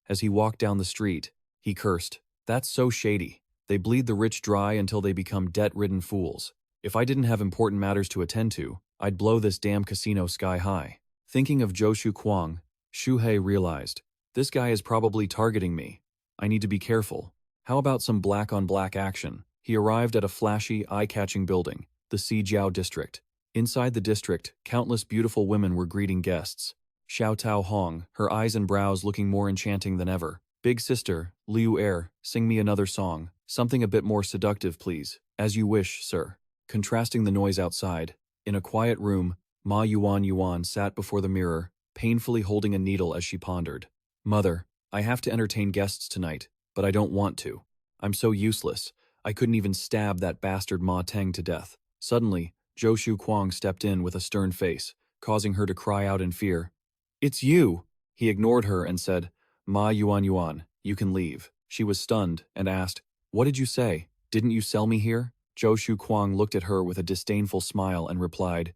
As he walked down the street, he cursed. That's so shady. They bleed the rich dry until they become debt-ridden fools. If I didn't have important matters to attend to, I'd blow this damn casino sky high. Thinking of Zhou Shuquang, Xu Hei realized, this guy is probably targeting me. I need to be careful. How about some black-on-black action? He arrived at a flashy, eye-catching building, the Sijiao district. Inside the district, countless beautiful women were greeting guests. Xiao Tao Hong, her eyes and brows looking more enchanting than ever. Big sister, Liu Er, sing me another song. Something a bit more seductive, please. As you wish, sir. Contrasting the noise outside, in a quiet room, Ma Yuan sat before the mirror, painfully holding a needle as she pondered. Mother, I have to entertain guests tonight, but I don't want to. I'm so useless. I couldn't even stab that bastard Ma Teng to death. Suddenly, Zhou Shuquang stepped in with a stern face, causing her to cry out in fear. It's you! He ignored her and said, Ma Yuan, you can leave. She was stunned and asked, What did you say? Didn't you sell me here? Zhou Shuquang looked at her with a disdainful smile and replied,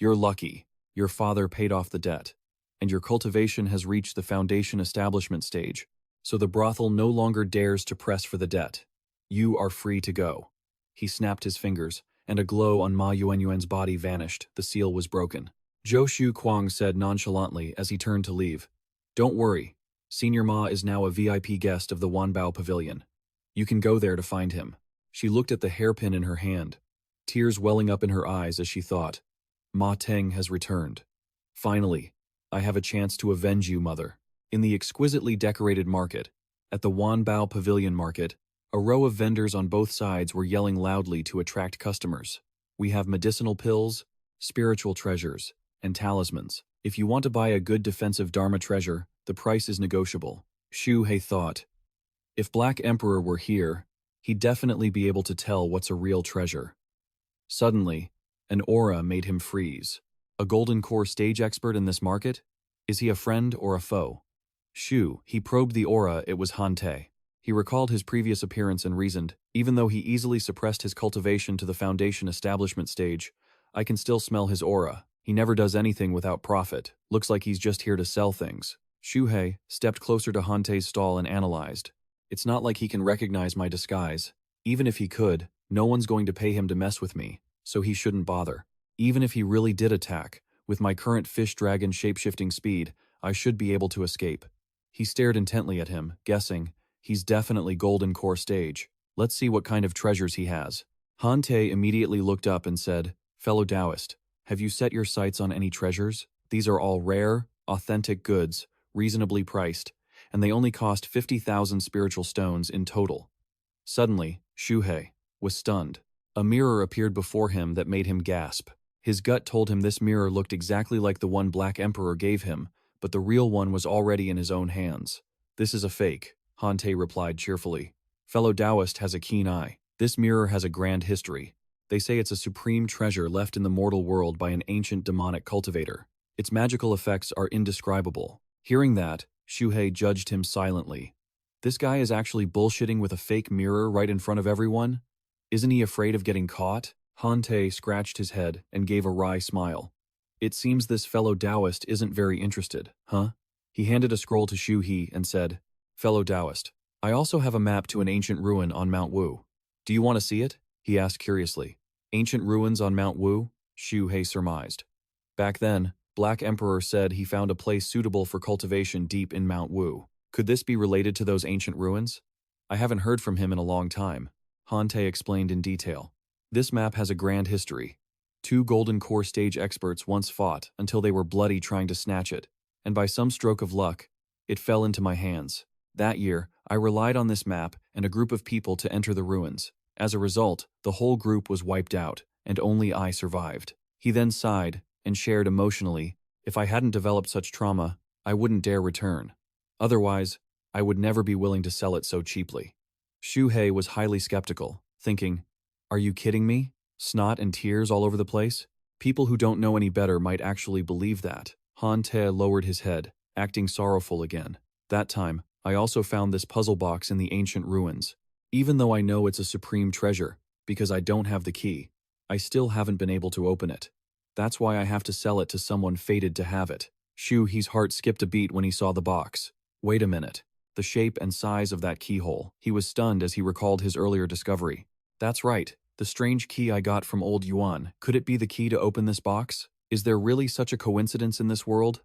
You're lucky. Your father paid off the debt, and your cultivation has reached the foundation establishment stage, so the brothel no longer dares to press for the debt. You are free to go. He snapped his fingers, and a glow on Ma Yuan's body vanished. The seal was broken. Zhou Shuquang said nonchalantly as he turned to leave, Don't worry. Senior Ma is now a VIP guest of the Wanbao Pavilion. You can go there to find him. She looked at the hairpin in her hand, tears welling up in her eyes as she thought, Ma Teng has returned. Finally, I have a chance to avenge you, mother. In the exquisitely decorated market, at the Wanbao Pavilion market, a row of vendors on both sides were yelling loudly to attract customers. We have medicinal pills, spiritual treasures, and talismans. If you want to buy a good defensive Dharma treasure, the price is negotiable. Xu Hei thought, if Black Emperor were here, he'd definitely be able to tell what's a real treasure. Suddenly, an aura made him freeze. A golden core stage expert in this market? Is he a friend or a foe? Xu, he probed the aura, it was Han Te. He recalled his previous appearance and reasoned, even though he easily suppressed his cultivation to the foundation establishment stage, I can still smell his aura. He never does anything without profit. Looks like he's just here to sell things. Xu Hei stepped closer to Han Te's stall and analyzed. It's not like he can recognize my disguise. Even if he could, no one's going to pay him to mess with me, so he shouldn't bother. Even if he really did attack, with my current fish dragon shape-shifting speed, I should be able to escape. He stared intently at him, guessing, he's definitely golden core stage. Let's see what kind of treasures he has. Han Te immediately looked up and said, "Fellow Taoist, have you set your sights on any treasures? These are all rare, authentic goods, reasonably priced, and they only cost 50,000 spiritual stones in total." Suddenly, Xu Hei was stunned. A mirror appeared before him that made him gasp. His gut told him this mirror looked exactly like the one Black Emperor gave him, but the real one was already in his own hands. "This is a fake," Han Te replied cheerfully. "Fellow Taoist has a keen eye. This mirror has a grand history. They say it's a supreme treasure left in the mortal world by an ancient demonic cultivator. Its magical effects are indescribable." Hearing that, Xu Hei judged him silently. This guy is actually bullshitting with a fake mirror right in front of everyone? Isn't he afraid of getting caught? Han Te scratched his head and gave a wry smile. It seems this fellow Taoist isn't very interested, huh? He handed a scroll to Xu Hei and said, "Fellow Taoist, I also have a map to an ancient ruin on Mount Wu. Do you want to see it?" he asked curiously. Ancient ruins on Mount Wu? Xu Hei surmised. Back then, Black Emperor said he found a place suitable for cultivation deep in Mount Wu. Could this be related to those ancient ruins? I haven't heard from him in a long time, Han Te explained in detail. This map has a grand history. 2 golden core stage experts once fought until they were bloody trying to snatch it, and by some stroke of luck, it fell into my hands. That year, I relied on this map and a group of people to enter the ruins. As a result, the whole group was wiped out, and only I survived. He then sighed and shared emotionally, "If I hadn't developed such trauma, I wouldn't dare return. Otherwise, I would never be willing to sell it so cheaply." Xu Hei was highly skeptical, thinking, "Are you kidding me? Snot and tears all over the place? People who don't know any better might actually believe that." Han Te lowered his head, acting sorrowful again. "That time, I also found this puzzle box in the ancient ruins. Even though I know it's a supreme treasure, because I don't have the key, I still haven't been able to open it. That's why I have to sell it to someone fated to have it." Xu Hei's heart skipped a beat when he saw the box. Wait a minute. The shape and size of that keyhole. He was stunned as he recalled his earlier discovery. That's right. The strange key I got from old Yuan. Could it be the key to open this box? Is there really such a coincidence in this world?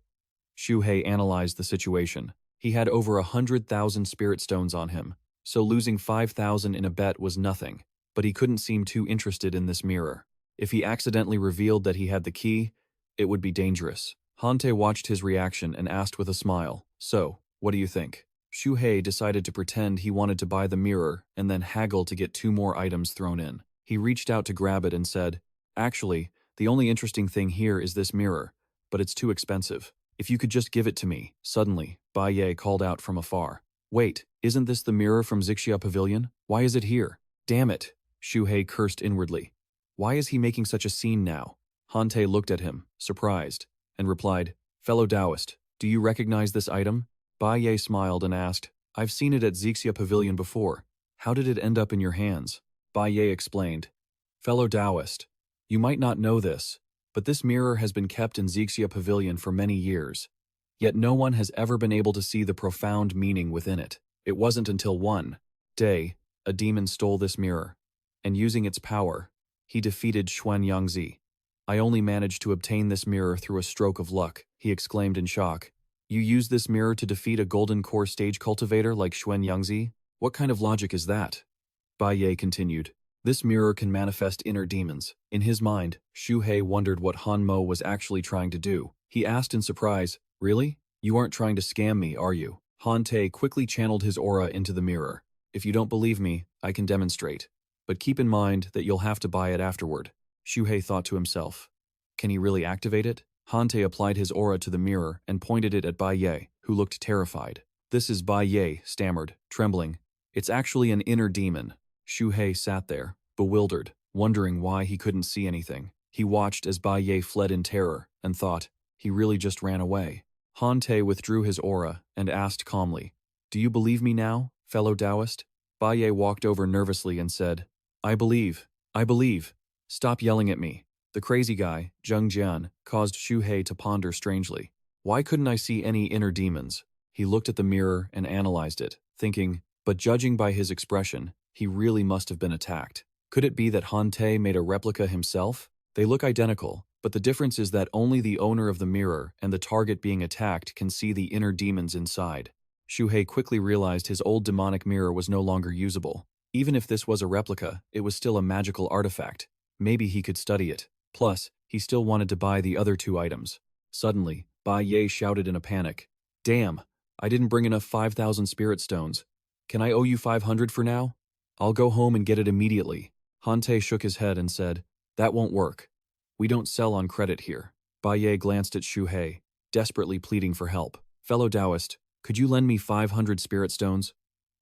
Xu Hei analyzed the situation. He had over 100,000 spirit stones on him, so losing 5,000 in a bet was nothing. But he couldn't seem too interested in this mirror. If he accidentally revealed that he had the key, it would be dangerous. Han Te watched his reaction and asked with a smile, "So, what do you think?" Xu Hei decided to pretend he wanted to buy the mirror and then haggle to get 2 more items thrown in. He reached out to grab it and said, "Actually, the only interesting thing here is this mirror, but it's too expensive. If you could just give it to me." Suddenly, Bai Ye called out from afar, "Wait, isn't this the mirror from Xianxia Pavilion? Why is it here?" "Damn it," Xu Hei cursed inwardly. Why is he making such a scene now? Han Te looked at him, surprised, and replied, "Fellow Taoist, do you recognize this item?" Bai Ye smiled and asked, "I've seen it at Xianxia Pavilion before. How did it end up in your hands?" Bai Ye explained, "Fellow Taoist, you might not know this, but this mirror has been kept in Xianxia Pavilion for many years. Yet no one has ever been able to see the profound meaning within it. It wasn't until one day a demon stole this mirror, and using its power, he defeated Xianxia. I only managed to obtain this mirror through a stroke of luck," he exclaimed in shock. "You used this mirror to defeat a golden core stage cultivator like Xianxia? What kind of logic is that?" Bai Ye continued, "This mirror can manifest inner demons." In his mind, Xu Hei wondered what Han Mo was actually trying to do. He asked in surprise, "Really? You aren't trying to scam me, are you?" Han Te quickly channeled his aura into the mirror. "If you don't believe me, I can demonstrate. But keep in mind that you'll have to buy it afterward." Xu Hei thought to himself, "Can he really activate it?" Han Te applied his aura to the mirror and pointed it at Bai Ye, who looked terrified. "This is," Bai Ye stammered, trembling. "It's actually an inner demon." Xu Hei sat there, bewildered, wondering why he couldn't see anything. He watched as Bai Ye fled in terror and thought, he really just ran away. Han Te withdrew his aura and asked calmly, "Do you believe me now, fellow Taoist?" Bai Ye walked over nervously and said, I believe. Stop yelling at me." The crazy guy, Zheng Jian, caused Xu Hei to ponder strangely. Why couldn't I see any inner demons? He looked at the mirror and analyzed it, thinking, but judging by his expression, he really must have been attacked. Could it be that Han Te made a replica himself? They look identical, but the difference is that only the owner of the mirror and the target being attacked can see the inner demons inside. Xu Hei quickly realized his old demonic mirror was no longer usable. Even if this was a replica, it was still a magical artifact. Maybe he could study it. Plus, he still wanted to buy the other two items. Suddenly, Bai Ye shouted in a panic. Damn, I didn't bring enough 5,000 spirit stones. Can I owe you 500 for now? I'll go home and get it immediately. Han Te shook his head and said, that won't work. We don't sell on credit here. Bai Ye glanced at Xu Hei, desperately pleading for help. Fellow Taoist, could you lend me 500 spirit stones?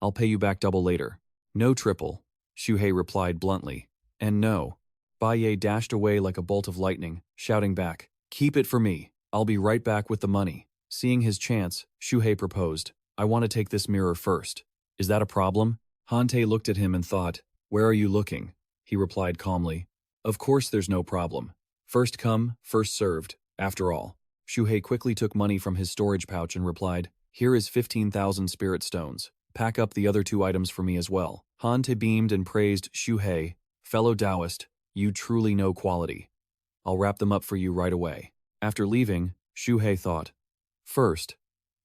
I'll pay you back double later. No triple, Xu Hei replied bluntly. And no. Bai Ye dashed away like a bolt of lightning, shouting back, keep it for me. I'll be right back with the money. Seeing his chance, Xu Hei proposed, I want to take this mirror first. Is that a problem? Han Te looked at him and thought, where are you looking? He replied calmly, of course there's no problem. First come, first served, after all. Xu Hei quickly took money from his storage pouch and replied, here is 15,000 spirit stones. Pack up the other two items for me as well. Han Te beamed and praised Xu Hei, fellow Taoist, you truly know quality. I'll wrap them up for you right away. After leaving, Xu Hei thought, first,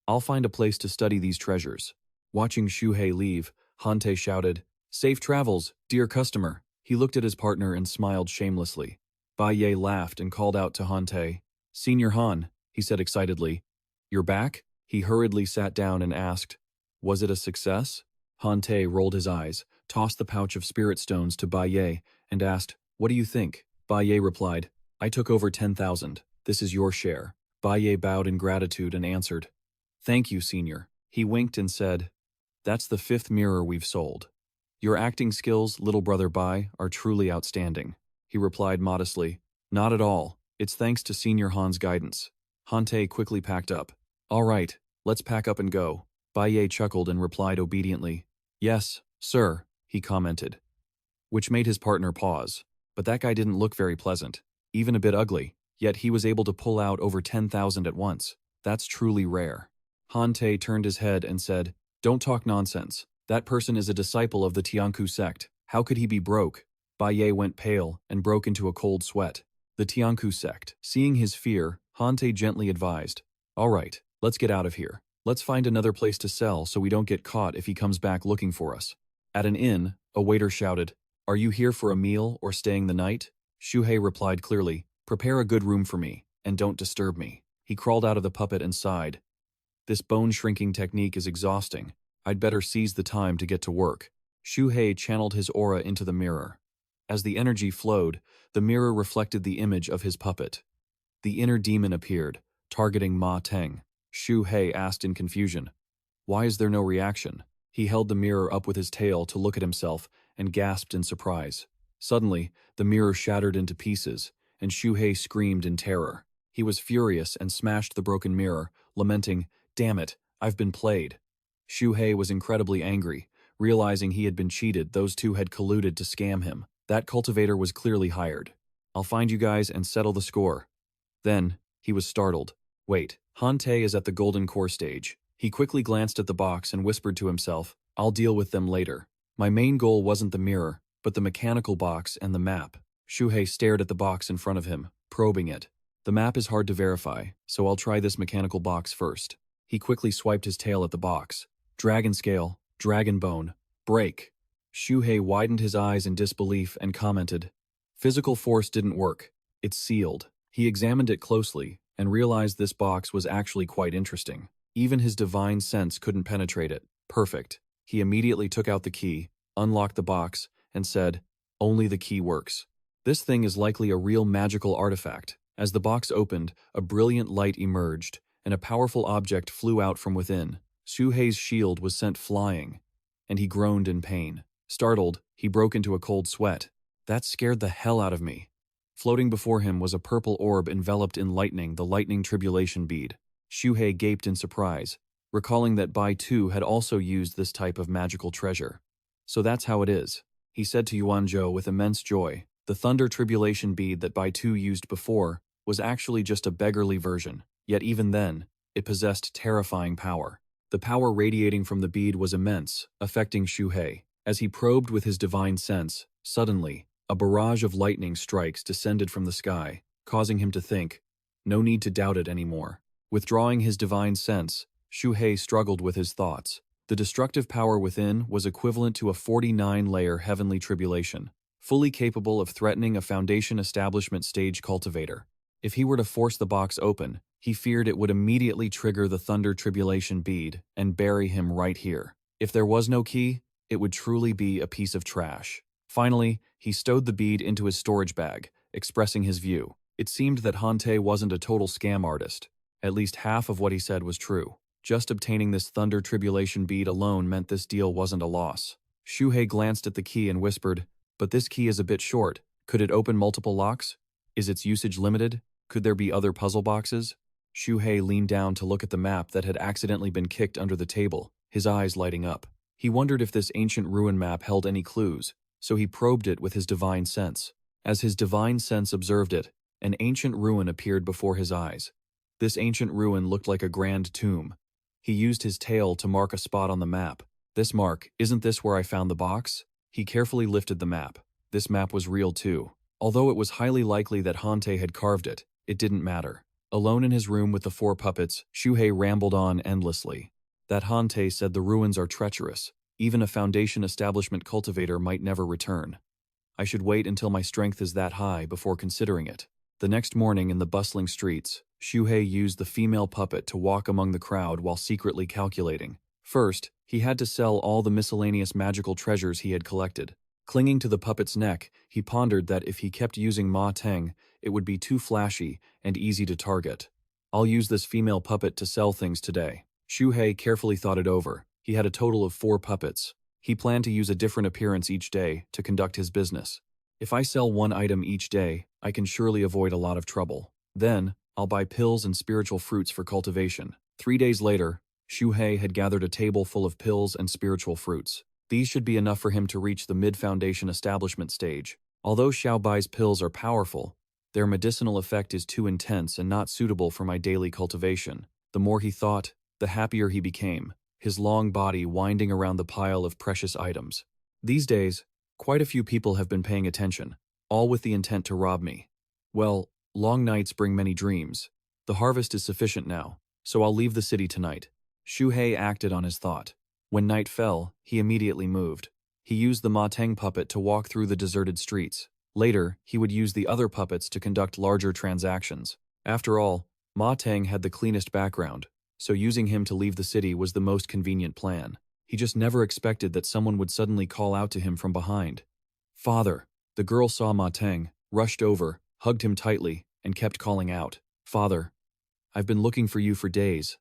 I'll find a place to study these treasures. Watching Xu Hei leave, Han Te shouted, safe travels, dear customer. He looked at his partner and smiled shamelessly. Bai Ye laughed and called out to Han Te. Senior Han, he said excitedly. You're back? He hurriedly sat down and asked, was it a success? Han Te rolled his eyes, tossed the pouch of spirit stones to Bai Ye, and asked, what do you think? Bai Ye replied, I took over 10,000. This is your share. Bai Ye bowed in gratitude and answered, thank you, senior. He winked and said, that's the 5th mirror we've sold. Your acting skills, little brother Bai, are truly outstanding. He replied modestly, not at all. It's thanks to Senior Han's guidance. Han Te quickly packed up. All right, let's pack up and go. Bai Ye chuckled and replied obediently. Yes, sir, he commented, which made his partner pause. But that guy didn't look very pleasant, even a bit ugly, yet he was able to pull out over 10,000 at once. That's truly rare. Han Te turned his head and said, don't talk nonsense. That person is a disciple of the Xianxia sect. How could he be broke? Bai Ye went pale and broke into a cold sweat. The Xianxia sect. Seeing his fear, Han Te gently advised, all right, let's get out of here. Let's find another place to sell so we don't get caught if he comes back looking for us. At an inn, a waiter shouted, are you here for a meal or staying the night? Xu Hei replied clearly, prepare a good room for me, and don't disturb me. He crawled out of the puppet and sighed. This bone-shrinking technique is exhausting. I'd better seize the time to get to work. Xu Hei channeled his aura into the mirror. As the energy flowed, the mirror reflected the image of his puppet. The inner demon appeared, targeting Ma Teng. Xu Hei asked in confusion, why is there no reaction? He held the mirror up with his tail to look at himself and gasped in surprise. Suddenly, the mirror shattered into pieces, and Xu Hei screamed in terror. He was furious and smashed the broken mirror, lamenting, damn it, I've been played. Xu Hei was incredibly angry, realizing he had been cheated. Those two had colluded to scam him. That cultivator was clearly hired. I'll find you guys and settle the score. Then, he was startled. Wait, Han Te is at the golden core stage. He quickly glanced at the box and whispered to himself, I'll deal with them later. My main goal wasn't the mirror, but the mechanical box and the map. Xu Hei stared at the box in front of him, probing it. The map is hard to verify, so I'll try this mechanical box first. He quickly swiped his tail at the box. Dragon scale, dragon bone, break. Xu Hei widened his eyes in disbelief and commented, physical force didn't work. It's sealed. He examined it closely and realized this box was actually quite interesting. Even his divine sense couldn't penetrate it. Perfect. He immediately took out the key, unlocked the box, and said, only the key works. This thing is likely a real magical artifact. As the box opened, a brilliant light emerged, and a powerful object flew out from within. Xu Hei's shield was sent flying, and he groaned in pain. Startled, he broke into a cold sweat. That scared the hell out of me. Floating before him was a purple orb enveloped in lightning, the lightning tribulation bead. Xu Hei gaped in surprise, recalling that Bai Tu had also used this type of magical treasure. So that's how it is, he said to Yuanzhou with immense joy. The Thunder Tribulation bead that Bai Tu used before was actually just a beggarly version, yet even then, it possessed terrifying power. The power radiating from the bead was immense, affecting Xu Hei. As he probed with his divine sense, suddenly, a barrage of lightning strikes descended from the sky, causing him to think, no need to doubt it anymore. Withdrawing his divine sense, Xu Hei struggled with his thoughts. The destructive power within was equivalent to a 49-layer heavenly tribulation, fully capable of threatening a Foundation establishment stage cultivator. If he were to force the box open, he feared it would immediately trigger the Thunder Tribulation bead and bury him right here. If there was no key, it would truly be a piece of trash. Finally, he stowed the bead into his storage bag, expressing his view. It seemed that Hante wasn't a total scam artist. At least half of what he said was true. Just obtaining this Thunder Tribulation bead alone meant this deal wasn't a loss. Xu Hei glanced at the key and whispered, "But this key is a bit short. Could it open multiple locks? Is its usage limited? Could there be other puzzle boxes?" Xu Hei leaned down to look at the map that had accidentally been kicked under the table, his eyes lighting up. He wondered if this ancient ruin map held any clues, so he probed it with his divine sense. As his divine sense observed it, an ancient ruin appeared before his eyes. This ancient ruin looked like a grand tomb. He used his tail to mark a spot on the map. This mark, isn't this where I found the box? He carefully lifted the map. This map was real too. Although it was highly likely that Hante had carved it, it didn't matter. Alone in his room with the 4 puppets, Xu Hei rambled on endlessly. That Hante said the ruins are treacherous. Even a Foundation establishment cultivator might never return. I should wait until my strength is that high before considering it. The next morning in the bustling streets, Xu Hei used the female puppet to walk among the crowd while secretly calculating. First, he had to sell all the miscellaneous magical treasures he had collected. Clinging to the puppet's neck, he pondered that if he kept using Ma Teng, it would be too flashy and easy to target. I'll use this female puppet to sell things today. Xu Hei carefully thought it over. He had a total of 4 puppets. He planned to use a different appearance each day to conduct his business. If I sell one item each day, I can surely avoid a lot of trouble. Then, I'll buy pills and spiritual fruits for cultivation. 3 days later, Xu Hei had gathered a table full of pills and spiritual fruits. These should be enough for him to reach the mid-foundation establishment stage. Although Xiaobai's pills are powerful, their medicinal effect is too intense and not suitable for my daily cultivation. The more he thought, the happier he became, his long body winding around the pile of precious items. These days, quite a few people have been paying attention, all with the intent to rob me. Well, long nights bring many dreams. The harvest is sufficient now, so I'll leave the city tonight. Xu Hei acted on his thought. When night fell, he immediately moved. He used the Ma Teng puppet to walk through the deserted streets. Later, he would use the other puppets to conduct larger transactions. After all, Ma Teng had the cleanest background, so using him to leave the city was the most convenient plan. He just never expected that someone would suddenly call out to him from behind. "Father!" The girl saw Ma Teng, rushed over, hugged him tightly, and kept calling out, "Father, I've been looking for you for days.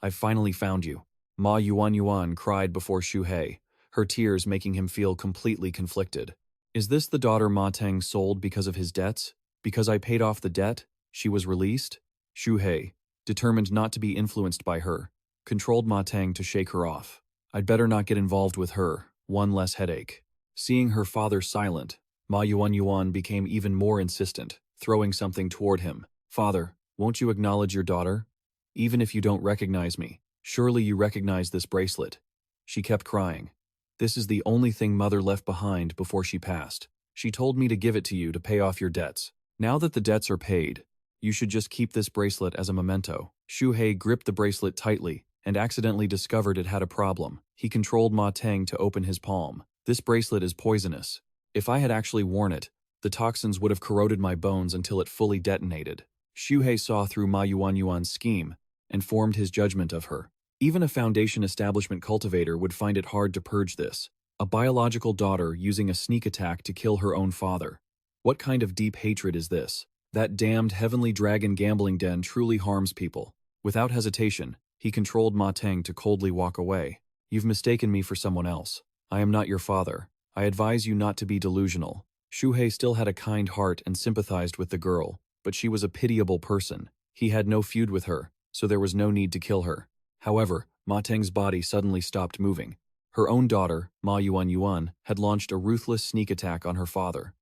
I've finally found you." Ma Yuan cried before Xu Hei, her tears making him feel completely conflicted. Is this the daughter Ma Teng sold because of his debts? Because I paid off the debt, she was released? Xu Hei, determined not to be influenced by her, controlled Ma Teng to shake her off. I'd better not get involved with her, one less headache. Seeing her father silent, Ma Yuan became even more insistent, throwing something toward him. "Father, won't you acknowledge your daughter? Even if you don't recognize me, surely you recognize this bracelet." She kept crying. "This is the only thing Mother left behind before she passed. She told me to give it to you to pay off your debts. Now that the debts are paid, you should just keep this bracelet as a memento." Xu Hei gripped the bracelet tightly and accidentally discovered it had a problem. He controlled Ma Teng to open his palm. "This bracelet is poisonous. If I had actually worn it, the toxins would have corroded my bones until it fully detonated." Xu Hei saw through Ma Yuan's scheme and formed his judgment of her. Even a Foundation establishment cultivator would find it hard to purge this. A biological daughter using a sneak attack to kill her own father. What kind of deep hatred is this? That damned heavenly dragon gambling den truly harms people. Without hesitation, he controlled Ma Teng to coldly walk away. "You've mistaken me for someone else. I am not your father. I advise you not to be delusional." Xu Hei still had a kind heart and sympathized with the girl, but she was a pitiable person. He had no feud with her, so there was no need to kill her. However, Ma Teng's body suddenly stopped moving. Her own daughter, Ma Yuan, had launched a ruthless sneak attack on her father.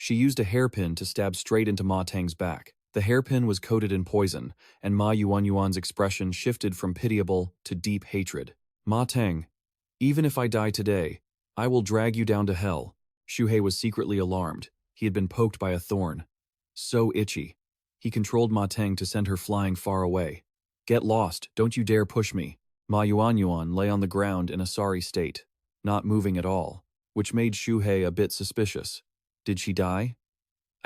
She used a hairpin to stab straight into Ma Teng's back. The hairpin was coated in poison, and Ma Yuanyuan's expression shifted from pitiable to deep hatred. Ma Teng, even if I die today, I will drag you down to hell. Xu Hei was secretly alarmed. He had been poked by a thorn. So itchy. He controlled Ma Teng to send her flying far away. Get lost, don't you dare push me. Ma Yuanyuan lay on the ground in a sorry state, not moving at all, which made Xu Hei a bit suspicious. Did she die?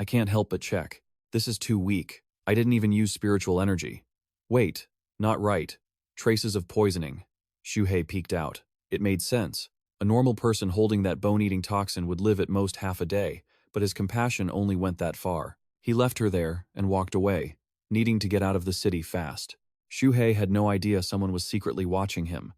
I can't help but check. This is too weak. I didn't even use spiritual energy. Wait, not right. Traces of poisoning. Xu Hei peeked out. It made sense. A normal person holding that bone-eating toxin would live at most half a day, but his compassion only went that far. He left her there and walked away, needing to get out of the city fast. Xu Hei had no idea someone was secretly watching him.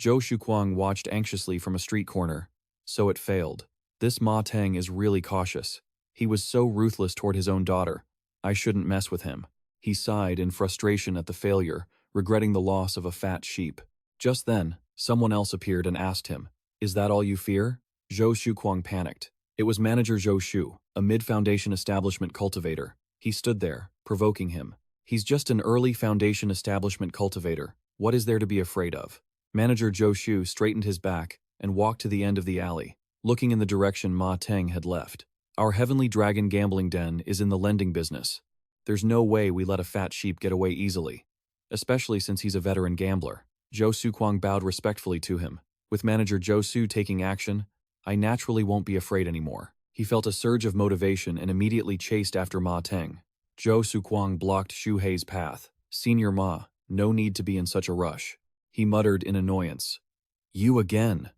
Zhou Shuquang watched anxiously from a street corner. So it failed. This Ma Teng is really cautious. He was so ruthless toward his own daughter. I shouldn't mess with him. He sighed in frustration at the failure, regretting the loss of a fat sheep. Just then, someone else appeared and asked him, "Is that all you fear?" Zhou Shuquang panicked. It was manager Zhou Shu, a mid-foundation establishment cultivator. He stood there, provoking him. He's just an early foundation establishment cultivator. What is there to be afraid of? Manager Zhou Shu straightened his back and walked to the end of the alley, looking in the direction Ma Teng had left. Our Heavenly Dragon gambling den is in the lending business. There's no way we let a fat sheep get away easily, especially since he's a veteran gambler. Zhou Suquang bowed respectfully to him. With manager Zhou Su taking action, I naturally won't be afraid anymore. He felt a surge of motivation and immediately chased after Ma Teng. Zhou Suquang blocked Xu Hei's path. Senior Ma, no need to be in such a rush. He muttered in annoyance. You again.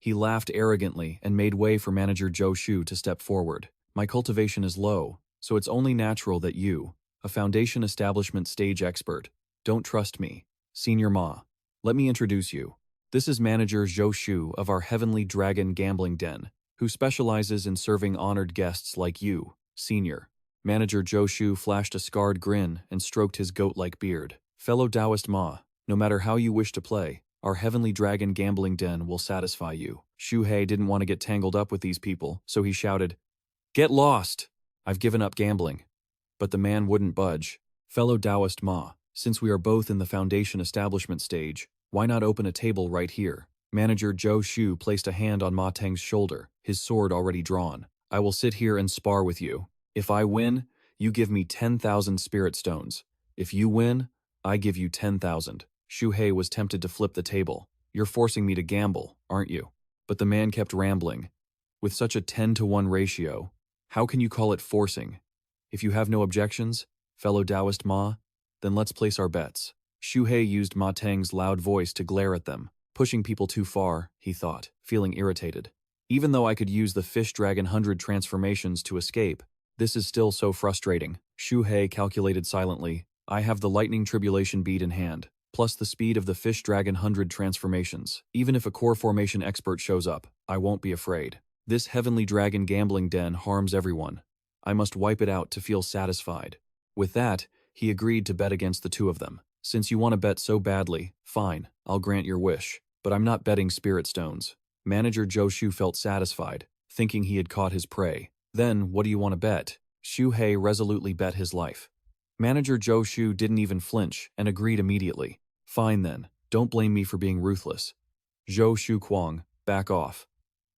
He laughed arrogantly and made way for manager Zhou Shu to step forward. My cultivation is low, so it's only natural that you, a foundation establishment stage expert, don't trust me. Senior Ma, let me introduce you. This is manager Zhou Shu of our Heavenly Dragon gambling den, who specializes in serving honored guests like you, senior. Manager Zhou Shu flashed a scarred grin and stroked his goat-like beard. Fellow Taoist Ma, no matter how you wish to play, our Heavenly Dragon gambling den will satisfy you. Xu Hei didn't want to get tangled up with these people, so he shouted, Get lost! I've given up gambling. But the man wouldn't budge. Fellow Taoist Ma, since we are both in the foundation establishment stage, why not open a table right here? Manager Zhou Shu placed a hand on Ma Teng's shoulder, his sword already drawn. I will sit here and spar with you. If I win, you give me 10,000 spirit stones. If you win, I give you 10,000. Xu Hei was tempted to flip the table. You're forcing me to gamble, aren't you? But the man kept rambling. With such a 10-to-1 ratio, how can you call it forcing? If you have no objections, fellow Taoist Ma, then let's place our bets. Xu Hei used Ma Teng's loud voice to glare at them. Pushing people too far, he thought, feeling irritated. Even though I could use the Fish Dragon 100 transformations to escape, this is still so frustrating. Xu Hei calculated silently. I have the Lightning Tribulation bead in hand, plus the speed of the Fish Dragon 100 transformations. Even if a core formation expert shows up, I won't be afraid. This Heavenly Dragon gambling den harms everyone. I must wipe it out to feel satisfied. With that, he agreed to bet against the two of them. Since you want to bet so badly, fine, I'll grant your wish. But I'm not betting spirit stones. Manager Zhou Shu felt satisfied, thinking he had caught his prey. Then, what do you want to bet? Xu Hei resolutely bet his life. Manager Zhou Shu didn't even flinch and agreed immediately. Fine then, don't blame me for being ruthless. Zhou Shuquang, back off.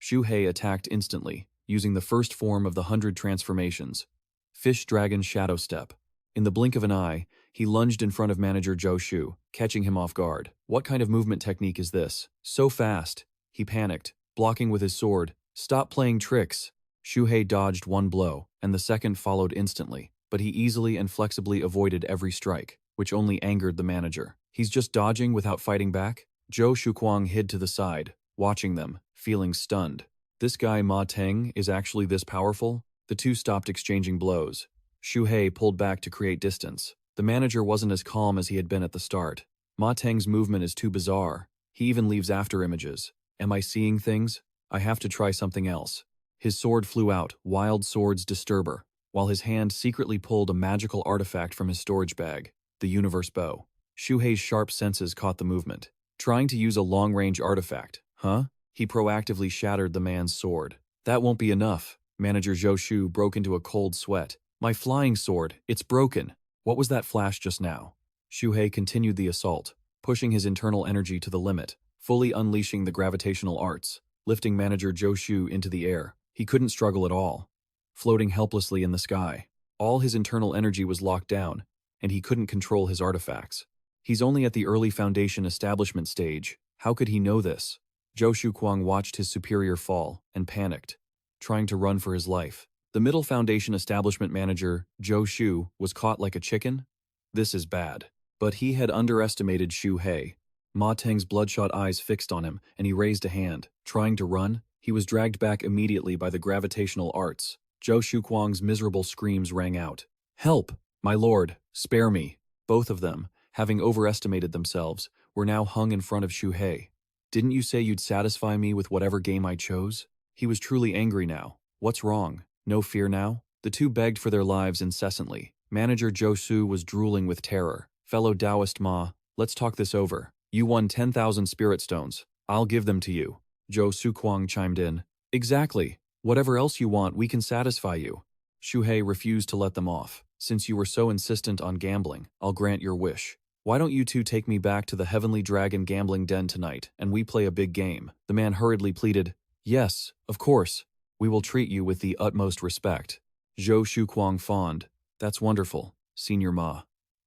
Xu Hei attacked instantly, using the first form of the 100 transformations. Fish Dragon Shadow Step. In the blink of an eye, he lunged in front of manager Zhou Shu, catching him off guard. What kind of movement technique is this? So fast. He panicked, blocking with his sword. Stop playing tricks. Xu Hei dodged one blow, and the second followed instantly, but he easily and flexibly avoided every strike, which only angered the manager. He's just dodging without fighting back? Zhou Shuquang hid to the side, watching them, feeling stunned. This guy Ma Teng is actually this powerful? The two stopped exchanging blows. Xu Hei pulled back to create distance. The manager wasn't as calm as he had been at the start. Ma Teng's movement is too bizarre. He even leaves after images. Am I seeing things? I have to try something else. His sword flew out, Wild Sword's Disturber, while his hand secretly pulled a magical artifact from his storage bag, the Universe Bow. Xu Hei's sharp senses caught the movement. Trying to use a long-range artifact, huh? He proactively shattered the man's sword. That won't be enough. Manager Zhou Shu broke into a cold sweat. My flying sword, it's broken. What was that flash just now? Xu Hei continued the assault, pushing his internal energy to the limit, fully unleashing the gravitational arts, lifting Manager Zhou Shu into the air. He couldn't struggle at all, floating helplessly in the sky. All his internal energy was locked down, and he couldn't control his artifacts. He's only at the early foundation establishment stage. How could he know this? Zhou Shuquang watched his superior fall and panicked, trying to run for his life. The middle foundation establishment manager, Zhou Shu, was caught like a chicken? This is bad. But he had underestimated Xu Hei. Ma Teng's bloodshot eyes fixed on him, and he raised a hand. Trying to run, he was dragged back immediately by the gravitational arts. Zhou Shuquang's miserable screams rang out. Help! My lord, spare me! Both of them, having overestimated themselves, were now hung in front of Xu Hei. Didn't you say you'd satisfy me with whatever game I chose? He was truly angry now. What's wrong? No fear now? The two begged for their lives incessantly. Manager Zhou Su was drooling with terror. Fellow Taoist Ma, let's talk this over. You won 10,000 spirit stones. I'll give them to you. Zhou Suquang chimed in. Exactly. Whatever else you want, we can satisfy you. Xu Hei refused to let them off. Since you were so insistent on gambling, I'll grant your wish. Why don't you two take me back to the Heavenly Dragon gambling den tonight, and we play a big game? The man hurriedly pleaded. Yes, of course. We will treat you with the utmost respect. Zhou Shuquang fawned. That's wonderful, Senior Ma.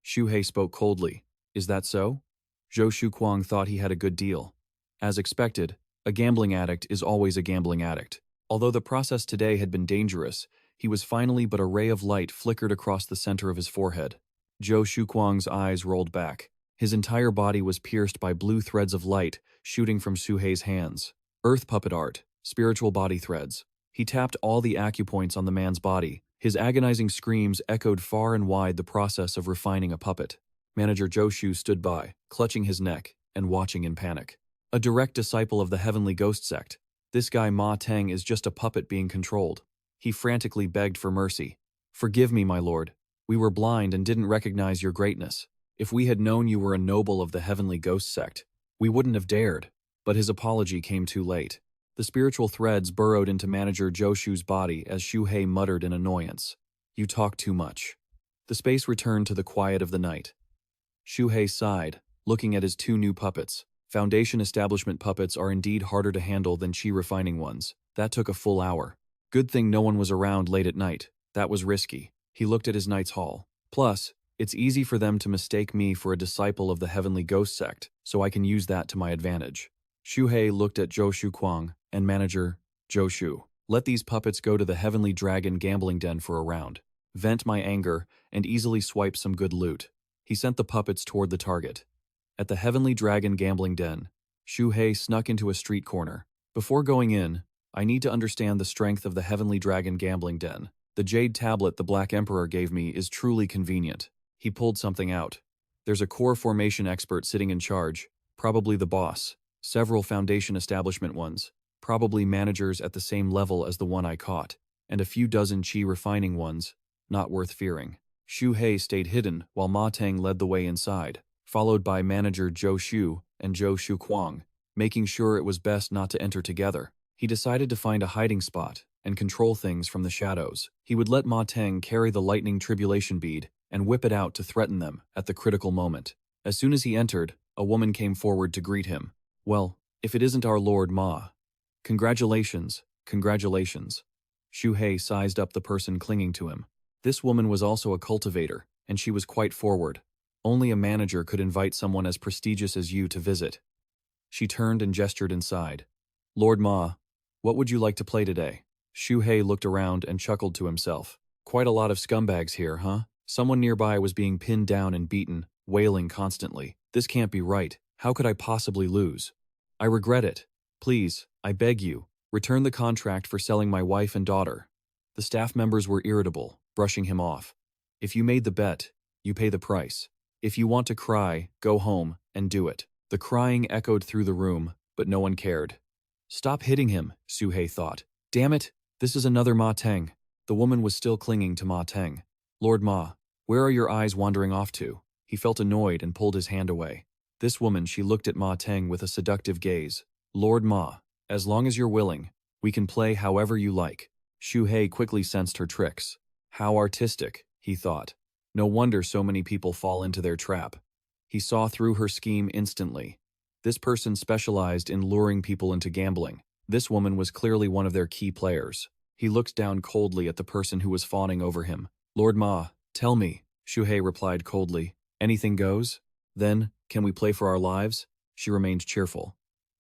Xu Hei spoke coldly. Is that so? Zhou Shuquang thought he had a good deal. As expected, a gambling addict is always a gambling addict. Although the process today had been dangerous, he was finally but a ray of light flickered across the center of his forehead. Zhou Shuquang's eyes rolled back. His entire body was pierced by blue threads of light shooting from Xu Hei's hands. Earth puppet art, spiritual body threads. He tapped all the acupoints on the man's body. His agonizing screams echoed far and wide the process of refining a puppet. Manager Zhou Shu stood by, clutching his neck and watching in panic. A direct disciple of the Heavenly Ghost Sect, this guy Ma Teng is just a puppet being controlled. He frantically begged for mercy. Forgive me, my lord. We were blind and didn't recognize your greatness. If we had known you were a noble of the Heavenly Ghost Sect, we wouldn't have dared. But his apology came too late. The spiritual threads burrowed into Manager Zhou Shu's body as Xu Hei muttered in annoyance. You talk too much. The space returned to the quiet of the night. Xu Hei sighed, looking at his two new puppets. Foundation establishment puppets are indeed harder to handle than chi refining ones. That took a full hour. Good thing no one was around late at night. That was risky. He looked at his Knight's Hall. Plus, it's easy for them to mistake me for a disciple of the Heavenly Ghost Sect, so I can use that to my advantage. Xu Hei looked at Zhou Shuquang and Manager Zhou Shu. Let these puppets go to the Heavenly Dragon gambling den for a round. Vent my anger and easily swipe some good loot. He sent the puppets toward the target. At the Heavenly Dragon gambling den, Xu Hei snuck into a street corner. Before going in, I need to understand the strength of the Heavenly Dragon gambling den. The jade tablet the Black Emperor gave me is truly convenient. He pulled something out. There's a core formation expert sitting in charge, probably the boss. Several foundation establishment ones, probably managers at the same level as the one I caught, and a few dozen chi refining ones, not worth fearing. Xu Hei stayed hidden while Ma Teng led the way inside, followed by Manager Zhou Shu and Zhou Shuquang, making sure it was best not to enter together. He decided to find a hiding spot and control things from the shadows. He would let Ma Teng carry the lightning tribulation bead and whip it out to threaten them at the critical moment. As soon as he entered, a woman came forward to greet him. Well, if it isn't our Lord Ma. Congratulations, congratulations. Xu Hei sized up the person clinging to him. This woman was also a cultivator, and she was quite forward. Only a manager could invite someone as prestigious as you to visit. She turned and gestured inside. Lord Ma, what would you like to play today? Xu Hei looked around and chuckled to himself. Quite a lot of scumbags here, huh? Someone nearby was being pinned down and beaten, wailing constantly. This can't be right. How could I possibly lose? I regret it. Please, I beg you, return the contract for selling my wife and daughter. The staff members were irritable, brushing him off. If you made the bet, you pay the price. If you want to cry, go home and do it. The crying echoed through the room, but no one cared. Stop hitting him, Xu Hei thought. Damn it, this is another Ma Teng. The woman was still clinging to Ma Teng. Lord Ma, where are your eyes wandering off to? He felt annoyed and pulled his hand away. This woman, she looked at Ma Teng with a seductive gaze. Lord Ma, as long as you're willing, we can play however you like. Xu Hei quickly sensed her tricks. How artistic, he thought. No wonder so many people fall into their trap. He saw through her scheme instantly. This person specialized in luring people into gambling. This woman was clearly one of their key players. He looked down coldly at the person who was fawning over him. Lord Ma, tell me, Xu Hei replied coldly. Anything goes? Then, can we play for our lives? She remained cheerful.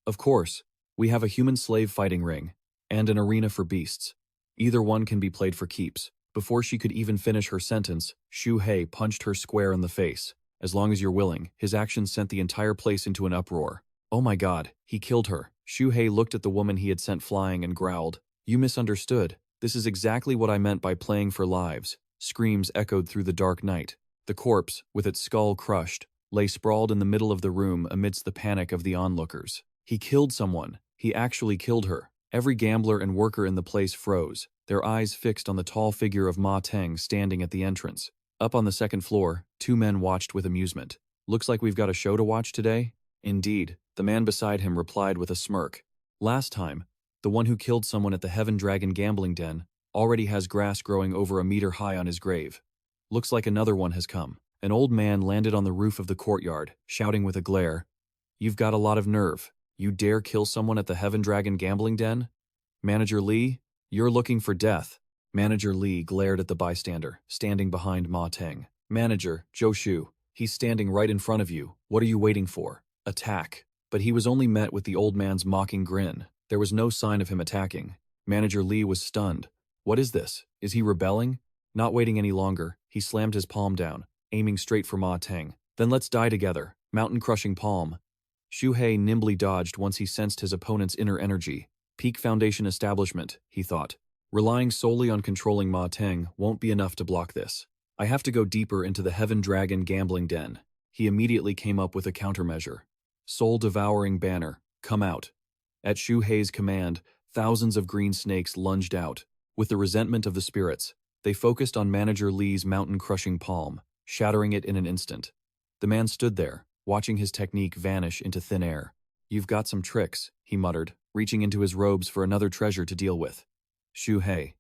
Of course, we have a human slave fighting ring, and an arena for beasts. Either one can be played for keeps. Before she could even finish her sentence, Xu Hei punched her square in the face. As long as you're willing, his actions sent the entire place into an uproar. Oh my god, he killed her. Xu Hei looked at the woman he had sent flying and growled. You misunderstood. This is exactly what I meant by playing for lives. Screams echoed through the dark night. The corpse, with its skull crushed, lay sprawled in the middle of the room amidst the panic of the onlookers. He killed someone. He actually killed her. Every gambler and worker in the place froze, their eyes fixed on the tall figure of Ma Teng standing at the entrance. Up on the second floor, two men watched with amusement. Looks like we've got a show to watch today? Indeed, the man beside him replied with a smirk. Last time, the one who killed someone at the Heaven Dragon gambling den already has grass growing over a meter high on his grave. Looks like another one has come. An old man landed on the roof of the courtyard, shouting with a glare. You've got a lot of nerve. You dare kill someone at the Heaven Dragon gambling den? Manager Li, you're looking for death. Manager Li glared at the bystander, standing behind Ma Teng. Manager, Zhou Shu, he's standing right in front of you. What are you waiting for? Attack. But he was only met with the old man's mocking grin. There was no sign of him attacking. Manager Li was stunned. What is this? Is he rebelling? Not waiting any longer, he slammed his palm down, aiming straight for Ma Teng. Then let's die together. Mountain-crushing palm. Xu Hei nimbly dodged once he sensed his opponent's inner energy. Peak Foundation establishment, he thought. Relying solely on controlling Ma Teng won't be enough to block this. I have to go deeper into the Heaven Dragon gambling den. He immediately came up with a countermeasure. Soul-devouring banner, come out. At Xu Hei's command, thousands of green snakes lunged out. With the resentment of the spirits, they focused on Manager Li's mountain-crushing palm, shattering it in an instant. The man stood there, watching his technique vanish into thin air. You've got some tricks, he muttered, reaching into his robes for another treasure to deal with. Xu Hei.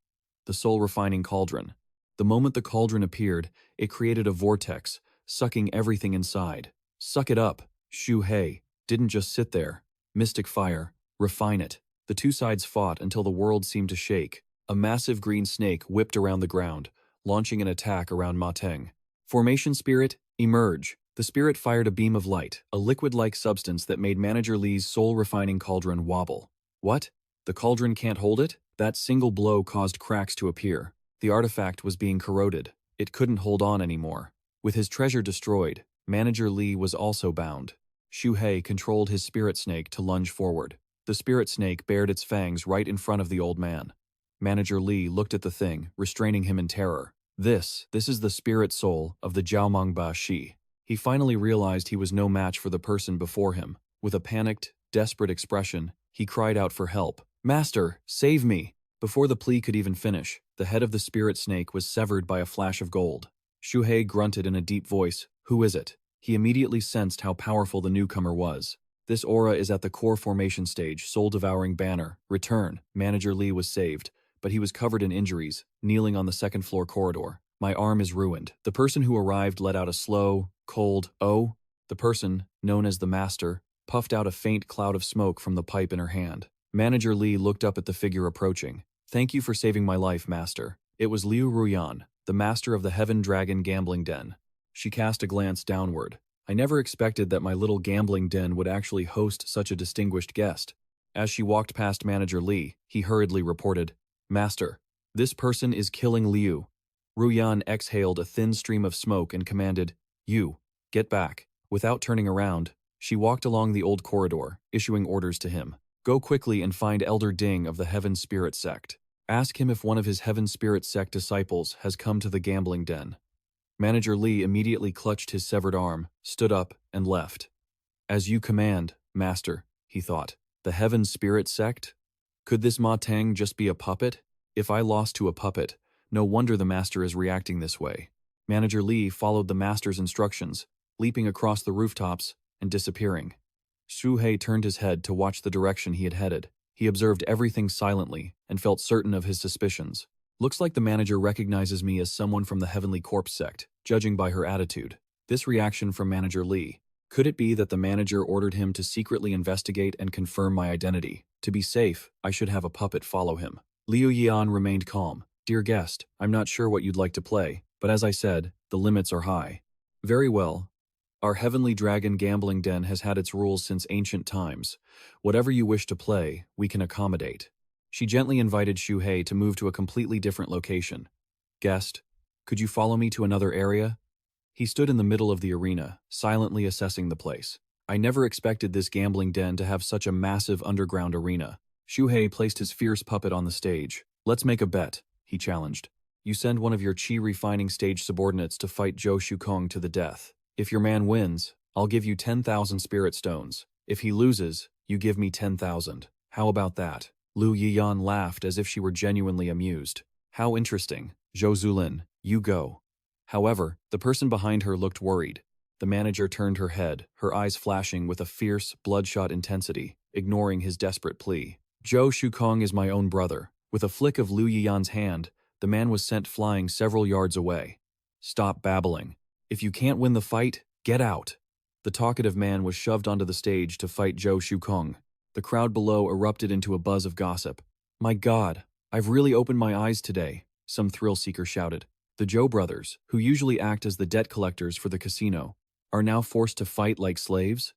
The soul-refining cauldron. The moment the cauldron appeared, it created a vortex, sucking everything inside. Suck it up, Xu Hei. Didn't just sit there. Mystic fire. Refine it. The two sides fought until the world seemed to shake. A massive green snake whipped around the ground, launching an attack around Ma Teng. Formation Spirit, emerge. The spirit fired a beam of light, a liquid-like substance that made Manager Li's soul-refining cauldron wobble. What? The cauldron can't hold it? That single blow caused cracks to appear. The artifact was being corroded. It couldn't hold on anymore. With his treasure destroyed, Manager Li was also bound. Xu Hei controlled his spirit snake to lunge forward. The spirit snake bared its fangs right in front of the old man. Manager Li looked at the thing, restraining him in terror. This is the spirit soul of the Jiaomangba Shi. He finally realized he was no match for the person before him. With a panicked, desperate expression, he cried out for help. Master, save me! Before the plea could even finish, the head of the spirit snake was severed by a flash of gold. Xu Hei grunted in a deep voice, "Who is it?" He immediately sensed how powerful the newcomer was. This aura is at the core formation stage, soul-devouring banner. Return. Manager Li was saved, but he was covered in injuries, kneeling on the second-floor corridor. My arm is ruined. The person who arrived let out a slow, cold, "Oh." The person, known as the Master, puffed out a faint cloud of smoke from the pipe in her hand. Manager Li looked up at the figure approaching. Thank you for saving my life, Master. It was Liu Ruyan, the Master of the Heaven Dragon gambling den. She cast a glance downward. I never expected that my little gambling den would actually host such a distinguished guest. As she walked past Manager Li, he hurriedly reported, Master, this person is killing Liu. Ruyan exhaled a thin stream of smoke and commanded, You, get back. Without turning around, she walked along the old corridor, issuing orders to him. Go quickly and find Elder Ding of the Heaven Spirit Sect. Ask him if one of his Heaven Spirit Sect disciples has come to the gambling den. Manager Li immediately clutched his severed arm, stood up, and left. As you command, Master, he thought. The Heaven Spirit Sect? Could this Ma Teng just be a puppet? If I lost to a puppet, no wonder the Master is reacting this way. Manager Li followed the Master's instructions, leaping across the rooftops and disappearing. Xu Hei turned his head to watch the direction he had headed. He observed everything silently and felt certain of his suspicions. Looks like the manager recognizes me as someone from the Heavenly Corpse sect, judging by her attitude. This reaction from Manager Lee. Could it be that the manager ordered him to secretly investigate and confirm my identity? To be safe, I should have a puppet follow him. Liu Yian remained calm. Dear guest, I'm not sure what you'd like to play, but as I said, the limits are high. Very well. Our Heavenly Dragon gambling den has had its rules since ancient times. Whatever you wish to play, we can accommodate. She gently invited Xu Hei to move to a completely different location. Guest, could you follow me to another area? He stood in the middle of the arena, silently assessing the place. I never expected this gambling den to have such a massive underground arena. Xu Hei placed his fierce puppet on the stage. Let's make a bet, he challenged. You send one of your chi refining stage subordinates to fight Zhou Shukong to the death. If your man wins, I'll give you 10,000 spirit stones. If he loses, you give me 10,000. How about that? Liu Yiyan laughed as if she were genuinely amused. How interesting. Zhou Zulin, you go. However, the person behind her looked worried. The manager turned her head, her eyes flashing with a fierce, bloodshot intensity, ignoring his desperate plea. Zhou Shukong is my own brother. With a flick of Liu Yiyan's hand, the man was sent flying several yards away. Stop babbling. If you can't win the fight, get out. The talkative man was shoved onto the stage to fight Zhou Shukong. The crowd below erupted into a buzz of gossip. My God, I've really opened my eyes today, some thrill-seeker shouted. The Zhou brothers, who usually act as the debt collectors for the casino, are now forced to fight like slaves?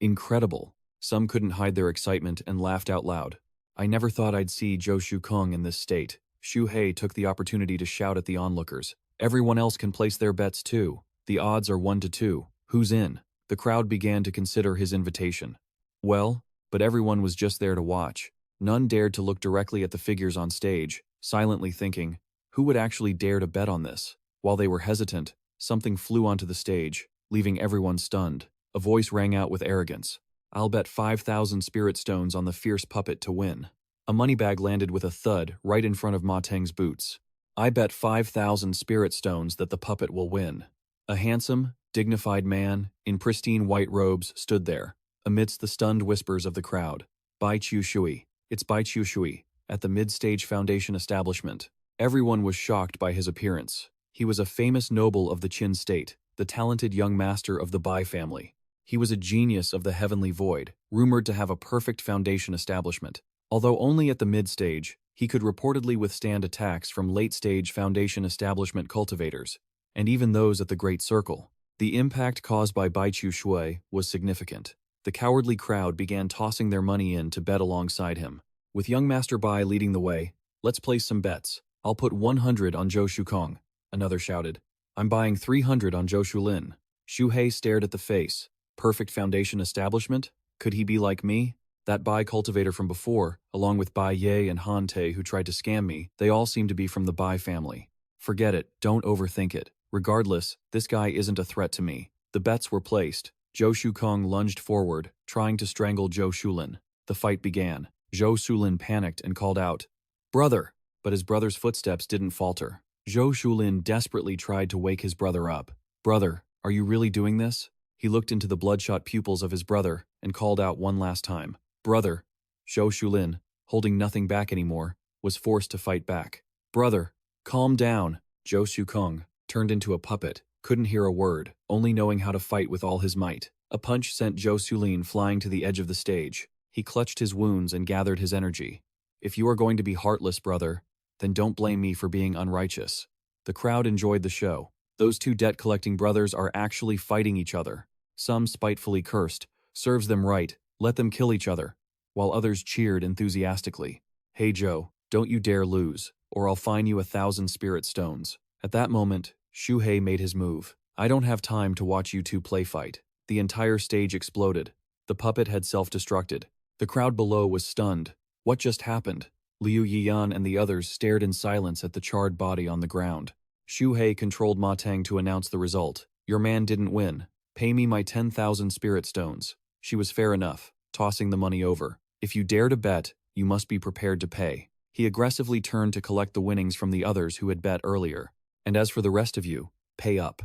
Incredible. Some couldn't hide their excitement and laughed out loud. I never thought I'd see Zhou Shukong in this state. Xu Hei took the opportunity to shout at the onlookers. Everyone else can place their bets too. The odds are 1-2. Who's in? The crowd began to consider his invitation. Well, but everyone was just there to watch. None dared to look directly at the figures on stage, silently thinking, who would actually dare to bet on this? While they were hesitant, something flew onto the stage, leaving everyone stunned. A voice rang out with arrogance. I'll bet 5,000 spirit stones on the fierce puppet to win. A money bag landed with a thud right in front of Ma Teng's boots. I bet 5,000 spirit stones that the puppet will win. A handsome, dignified man, in pristine white robes, stood there, amidst the stunned whispers of the crowd. Bai Qiu Shui. It's Bai Qiu Shui, at the Mid-Stage Foundation establishment. Everyone was shocked by his appearance. He was a famous noble of the Qin state, the talented young master of the Bai family. He was a genius of the heavenly void, rumored to have a perfect foundation establishment. Although only at the mid-stage, he could reportedly withstand attacks from late-stage foundation establishment cultivators, and even those at the Great Circle. The impact caused by Bai Qiu Shui was significant. The cowardly crowd began tossing their money in to bet alongside him. With young Master Bai leading the way, let's place some bets. I'll put 100 on Zhou Shukong, another shouted. I'm buying 300 on Zhou Shulin. Xu Hei stared at the face. Perfect foundation establishment? Could he be like me? That Bai cultivator from before, along with Bai Ye and Han Te who tried to scam me, they all seem to be from the Bai family. Forget it, don't overthink it. Regardless, this guy isn't a threat to me. The bets were placed. Zhou Shukong lunged forward, trying to strangle Zhou Shulin. The fight began. Zhou Shulin panicked and called out, "Brother!" But his brother's footsteps didn't falter. Zhou Shulin desperately tried to wake his brother up. Brother, are you really doing this? He looked into the bloodshot pupils of his brother and called out one last time. Brother! Zhou Shulin, holding nothing back anymore, was forced to fight back. Brother, calm down. Zhou Shukong turned into a puppet, couldn't hear a word, only knowing how to fight with all his might. A punch sent Zhou Shulin flying to the edge of the stage. He clutched his wounds and gathered his energy. If you are going to be heartless, brother, then don't blame me for being unrighteous. The crowd enjoyed the show. Those two debt-collecting brothers are actually fighting each other. Some spitefully cursed, serves them right, let them kill each other, while others cheered enthusiastically. Hey Joe, don't you dare lose, or I'll fine you 1,000 spirit stones. At that moment, Xu Hei made his move. I don't have time to watch you two play fight. The entire stage exploded. The puppet had self-destructed. The crowd below was stunned. What just happened? Liu Yiyan and the others stared in silence at the charred body on the ground. Xu Hei controlled Ma Teng to announce the result. Your man didn't win. Pay me my 10,000 spirit stones. She was fair enough, tossing the money over. If you dare to bet, you must be prepared to pay. He aggressively turned to collect the winnings from the others who had bet earlier. And as for the rest of you, pay up.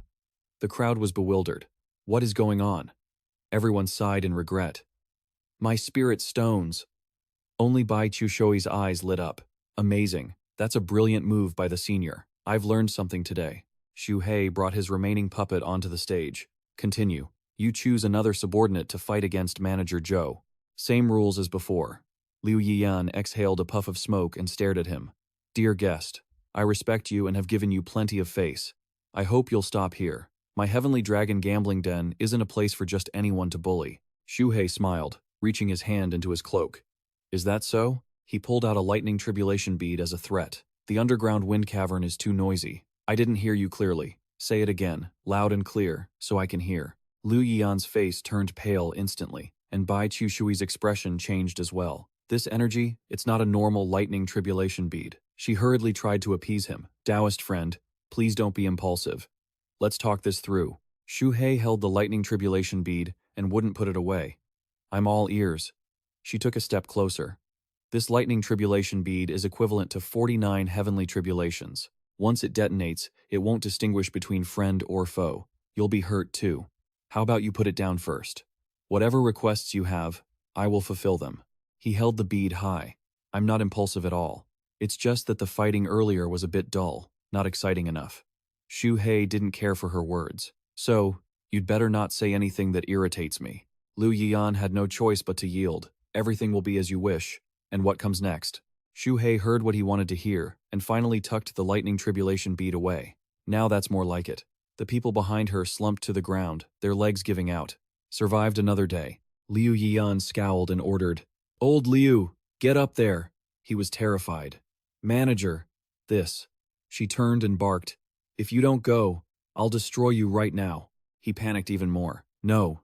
The crowd was bewildered. What is going on? Everyone sighed in regret. My spirit stones. Only Bai Chushoi's eyes lit up. Amazing. That's a brilliant move by the senior. I've learned something today. Xu Hei brought his remaining puppet onto the stage. Continue. You choose another subordinate to fight against Manager Zhou. Same rules as before. Liu Yiyan exhaled a puff of smoke and stared at him. Dear guest, I respect you and have given you plenty of face. I hope you'll stop here. My Heavenly Dragon gambling den isn't a place for just anyone to bully. Xu Hei smiled, reaching his hand into his cloak. Is that so? He pulled out a lightning tribulation bead as a threat. The underground wind cavern is too noisy. I didn't hear you clearly. Say it again, loud and clear, so I can hear. Liu Yiyan's face turned pale instantly, and Bai Chushui's expression changed as well. This energy, it's not a normal lightning tribulation bead. She hurriedly tried to appease him. Taoist friend, please don't be impulsive. Let's talk this through. Xu Hei held the lightning tribulation bead and wouldn't put it away. I'm all ears. She took a step closer. This lightning tribulation bead is equivalent to 49 heavenly tribulations. Once it detonates, it won't distinguish between friend or foe. You'll be hurt too. How about you put it down first? Whatever requests you have, I will fulfill them. He held the bead high. I'm not impulsive at all. It's just that the fighting earlier was a bit dull, not exciting enough. Xu Hei didn't care for her words. So, you'd better not say anything that irritates me. Liu Yiyan had no choice but to yield. Everything will be as you wish. And what comes next? Xu Hei heard what he wanted to hear, and finally tucked the lightning tribulation bead away. Now that's more like it. The people behind her slumped to the ground, their legs giving out. Survived another day. Liu Yiyan scowled and ordered, Old Liu, get up there. He was terrified. Manager, this. She turned and barked. If you don't go, I'll destroy you right now. He panicked even more. No,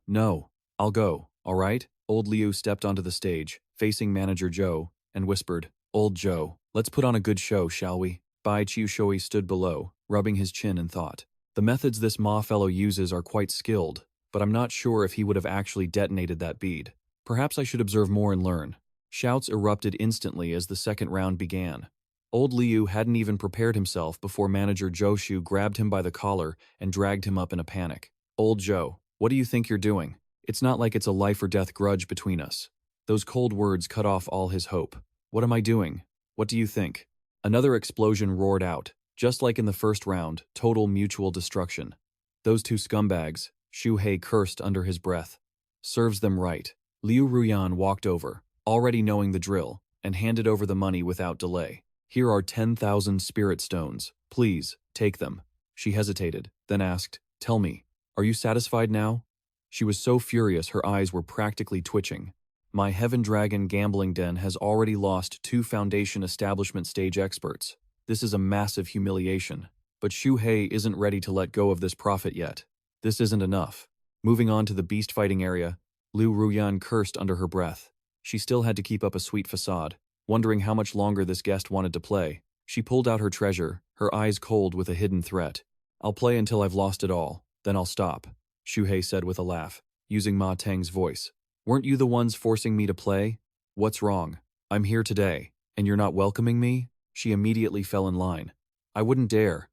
I'll go, all right? Old Liu stepped onto the stage, facing Manager Zhou, and whispered, Old Zhou, let's put on a good show, shall we? Bai Chushui stood below, rubbing his chin in thought. The methods this Ma fellow uses are quite skilled, but I'm not sure if he would have actually detonated that bead. Perhaps I should observe more and learn. Shouts erupted instantly as the second round began. Old Liu hadn't even prepared himself before Manager Zhou grabbed him by the collar and dragged him up in a panic. Old Zhou, what do you think you're doing? It's not like it's a life or death grudge between us. Those cold words cut off all his hope. What am I doing? What do you think? Another explosion roared out. Just like in the first round, total mutual destruction. Those two scumbags, Xu Hei cursed under his breath. Serves them right. Liu Ruyan walked over, already knowing the drill, and handed over the money without delay. Here are 10,000 spirit stones. Please, take them. She hesitated, then asked, Tell me, are you satisfied now? She was so furious her eyes were practically twitching. My Heaven Dragon gambling den has already lost 2 Foundation establishment stage experts. This is a massive humiliation. But Xu Hei isn't ready to let go of this profit yet. This isn't enough. Moving on to the beast fighting area, Liu Ruyan cursed under her breath. She still had to keep up a sweet facade, wondering how much longer this guest wanted to play. She pulled out her treasure, her eyes cold with a hidden threat. I'll play until I've lost it all, then I'll stop, Xu Hei said with a laugh, using Ma Teng's voice. Weren't you the ones forcing me to play? What's wrong? I'm here today, and you're not welcoming me? She immediately fell in line. I wouldn't dare.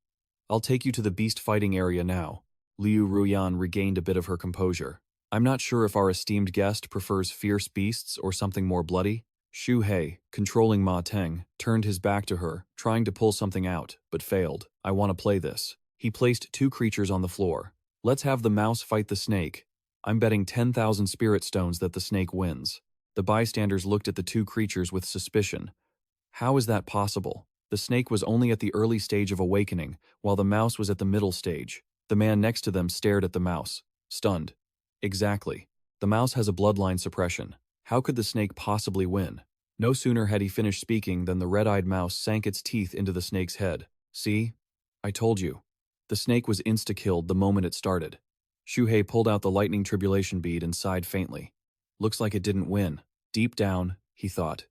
I'll take you to the beast fighting area now. Liu Ruyan regained a bit of her composure. I'm not sure if our esteemed guest prefers fierce beasts or something more bloody. Xu Hei, controlling Ma Teng, turned his back to her, trying to pull something out, but failed. I want to play this. He placed 2 creatures on the floor. Let's have the mouse fight the snake. I'm betting 10,000 spirit stones that the snake wins. The bystanders looked at the 2 creatures with suspicion. How is that possible? The snake was only at the early stage of awakening, while the mouse was at the middle stage. The man next to them stared at the mouse, stunned. Exactly. The mouse has a bloodline suppression. How could the snake possibly win? No sooner had he finished speaking than the red-eyed mouse sank its teeth into the snake's head. See? I told you. The snake was insta-killed the moment it started. Xu Hei pulled out the lightning tribulation bead and sighed faintly. Looks like it didn't win. Deep down, he thought.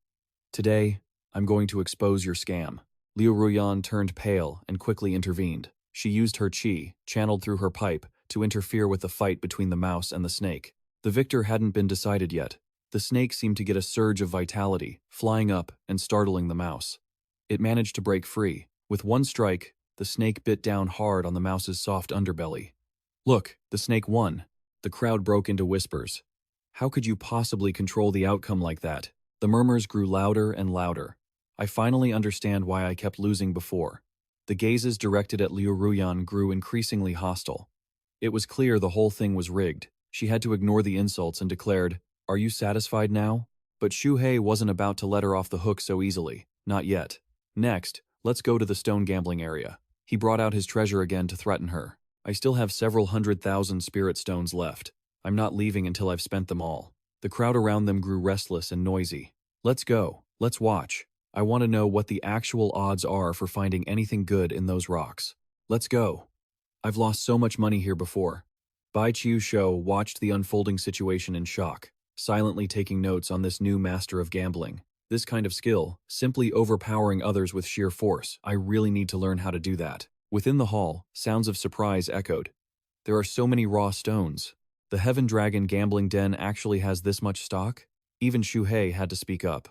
Today, I'm going to expose your scam. Liu Ruyan turned pale and quickly intervened. She used her qi, channeled through her pipe, to interfere with the fight between the mouse and the snake. The victor hadn't been decided yet. The snake seemed to get a surge of vitality, flying up and startling the mouse. It managed to break free. With one strike, the snake bit down hard on the mouse's soft underbelly. Look, the snake won. The crowd broke into whispers. How could you possibly control the outcome like that? The murmurs grew louder and louder. I finally understand why I kept losing before. The gazes directed at Liu Ruyan grew increasingly hostile. It was clear the whole thing was rigged. She had to ignore the insults and declared, "Are you satisfied now?" But Xu Hei wasn't about to let her off the hook so easily. Not yet. Next, let's go to the stone gambling area. He brought out his treasure again to threaten her. I still have several 100,000 spirit stones left. I'm not leaving until I've spent them all. The crowd around them grew restless and noisy. Let's go. Let's watch. I want to know what the actual odds are for finding anything good in those rocks. Let's go. I've lost so much money here before. Bai Qiu Shou watched the unfolding situation in shock, silently taking notes on this new master of gambling. This kind of skill, simply overpowering others with sheer force, I really need to learn how to do that. Within the hall, sounds of surprise echoed. There are so many raw stones. The Heaven Dragon gambling den actually has this much stock? Even Xu Hei had to speak up.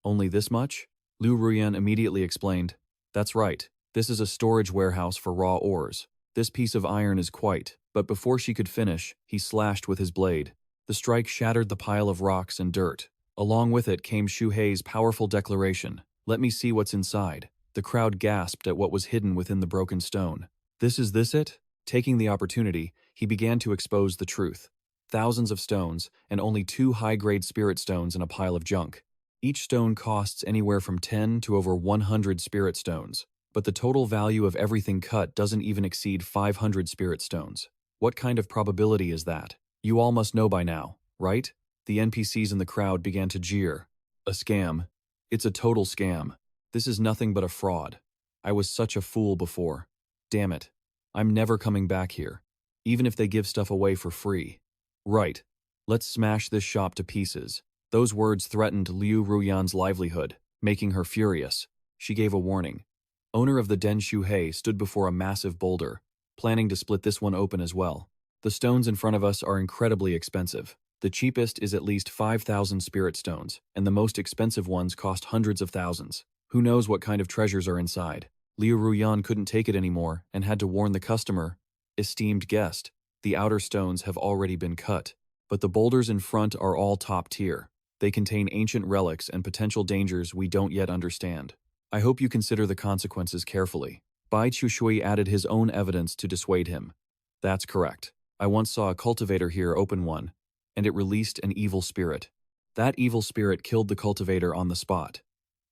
Only this much? Liu Ruyan immediately explained. That's right, this is a storage warehouse for raw ores. This piece of iron is quite, but before she could finish, he slashed with his blade. The strike shattered the pile of rocks and dirt. Along with it came Xu Hei's powerful declaration, "Let me see what's inside." The crowd gasped at what was hidden within the broken stone. This it? Taking the opportunity, he began to expose the truth. Thousands of stones, and only 2 high-grade spirit stones in a pile of junk. Each stone costs anywhere from 10 to over 100 spirit stones, but the total value of everything cut doesn't even exceed 500 spirit stones. What kind of probability is that? You all must know by now, right? The NPCs in the crowd began to jeer. A scam. It's a total scam. This is nothing but a fraud. I was such a fool before. Damn it. I'm never coming back here, even if they give stuff away for free. Right. Let's smash this shop to pieces. Those words threatened Liu Ruyan's livelihood, making her furious. She gave a warning. Owner of the den Xu Hei stood before a massive boulder, planning to split this one open as well. The stones in front of us are incredibly expensive. The cheapest is at least 5,000 spirit stones, and the most expensive ones cost hundreds of thousands. Who knows what kind of treasures are inside? Liu Ruyan couldn't take it anymore and had to warn the customer, "Esteemed guest, the outer stones have already been cut, but the boulders in front are all top tier. They contain ancient relics and potential dangers we don't yet understand. I hope you consider the consequences carefully." Bai Qiushui added his own evidence to dissuade him. That's correct. I once saw a cultivator here open one, and it released an evil spirit. That evil spirit killed the cultivator on the spot.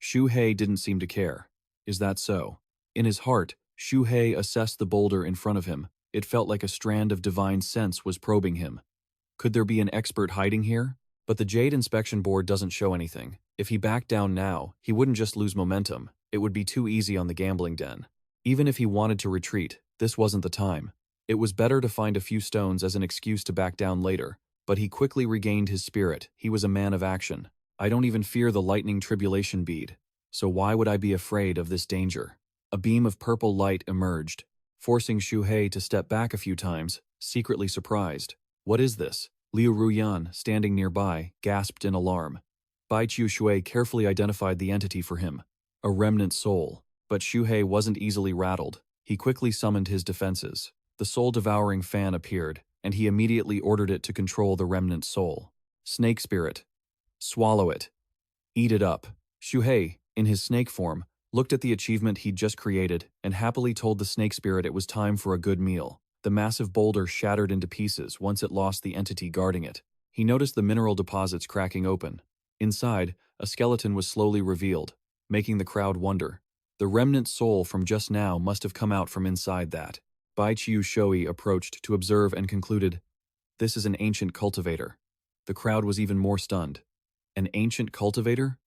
Xu Hei didn't seem to care. Is that so? In his heart, Xu Hei assessed the boulder in front of him. It felt like a strand of divine sense was probing him. Could there be an expert hiding here? But the Jade Inspection Board doesn't show anything. If he backed down now, he wouldn't just lose momentum. It would be too easy on the gambling den. Even if he wanted to retreat, this wasn't the time. It was better to find a few stones as an excuse to back down later. But he quickly regained his spirit. He was a man of action. I don't even fear the lightning tribulation bead. So why would I be afraid of this danger? A beam of purple light emerged, forcing Xu Hei to step back a few times, secretly surprised. What is this? Liu Ruyan, standing nearby, gasped in alarm. Bai Qiushui carefully identified the entity for him. A remnant soul. But Xu Hei wasn't easily rattled. He quickly summoned his defenses. The soul-devouring fan appeared, and he immediately ordered it to control the remnant soul. Snake spirit. Swallow it. Eat it up. Xu Hei, in his snake form, looked at the achievement he'd just created and happily told the snake spirit it was time for a good meal. The massive boulder shattered into pieces once it lost the entity guarding it. He noticed the mineral deposits cracking open. Inside, a skeleton was slowly revealed, making the crowd wonder. The remnant soul from just now must have come out from inside that. Bai Qiushui approached to observe and concluded, "This is an ancient cultivator." The crowd was even more stunned. An ancient cultivator?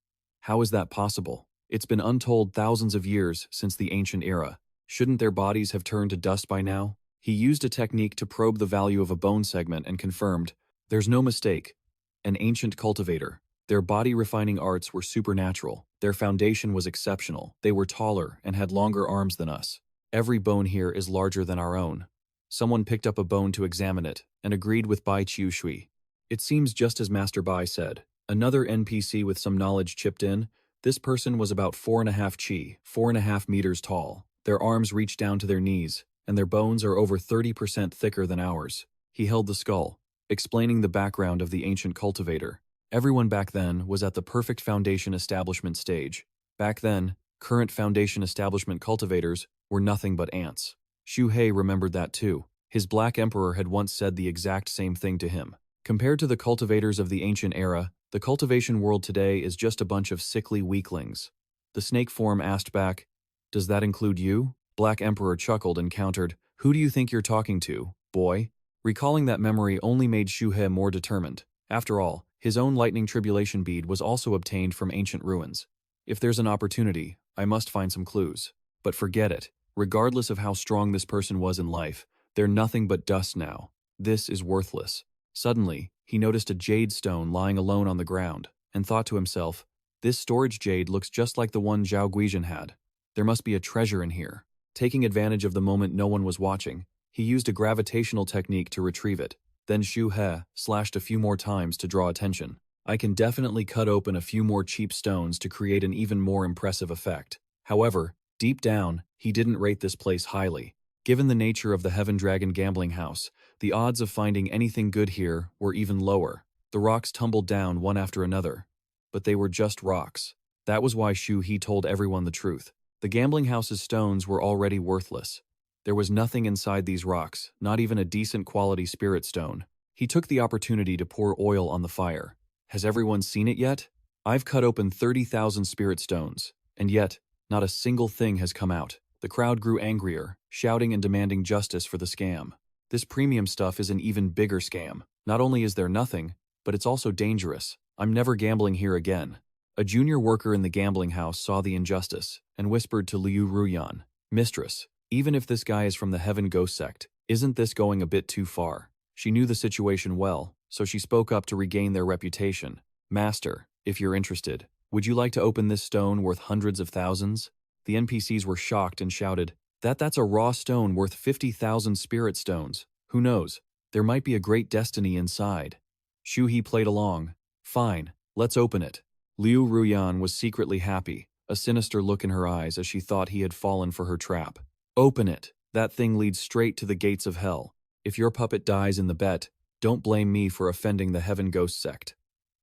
How is that possible? It's been untold thousands of years since the ancient era. Shouldn't their bodies have turned to dust by now? He used a technique to probe the value of a bone segment and confirmed, there's no mistake. An ancient cultivator. Their body-refining arts were supernatural. Their foundation was exceptional. They were taller and had longer arms than us. Every bone here is larger than our own. Someone picked up a bone to examine it and agreed with Bai Qiushui. It seems just as Master Bai said. Another NPC with some knowledge chipped in. This person was about 4.5 chi, 4.5 meters tall. Their arms reached down to their knees, and their bones are over 30% thicker than ours. He held the skull, explaining the background of the ancient cultivator. Everyone back then was at the perfect foundation establishment stage. Back then, current foundation establishment cultivators were nothing but ants. Xu Hei remembered that too. His Black Emperor had once said the exact same thing to him. Compared to the cultivators of the ancient era, the cultivation world today is just a bunch of sickly weaklings. The snake form asked back, "Does that include you?" Black Emperor chuckled and countered, "Who do you think you're talking to, boy?" Recalling that memory only made Xu Hei more determined. After all, his own lightning tribulation bead was also obtained from ancient ruins. If there's an opportunity, I must find some clues. But forget it. Regardless of how strong this person was in life, they're nothing but dust now. This is worthless. Suddenly, he noticed a jade stone lying alone on the ground, and thought to himself, this storage jade looks just like the one Zhao Guizhen had. There must be a treasure in here. Taking advantage of the moment no one was watching, he used a gravitational technique to retrieve it. Then Xu Hei slashed a few more times to draw attention. I can definitely cut open a few more cheap stones to create an even more impressive effect. However, deep down, he didn't rate this place highly. Given the nature of the Heaven Dragon gambling house, the odds of finding anything good here were even lower. The rocks tumbled down one after another. But they were just rocks. That was why Xu Hei told everyone the truth. The gambling house's stones were already worthless. There was nothing inside these rocks, not even a decent quality spirit stone. He took the opportunity to pour oil on the fire. Has everyone seen it yet? I've cut open 30,000 spirit stones, and yet, not a single thing has come out. The crowd grew angrier, shouting and demanding justice for the scam. This premium stuff is an even bigger scam. Not only is there nothing, but it's also dangerous. I'm never gambling here again. A junior worker in the gambling house saw the injustice and whispered to Liu Ruyan, "Mistress, even if this guy is from the Heaven Ghost Sect, isn't this going a bit too far?" She knew the situation well, so she spoke up to regain their reputation. "Master, if you're interested, would you like to open this stone worth hundreds of thousands?" The NPCs were shocked and shouted, That's a raw stone worth 50,000 spirit stones. Who knows? There might be a great destiny inside." Xu Hei played along. "Fine, let's open it." Liu Ruyan was secretly happy, a sinister look in her eyes as she thought he had fallen for her trap. "Open it. That thing leads straight to the gates of hell. If your puppet dies in the bet, don't blame me for offending the Heaven Ghost Sect."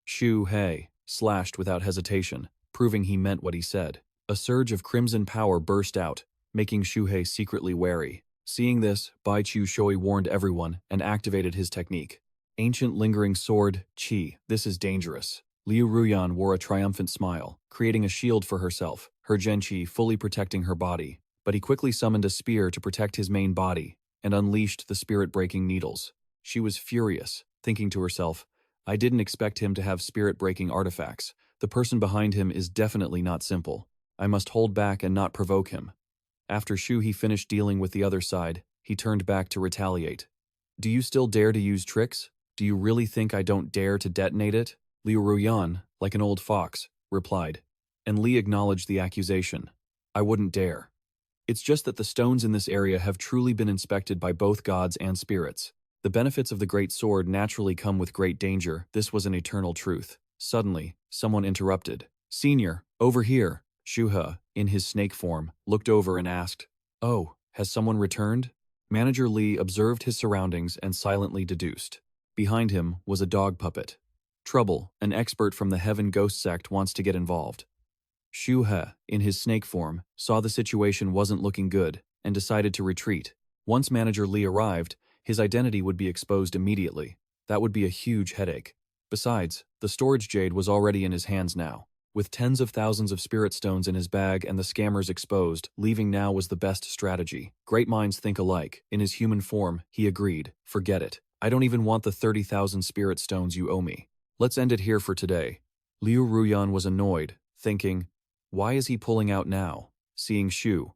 Xu Hei slashed without hesitation, proving he meant what he said. A surge of crimson power burst out, making Xu Hei secretly wary. Seeing this, Bai Chu Shui warned everyone and activated his technique. Ancient lingering sword, Qi, this is dangerous. Liu Ruyan wore a triumphant smile, creating a shield for herself, her Genqi fully protecting her body. But he quickly summoned a spear to protect his main body, and unleashed the spirit-breaking needles. She was furious, thinking to herself, I didn't expect him to have spirit-breaking artifacts. The person behind him is definitely not simple. I must hold back and not provoke him. After Xu Hei finished dealing with the other side, he turned back to retaliate. "Do you still dare to use tricks? Do you really think I don't dare to detonate it?" Liu Ruyan, like an old fox, replied. And Li acknowledged the accusation. "I wouldn't dare. It's just that the stones in this area have truly been inspected by both gods and spirits. The benefits of the great sword naturally come with great danger. This was an eternal truth." Suddenly, someone interrupted. "Senior, over here." Xu Hei, in his snake form, looked over and asked, "Oh, has someone returned?" Manager Li observed his surroundings and silently deduced. Behind him was a dog puppet. "Trouble, an expert from the Heaven Ghost Sect wants to get involved." Xu Hei, in his snake form, saw the situation wasn't looking good and decided to retreat. Once Manager Li arrived, his identity would be exposed immediately. That would be a huge headache. Besides, the storage jade was already in his hands now. With tens of thousands of spirit stones in his bag and the scammers exposed, leaving now was the best strategy. Great minds think alike. In his human form, he agreed. "Forget it. I don't even want the 30,000 spirit stones you owe me. Let's end it here for today." Liu Ruyan was annoyed, thinking, why is he pulling out now? Seeing Xu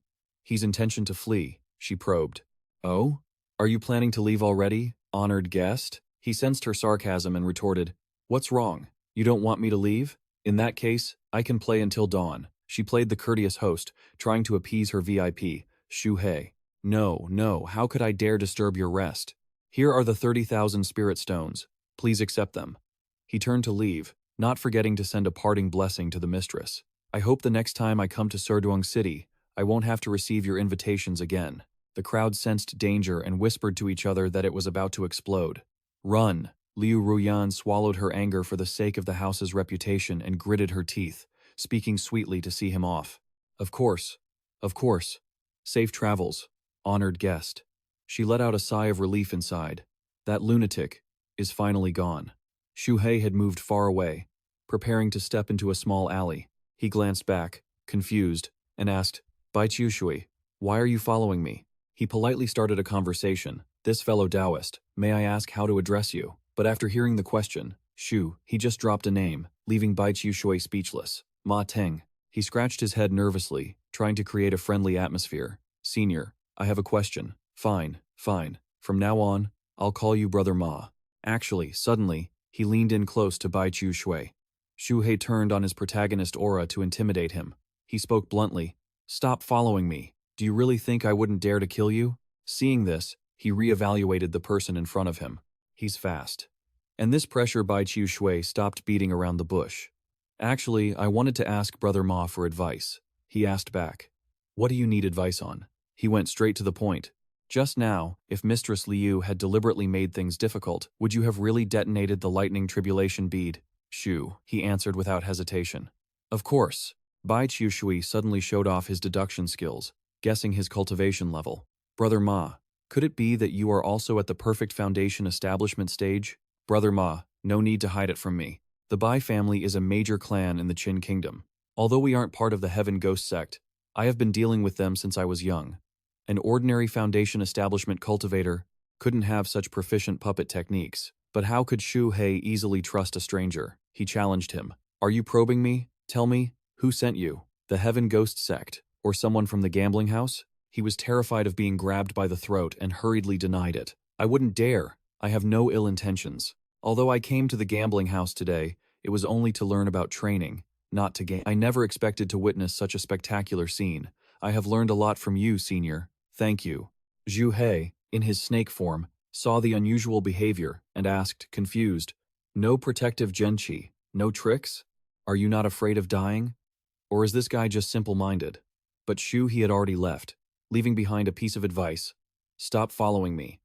Hei's intention to flee, she probed. "Oh? Are you planning to leave already, honored guest?" He sensed her sarcasm and retorted, "What's wrong? You don't want me to leave? In that case, I can play until dawn." She played the courteous host, trying to appease her VIP, Xu Hei. No, how could I dare disturb your rest? Here are the 30,000 spirit stones. Please accept them." He turned to leave, not forgetting to send a parting blessing to the mistress. "I hope the next time I come to Serduang City, I won't have to receive your invitations again." The crowd sensed danger and whispered to each other that it was about to explode. "Run!" Liu Ruyan swallowed her anger for the sake of the house's reputation and gritted her teeth, speaking sweetly to see him off. Of course. Of course. Safe travels, honored guest. She let out a sigh of relief inside. That lunatic is finally gone. Xu Hei had moved far away, preparing to step into a small alley. He glanced back, confused, and asked, Bai Shui, why are you following me? He politely started a conversation. This fellow Taoist, may I ask how to address you? But after hearing the question, he just dropped a name, leaving Bai Shui speechless. Ma Teng. He scratched his head nervously, trying to create a friendly atmosphere. Senior, I have a question. Fine, fine. From now on, I'll call you Brother Ma. Actually, suddenly, he leaned in close to Bai Shui. Xu Hei turned on his protagonist aura to intimidate him. He spoke bluntly. Stop following me. Do you really think I wouldn't dare to kill you? Seeing this, he re-evaluated the person in front of him. He's fast. And this pressure Bai Shui stopped beating around the bush. Actually, I wanted to ask Brother Ma for advice. He asked back. What do you need advice on? He went straight to the point. Just now, if Mistress Liu had deliberately made things difficult, would you have really detonated the lightning tribulation bead? He answered without hesitation. Of course. Bai Shui suddenly showed off his deduction skills, guessing his cultivation level. Brother Ma, could it be that you are also at the perfect foundation establishment stage? Brother Ma, no need to hide it from me. The Bai family is a major clan in the Qin Kingdom. Although we aren't part of the Heaven Ghost Sect, I have been dealing with them since I was young. An ordinary foundation establishment cultivator couldn't have such proficient puppet techniques. But how could Xu Hei easily trust a stranger? He challenged him. Are you probing me? Tell me, who sent you? The Heaven Ghost Sect? Or someone from the gambling house? He was terrified of being grabbed by the throat and hurriedly denied it. I wouldn't dare. I have no ill intentions. Although I came to the gambling house today, it was only to learn about training, not to game. I never expected to witness such a spectacular scene. I have learned a lot from you, Senior. Thank you. Xu Hei, in his snake form, saw the unusual behavior and asked, confused, No protective genchi, no tricks? Are you not afraid of dying? Or is this guy just simple-minded? But he had already left, leaving behind a piece of advice. Stop following me.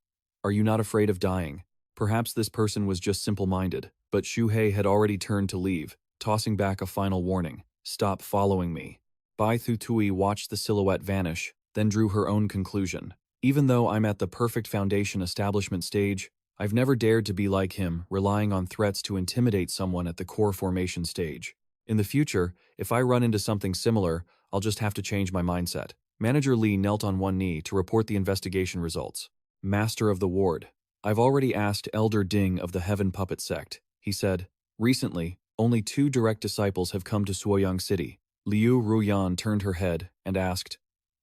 Are you not afraid of dying? Perhaps this person was just simple-minded, but Xu Hei had already turned to leave, tossing back a final warning. Stop following me. Bai Thutui watched the silhouette vanish, then drew her own conclusion. Even though I'm at the perfect foundation establishment stage, I've never dared to be like him, relying on threats to intimidate someone at the core formation stage. In the future, if I run into something similar, I'll just have to change my mindset. Manager Li knelt on one knee to report the investigation results. Master of the Ward. I've already asked Elder Ding of the Heaven Puppet Sect. He said, recently, only 2 direct disciples have come to Suoyang City. Liu Ruyan turned her head and asked,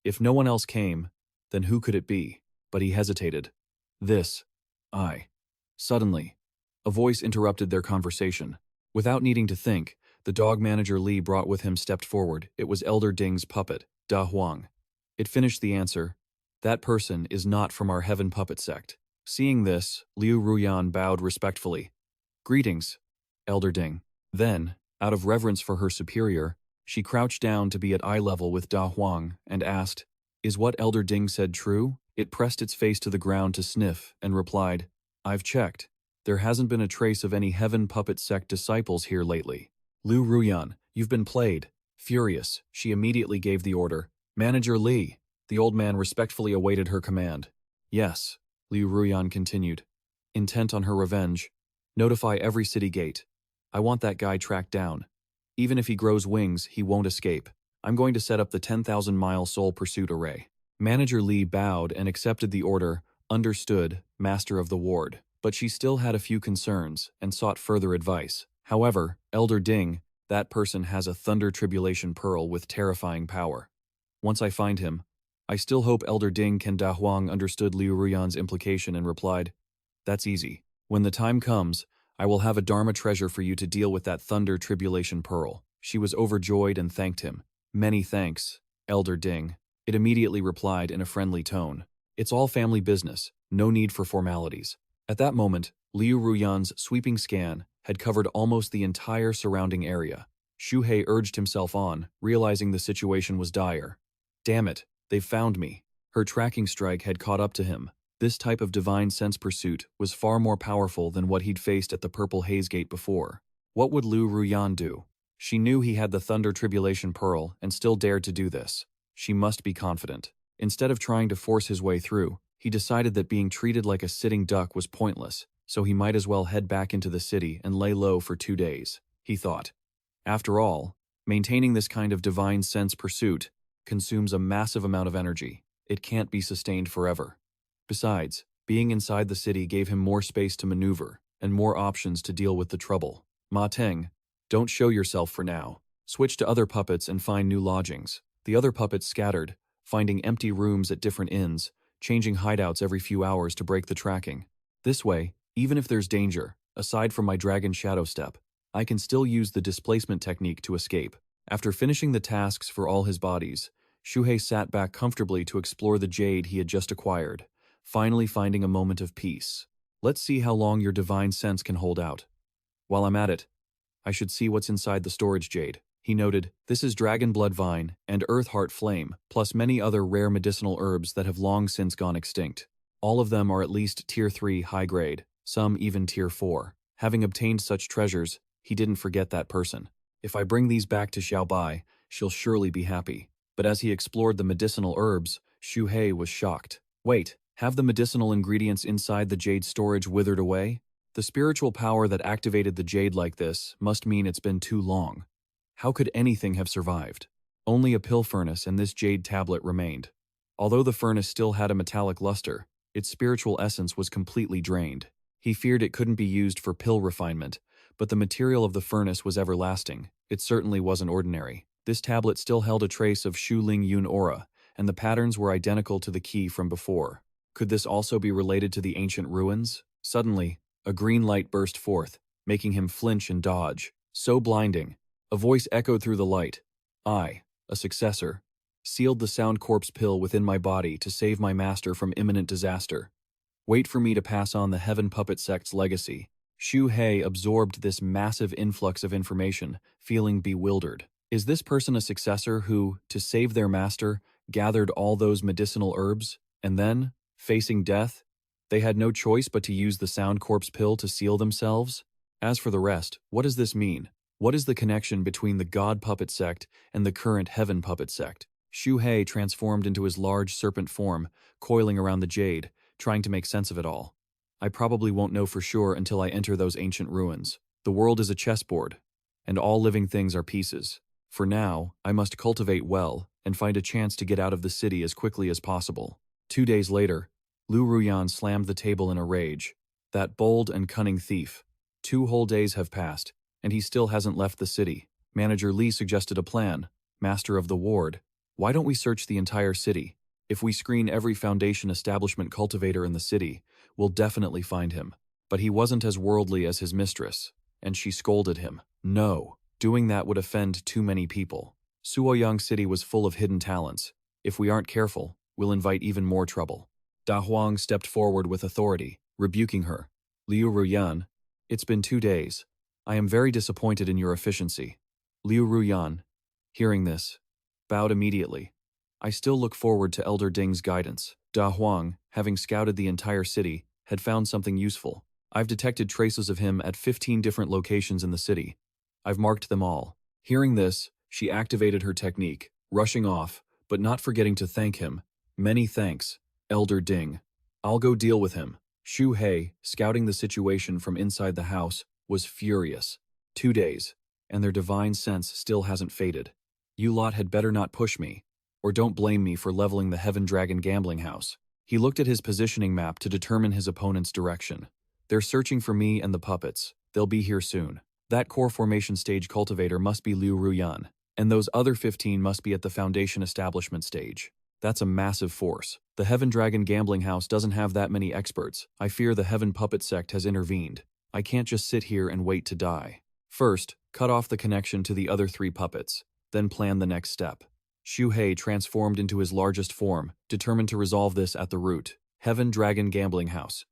if no one else came, then who could it be? But he hesitated. Suddenly, a voice interrupted their conversation. Without needing to think, the dog manager Li brought with him stepped forward. It was Elder Ding's puppet, Da Huang. It finished the answer. That person is not from our Heaven Puppet Sect. Seeing this, Liu Ruyan bowed respectfully. Greetings, Elder Ding. Then, out of reverence for her superior, she crouched down to be at eye level with Da Huang and asked, Is what Elder Ding said true? It pressed its face to the ground to sniff and replied, I've checked. There hasn't been a trace of any Heaven Puppet Sect disciples here lately. Liu Ruyan, you've been played. Furious, she immediately gave the order. Manager Li. The old man respectfully awaited her command. Yes, Liu Ruyan continued, intent on her revenge. Notify every city gate. I want that guy tracked down. Even if he grows wings, he won't escape. I'm going to set up the 10,000-mile soul pursuit array. Manager Li bowed and accepted the order, understood, Master of the Ward. But she still had a few concerns and sought further advice. However, Elder Ding, that person has a Thunder Tribulation Pearl with terrifying power. Once I find him, I still hope Elder Ding can. Da Huang understood Liu Ruyan's implication and replied, That's easy. When the time comes, I will have a Dharma treasure for you to deal with that Thunder Tribulation Pearl. She was overjoyed and thanked him. Many thanks, Elder Ding. It immediately replied in a friendly tone. It's all family business, no need for formalities. At that moment, Liu Ruyan's sweeping scan had covered almost the entire surrounding area. Xu Hei urged himself on, realizing the situation was dire. Damn it, they've found me. Her tracking strike had caught up to him. This type of divine sense pursuit was far more powerful than what he'd faced at the Purple Haze Gate before. What would Lu Ruyan do? She knew he had the Thunder Tribulation Pearl and still dared to do this. She must be confident. Instead of trying to force his way through, he decided that being treated like a sitting duck was pointless, so he might as well head back into the city and lay low for 2 days, he thought. After all, maintaining this kind of divine sense pursuit consumes a massive amount of energy. It can't be sustained forever. Besides, being inside the city gave him more space to maneuver and more options to deal with the trouble. Ma Teng, don't show yourself for now. Switch to other puppets and find new lodgings. The other puppets scattered, finding empty rooms at different inns, changing hideouts every few hours to break the tracking. This way, even if there's danger, aside from my dragon shadow step, I can still use the displacement technique to escape. After finishing the tasks for all his bodies, Xu Hei sat back comfortably to explore the jade he had just acquired, finally finding a moment of peace. Let's see how long your divine sense can hold out. While I'm at it, I should see what's inside the storage jade. He noted, this is Dragon Blood Vine and Earth Heart Flame, plus many other rare medicinal herbs that have long since gone extinct. All of them are at least Tier 3 high grade, some even Tier 4. Having obtained such treasures, he didn't forget that person. If I bring these back to Xiaobai, she'll surely be happy. But as he explored the medicinal herbs, Xu Hei was shocked. Wait, have the medicinal ingredients inside the jade storage withered away? The spiritual power that activated the jade like this must mean it's been too long. How could anything have survived? Only a pill furnace and this jade tablet remained. Although the furnace still had a metallic luster, its spiritual essence was completely drained. He feared it couldn't be used for pill refinement, but the material of the furnace was everlasting. It certainly wasn't ordinary. This tablet still held a trace of Shu Ling Yun aura, and the patterns were identical to the key from before. Could this also be related to the ancient ruins? Suddenly, a green light burst forth, making him flinch and dodge. So blinding. A voice echoed through the light. I, a successor, sealed the Sound Corpse pill within my body to save my master from imminent disaster. Wait for me to pass on the Heaven Puppet Sect's legacy. Xu Hei absorbed this massive influx of information, feeling bewildered. Is this person a successor who, to save their master, gathered all those medicinal herbs, and then, facing death, they had no choice but to use the Sound Corpse pill to seal themselves? As for the rest, what does this mean? What is the connection between the God Puppet Sect and the current Heaven Puppet Sect? Xu Hei transformed into his large serpent form, coiling around the jade, trying to make sense of it all. I probably won't know for sure until I enter those ancient ruins. The world is a chessboard, and all living things are pieces. For now, I must cultivate well and find a chance to get out of the city as quickly as possible. 2 days later, Lu Ruyan slammed the table in a rage. That bold and cunning thief. 2 whole days have passed, and he still hasn't left the city. Manager Li suggested a plan. Master of the ward, why don't we search the entire city? If we screen every Foundation establishment cultivator in the city, we'll definitely find him. But he wasn't as worldly as his mistress, and she scolded him. No, doing that would offend too many people. Suoyang City was full of hidden talents. If we aren't careful, we'll invite even more trouble. Da Huang stepped forward with authority, rebuking her. Liu Ruyan, it's been 2 days. I am very disappointed in your efficiency. Liu Ruyan, hearing this, bowed immediately. I still look forward to Elder Ding's guidance. Da Huang, having scouted the entire city, had found something useful. I've detected traces of him at 15 different locations in the city. I've marked them all. Hearing this, she activated her technique, rushing off, but not forgetting to thank him. Many thanks, Elder Ding. I'll go deal with him. Xu Hei, scouting the situation from inside the house, was furious. 2 days, and their divine sense still hasn't faded. You lot had better not push me, or don't blame me for leveling the Heaven Dragon gambling house. He looked at his positioning map to determine his opponent's direction. They're searching for me and the puppets. They'll be here soon. That core formation stage cultivator must be Liu Ruyan, and those other 15 must be at the Foundation establishment stage. That's a massive force. The Heaven Dragon gambling house doesn't have that many experts. I fear the Heaven Puppet Sect has intervened. I can't just sit here and wait to die. First, cut off the connection to the other 3 puppets, then plan the next step. Xu Hei transformed into his largest form, determined to resolve this at the root. Heaven Dragon Gambling House.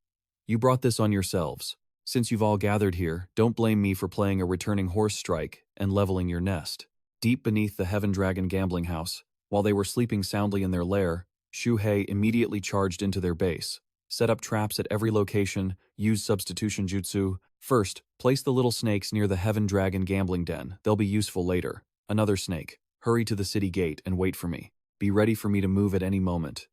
You brought this on yourselves. Since you've all gathered here, don't blame me for playing a returning horse strike and leveling your nest. Deep beneath the Heaven Dragon Gambling House, while they were sleeping soundly in their lair, Xu Hei immediately charged into their base. Set up traps at every location, use substitution jutsu. First, place the little snakes near the Heaven Dragon gambling den. They'll be useful later. Another snake. Hurry to the city gate and wait for me. Be ready for me to move at any moment.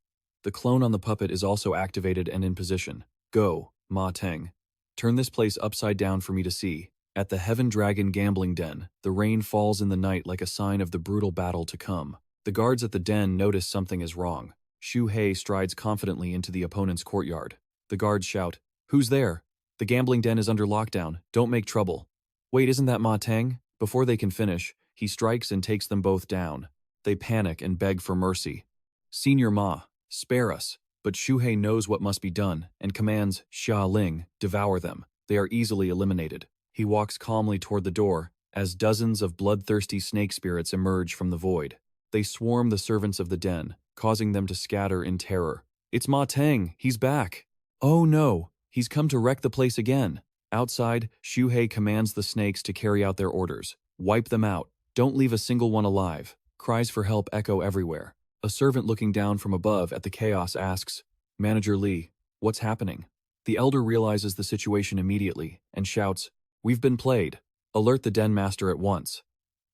The clone on the puppet is also activated and in position. Go, Ma Teng. Turn this place upside down for me to see. At the Heaven Dragon gambling den, the rain falls in the night like a sign of the brutal battle to come. The guards at the den notice something is wrong. Xu Hei strides confidently into the opponent's courtyard. The guards shout, "Who's there? The gambling den is under lockdown. Don't make trouble." Wait, isn't that Ma Teng? Before they can finish, he strikes and takes them both down. They panic and beg for mercy. "Senior Ma, spare us." But Xu Hei knows what must be done and commands Xia Ling, devour them. They are easily eliminated. He walks calmly toward the door as dozens of bloodthirsty snake spirits emerge from the void. They swarm the servants of the den, causing them to scatter in terror. "It's Ma Teng, he's back." "Oh no, he's come to wreck the place again." Outside, Xu Hei commands the snakes to carry out their orders. "Wipe them out. Don't leave a single one alive." Cries for help echo everywhere. A servant looking down from above at the chaos asks, "Manager Li, what's happening?" The elder realizes the situation immediately and shouts, "We've been played. Alert the den master at once."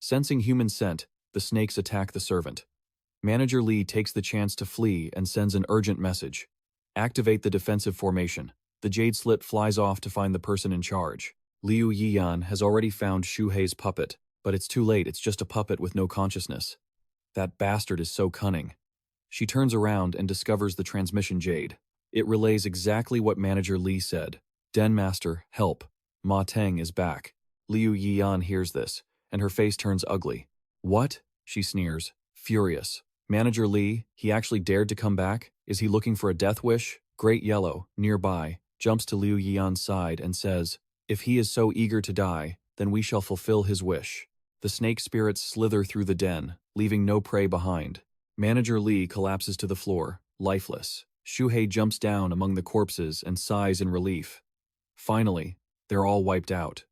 Sensing human scent, the snakes attack the servant. Manager Li takes the chance to flee and sends an urgent message. Activate the defensive formation. The jade slit flies off to find the person in charge. Liu Yiyan has already found Xu Hei's puppet, but it's too late, it's just a puppet with no consciousness. That bastard is so cunning. She turns around and discovers the transmission jade. It relays exactly what Manager Li said. "Den Master, help. Ma Teng is back." Liu Yiyan hears this, and her face turns ugly. "What?" she sneers, furious. "Manager Li, he actually dared to come back? Is he looking for a death wish?" Great Yellow, nearby, jumps to Liu Yiyan's side and says, "If he is so eager to die, then we shall fulfill his wish." The snake spirits slither through the den, leaving no prey behind. Manager Li collapses to the floor, lifeless. Xu Hei jumps down among the corpses and sighs in relief. Finally, they're all wiped out.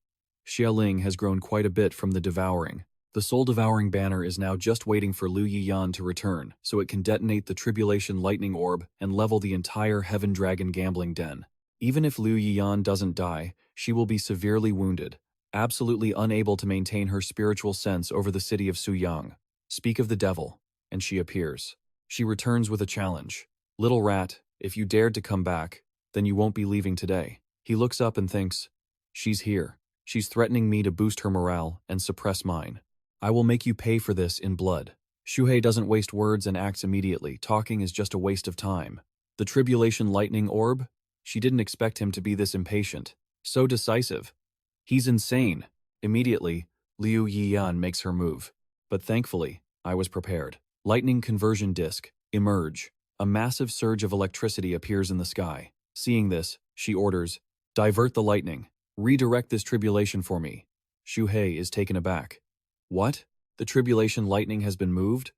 Xia Ling has grown quite a bit from the devouring. The soul-devouring banner is now just waiting for Liu Yiyan to return, so it can detonate the Tribulation Lightning Orb and level the entire Heaven Dragon gambling den. Even if Liu Yiyan doesn't die, she will be severely wounded, absolutely unable to maintain her spiritual sense over the city of Suyang. Speak of the devil, and she appears. She returns with a challenge. "Little rat, if you dared to come back, then you won't be leaving today." He looks up and thinks, "She's here. She's threatening me to boost her morale and suppress mine. I will make you pay for this in blood." Xu Hei doesn't waste words and acts immediately. Talking is just a waste of time. The Tribulation Lightning Orb? She didn't expect him to be this impatient. So decisive. He's insane. Immediately, Liu Yiyan makes her move. But thankfully, I was prepared. Lightning conversion disc. Emerge. A massive surge of electricity appears in the sky. Seeing this, she orders, "Divert the lightning. Redirect this tribulation for me." Xu Hei is taken aback. "What? The tribulation lightning has been moved?"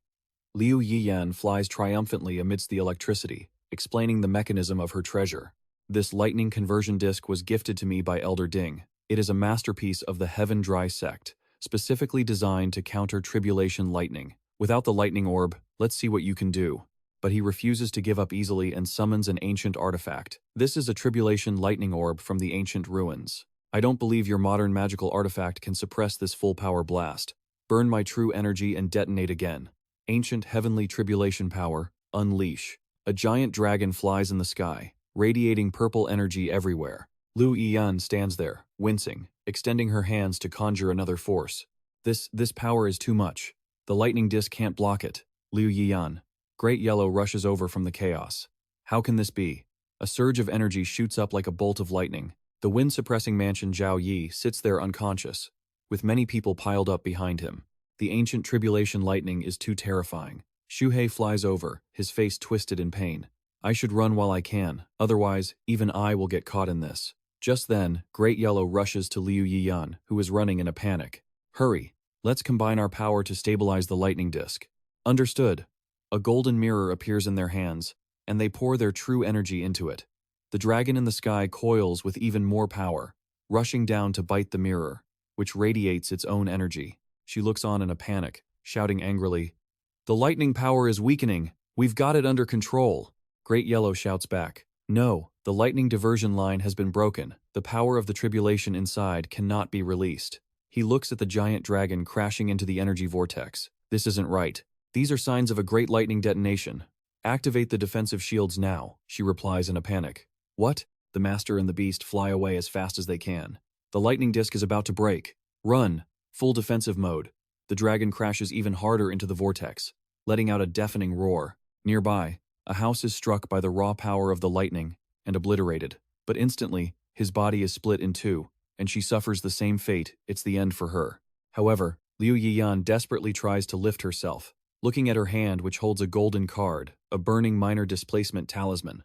Liu Yiyan flies triumphantly amidst the electricity, explaining the mechanism of her treasure. "This lightning conversion disc was gifted to me by Elder Ding. It is a masterpiece of the Heaven Dry Sect, specifically designed to counter tribulation lightning. Without the lightning orb, let's see what you can do." But he refuses to give up easily and summons an ancient artifact. "This is a tribulation lightning orb from the ancient ruins. I don't believe your modern magical artifact can suppress this full power blast. Burn my true energy and detonate again. Ancient heavenly tribulation power, unleash." A giant dragon flies in the sky, radiating purple energy everywhere. Liu Yiyan stands there, wincing, extending her hands to conjure another force. This power is too much. The lightning disc can't block it." Liu Yiyan. Great Yellow rushes over from the chaos. "How can this be?" A surge of energy shoots up like a bolt of lightning. The wind-suppressing mansion Zhao Yi sits there unconscious, with many people piled up behind him. The ancient tribulation lightning is too terrifying. Xu Hei flies over, his face twisted in pain. "I should run while I can, otherwise even I will get caught in this." Just then, Great Yellow rushes to Liu Yiyan, who is running in a panic. "Hurry, let's combine our power to stabilize the lightning disc." "Understood." A golden mirror appears in their hands, and they pour their true energy into it. The dragon in the sky coils with even more power, rushing down to bite the mirror, which radiates its own energy. She looks on in a panic, shouting angrily, "The lightning power is weakening. We've got it under control." Great Yellow shouts back, No, the lightning diversion line has been broken. The power of the tribulation inside cannot be released. He looks at the giant dragon crashing into the energy vortex. This isn't right. These are signs of a great lightning detonation. Activate the defensive shields now, she replies in a panic. What? The master and the beast fly away as fast as they can. The lightning disk is about to break. Run! Full defensive mode. The dragon crashes even harder into the vortex, letting out a deafening roar. Nearby, a house is struck by the raw power of the lightning and obliterated. But instantly, his body is split in two, and she suffers the same fate. It's the end for her. However, Liu Yiyan desperately tries to lift herself, looking at her hand which holds a golden card, a burning minor displacement talisman.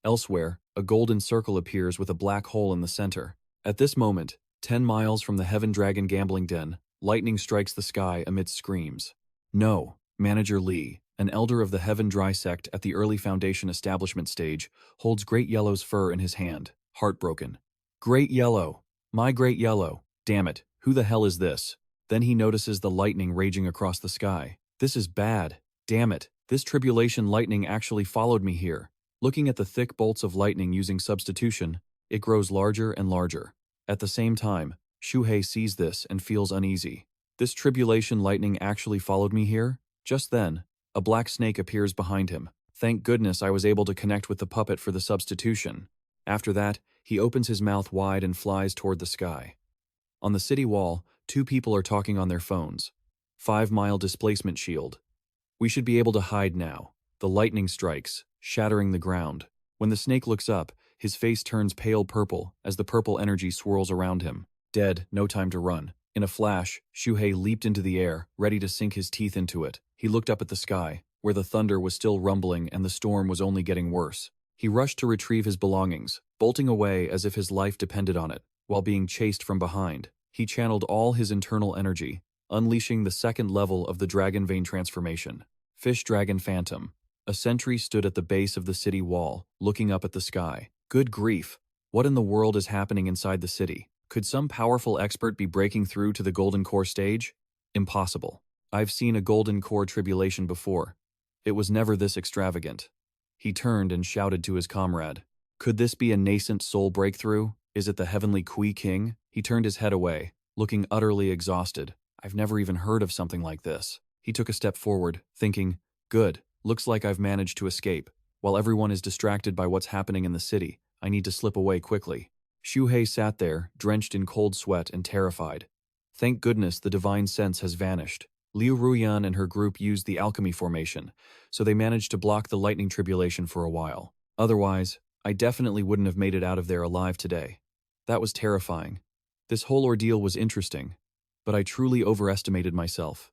Elsewhere, a golden circle appears with a black hole in the center. At this moment, 10 miles from the Heaven Dragon gambling den, lightning strikes the sky amidst screams. No, Manager Li, an elder of the Heaven Dry Sect at the early Foundation establishment stage, holds Great Yellow's fur in his hand, heartbroken. Great Yellow! My Great Yellow! Damn it, who the hell is this? Then he notices the lightning raging across the sky. This is bad. Damn it, this tribulation lightning actually followed me here. Looking at the thick bolts of lightning using substitution, it grows larger and larger. At the same time, Xu Hei sees this and feels uneasy. This tribulation lightning actually followed me here? Just then, a black snake appears behind him. Thank goodness I was able to connect with the puppet for the substitution. After that, he opens his mouth wide and flies toward the sky. On the city wall, two people are talking on their phones. 5-mile displacement shield. We should be able to hide now. The lightning strikes, shattering the ground. When the snake looks up, his face turns pale purple as the purple energy swirls around him. Dead, no time to run. In a flash, Xu Hei leaped into the air, ready to sink his teeth into it. He looked up at the sky, where the thunder was still rumbling and the storm was only getting worse. He rushed to retrieve his belongings, bolting away as if his life depended on it, while being chased from behind. He channeled all his internal energy, unleashing the second level of the Dragon Vein transformation. Fish Dragon Phantom. A sentry stood at the base of the city wall, looking up at the sky. Good grief! What in the world is happening inside the city? Could some powerful expert be breaking through to the Golden Core stage? Impossible. I've seen a Golden Core tribulation before. It was never this extravagant. He turned and shouted to his comrade. Could this be a nascent soul breakthrough? Is it the Heavenly Kui King? He turned his head away, looking utterly exhausted. I've never even heard of something like this. He took a step forward, thinking, good, looks like I've managed to escape. While everyone is distracted by what's happening in the city, I need to slip away quickly. Xu Hei sat there, drenched in cold sweat and terrified. Thank goodness the divine sense has vanished. Liu Ruyan and her group used the alchemy formation, so they managed to block the lightning tribulation for a while. Otherwise, I definitely wouldn't have made it out of there alive today. That was terrifying. This whole ordeal was interesting, but I truly overestimated myself.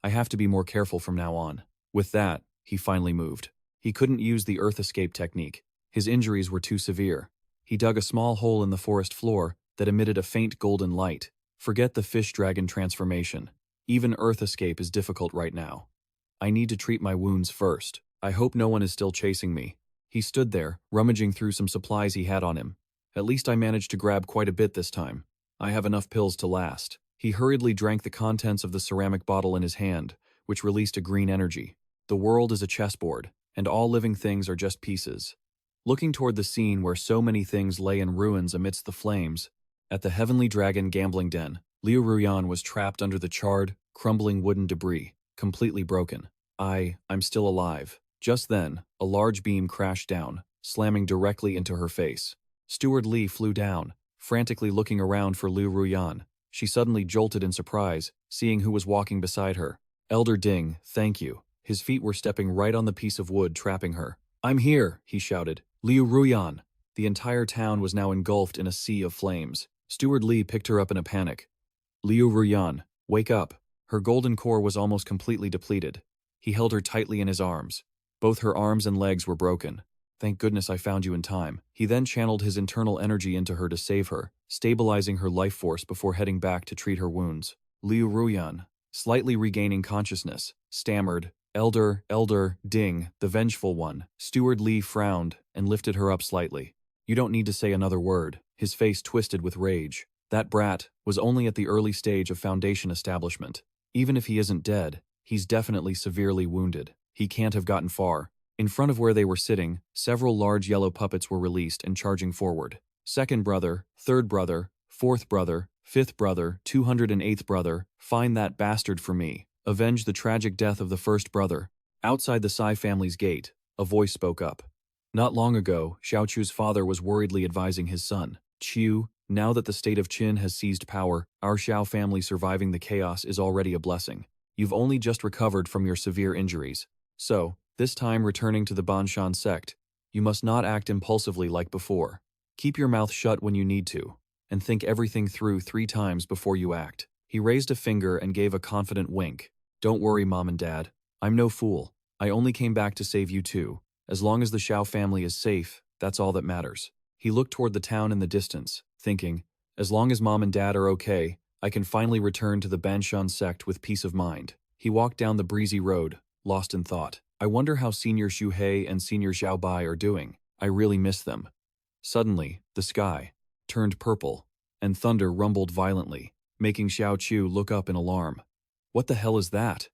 I have to be more careful from now on. With that, he finally moved. He couldn't use the earth escape technique. His injuries were too severe. He dug a small hole in the forest floor that emitted a faint golden light. Forget the fish dragon transformation. Even earth escape is difficult right now. I need to treat my wounds first. I hope no one is still chasing me. He stood there, rummaging through some supplies he had on him. At least I managed to grab quite a bit this time. I have enough pills to last. He hurriedly drank the contents of the ceramic bottle in his hand, which released a green energy. The world is a chessboard, and all living things are just pieces. Looking toward the scene where so many things lay in ruins amidst the flames, at the Heavenly Dragon gambling den, Liu Ruyan was trapped under the charred, crumbling wooden debris, completely broken. I'm still alive. Just then, a large beam crashed down, slamming directly into her face. Steward Li flew down, frantically looking around for Liu Ruyan. She suddenly jolted in surprise, seeing who was walking beside her. Elder Ding, thank you. His feet were stepping right on the piece of wood trapping her. I'm here, he shouted. Liu Ruyan. The entire town was now engulfed in a sea of flames. Steward Li picked her up in a panic. Liu Ruyan, wake up. Her golden core was almost completely depleted. He held her tightly in his arms. Both her arms and legs were broken. Thank goodness I found you in time. He then channeled his internal energy into her to save her, stabilizing her life force before heading back to treat her wounds. Liu Ruyan, slightly regaining consciousness, stammered, Elder Ding, the vengeful one. Steward Li frowned and lifted her up slightly. You don't need to say another word. His face twisted with rage. That brat was only at the early stage of Foundation establishment. Even if he isn't dead, he's definitely severely wounded. He can't have gotten far. In front of where they were sitting, several large yellow puppets were released and charging forward. Second brother, third brother, fourth brother, fifth brother, 208th brother, find that bastard for me. Avenge the tragic death of the first brother. Outside the Sai family's gate, a voice spoke up. Not long ago, Xiaochu's father was worriedly advising his son, Qiu, now that the state of Qin has seized power, our Xiao family surviving the chaos is already a blessing. You've only just recovered from your severe injuries. So, this time returning to the Banshan sect, you must not act impulsively like before. Keep your mouth shut when you need to, and think everything through 3 times before you act. He raised a finger and gave a confident wink. Don't worry, Mom and Dad. I'm no fool. I only came back to save you too. As long as the Xiao family is safe, that's all that matters. He looked toward the town in the distance, thinking, as long as Mom and Dad are okay, I can finally return to the Banshan sect with peace of mind. He walked down the breezy road, lost in thought. I wonder how Senior Xu Hei and Senior Xiao Bai are doing. I really miss them. Suddenly, the sky turned purple, and thunder rumbled violently, making Xiao Chu look up in alarm. What the hell is that?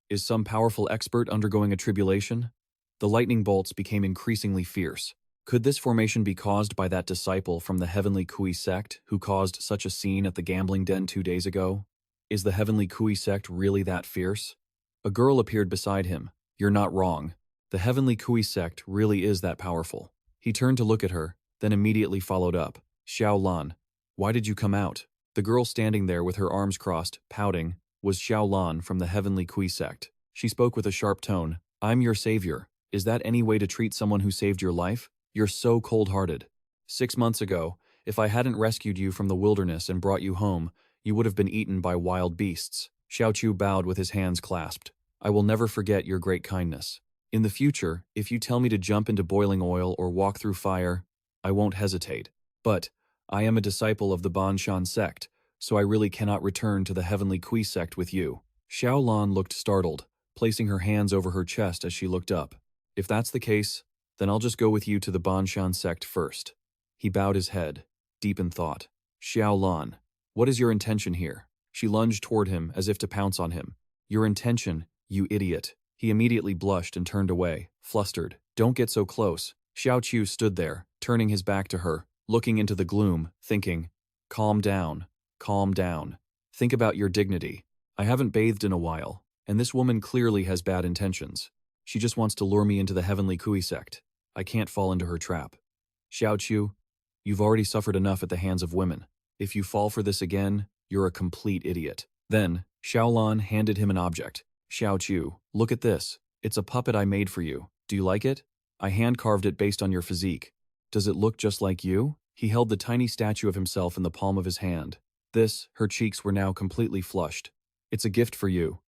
Is some powerful expert undergoing a tribulation? The lightning bolts became increasingly fierce. Could this formation be caused by that disciple from the Heavenly Kui sect who caused such a scene at the gambling den 2 days ago? Is the Heavenly Kui sect really that fierce? A girl appeared beside him. You're not wrong. The Heavenly Kui sect really is that powerful. He turned to look at her, then immediately followed up. Xiao Lan, why did you come out? The girl standing there with her arms crossed, pouting, was Xiao Lan from the Heavenly Kui sect. She spoke with a sharp tone. I'm your savior. Is that any way to treat someone who saved your life? You're so cold-hearted. 6 months ago, if I hadn't rescued you from the wilderness and brought you home, you would have been eaten by wild beasts. Xiao Chu bowed with his hands clasped. I will never forget your great kindness. In the future, if you tell me to jump into boiling oil or walk through fire, I won't hesitate. But I am a disciple of the Banshan sect, so I really cannot return to the Heavenly Kui sect with you. Xiao Lan looked startled, placing her hands over her chest as she looked up. If that's the case, then I'll just go with you to the Banshan sect first. He bowed his head, deep in thought. Xiao Lan, what is your intention here? She lunged toward him as if to pounce on him. Your intention, you idiot. He immediately blushed and turned away, flustered. Don't get so close. Xiao Chu stood there, turning his back to her, looking into the gloom, thinking, calm down, calm down. Think about your dignity. I haven't bathed in a while, and this woman clearly has bad intentions. She just wants to lure me into the Heavenly Kui sect. I can't fall into her trap. Xiao Chu, you've already suffered enough at the hands of women. If you fall for this again, you're a complete idiot. Then, Xiao Lan handed him an object. Xiao Chu, look at this. It's a puppet I made for you. Do you like it? I hand-carved it based on your physique. Does it look just like you? He held the tiny statue of himself in the palm of his hand. Her cheeks were now completely flushed. It's a gift for you.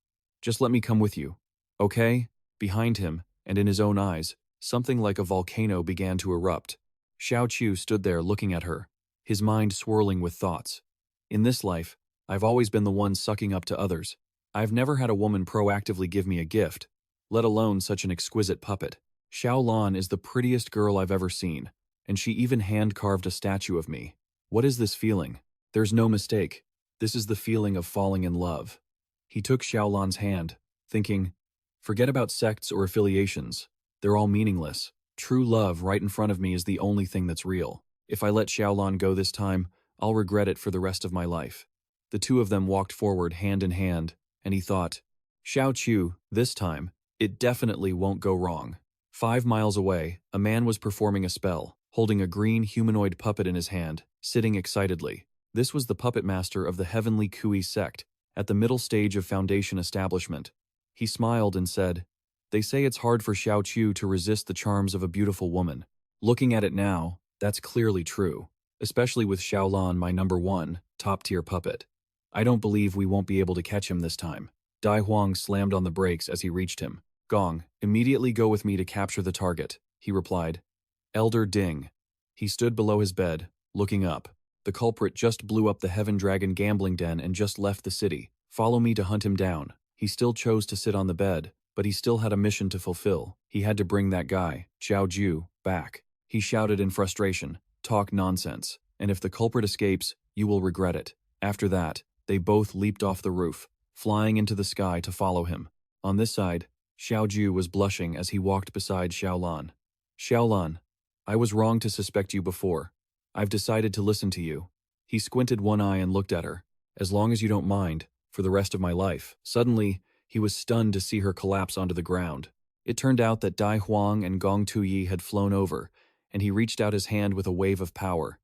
Just let me come with you. Okay? Behind him, and in his own eyes, something like a volcano began to erupt. Xiao Chu stood there looking at her, his mind swirling with thoughts. In this life, I've always been the one sucking up to others. I've never had a woman proactively give me a gift, let alone such an exquisite puppet. Xiao Lan is the prettiest girl I've ever seen, and she even hand-carved a statue of me. What is this feeling? There's no mistake. This is the feeling of falling in love. He took Xiao Lan's hand, thinking, forget about sects or affiliations. They're all meaningless. True love right in front of me is the only thing that's real. If I let Xiao Lan go this time, I'll regret it for the rest of my life. The two of them walked forward hand in hand, and he thought, Xiao Chu, this time, it definitely won't go wrong. 5 miles away, a man was performing a spell, holding a green humanoid puppet in his hand, sitting excitedly. This was the puppet master of the Heavenly Kui sect, at the middle stage of foundation establishment. He smiled and said, they say it's hard for Xiao Chu to resist the charms of a beautiful woman. Looking at it now, that's clearly true, especially with Xiao Lan, my number 1, top-tier puppet. I don't believe we won't be able to catch him this time. Dai Huang slammed on the brakes as he reached him. Gong, immediately go with me to capture the target, he replied. Elder Ding. He stood below his bed, looking up. The culprit just blew up the Heaven Dragon gambling den and just left the city. Follow me to hunt him down. He still chose to sit on the bed, but he still had a mission to fulfill. He had to bring that guy, Zhao Ju, back. He shouted in frustration, talk nonsense, and if the culprit escapes, you will regret it. After that, they both leaped off the roof, flying into the sky to follow him. On this side, Xiao Ju was blushing as he walked beside Xiaolan. Xiaolan, I was wrong to suspect you before. I've decided to listen to you. He squinted one eye and looked at her. As long as you don't mind, for the rest of my life. Suddenly, he was stunned to see her collapse onto the ground. It turned out that Dai Huang and Gong Tuyi had flown over, and he reached out his hand with a wave of power.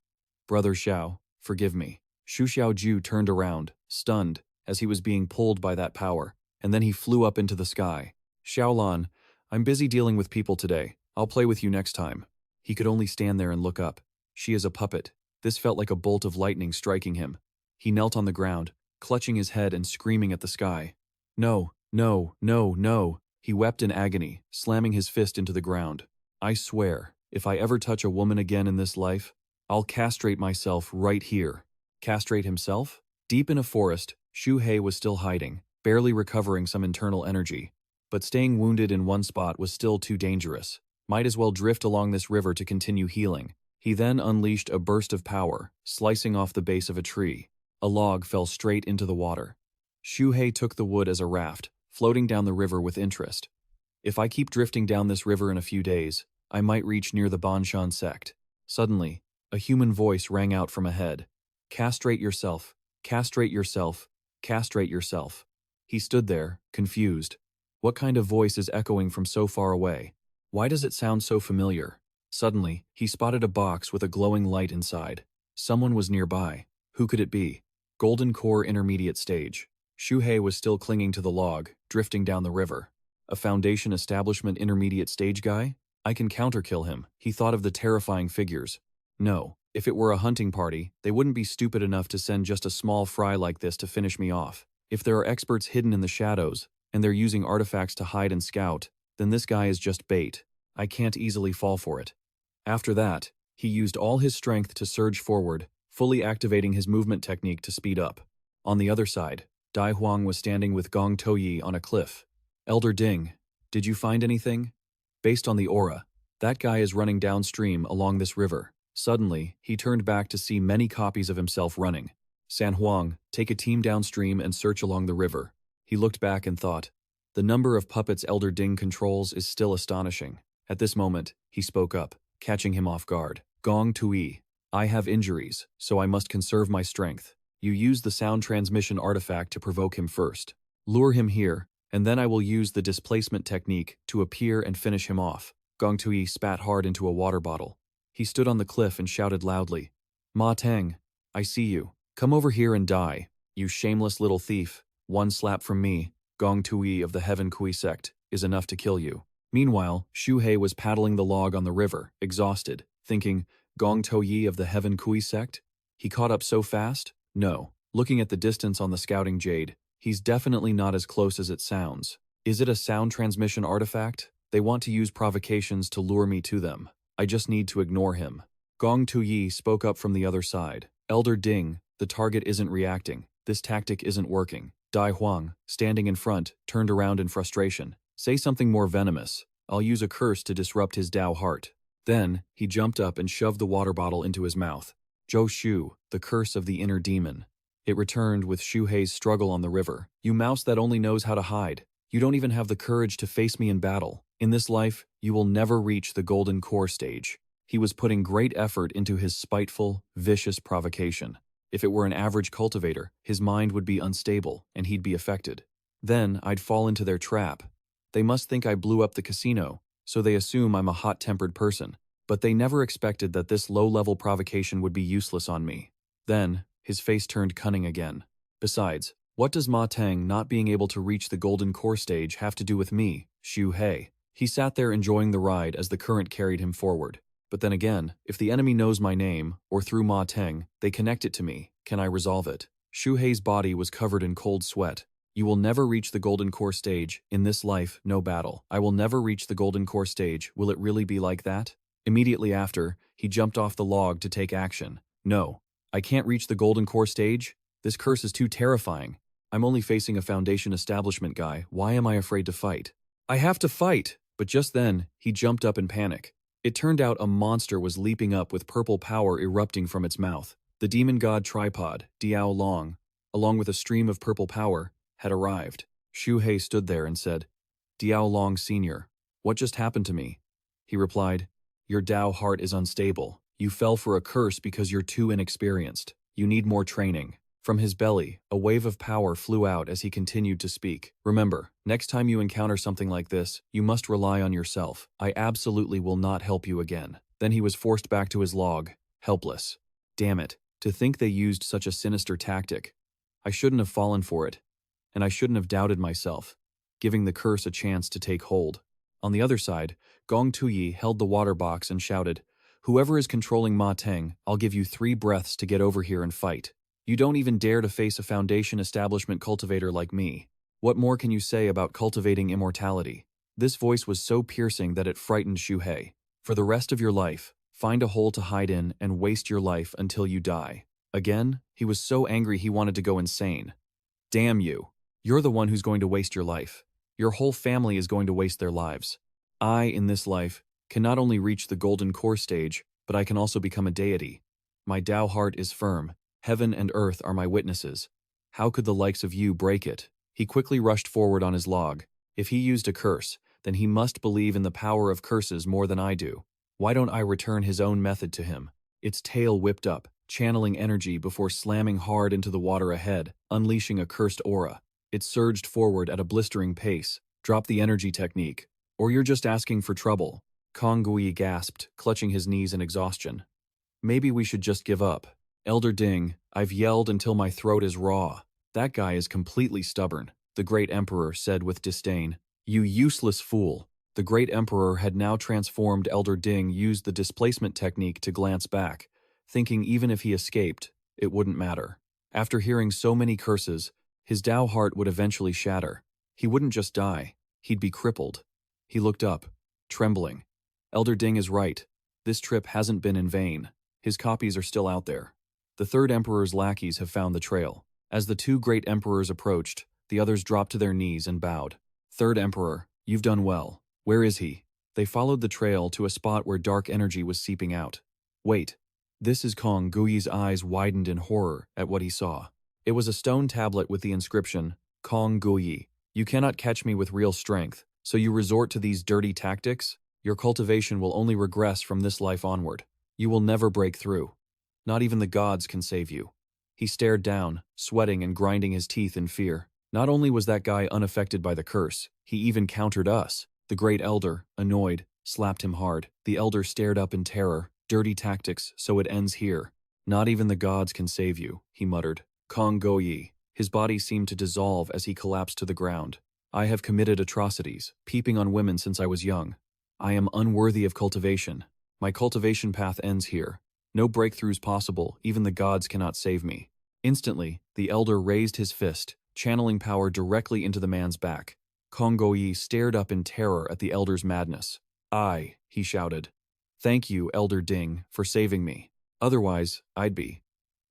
Brother Xiao, forgive me. Xu Xiaoju turned around, stunned, as he was being pulled by that power, and then he flew up into the sky. Xiaolan, I'm busy dealing with people today. I'll play with you next time. He could only stand there and look up. She is a puppet. This felt like a bolt of lightning striking him. He knelt on the ground, clutching his head and screaming at the sky. No, no, no, no. He wept in agony, slamming his fist into the ground. I swear, if I ever touch a woman again in this life, I'll castrate myself right here. Castrate himself? Deep in a forest, Xu Hei was still hiding, barely recovering some internal energy. But staying wounded in one spot was still too dangerous. Might as well drift along this river to continue healing. He then unleashed a burst of power, slicing off the base of a tree. A log fell straight into the water. Xu Hei took the wood as a raft, floating down the river with interest. If I keep drifting down this river in a few days, I might reach near the Banshan sect. Suddenly, a human voice rang out from ahead. Castrate yourself, castrate yourself, castrate yourself. He stood there, confused. What kind of voice is echoing from so far away? Why does it sound so familiar? Suddenly, he spotted a box with a glowing light inside. Someone was nearby. Who could it be? Golden Core Intermediate Stage. Xu Hei was still clinging to the log, drifting down the river. A Foundation Establishment Intermediate Stage guy? I can counterkill him. He thought of the terrifying figures. No, if it were a hunting party, they wouldn't be stupid enough to send just a small fry like this to finish me off. If there are experts hidden in the shadows, and they're using artifacts to hide and scout, then this guy is just bait. I can't easily fall for it. After that, he used all his strength to surge forward, fully activating his movement technique to speed up. On the other side, Dai Huang was standing with Gong Toyi on a cliff. Elder Ding, did you find anything? Based on the aura, that guy is running downstream along this river. Suddenly, he turned back to see many copies of himself running. San Huang, take a team downstream and search along the river. He looked back and thought, the number of puppets Elder Ding controls is still astonishing. At this moment, he spoke up, catching him off guard. Gong Tui, I have injuries, so I must conserve my strength. You use the sound transmission artifact to provoke him first. Lure him here, and then I will use the displacement technique to appear and finish him off. Gong Tui spat hard into a water bottle. He stood on the cliff and shouted loudly, Ma Teng, I see you. Come over here and die, you shameless little thief. One slap from me, Gong Tui of the Heaven Kui sect, is enough to kill you. Meanwhile, Xu Hei was paddling the log on the river, exhausted, thinking, Gong Toyi of the Heaven Kui sect? He caught up so fast? No. Looking at the distance on the scouting jade, he's definitely not as close as it sounds. Is it a sound transmission artifact? They want to use provocations to lure me to them. I just need to ignore him. Gong Tuyi spoke up from the other side. Elder Ding, the target isn't reacting. This tactic isn't working. Dai Huang, standing in front, turned around in frustration. Say something more venomous. I'll use a curse to disrupt his Dao heart. Then, he jumped up and shoved the water bottle into his mouth. Zhou Shu, the curse of the inner demon. It returned with Xu Hei's struggle on the river. You mouse that only knows how to hide. You don't even have the courage to face me in battle. In this life, you will never reach the Golden Core stage. He was putting great effort into his spiteful, vicious provocation. If it were an average cultivator, his mind would be unstable, and he'd be affected. Then, I'd fall into their trap. They must think I blew up the casino, so they assume I'm a hot-tempered person. But they never expected that this low-level provocation would be useless on me. Then, his face turned cunning again. Besides, what does Ma Teng not being able to reach the Golden Core stage have to do with me, Xu Hei? He sat there enjoying the ride as the current carried him forward. But then again, if the enemy knows my name, or through Ma Teng, they connect it to me, can I resolve it? Xu Hei's body was covered in cold sweat. You will never reach the Golden Core stage. In this life, no battle. I will never reach the Golden Core stage. Will it really be like that? Immediately after, he jumped off the log to take action. No, I can't reach the Golden Core stage. This curse is too terrifying. I'm only facing a Foundation Establishment guy. Why am I afraid to fight? I have to fight! But just then, he jumped up in panic. It turned out a monster was leaping up with purple power erupting from its mouth. The demon god tripod, Diao Long, along with a stream of purple power, had arrived. Xu Hei stood there and said, Diao Long Sr., what just happened to me? He replied, your Dao heart is unstable. You fell for a curse because you're too inexperienced. You need more training. From his belly, a wave of power flew out as he continued to speak. Remember, next time you encounter something like this, you must rely on yourself. I absolutely will not help you again. Then he was forced back to his log, helpless. Damn it, to think they used such a sinister tactic. I shouldn't have fallen for it. And I shouldn't have doubted myself, giving the curse a chance to take hold. On the other side, Gong Tuyi held the water box and shouted, whoever is controlling Ma Teng, I'll give you 3 breaths to get over here and fight. You don't even dare to face a Foundation establishment cultivator like me. What more can you say about cultivating immortality? This voice was so piercing that it frightened Xu Hei. For the rest of your life, find a hole to hide in and waste your life until you die. Again, he was so angry he wanted to go insane. Damn you. You're the one who's going to waste your life. Your whole family is going to waste their lives. I, in this life, can not only reach the golden core stage, but I can also become a deity. My Dao heart is firm. Heaven and earth are my witnesses. How could the likes of you break it? He quickly rushed forward on his log. If he used a curse, then he must believe in the power of curses more than I do. Why don't I return his own method to him? Its tail whipped up, channeling energy before slamming hard into the water ahead, unleashing a cursed aura. It surged forward at a blistering pace. Drop the energy technique, or you're just asking for trouble. Kong Gui gasped, clutching his knees in exhaustion. Maybe we should just give up. Elder Ding, I've yelled until my throat is raw. That guy is completely stubborn, the great emperor said with disdain. You useless fool. The great emperor had now transformed. Elder Ding used the displacement technique to glance back, thinking even if he escaped, it wouldn't matter. After hearing so many curses, his Dao heart would eventually shatter. He wouldn't just die, he'd be crippled. He looked up, trembling. Elder Ding is right. This trip hasn't been in vain. His copies are still out there. The third emperor's lackeys have found the trail. As the 2 great emperors approached, the others dropped to their knees and bowed. Third emperor, you've done well. Where is he? They followed the trail to a spot where dark energy was seeping out. Wait, this is Kong Gui's eyes widened in horror at what he saw. It was a stone tablet with the inscription, Kong Gui, you cannot catch me with real strength, so you resort to these dirty tactics? Your cultivation will only regress from this life onward. You will never break through. Not even the gods can save you. He stared down, sweating and grinding his teeth in fear. Not only was that guy unaffected by the curse, he even countered us. The great elder, annoyed, slapped him hard. The elder stared up in terror. Dirty tactics, so it ends here. Not even the gods can save you, he muttered. Kong Goyi. His body seemed to dissolve as he collapsed to the ground. I have committed atrocities, peeping on women since I was young. I am unworthy of cultivation. My cultivation path ends here. No breakthroughs possible, even the gods cannot save me. Instantly, the elder raised his fist, channeling power directly into the man's back. Kong Goyi stared up in terror at the elder's madness. He shouted. Thank you, Elder Ding, for saving me. Otherwise, I'd be.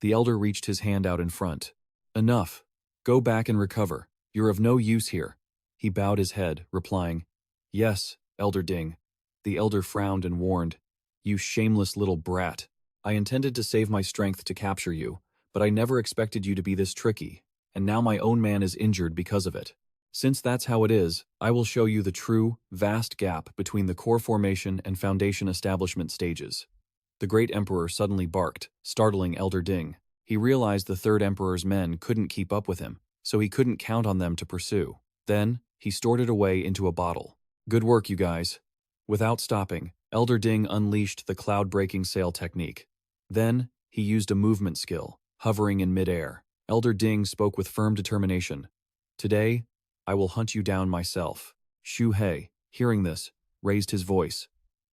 The elder reached his hand out in front. Enough. Go back and recover. You're of no use here. He bowed his head, replying, Yes, Elder Ding. The elder frowned and warned, You shameless little brat. I intended to save my strength to capture you, but I never expected you to be this tricky, and now my own man is injured because of it. Since that's how it is, I will show you the true, vast gap between the core formation and foundation establishment stages. The great emperor suddenly barked, startling Elder Ding. He realized the third emperor's men couldn't keep up with him, so he couldn't count on them to pursue. Then, he stored it away into a bottle. Good work, you guys. Without stopping, Elder Ding unleashed the cloud-breaking sail technique. Then, he used a movement skill, hovering in midair. Elder Ding spoke with firm determination. Today, I will hunt you down myself. Xu Hei, hearing this, raised his voice.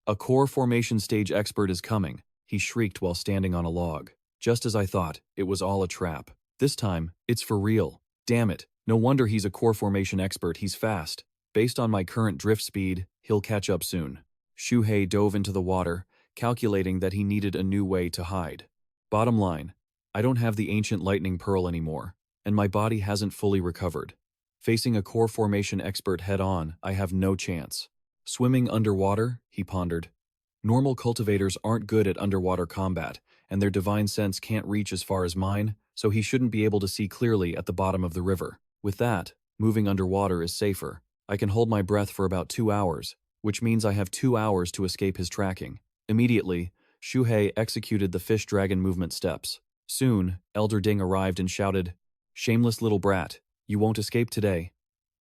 A core formation stage expert is coming, he shrieked while standing on a log. Just as I thought, it was all a trap. This time, it's for real. Damn it, no wonder he's a core formation expert, he's fast. Based on my current drift speed, he'll catch up soon. Xu Hei dove into the water, calculating that he needed a new way to hide. Bottom line, I don't have the ancient lightning pearl anymore, and my body hasn't fully recovered. Facing a core formation expert head-on, I have no chance. Swimming underwater, he pondered. Normal cultivators aren't good at underwater combat, and their divine sense can't reach as far as mine, so he shouldn't be able to see clearly at the bottom of the river. With that, moving underwater is safer. I can hold my breath for about 2 hours, which means I have 2 hours to escape his tracking. Immediately, Xu Hei executed the fish dragon movement steps. Soon, Elder Ding arrived and shouted, "Shameless little brat, you won't escape today.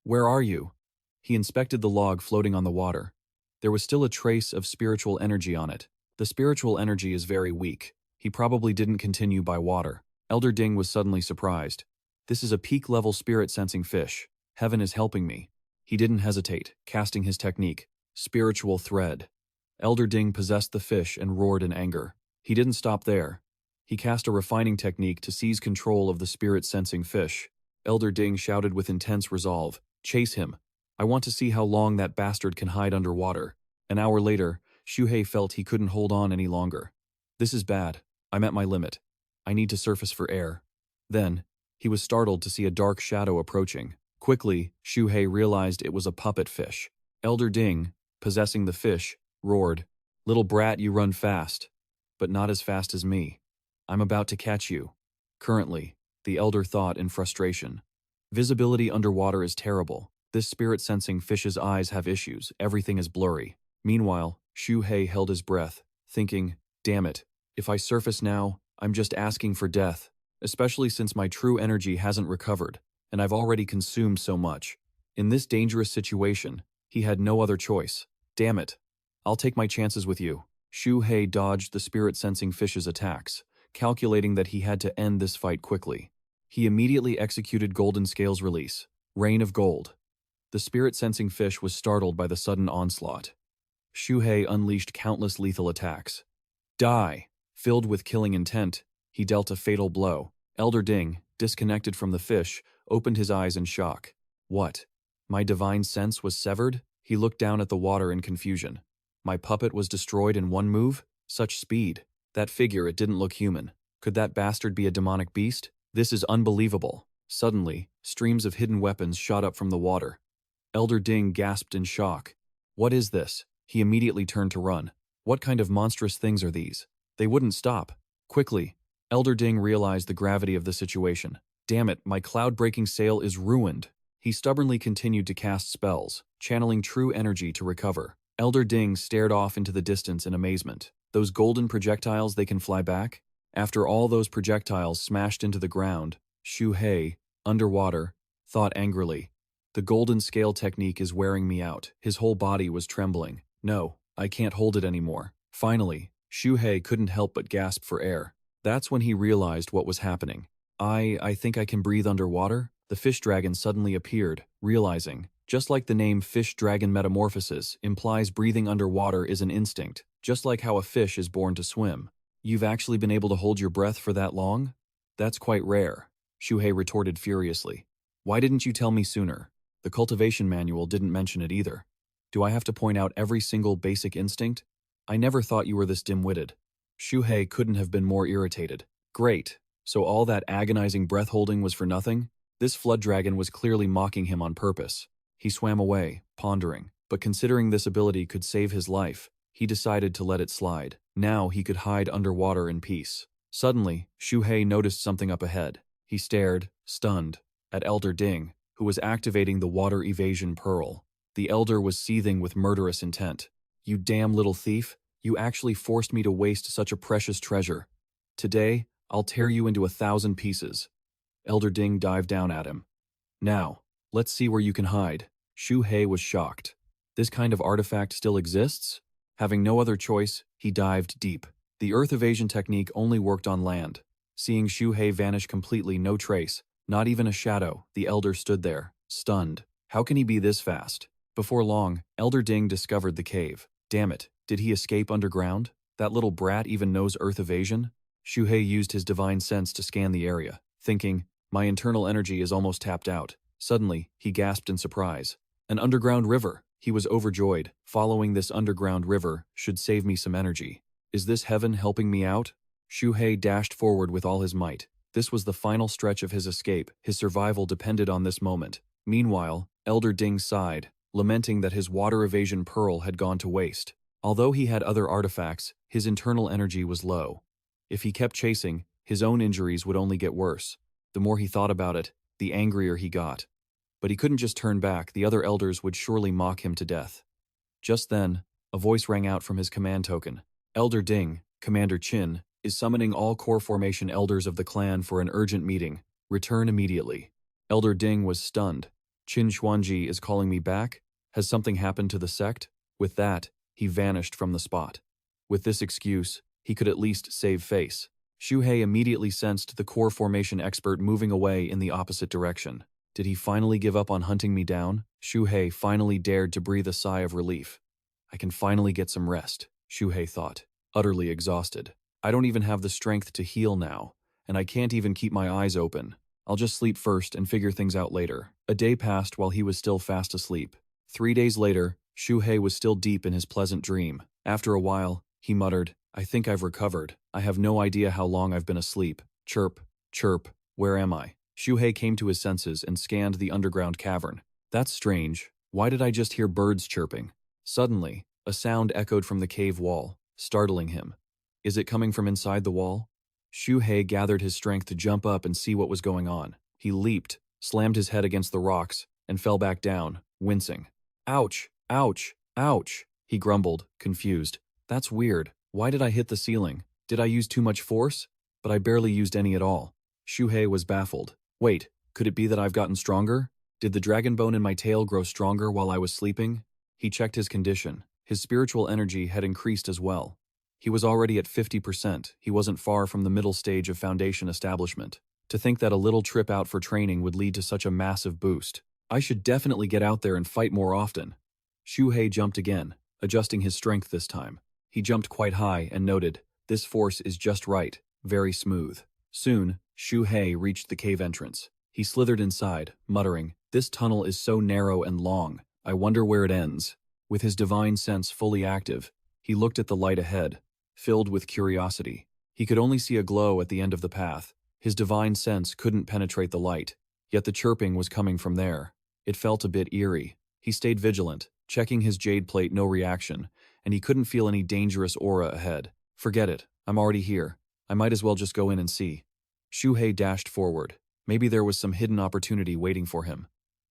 Where are you?" He inspected the log floating on the water. There was still a trace of spiritual energy on it. The spiritual energy is very weak. He probably didn't continue by water. Elder Ding was suddenly surprised. This is a peak-level spirit-sensing fish. Heaven is helping me. He didn't hesitate, casting his technique, Spiritual Thread. Elder Ding possessed the fish and roared in anger. He didn't stop there. He cast a refining technique to seize control of the spirit-sensing fish. Elder Ding shouted with intense resolve, "Chase him. I want to see how long that bastard can hide underwater." An hour later, Xu Hei felt he couldn't hold on any longer. "This is bad. I'm at my limit. I need to surface for air." Then, he was startled to see a dark shadow approaching. Quickly, Xu Hei realized it was a puppet fish. Elder Ding, possessing the fish, roared, "Little brat, you run fast, but not as fast as me. I'm about to catch you." Currently, the elder thought in frustration. Visibility underwater is terrible. This spirit-sensing fish's eyes have issues. Everything is blurry. Meanwhile, Xu Hei held his breath, thinking, "Damn it, if I surface now, I'm just asking for death, especially since my true energy hasn't recovered, and I've already consumed so much." In this dangerous situation, he had no other choice. "Damn it. I'll take my chances with you." Xu Hei dodged the spirit-sensing fish's attacks, calculating that he had to end this fight quickly. He immediately executed Golden Scales Release, Rain of Gold. The spirit-sensing fish was startled by the sudden onslaught. Xu Hei unleashed countless lethal attacks. Die! Filled with killing intent, he dealt a fatal blow. Elder Ding, disconnected from the fish, opened his eyes in shock. What? My divine sense was severed? He looked down at the water in confusion. My puppet was destroyed in one move? Such speed. That figure, it didn't look human. Could that bastard be a demonic beast? This is unbelievable. Suddenly, streams of hidden weapons shot up from the water. Elder Ding gasped in shock. What is this? He immediately turned to run. What kind of monstrous things are these? They wouldn't stop. Quickly, Elder Ding realized the gravity of the situation. Damn it, my cloud-breaking sail is ruined. He stubbornly continued to cast spells, channeling true energy to recover. Elder Ding stared off into the distance in amazement. Those golden projectiles, they can fly back? After all those projectiles smashed into the ground, Xu Hei, underwater, thought angrily. The golden scale technique is wearing me out. His whole body was trembling. No, I can't hold it anymore. Finally, Xu Hei couldn't help but gasp for air. That's when he realized what was happening. I think I can breathe underwater? The fish dragon suddenly appeared, realizing, just like the name Fish Dragon Metamorphosis implies breathing underwater is an instinct, just like how a fish is born to swim. You've actually been able to hold your breath for that long? That's quite rare, Xu Hei retorted furiously. Why didn't you tell me sooner? The cultivation manual didn't mention it either. Do I have to point out every single basic instinct? I never thought you were this dim-witted. Xu Hei couldn't have been more irritated. Great, so all that agonizing breath-holding was for nothing? This flood dragon was clearly mocking him on purpose. He swam away, pondering, but considering this ability could save his life, he decided to let it slide. Now he could hide underwater in peace. Suddenly, Xu Hei noticed something up ahead. He stared, stunned, at Elder Ding, who was activating the water evasion pearl. The elder was seething with murderous intent. You damn little thief, you actually forced me to waste such a precious treasure. Today, I'll tear you into 1,000 pieces. Elder Ding dived down at him. Now, let's see where you can hide. Xu Hei was shocked. This kind of artifact still exists? Having no other choice, he dived deep. The earth evasion technique only worked on land. Seeing Xu Hei vanish completely, no trace, not even a shadow, the elder stood there, stunned. How can he be this fast? Before long, Elder Ding discovered the cave. Damn it, did he escape underground? That little brat even knows earth evasion? Xu Hei used his divine sense to scan the area, thinking, my internal energy is almost tapped out. Suddenly, he gasped in surprise. An underground river. He was overjoyed. Following this underground river should save me some energy. Is this heaven helping me out? Xu Hei dashed forward with all his might. This was the final stretch of his escape. His survival depended on this moment. Meanwhile, Elder Ding sighed, lamenting that his water evasion pearl had gone to waste. Although he had other artifacts, his internal energy was low. If he kept chasing, his own injuries would only get worse. The more he thought about it, the angrier he got. But he couldn't just turn back, the other elders would surely mock him to death. Just then, a voice rang out from his command token. Elder Ding, Commander Qin, is summoning all core formation elders of the clan for an urgent meeting. Return immediately. Elder Ding was stunned. Qin Xuanji is calling me back? Has something happened to the sect? With that, he vanished from the spot. With this excuse, he could at least save face. Xu Hei immediately sensed the core formation expert moving away in the opposite direction. Did he finally give up on hunting me down? Xu Hei finally dared to breathe a sigh of relief. I can finally get some rest, Xu Hei thought, utterly exhausted. I don't even have the strength to heal now, and I can't even keep my eyes open. I'll just sleep first and figure things out later. A day passed while he was still fast asleep. 3 days later, Xu Hei was still deep in his pleasant dream. After a while, he muttered, I think I've recovered. I have no idea how long I've been asleep. Chirp, chirp, where am I? Xu Hei came to his senses and scanned the underground cavern. That's strange. Why did I just hear birds chirping? Suddenly, a sound echoed from the cave wall, startling him. Is it coming from inside the wall? Xu Hei gathered his strength to jump up and see what was going on. He leaped, slammed his head against the rocks, and fell back down, wincing. Ouch, ouch, ouch, he grumbled, confused. That's weird. Why did I hit the ceiling? Did I use too much force? But I barely used any at all. Xu Hei was baffled. Wait, could it be that I've gotten stronger? Did the dragon bone in my tail grow stronger while I was sleeping? He checked his condition. His spiritual energy had increased as well. He was already at 50%. He wasn't far from the middle stage of foundation establishment. To think that a little trip out for training would lead to such a massive boost. I should definitely get out there and fight more often. Xu Hei jumped again, adjusting his strength this time. He jumped quite high and noted, this force is just right, very smooth. Soon, Xu Hei reached the cave entrance. He slithered inside, muttering, this tunnel is so narrow and long, I wonder where it ends. With his divine sense fully active, he looked at the light ahead, filled with curiosity. He could only see a glow at the end of the path. His divine sense couldn't penetrate the light, yet the chirping was coming from there. It felt a bit eerie. He stayed vigilant, checking his jade plate, no reaction, and he couldn't feel any dangerous aura ahead. Forget it, I'm already here. I might as well just go in and see. Xu Hei dashed forward. Maybe there was some hidden opportunity waiting for him.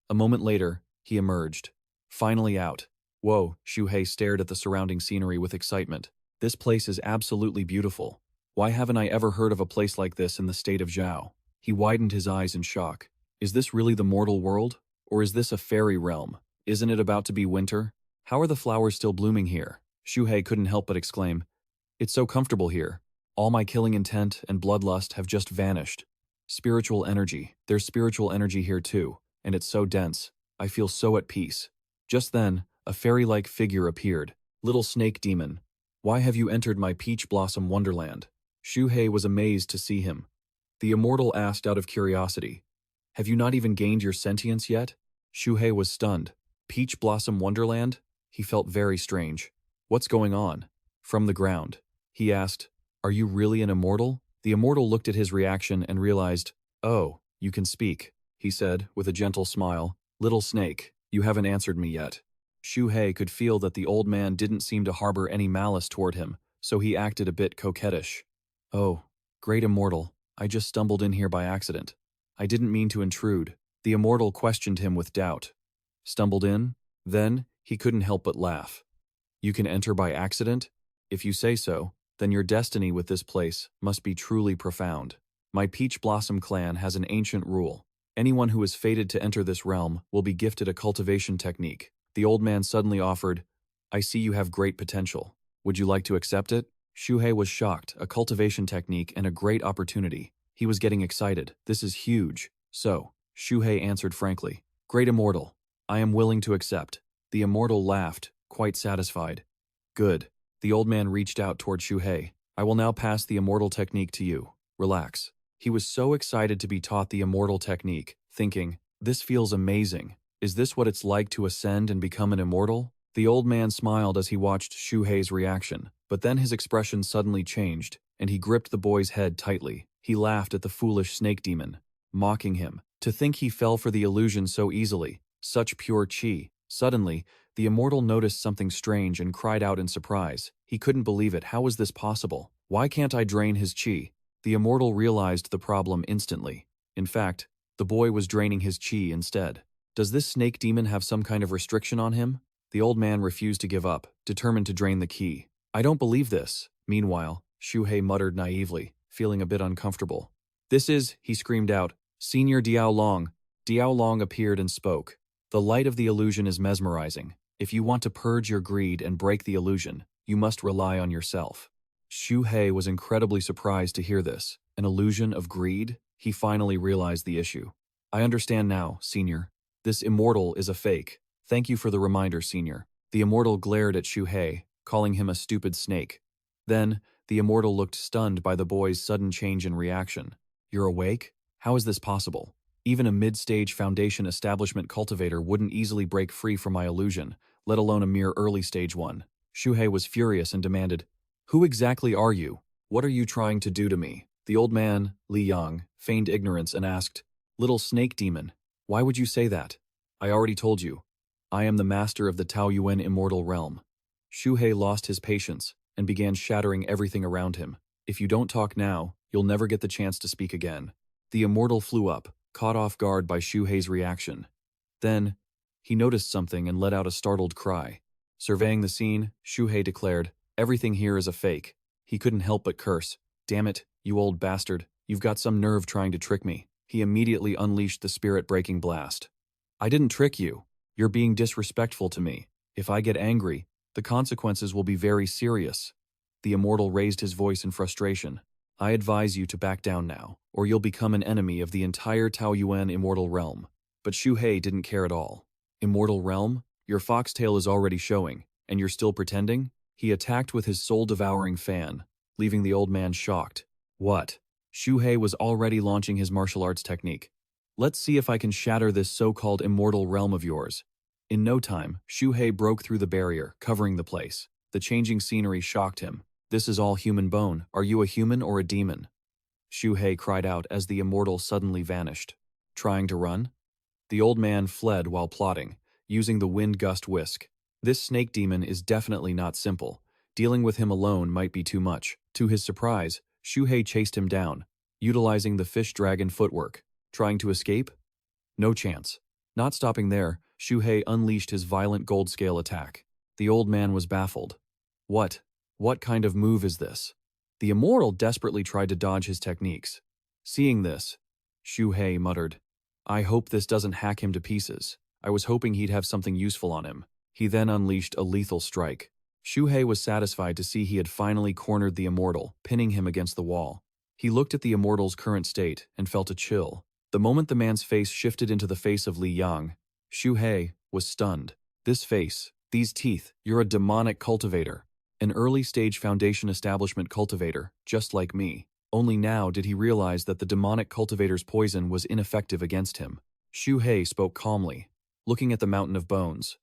A moment later, he emerged. Finally out. Whoa, Xu Hei stared at the surrounding scenery with excitement. This place is absolutely beautiful. Why haven't I ever heard of a place like this in the state of Zhao? He widened his eyes in shock. Is this really the mortal world? Or is this a fairy realm? Isn't it about to be winter? How are the flowers still blooming here? Xu Hei couldn't help but exclaim. It's so comfortable here. All my killing intent and bloodlust have just vanished. Spiritual energy. There's spiritual energy here too, and it's so dense. I feel so at peace. Just then, a fairy-like figure appeared. Little snake demon. Why have you entered my peach blossom wonderland? Xu Hei was amazed to see him. The immortal asked out of curiosity. Have you not even gained your sentience yet? Xu Hei was stunned. Peach blossom wonderland? He felt very strange. What's going on? From the ground. He asked, are you really an immortal? The immortal looked at his reaction and realized, oh, you can speak, he said with a gentle smile. Little snake, you haven't answered me yet. Xu Hei could feel that the old man didn't seem to harbor any malice toward him, so he acted a bit coquettish. Oh, great immortal, I just stumbled in here by accident. I didn't mean to intrude. The immortal questioned him with doubt. Stumbled in? Then, he couldn't help but laugh. You can enter by accident? If you say so, then your destiny with this place must be truly profound. My Peach Blossom clan has an ancient rule. Anyone who is fated to enter this realm will be gifted a cultivation technique. The old man suddenly offered, I see you have great potential. Would you like to accept it? Xu Hei was shocked, a cultivation technique and a great opportunity. He was getting excited. This is huge. So, Xu Hei answered frankly, Great Immortal, I am willing to accept. The immortal laughed, quite satisfied. Good. The old man reached out toward Xu Hei. I will now pass the immortal technique to you. Relax. He was so excited to be taught the immortal technique, thinking, this feels amazing. Is this what it's like to ascend and become an immortal? The old man smiled as he watched Xu Hei's reaction, but then his expression suddenly changed, and he gripped the boy's head tightly. He laughed at the foolish snake demon, mocking him. To think he fell for the illusion so easily, such pure chi. Suddenly, the immortal noticed something strange and cried out in surprise. He couldn't believe it. How was this possible? Why can't I drain his chi? The immortal realized the problem instantly. In fact, the boy was draining his chi instead. Does this snake demon have some kind of restriction on him? The old man refused to give up, determined to drain the key. I don't believe this. Meanwhile, Xu Hei muttered naively, feeling a bit uncomfortable. This is, he screamed out, Senior Diao Long. Diao Long appeared and spoke. The light of the illusion is mesmerizing. If you want to purge your greed and break the illusion, you must rely on yourself. Xu Hei was incredibly surprised to hear this. An illusion of greed? He finally realized the issue. I understand now, Senior. This immortal is a fake. Thank you for the reminder, Senior. The immortal glared at Xu Hei, calling him a stupid snake. Then, the immortal looked stunned by the boy's sudden change in reaction. You're awake? How is this possible? Even a mid-stage Foundation establishment cultivator wouldn't easily break free from my illusion, let alone a mere early-stage one. Xu Hei was furious and demanded, Who exactly are you? What are you trying to do to me? The old man, Li Yang, feigned ignorance and asked, Little snake demon, why would you say that? I already told you. I am the master of the Taoyuan Immortal Realm. Xu Hei lost his patience and began shattering everything around him. If you don't talk now, you'll never get the chance to speak again. The immortal flew up, caught off guard by Xu Hei's reaction. Then, he noticed something and let out a startled cry. Surveying the scene, Xu Hei declared, Everything here is a fake. He couldn't help but curse. Damn it, you old bastard, you've got some nerve trying to trick me. He immediately unleashed the spirit-breaking blast. I didn't trick you. You're being disrespectful to me. If I get angry, the consequences will be very serious. The immortal raised his voice in frustration. I advise you to back down now, or you'll become an enemy of the entire Taoyuan Immortal Realm. But Xu Hei didn't care at all. Immortal Realm? Your foxtail is already showing, and you're still pretending? He attacked with his soul-devouring fan, leaving the old man shocked. What? Xu Hei was already launching his martial arts technique. Let's see if I can shatter this so-called immortal realm of yours. In no time, Xu Hei broke through the barrier, covering the place. The changing scenery shocked him. This is all human bone. Are you a human or a demon? Xu Hei cried out as the immortal suddenly vanished. Trying to run? The old man fled while plotting, using the wind gust whisk. This snake demon is definitely not simple. Dealing with him alone might be too much. To his surprise, Xu Hei chased him down, utilizing the fish dragon footwork. Trying to escape? No chance. Not stopping there, Xu Hei unleashed his violent gold scale attack. The old man was baffled. What kind of move is this? The immortal desperately tried to dodge his techniques. Seeing this, Xu Hei muttered, I hope this doesn't hack him to pieces. I was hoping he'd have something useful on him. He then unleashed a lethal strike. Xu Hei was satisfied to see he had finally cornered the immortal, pinning him against the wall. He looked at the immortal's current state and felt a chill. The moment the man's face shifted into the face of Li Yang, Xu Hei was stunned. This face, these teeth, you're a demonic cultivator. An early-stage Foundation establishment cultivator, just like me. Only now did he realize that the demonic cultivator's poison was ineffective against him. Xu Hei spoke calmly, looking at the mountain of bones.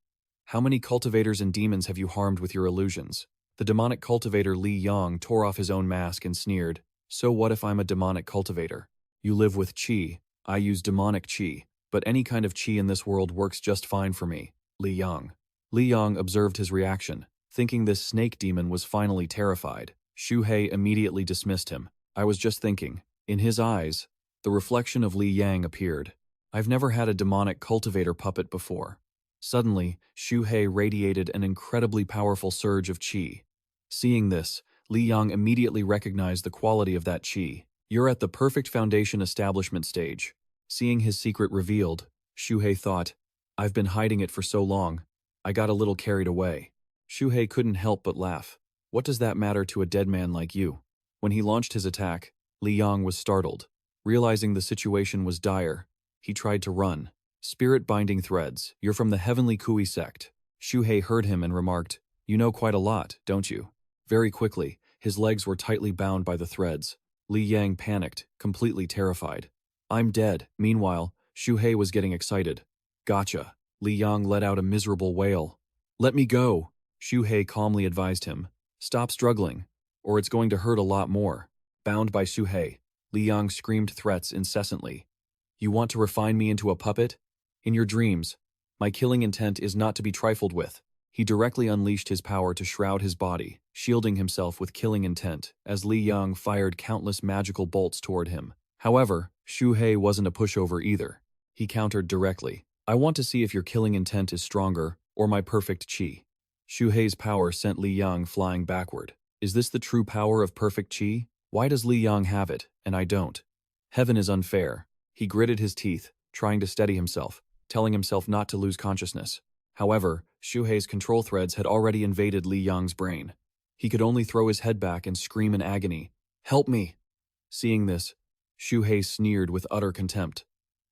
How many cultivators and demons have you harmed with your illusions? The demonic cultivator Li Yang tore off his own mask and sneered. So what if I'm a demonic cultivator? You live with qi. I use demonic qi, but any kind of qi in this world works just fine for me. Li Yang observed his reaction. Thinking this snake demon was finally terrified, Xu Hei immediately dismissed him. I was just thinking. In his eyes, the reflection of Li Yang appeared. I've never had a demonic cultivator puppet before. Suddenly, Xu Hei radiated an incredibly powerful surge of qi. Seeing this, Li Yang immediately recognized the quality of that qi. You're at the perfect Foundation establishment stage. Seeing his secret revealed, Xu Hei thought, I've been hiding it for so long. I got a little carried away. Xu Hei couldn't help but laugh. What does that matter to a dead man like you? When he launched his attack, Li Yang was startled. Realizing the situation was dire, he tried to run. Spirit binding threads, you're from the Heavenly Kui sect. Xu Hei heard him and remarked, You know quite a lot, don't you? Very quickly, his legs were tightly bound by the threads. Li Yang panicked, completely terrified. I'm dead. Meanwhile, Xu Hei was getting excited. Gotcha. Li Yang let out a miserable wail. Let me go. Xu Hei calmly advised him. Stop struggling, or it's going to hurt a lot more. Bound by Xu Hei, Li Yang screamed threats incessantly. You want to refine me into a puppet? In your dreams. My killing intent is not to be trifled with. He directly unleashed his power to shroud his body, shielding himself with killing intent, as Li Yang fired countless magical bolts toward him. However, Xu Hei wasn't a pushover either. He countered directly. I want to see if your killing intent is stronger, or my perfect chi. Xu Hei's power sent Li Yang flying backward. Is this the true power of perfect chi? Why does Li Yang have it, and I don't? Heaven is unfair. He gritted his teeth, trying to steady himself, telling himself not to lose consciousness. However, Xu Hei's control threads had already invaded Li Yang's brain. He could only throw his head back and scream in agony, "Help me!" Seeing this, Xu Hei sneered with utter contempt.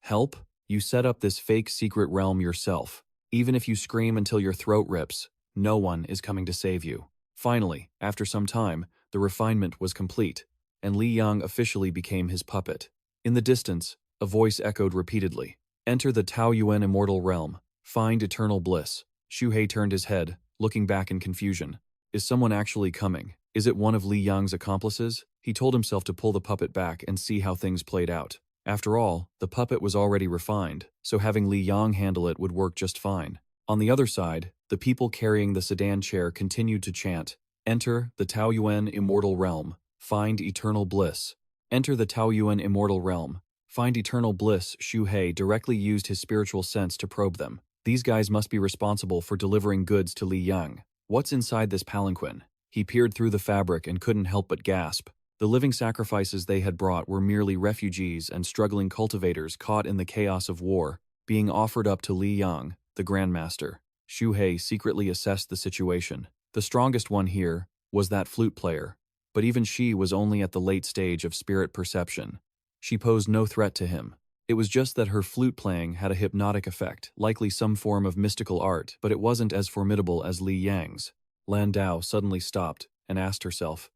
"Help? You set up this fake secret realm yourself. Even if you scream until your throat rips, no one is coming to save you." Finally, after some time, the refinement was complete, and Li Yang officially became his puppet. In the distance, a voice echoed repeatedly, "Enter the Taoyuan Immortal Realm. Find eternal bliss." Xu Hei turned his head, looking back in confusion. Is someone actually coming? Is it one of Li Yang's accomplices? He told himself to pull the puppet back and see how things played out. After all, the puppet was already refined, so having Li Yang handle it would work just fine. On the other side, the people carrying the sedan chair continued to chant, "Enter the Taoyuan Immortal Realm. Find eternal bliss." Enter the Taoyuan Immortal Realm. Find eternal bliss. Xu Hei directly used his spiritual sense to probe them. These guys must be responsible for delivering goods to Li Yang. What's inside this palanquin? He peered through the fabric and couldn't help but gasp. The living sacrifices they had brought were merely refugees and struggling cultivators caught in the chaos of war, being offered up to Li Yang, the Grandmaster. Xu Hei secretly assessed the situation. The strongest one here was that flute player, but even she was only at the late stage of spirit perception. She posed no threat to him. It was just that her flute playing had a hypnotic effect, likely some form of mystical art, but it wasn't as formidable as Li Yang's. Landau suddenly stopped and asked herself,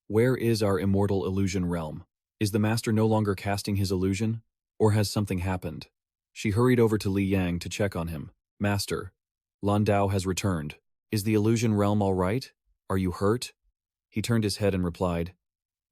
"Where is our immortal illusion realm? Is the master no longer casting his illusion? Or has something happened?" She hurried over to Li Yang to check on him. "Master, Landau has returned. Is the illusion realm all right? Are you hurt?" He turned his head and replied,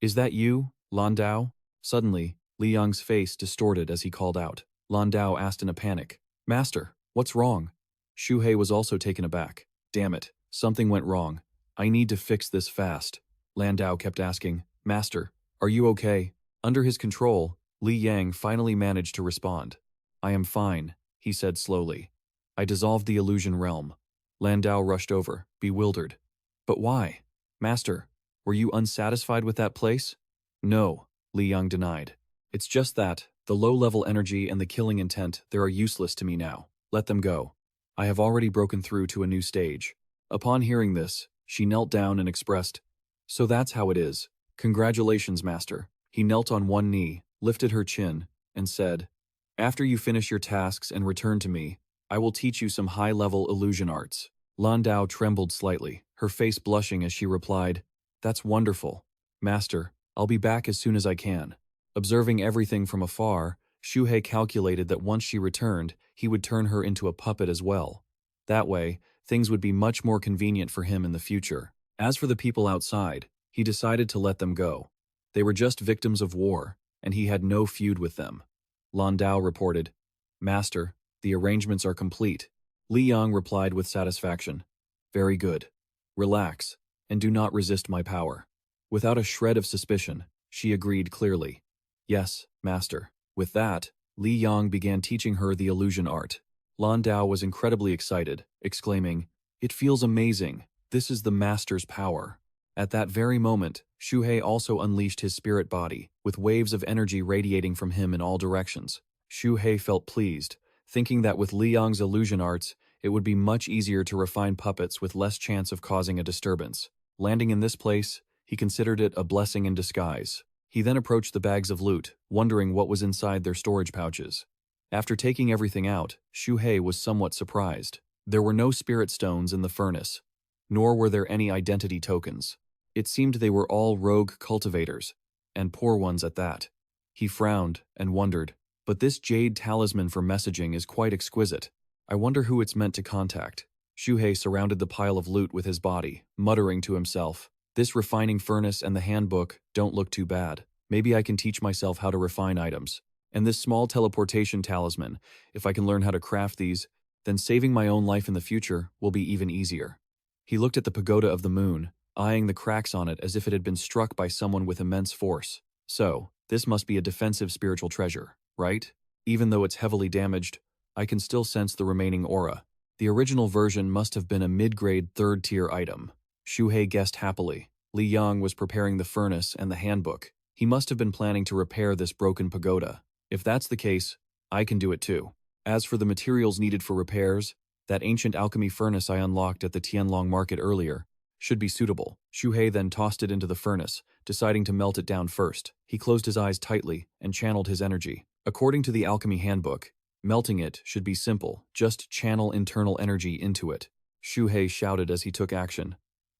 "Is that you, Landau?" Suddenly, Li Yang's face distorted as he called out. Landau asked in a panic, "Master, what's wrong?" Xu Hei was also taken aback. "Damn it, something went wrong. I need to fix this fast." Landau kept asking, "Master, are you okay?" Under his control, Li Yang finally managed to respond. "I am fine," he said slowly. "I dissolved the illusion realm." Landau rushed over, bewildered. "But why? Master, were you unsatisfied with that place?" "No," Li Yang denied. "It's just that, the low-level energy and the killing intent, they are useless to me now. Let them go. I have already broken through to a new stage." Upon hearing this, she knelt down and expressed, "So that's how it is. Congratulations, Master." He knelt on one knee, lifted her chin, and said, "After you finish your tasks and return to me, I will teach you some high-level illusion arts." Landau trembled slightly, her face blushing as she replied, "That's wonderful. Master, I'll be back as soon as I can." Observing everything from afar, Xu Hei calculated that once she returned, he would turn her into a puppet as well. That way, things would be much more convenient for him in the future. As for the people outside, he decided to let them go. They were just victims of war, and he had no feud with them. Landau reported, "Master, the arrangements are complete." Li Yang replied with satisfaction, "Very good. Relax, and do not resist my power." Without a shred of suspicion, she agreed clearly. "Yes, Master." With that, Li Yang began teaching her the illusion art. Landau was incredibly excited, exclaiming, "It feels amazing. This is the Master's power." At that very moment, Xu Hei also unleashed his spirit body, with waves of energy radiating from him in all directions. Xu Hei felt pleased, thinking that with Li Yang's illusion arts, it would be much easier to refine puppets with less chance of causing a disturbance. Landing in this place, he considered it a blessing in disguise. He then approached the bags of loot, wondering what was inside their storage pouches. After taking everything out, Xu Hei was somewhat surprised. There were no spirit stones in the furnace, nor were there any identity tokens. It seemed they were all rogue cultivators, and poor ones at that. He frowned and wondered, but this jade talisman for messaging is quite exquisite. I wonder who it's meant to contact. Xu Hei surrounded the pile of loot with his body, muttering to himself, "This refining furnace and the handbook don't look too bad. Maybe I can teach myself how to refine items. And this small teleportation talisman, if I can learn how to craft these, then saving my own life in the future will be even easier." He looked at the pagoda of the moon, eyeing the cracks on it as if it had been struck by someone with immense force. So, this must be a defensive spiritual treasure, right? Even though it's heavily damaged, I can still sense the remaining aura. The original version must have been a mid-grade third-tier item. Xu Hei guessed happily. Li Yang was preparing the furnace and the handbook. He must have been planning to repair this broken pagoda. If that's the case, I can do it too. As for the materials needed for repairs, that ancient alchemy furnace I unlocked at the Tianlong market earlier should be suitable. Xu Hei then tossed it into the furnace, deciding to melt it down first. He closed his eyes tightly and channeled his energy. According to the alchemy handbook, melting it should be simple, just channel internal energy into it. Xu Hei shouted as he took action.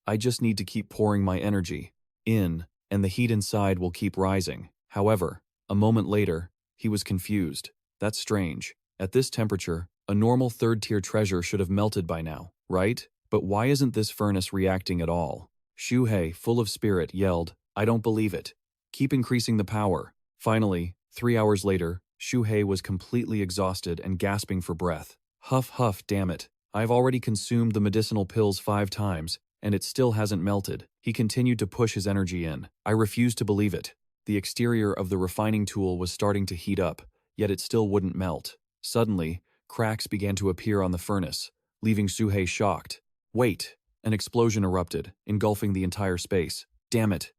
I just need to keep pouring my energy in, and the heat inside will keep rising. However, a moment later, he was confused. That's strange. At this temperature, a normal third-tier treasure should have melted by now, right? But why isn't this furnace reacting at all? Xu Hei, full of spirit, yelled, I don't believe it. Keep increasing the power. Finally, 3 hours later, Xu Hei was completely exhausted and gasping for breath. Huff huff, damn it. I've already consumed the medicinal pills 5 times, and it still hasn't melted. He continued to push his energy in. I refused to believe it. The exterior of the refining tool was starting to heat up, yet it still wouldn't melt. Suddenly, cracks began to appear on the furnace, leaving Xu Hei shocked. Wait! An explosion erupted, engulfing the entire space. Damn it!